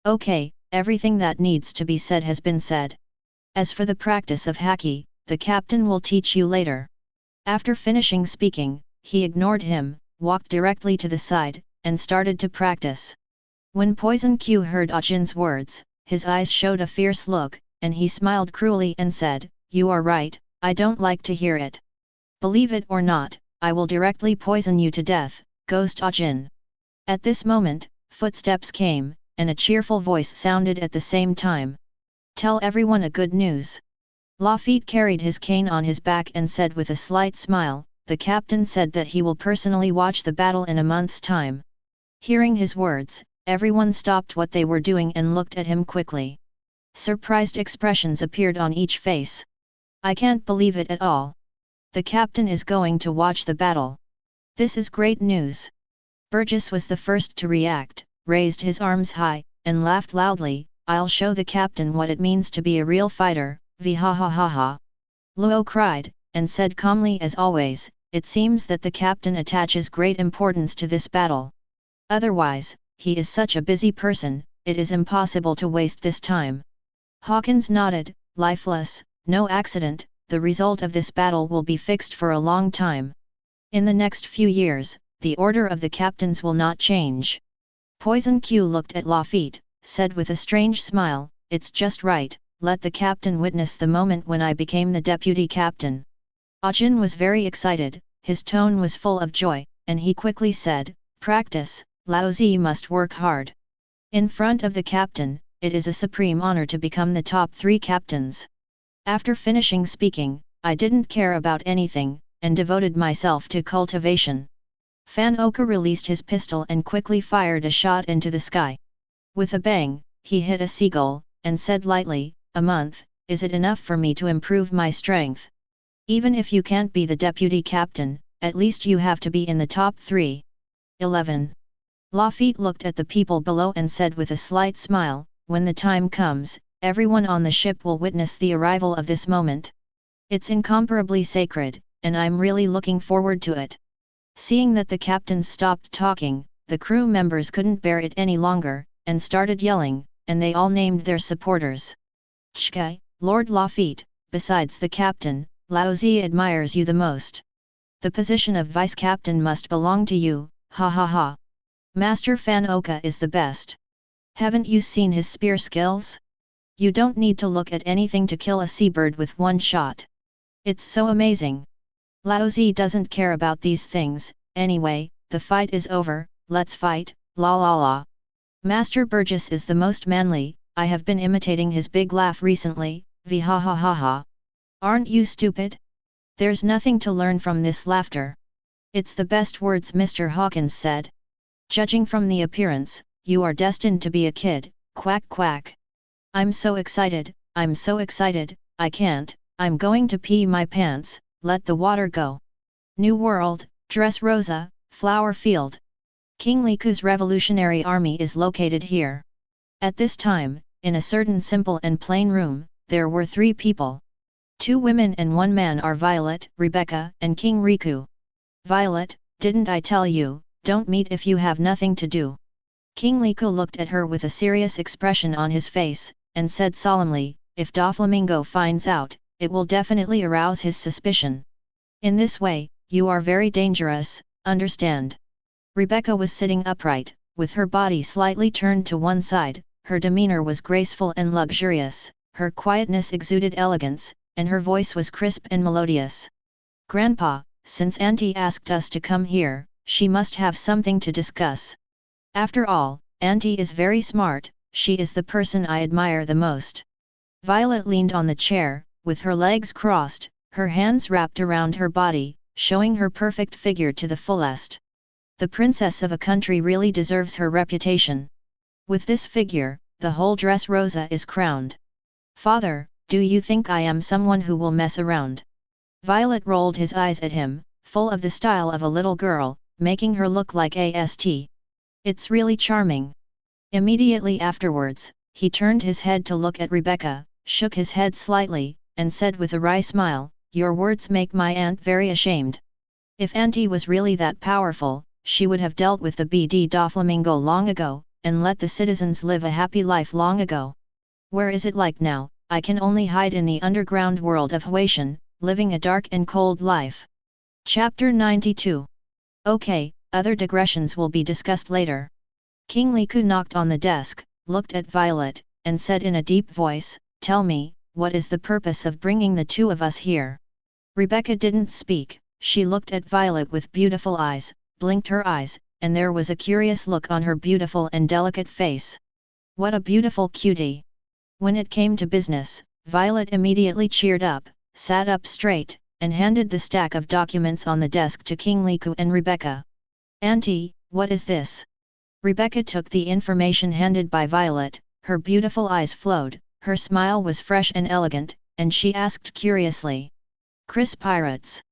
Okay, everything that needs to be said has been said. As for the practice of Haki, the captain will teach you later. After finishing speaking, he ignored him, walked directly to the side, and started to practice. When Poison Q heard Ajin's words, his eyes showed a fierce look, and he smiled cruelly and said, you are right, I don't like to hear it. Believe it or not, I will directly poison you to death, Ghost Ajin. At this moment, footsteps came, and a cheerful voice sounded at the same time. Tell everyone a good news. Lafitte carried his cane on his back and said with a slight smile, the captain said that he will personally watch the battle in a month's time. Hearing his words, everyone stopped what they were doing and looked at him quickly. Surprised expressions appeared on each face. I can't believe it at all. The captain is going to watch the battle. This is great news. Burgess was the first to react, raised his arms high, and laughed loudly. I'll show the captain what it means to be a real fighter, v ha ha ha ha. Luo cried, and said calmly as always, it seems that the captain attaches great importance to this battle. Otherwise, he is such a busy person, it is impossible to waste this time. Hawkins nodded, lifeless, no accident, the result of this battle will be fixed for a long time. In the next few years, the order of the captains will not change. Poison Q looked at Lafitte, said with a strange smile, it's just right, let the captain witness the moment when I became the deputy captain. Ajin was very excited, his tone was full of joy, and he quickly said, practice, Laozi must work hard. In front of the captain, it is a supreme honor to become the top 3 captains. After finishing speaking, I didn't care about anything, and devoted myself to cultivation. Fan Oka released his pistol and quickly fired a shot into the sky. With a bang, he hit a seagull, and said lightly, a month, is it enough for me to improve my strength? Even if you can't be the deputy captain, at least you have to be in the top 3. 11. Lafitte looked at the people below and said with a slight smile, when the time comes, everyone on the ship will witness the arrival of this moment. It's incomparably sacred, and I'm really looking forward to it. Seeing that the captains stopped talking, the crew members couldn't bear it any longer, and started yelling, and they all named their supporters. Chkai, Lord Lafitte, besides the captain, Laozi admires you the most. The position of vice-captain must belong to you, ha ha ha. Master Fan Oka is the best. Haven't you seen his spear skills? You don't need to look at anything to kill a seabird with one shot. It's so amazing. Laozi doesn't care about these things, anyway, the fight is over, let's fight, la la la. Master Burgess is the most manly, I have been imitating his big laugh recently, v ha ha ha ha. Aren't you stupid? There's nothing to learn from this laughter. It's the best words Mr. Hawkins said. Judging from the appearance, you are destined to be a kid, quack quack. I'm so excited, I can't, I'm going to pee my pants, let the water go. New World, Dressrosa, Flower Field. King Liku's revolutionary army is located here. At this time, in a certain simple and plain room, there were 3 people. 2 women and 1 man are Violet, Rebecca, and King Riku. Violet, didn't I tell you, don't meet if you have nothing to do. King Liku looked at her with a serious expression on his face, and said solemnly, if Doflamingo finds out, it will definitely arouse his suspicion. In this way, you are very dangerous, understand? Rebecca was sitting upright, with her body slightly turned to one side, her demeanor was graceful and luxurious, her quietness exuded elegance, and her voice was crisp and melodious. Grandpa, since Auntie asked us to come here, she must have something to discuss. After all, Auntie is very smart, she is the person I admire the most. Violet leaned on the chair, with her legs crossed, her hands wrapped around her body, showing her perfect figure to the fullest. The princess of a country really deserves her reputation. With this figure, the whole Dressrosa is crowned. Father, do you think I am someone who will mess around? Violet rolled his eyes at him, full of the style of a little girl, making her look like Ast. It's really charming. Immediately afterwards, he turned his head to look at Rebecca, shook his head slightly, and said with a wry smile, your words make my aunt very ashamed. If Auntie was really that powerful, she would have dealt with the BD Doflamingo long ago, and let the citizens live a happy life long ago. Where is it like now? I can only hide in the underground world of Huatian, living a dark and cold life. Chapter 92. Okay, other digressions will be discussed later. King Liku knocked on the desk, looked at Violet, and said in a deep voice, tell me, what is the purpose of bringing the 2 of us here? Rebecca didn't speak, she looked at Violet with beautiful eyes, blinked her eyes, and there was a curious look on her beautiful and delicate face. What a beautiful cutie! When it came to business, Violet immediately cheered up, sat up straight, and handed the stack of documents on the desk to King Liku and Rebecca. "Auntie, what is this?" Rebecca took the information handed by Violet, her beautiful eyes flowed, her smile was fresh and elegant, and she asked curiously. "Chris pirates."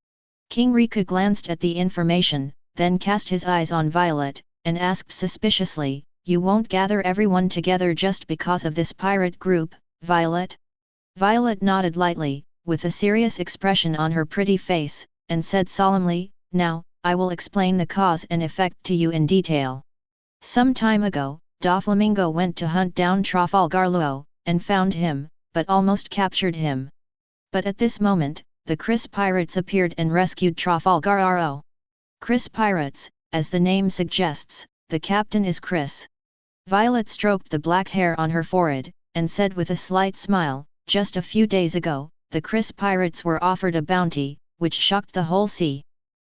King Riku glanced at the information, then cast his eyes on Violet, and asked suspiciously, "You won't gather everyone together just because of this pirate group, Violet?" Violet nodded lightly, with a serious expression on her pretty face, and said solemnly, "Now, I will explain the cause and effect to you in detail. Some time ago, Doflamingo went to hunt down Trafalgar Law, and found him, but almost captured him. But at this moment, the Chris pirates appeared and rescued Trafalgar Law. Chris pirates, as the name suggests, the captain is Chris." Violet stroked the black hair on her forehead, and said with a slight smile, "Just a few days ago, the Chris pirates were offered a bounty, which shocked the whole sea.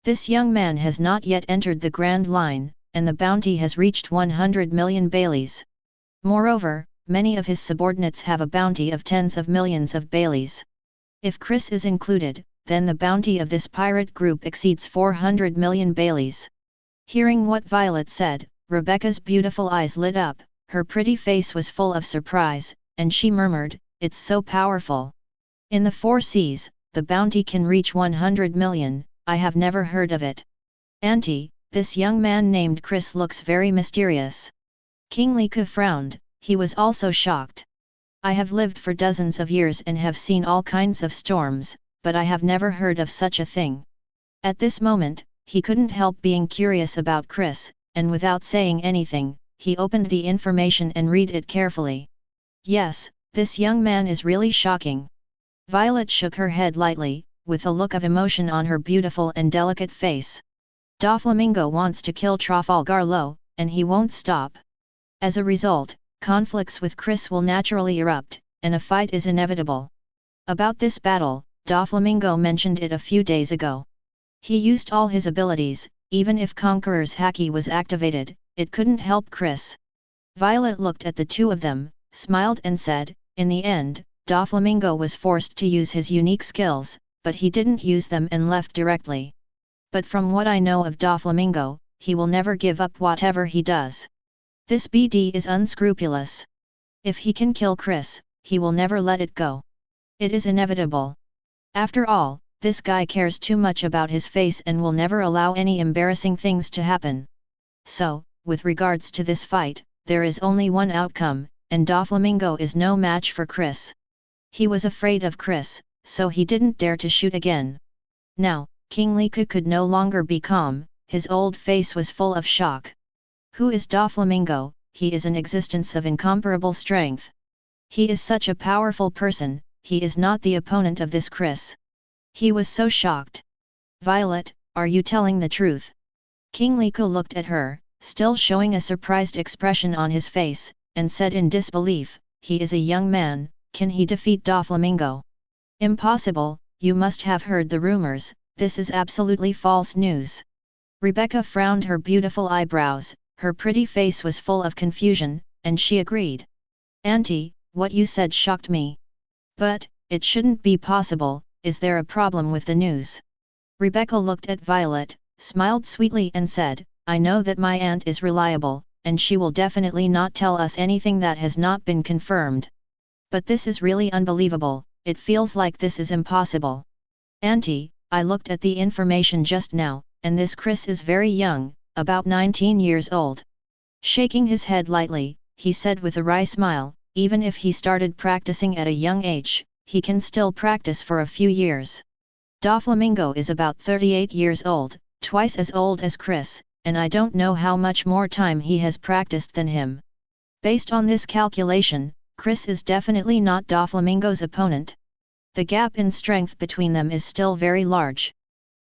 This young man has not yet entered the Grand Line, and the bounty has reached 100 million Baileys. Moreover, many of his subordinates have a bounty of tens of millions of Baileys. If Chris is included, then the bounty of this pirate group exceeds 400 million Baileys." Hearing what Violet said, Rebecca's beautiful eyes lit up, her pretty face was full of surprise, and she murmured, "It's so powerful. In the 4 seas, the bounty can reach 100 million, I have never heard of it. Auntie, this young man named Chris looks very mysterious." King Liku frowned, he was also shocked. "I have lived for dozens of years and have seen all kinds of storms, but I have never heard of such a thing." At this moment, he couldn't help being curious about Chris, and without saying anything, he opened the information and read it carefully. "Yes, this young man is really shocking." Violet shook her head lightly, with a look of emotion on her beautiful and delicate face. "Doflamingo wants to kill Trafalgar Law, and he won't stop. As a result, conflicts with Chris will naturally erupt, and a fight is inevitable. About this battle, Doflamingo mentioned it a few days ago. He used all his abilities, even if Conqueror's Haki was activated, it couldn't help Chris." Violet looked at the two of them, smiled and said, "In the end, Doflamingo was forced to use his unique skills, but he didn't use them and left directly. But from what I know of Doflamingo, he will never give up whatever he does. This BD is unscrupulous. If he can kill Chris, he will never let it go. It is inevitable. After all, this guy cares too much about his face and will never allow any embarrassing things to happen. So, with regards to this fight, there is only one outcome, and Doflamingo is no match for Chris. He was afraid of Chris, so he didn't dare to shoot again." Now, King Liku could no longer be calm, his old face was full of shock. "Who is Doflamingo? He is an existence of incomparable strength. He is such a powerful person, he is not the opponent of this Chris." He was so shocked. "Violet, are you telling the truth?" King Liku looked at her, still showing a surprised expression on his face, and said in disbelief, "He is a young man, can he defeat Doflamingo?" "Impossible, you must have heard the rumors, this is absolutely false news." Rebecca frowned her beautiful eyebrows, her pretty face was full of confusion, and she agreed. "Auntie, what you said shocked me. But, it shouldn't be possible, is there a problem with the news?" Rebecca looked at Violet, smiled sweetly and said, "I know that my aunt is reliable, and she will definitely not tell us anything that has not been confirmed. But this is really unbelievable, it feels like this is impossible. Auntie, I looked at the information just now, and this Chris is very young, about 19 years old." Shaking his head lightly, he said with a wry smile, "Even if he started practicing at a young age, he can still practice for a few years. Doflamingo is about 38 years old, twice as old as Chris, and I don't know how much more time he has practiced than him. Based on this calculation, Chris is definitely not Doflamingo's opponent. The gap in strength between them is still very large."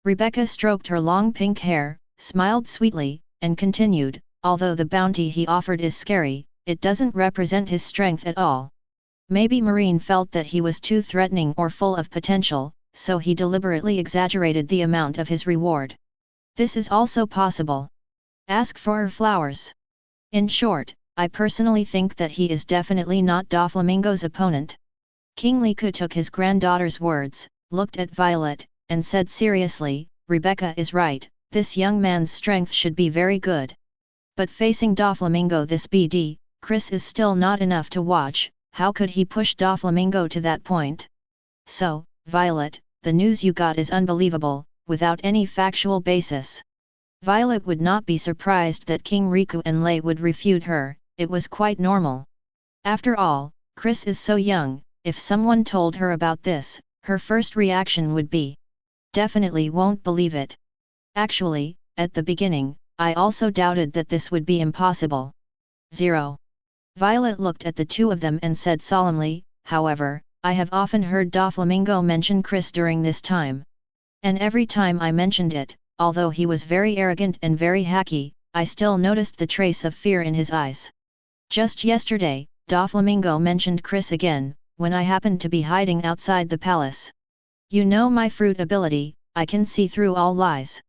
Rebecca stroked her long pink hair, smiled sweetly, and continued, "Although the bounty he offered is scary, it doesn't represent his strength at all. Maybe Marine felt that he was too threatening or full of potential, so he deliberately exaggerated the amount of his reward. This is also possible. Ask for her flowers. In short, I personally think that he is definitely not Doflamingo's opponent. King Liku took his granddaughter's words, looked at Violet, and said seriously, Rebecca is right, this young man's strength should be very good. But facing Doflamingo this BD, Chris is still not enough to watch, how could he push Doflamingo to that point? So, Violet, the news you got is unbelievable, without any factual basis. Violet would not be surprised that King Riku and Lei would refute her, it was quite normal. After all, Chris is so young, if someone told her about this, her first reaction would be, definitely won't believe it. Actually, at the beginning, I also doubted that this would be impossible. 0. Violet looked at the two of them and said solemnly, however, I have often heard Doflamingo mention Chris during this time. And every time I mentioned it, although he was very arrogant and very Haki, I still noticed the trace of fear in his eyes. Just yesterday, Doflamingo mentioned Chris again, when I happened to be hiding outside the palace. You know my fruit ability, I can see through all lies.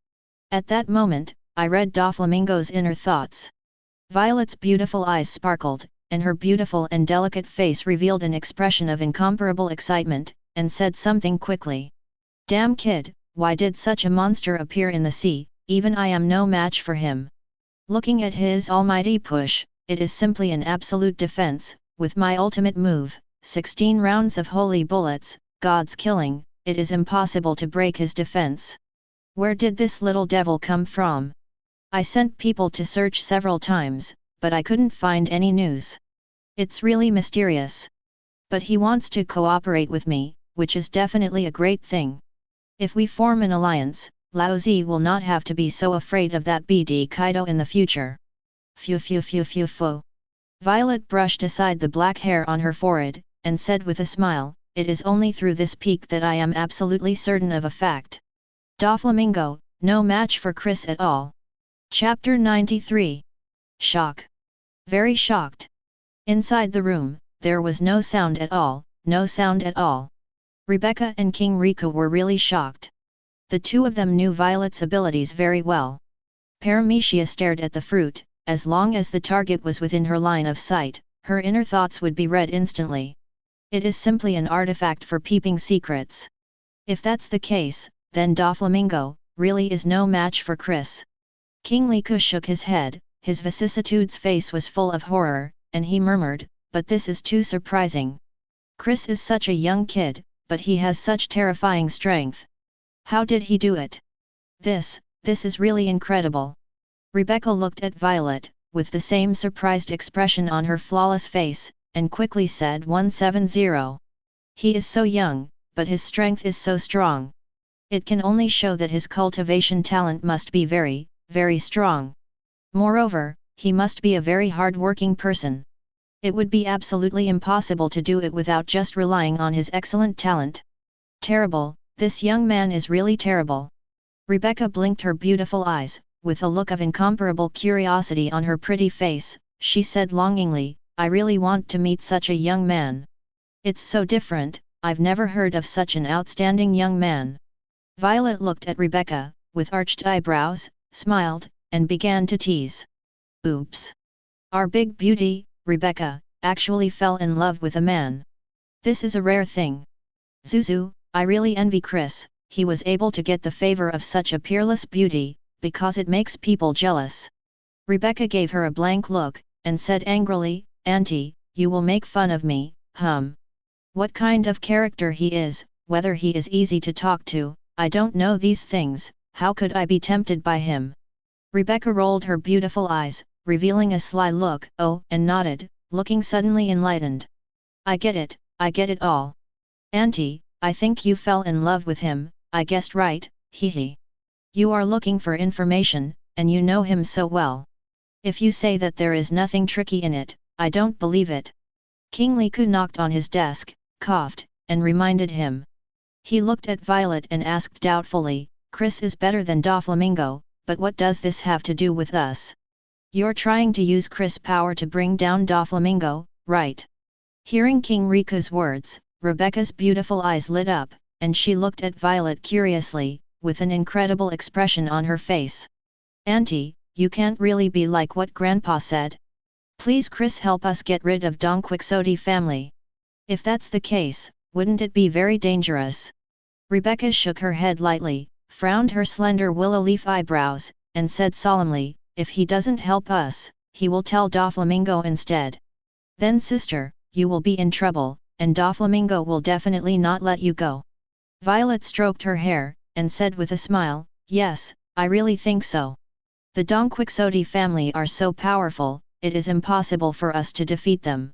At that moment, I read Doflamingo's inner thoughts. Violet's beautiful eyes sparkled, and her beautiful and delicate face revealed an expression of incomparable excitement, and said something quickly. Damn kid, why did such a monster appear in the sea, even I am no match for him. Looking at his almighty push, it is simply an absolute defense, with my ultimate move, 16 rounds of holy bullets, God's killing, it is impossible to break his defense. Where did this little devil come from? I sent people to search several times, but I couldn't find any news. It's really mysterious. But he wants to cooperate with me, which is definitely a great thing. If we form an alliance, Lao Zi will not have to be so afraid of that BD Kaido in the future. Phew phew phew phew phew. Violet brushed aside the black hair on her forehead, and said with a smile, it is only through this peak that I am absolutely certain of a fact. Doflamingo, no match for Chris at all. Chapter 93. Shock. Very shocked. Inside the room, there was no sound at all, no sound at all. Rebecca and King Riku were really shocked. The two of them knew Violet's abilities very well. Paramecia stared at the fruit, as long as the target was within her line of sight, her inner thoughts would be read instantly. It is simply an artifact for peeping secrets. If that's the case, then Doflamingo really is no match for Chris. King Liku shook his head, his vicissitudes face was full of horror, and he murmured, but this is too surprising. Chris is such a young kid, but he has such terrifying strength. How did he do it? This is really incredible. Rebecca looked at Violet, with the same surprised expression on her flawless face, and quickly said 170. He is so young, but his strength is so strong. It can only show that his cultivation talent must be very, very strong. Moreover, he must be a very hard-working person. It would be absolutely impossible to do it without just relying on his excellent talent. Terrible, this young man is really terrible. Rebecca blinked her beautiful eyes, with a look of incomparable curiosity on her pretty face, she said longingly, I really want to meet such a young man. It's so different, I've never heard of such an outstanding young man. Violet looked at Rebecca, with arched eyebrows, smiled, and began to tease. Oops! Our big beauty, Rebecca, actually fell in love with a man. This is a rare thing. Zuzu, I really envy Chris, he was able to get the favor of such a peerless beauty, because it makes people jealous. Rebecca gave her a blank look, and said angrily, Auntie, you will make fun of me, What kind of character he is, whether he is easy to talk to, I don't know these things, how could I be tempted by him? Rebecca rolled her beautiful eyes, revealing a sly look, and nodded, looking suddenly enlightened. I get it all. Auntie, I think you fell in love with him, I guessed right, hee. You are looking for information, and you know him so well. If you say that there is nothing tricky in it, I don't believe it. King Liku knocked on his desk, coughed, and reminded him. He looked at Violet and asked doubtfully, Chris is better than Doflamingo, but what does this have to do with us? You're trying to use Chris' power to bring down Doflamingo, right? Hearing King Riku's words, Rebecca's beautiful eyes lit up, and she looked at Violet curiously, with an incredible expression on her face. Auntie, you can't really be like what Grandpa said. Please Chris, help us get rid of Don Quixote family. If that's the case, wouldn't it be very dangerous? Rebecca shook her head lightly, frowned her slender willow leaf eyebrows, and said solemnly, if he doesn't help us, he will tell Doflamingo instead. Then sister, you will be in trouble, and Doflamingo will definitely not let you go. Violet stroked her hair, and said with a smile, yes, I really think so. The Don Quixote family are so powerful, it is impossible for us to defeat them.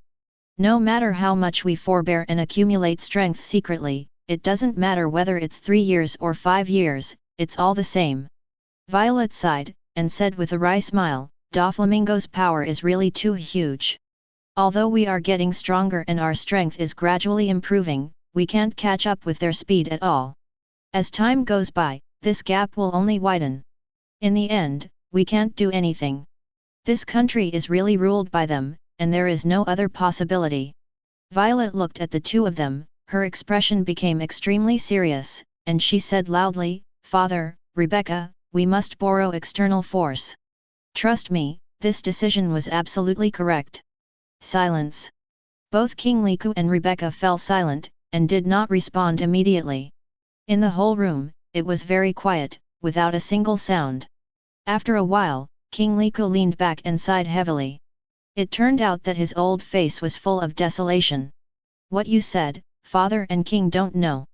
No matter how much we forbear and accumulate strength secretly, it doesn't matter whether it's 3 years or 5 years, it's all the same. Violet sighed, and said with a wry smile, Doflamingo's power is really too huge. Although we are getting stronger and our strength is gradually improving, we can't catch up with their speed at all. As time goes by, this gap will only widen. In the end, we can't do anything. This country is really ruled by them, and there is no other possibility. Violet looked at the two of them, her expression became extremely serious, and she said loudly, Father, Rebecca, we must borrow external force. Trust me, this decision was absolutely correct. Silence. Both King Liku and Rebecca fell silent, and did not respond immediately. In the whole room, it was very quiet, without a single sound. After a while, King Liku leaned back and sighed heavily. It turned out that his old face was full of desolation. What you said, Father and King don't know.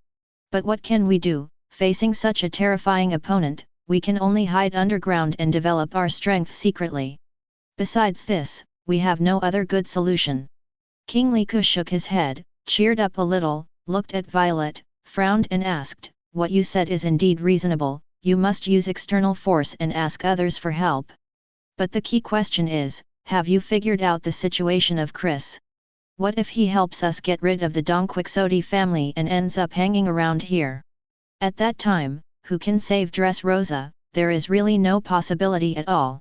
But what can we do, facing such a terrifying opponent, we can only hide underground and develop our strength secretly. Besides this, we have no other good solution. King Liku shook his head, cheered up a little, looked at Violet, frowned and asked, what you said is indeed reasonable, you must use external force and ask others for help. But the key question is, have you figured out the situation of Chris? What if he helps us get rid of the Don Quixote family and ends up hanging around here? At that time, who can save Dressrosa? There is really no possibility at all.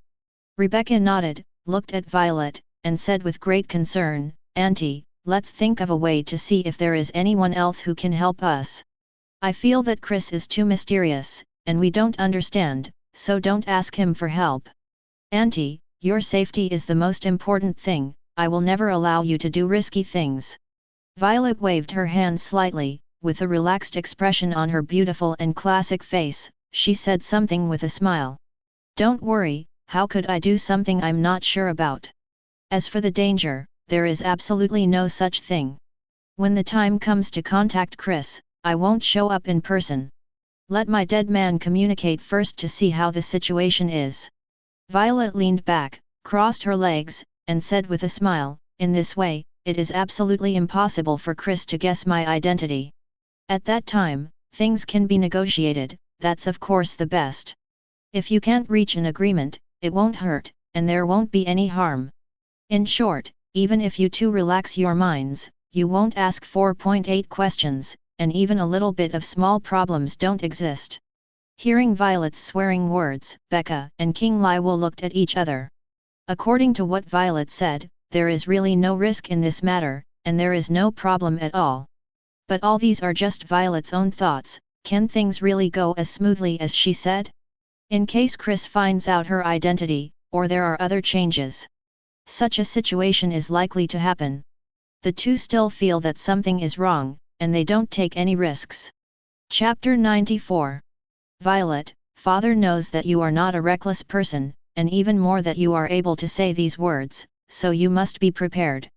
Rebecca nodded, looked at Violet, and said with great concern, Auntie, let's think of a way to see if there is anyone else who can help us. I feel that Chris is too mysterious, and we don't understand, so don't ask him for help. Auntie, your safety is the most important thing, I will never allow you to do risky things. Violet waved her hand slightly, with a relaxed expression on her beautiful and classic face, she said something with a smile. Don't worry, how could I do something I'm not sure about? As for the danger, there is absolutely no such thing. When the time comes to contact Chris, I won't show up in person. Let my dead man communicate first to see how the situation is. Violet leaned back, crossed her legs, and said with a smile, in this way, it is absolutely impossible for Chris to guess my identity. At that time, things can be negotiated, that's of course the best. If you can't reach an agreement, it won't hurt, and there won't be any harm. In short, even if you two relax your minds, you won't ask 4.8 questions, and even a little bit of small problems don't exist. Hearing Violet's swearing words, Becca and King Liu looked at each other. According to what Violet said, there is really no risk in this matter, and there is no problem at all. But all these are just Violet's own thoughts, can things really go as smoothly as she said? In case Chris finds out her identity, or there are other changes. Such a situation is likely to happen. The two still feel that something is wrong, and they don't take any risks. Chapter 94. Violet, Father knows that you are not a reckless person, and even more that you are able to say these words, so you must be prepared.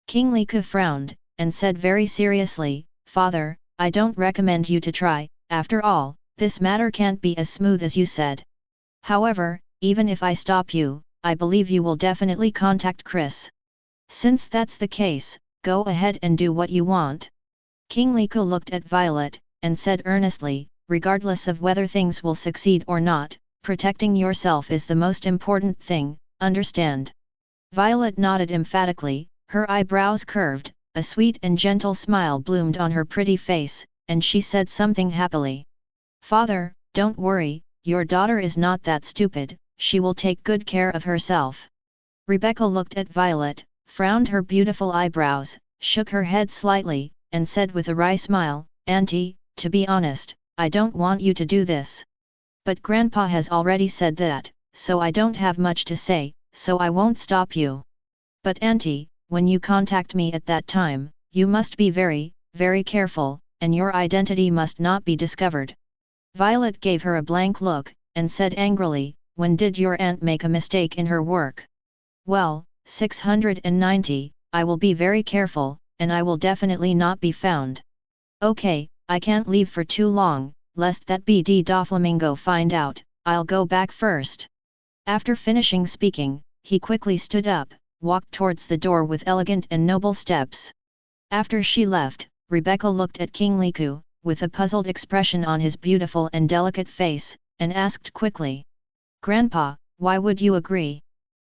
King Liku frowned, and said very seriously, Father, I don't recommend you to try, after all, this matter can't be as smooth as you said. However, even if I stop you, I believe you will definitely contact Chris. Since that's the case, go ahead and do what you want. King Liku looked at Violet, and said earnestly, regardless of whether things will succeed or not, protecting yourself is the most important thing, understand? Violet nodded emphatically, her eyebrows curved, a sweet and gentle smile bloomed on her pretty face, and she said something happily. Father, don't worry, your daughter is not that stupid, she will take good care of herself. Rebecca looked at Violet, frowned her beautiful eyebrows, shook her head slightly, and said with a wry smile, Auntie, to be honest, I don't want you to do this. But Grandpa has already said that, so I don't have much to say, so I won't stop you. But auntie, when you contact me at that time, you must be very, very careful, and your identity must not be discovered. Violet gave her a blank look, and said angrily, when did your aunt make a mistake in her work? Well, 690, I will be very careful, and I will definitely not be found. Okay, I can't leave for too long, lest that BD Doflamingo find out, I'll go back first. After finishing speaking, he quickly stood up, walked towards the door with elegant and noble steps. After she left, Rebecca looked at King Liku, with a puzzled expression on his beautiful and delicate face, and asked quickly. Grandpa, why would you agree?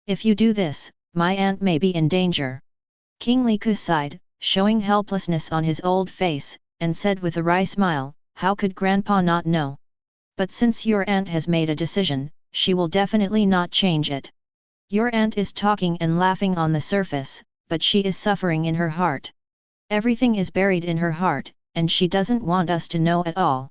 If you do this, my aunt may be in danger. King Liku sighed, showing helplessness on his old face, and said with a wry smile, how could Grandpa not know? But since your aunt has made a decision, she will definitely not change it. Your aunt is talking and laughing on the surface, but she is suffering in her heart. Everything is buried in her heart, and she doesn't want us to know at all.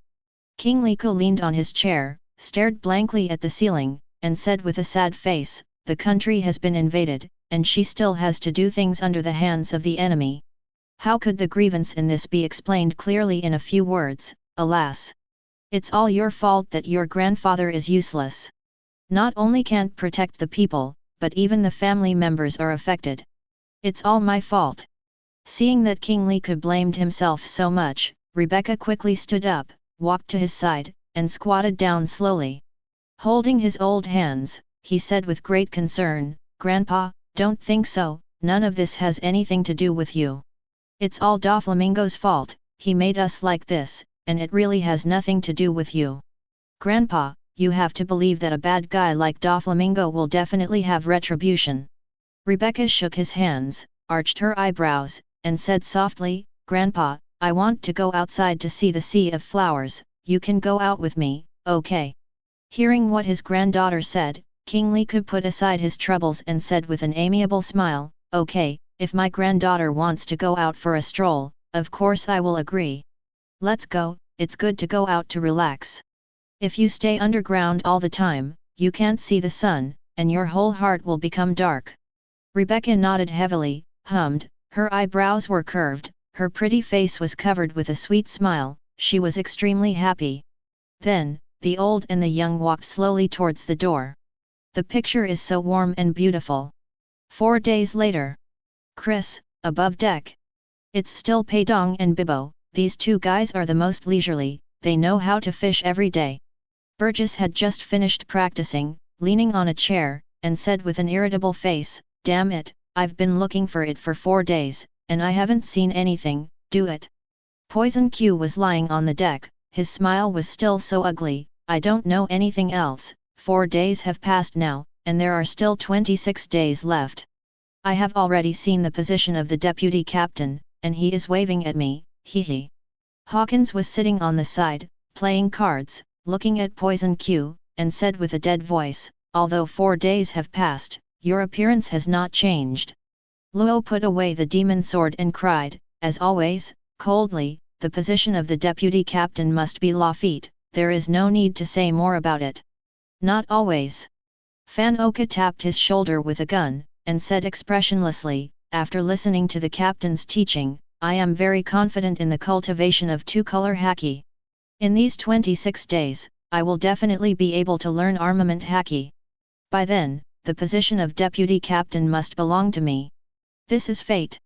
King Liku leaned on his chair, stared blankly at the ceiling, and said with a sad face, the country has been invaded, and she still has to do things under the hands of the enemy. How could the grievance in this be explained clearly in a few words? Alas! It's all your fault that your grandfather is useless. Not only can't protect the people, but even the family members are affected. It's all my fault. Seeing that King Liku blamed himself so much, Rebecca quickly stood up, walked to his side, and squatted down slowly. Holding his old hands, he said with great concern, Grandpa, don't think so, none of this has anything to do with you. It's all Doflamingo's fault, he made us like this, and it really has nothing to do with you. Grandpa, you have to believe that a bad guy like Doflamingo will definitely have retribution. Rebecca shook his hands, arched her eyebrows, and said softly, Grandpa, I want to go outside to see the sea of flowers, you can go out with me, okay? Hearing what his granddaughter said, King Liku put aside his troubles and said with an amiable smile, okay, if my granddaughter wants to go out for a stroll, of course I will agree. Let's go, it's good to go out to relax. If you stay underground all the time, you can't see the sun, and your whole heart will become dark. Rebecca nodded heavily, hummed, her eyebrows were curved, her pretty face was covered with a sweet smile, she was extremely happy. Then, the old and the young walked slowly towards the door. The picture is so warm and beautiful. 4 days later. Chris, above deck. It's still Paong and Bibo, these two guys are the most leisurely, they know how to fish every day. Burgess had just finished practicing, leaning on a chair, and said with an irritable face, damn it, I've been looking for it for 4 days, and I haven't seen anything, do it. Poison Q was lying on the deck, his smile was still so ugly, I don't know anything else, 4 days have passed now, and there are still 26 days left. I have already seen the position of the deputy captain, and he is waving at me, hee. Hawkins was sitting on the side, playing cards, looking at Poison Q, and said with a dead voice, although 4 days have passed, your appearance has not changed. Luo put away the demon sword and cried, as always, coldly, the position of the deputy captain must be Lafitte, there is no need to say more about it. Not always. Fan Oka tapped his shoulder with a gun, and said expressionlessly, after listening to the captain's teaching, I am very confident in the cultivation of two-color Haki. In these 26 days, I will definitely be able to learn armament Haki. By then, the position of deputy captain must belong to me. This is fate.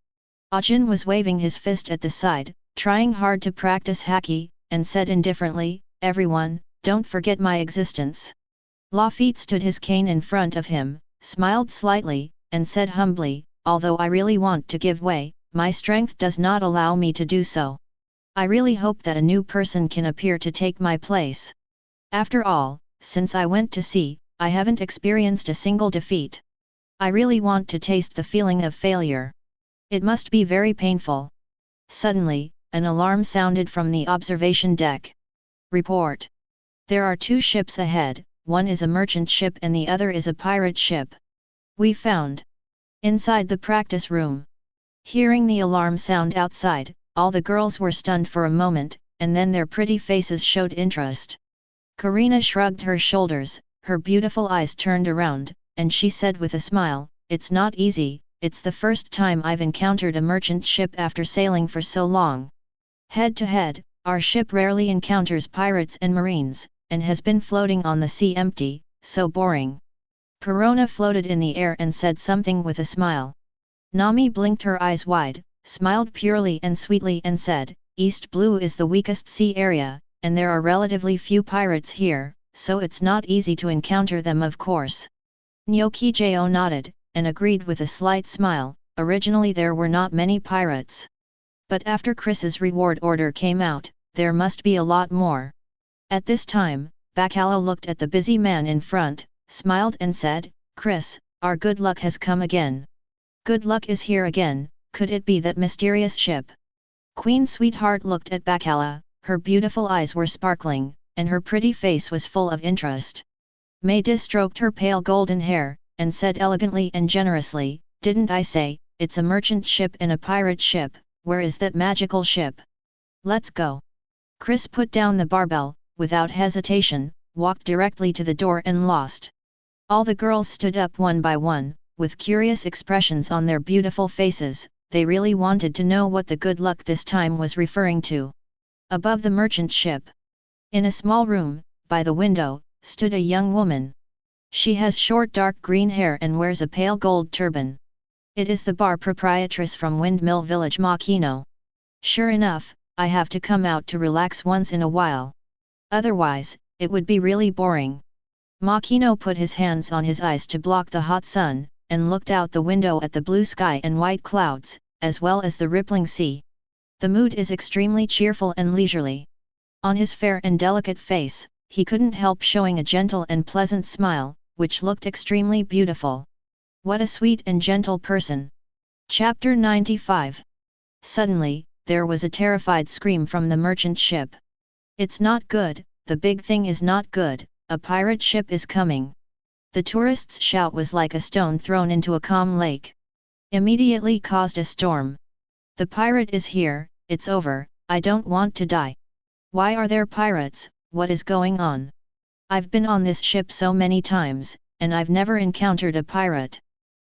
Ajin was waving his fist at the side, trying hard to practice Haki, and said indifferently, everyone, don't forget my existence. Lafitte stood his cane in front of him, smiled slightly, and said humbly, although I really want to give way, my strength does not allow me to do so. I really hope that a new person can appear to take my place. After all, since I went to sea, I haven't experienced a single defeat. I really want to taste the feeling of failure. It must be very painful. Suddenly, an alarm sounded from the observation deck. Report. There are 2 ships ahead, one is a merchant ship and the other is a pirate ship. We found. Inside the practice room. Hearing the alarm sound outside, all the girls were stunned for a moment, and then their pretty faces showed interest. Karina shrugged her shoulders, her beautiful eyes turned around, and she said with a smile, it's not easy, it's the first time I've encountered a merchant ship after sailing for so long. Head to head, our ship rarely encounters pirates and marines, and has been floating on the sea empty, so boring. Perona floated in the air and said something with a smile. Nami blinked her eyes wide, smiled purely and sweetly and said, East Blue is the weakest sea area, and there are relatively few pirates here, so it's not easy to encounter them of course. Nyokijo nodded, and agreed with a slight smile. Originally there were not many pirates. But after Chris's reward order came out, there must be a lot more. At this time, Bacala looked at the busy man in front, smiled and said, Chris, our good luck has come again. Good luck is here again, could it be that mysterious ship? Queen Sweetheart looked at Bacala, her beautiful eyes were sparkling, and her pretty face was full of interest. Maida stroked her pale golden hair, and said elegantly and generously, Didn't I say, it's a merchant ship and a pirate ship, where is that magical ship? Let's go. Chris put down the barbell, without hesitation, walked directly to the door and lost. All the girls stood up one by one, with curious expressions on their beautiful faces, they really wanted to know what the good luck this time was referring to. Above the merchant ship, in a small room, by the window, stood a young woman. She has short dark green hair and wears a pale gold turban. It is the bar proprietress from Windmill Village Makino. Sure enough, I have to come out to relax once in a while. Otherwise, it would be really boring. Makino put his hands on his eyes to block the hot sun, and looked out the window at the blue sky and white clouds, as well as the rippling sea. The mood is extremely cheerful and leisurely. On his fair and delicate face, he couldn't help showing a gentle and pleasant smile, which looked extremely beautiful. What a sweet and gentle person! Chapter 95. Suddenly, there was a terrified scream from the merchant ship. It's not good, the big thing is not good, a pirate ship is coming. The tourists' shout was like a stone thrown into a calm lake. Immediately caused a storm. The pirate is here, it's over, I don't want to die. Why are there pirates, what is going on? I've been on this ship so many times, and I've never encountered a pirate.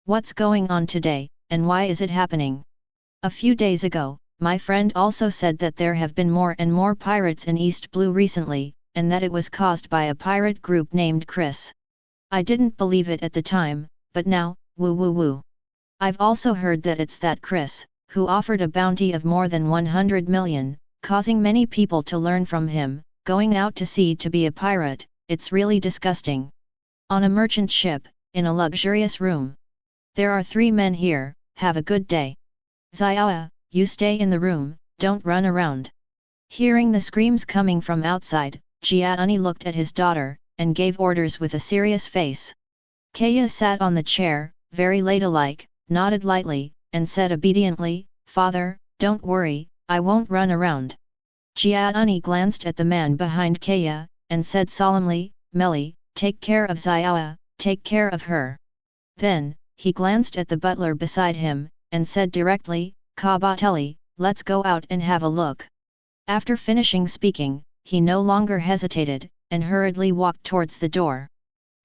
What's going on today, and why is it happening? A few days ago, my friend also said that there have been more and more pirates in East Blue recently, and that it was caused by a pirate group named Chris. I didn't believe it at the time, but now, woo woo woo. I've also heard that it's that Chris, who offered a bounty of more than 100 million, causing many people to learn from him, going out to sea to be a pirate, it's really disgusting. On a merchant ship, in a luxurious room. There are 3 men here, have a good day. Xiaoa, you stay in the room, don't run around. Hearing the screams coming from outside, Jiauni looked at his daughter, and gave orders with a serious face. Kaya sat on the chair, very ladylike, nodded lightly, and said obediently, Father, don't worry, I won't run around. Jiauni glanced at the man behind Kaya, and said solemnly, Meli, take care of Xiaoa, take care of her. Then, he glanced at the butler beside him, and said directly, Kabatelli, let's go out and have a look. After finishing speaking, he no longer hesitated, and hurriedly walked towards the door.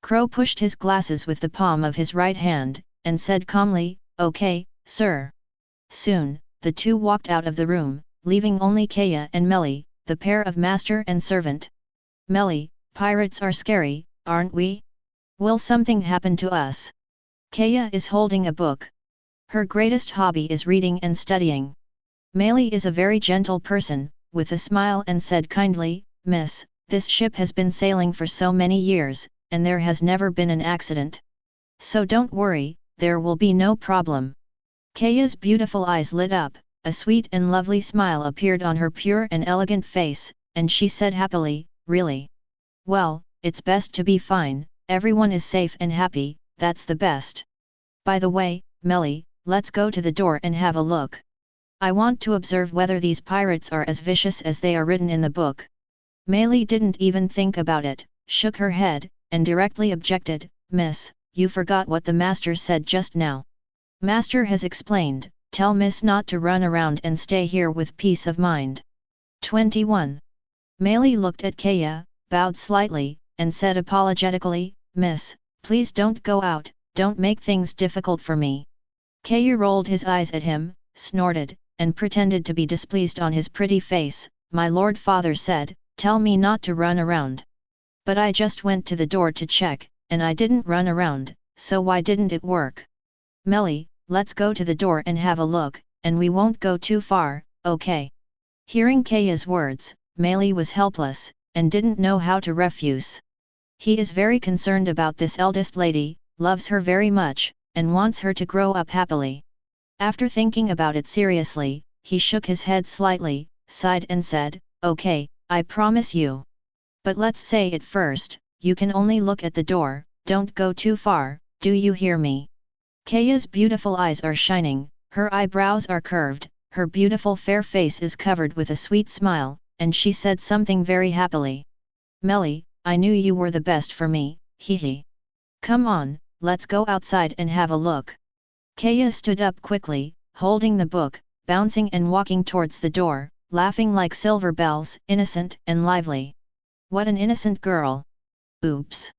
Crow pushed his glasses with the palm of his right hand, and said calmly, Okay, sir. Soon, the two walked out of the room, leaving only Kaya and Meli, the pair of master and servant. Meli, pirates are scary, aren't we? Will something happen to us? Kaya is holding a book. Her greatest hobby is reading and studying. Meli is a very gentle person, with a smile and said kindly, Miss, this ship has been sailing for so many years, and there has never been an accident. So don't worry, there will be no problem. Kaya's beautiful eyes lit up, a sweet and lovely smile appeared on her pure and elegant face, and she said happily, Really? Well, it's best to be fine, everyone is safe and happy, that's the best. By the way, Meli, let's go to the door and have a look. I want to observe whether these pirates are as vicious as they are written in the book. Meli didn't even think about it, shook her head, and directly objected, Miss, you forgot what the master said just now. Master has explained, tell Miss not to run around and stay here with peace of mind. 21. Meli looked at Kaya, bowed slightly, and said apologetically, Miss, please don't go out, don't make things difficult for me. Kaya rolled his eyes at him, snorted, and pretended to be displeased on his pretty face. My lord father said, tell me not to run around. But I just went to the door to check, and I didn't run around, so why didn't it work? Melly, let's go to the door and have a look, and we won't go too far, okay? Hearing Kaya's words, Melly was helpless, and didn't know how to refuse. He is very concerned about this eldest lady, loves her very much, and wants her to grow up happily. After thinking about it seriously, he shook his head slightly, sighed and said, okay, I promise you. But let's say it first, you can only look at the door, don't go too far, do you hear me? Kaya's beautiful eyes are shining, her eyebrows are curved, her beautiful fair face is covered with a sweet smile, and she said something very happily. Melly, I knew you were the best for me, hee hee. Come on, let's go outside and have a look. Kaya stood up quickly, holding the book, bouncing and walking towards the door, laughing like silver bells, innocent and lively. What an innocent girl! Oops!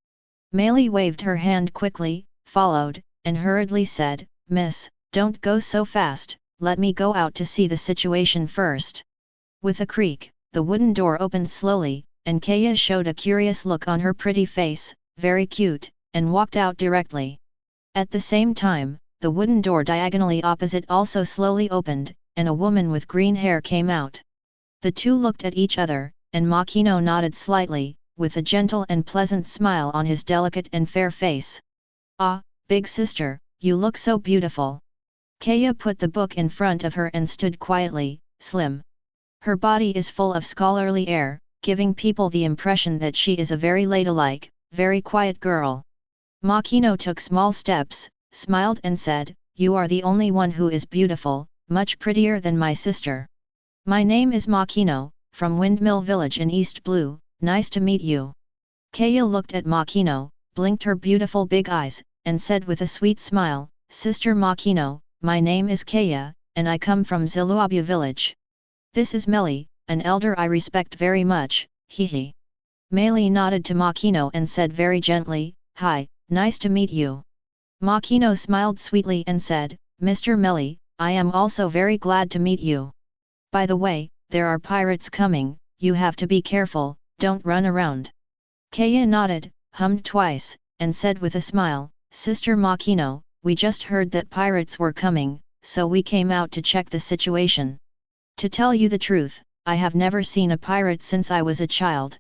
Melly waved her hand quickly, followed, and hurriedly said, Miss, don't go so fast, let me go out to see the situation first. With a creak, the wooden door opened slowly, and Kaya showed a curious look on her pretty face, very cute, and walked out directly. At the same time, the wooden door diagonally opposite also slowly opened, and a woman with green hair came out. The two looked at each other, and Makino nodded slightly, with a gentle and pleasant smile on his delicate and fair face. Ah, big sister, you look so beautiful. Kaya put the book in front of her and stood quietly, slim. Her body is full of scholarly air, giving people the impression that she is a very ladylike, very quiet girl. Makino took small steps, smiled and said, you are the only one who is beautiful, much prettier than my sister. My name is Makino, from Windmill Village in East Blue, nice to meet you. Kaya looked at Makino, blinked her beautiful big eyes, and said with a sweet smile, Sister Makino, my name is Kaya, and I come from Ziluabu village. This is Melly, an elder I respect very much, hee hee. Melly nodded to Makino and said very gently, hi, nice to meet you. Makino smiled sweetly and said, Mr. Melly, I am also very glad to meet you. By the way, there are pirates coming, you have to be careful, don't run around. Kaya nodded, hummed twice, and said with a smile, Sister Makino, we just heard that pirates were coming, so we came out to check the situation. To tell you the truth, I have never seen a pirate since I was a child.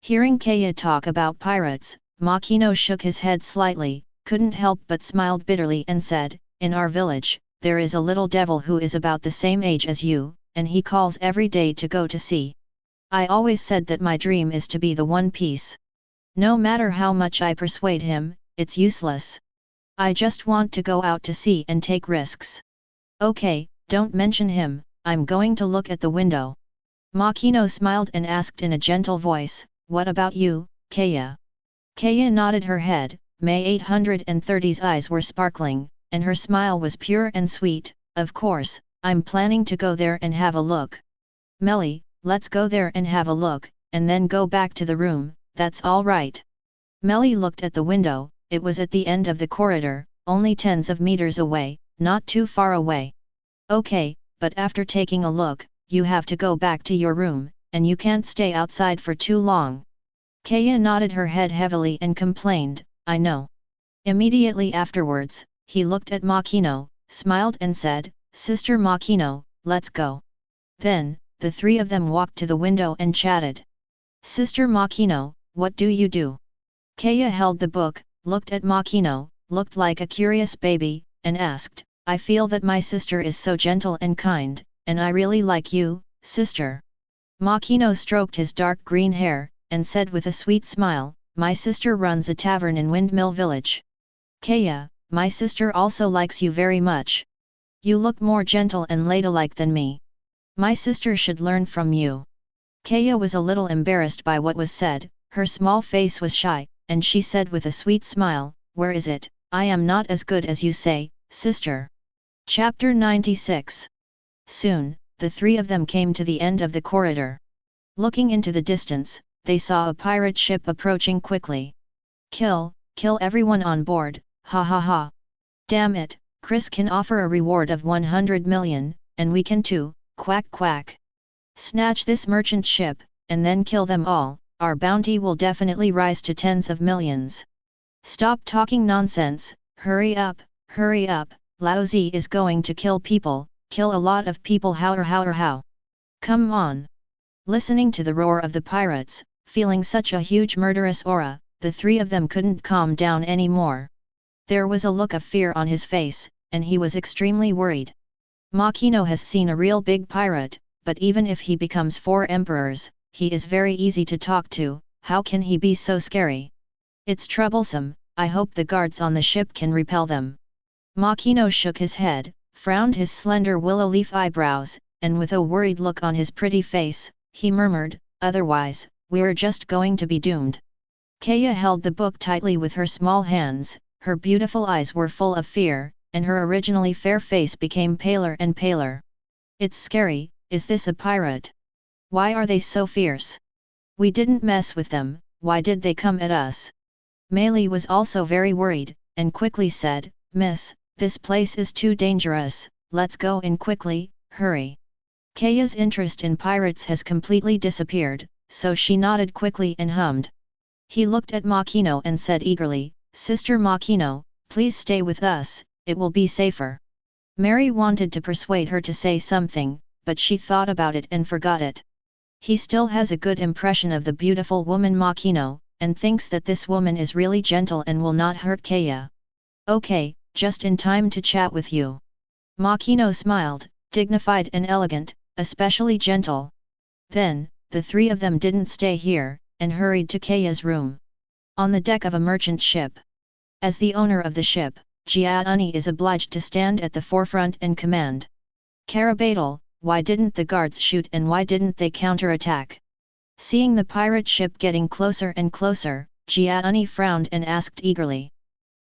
Hearing Kaya talk about pirates, Makino shook his head slightly, couldn't help but smiled bitterly and said, in our village, there is a little devil who is about the same age as you, and he calls every day to go to sea. I always said that my dream is to be the One Piece. No matter how much I persuade him, it's useless. I just want to go out to sea and take risks. Okay, don't mention him, I'm going to look at the window. Makino smiled and asked in a gentle voice, what about you, Kaya? Kaya nodded her head, May 830's eyes were sparkling, and her smile was pure and sweet, of course, I'm planning to go there and have a look. Melly, let's go there and have a look, and then go back to the room, that's all right. Melly looked at the window, it was at the end of the corridor, only tens of meters away, not too far away. Okay, but after taking a look, you have to go back to your room, and you can't stay outside for too long. Kaya nodded her head heavily and complained, I know. Immediately afterwards, he looked at Makino, smiled and said, Sister Makino, let's go. Then, the three of them walked to the window and chatted. Sister Makino, what do you do? Kaya held the book, looked at Makino, looked like a curious baby, and asked, I feel that my sister is so gentle and kind, and I really like you, sister. Makino stroked his dark green hair, and said with a sweet smile, my sister runs a tavern in Windmill Village. Kaya, my sister also likes you very much. You look more gentle and ladylike than me. My sister should learn from you. Kaya was a little embarrassed by what was said, her small face was shy, and she said with a sweet smile, where is it? I am not as good as you say, sister. Chapter 96. Soon, the three of them came to the end of the corridor. Looking into the distance, they saw a pirate ship approaching quickly. Kill everyone on board, ha ha ha. Damn it, Chris can offer a reward of 100 million, and we can too, quack quack. Snatch this merchant ship, and then kill them all, our bounty will definitely rise to tens of millions. Stop talking nonsense, hurry up, Lao Zi is going to kill a lot of people how. Come on. Listening to the roar of the pirates, feeling such a huge murderous aura, the three of them couldn't calm down anymore. There was a look of fear on his face, and he was extremely worried. Makino has seen a real big pirate, but even if he becomes 4 emperors, he is very easy to talk to, how can he be so scary? It's troublesome, I hope the guards on the ship can repel them. Makino shook his head, frowned his slender willow leaf eyebrows, and with a worried look on his pretty face, he murmured, otherwise, we're just going to be doomed. Kaya held the book tightly with her small hands, her beautiful eyes were full of fear, and her originally fair face became paler and paler. It's scary, is this a pirate? Why are they so fierce? We didn't mess with them, why did they come at us? Meili was also very worried, and quickly said, Miss, this place is too dangerous, let's go in quickly, hurry. Kaya's interest in pirates has completely disappeared, so she nodded quickly and hummed. He looked at Makino and said eagerly, Sister Makino, please stay with us, it will be safer. Mary wanted to persuade her to say something, but she thought about it and forgot it. He still has a good impression of the beautiful woman Makino, and thinks that this woman is really gentle and will not hurt Kaya. Okay, just in time to chat with you. Makino smiled, dignified and elegant, especially gentle. Then, the three of them didn't stay here, and hurried to Kaya's room. On the deck of a merchant ship. As the owner of the ship, Jiauni is obliged to stand at the forefront and command. Carabatal, why didn't the guards shoot and why didn't they counterattack? Seeing the pirate ship getting closer and closer, Jiauni frowned and asked eagerly.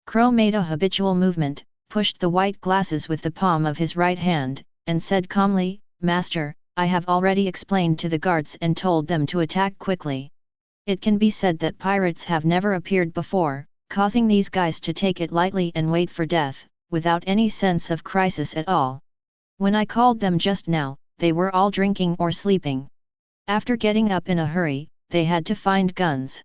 Crow made a habitual movement, pushed the white glasses with the palm of his right hand, and said calmly, Master, I have already explained to the guards and told them to attack quickly. It can be said that pirates have never appeared before, causing these guys to take it lightly and wait for death, without any sense of crisis at all. When I called them just now, they were all drinking or sleeping. After getting up in a hurry, they had to find guns.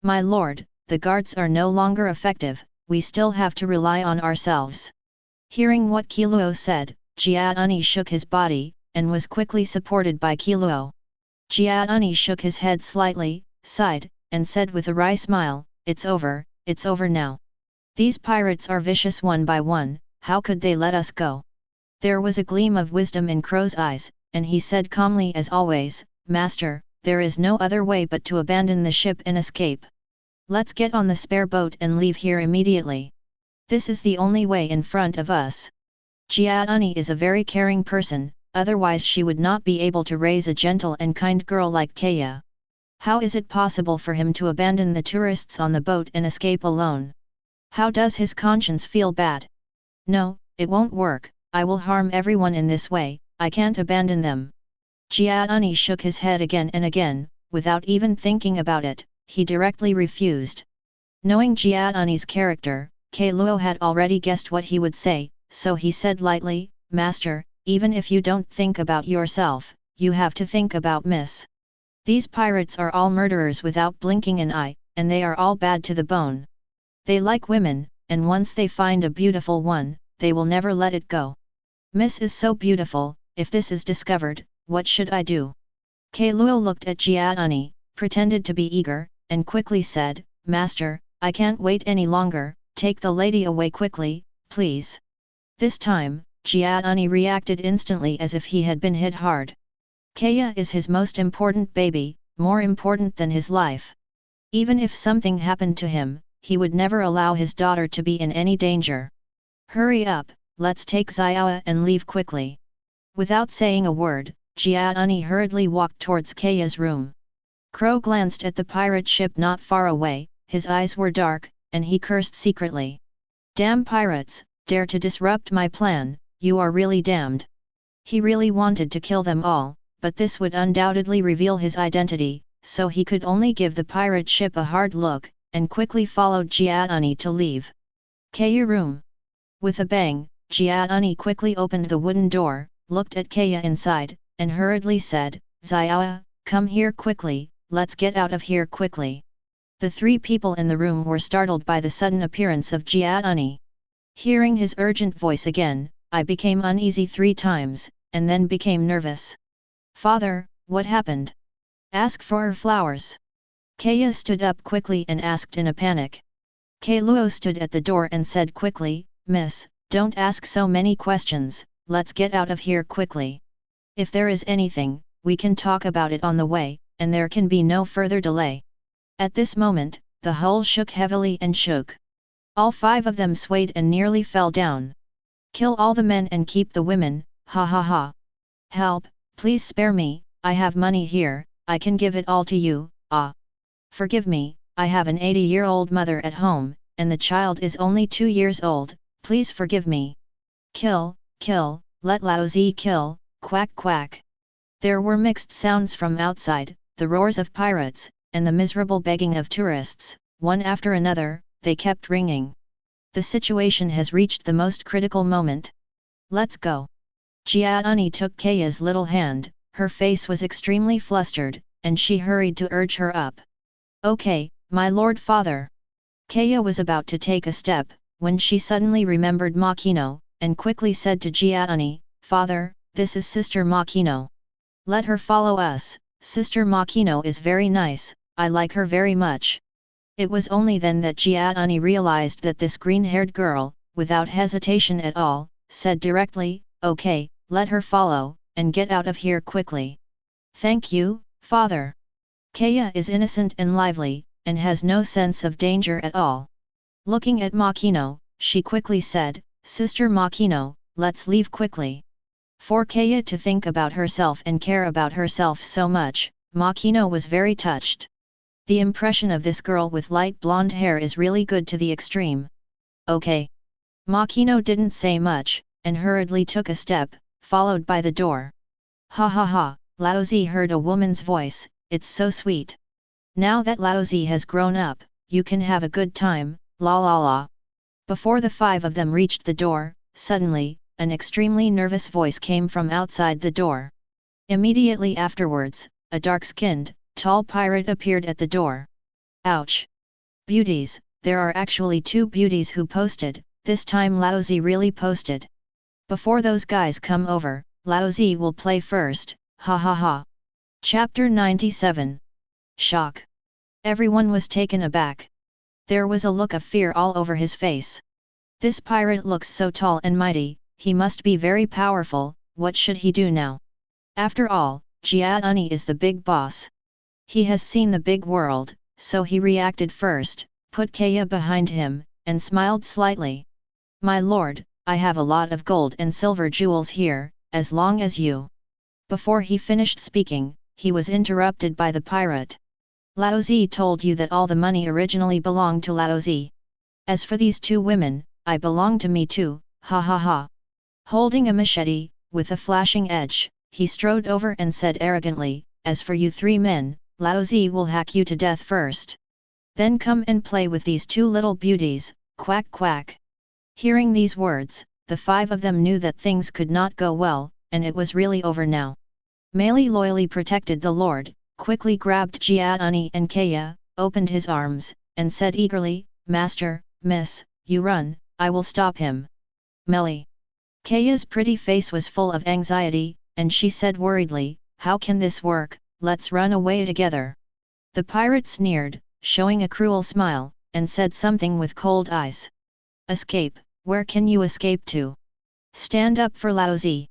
My lord, the guards are no longer effective, we still have to rely on ourselves. Hearing what Shenluo said, Jiauni shook his body, and was quickly supported by Shenluo. Jiauni shook his head slightly, sighed, and said with a wry smile, it's over now. These pirates are vicious one by one, how could they let us go? There was a gleam of wisdom in Crow's eyes, and he said calmly as always, Master, there is no other way but to abandon the ship and escape. Let's get on the spare boat and leave here immediately. This is the only way in front of us. Jiauni is a very caring person, otherwise she would not be able to raise a gentle and kind girl like Kaya. How is it possible for him to abandon the tourists on the boat and escape alone? How does his conscience feel bad? No, it won't work, I will harm everyone in this way, I can't abandon them. Jiauni shook his head again and again, without even thinking about it, he directly refused. Knowing Jiauni's character, Shenluo had already guessed what he would say, so he said lightly, Master, even if you don't think about yourself, you have to think about Miss. These pirates are all murderers without blinking an eye, and they are all bad to the bone. They like women, and once they find a beautiful one, they will never let it go. Miss is so beautiful, if this is discovered, what should I do? Shenluo looked at Jiauni, pretended to be eager, and quickly said, Master, I can't wait any longer, take the lady away quickly, please. This time, Jiauni reacted instantly as if he had been hit hard. Kaya is his most important baby, more important than his life. Even if something happened to him, he would never allow his daughter to be in any danger. Hurry up, let's take Xiaoa and leave quickly. Without saying a word, Jiauni hurriedly walked towards Kaya's room. Crow glanced at the pirate ship not far away, his eyes were dark, and he cursed secretly. Damn pirates, dare to disrupt my plan, you are really damned. He really wanted to kill them all, but this would undoubtedly reveal his identity, so he could only give the pirate ship a hard look, and quickly followed Jiauni to leave. Kaya room. With a bang, Jiauni quickly opened the wooden door, looked at Kaya inside, and hurriedly said, Xiao, come here quickly, let's get out of here quickly. The three people in the room were startled by the sudden appearance of Jiauni. Hearing his urgent voice again, I became uneasy 3 times, and then became nervous. Father, what happened? Ask for her flowers. Kaya stood up quickly and asked in a panic. Shenluo stood at the door and said quickly, Miss, don't ask so many questions, let's get out of here quickly. If there is anything, we can talk about it on the way, and there can be no further delay. At this moment, the hull shook heavily and shook. All 5 of them swayed and nearly fell down. Kill all the men and keep the women, ha ha ha. Help, please spare me, I have money here, I can give it all to you, ah. Forgive me, I have an 80-year-old mother at home, and the child is only 2 years old, please forgive me. Kill, kill, let Laozi kill, quack quack. There were mixed sounds from outside, the roars of pirates, and the miserable begging of tourists, one after another, they kept ringing. The situation has reached the most critical moment. Let's go. Jiauni took Kaya's little hand, her face was extremely flustered, and she hurried to urge her up. Okay, my lord father. Kaya was about to take a step, when she suddenly remembered Makino, and quickly said to Jiauni, Father, this is Sister Makino. Let her follow us, Sister Makino is very nice, I like her very much. It was only then that Jiauni realized that this green-haired girl, without hesitation at all, said directly, okay, let her follow, and get out of here quickly. Thank you, father. Kaya is innocent and lively, and has no sense of danger at all. Looking at Makino, she quickly said, Sister Makino, let's leave quickly. For Kaya to think about herself and care about herself so much, Makino was very touched. The impression of this girl with light blonde hair is really good to the extreme. Okay. Makino didn't say much, and hurriedly took a step, followed by the door. Ha ha ha, Laozi heard a woman's voice, it's so sweet. Now that Laozi has grown up, you can have a good time, la la la. Before the 5 of them reached the door, suddenly, an extremely nervous voice came from outside the door. Immediately afterwards, a dark-skinned, tall pirate appeared at the door. Ouch! Beauties, there are actually 2 beauties who posted, this time Laozi really posted. Before those guys come over, Laozi will play first, ha ha ha. Chapter 97. Shock. Everyone was taken aback. There was a look of fear all over his face. This pirate looks so tall and mighty, he must be very powerful, what should he do now? After all, Jiauni is the big boss. He has seen the big world, so he reacted first, put Kaya behind him, and smiled slightly. My lord, I have a lot of gold and silver jewels here, as long as you. Before he finished speaking, he was interrupted by the pirate. Laozi told you that all the money originally belonged to Laozi. As for these 2 women, I belong to me too, ha ha ha. Holding a machete, with a flashing edge, he strode over and said arrogantly, as for you 3 men, Laozi will hack you to death first. Then come and play with these 2 little beauties, quack quack. Hearing these words, the 5 of them knew that things could not go well, and it was really over now. Meili loyally protected the lord, quickly grabbed Jiauni and Kaya, opened his arms, and said eagerly, Master, Miss, you run, I will stop him. Meili. Kaya's pretty face was full of anxiety, and she said worriedly, how can this work, let's run away together. The pirate sneered, showing a cruel smile, and said something with cold eyes. Escape, where can you escape to? Stand up for Laozi.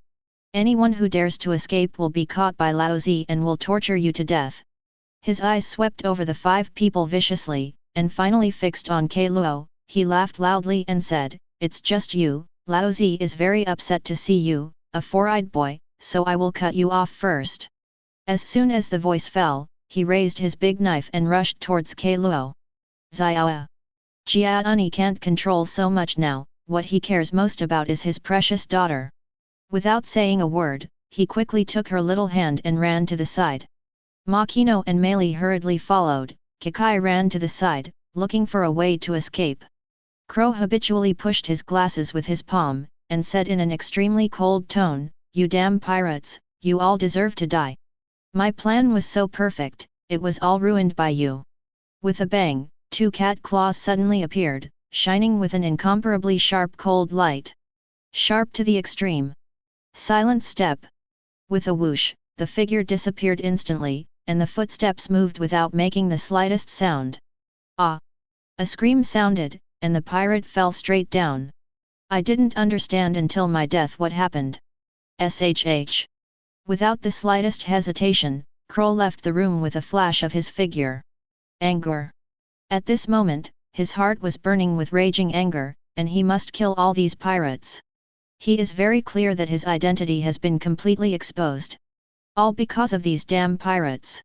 Anyone who dares to escape will be caught by Laozi and will torture you to death. His eyes swept over the 5 people viciously, and finally fixed on Shenluo. He laughed loudly and said, it's just you, Laozi is very upset to see you, a 4-eyed boy, so I will cut you off first. As soon as the voice fell, he raised his big knife and rushed towards Shenluo. Xiao. Jiauni can't control so much now, what he cares most about is his precious daughter. Without saying a word, he quickly took her little hand and ran to the side. Makino and Meili hurriedly followed. Kakai ran to the side, looking for a way to escape. Crow habitually pushed his glasses with his palm, and said in an extremely cold tone, "You damn pirates, you all deserve to die. My plan was so perfect, it was all ruined by you." With a bang, 2 cat claws suddenly appeared, shining with an incomparably sharp cold light. Sharp to the extreme. Silent step. With a whoosh, the figure disappeared instantly, and the footsteps moved without making the slightest sound. Ah! A scream sounded, and the pirate fell straight down. I didn't understand until my death what happened. SHH. Without the slightest hesitation, Crow left the room with a flash of his figure. Anger. At this moment, his heart was burning with raging anger, and he must kill all these pirates. He is very clear that his identity has been completely exposed. All because of these damn pirates.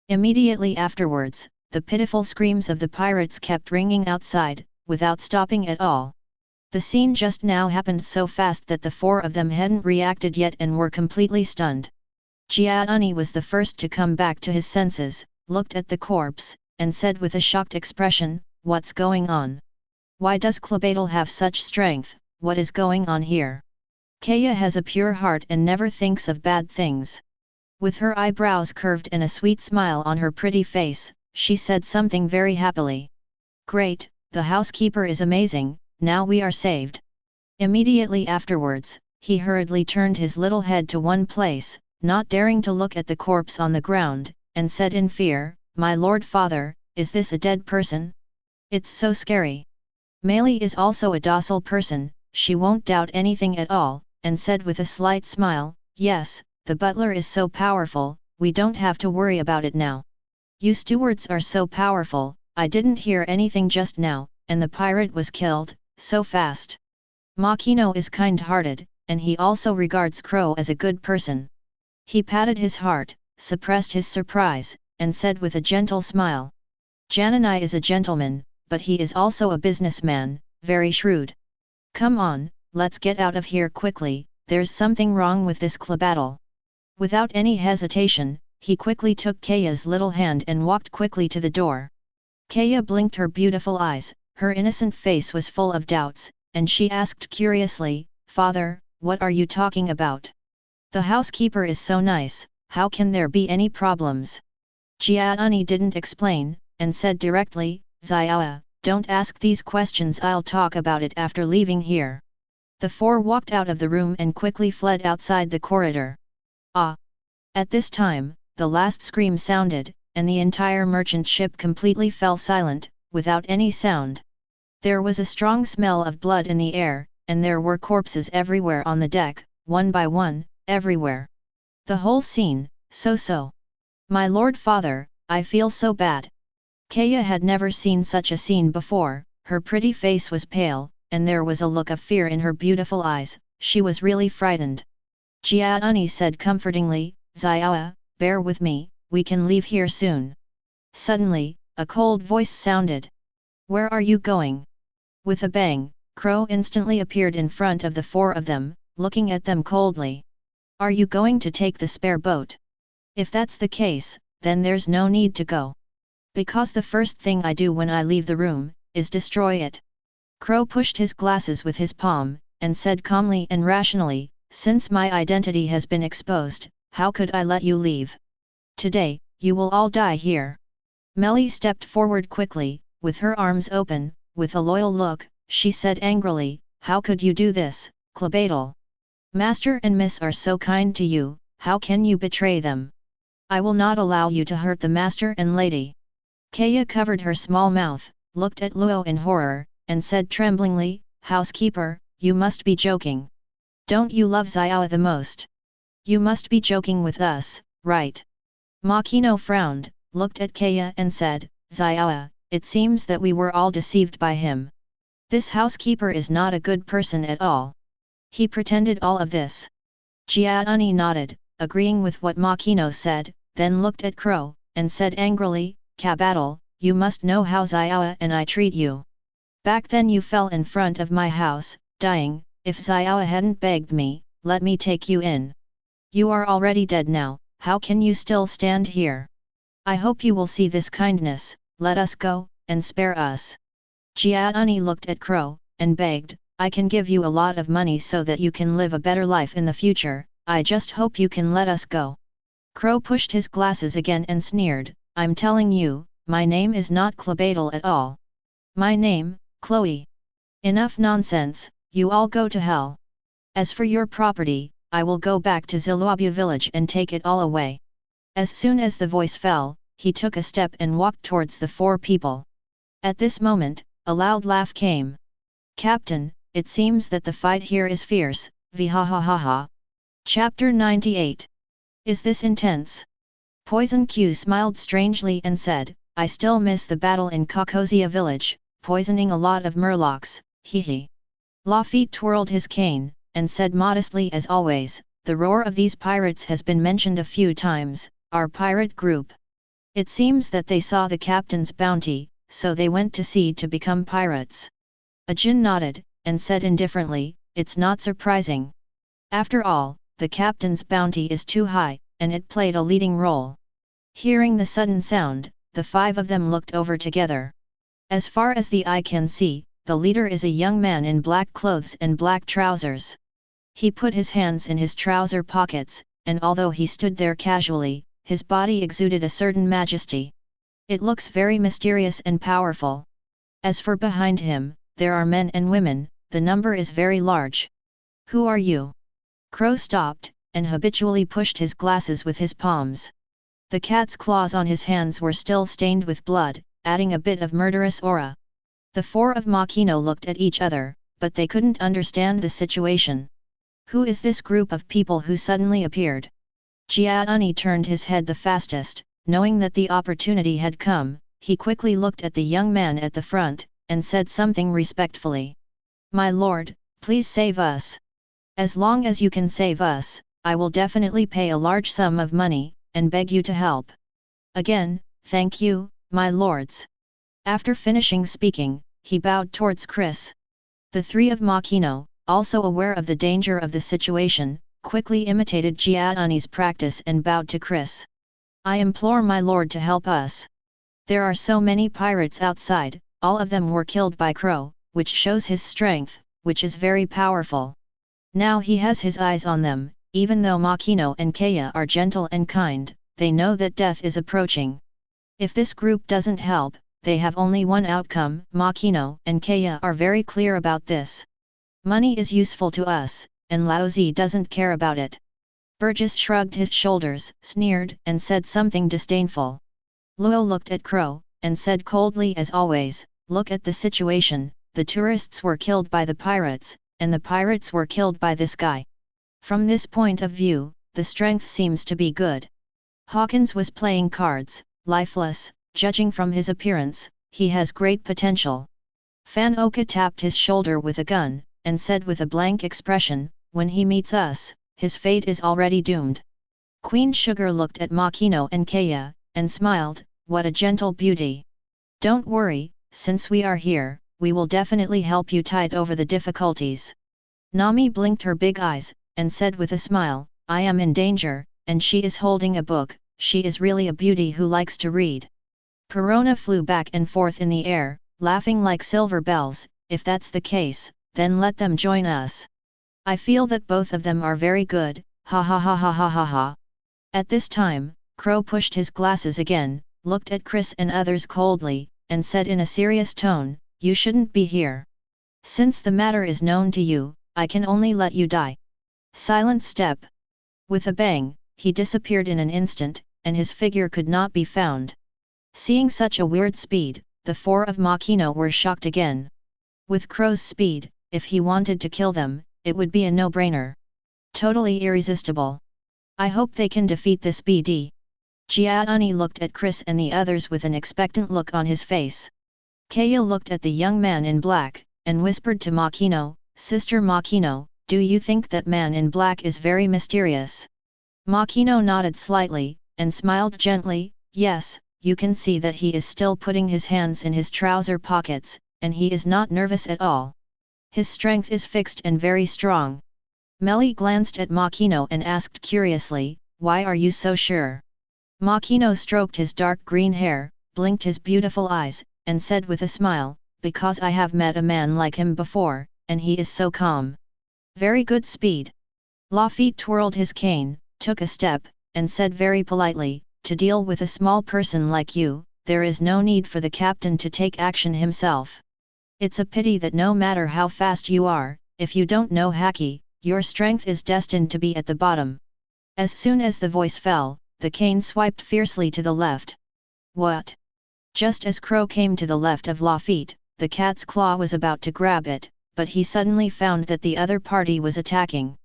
Immediately afterwards, the pitiful screams of the pirates kept ringing outside, without stopping at all. The scene just now happened so fast that the 4 of them hadn't reacted yet and were completely stunned. Jiauni was the first to come back to his senses, looked at the corpse, and said with a shocked expression, "What's going on? Why does Clabatel have such strength? What is going on here?" Kaya has a pure heart and never thinks of bad things. With her eyebrows curved and a sweet smile on her pretty face, she said something very happily. "Great, the housekeeper is amazing, now we are saved." Immediately afterwards, he hurriedly turned his little head to one place, not daring to look at the corpse on the ground, and said in fear, "My lord father, is this a dead person? It's so scary." Meili is also a docile person, she won't doubt anything at all, and said with a slight smile, "Yes, the butler is so powerful, we don't have to worry about it now. You stewards are so powerful, I didn't hear anything just now, and the pirate was killed, so fast." Makino is kind-hearted, and he also regards Crow as a good person. He patted his heart, suppressed his surprise, and said with a gentle smile, "Jananai is a gentleman, but he is also a businessman, very shrewd. Come on, let's get out of here quickly, there's something wrong with this Clabatel." Without any hesitation, he quickly took Kaya's little hand and walked quickly to the door. Kaya blinked her beautiful eyes, her innocent face was full of doubts, and she asked curiously, "Father, what are you talking about? The housekeeper is so nice, how can there be any problems?" Jiauni didn't explain, and said directly, "Xiaoa, don't ask these questions, I'll talk about it after leaving here." The 4 walked out of the room and quickly fled outside the corridor. Ah! At this time, the last scream sounded, and the entire merchant ship completely fell silent, without any sound. There was a strong smell of blood in the air, and there were corpses everywhere on the deck, one by one, everywhere. The whole scene, so. "My lord father, I feel so bad." Kaya had never seen such a scene before, her pretty face was pale, and there was a look of fear in her beautiful eyes, she was really frightened. Jiauni said comfortingly, "Xiaoa, bear with me, we can leave here soon." Suddenly, a cold voice sounded. "Where are you going?" With a bang, Crow instantly appeared in front of the 4 of them, looking at them coldly. "Are you going to take the spare boat? If that's the case, then there's no need to go. Because the first thing I do when I leave the room, is destroy it." Crow pushed his glasses with his palm, and said calmly and rationally, "Since my identity has been exposed, how could I let you leave? Today, you will all die here." Meili stepped forward quickly, with her arms open, with a loyal look, she said angrily, "How could you do this, Clabatel? Master and Miss are so kind to you, how can you betray them? I will not allow you to hurt the master and lady." Kaya covered her small mouth, looked at Luo in horror, and said tremblingly, "Housekeeper, you must be joking. Don't you love Xiaoa the most? You must be joking with us, right?" Makino frowned, looked at Kaya and said, "Xiaoa, it seems that we were all deceived by him. This housekeeper is not a good person at all. He pretended all of this." Jiauni nodded, agreeing with what Makino said, then looked at Crow, and said angrily, "Clabatel, you must know how Xiaoa and I treat you. Back then you fell in front of my house, dying. If Xiaoa hadn't begged me, let me take you in. You are already dead now, how can you still stand here? I hope you will see this kindness, let us go, and spare us." Jiauni looked at Crow, and begged, I can give you a lot of money so that you can live a better life in the future, I just hope you can let us go." Crow pushed his glasses again and sneered, "I'm telling you, my name is not Clebatel at all. My name, Chloe. Enough nonsense, you all go to hell. As for your property, I will go back to Ziluabu village and take it all away." As soon as the voice fell, he took a step and walked towards the four people. At this moment, a loud laugh came. "Captain, it seems that the fight here is fierce, vhahahaha." Chapter 98. Is this intense? Poison Q smiled strangely and said, "I still miss the battle in Kokosia village, poisoning a lot of murlocs, hee. Lafitte twirled his cane, and said modestly as always, "The roar of these pirates has been mentioned a few times, our pirate group. It seems that they saw the captain's bounty, so they went to sea to become pirates." Ajin nodded, and said indifferently, "It's not surprising. After all, the captain's bounty is too high, and it played a leading role." Hearing the sudden sound, the five of them looked over together. As far as the eye can see, the leader is a young man in black clothes and black trousers. He put his hands in his trouser pockets, and although he stood there casually, his body exuded a certain majesty. It looks very mysterious and powerful. As for behind him, there are men and women, the number is very large. "Who are you?" Crow stopped, and habitually pushed his glasses with his palms. The cat's claws on his hands were still stained with blood, adding a bit of murderous aura. The four of Makino looked at each other, but they couldn't understand the situation. Who is this group of people who suddenly appeared? Jiauni turned his head the fastest, knowing that the opportunity had come. He quickly looked at the young man at the front, and said something respectfully. "My lord, please save us. As long as you can save us, I will definitely pay a large sum of money, and beg you to help." "Again, thank you, my lords." After finishing speaking, he bowed towards Chris. The three of Makino, also aware of the danger of the situation, quickly imitated Jiauni's practice and bowed to Chris. "I implore my lord to help us. There are so many pirates outside, all of them were killed by Crow, which shows his strength, which is very powerful. Now he has his eyes on them, even though Makino and Kaya are gentle and kind, they know that death is approaching. If this group doesn't help, they have only one outcome." Makino and Kaya are very clear about this. Money is useful to us, and Laozi doesn't care about it. Burgess shrugged his shoulders, sneered, and said something disdainful. Luo looked at Crow, and said coldly as always, "Look at the situation, the tourists were killed by the pirates, and the pirates were killed by this guy. From this point of view, the strength seems to be good." Hawkins was playing cards, lifeless, judging from his appearance, he has great potential. Fan Oka tapped his shoulder with a gun, and said with a blank expression, "When he meets us, his fate is already doomed." Queen Sugar looked at Makino and Kaya, and smiled, "What a gentle beauty. Don't worry, since we are here, we will definitely help you tide over the difficulties." Nami blinked her big eyes, and said with a smile, "I am in danger, and she is holding a book, she is really a beauty who likes to read." Perona flew back and forth in the air, laughing like silver bells. "If that's the case, then let them join us. I feel that both of them are very good, ha ha ha ha ha ha ha." At this time, Crow pushed his glasses again, looked at Chris and others coldly, and said in a serious tone, "You shouldn't be here. Since the matter is known to you, I can only let you die." Silent step. With a bang, he disappeared in an instant, and his figure could not be found. Seeing such a weird speed, the four of Makino were shocked again. With Crow's speed, if he wanted to kill them, it would be a no-brainer. Totally irresistible. I hope they can defeat this BD. Jiauni looked at Chris and the others with an expectant look on his face. Kaya looked at the young man in black, and whispered to Makino, "Sister Makino, do you think that man in black is very mysterious?" Makino nodded slightly, and smiled gently, "Yes, you can see that he is still putting his hands in his trouser pockets, and he is not nervous at all. His strength is fixed and very strong." Melly glanced at Makino and asked curiously, "Why are you so sure?" Makino stroked his dark green hair, blinked his beautiful eyes, and said with a smile, "Because I have met a man like him before, and he is so calm. Very good speed. Lafitte twirled his cane, took a step, and said very politely, to deal with a small person like you, there is no need for the captain to take action himself. It's a pity that no matter how fast you are, if you don't know Haki, your strength is destined to be at the bottom. As soon as the voice fell, the cane swiped fiercely to the left. What? Just as Crow came to the left of Lafitte, the cat's claw was about to grab it, but he suddenly found that the other party was attacking.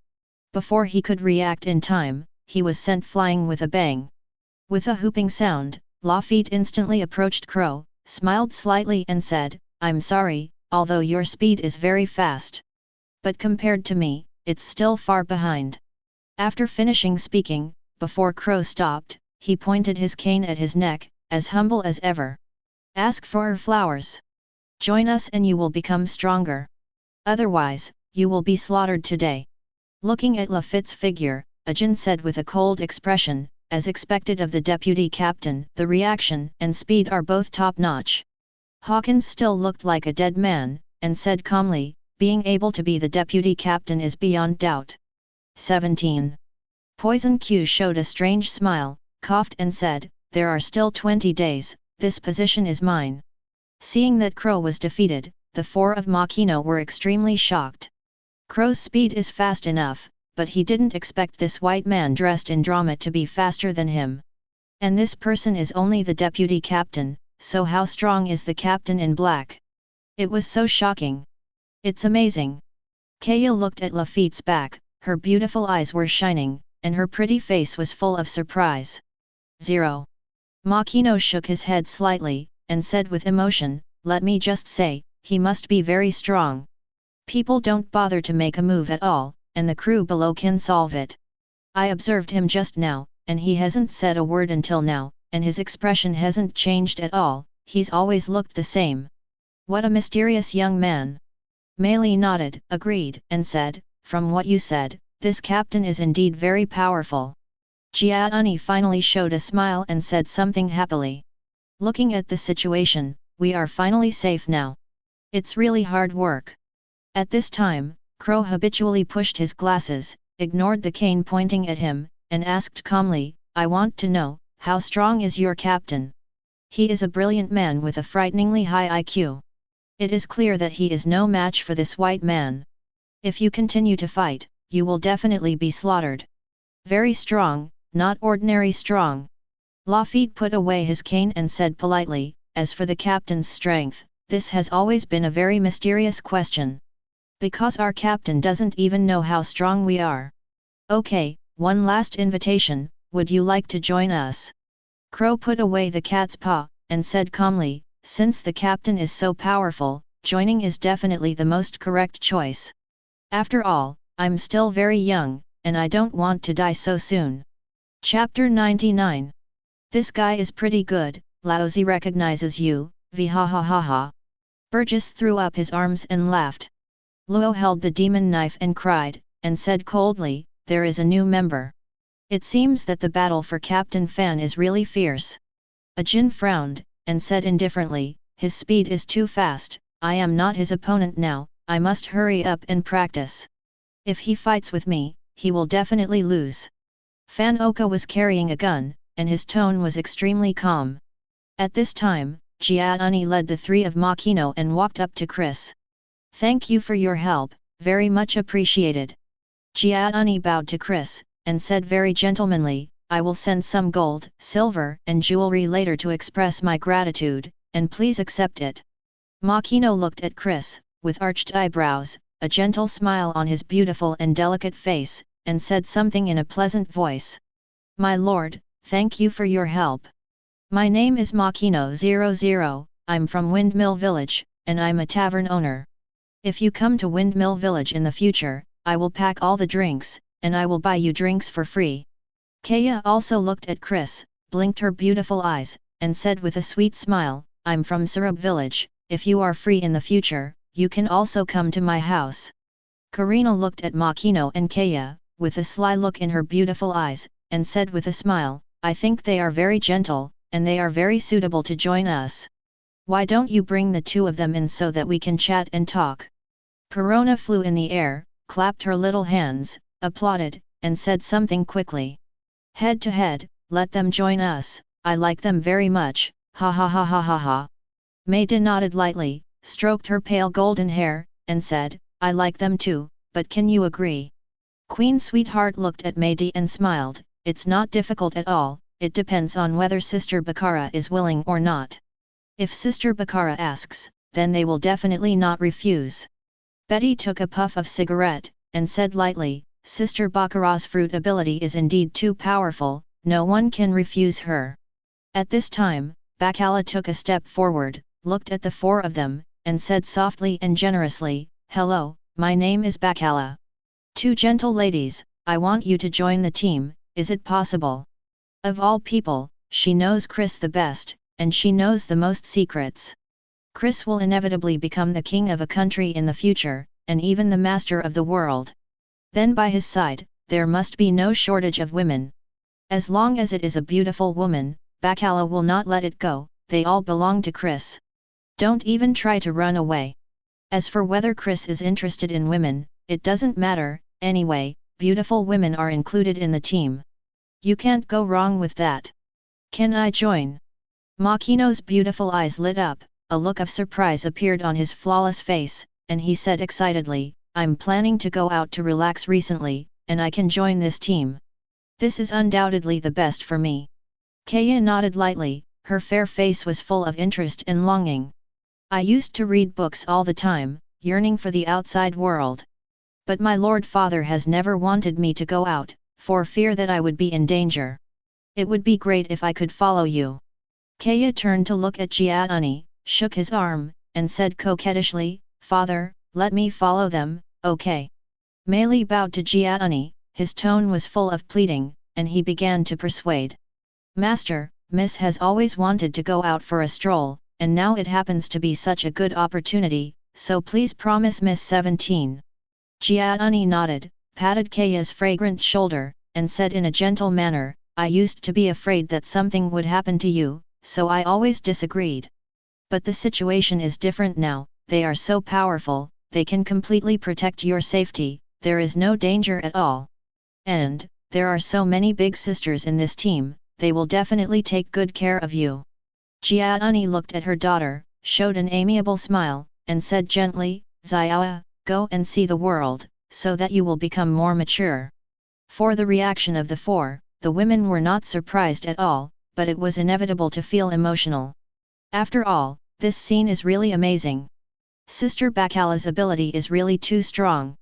Before he could react in time, he was sent flying with a bang. With a whooping sound, Lafitte instantly approached Crow, smiled slightly and said, I'm sorry, although your speed is very fast. But compared to me, it's still far behind. After finishing speaking, before Crow stopped, he pointed his cane at his neck, as humble as ever. Ask for our flowers. Join us and you will become stronger. Otherwise, you will be slaughtered today. Looking at Lafitte's figure, Ajin said with a cold expression, as expected of the deputy captain, the reaction and speed are both top-notch. Hawkins still looked like a dead man, and said calmly, being able to be the deputy captain is beyond doubt. 17. Poison Q showed a strange smile, coughed and said, there are still 20 days, this position is mine. Seeing that Crow was defeated, the four of Makino were extremely shocked. Crow's speed is fast enough, but he didn't expect this white man dressed in drama to be faster than him. And this person is only the deputy captain, so how strong is the captain in black? It was so shocking. It's amazing. Kaya looked at Lafitte's back, her beautiful eyes were shining, and her pretty face was full of surprise. 0. Makino shook his head slightly, and said with emotion, let me just say, he must be very strong. People don't bother to make a move at all, and the crew below can solve it. I observed him just now, and he hasn't said a word until now, and his expression hasn't changed at all, he's always looked the same. What a mysterious young man. Meili nodded, agreed, and said, from what you said, this captain is indeed very powerful. Jiauni finally showed a smile and said something happily. Looking at the situation, we are finally safe now. It's really hard work. At this time, Crow habitually pushed his glasses, ignored the cane pointing at him, and asked calmly, I want to know, how strong is your captain? He is a brilliant man with a frighteningly high IQ. It is clear that he is no match for this white man. If you continue to fight, you will definitely be slaughtered. Very strong, not ordinary strong. Lafitte put away his cane and said politely, as for the captain's strength, this has always been a very mysterious question. Because our captain doesn't even know how strong we are. Okay, one last invitation, would you like to join us? Crow put away the cat's paw, and said calmly, since the captain is so powerful, joining is definitely the most correct choice. After all, I'm still very young, and I don't want to die so soon. Chapter 99. This guy is pretty good, Laozi recognizes you, vhahahaha. Burgess threw up his arms and laughed. Luo held the demon knife and cried, and said coldly, there is a new member. It seems that the battle for Captain Fan is really fierce. Ajin frowned, and said indifferently, his speed is too fast, I am not his opponent now, I must hurry up and practice. If he fights with me, he will definitely lose. Fan Oka was carrying a gun, and his tone was extremely calm. At this time, Jiauni led the three of Makino and walked up to Chris. Thank you for your help, very much appreciated. Jiauni bowed to Chris, and said very gentlemanly, I will send some gold, silver, and jewelry later to express my gratitude, and please accept it. Makino looked at Chris, with arched eyebrows, a gentle smile on his beautiful and delicate face, and said something in a pleasant voice. My lord, thank you for your help. My name is Makino 00, I'm from Windmill Village, and I'm a tavern owner. If you come to Windmill Village in the future, I will pack all the drinks, and I will buy you drinks for free. Kaya also looked at Chris, blinked her beautiful eyes, and said with a sweet smile, I'm from Sarab Village, if you are free in the future, you can also come to my house. Karina looked at Makino and Kaya, with a sly look in her beautiful eyes, and said with a smile, I think they are very gentle, and they are very suitable to join us. Why don't you bring the two of them in so that we can chat and talk? Perona flew in the air, clapped her little hands, applauded, and said something quickly. Head to head, let them join us, I like them very much, ha ha ha ha ha ha. Maida nodded lightly, stroked her pale golden hair, and said, I like them too, but can you agree? Queen Sweetheart looked at Maida and smiled, it's not difficult at all, it depends on whether Sister Baccara is willing or not. If Sister Baccara asks, then they will definitely not refuse. Betty took a puff of cigarette, and said lightly, Sister Baccarat's fruit ability is indeed too powerful, no one can refuse her. At this time, Bacalla took a step forward, looked at the four of them, and said softly and generously, Hello, my name is Bacalla. Two gentle ladies, I want you to join the team, is it possible? Of all people, she knows Chris the best, and she knows the most secrets. Chris will inevitably become the king of a country in the future, and even the master of the world. Then by his side, there must be no shortage of women. As long as it is a beautiful woman, Bacalla will not let it go, they all belong to Chris. Don't even try to run away. As for whether Chris is interested in women, it doesn't matter, anyway, beautiful women are included in the team. You can't go wrong with that. Can I join? Makino's beautiful eyes lit up, a look of surprise appeared on his flawless face, and he said excitedly, I'm planning to go out to relax recently, and I can join this team. This is undoubtedly the best for me. Kaya nodded lightly, her fair face was full of interest and longing. I used to read books all the time, yearning for the outside world. But my Lord Father has never wanted me to go out, for fear that I would be in danger. It would be great if I could follow you. Kaya turned to look at Jiauni, shook his arm, and said coquettishly, Father, let me follow them, okay. Meili bowed to Jiauni, his tone was full of pleading, and he began to persuade. Master, Miss has always wanted to go out for a stroll, and now it happens to be such a good opportunity, so please promise Miss 17. Jiauni nodded, patted Kaya's fragrant shoulder, and said in a gentle manner, I used to be afraid that something would happen to you, so I always disagreed. But the situation is different now, they are so powerful, they can completely protect your safety, there is no danger at all. And, there are so many big sisters in this team, they will definitely take good care of you. Jiauni looked at her daughter, showed an amiable smile, and said gently, Xiaoa, go and see the world, so that you will become more mature. For the reaction of the four, the women were not surprised at all, but it was inevitable to feel emotional. After all, this scene is really amazing. Sister Bacalla's ability is really too strong.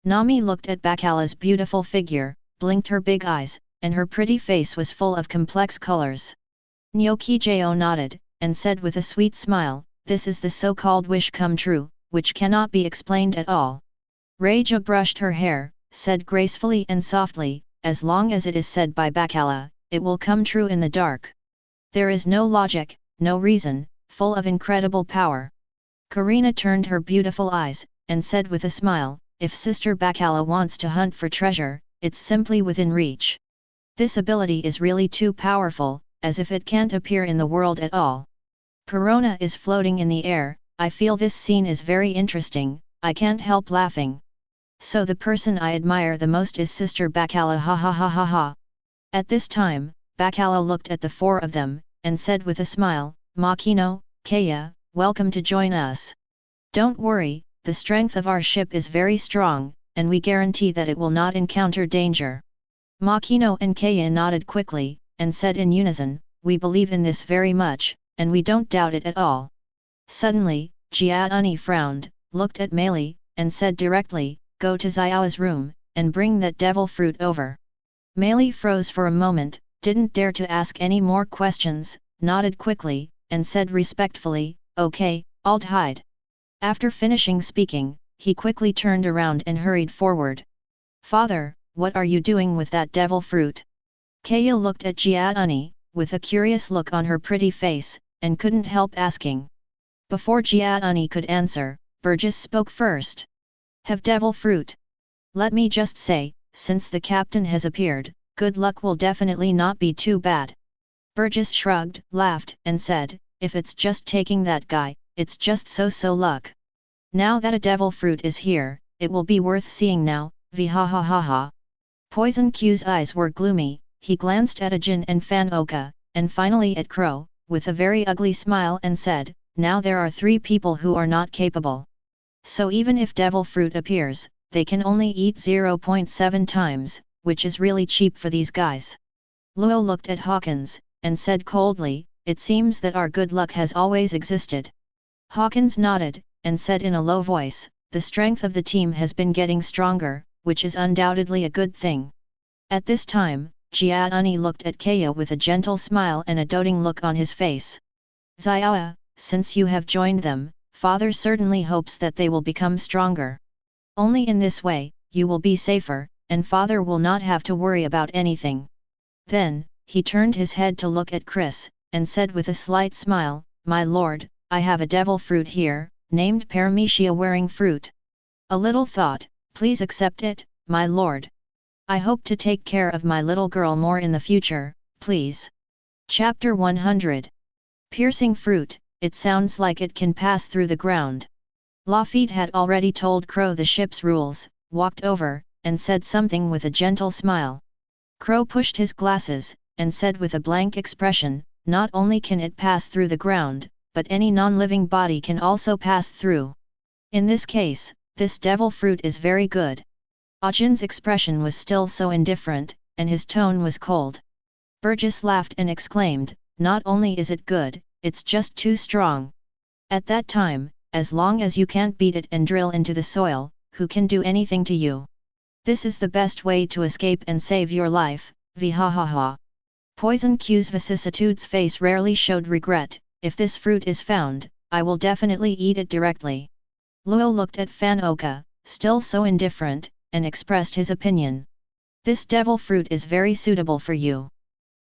Nami looked at Bacalla's beautiful figure, blinked her big eyes, and her pretty face was full of complex colors. Nyokijo nodded, and said with a sweet smile, this is the so-called wish come true, which cannot be explained at all. Reija brushed her hair, said gracefully and softly, as long as it is said by Bacalla, it will come true in the dark. There is no logic, no reason, full of incredible power. Karina turned her beautiful eyes, and said with a smile, if Sister Bacalla wants to hunt for treasure, it's simply within reach. This ability is really too powerful, as if it can't appear in the world at all. Perona is floating in the air, I feel this scene is very interesting, I can't help laughing. So the person I admire the most is Sister Bacalla ha ha ha ha ha. At this time, Bacalla looked at the four of them, and said with a smile, Makino, Kaya, welcome to join us. Don't worry, the strength of our ship is very strong, and we guarantee that it will not encounter danger. Makino and Kaya nodded quickly, and said in unison, we believe in this very much, and we don't doubt it at all. Suddenly, Jiauni frowned, looked at Meili, and said directly, go to Xiao's room, and bring that devil fruit over. Meili froze for a moment, didn't dare to ask any more questions, nodded quickly, and said respectfully, okay, I'll hide. After finishing speaking, he quickly turned around and hurried forward. Father, what are you doing with that devil fruit? Kaya looked at Jiauni, with a curious look on her pretty face, and couldn't help asking. Before Jiauni could answer, Burgess spoke first. Have devil fruit? Let me just say, since the captain has appeared, good luck will definitely not be too bad. Burgess shrugged, laughed, and said, if it's just taking that guy, it's just so-so luck. Now that a devil fruit is here, it will be worth seeing now, ha ha ha ha. Poison Q's eyes were gloomy, he glanced at Ajin and Fan Oka, and finally at Crow, with a very ugly smile and said, now there are 3 people who are not capable. So even if devil fruit appears, they can only eat 0.7 times, which is really cheap for these guys. Luo looked at Hawkins, and said coldly, it seems that our good luck has always existed. Hawkins nodded, and said in a low voice, the strength of the team has been getting stronger, which is undoubtedly a good thing. At this time, Jia Uni looked at Kaya with a gentle smile and a doting look on his face. Xiao, since you have joined them, father certainly hopes that they will become stronger. Only in this way, you will be safer, and father will not have to worry about anything. Then, he turned his head to look at Chris, and said with a slight smile, my lord, I have a devil fruit here, named Paramecia wearing fruit. A little thought, please accept it, my lord. I hope to take care of my little girl more in the future, please. Chapter 100. Piercing fruit, it sounds like it can pass through the ground. Lafitte had already told Crow the ship's rules, walked over, and said something with a gentle smile. Crow pushed his glasses, and said with a blank expression, not only can it pass through the ground, but any non-living body can also pass through. In this case, this devil fruit is very good. Ajin's expression was still so indifferent, and his tone was cold. Burgess laughed and exclaimed, not only is it good, it's just too strong. At that time, as long as you can't beat it and drill into the soil, who can do anything to you? This is the best way to escape and save your life, ha ha ha. Poison Q's vicissitudes face rarely showed regret, if this fruit is found, I will definitely eat it directly. Luo looked at Fan Oka, still so indifferent, and expressed his opinion. This devil fruit is very suitable for you.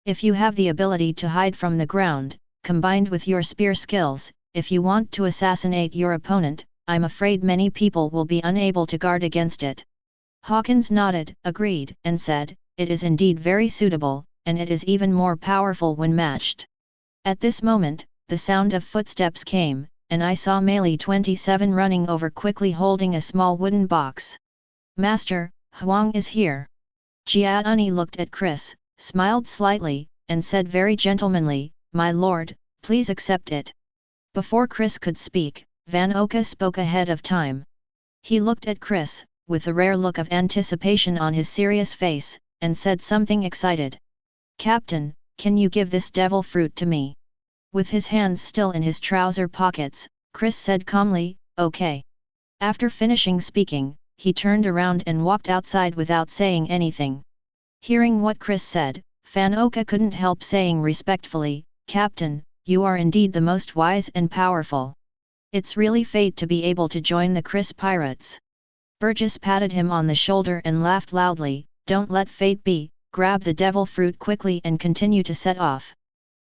If you have the ability to hide from the ground, combined with your spear skills, if you want to assassinate your opponent, I'm afraid many people will be unable to guard against it. Hawkins nodded, agreed, and said, it is indeed very suitable, and it is even more powerful when matched. At this moment, the sound of footsteps came, and I saw Meili 27 running over quickly holding a small wooden box. Master, Huang is here. Jia Uni looked at Chris, smiled slightly, and said very gentlemanly, my lord, please accept it. Before Chris could speak, Van Oka spoke ahead of time. He looked at Chris, with a rare look of anticipation on his serious face, and said something excited. Captain, can you give this devil fruit to me? With his hands still in his trouser pockets, Chris said calmly, okay. After finishing speaking, he turned around and walked outside without saying anything. Hearing what Chris said, Fan Oka couldn't help saying respectfully, Captain, you are indeed the most wise and powerful. It's really fate to be able to join the Chris pirates. Burgess patted him on the shoulder and laughed loudly, don't let fate be, grab the devil fruit quickly and continue to set off.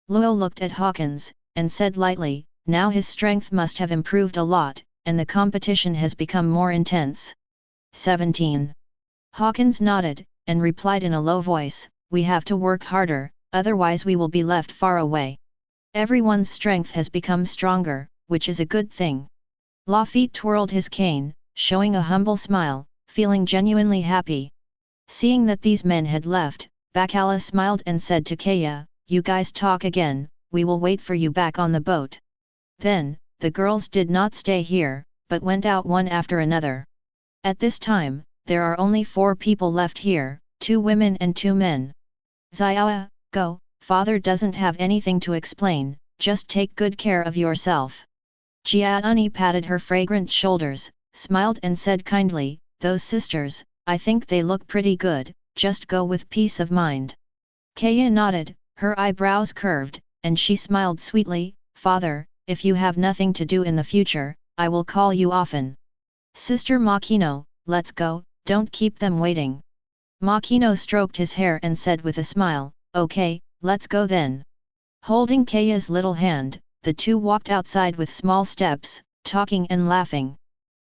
Luo looked at Hawkins, and said lightly, now his strength must have improved a lot, and the competition has become more intense. 17. Hawkins nodded, and replied in a low voice, we have to work harder, otherwise we will be left far away. Everyone's strength has become stronger, which is a good thing. Lafitte twirled his cane, showing a humble smile, feeling genuinely happy. Seeing that these men had left, Bacala smiled and said to Kaya, you guys talk again, we will wait for you back on the boat. Then, the girls did not stay here, but went out one after another. At this time, there are only 4 people left here, 2 women and 2 men. Xiao, go, father doesn't have anything to explain, just take good care of yourself. Jia Uni patted her fragrant shoulders, smiled and said kindly, those sisters, I think they look pretty good, just go with peace of mind. Kaya nodded, her eyebrows curved, and she smiled sweetly, father, if you have nothing to do in the future, I will call you often. Sister Makino, let's go, don't keep them waiting. Makino stroked his hair and said with a smile, okay, let's go then. Holding Kaya's little hand, the 2 walked outside with small steps, talking and laughing.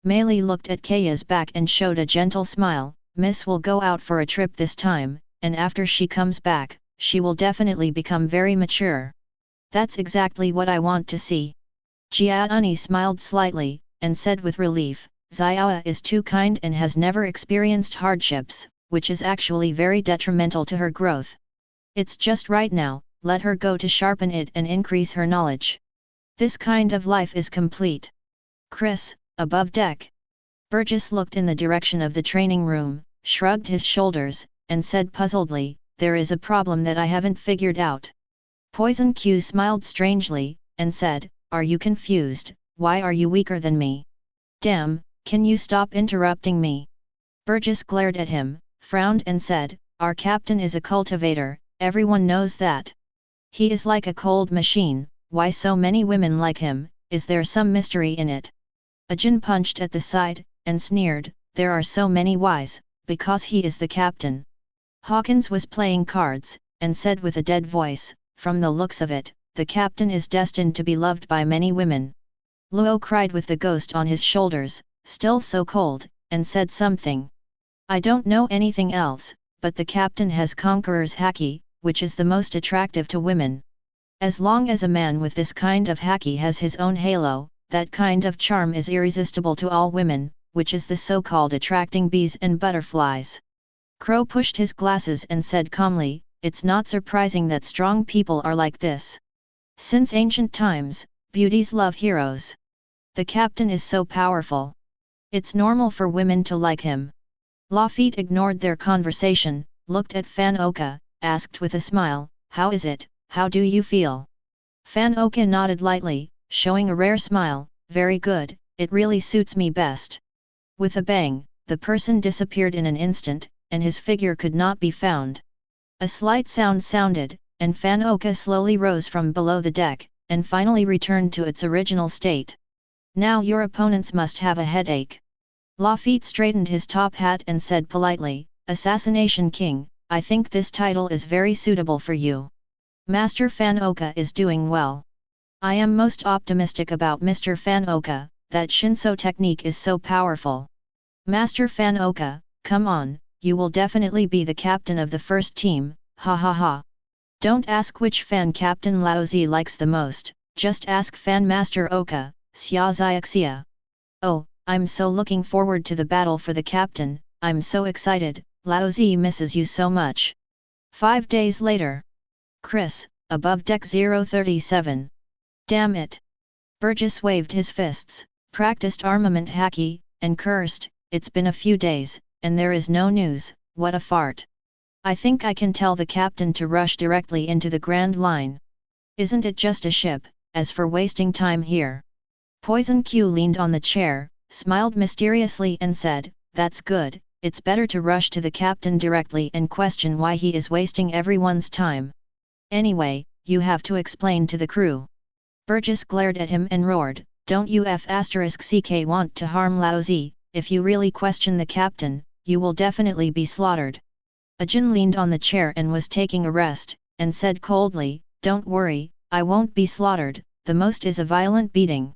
Meili looked at Kaya's back and showed a gentle smile, Miss will go out for a trip this time, and after she comes back, she will definitely become very mature. That's exactly what I want to see. Jia Uni smiled slightly, and said with relief, Xiao is too kind and has never experienced hardships, which is actually very detrimental to her growth. It's just right now, let her go to sharpen it and increase her knowledge. This kind of life is complete. Chris, above deck. Burgess looked in the direction of the training room, shrugged his shoulders, and said puzzledly, there is a problem that I haven't figured out. Poison Q smiled strangely, and said, are you confused? Why are you weaker than me? Damn, can you stop interrupting me? Burgess glared at him, frowned and said, our captain is a cultivator, everyone knows that. He is like a cold machine, why so many women like him, is there some mystery in it? Ajin punched at the side, and sneered, there are so many whys, because he is the captain. Hawkins was playing cards, and said with a dead voice, from the looks of it, the captain is destined to be loved by many women. Luo cried with the ghost on his shoulders, still so cold, and said something. I don't know anything else, but the captain has Conqueror's Haki, which is the most attractive to women. As long as a man with this kind of Haki has his own halo, that kind of charm is irresistible to all women, which is the so-called attracting bees and butterflies. Crow pushed his glasses and said calmly, it's not surprising that strong people are like this. Since ancient times, beauties love heroes. The captain is so powerful. It's normal for women to like him. Lafitte ignored their conversation, looked at Fan Oka, asked with a smile, how is it, how do you feel? Fan Oka nodded lightly, showing a rare smile, very good, it really suits me best. With a bang, the person disappeared in an instant, and his figure could not be found. A slight sound sounded, and Fan Oka slowly rose from below the deck, and finally returned to its original state. Now your opponents must have a headache. Lafitte straightened his top hat and said politely, Assassination King, I think this title is very suitable for you. Master Fan Oka is doing well. I am most optimistic about Mr. Fan Oka, that Shinso technique is so powerful. Master Fan Oka, come on, you will definitely be the captain of the first team, ha ha ha. Don't ask which fan Captain Laozi likes the most, just ask Fan Master Oka, Xia Xiaxia. Oh, I'm so looking forward to the battle for the captain, I'm so excited, Laozi misses you so much. 5 days later. Chris, above deck 037. Damn it. Burgess waved his fists, practiced armament Haki, and cursed, it's been a few days, and there is no news, what a fart. I think I can tell the captain to rush directly into the Grand Line. Isn't it just a ship, as for wasting time here? Poison Q leaned on the chair, smiled mysteriously and said, that's good, it's better to rush to the captain directly and question why he is wasting everyone's time. Anyway, you have to explain to the crew. Burgess glared at him and roared, don't you *CK want to harm Laozi, if you really question the captain, you will definitely be slaughtered. Ajin leaned on the chair and was taking a rest, and said coldly, don't worry, I won't be slaughtered, the most is a violent beating.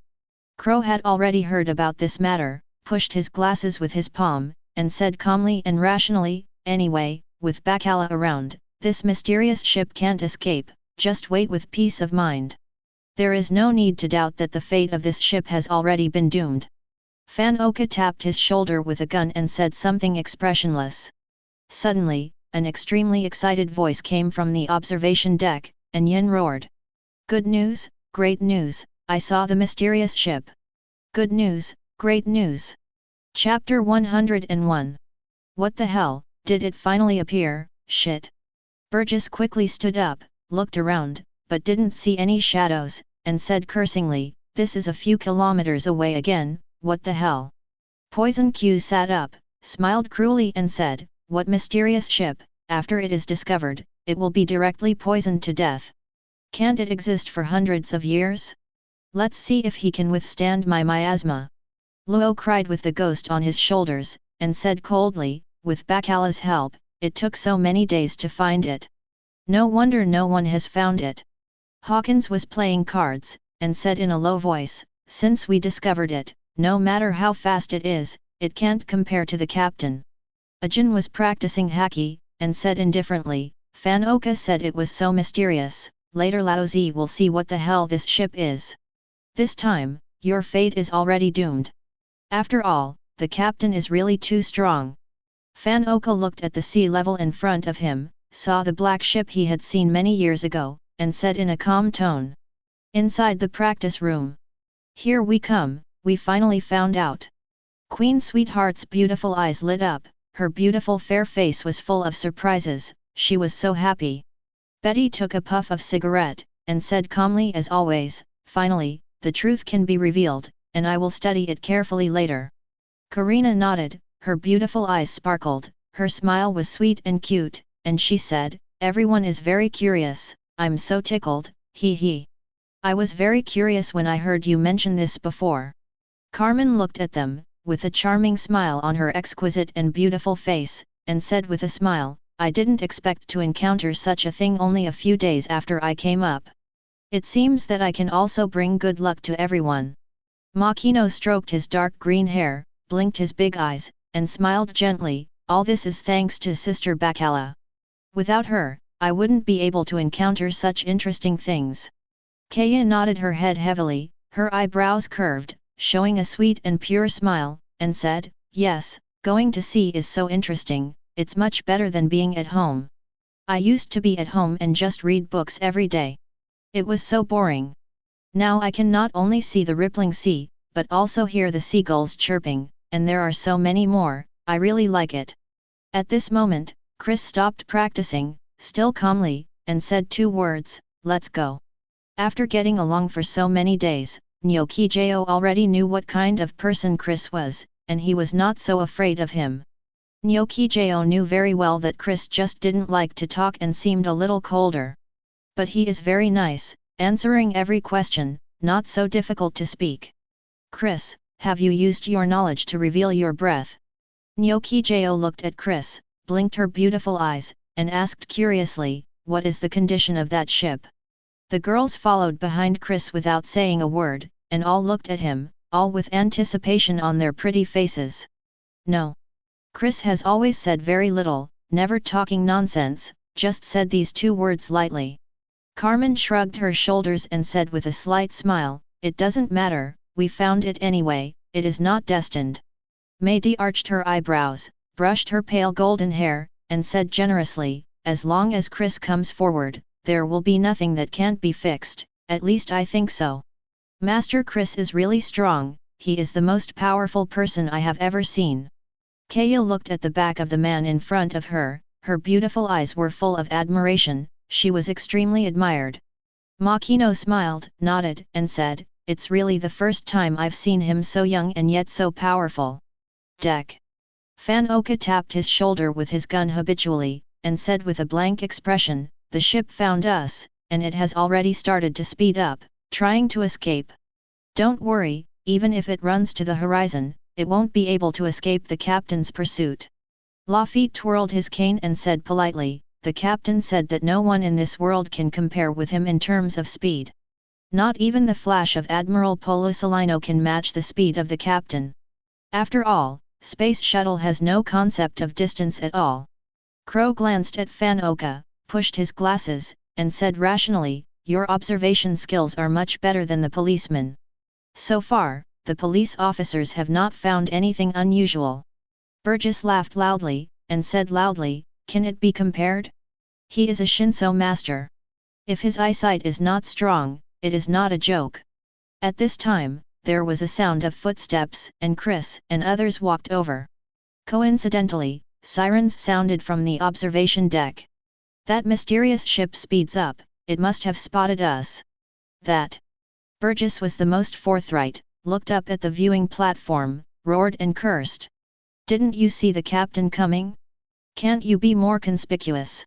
Crow had already heard about this matter, pushed his glasses with his palm, and said calmly and rationally, anyway, with Bacala around, this mysterious ship can't escape, just wait with peace of mind. There is no need to doubt that the fate of this ship has already been doomed. Fan Oka tapped his shoulder with a gun and said something expressionless. Suddenly, an extremely excited voice came from the observation deck, and Yin roared. Good news, great news, I saw the mysterious ship. Good news, great news. Chapter 101. What the hell, did it finally appear, shit. Burgess quickly stood up, looked around, but didn't see any shadows, and said cursingly, this is a few kilometers away again, what the hell. Poison Q sat up, smiled cruelly and said, what mysterious ship, after it is discovered, it will be directly poisoned to death. Can't it exist for hundreds of years? Let's see if he can withstand my miasma. Luo cried with the ghost on his shoulders, and said coldly, with Bacala's help, it took so many days to find it. No wonder no one has found it. Hawkins was playing cards, and said in a low voice, since we discovered it, no matter how fast it is, it can't compare to the captain. Ajin was practicing Haki, and said indifferently, Fan Oka said it was so mysterious, later Laozi will see what the hell this ship is. This time, your fate is already doomed. After all, the captain is really too strong. Fan-oka looked at the sea level in front of him, saw the black ship he had seen many years ago, and said in a calm tone. Inside the practice room. Here we come, we finally found out. Queen Sweetheart's beautiful eyes lit up, her beautiful fair face was full of surprises, she was so happy. Betty took a puff of cigarette, and said calmly as always, finally, the truth can be revealed, and I will study it carefully later. Karina nodded, her beautiful eyes sparkled, her smile was sweet and cute, and she said, everyone is very curious, I'm so tickled, hee hee. I was very curious when I heard you mention this before. Carmen looked at them, with a charming smile on her exquisite and beautiful face, and said with a smile, I didn't expect to encounter such a thing only a few days after I came up. It seems that I can also bring good luck to everyone. Makino stroked his dark green hair, blinked his big eyes, and smiled gently, all this is thanks to Sister Bacala. Without her, I wouldn't be able to encounter such interesting things. Kaya nodded her head heavily, her eyebrows curved, showing a sweet and pure smile, and said, yes, going to sea is so interesting, it's much better than being at home. I used to be at home and just read books every day. It was so boring. Now I can not only see the rippling sea, but also hear the seagulls chirping, and there are so many more, I really like it. At this moment, Chris stopped practicing, still calmly, and said 2 words, let's go. After getting along for so many days, Nyokijo already knew what kind of person Chris was, and he was not so afraid of him. Nyokijo knew very well that Chris just didn't like to talk and seemed a little colder. But he is very nice, answering every question, not so difficult to speak. Chris, have you used your knowledge to reveal your breath? Nyokijo looked at Chris, blinked her beautiful eyes, and asked curiously, what is the condition of that ship? The girls followed behind Chris without saying a word, and all looked at him, all with anticipation on their pretty faces. No. Chris has always said very little, never talking nonsense, just said these 2 words lightly. Carmen shrugged her shoulders and said with a slight smile, it doesn't matter, we found it anyway, it is not destined. Meidi arched her eyebrows, brushed her pale golden hair, and said generously, as long as Chris comes forward, there will be nothing that can't be fixed, at least I think so. Master Chris is really strong, he is the most powerful person I have ever seen. Kaya looked at the back of the man in front of her, her beautiful eyes were full of admiration, she was extremely admired. Makino smiled, nodded, and said, it's really the first time I've seen him so young and yet so powerful. Deck. Fan-oka tapped his shoulder with his gun habitually, and said with a blank expression, the ship found us, and it has already started to speed up, trying to escape. Don't worry, even if it runs to the horizon, it won't be able to escape the captain's pursuit. Lafitte twirled his cane and said politely, the captain said that no one in this world can compare with him in terms of speed. Not even the flash of Admiral Polisalino can match the speed of the captain. After all, Space Shuttle has no concept of distance at all. Crow glanced at Fan-oka, pushed his glasses, and said rationally, your observation skills are much better than the policemen. So far, the police officers have not found anything unusual. Burgess laughed loudly, and said loudly, can it be compared? He is a Shinso master. If his eyesight is not strong, it is not a joke. At this time, there was a sound of footsteps, and Chris and others walked over. Coincidentally, sirens sounded from the observation deck. That mysterious ship speeds up, it must have spotted us. That. Burgess was the most forthright, looked up at the viewing platform, roared and cursed. Didn't you see the captain coming? Can't you be more conspicuous?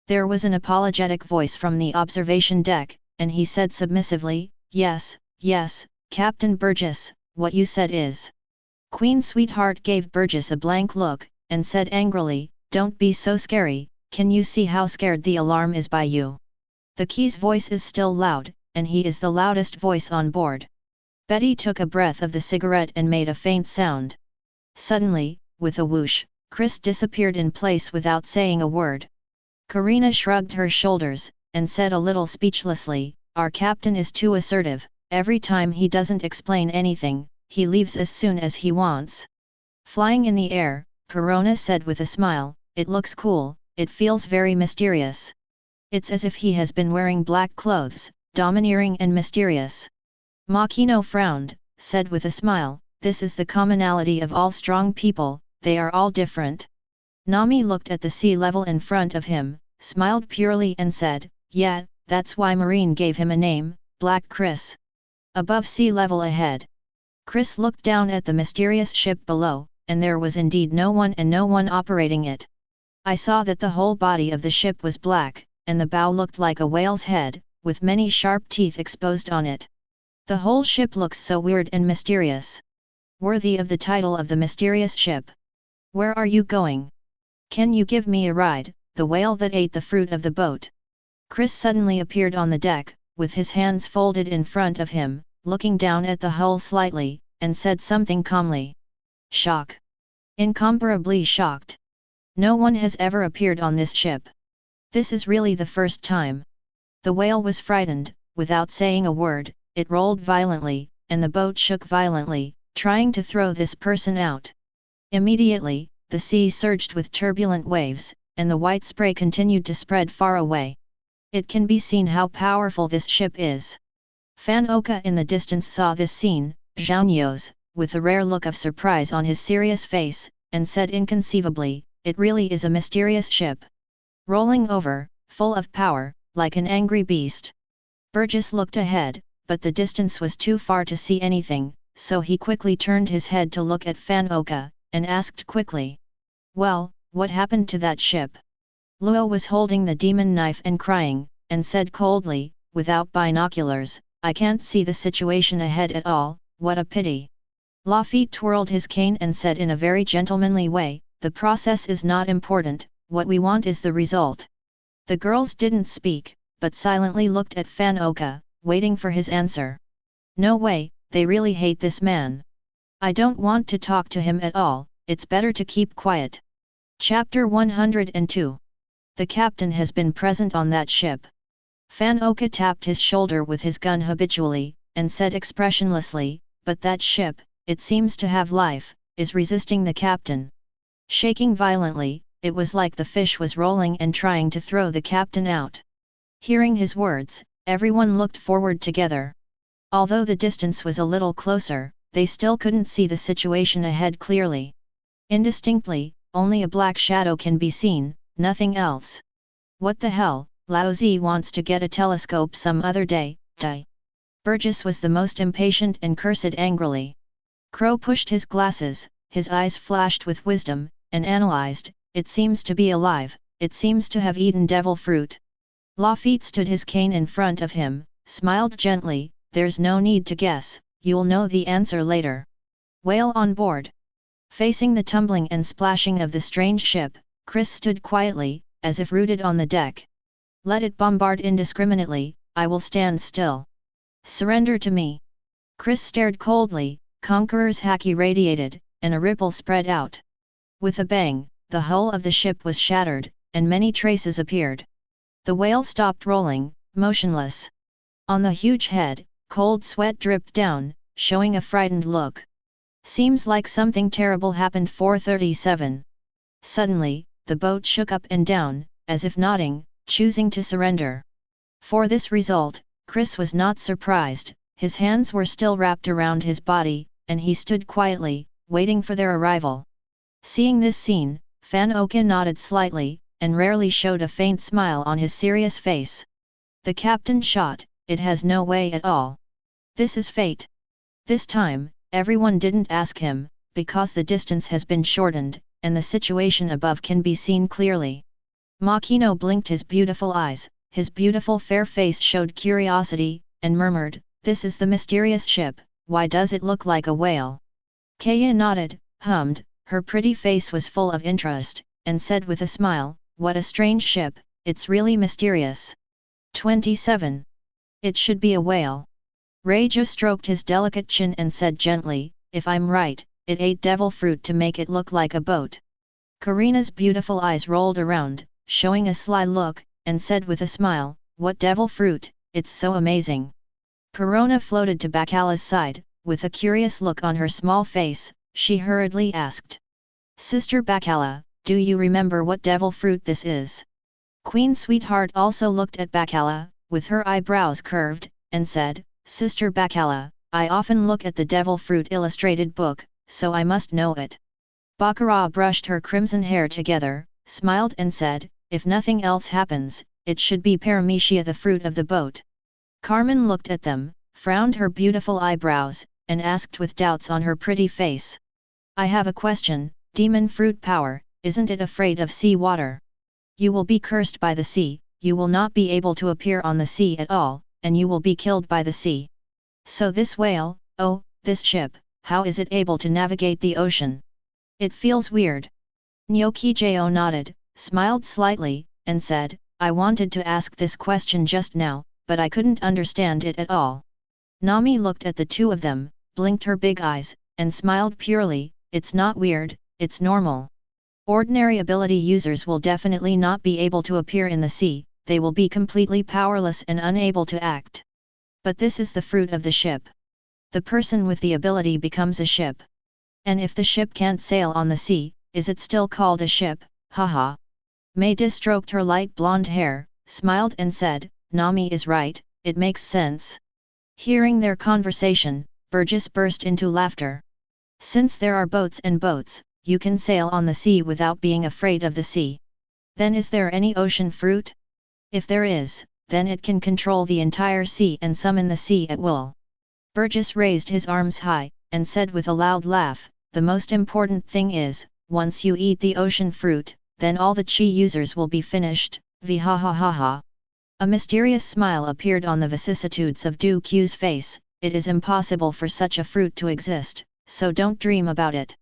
There was an apologetic voice from the observation deck, and he said submissively, yes, Captain Burgess, what you said is. Queen Sweetheart gave Burgess a blank look, and said angrily, don't be so scary, can you see how scared the alarm is by you? The key's voice is still loud, and he is the loudest voice on board. Betty took a breath of the cigarette and made a faint sound. Suddenly, with a whoosh, Chris disappeared in place without saying a word. Karina shrugged her shoulders, and said a little speechlessly, our captain is too assertive, every time he doesn't explain anything, he leaves as soon as he wants. Flying in the air, Perona said with a smile, it looks cool, it feels very mysterious. It's as if he has been wearing black clothes, domineering and mysterious. Makino frowned, said with a smile, this is the commonality of all strong people, they are all different. Nami looked at the sea level in front of him, smiled purely and said, yeah, that's why Marine gave him a name, Black Chris. Above sea level ahead. Chris looked down at the mysterious ship below, and there was indeed no one and no one operating it. I saw that the whole body of the ship was black, and the bow looked like a whale's head, with many sharp teeth exposed on it. The whole ship looks so weird and mysterious. Worthy of the title of the mysterious ship. Where are you going? Can you give me a ride, the whale that ate the fruit of the boat? Chris suddenly appeared on the deck, with his hands folded in front of him, looking down at the hull slightly, and said something calmly. Shock. Incomparably shocked. No one has ever appeared on this ship. This is really the first time. The whale was frightened, without saying a word, it rolled violently, and the boat shook violently, trying to throw this person out. Immediately, the sea surged with turbulent waves, and the white spray continued to spread far away. It can be seen how powerful this ship is. Fan Oka in the distance saw this scene, Zhao with a rare look of surprise on his serious face, and said inconceivably, it really is a mysterious ship. Rolling over, full of power, like an angry beast. Burgess looked ahead, but the distance was too far to see anything, so he quickly turned his head to look at Fan Oka, and asked quickly. Well, what happened to that ship? Luo was holding the demon knife and crying, and said coldly, without binoculars, I can't see the situation ahead at all, what a pity. Lafitte twirled his cane and said in a very gentlemanly way, the process is not important, what we want is the result. The girls didn't speak, but silently looked at Fan Oka, waiting for his answer. No way, they really hate this man. I don't want to talk to him at all, it's better to keep quiet. Chapter 102. The captain has been present on that ship. Fan Oka tapped his shoulder with his gun habitually, and said expressionlessly, but that ship, it seems to have life, is resisting the captain. Shaking violently, it was like the fish was rolling and trying to throw the captain out. Hearing his words, everyone looked forward together. Although the distance was a little closer, they still couldn't see the situation ahead clearly. Indistinctly, only a black shadow can be seen, nothing else. What the hell, Lao Zi wants to get a telescope some other day, die. Burgess was the most impatient and cursed angrily. Crow pushed his glasses, his eyes flashed with wisdom, and analyzed, it seems to be alive, it seems to have eaten devil fruit. Lafitte stood his cane in front of him, smiled gently, there's no need to guess, you'll know the answer later. Whale on board. Facing the tumbling and splashing of the strange ship, Chris stood quietly, as if rooted on the deck. Let it bombard indiscriminately, I will stand still. Surrender to me. Chris stared coldly, Conqueror's Haki radiated, and a ripple spread out. With a bang, the hull of the ship was shattered, and many traces appeared. The whale stopped rolling, motionless. On the huge head, cold sweat dripped down, showing a frightened look. Seems like something terrible happened. 437. Suddenly, the boat shook up and down, as if nodding, choosing to surrender. For this result, Chris was not surprised, his hands were still wrapped around his body, and he stood quietly, waiting for their arrival. Seeing this scene, Fan Oka nodded slightly, and rarely showed a faint smile on his serious face. The captain shot, it has no way at all. This is fate. This time, everyone didn't ask him, because the distance has been shortened, and the situation above can be seen clearly. Makino blinked his beautiful eyes, his beautiful fair face showed curiosity, and murmured, this is the mysterious ship, why does it look like a whale? Kaya nodded, hummed, her pretty face was full of interest, and said with a smile, what a strange ship, it's really mysterious. 27. It should be a whale. Reiju stroked his delicate chin and said gently, if I'm right, it ate devil fruit to make it look like a boat. Karina's beautiful eyes rolled around, showing a sly look, and said with a smile, what devil fruit, it's so amazing. Perona floated to Bacala's side, with a curious look on her small face. She hurriedly asked, "Sister Bacala, do you remember what devil fruit this is?" Queen Sweetheart also looked at Bacala, with her eyebrows curved, and said, "Sister Bacala, I often look at the devil fruit illustrated book, so I must know it." Baccara brushed her crimson hair together, smiled and said, "If nothing else happens, it should be Paramecia, the fruit of the boat." Carmen looked at them, frowned her beautiful eyebrows, and asked with doubts on her pretty face, "I have a question, demon fruit power, isn't it afraid of sea water? You will be cursed by the sea, you will not be able to appear on the sea at all, and you will be killed by the sea. So this whale, oh, this ship, how is it able to navigate the ocean? It feels weird." Nyokijo nodded, smiled slightly, and said, "I wanted to ask this question just now, but I couldn't understand it at all." Nami looked at the two of them, blinked her big eyes, and smiled purely, "It's not weird, it's normal. Ordinary ability users will definitely not be able to appear in the sea, they will be completely powerless and unable to act. But this is the fruit of the ship. The person with the ability becomes a ship. And if the ship can't sail on the sea, is it still called a ship, haha." Meidis stroked her light blonde hair, smiled and said, "Nami is right, it makes sense." Hearing their conversation, Burgess burst into laughter. "Since there are boats and boats, you can sail on the sea without being afraid of the sea. Then is there any ocean fruit? If there is, then it can control the entire sea and summon the sea at will." Burgess raised his arms high, and said with a loud laugh, "The most important thing is, once you eat the ocean fruit, then all the chi users will be finished, vhahahaha." A mysterious smile appeared on the vicissitudes of Du Q's face. "It is impossible for such a fruit to exist, so don't dream about it."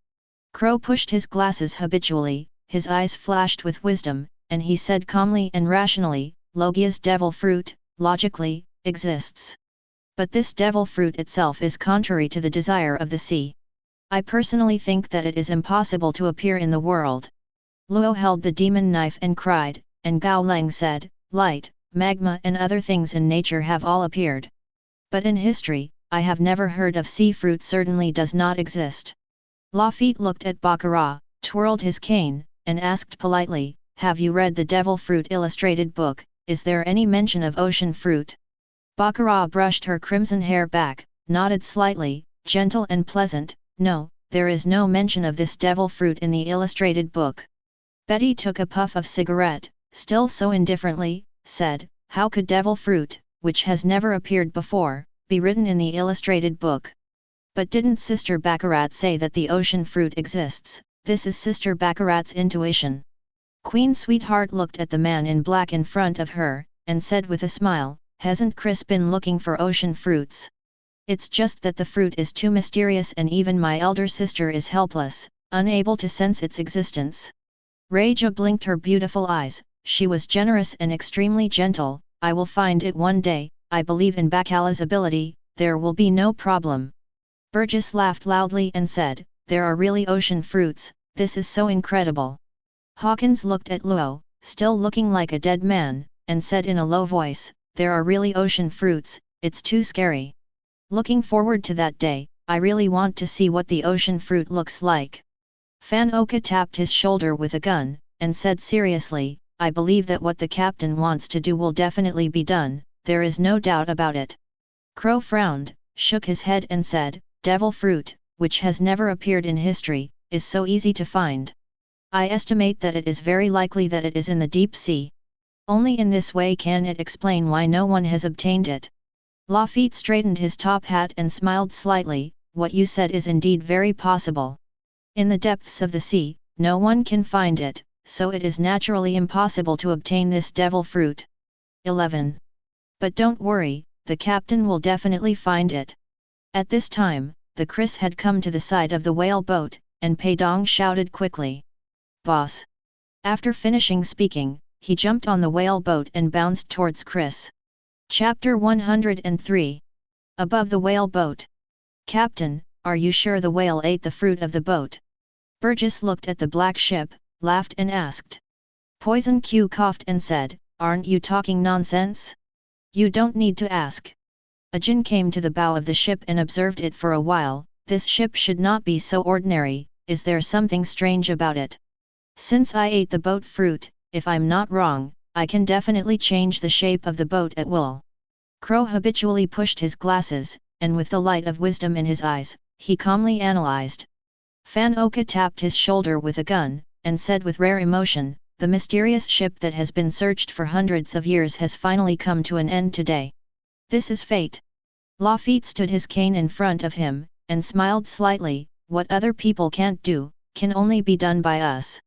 Crow pushed his glasses habitually, his eyes flashed with wisdom, and he said calmly and rationally, "Logia's devil fruit, logically, exists. But this devil fruit itself is contrary to the desire of the sea. I personally think that it is impossible to appear in the world." Luo held the demon knife and cried, and Gao Leng said, "Light, magma and other things in nature have all appeared. But in history, I have never heard of sea fruit, certainly does not exist." Lafitte looked at Baccara, twirled his cane, and asked politely, "Have you read the devil fruit illustrated book? Is there any mention of ocean fruit?" Baccara brushed her crimson hair back, nodded slightly, gentle and pleasant, "No, there is no mention of this devil fruit in the illustrated book." Betty took a puff of cigarette, still so indifferently, said, "How could devil fruit, which has never appeared before, be written in the illustrated book? But didn't Sister Baccarat say that the ocean fruit exists? This is Sister Baccarat's intuition." Queen Sweetheart looked at the man in black in front of her, and said with a smile, "Hasn't Chris been looking for ocean fruits? It's just that the fruit is too mysterious and even my elder sister is helpless, unable to sense its existence." Reija blinked her beautiful eyes, she was generous and extremely gentle, "I will find it one day, I believe in Bacala's ability, there will be no problem." Burgess laughed loudly and said, "There are really ocean fruits, this is so incredible." Hawkins looked at Luo, still looking like a dead man, and said in a low voice, "There are really ocean fruits, it's too scary. Looking forward to that day, I really want to see what the ocean fruit looks like." Fan Oka tapped his shoulder with a gun, and said seriously, "I believe that what the captain wants to do will definitely be done, there is no doubt about it." Crow frowned, shook his head and said, "Devil fruit, which has never appeared in history, is so easy to find. I estimate that it is very likely that it is in the deep sea. Only in this way can it explain why no one has obtained it." Lafitte straightened his top hat and smiled slightly, "What you said is indeed very possible. In the depths of the sea, no one can find it, so it is naturally impossible to obtain this devil fruit." 11. But don't worry, the captain will definitely find it. At this time, the Chris had come to the side of the whale boat, and Paong shouted quickly, "Boss!" After finishing speaking, he jumped on the whale boat and bounced towards Chris. Chapter 103. Above the whale boat. "Captain, are you sure the whale ate the fruit of the boat?" Burgess looked at the black ship, laughed and asked. Poison Q coughed and said, "Aren't you talking nonsense? You don't need to ask. A Jin came to the bow of the ship and observed it for a while. This ship should not be so ordinary, is there something strange about it? Since I ate the boat fruit, if I'm not wrong, I can definitely change the shape of the boat at will. Crow habitually pushed his glasses, and with the light of wisdom in his eyes, he calmly analyzed. Fan Oka tapped his shoulder with a gun, and said with rare emotion, the mysterious ship that has been searched for hundreds of years has finally come to an end today. This is fate. Lafitte stood his cane in front of him, and smiled slightly. What other people can't do, can only be done by us.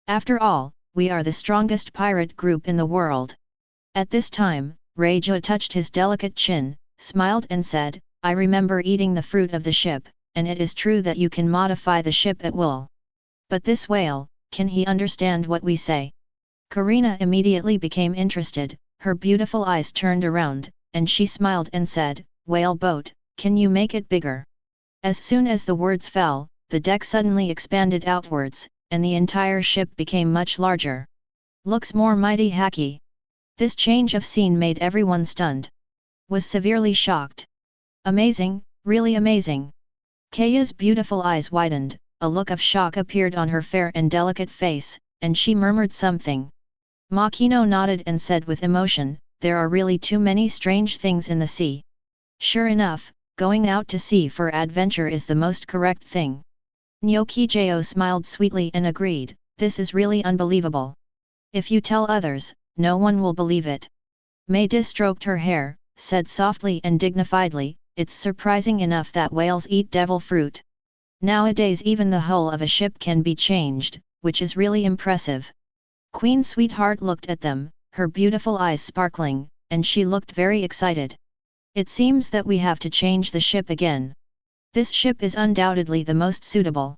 After all, we are the strongest pirate group in the world. At this time, Reiju touched his delicate chin, smiled and said, I remember eating the fruit of the ship, and it is true that you can modify the ship at will. But this whale, can he understand what we say? Karina immediately became interested, her beautiful eyes turned around, and she smiled and said, whale boat, can you make it bigger? As soon as the words fell, the deck suddenly expanded outwards, and the entire ship became much larger. Looks more mighty Haki. This change of scene made everyone stunned. Was severely shocked. Amazing, really amazing. Kaya's beautiful eyes widened, a look of shock appeared on her fair and delicate face, and she murmured something. Makino nodded and said with emotion, there are really too many strange things in the sea. Sure enough, going out to sea for adventure is the most correct thing. Nyokijo smiled sweetly and agreed, this is really unbelievable. If you tell others, no one will believe it. Meidis stroked her hair, said softly and dignifiedly, it's surprising enough that whales eat devil fruit. Nowadays even the hull of a ship can be changed, which is really impressive. Queen Sweetheart looked at them, her beautiful eyes sparkling, and she looked very excited. It seems that we have to change the ship again. This ship is undoubtedly the most suitable.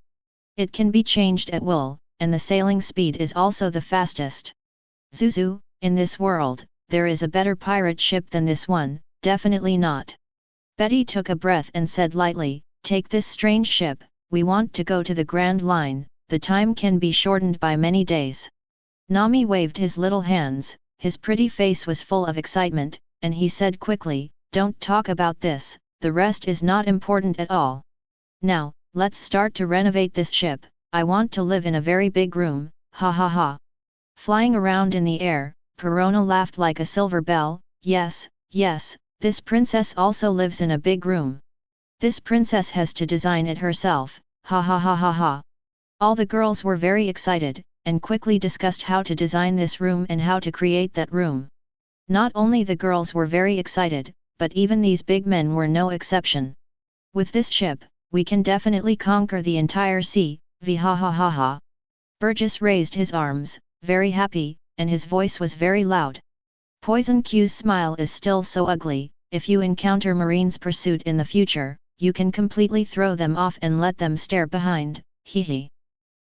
It can be changed at will, and the sailing speed is also the fastest. Zuzu, in this world, there is a better pirate ship than this one, definitely not. Betty took a breath and said lightly, take this strange ship, we want to go to the Grand Line, the time can be shortened by many days. Nami waved his little hands, his pretty face was full of excitement, and he said quickly, don't talk about this, the rest is not important at all. Now, let's start to renovate this ship, I want to live in a very big room, ha ha ha. Flying around in the air, Perona laughed like a silver bell, yes, yes, this princess also lives in a big room. This princess has to design it herself, ha ha ha ha ha. All the girls were very excited, and quickly discussed how to design this room and how to create that room. Not only the girls were very excited, but even these big men were no exception. With this ship, we can definitely conquer the entire sea, ha ha ha ha. Burgess raised his arms, very happy, and his voice was very loud. Poison Q's smile is still so ugly, if you encounter Marine's pursuit in the future, you can completely throw them off and let them stare behind, hee hee.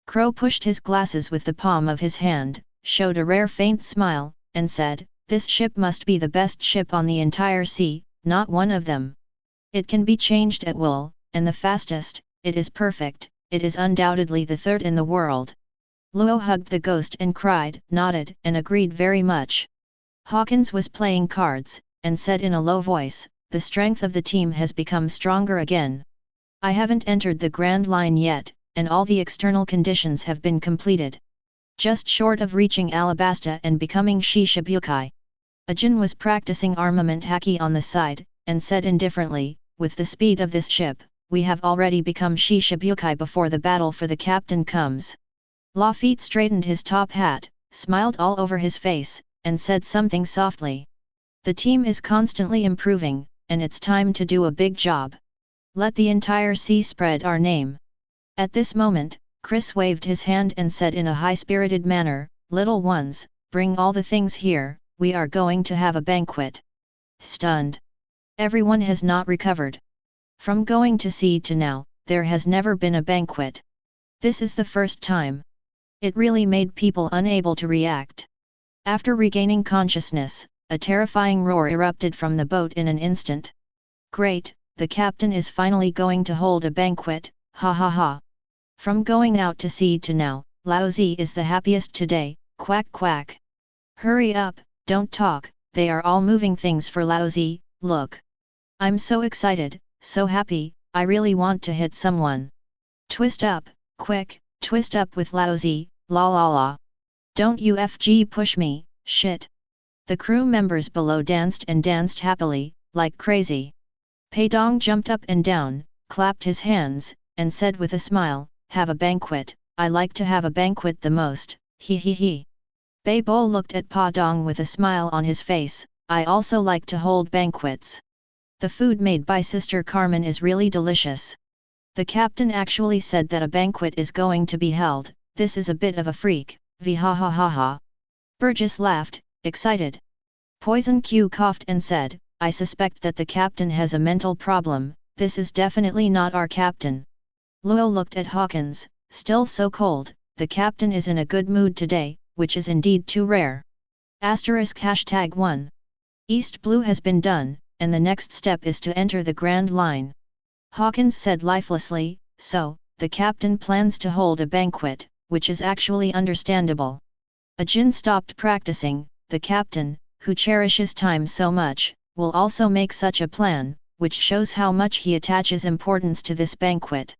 Crow pushed his glasses with the palm of his hand, showed a rare faint smile, and said, this ship must be the best ship on the entire sea, not one of them. It can be changed at will, and the fastest, it is perfect, it is undoubtedly the third in the world. Luo hugged the ghost and cried, nodded, and agreed very much. Hawkins was playing cards, and said in a low voice, the strength of the team has become stronger again. I haven't entered the Grand Line yet, and all the external conditions have been completed. Just short of reaching Alabasta and becoming Shishibukai. Ajin was practicing armament Haki on the side, and said indifferently, with the speed of this ship, we have already become Shishibukai before the battle for the captain comes. Lafitte straightened his top hat, smiled all over his face, and said something softly. The team is constantly improving, and it's time to do a big job. Let the entire sea spread our name. At this moment, Chris waved his hand and said in a high-spirited manner, little ones, bring all the things here, we are going to have a banquet. Stunned. Everyone has not recovered. From going to sea to now, there has never been a banquet. This is the first time. It really made people unable to react. After regaining consciousness, a terrifying roar erupted from the boat in an instant. Great, the captain is finally going to hold a banquet, ha ha ha. From going out to sea to now, Laozi is the happiest today, quack quack. Hurry up, don't talk, they are all moving things for Laozi, look. I'm so excited, so happy, I really want to hit someone. Twist up, quick, twist up with Laozi, la la la. Don't UFG push me, shit. The crew members below danced and danced happily, like crazy. Paong jumped up and down, clapped his hands, and said with a smile, have a banquet, I like to have a banquet the most, he he he. Bei Bo looked at Paong with a smile on his face, I also like to hold banquets. The food made by Sister Carmen is really delicious. The captain actually said that a banquet is going to be held, this is a bit of a freak, v ha ha ha ha. Burgess laughed, excited. Poison Q coughed and said, I suspect that the captain has a mental problem, this is definitely not our captain. Luo looked at Hawkins, still so cold, the captain is in a good mood today, which is indeed too rare. #1. East Blue has been done, and the next step is to enter the Grand Line. Hawkins said lifelessly, so, the captain plans to hold a banquet, which is actually understandable. Ajin stopped practicing, the captain, who cherishes time so much, will also make such a plan, which shows how much he attaches importance to this banquet.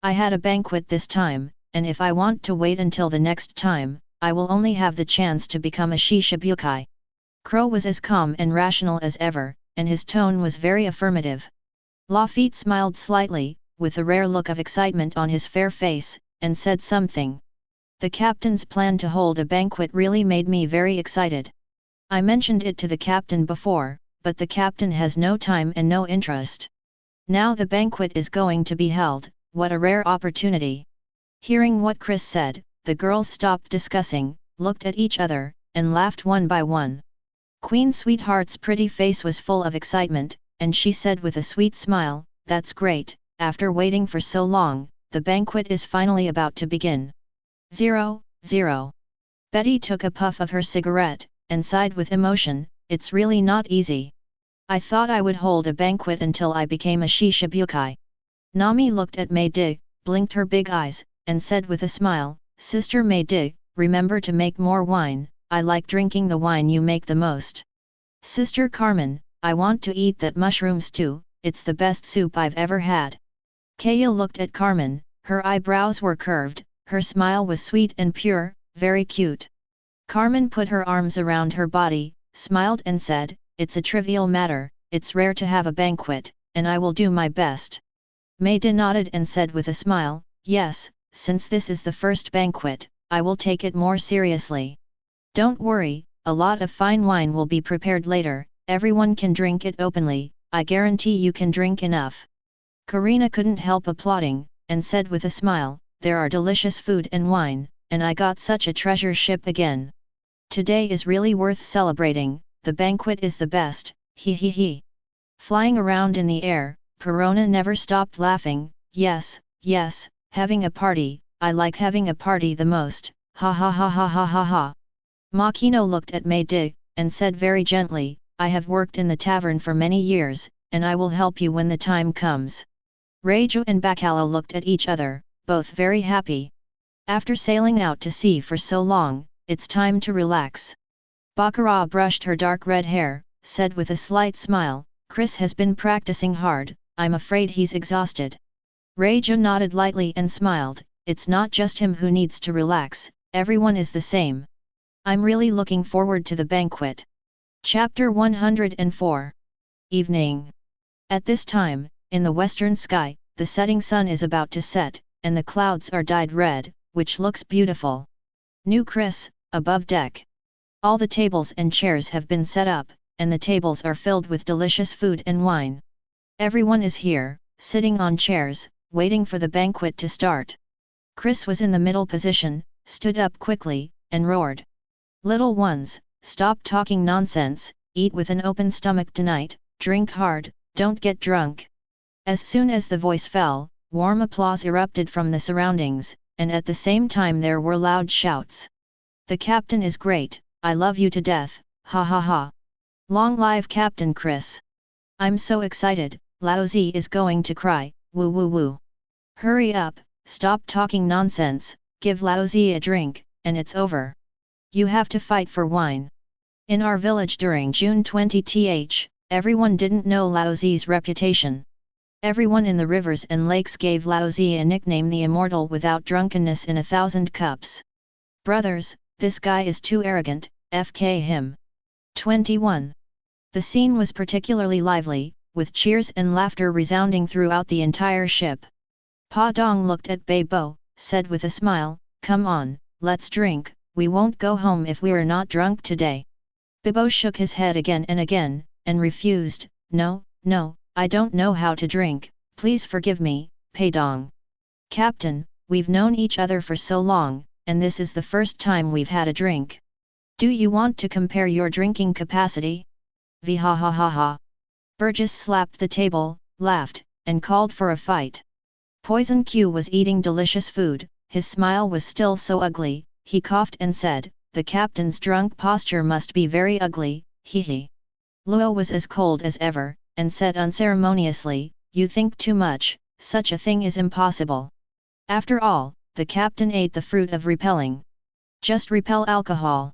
I had a banquet this time, and if I want to wait until the next time, I will only have the chance to become a Shishibukai. Crow was as calm and rational as ever, and his tone was very affirmative. Lafitte smiled slightly, with a rare look of excitement on his fair face, and said something. The captain's plan to hold a banquet really made me very excited. I mentioned it to the captain before, but the captain has no time and no interest. Now the banquet is going to be held, what a rare opportunity. Hearing what Chris said, the girls stopped discussing, looked at each other, and laughed one by one. Queen Sweetheart's pretty face was full of excitement, and she said with a sweet smile, that's great, after waiting for so long, the banquet is finally about to begin. 0. Betty took a puff of her cigarette, and sighed with emotion, it's really not easy. I thought I would hold a banquet until I became a Shishibukai. Nami looked at Mei Dig, blinked her big eyes, and said with a smile, Sister Mei Dig, remember to make more wine, I like drinking the wine you make the most. Sister Carmen, I want to eat that mushroom stew, it's the best soup I've ever had. Kaya looked at Carmen, her eyebrows were curved, her smile was sweet and pure, very cute. Carmen put her arms around her body, smiled and said, it's a trivial matter, it's rare to have a banquet, and I will do my best. Mei Dig nodded and said with a smile, yes, since this is the first banquet, I will take it more seriously. Don't worry, a lot of fine wine will be prepared later, everyone can drink it openly, I guarantee you can drink enough. Karina couldn't help applauding, and said with a smile, there are delicious food and wine, and I got such a treasure ship again. Today is really worth celebrating, the banquet is the best, he he he. Flying around in the air, Perona never stopped laughing, yes, having a party, I like having a party the most, ha ha ha ha ha ha ha. Makino looked at Mei Dig, and said very gently, I have worked in the tavern for many years, and I will help you when the time comes. Reiju and Bacalo looked at each other, both very happy. After sailing out to sea for so long, it's time to relax. Baccarat brushed her dark red hair, said with a slight smile, Chris has been practicing hard, I'm afraid he's exhausted. Reiju nodded lightly and smiled, it's not just him who needs to relax, everyone is the same. I'm really looking forward to the banquet. Chapter 104. Evening. At this time, in the western sky, the setting sun is about to set, and the clouds are dyed red, which looks beautiful. New Chris, above deck. All the tables and chairs have been set up, and the tables are filled with delicious food and wine. Everyone is here, sitting on chairs, waiting for the banquet to start. Chris was in the middle position, stood up quickly, and roared. Little ones, stop talking nonsense, eat with an open stomach tonight, drink hard, don't get drunk. As soon as the voice fell, warm applause erupted from the surroundings, and at the same time there were loud shouts. The captain is great, I love you to death, ha ha ha. Long live Captain Chris. I'm so excited, Laozi is going to cry, woo woo woo. Hurry up, stop talking nonsense, give Laozi a drink, and it's over. You have to fight for wine. In our village during June 20th, everyone didn't know Laozi's reputation. Everyone in the rivers and lakes gave Laozi a nickname, the Immortal without drunkenness in 1,000 cups. Brothers, this guy is too arrogant, FK him. 21. The scene was particularly lively, with cheers and laughter resounding throughout the entire ship. Paong looked at Beibo, said with a smile, "Come on, let's drink, we won't go home if we're not drunk today." Beibo shook his head again, and refused, "No, I don't know how to drink, please forgive me, Paong. Captain, we've known each other for so long, and this is the first time we've had a drink. Do you want to compare your drinking capacity?" Vhahaha. Burgess slapped the table, laughed, and called for a fight. Poison Q was eating delicious food, his smile was still so ugly, he coughed and said, "The captain's drunk posture must be very ugly, hee. Luo was as cold as ever, and said unceremoniously, "You think too much, such a thing is impossible. After all, the captain ate the fruit of repelling. Just repel alcohol.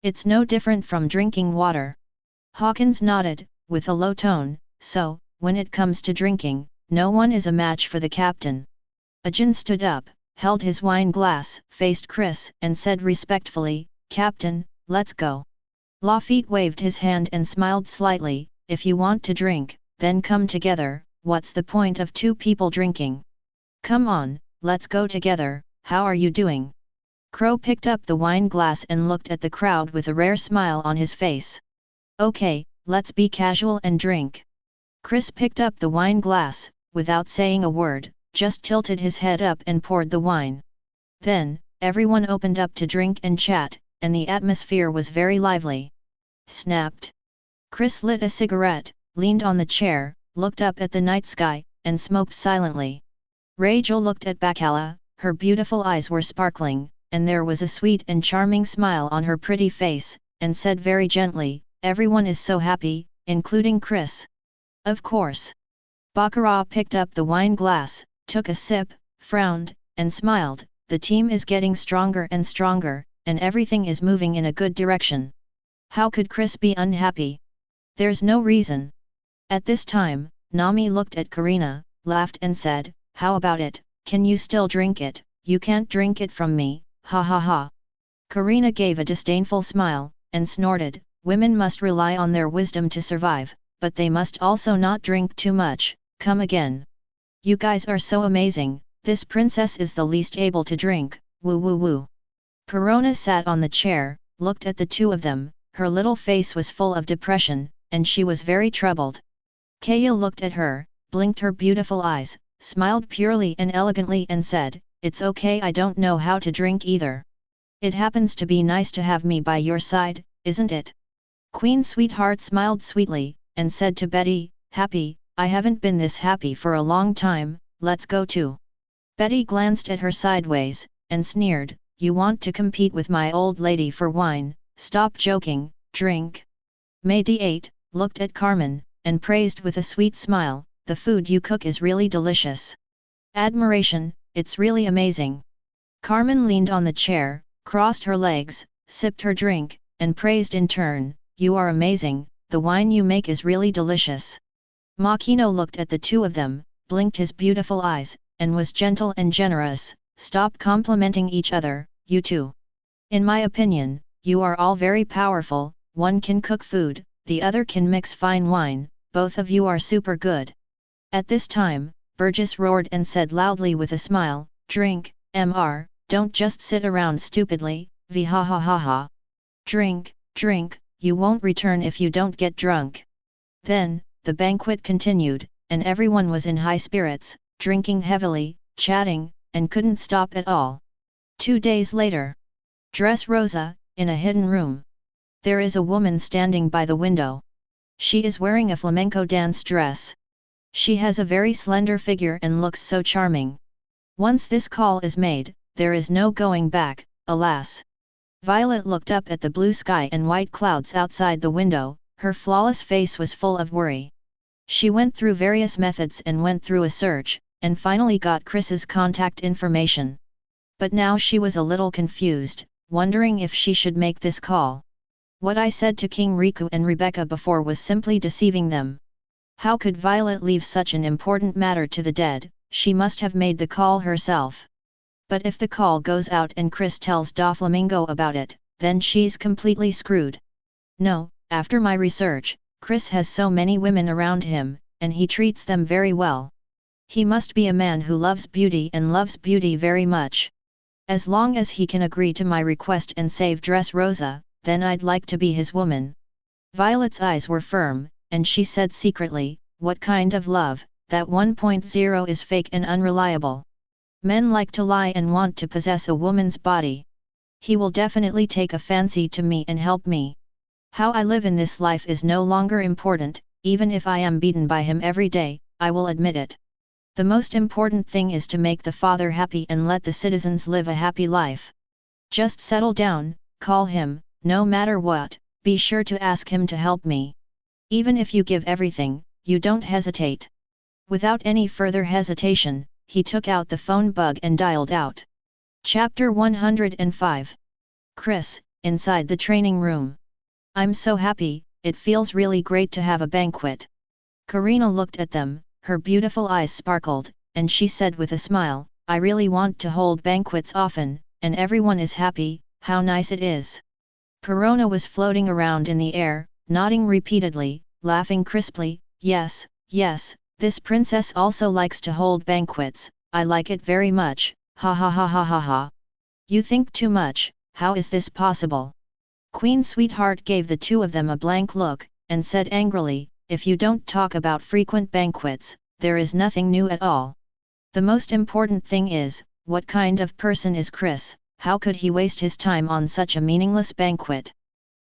It's no different from drinking water." Hawkins nodded, with a low tone, "So, when it comes to drinking, no one is a match for the captain." Ajin stood up, held his wine glass, faced Chris, and said respectfully, "Captain, let's go." Lafitte waved his hand and smiled slightly, "If you want to drink, then come together, what's the point of two people drinking? Come on, let's go together, how are you doing?" Crow picked up the wine glass and looked at the crowd with a rare smile on his face. "Okay, let's be casual and drink." Chris picked up the wine glass, without saying a word, just tilted his head up and poured the wine. Then, everyone opened up to drink and chat, and the atmosphere was very lively. Snapped. Chris lit a cigarette, leaned on the chair, looked up at the night sky, and smoked silently. Rachel looked at Bacala, her beautiful eyes were sparkling, and there was a sweet and charming smile on her pretty face, and said very gently, "Everyone is so happy, including Chris." "Of course." Baccarat picked up the wine glass, took a sip, frowned, and smiled, "The team is getting stronger and stronger, and everything is moving in a good direction. How could Chris be unhappy? There's no reason." At this time, Nami looked at Karina, laughed and said, "How about it, can you still drink it? You can't drink it from me, ha ha ha." Karina gave a disdainful smile, and snorted, "Women must rely on their wisdom to survive, but they must also not drink too much, come again. You guys are so amazing, this princess is the least able to drink, woo woo woo." Perona sat on the chair, looked at the two of them, her little face was full of depression, and she was very troubled. Kaya looked at her, blinked her beautiful eyes, smiled purely and elegantly and said, "It's okay, I don't know how to drink either. It happens to be nice to have me by your side, isn't it?" Queen Sweetheart smiled sweetly, and said to Betty, "Happy, I haven't been this happy for a long time, let's go too." Betty glanced at her sideways, and sneered, "You want to compete with my old lady for wine, stop joking, drink." May D8 looked at Carmen, and praised with a sweet smile, "The food you cook is really delicious. Admiration, it's really amazing." Carmen leaned on the chair, crossed her legs, sipped her drink, and praised in turn, "You are amazing, the wine you make is really delicious." Makino looked at the two of them, blinked his beautiful eyes, and was gentle and generous, "Stop complimenting each other, you two. In my opinion, you are all very powerful, one can cook food, the other can mix fine wine, both of you are super good." At this time, Burgess roared and said loudly with a smile, "Drink, Mr, don't just sit around stupidly, vhahaha. Drink, drink, you won't return if you don't get drunk." Then, the banquet continued, and everyone was in high spirits, drinking heavily, chatting, and couldn't stop at all. 2 days later. Dress Rosa, in a hidden room. There is a woman standing by the window. She is wearing a flamenco dance dress. She has a very slender figure and looks so charming. Once this call is made, there is no going back, alas. Violet looked up at the blue sky and white clouds outside the window, her flawless face was full of worry. She went through various methods and went through a search, and finally got Chris's contact information. But now she was a little confused, wondering if she should make this call. What I said to King Riku and Rebecca before was simply deceiving them. How could Violet leave such an important matter to the dead? She must have made the call herself. But if the call goes out and Chris tells Doflamingo about it, then she's completely screwed. No, after my research, Chris has so many women around him, and he treats them very well. He must be a man who loves beauty and loves beauty very much. As long as he can agree to my request and save Dressrosa, then I'd like to be his woman. Violet's eyes were firm, and she said secretly, what kind of love? That 1.0 is fake and unreliable. Men like to lie and want to possess a woman's body. He will definitely take a fancy to me and help me. How I live in this life is no longer important, even if I am beaten by him every day, I will admit it. The most important thing is to make the father happy and let the citizens live a happy life. Just settle down, call him, no matter what, be sure to ask him to help me. Even if you give everything, you don't hesitate. Without any further hesitation, he took out the phone bug and dialed out. Chapter 105. Chris, inside the training room. I'm so happy, it feels really great to have a banquet. Karina looked at them, her beautiful eyes sparkled, and she said with a smile, I really want to hold banquets often, and everyone is happy, how nice it is. Perona was floating around in the air, nodding repeatedly, laughing crisply, yes, yes, this princess also likes to hold banquets, I like it very much, ha ha ha ha ha ha. You think too much, how is this possible? Queen Sweetheart gave the two of them a blank look, and said angrily, if you don't talk about frequent banquets, there is nothing new at all. The most important thing is, what kind of person is Chris, how could he waste his time on such a meaningless banquet?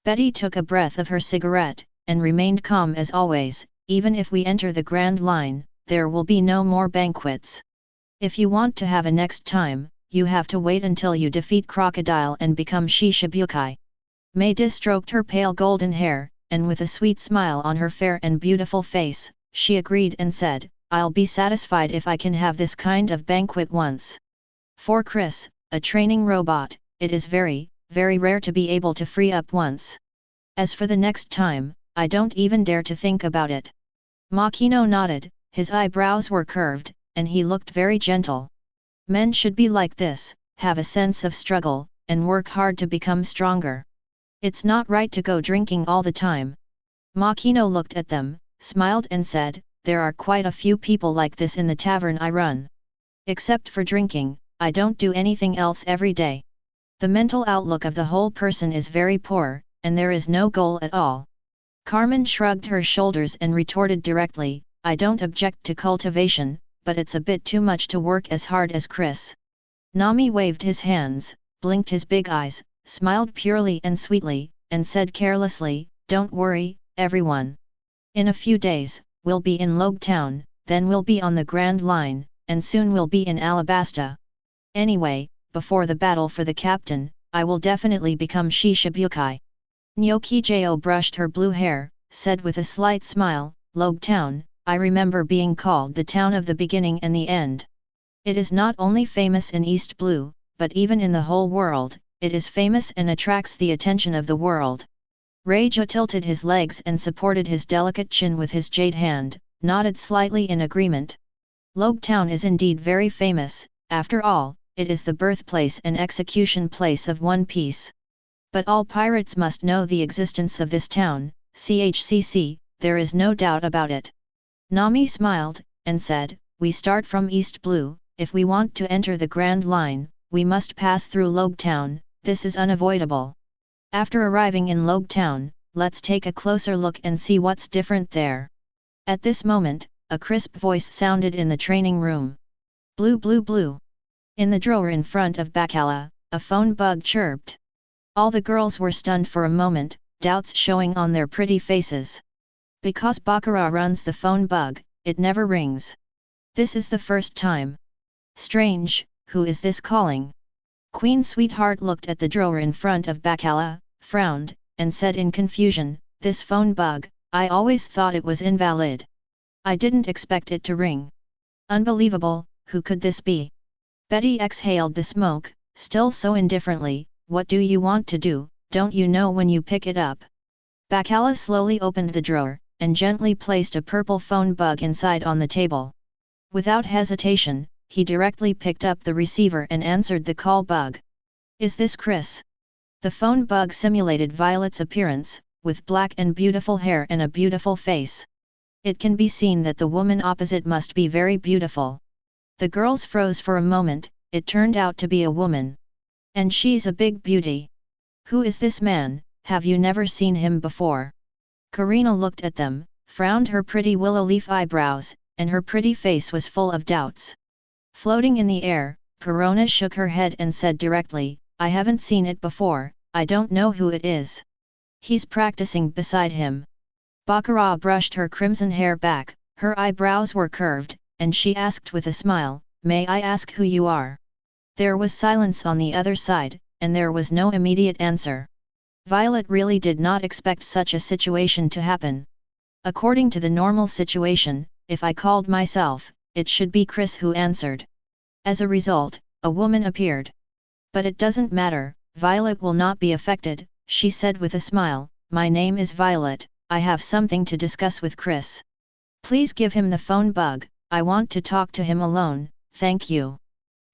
Betty took a breath of her cigarette, and remained calm as always, even if we enter the Grand Line, there will be no more banquets. If you want to have a next time, you have to wait until you defeat Crocodile and become Shishibukai. Maydis stroked her pale golden hair, and with a sweet smile on her fair and beautiful face, she agreed and said, I'll be satisfied if I can have this kind of banquet once. For Chris, a training robot, it is very, very rare to be able to free up once. As for the next time, I don't even dare to think about it. Makino nodded, his eyebrows were curved, and he looked very gentle. Men should be like this, have a sense of struggle, and work hard to become stronger. It's not right to go drinking all the time. Makino looked at them, smiled and said, there are quite a few people like this in the tavern I run. Except for drinking, I don't do anything else every day. The mental outlook of the whole person is very poor, and there is no goal at all. Carmen shrugged her shoulders and retorted directly, I don't object to cultivation, but it's a bit too much to work as hard as Chris. Nami waved his hands, blinked his big eyes, smiled purely and sweetly, and said carelessly, don't worry, everyone. In a few days, we'll be in Logue Town, then we'll be on the Grand Line, and soon we'll be in Alabasta. Anyway, before the battle for the captain, I will definitely become Shishibukai. Nyokijo brushed her blue hair, said with a slight smile, Logue Town, I remember being called the town of the beginning and the end. It is not only famous in East Blue, but even in the whole world, it is famous and attracts the attention of the world. Reija tilted his legs and supported his delicate chin with his jade hand, nodded slightly in agreement. Logue Town is indeed very famous, after all, it is the birthplace and execution place of One Piece. But all pirates must know the existence of this town, CHCC, there is no doubt about it. Nami smiled, and said, we start from East Blue, if we want to enter the Grand Line, we must pass through Logue Town, this is unavoidable. After arriving in Logue Town, let's take a closer look and see what's different there. At this moment, a crisp voice sounded in the training room. Blue blue blue. In the drawer in front of Bacala, a phone bug chirped. All the girls were stunned for a moment, doubts showing on their pretty faces. Because Baccarat runs the phone bug, it never rings. This is the first time. Strange, who is this calling? Queen Sweetheart looked at the drawer in front of Bacala, frowned, and said in confusion, this phone bug, I always thought it was invalid. I didn't expect it to ring. Unbelievable, who could this be? Betty exhaled the smoke, still so indifferently, what do you want to do, don't you know when you pick it up? Bacala slowly opened the drawer, and gently placed a purple phone bug inside on the table. Without hesitation, he directly picked up the receiver and answered the call bug. Is this Chris? The phone bug simulated Violet's appearance, with black and beautiful hair and a beautiful face. It can be seen that the woman opposite must be very beautiful. The girls froze for a moment. It turned out to be a woman. And she's a big beauty. Who is this man? Have you never seen him before? Karina looked at them, frowned her pretty willow leaf eyebrows, and her pretty face was full of doubts. Floating in the air, Perona shook her head and said directly, I haven't seen it before, I don't know who it is. He's practicing beside him. Baccarat brushed her crimson hair back, her eyebrows were curved, and she asked with a smile, May I ask who you are? There was silence on the other side, and there was no immediate answer. Violet really did not expect such a situation to happen. According to the normal situation, if I called myself, it should be Chris who answered. As a result, a woman appeared. But it doesn't matter, Violet will not be affected, she said with a smile, My name is Violet, I have something to discuss with Chris. Please give him the phone bug, I want to talk to him alone, thank you.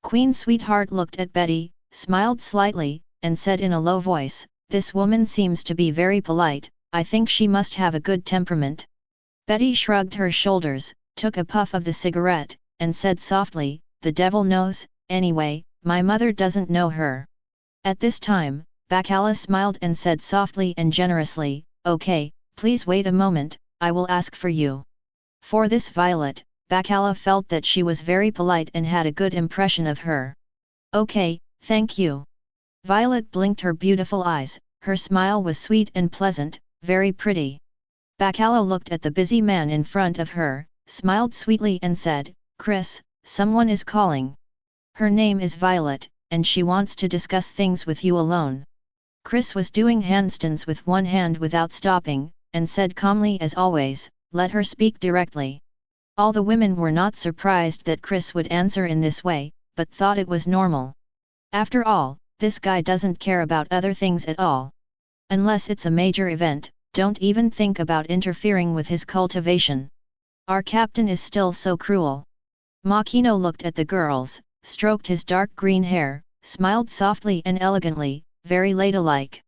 Queen Sweetheart looked at Betty, smiled slightly, and said in a low voice, This woman seems to be very polite, I think she must have a good temperament. Betty shrugged her shoulders, took a puff of the cigarette, and said softly, The devil knows, anyway, my mother doesn't know her. At this time, Bacala smiled and said softly and generously, Okay, please wait a moment, I will ask for you. For this Violet, Bacala felt that she was very polite and had a good impression of her. Okay, thank you. Violet blinked her beautiful eyes, her smile was sweet and pleasant, very pretty. Bacala looked at the busy man in front of her, smiled sweetly and said, Chris, someone is calling. Her name is Violet, and she wants to discuss things with you alone. Chris was doing handstands with one hand without stopping, and said calmly as always, Let her speak directly. All the women were not surprised that Chris would answer in this way, but thought it was normal. After all, this guy doesn't care about other things at all. Unless it's a major event, don't even think about interfering with his cultivation. Our captain is still so cruel. Makino looked at the girls, stroked his dark green hair, smiled softly and elegantly, very ladylike.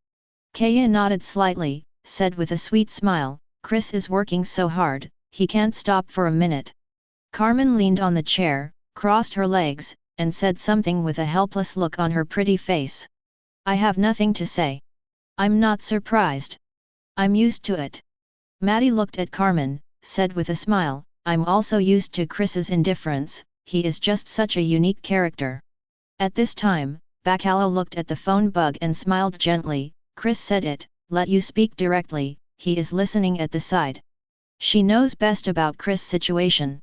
Kaya nodded slightly, said with a sweet smile, Chris is working so hard, he can't stop for a minute. Carmen leaned on the chair, crossed her legs, and said something with a helpless look on her pretty face. I have nothing to say. I'm not surprised. I'm used to it. Maddie looked at Carmen, said with a smile, I'm also used to Chris's indifference, he is just such a unique character. At this time, Bacala looked at the phone bug and smiled gently, Chris said it, let you speak directly, he is listening at the side. She knows best about Chris' situation.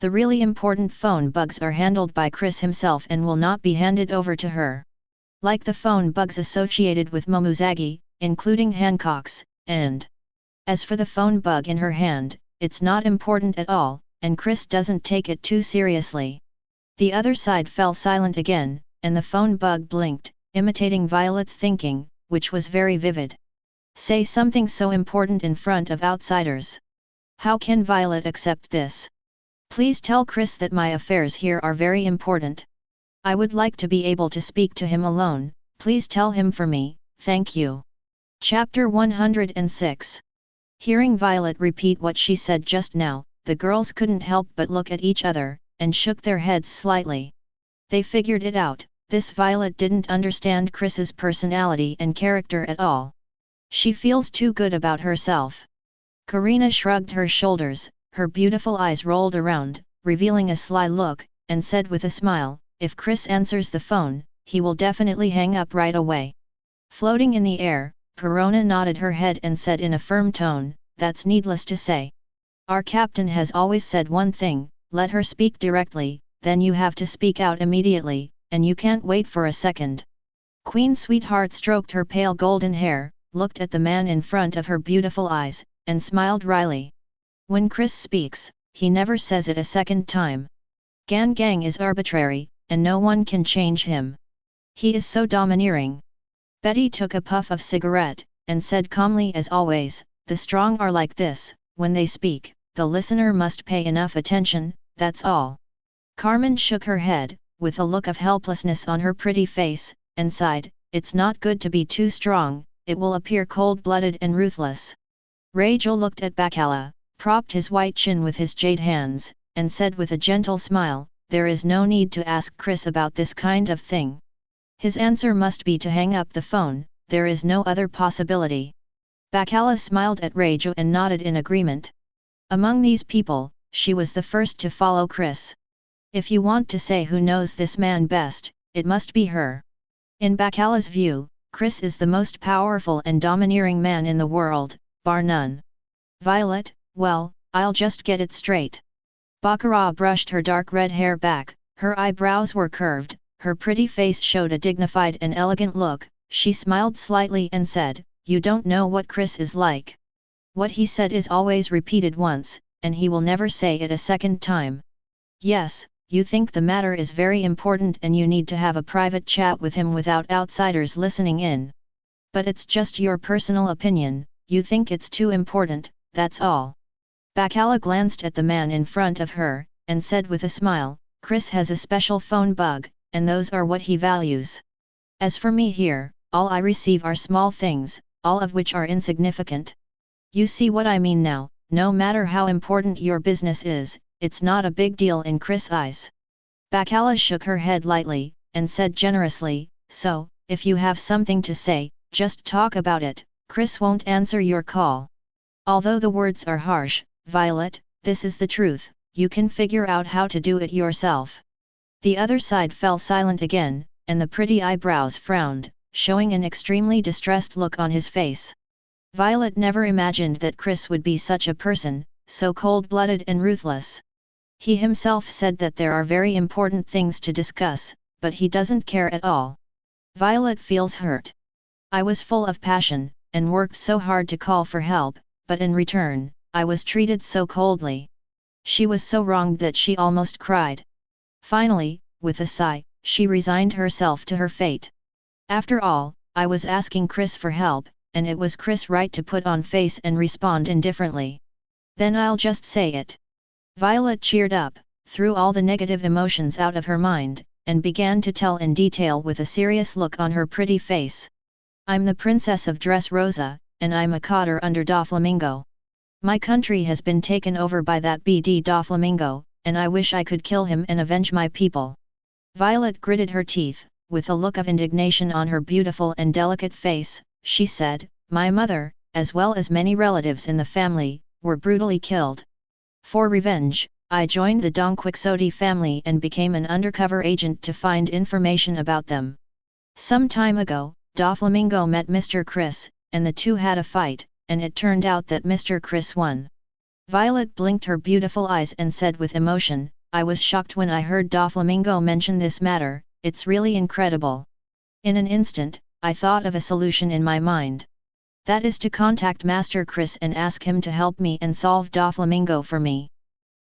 The really important phone bugs are handled by Chris himself and will not be handed over to her. Like the phone bugs associated with Momousagi, including Hancock's, and as for the phone bug in her hand, it's not important at all, and Chris doesn't take it too seriously. The other side fell silent again, and the phone bug blinked, imitating Violet's thinking, which was very vivid. Say something so important in front of outsiders. How can Violet accept this? Please tell Chris that my affairs here are very important. I would like to be able to speak to him alone, please tell him for me, thank you. Chapter 106. Hearing Violet repeat what she said just now, the girls couldn't help but look at each other, and shook their heads slightly. They figured it out, this Violet didn't understand Chris's personality and character at all. She feels too good about herself. Karina shrugged her shoulders, her beautiful eyes rolled around, revealing a sly look, and said with a smile, if Chris answers the phone, he will definitely hang up right away. Floating in the air, Perona nodded her head and said in a firm tone, that's needless to say. Our captain has always said one thing, let her speak directly, then you have to speak out immediately, and you can't wait for a second. Queen Sweetheart stroked her pale golden hair, looked at the man in front of her beautiful eyes, and smiled wryly. When Chris speaks, he never says it a second time. Gang is arbitrary, and no one can change him. He is so domineering. Betty took a puff of cigarette, and said calmly as always, "The strong are like this, when they speak, the listener must pay enough attention, that's all." Carmen shook her head, with a look of helplessness on her pretty face, and sighed, "It's not good to be too strong, it will appear cold-blooded and ruthless." Rachel looked at Bacala, propped his white chin with his jade hands, and said with a gentle smile, "There is no need to ask Chris about this kind of thing. His answer must be to hang up the phone, there is no other possibility." Bacala smiled at Rachel and nodded in agreement. Among these people, she was the first to follow Chris. If you want to say who knows this man best, it must be her. In Bacala's view, Chris is the most powerful and domineering man in the world, bar none. Violet, well, I'll just get it straight. Baccarat brushed her dark red hair back, her eyebrows were curved, her pretty face showed a dignified and elegant look, she smiled slightly and said, "You don't know what Chris is like. What he said is always repeated once, and he will never say it a second time. Yes, you think the matter is very important and you need to have a private chat with him without outsiders listening in. But it's just your personal opinion, you think it's too important, that's all." Bacala glanced at the man in front of her, and said with a smile, "Chris has a special phone bug, and those are what he values. As for me here, all I receive are small things, all of which are insignificant. You see what I mean now, no matter how important your business is, it's not a big deal in Chris' eyes." Bacala shook her head lightly, and said generously, "So, if you have something to say, just talk about it, Chris won't answer your call. Although the words are harsh, Violet, this is the truth, you can figure out how to do it yourself." The other side fell silent again, and the pretty eyebrows frowned, showing an extremely distressed look on his face. Violet never imagined that Chris would be such a person, so cold-blooded and ruthless. He himself said that there are very important things to discuss, but he doesn't care at all. Violet feels hurt. "I was full of passion, and worked so hard to call for help, but in return, I was treated so coldly." She was so wronged that she almost cried. Finally, with a sigh, she resigned herself to her fate. "After all, I was asking Chris for help, and it was Chris' right to put on face and respond indifferently. Then I'll just say it." Violet cheered up, threw all the negative emotions out of her mind, and began to tell in detail with a serious look on her pretty face. "I'm the Princess of Dressrosa, and I'm a cotter under Doflamingo. My country has been taken over by that BD Doflamingo, and I wish I could kill him and avenge my people." Violet gritted her teeth, with a look of indignation on her beautiful and delicate face, she said, "My mother, as well as many relatives in the family, were brutally killed. For revenge, I joined the Don Quixote family and became an undercover agent to find information about them. Some time ago, Doflamingo met Mr. Chris, and the two had a fight, and it turned out that Mr. Chris won." Violet blinked her beautiful eyes and said with emotion, "I was shocked when I heard Doflamingo mention this matter, it's really incredible. In an instant, I thought of a solution in my mind. That is to contact Master Chris and ask him to help me and solve Doflamingo for me."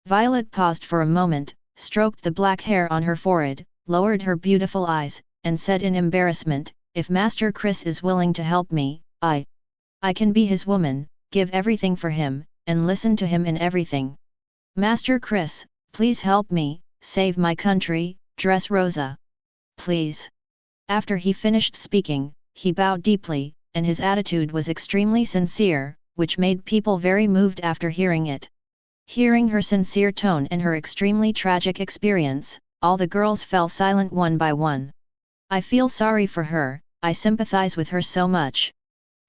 Violet paused for a moment, stroked the black hair on her forehead, lowered her beautiful eyes, and said in embarrassment, "If Master Chris is willing to help me, I can be his woman, give everything for him, and listen to him in everything. Master Chris, please help me, save my country, Dressrosa. Please." After he finished speaking, he bowed deeply, and his attitude was extremely sincere, which made people very moved after hearing it. Hearing her sincere tone and her extremely tragic experience, all the girls fell silent one by one. "I feel sorry for her, I sympathize with her so much.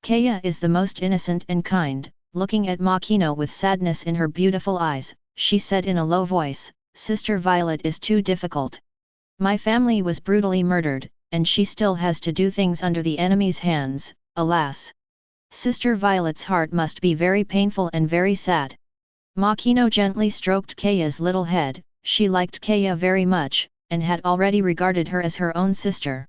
Kaya is the most innocent and kind." Looking at Makino with sadness in her beautiful eyes, she said in a low voice, "Sister Violet is too difficult. My family was brutally murdered, and she still has to do things under the enemy's hands, alas. Sister Violet's heart must be very painful and very sad." Makino gently stroked Kaya's little head. She liked Kaya very much, and had already regarded her as her own sister.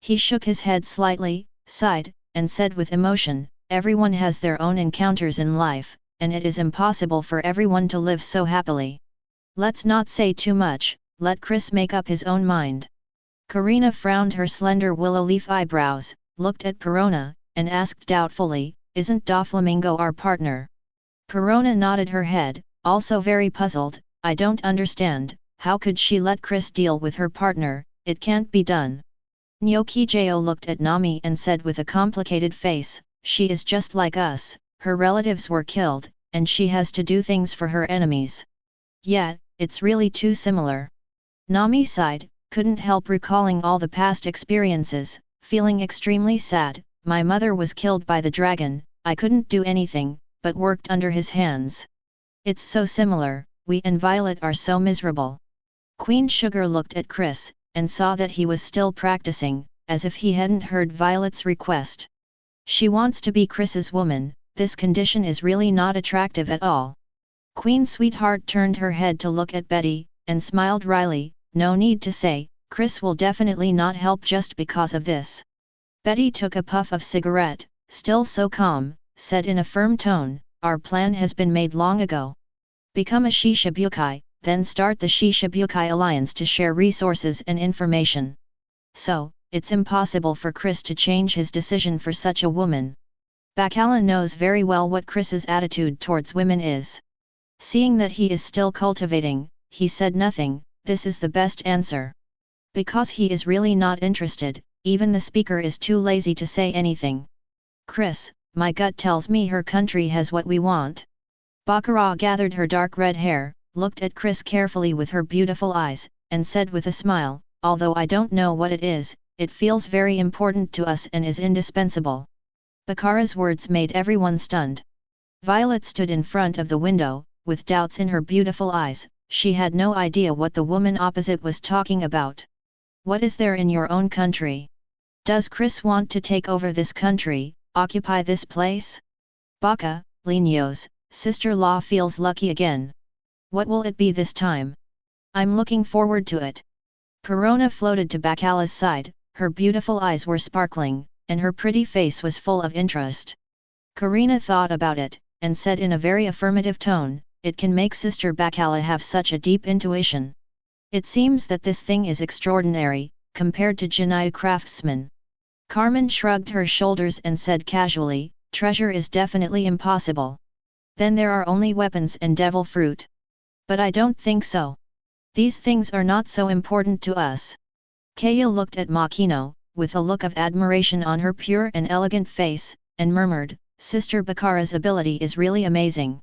He shook his head slightly, sighed, and said with emotion, "Everyone has their own encounters in life, and it is impossible for everyone to live so happily. Let's not say too much, let Chris make up his own mind." Karina frowned her slender willow leaf eyebrows, looked at Perona, and asked doubtfully, "Isn't Doflamingo our partner?" Perona nodded her head, also very puzzled. "I don't understand, how could she let Chris deal with her partner? It can't be done." Nyokijo looked at Nami and said with a complicated face, "She is just like us, her relatives were killed, and she has to do things for her enemies. Yeah, it's really too similar." Nami sighed, couldn't help recalling all the past experiences, feeling extremely sad. "My mother was killed by the dragon, I couldn't do anything, but worked under his hands. It's so similar, we and Violet are so miserable." Queen Sugar looked at Chris, and saw that he was still practicing, as if he hadn't heard Violet's request. She wants to be Chris's woman, this condition is really not attractive at all. Queen Sweetheart turned her head to look at Betty, and smiled wryly. "No need to say, Chris will definitely not help just because of this." Betty took a puff of cigarette, still so calm, said in a firm tone, "Our plan has been made long ago. Become a Shishibukai, then start the Shishibukai Alliance to share resources and information. So, it's impossible for Chris to change his decision for such a woman." Bacala knows very well what Chris's attitude towards women is. Seeing that he is still cultivating, he said nothing. "This is the best answer." Because he is really not interested, even the speaker is too lazy to say anything. "Chris, my gut tells me her country has what we want." Baccarat gathered her dark red hair, looked at Chris carefully with her beautiful eyes, and said with a smile, "Although I don't know what it is, it feels very important to us and is indispensable." Baccarat's words made everyone stunned. Violet stood in front of the window, with doubts in her beautiful eyes. She had no idea what the woman opposite was talking about. "What is there in your own country? Does Chris want to take over this country, occupy this place?" "Baka, Linyo's sister-in-law feels lucky again. What will it be this time? I'm looking forward to it." Perona floated to Bacala's side, her beautiful eyes were sparkling, and her pretty face was full of interest. Karina thought about it, and said in a very affirmative tone, "It can make Sister Bacala have such a deep intuition. It seems that this thing is extraordinary, compared to Janai craftsmen." Carmen shrugged her shoulders and said casually, "Treasure is definitely impossible. Then there are only weapons and devil fruit. But I don't think so. These things are not so important to us." Kaya looked at Makino, with a look of admiration on her pure and elegant face, and murmured, "Sister Bacara's ability is really amazing."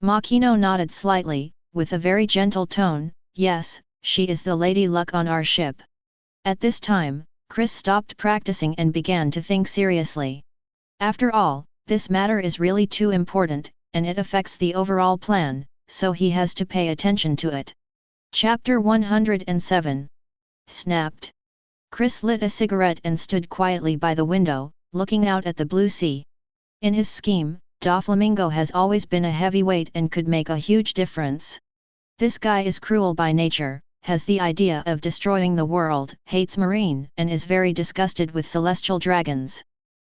Makino nodded slightly, with a very gentle tone, "Yes, she is the lady luck on our ship." At this time, Chris stopped practicing and began to think seriously. After all, this matter is really too important, and it affects the overall plan, so he has to pay attention to it. Chapter 107. Snapped. Chris lit a cigarette and stood quietly by the window, looking out at the blue sea. In his scheme, Doflamingo has always been a heavyweight and could make a huge difference. This guy is cruel by nature, has the idea of destroying the world, hates marine, and is very disgusted with celestial dragons.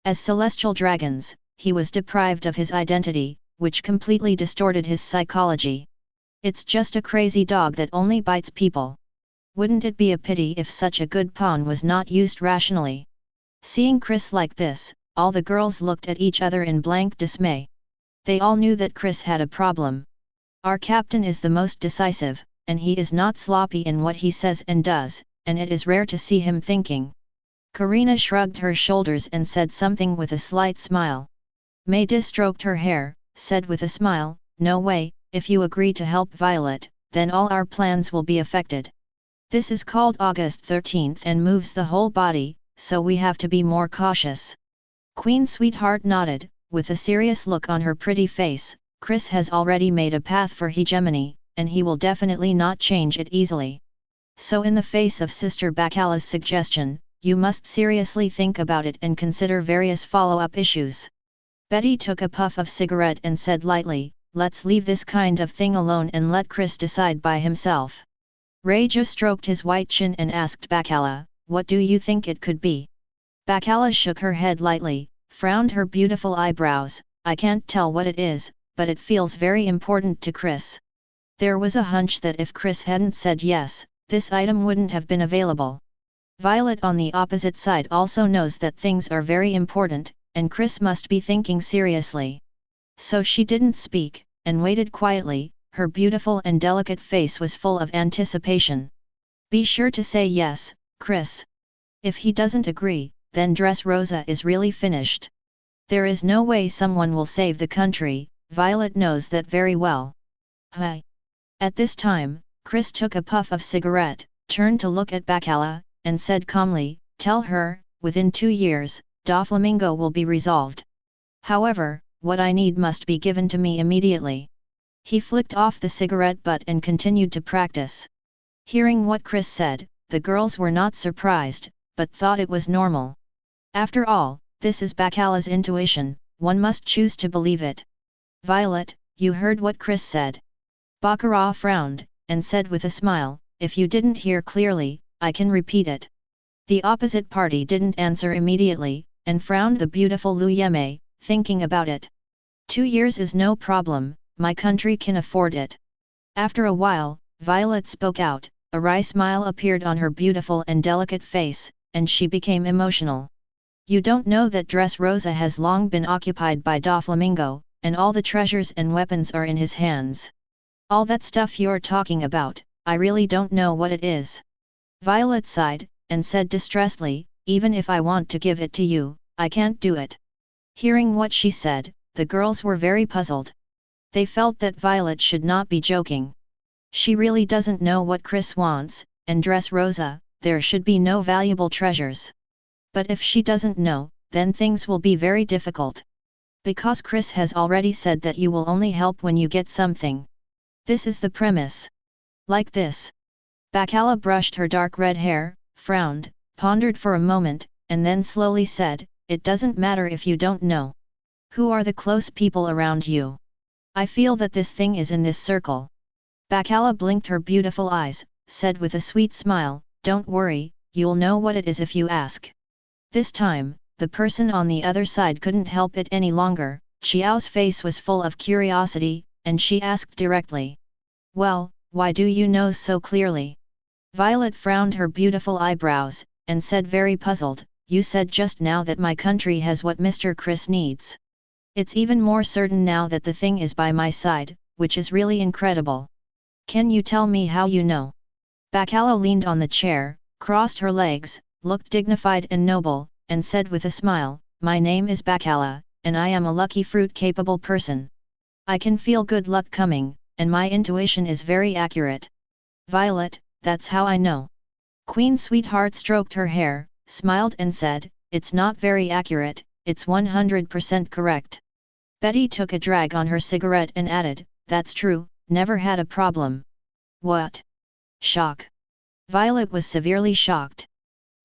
As celestial dragons, he was deprived of his identity, which completely distorted his psychology. It's just a crazy dog that only bites people. Wouldn't it be a pity if such a good pawn was not used rationally? Seeing Chris like this, all the girls looked at each other in blank dismay. They all knew that Chris had a problem. Our captain is the most decisive, and he is not sloppy in what he says and does, and it is rare to see him thinking. Karina shrugged her shoulders and said something with a slight smile. Mayda stroked her hair, said with a smile, "No way, if you agree to help Violet, then all our plans will be affected. This is called August 13th and moves the whole body, so we have to be more cautious." Queen Sweetheart nodded, with a serious look on her pretty face. Chris has already made a path for hegemony, and he will definitely not change it easily. So in the face of Sister Bacala's suggestion, you must seriously think about it and consider various follow-up issues. Betty took a puff of cigarette and said lightly, "Let's leave this kind of thing alone and let Chris decide by himself." Raja stroked his white chin and asked Bacala, "What do you think it could be?" Bacala shook her head lightly, frowned her beautiful eyebrows. "I can't tell what it is, but it feels very important to Chris. There was a hunch that if Chris hadn't said yes, this item wouldn't have been available." Violet on the opposite side also knows that things are very important, and Chris must be thinking seriously. So she didn't speak, and waited quietly. Her beautiful and delicate face was full of anticipation. Be sure to say yes, Chris. If he doesn't agree, then Dressrosa is really finished. There is no way someone will save the country, Violet knows that very well. Hi. At this time, Chris took a puff of cigarette, turned to look at Bacala, and said calmly, tell her, within 2 years, Doflamingo will be resolved. However, what I need must be given to me immediately. He flicked off the cigarette butt and continued to practice. Hearing what Chris said, the girls were not surprised, but thought it was normal. After all, this is Bacala's intuition, one must choose to believe it. Violet, you heard what Chris said. Baccarat frowned, and said with a smile, if you didn't hear clearly, I can repeat it. The opposite party didn't answer immediately, and frowned. The beautiful Lu Yeme, thinking about it. 2 years is no problem, my country can afford it. After a while, Violet spoke out, a wry smile appeared on her beautiful and delicate face, and she became emotional. You don't know that Dressrosa has long been occupied by Doflamingo, and all the treasures and weapons are in his hands. All that stuff you're talking about, I really don't know what it is. Violet sighed, and said distressedly, even if I want to give it to you, I can't do it. Hearing what she said, the girls were very puzzled. They felt that Violet should not be joking. She really doesn't know what Chris wants, and Dressrosa, there should be no valuable treasures. But if she doesn't know, then things will be very difficult. Because Chris has already said that you will only help when you get something. This is the premise. Like this. Bacala brushed her dark red hair, frowned, pondered for a moment, and then slowly said, it doesn't matter if you don't know. Who are the close people around you? I feel that this thing is in this circle. Bacala blinked her beautiful eyes, said with a sweet smile, don't worry, you'll know what it is if you ask. This time, the person on the other side couldn't help it any longer. Xiao's face was full of curiosity, and she asked directly. Well, why do you know so clearly? Violet frowned her beautiful eyebrows, and said very puzzled, you said just now that my country has what Mr. Chris needs. It's even more certain now that the thing is by my side, which is really incredible. Can you tell me how you know? Bacala leaned on the chair, crossed her legs, looked dignified and noble, and said with a smile, my name is Bacala, and I am a lucky fruit-capable person. I can feel good luck coming, and my intuition is very accurate. Violet, that's how I know. Queen Sweetheart stroked her hair, smiled and said, it's not very accurate, it's 100% correct. Betty took a drag on her cigarette and added, that's true, never had a problem. What? Shock. Violet was severely shocked.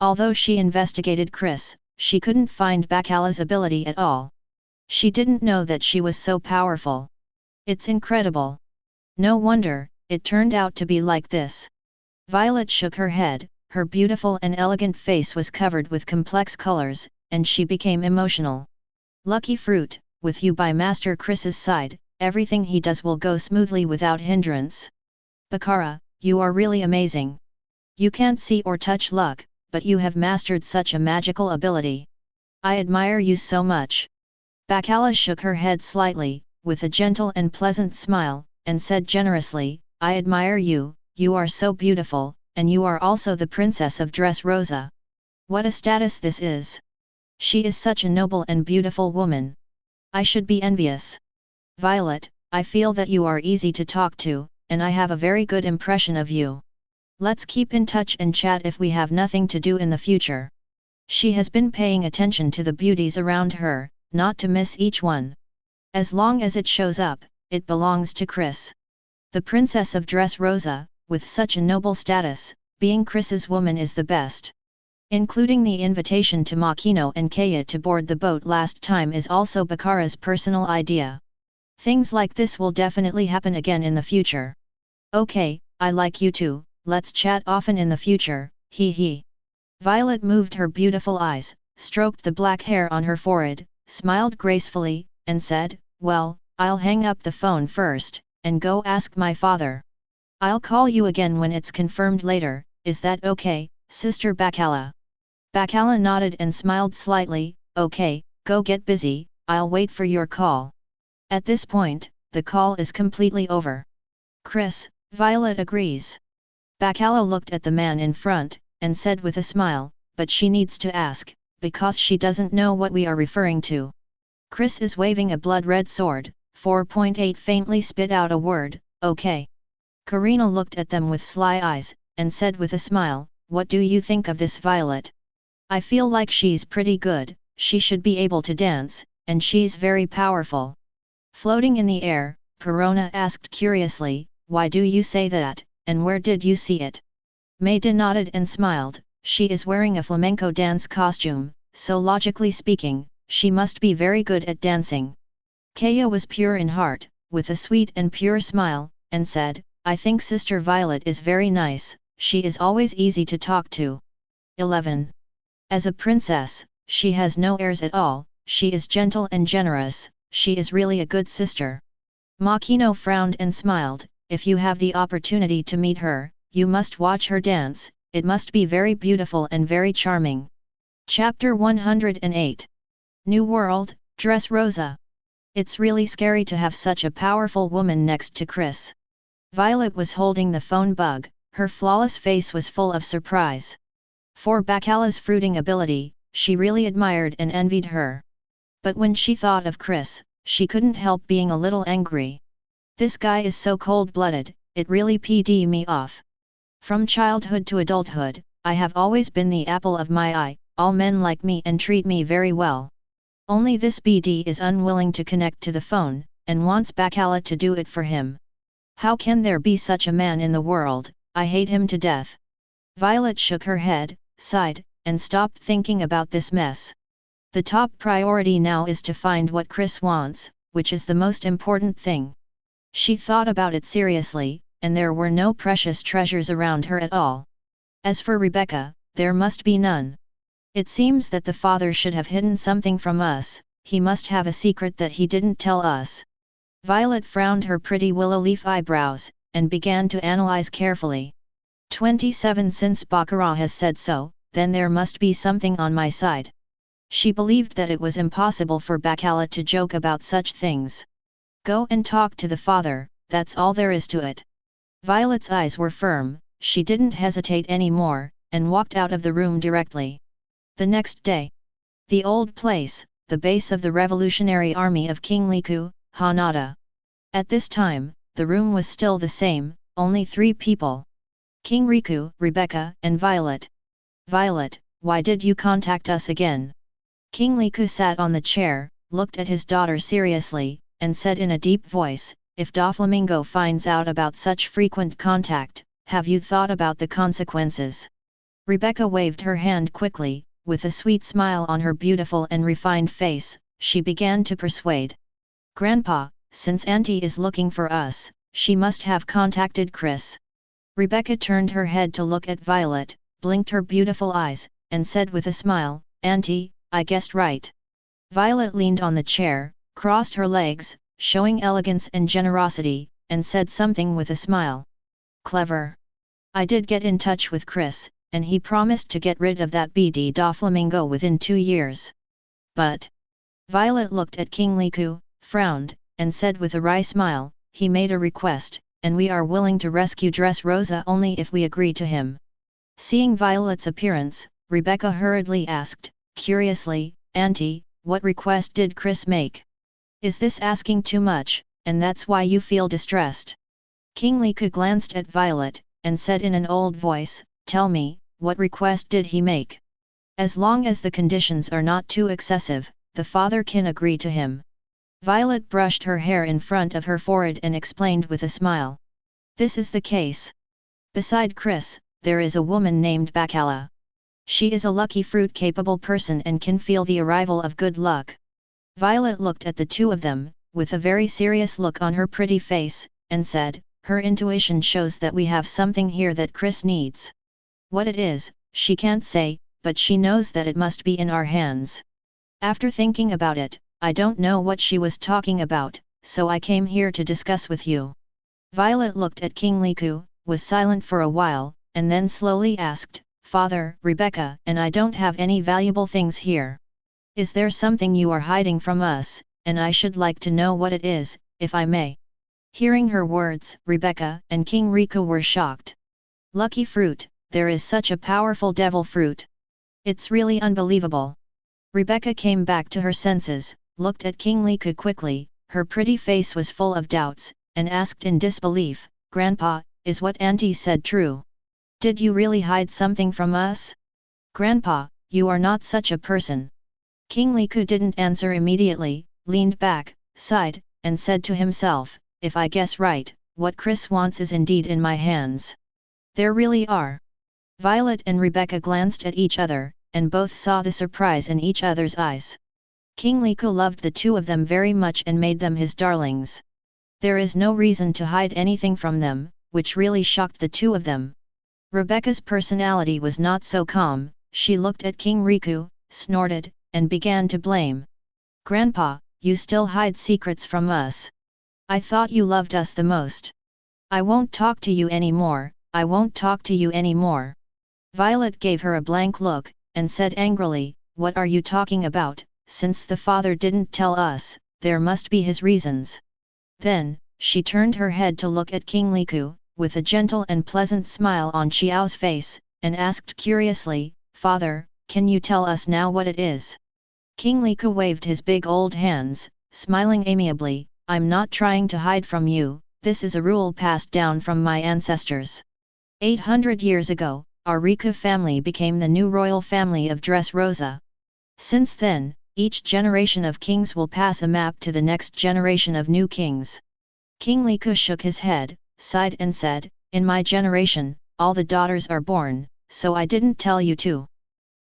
Although she investigated Chris, she couldn't find Bacala's ability at all. She didn't know that she was so powerful. It's incredible. No wonder, it turned out to be like this. Violet shook her head, her beautiful and elegant face was covered with complex colors, and she became emotional. Lucky fruit, with you by Master Chris's side, everything he does will go smoothly without hindrance. Baccarat, you are really amazing. You can't see or touch luck, but you have mastered such a magical ability. I admire you so much. Bacala shook her head slightly, with a gentle and pleasant smile, and said generously, I admire you, you are so beautiful, and you are also the princess of Dressrosa. What a status this is! She is such a noble and beautiful woman. I should be envious. Violet, I feel that you are easy to talk to, and I have a very good impression of you. Let's keep in touch and chat if we have nothing to do in the future. She has been paying attention to the beauties around her, not to miss each one. As long as it shows up, it belongs to Chris. The princess of Dressrosa, with such a noble status, being Chris's woman is the best. Including the invitation to Makino and Kaya to board the boat last time is also Baccarat's personal idea. Things like this will definitely happen again in the future. Okay, I like you too, let's chat often in the future, hee hee. Violet moved her beautiful eyes, stroked the black hair on her forehead, smiled gracefully, and said, well, I'll hang up the phone first, and go ask my father. I'll call you again when it's confirmed later, is that okay, Sister Bacala. Bacala nodded and smiled slightly. Okay, go get busy, I'll wait for your call. At this point, the call is completely over. Chris, Violet agrees. Bacala looked at the man in front, and said with a smile, but she needs to ask, because she doesn't know what we are referring to. Chris is waving a blood-red sword. 4.8 faintly spit out a word, okay. Karina looked at them with sly eyes, and said with a smile, what do you think of this Violet? I feel like she's pretty good, she should be able to dance, and she's very powerful. Floating in the air, Perona asked curiously, why do you say that, and where did you see it? Maida nodded and smiled, she is wearing a flamenco dance costume, so logically speaking, she must be very good at dancing. Kaya was pure in heart, with a sweet and pure smile, and said, I think Sister Violet is very nice, she is always easy to talk to. 11. As a princess, she has no airs at all, she is gentle and generous, she is really a good sister. Makino frowned and smiled, if you have the opportunity to meet her, you must watch her dance, it must be very beautiful and very charming. Chapter 108. New World, Dressrosa. It's really scary to have such a powerful woman next to Chris. Violet was holding the phone bug, her flawless face was full of surprise. For Bacala's fruiting ability, she really admired and envied her. But when she thought of Chris, she couldn't help being a little angry. This guy is so cold-blooded, it really pissed me off. From childhood to adulthood, I have always been the apple of my eye, all men like me and treat me very well. Only this BD is unwilling to connect to the phone, and wants Bacala to do it for him. How can there be such a man in the world, I hate him to death. Violet shook her head, sighed, and stopped thinking about this mess. The top priority now is to find what Chris wants, which is the most important thing. She thought about it seriously, and there were no precious treasures around her at all. As for Rebecca, there must be none. It seems that the father should have hidden something from us, he must have a secret that he didn't tell us. Violet frowned her pretty willow leaf eyebrows, and began to analyze carefully. 27 Since Baccarat has said so, then there must be something on my side. She believed that it was impossible for Bacala to joke about such things. Go and talk to the father, that's all there is to it. Violet's eyes were firm, she didn't hesitate any more, and walked out of the room directly. The next day. The old place, the base of the Revolutionary Army of King Liku, Hanada. At this time, the room was still the same, only 3 people. King Riku, Rebecca, and Violet. Violet, why did you contact us again? King Liku sat on the chair, looked at his daughter seriously, and said in a deep voice, if Doflamingo finds out about such frequent contact, have you thought about the consequences? Rebecca waved her hand quickly, with a sweet smile on her beautiful and refined face, she began to persuade. Grandpa, since Auntie is looking for us, she must have contacted Chris. Rebecca turned her head to look at Violet, blinked her beautiful eyes, and said with a smile, Auntie, I guessed right. Violet leaned on the chair, crossed her legs, showing elegance and generosity, and said something with a smile. Clever. I did get in touch with Chris, and he promised to get rid of that BD Doflamingo within 2 years. But... Violet looked at King Liku, frowned, and said with a wry smile, he made a request, and we are willing to rescue Dressrosa only if we agree to him. Seeing Violet's appearance, Rebecca hurriedly asked, curiously, Auntie, what request did Chris make? Is this asking too much, and that's why you feel distressed? King Liku glanced at Violet, and said in an old voice, tell me, what request did he make? As long as the conditions are not too excessive, the father can agree to him. Violet brushed her hair in front of her forehead and explained with a smile. This is the case. Beside Chris, there is a woman named Bacala. She is a lucky fruit-capable person and can feel the arrival of good luck. Violet looked at the two of them, with a very serious look on her pretty face, and said, her intuition shows that we have something here that Chris needs. What it is, she can't say, but she knows that it must be in our hands. After thinking about it, I don't know what she was talking about, so I came here to discuss with you. Violet looked at King Liku, was silent for a while, and then slowly asked, Father, Rebecca and I don't have any valuable things here. Is there something you are hiding from us, and I should like to know what it is, if I may?" Hearing her words, Rebecca and King Riku were shocked. "Lucky fruit, there is such a powerful devil fruit. It's really unbelievable." Rebecca came back to her senses, looked at King Riku quickly, her pretty face was full of doubts, and asked in disbelief, "Grandpa, is what Auntie said true? Did you really hide something from us?" "Grandpa, you are not such a person." King Riku didn't answer immediately, leaned back, sighed, and said to himself, "If I guess right, what Chris wants is indeed in my hands. There really are." Violet and Rebecca glanced at each other, and both saw the surprise in each other's eyes. King Riku loved the two of them very much and made them his darlings. There is no reason to hide anything from them, which really shocked the two of them. Rebecca's personality was not so calm, she looked at King Riku, snorted, and began to blame. "Grandpa, you still hide secrets from us. I thought you loved us the most. I won't talk to you anymore, I won't talk to you anymore." Violet gave her a blank look, and said angrily, "What are you talking about? Since the father didn't tell us, there must be his reasons." Then, she turned her head to look at King Riku, with a gentle and pleasant smile on Xiao's face, and asked curiously, "Father, can you tell us now what it is?" King Riku waved his big old hands, smiling amiably, "I'm not trying to hide from you, this is a rule passed down from my ancestors. 800 years ago, our Riku family became the new royal family of Dressrosa. Since then, each generation of kings will pass a map to the next generation of new kings." King Riku shook his head, sighed and said, "In my generation, all the daughters are born, so I didn't tell you to.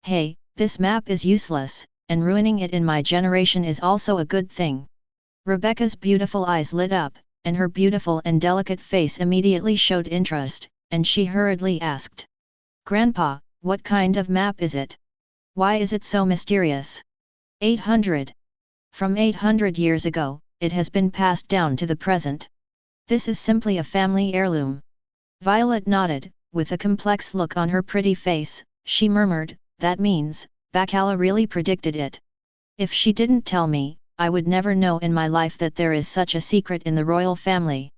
Hey, this map is useless, and ruining it in my generation is also a good thing." Rebecca's beautiful eyes lit up, and her beautiful and delicate face immediately showed interest, and she hurriedly asked, "Grandpa, what kind of map is it? Why is it so mysterious?" 800. From 800 years ago, it has been passed down to the present. This is simply a family heirloom." Violet nodded, with a complex look on her pretty face, she murmured, "That means, Bacala really predicted it. If she didn't tell me, I would never know in my life that there is such a secret in the royal family."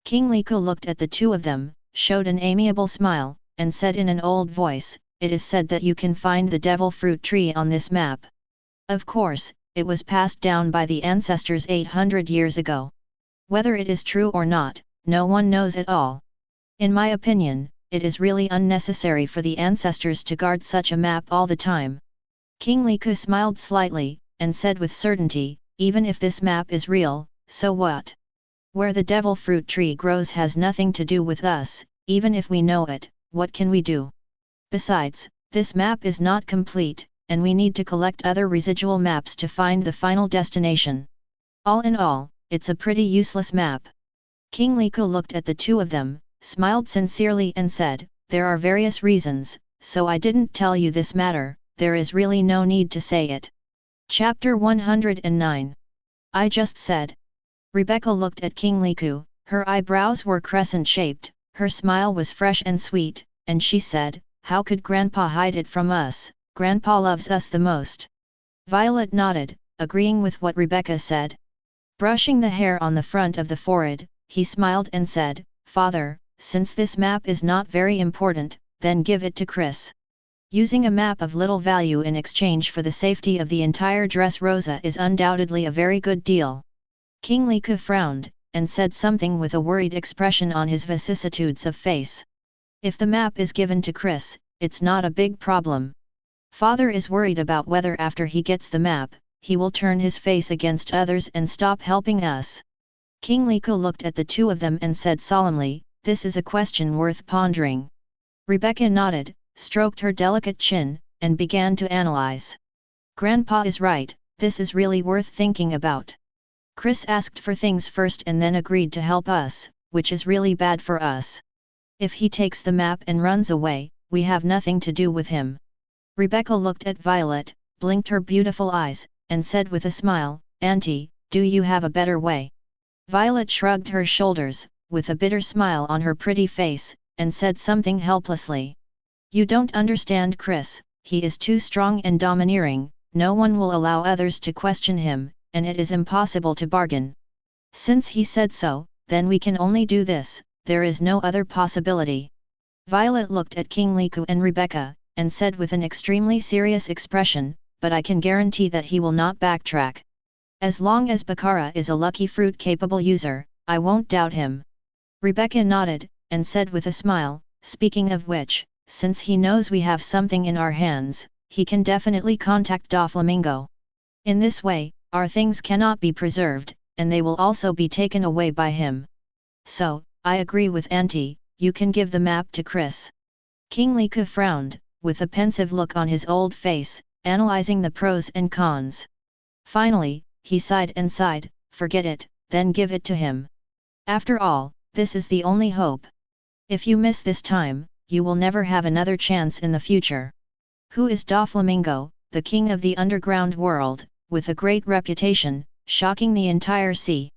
King Riku looked at the two of them, showed an amiable smile, and said in an old voice, "It is said that you can find the devil fruit tree on this map. Of course, it was passed down by the ancestors 800 years ago. Whether it is true or not, no one knows at all. In my opinion, it is really unnecessary for the ancestors to guard such a map all the time." King Riku smiled slightly, and said with certainty, "Even if this map is real, so what? Where the devil fruit tree grows has nothing to do with us, even if we know it, what can we do? Besides, this map is not complete, and we need to collect other residual maps to find the final destination. All in all, it's a pretty useless map." King Riku looked at the two of them, smiled sincerely and said, "There are various reasons, so I didn't tell you this matter, there is really no need to say it." Chapter 109. I just said. Rebecca looked at King Riku, her eyebrows were crescent-shaped, her smile was fresh and sweet, and she said, "How could Grandpa hide it from us? Grandpa loves us the most." Violet nodded, agreeing with what Rebecca said. Brushing the hair on the front of the forehead, he smiled and said, "Father, since this map is not very important, then give it to Chris. Using a map of little value in exchange for the safety of the entire Dressrosa is undoubtedly a very good deal." King Riku frowned, and said something with a worried expression on his vicissitudes of face. "If the map is given to Chris, it's not a big problem. Father is worried about whether after he gets the map, he will turn his face against others and stop helping us." King Riku looked at the two of them and said solemnly, "This is a question worth pondering." Rebecca nodded, stroked her delicate chin, and began to analyze. "Grandpa is right, this is really worth thinking about. Chris asked for things first and then agreed to help us, which is really bad for us. If he takes the map and runs away, we have nothing to do with him." Rebecca looked at Violet, blinked her beautiful eyes, and said with a smile, "Auntie, do you have a better way?" Violet shrugged her shoulders, with a bitter smile on her pretty face, and said something helplessly. You don't understand Chris, he is too strong and domineering, no one will allow others to question him, and it is impossible to bargain. Since he said so, then we can only do this, there is no other possibility. Violet looked at King Liku and Rebecca, and said with an extremely serious expression, but I can guarantee that he will not backtrack. As long as Baccara is a lucky fruit-capable user, I won't doubt him. Rebecca nodded, and said with a smile, speaking of which, since he knows we have something in our hands, he can definitely contact Doflamingo. In this way, our things cannot be preserved, and they will also be taken away by him. So, I agree with Auntie, you can give the map to Chris. King Liku frowned, with a pensive look on his old face, analyzing the pros and cons. Finally, he sighed and sighed, forget it, then give it to him. After all, this is the only hope. If you miss this time, you will never have another chance in the future. Who is Doflamingo, the king of the underground world, with a great reputation, shocking the entire sea?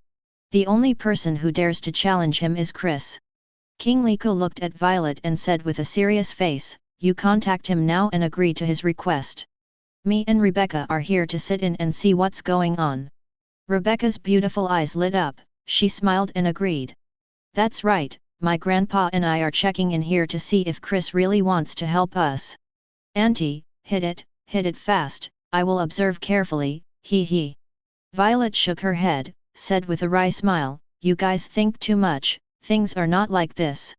The only person who dares to challenge him is Chris. King Liku looked at Violet and said with a serious face, you contact him now and agree to his request. Me and Rebecca are here to sit in and see what's going on. Rebecca's beautiful eyes lit up, she smiled and agreed. That's right, my grandpa and I are checking in here to see if Chris really wants to help us. Auntie, hit it fast, I will observe carefully, hee hee. Violet shook her head, said with a wry smile, you guys think too much, things are not like this.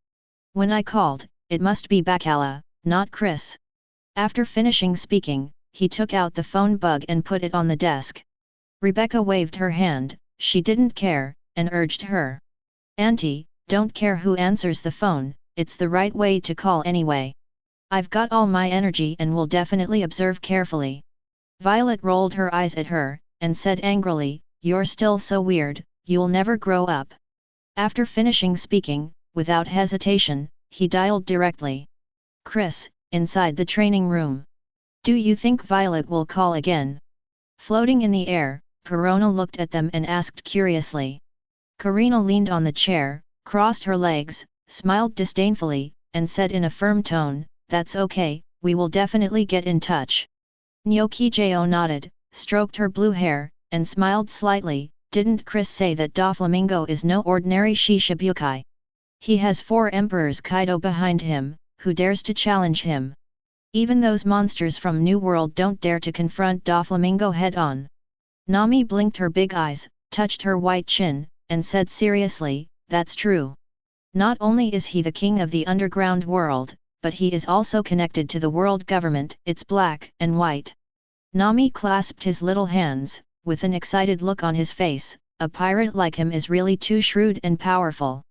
When I called, it must be Baccara, not Chris. After finishing speaking, he took out the phone bug and put it on the desk. Rebecca waved her hand, she didn't care, and urged her. Auntie, don't care who answers the phone, it's the right way to call anyway. I've got all my energy and will definitely observe carefully. Violet rolled her eyes at her, and said angrily, you're still so weird, you'll never grow up. After finishing speaking, without hesitation, he dialed directly. Chris, inside the training room. Do you think Violet will call again? Floating in the air, Perona looked at them and asked curiously. Karina leaned on the chair, crossed her legs, smiled disdainfully, and said in a firm tone, that's okay, we will definitely get in touch. Nyokijo nodded, stroked her blue hair, and smiled slightly, didn't Chris say that Doflamingo is no ordinary Shishibukai? He has 4 Emperors Kaido behind him, who dares to challenge him? Even those monsters from New World don't dare to confront Doflamingo head-on. Nami blinked her big eyes, touched her white chin, and said seriously, that's true. Not only is he the king of the underground world, but he is also connected to the world government, it's black and white. Nami clasped his little hands, with an excited look on his face, a pirate like him is really too shrewd and powerful.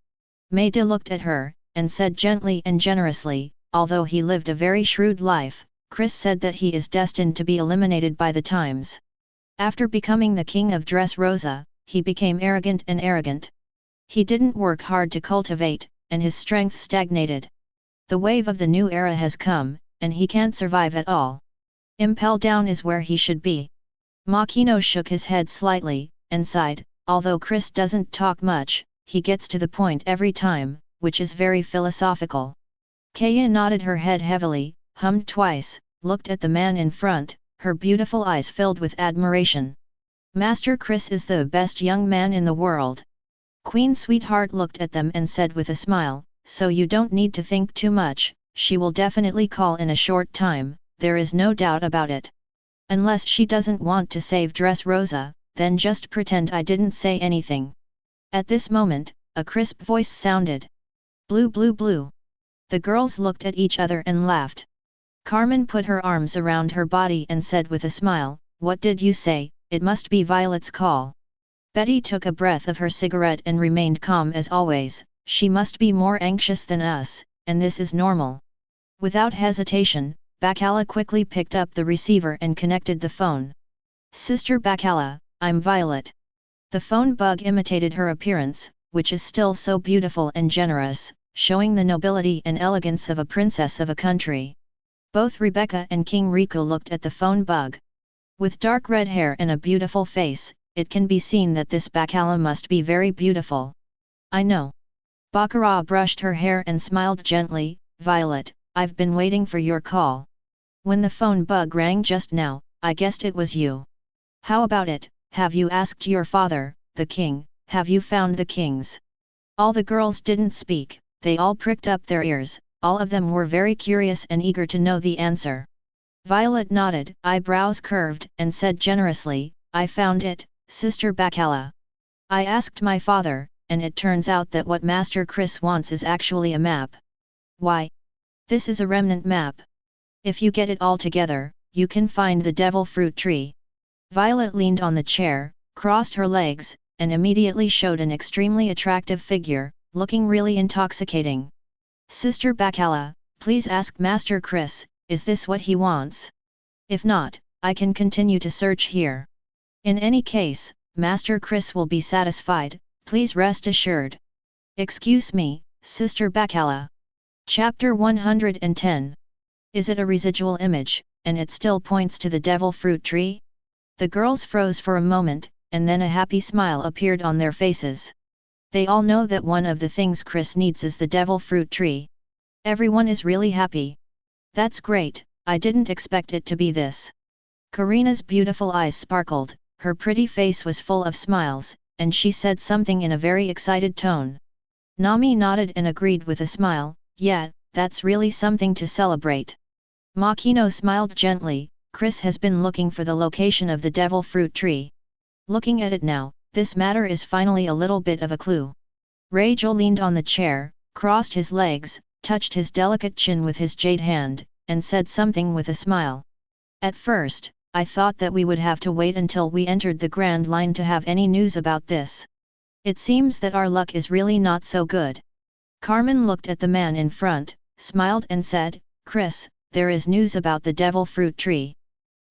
Maida looked at her, and said gently and generously, although he lived a very shrewd life, Chris said that he is destined to be eliminated by the times. After becoming the king of Dressrosa, he became arrogant and arrogant. He didn't work hard to cultivate, and his strength stagnated. The wave of the new era has come, and he can't survive at all. Impel down is where he should be. Makino shook his head slightly, and sighed, although Chris doesn't talk much, he gets to the point every time, which is very philosophical. Kaya nodded her head heavily, hummed twice, looked at the man in front, her beautiful eyes filled with admiration. Master Chris is the best young man in the world. Queen Sweetheart looked at them and said with a smile, so you don't need to think too much, she will definitely call in a short time, there is no doubt about it. Unless she doesn't want to save Dressrosa, then just pretend I didn't say anything. At this moment, a crisp voice sounded. Blue blue blue. The girls looked at each other and laughed. Carmen put her arms around her body and said with a smile, what did you say, it must be Violet's call. Betty took a breath of her cigarette and remained calm as always, she must be more anxious than us, and this is normal. Without hesitation, Baccara quickly picked up the receiver and connected the phone. Sister Baccara, I'm Violet. The phone bug imitated her appearance, which is still so beautiful and generous, showing the nobility and elegance of a princess of a country. Both Rebecca and King Riku looked at the phone bug. With dark red hair and a beautiful face, it can be seen that this Baccara must be very beautiful. I know. Baccara brushed her hair and smiled gently, Violet, I've been waiting for your call. When the phone bug rang just now, I guessed it was you. How about it, have you asked your father, the king, have you found the kings? All the girls didn't speak, they all pricked up their ears, all of them were very curious and eager to know the answer. Violet nodded, eyebrows curved, and said generously, I found it, Sister Bacala. I asked my father, and it turns out that what Master Chris wants is actually a map. Why? This is a remnant map. If you get it all together, you can find the devil fruit tree. Violet leaned on the chair, crossed her legs, and immediately showed an extremely attractive figure, looking really intoxicating. Sister Bacala, please ask Master Chris, is this what he wants? If not, I can continue to search here. In any case, Master Chris will be satisfied, please rest assured. Excuse me, Sister Bacala. Chapter 110. Is it a residual image, and it still points to the devil fruit tree? The girls froze for a moment, and then a happy smile appeared on their faces. They all know that one of the things Chris needs is the devil fruit tree. Everyone is really happy. That's great, I didn't expect it to be this. Karina's beautiful eyes sparkled, her pretty face was full of smiles, and she said something in a very excited tone. Nami nodded and agreed with a smile, yeah, that's really something to celebrate. Makino smiled gently, Chris has been looking for the location of the devil fruit tree. Looking at it now, this matter is finally a little bit of a clue. Rachel leaned on the chair, crossed his legs, touched his delicate chin with his jade hand, and said something with a smile. At first, I thought that we would have to wait until we entered the Grand Line to have any news about this. It seems that our luck is really not so good. Carmen looked at the man in front, smiled and said, Chris, there is news about the devil fruit tree.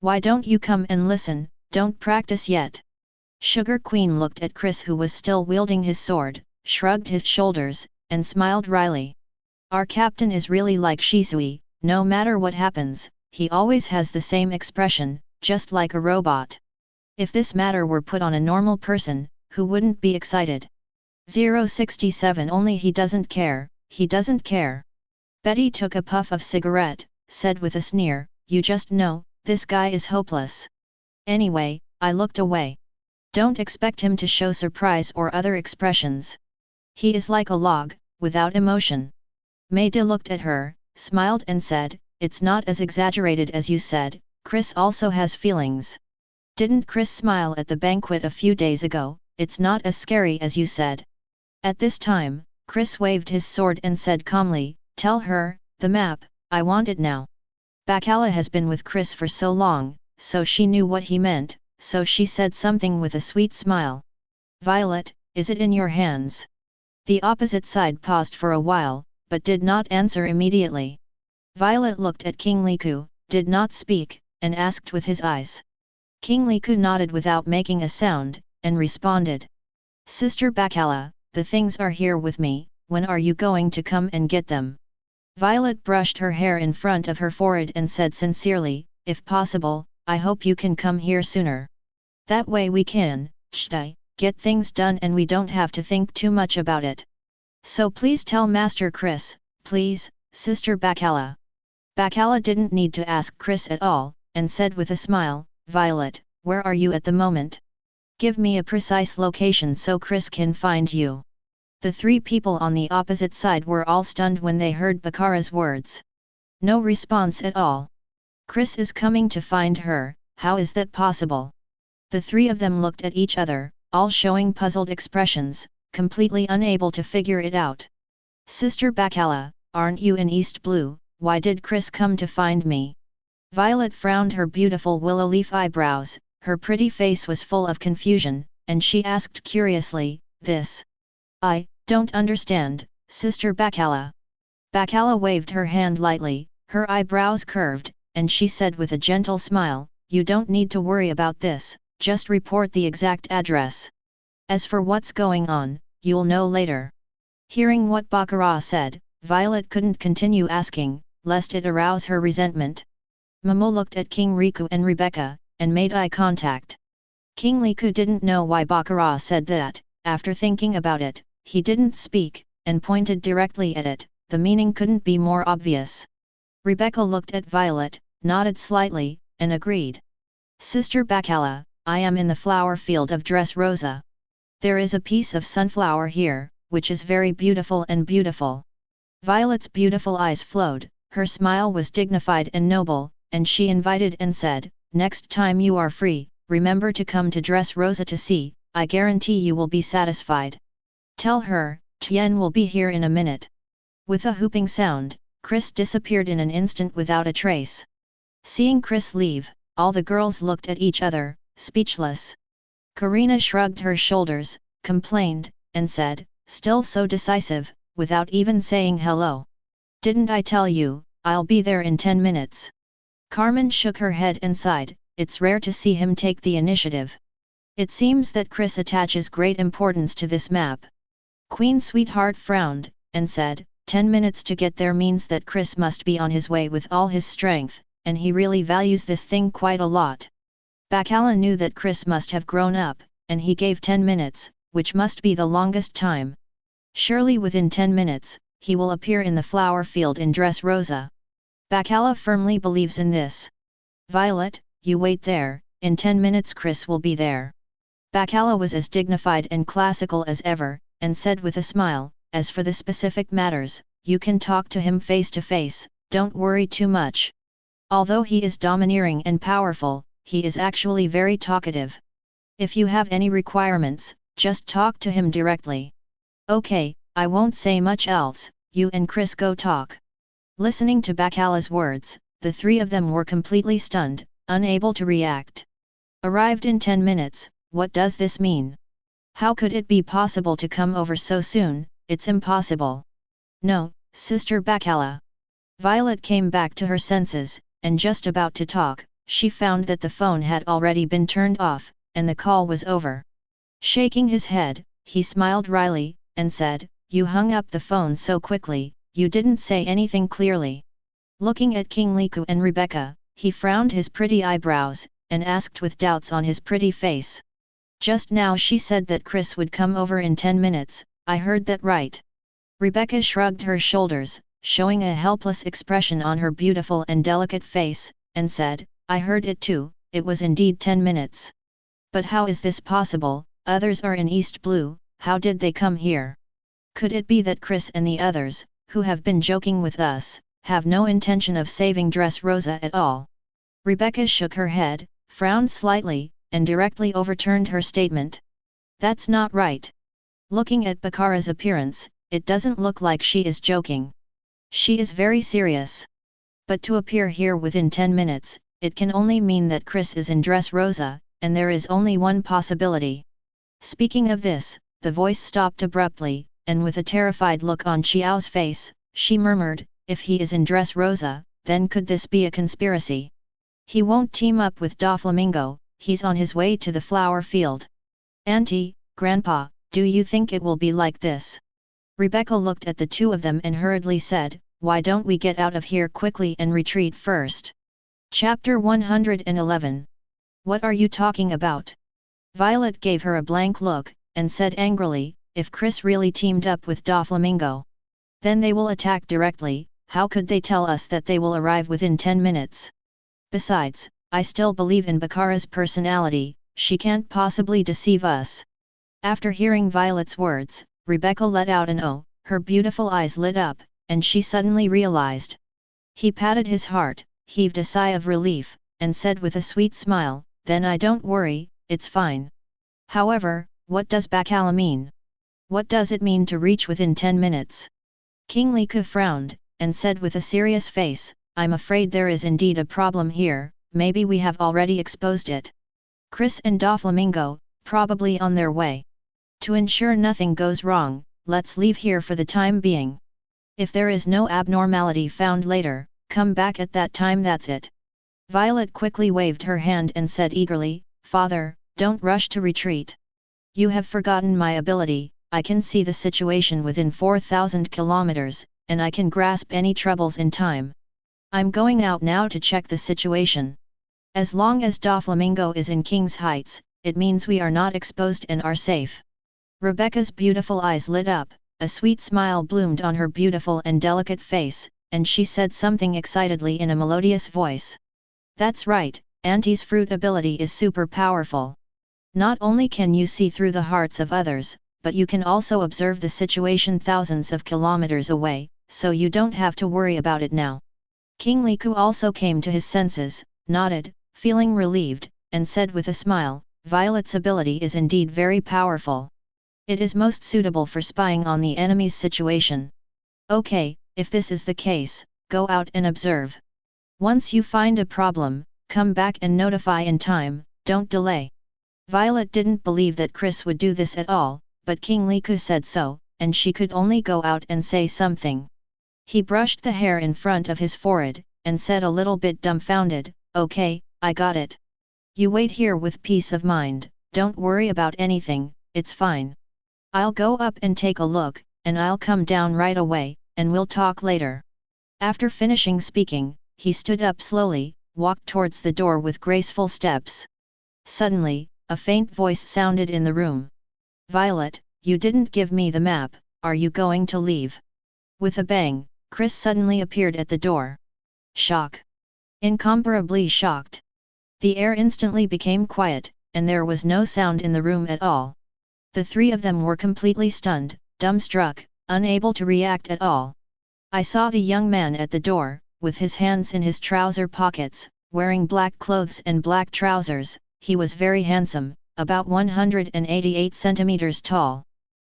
Why don't you come and listen, don't practice yet. Sugar Queen looked at Chris, who was still wielding his sword, shrugged his shoulders, and smiled wryly. Our captain is really like Shisui, no matter what happens, he always has the same expression, just like a robot. If this matter were put on a normal person, who wouldn't be excited? 067 Only he doesn't care, he doesn't care. Betty took a puff of cigarette, said with a sneer, you just know, this guy is hopeless. Anyway, I looked away. Don't expect him to show surprise or other expressions. He is like a log, without emotion. Maida looked at her, smiled and said, it's not as exaggerated as you said, Chris also has feelings. Didn't Chris smile at the banquet a few days ago? It's not as scary as you said. At this time, Chris waved his sword and said calmly, tell her, the map, I want it now. Bacala has been with Chris for so long, so she knew what he meant, so she said something with a sweet smile. Violet, is it in your hands? The opposite side paused for a while, but did not answer immediately. Violet looked at King Liku, did not speak, and asked with his eyes. King Liku nodded without making a sound, and responded. Sister Bacala, the things are here with me, when are you going to come and get them? Violet brushed her hair in front of her forehead and said sincerely, if possible, I hope you can come here sooner. That way we can, get things done and we don't have to think too much about it. So please tell Master Chris, please, Sister Bacala. Bacala didn't need to ask Chris at all, and said with a smile, Violet, where are you at the moment? Give me a precise location so Chris can find you. The three people on the opposite side were all stunned when they heard Bacara's words. No response at all. Chris is coming to find her, how is that possible? The three of them looked at each other, all showing puzzled expressions, completely unable to figure it out. Sister Bacala, aren't you in East Blue, why did Chris come to find me? Violet frowned her beautiful willow leaf eyebrows, her pretty face was full of confusion, and she asked curiously, this? I don't understand, Sister Bacala. Bacala waved her hand lightly, her eyebrows curved, and she said with a gentle smile, you don't need to worry about this, just report the exact address. As for what's going on, you'll know later. Hearing what Baccara said, Violet couldn't continue asking, lest it arouse her resentment. Momo looked at King Riku and Rebecca, and made eye contact. King Riku didn't know why Baccara said that, after thinking about it, he didn't speak, and pointed directly at it, the meaning couldn't be more obvious. Rebecca looked at Violet, nodded slightly, and agreed. Sister Bacala, I am in the flower field of Dressrosa. There is a piece of sunflower here, which is very beautiful and beautiful. Violet's beautiful eyes flowed, her smile was dignified and noble, and she invited and said, next time you are free, remember to come to Dressrosa to see, I guarantee you will be satisfied. Tell her, Tien will be here in a minute. With a whooping sound, Chris disappeared in an instant without a trace. Seeing Chris leave, all the girls looked at each other, speechless. Karina shrugged her shoulders, complained, and said, still so decisive, without even saying hello. Didn't I tell you, I'll be there in 10 minutes. Carmen shook her head and sighed, it's rare to see him take the initiative. It seems that Chris attaches great importance to this map. Queen Sweetheart frowned, and said, 10 minutes to get there means that Chris must be on his way with all his strength, and he really values this thing quite a lot. Bacala knew that Chris must have grown up, and he gave 10 minutes, which must be the longest time. Surely within 10 minutes, he will appear in the flower field in Dressrosa. Bacala firmly believes in this. Violet, you wait there, in 10 minutes Chris will be there. Bacala was as dignified and classical as ever, and said with a smile, as for the specific matters, you can talk to him face to face, don't worry too much. Although he is domineering and powerful, he is actually very talkative. If you have any requirements, just talk to him directly. Okay, I won't say much else, you and Chris go talk. Listening to Bacala's words, the three of them were completely stunned, unable to react. Arrived in 10 minutes, what does this mean? How could it be possible to come over so soon? It's impossible. No, Sister Bacala. Violet came back to her senses, and just about to talk, she found that the phone had already been turned off, and the call was over. Shaking his head, he smiled wryly, and said, you hung up the phone so quickly, you didn't say anything clearly. Looking at King Liku and Rebecca, he frowned his pretty eyebrows, and asked with doubts on his pretty face. Just now she said that Chris would come over in 10 minutes, I heard that right? Rebecca shrugged her shoulders, showing a helpless expression on her beautiful and delicate face, and said, I heard it too, it was indeed 10 minutes. But how is this possible? Others are in East Blue, how did they come here? Could it be that Chris and the others, who have been joking with us, have no intention of saving Dressrosa at all? Rebecca shook her head, frowned slightly, and directly overturned her statement. That's not right. Looking at Bacara's appearance, it doesn't look like she is joking. She is very serious. But to appear here within 10 minutes, it can only mean that Chris is in Dressrosa, and there is only one possibility. Speaking of this, the voice stopped abruptly, and with a terrified look on Xiao's face, she murmured, if he is in Dressrosa, then could this be a conspiracy? He won't team up with Doflamingo, he's on his way to the flower field. Auntie, Grandpa, do you think it will be like this? Rebecca looked at the two of them and hurriedly said, why don't we get out of here quickly and retreat first? Chapter 111. What are you talking about? Violet gave her a blank look, and said angrily, if Chris really teamed up with Doflamingo, then they will attack directly, how could they tell us that they will arrive within 10 minutes? Besides, I still believe in Bacara's personality, she can't possibly deceive us. After hearing Violet's words, Rebecca let out an "oh," her beautiful eyes lit up, and she suddenly realized. He patted his heart, heaved a sigh of relief, and said with a sweet smile, then I don't worry, it's fine. However, what does Bacala mean? What does it mean to reach within 10 minutes? King Liku frowned, and said with a serious face, I'm afraid there is indeed a problem here, maybe we have already exposed it. Chris and Doflamingo, probably on their way. To ensure nothing goes wrong, let's leave here for the time being. If there is no abnormality found later, come back at that time, that's it. Violet quickly waved her hand and said eagerly, Father, don't rush to retreat. You have forgotten my ability, I can see the situation within 4,000 kilometers, and I can grasp any troubles in time. I'm going out now to check the situation. As long as Doflamingo is in King's Heights, it means we are not exposed and are safe. Rebecca's beautiful eyes lit up, a sweet smile bloomed on her beautiful and delicate face, and she said something excitedly in a melodious voice. That's right, Auntie's fruit ability is super powerful. Not only can you see through the hearts of others, but you can also observe the situation thousands of kilometers away, so you don't have to worry about it now. King Liku also came to his senses, nodded, feeling relieved, and said with a smile, Violet's ability is indeed very powerful. It is most suitable for spying on the enemy's situation. Okay, if this is the case, go out and observe. Once you find a problem, come back and notify in time, don't delay. Violet didn't believe that Chris would do this at all, but King Liku said so, and she could only go out and say something. He brushed the hair in front of his forehead, and said a little bit dumbfounded, Okay, I got it. You wait here with peace of mind, don't worry about anything, it's fine. I'll go up and take a look, and I'll come down right away, and we'll talk later. After finishing speaking, he stood up slowly, walked towards the door with graceful steps. Suddenly, a faint voice sounded in the room. Violet, you didn't give me the map, are you going to leave? With a bang, Chris suddenly appeared at the door. Shock. Incomparably shocked. The air instantly became quiet, and there was no sound in the room at all. The three of them were completely stunned, dumbstruck, unable to react at all. I saw the young man at the door, with his hands in his trouser pockets, wearing black clothes and black trousers. He was very handsome, about 188 centimeters tall.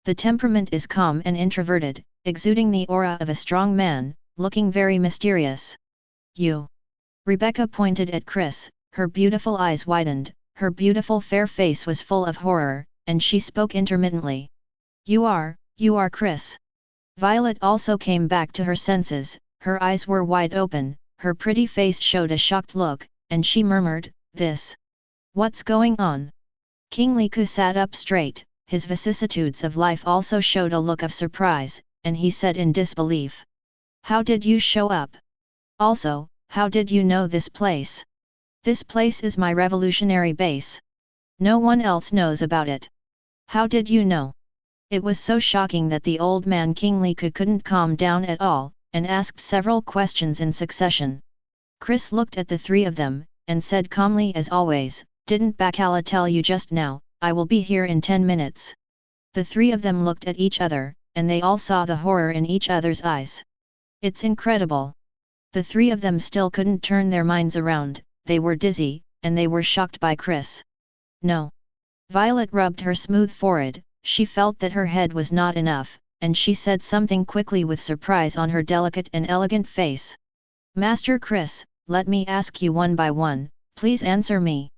The temperament is calm and introverted, exuding the aura of a strong man, looking very mysterious. You. Rebecca pointed at Chris, her beautiful eyes widened, her beautiful fair face was full of horror, and she spoke intermittently. You are Chris. Violet also came back to her senses, her eyes were wide open, her pretty face showed a shocked look, and she murmured, This. What's going on? King Liku sat up straight, his vicissitudes of life also showed a look of surprise, and he said in disbelief. How did you show up? Also, how did you know this place? This place is my revolutionary base. No one else knows about it. How did you know? It was so shocking that the old man King Liku couldn't calm down at all, and asked several questions in succession. Chris looked at the three of them, and said calmly as always, Didn't Bacala tell you just now, I will be here in 10 minutes. The three of them looked at each other, and they all saw the horror in each other's eyes. It's incredible. The three of them still couldn't turn their minds around, they were dizzy, and they were shocked by Chris. No. Violet rubbed her smooth forehead, she felt that her head was not enough, and she said something quickly with surprise on her delicate and elegant face. Master Chris, let me ask you one by one, please answer me.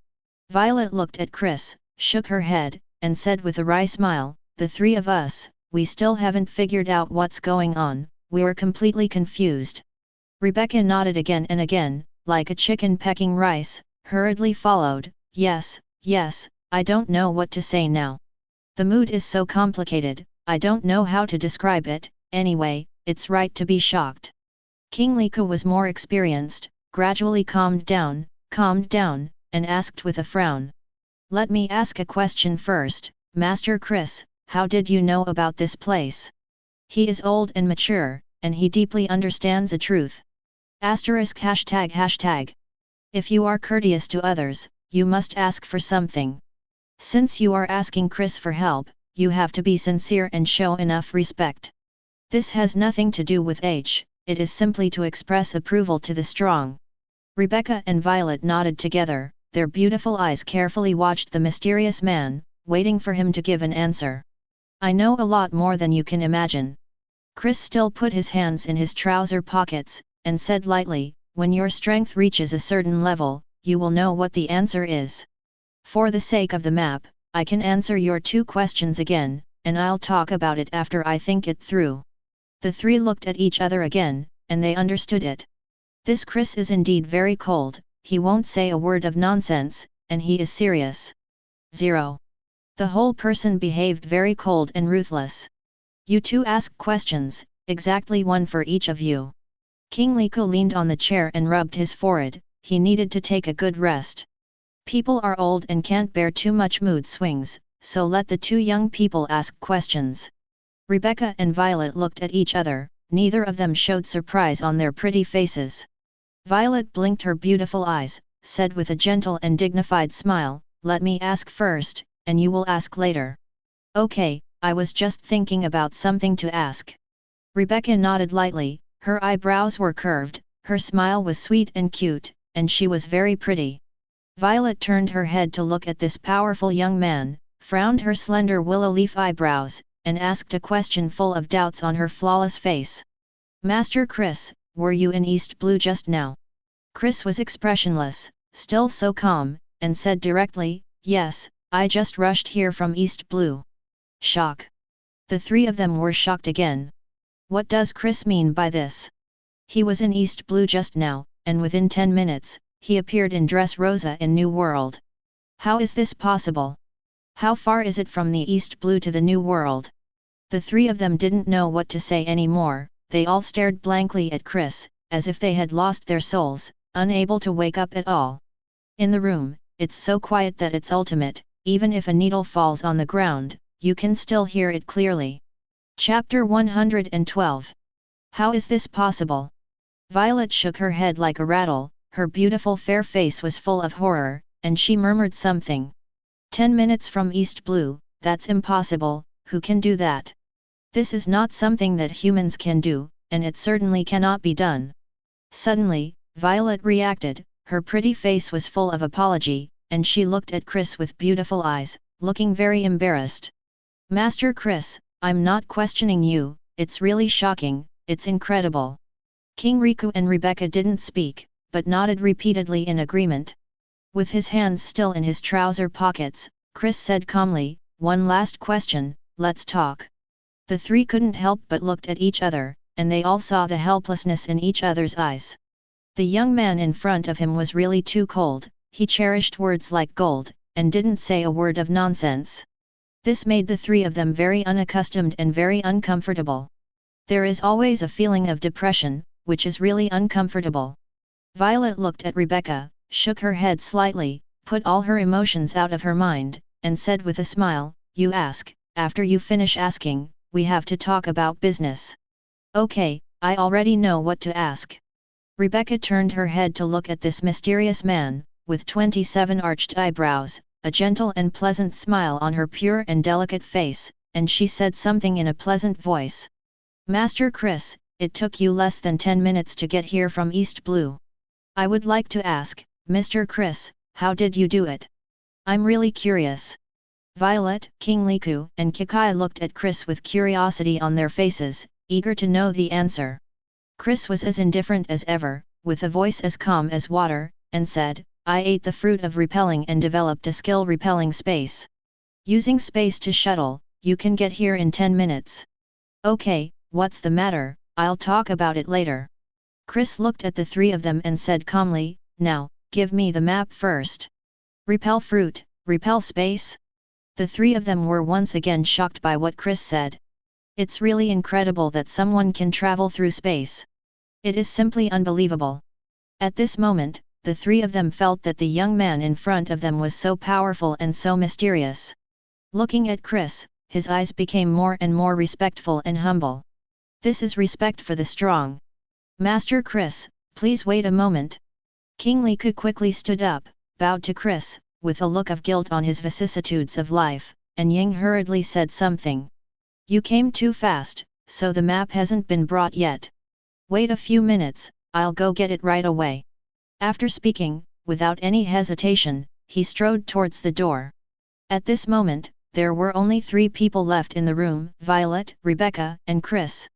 Violet looked at Chris, shook her head, and said with a wry smile, The three of us, we still haven't figured out what's going on, we're completely confused. Rebecca nodded again and again, like a chicken pecking rice, hurriedly followed, Yes, I don't know what to say now. The mood is so complicated, I don't know how to describe it, anyway, it's right to be shocked. King Liku was more experienced, gradually calmed down, and asked with a frown. Let me ask a question first, Master Chris, how did you know about this place? He is old and mature, and he deeply understands the truth. ###. If you are courteous to others, you must ask for something. Since you are asking Chris for help, you have to be sincere and show enough respect. This has nothing to do with age, it is simply to express approval to the strong. Rebecca and Violet nodded together, their beautiful eyes carefully watched the mysterious man, waiting for him to give an answer. I know a lot more than you can imagine. Chris still put his hands in his trouser pockets, and said lightly, When your strength reaches a certain level, you will know what the answer is. For the sake of the map, I can answer your 2 questions again, and I'll talk about it after I think it through. The three looked at each other again, and they understood it. This Chris is indeed very cold, he won't say a word of nonsense, and he is serious. 0. The whole person behaved very cold and ruthless. You two ask questions, exactly 1 for each of you. King Liku leaned on the chair and rubbed his forehead, he needed to take a good rest. People are old and can't bear too much mood swings, so let the 2 young people ask questions. Rebecca and Violet looked at each other, neither of them showed surprise on their pretty faces. Violet blinked her beautiful eyes, said with a gentle and dignified smile, "Let me ask first, and you will ask later." "Okay, I was just thinking about something to ask." Rebecca nodded lightly, her eyebrows were curved, her smile was sweet and cute, and she was very pretty. Violet turned her head to look at this powerful young man, frowned her slender willow leaf eyebrows, and asked a question full of doubts on her flawless face. "Master Chris, were you in East Blue just now?" Chris was expressionless, still so calm, and said directly, "Yes, I just rushed here from East Blue." Shock. The three of them were shocked again. What does Chris mean by this? He was in East Blue just now, and within 10 minutes, he appeared in Dressrosa in New World. How is this possible? How far is it from the East Blue to the New World? The three of them didn't know what to say anymore. They all stared blankly at Chris, as if they had lost their souls, unable to wake up at all. In the room, it's so quiet that it's ultimate, even if a needle falls on the ground, you can still hear it clearly. Chapter 112. How is this possible? Violet shook her head like a rattle, her beautiful fair face was full of horror, and she murmured something. 10 minutes from East Blue, that's impossible, who can do that? This is not something that humans can do, and it certainly cannot be done. Suddenly, Violet reacted, her pretty face was full of apology, and she looked at Chris with beautiful eyes, looking very embarrassed. "Master Chris, I'm not questioning you, it's really shocking, it's incredible." King Riku and Rebecca didn't speak, but nodded repeatedly in agreement. With his hands still in his trouser pockets, Chris said calmly, "One last question, let's talk." The three couldn't help but looked at each other, and they all saw the helplessness in each other's eyes. The young man in front of him was really too cold, he cherished words like gold, and didn't say a word of nonsense. This made the three of them very unaccustomed and very uncomfortable. There is always a feeling of depression, which is really uncomfortable. Violet looked at Rebecca, shook her head slightly, put all her emotions out of her mind, and said with a smile, "You ask, after you finish asking, we have to talk about business." "Okay, I already know what to ask." Rebecca turned her head to look at this mysterious man, with 27 arched eyebrows, a gentle and pleasant smile on her pure and delicate face, and she said something in a pleasant voice. "Master Chris, it took you less than 10 minutes to get here from East Blue. I would like to ask, Mr. Chris, how did you do it? I'm really curious." Violet, King Liku, and Kikai looked at Chris with curiosity on their faces, eager to know the answer. Chris was as indifferent as ever, with a voice as calm as water, and said, "I ate the fruit of repelling and developed a skill repelling space. Using space to shuttle, you can get here in 10 minutes. Okay, what's the matter, I'll talk about it later." Chris looked at the three of them and said calmly, "Now, give me the map first." "Repel fruit, repel space?" The three of them were once again shocked by what Chris said. It's really incredible that someone can travel through space. It is simply unbelievable. At this moment, the three of them felt that the young man in front of them was so powerful and so mysterious. Looking at Chris, his eyes became more and more respectful and humble. This is respect for the strong. "Master Chris, please wait a moment." King Liku quickly stood up, bowed to Chris, with a look of guilt on his vicissitudes of life, and Ying hurriedly said something. "You came too fast, so the map hasn't been brought yet. Wait a few minutes, I'll go get it right away." After speaking, without any hesitation, he strode towards the door. At this moment, there were only 3 people left in the room, Violet, Rebecca, and Chris.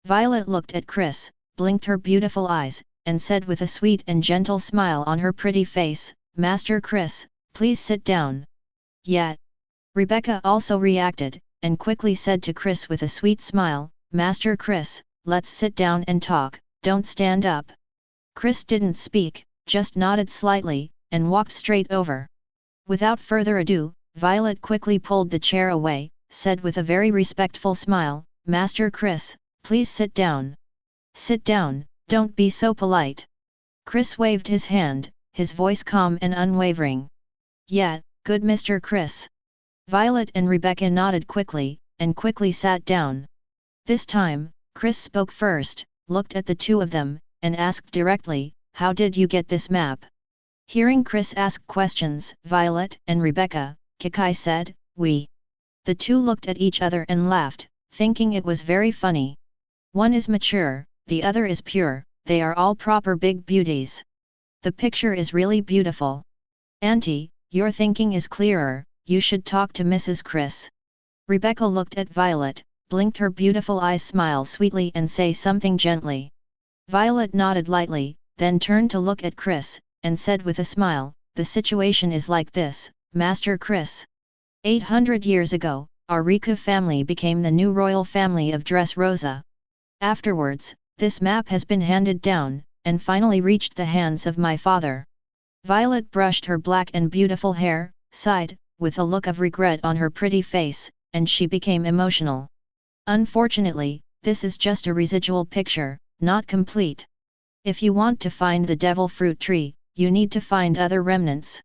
Violet looked at Chris, blinked her beautiful eyes, and said with a sweet and gentle smile on her pretty face, "Master Chris, please sit down." "Yeah." Rebecca also reacted, and quickly said to Chris with a sweet smile, "Master Chris, let's sit down and talk, don't stand up." Chris didn't speak, just nodded slightly, and walked straight over. Without further ado, Violet quickly pulled the chair away, said with a very respectful smile, "Master Chris, please sit down." "Sit down, don't be so polite." Chris waved his hand, his voice calm and unwavering. "Yeah, good Mr. Chris." Violet and Rebecca nodded quickly, and quickly sat down. This time, Chris spoke first, looked at the two of them, and asked directly, "How did you get this map?" Hearing Chris ask questions, Violet and Rebecca, Haki said, "We." The two looked at each other and laughed, thinking it was very funny. One is mature, the other is pure, they are all proper big beauties. The picture is really beautiful. Auntie, your thinking is clearer, you should talk to Mrs. Chris. Rebecca looked at Violet, blinked her beautiful eyes, smile sweetly and say something gently. Violet nodded lightly, then turned to look at Chris, and said with a smile, "The situation is like this, Master Chris. 800 years ago, our Riku family became the new royal family of Dressrosa. Afterwards, this map has been handed down, and finally reached the hands of my father." Violet brushed her black and beautiful hair, sighed, with a look of regret on her pretty face, and she became emotional. "Unfortunately, this is just a residual picture, not complete. If you want to find the devil fruit tree, you need to find other remnants."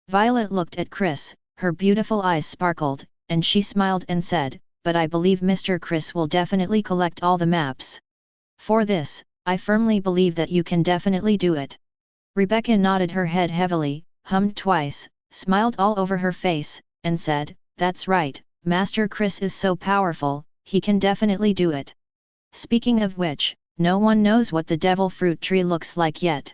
Violet looked at Chris, her beautiful eyes sparkled, and she smiled and said, "But I believe Mr. Chris will definitely collect all the maps. For this, I firmly believe that you can definitely do it." Rebecca nodded her head heavily, hummed twice, smiled all over her face, and said, "That's right, Master Chris is so powerful, he can definitely do it. Speaking of which, no one knows what the devil fruit tree looks like yet."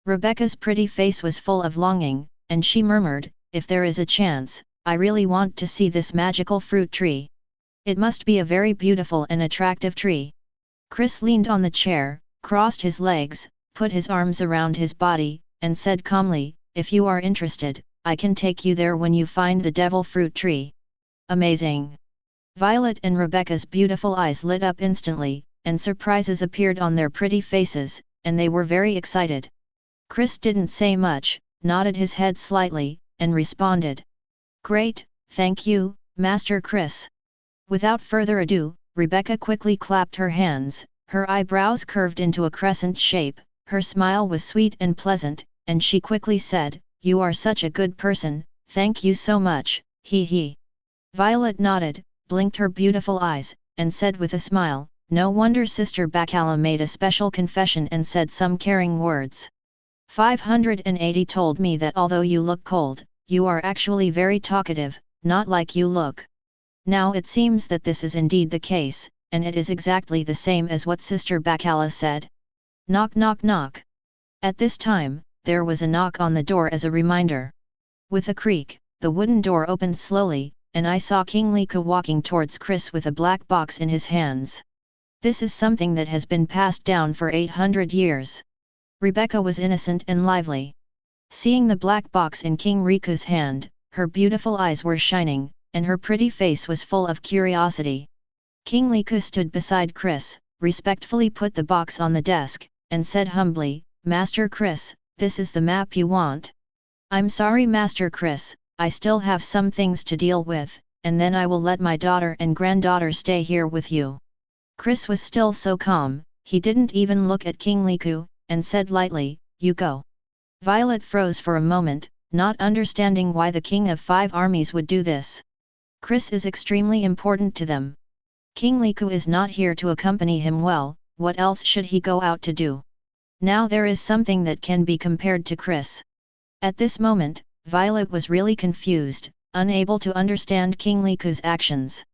Rebecca's pretty face was full of longing, and she murmured, "If there is a chance, I really want to see this magical fruit tree. It must be a very beautiful and attractive tree." Chris leaned on the chair, crossed his legs, put his arms around his body, and said calmly, "If you are interested, I can take you there when you find the devil fruit tree." "Amazing!" Violet and Rebecca's beautiful eyes lit up instantly, and surprises appeared on their pretty faces, and they were very excited. Chris didn't say much, nodded his head slightly, and responded, "Great, thank you, Master Chris." Without further ado, Rebecca quickly clapped her hands, her eyebrows curved into a crescent shape, her smile was sweet and pleasant, and she quickly said, "You are such a good person, thank you so much, hee hee." Violet nodded, blinked her beautiful eyes, and said with a smile, "No wonder Sister Bacala made a special confession and said some caring words. 580 told me that although you look cold, you are actually very talkative, not like you look. Now it seems that this is indeed the case, and it is exactly the same as what Sister Bacala said." Knock knock knock. At this time, there was a knock on the door as a reminder. With a creak, the wooden door opened slowly, and I saw King Liku walking towards Chris with a black box in his hands. This is something that has been passed down for 800 years. Rebecca was innocent and lively. Seeing the black box in King Riku's hand, her beautiful eyes were shining, and her pretty face was full of curiosity. King Liku stood beside Chris, respectfully put the box on the desk, and said humbly, "Master Chris, this is the map you want?" "I'm sorry Master Chris, I still have some things to deal with, and then I will let my daughter and granddaughter stay here with you." Chris was still so calm, he didn't even look at King Liku, and said lightly, "You go." Violet froze for a moment, not understanding why the King of 5 armies would do this. Chris is extremely important to them. King Liku is not here to accompany him. Well, what else should he go out to do? Now there is something that can be compared to Chris. At this moment, Violet was really confused, unable to understand King Liku's actions.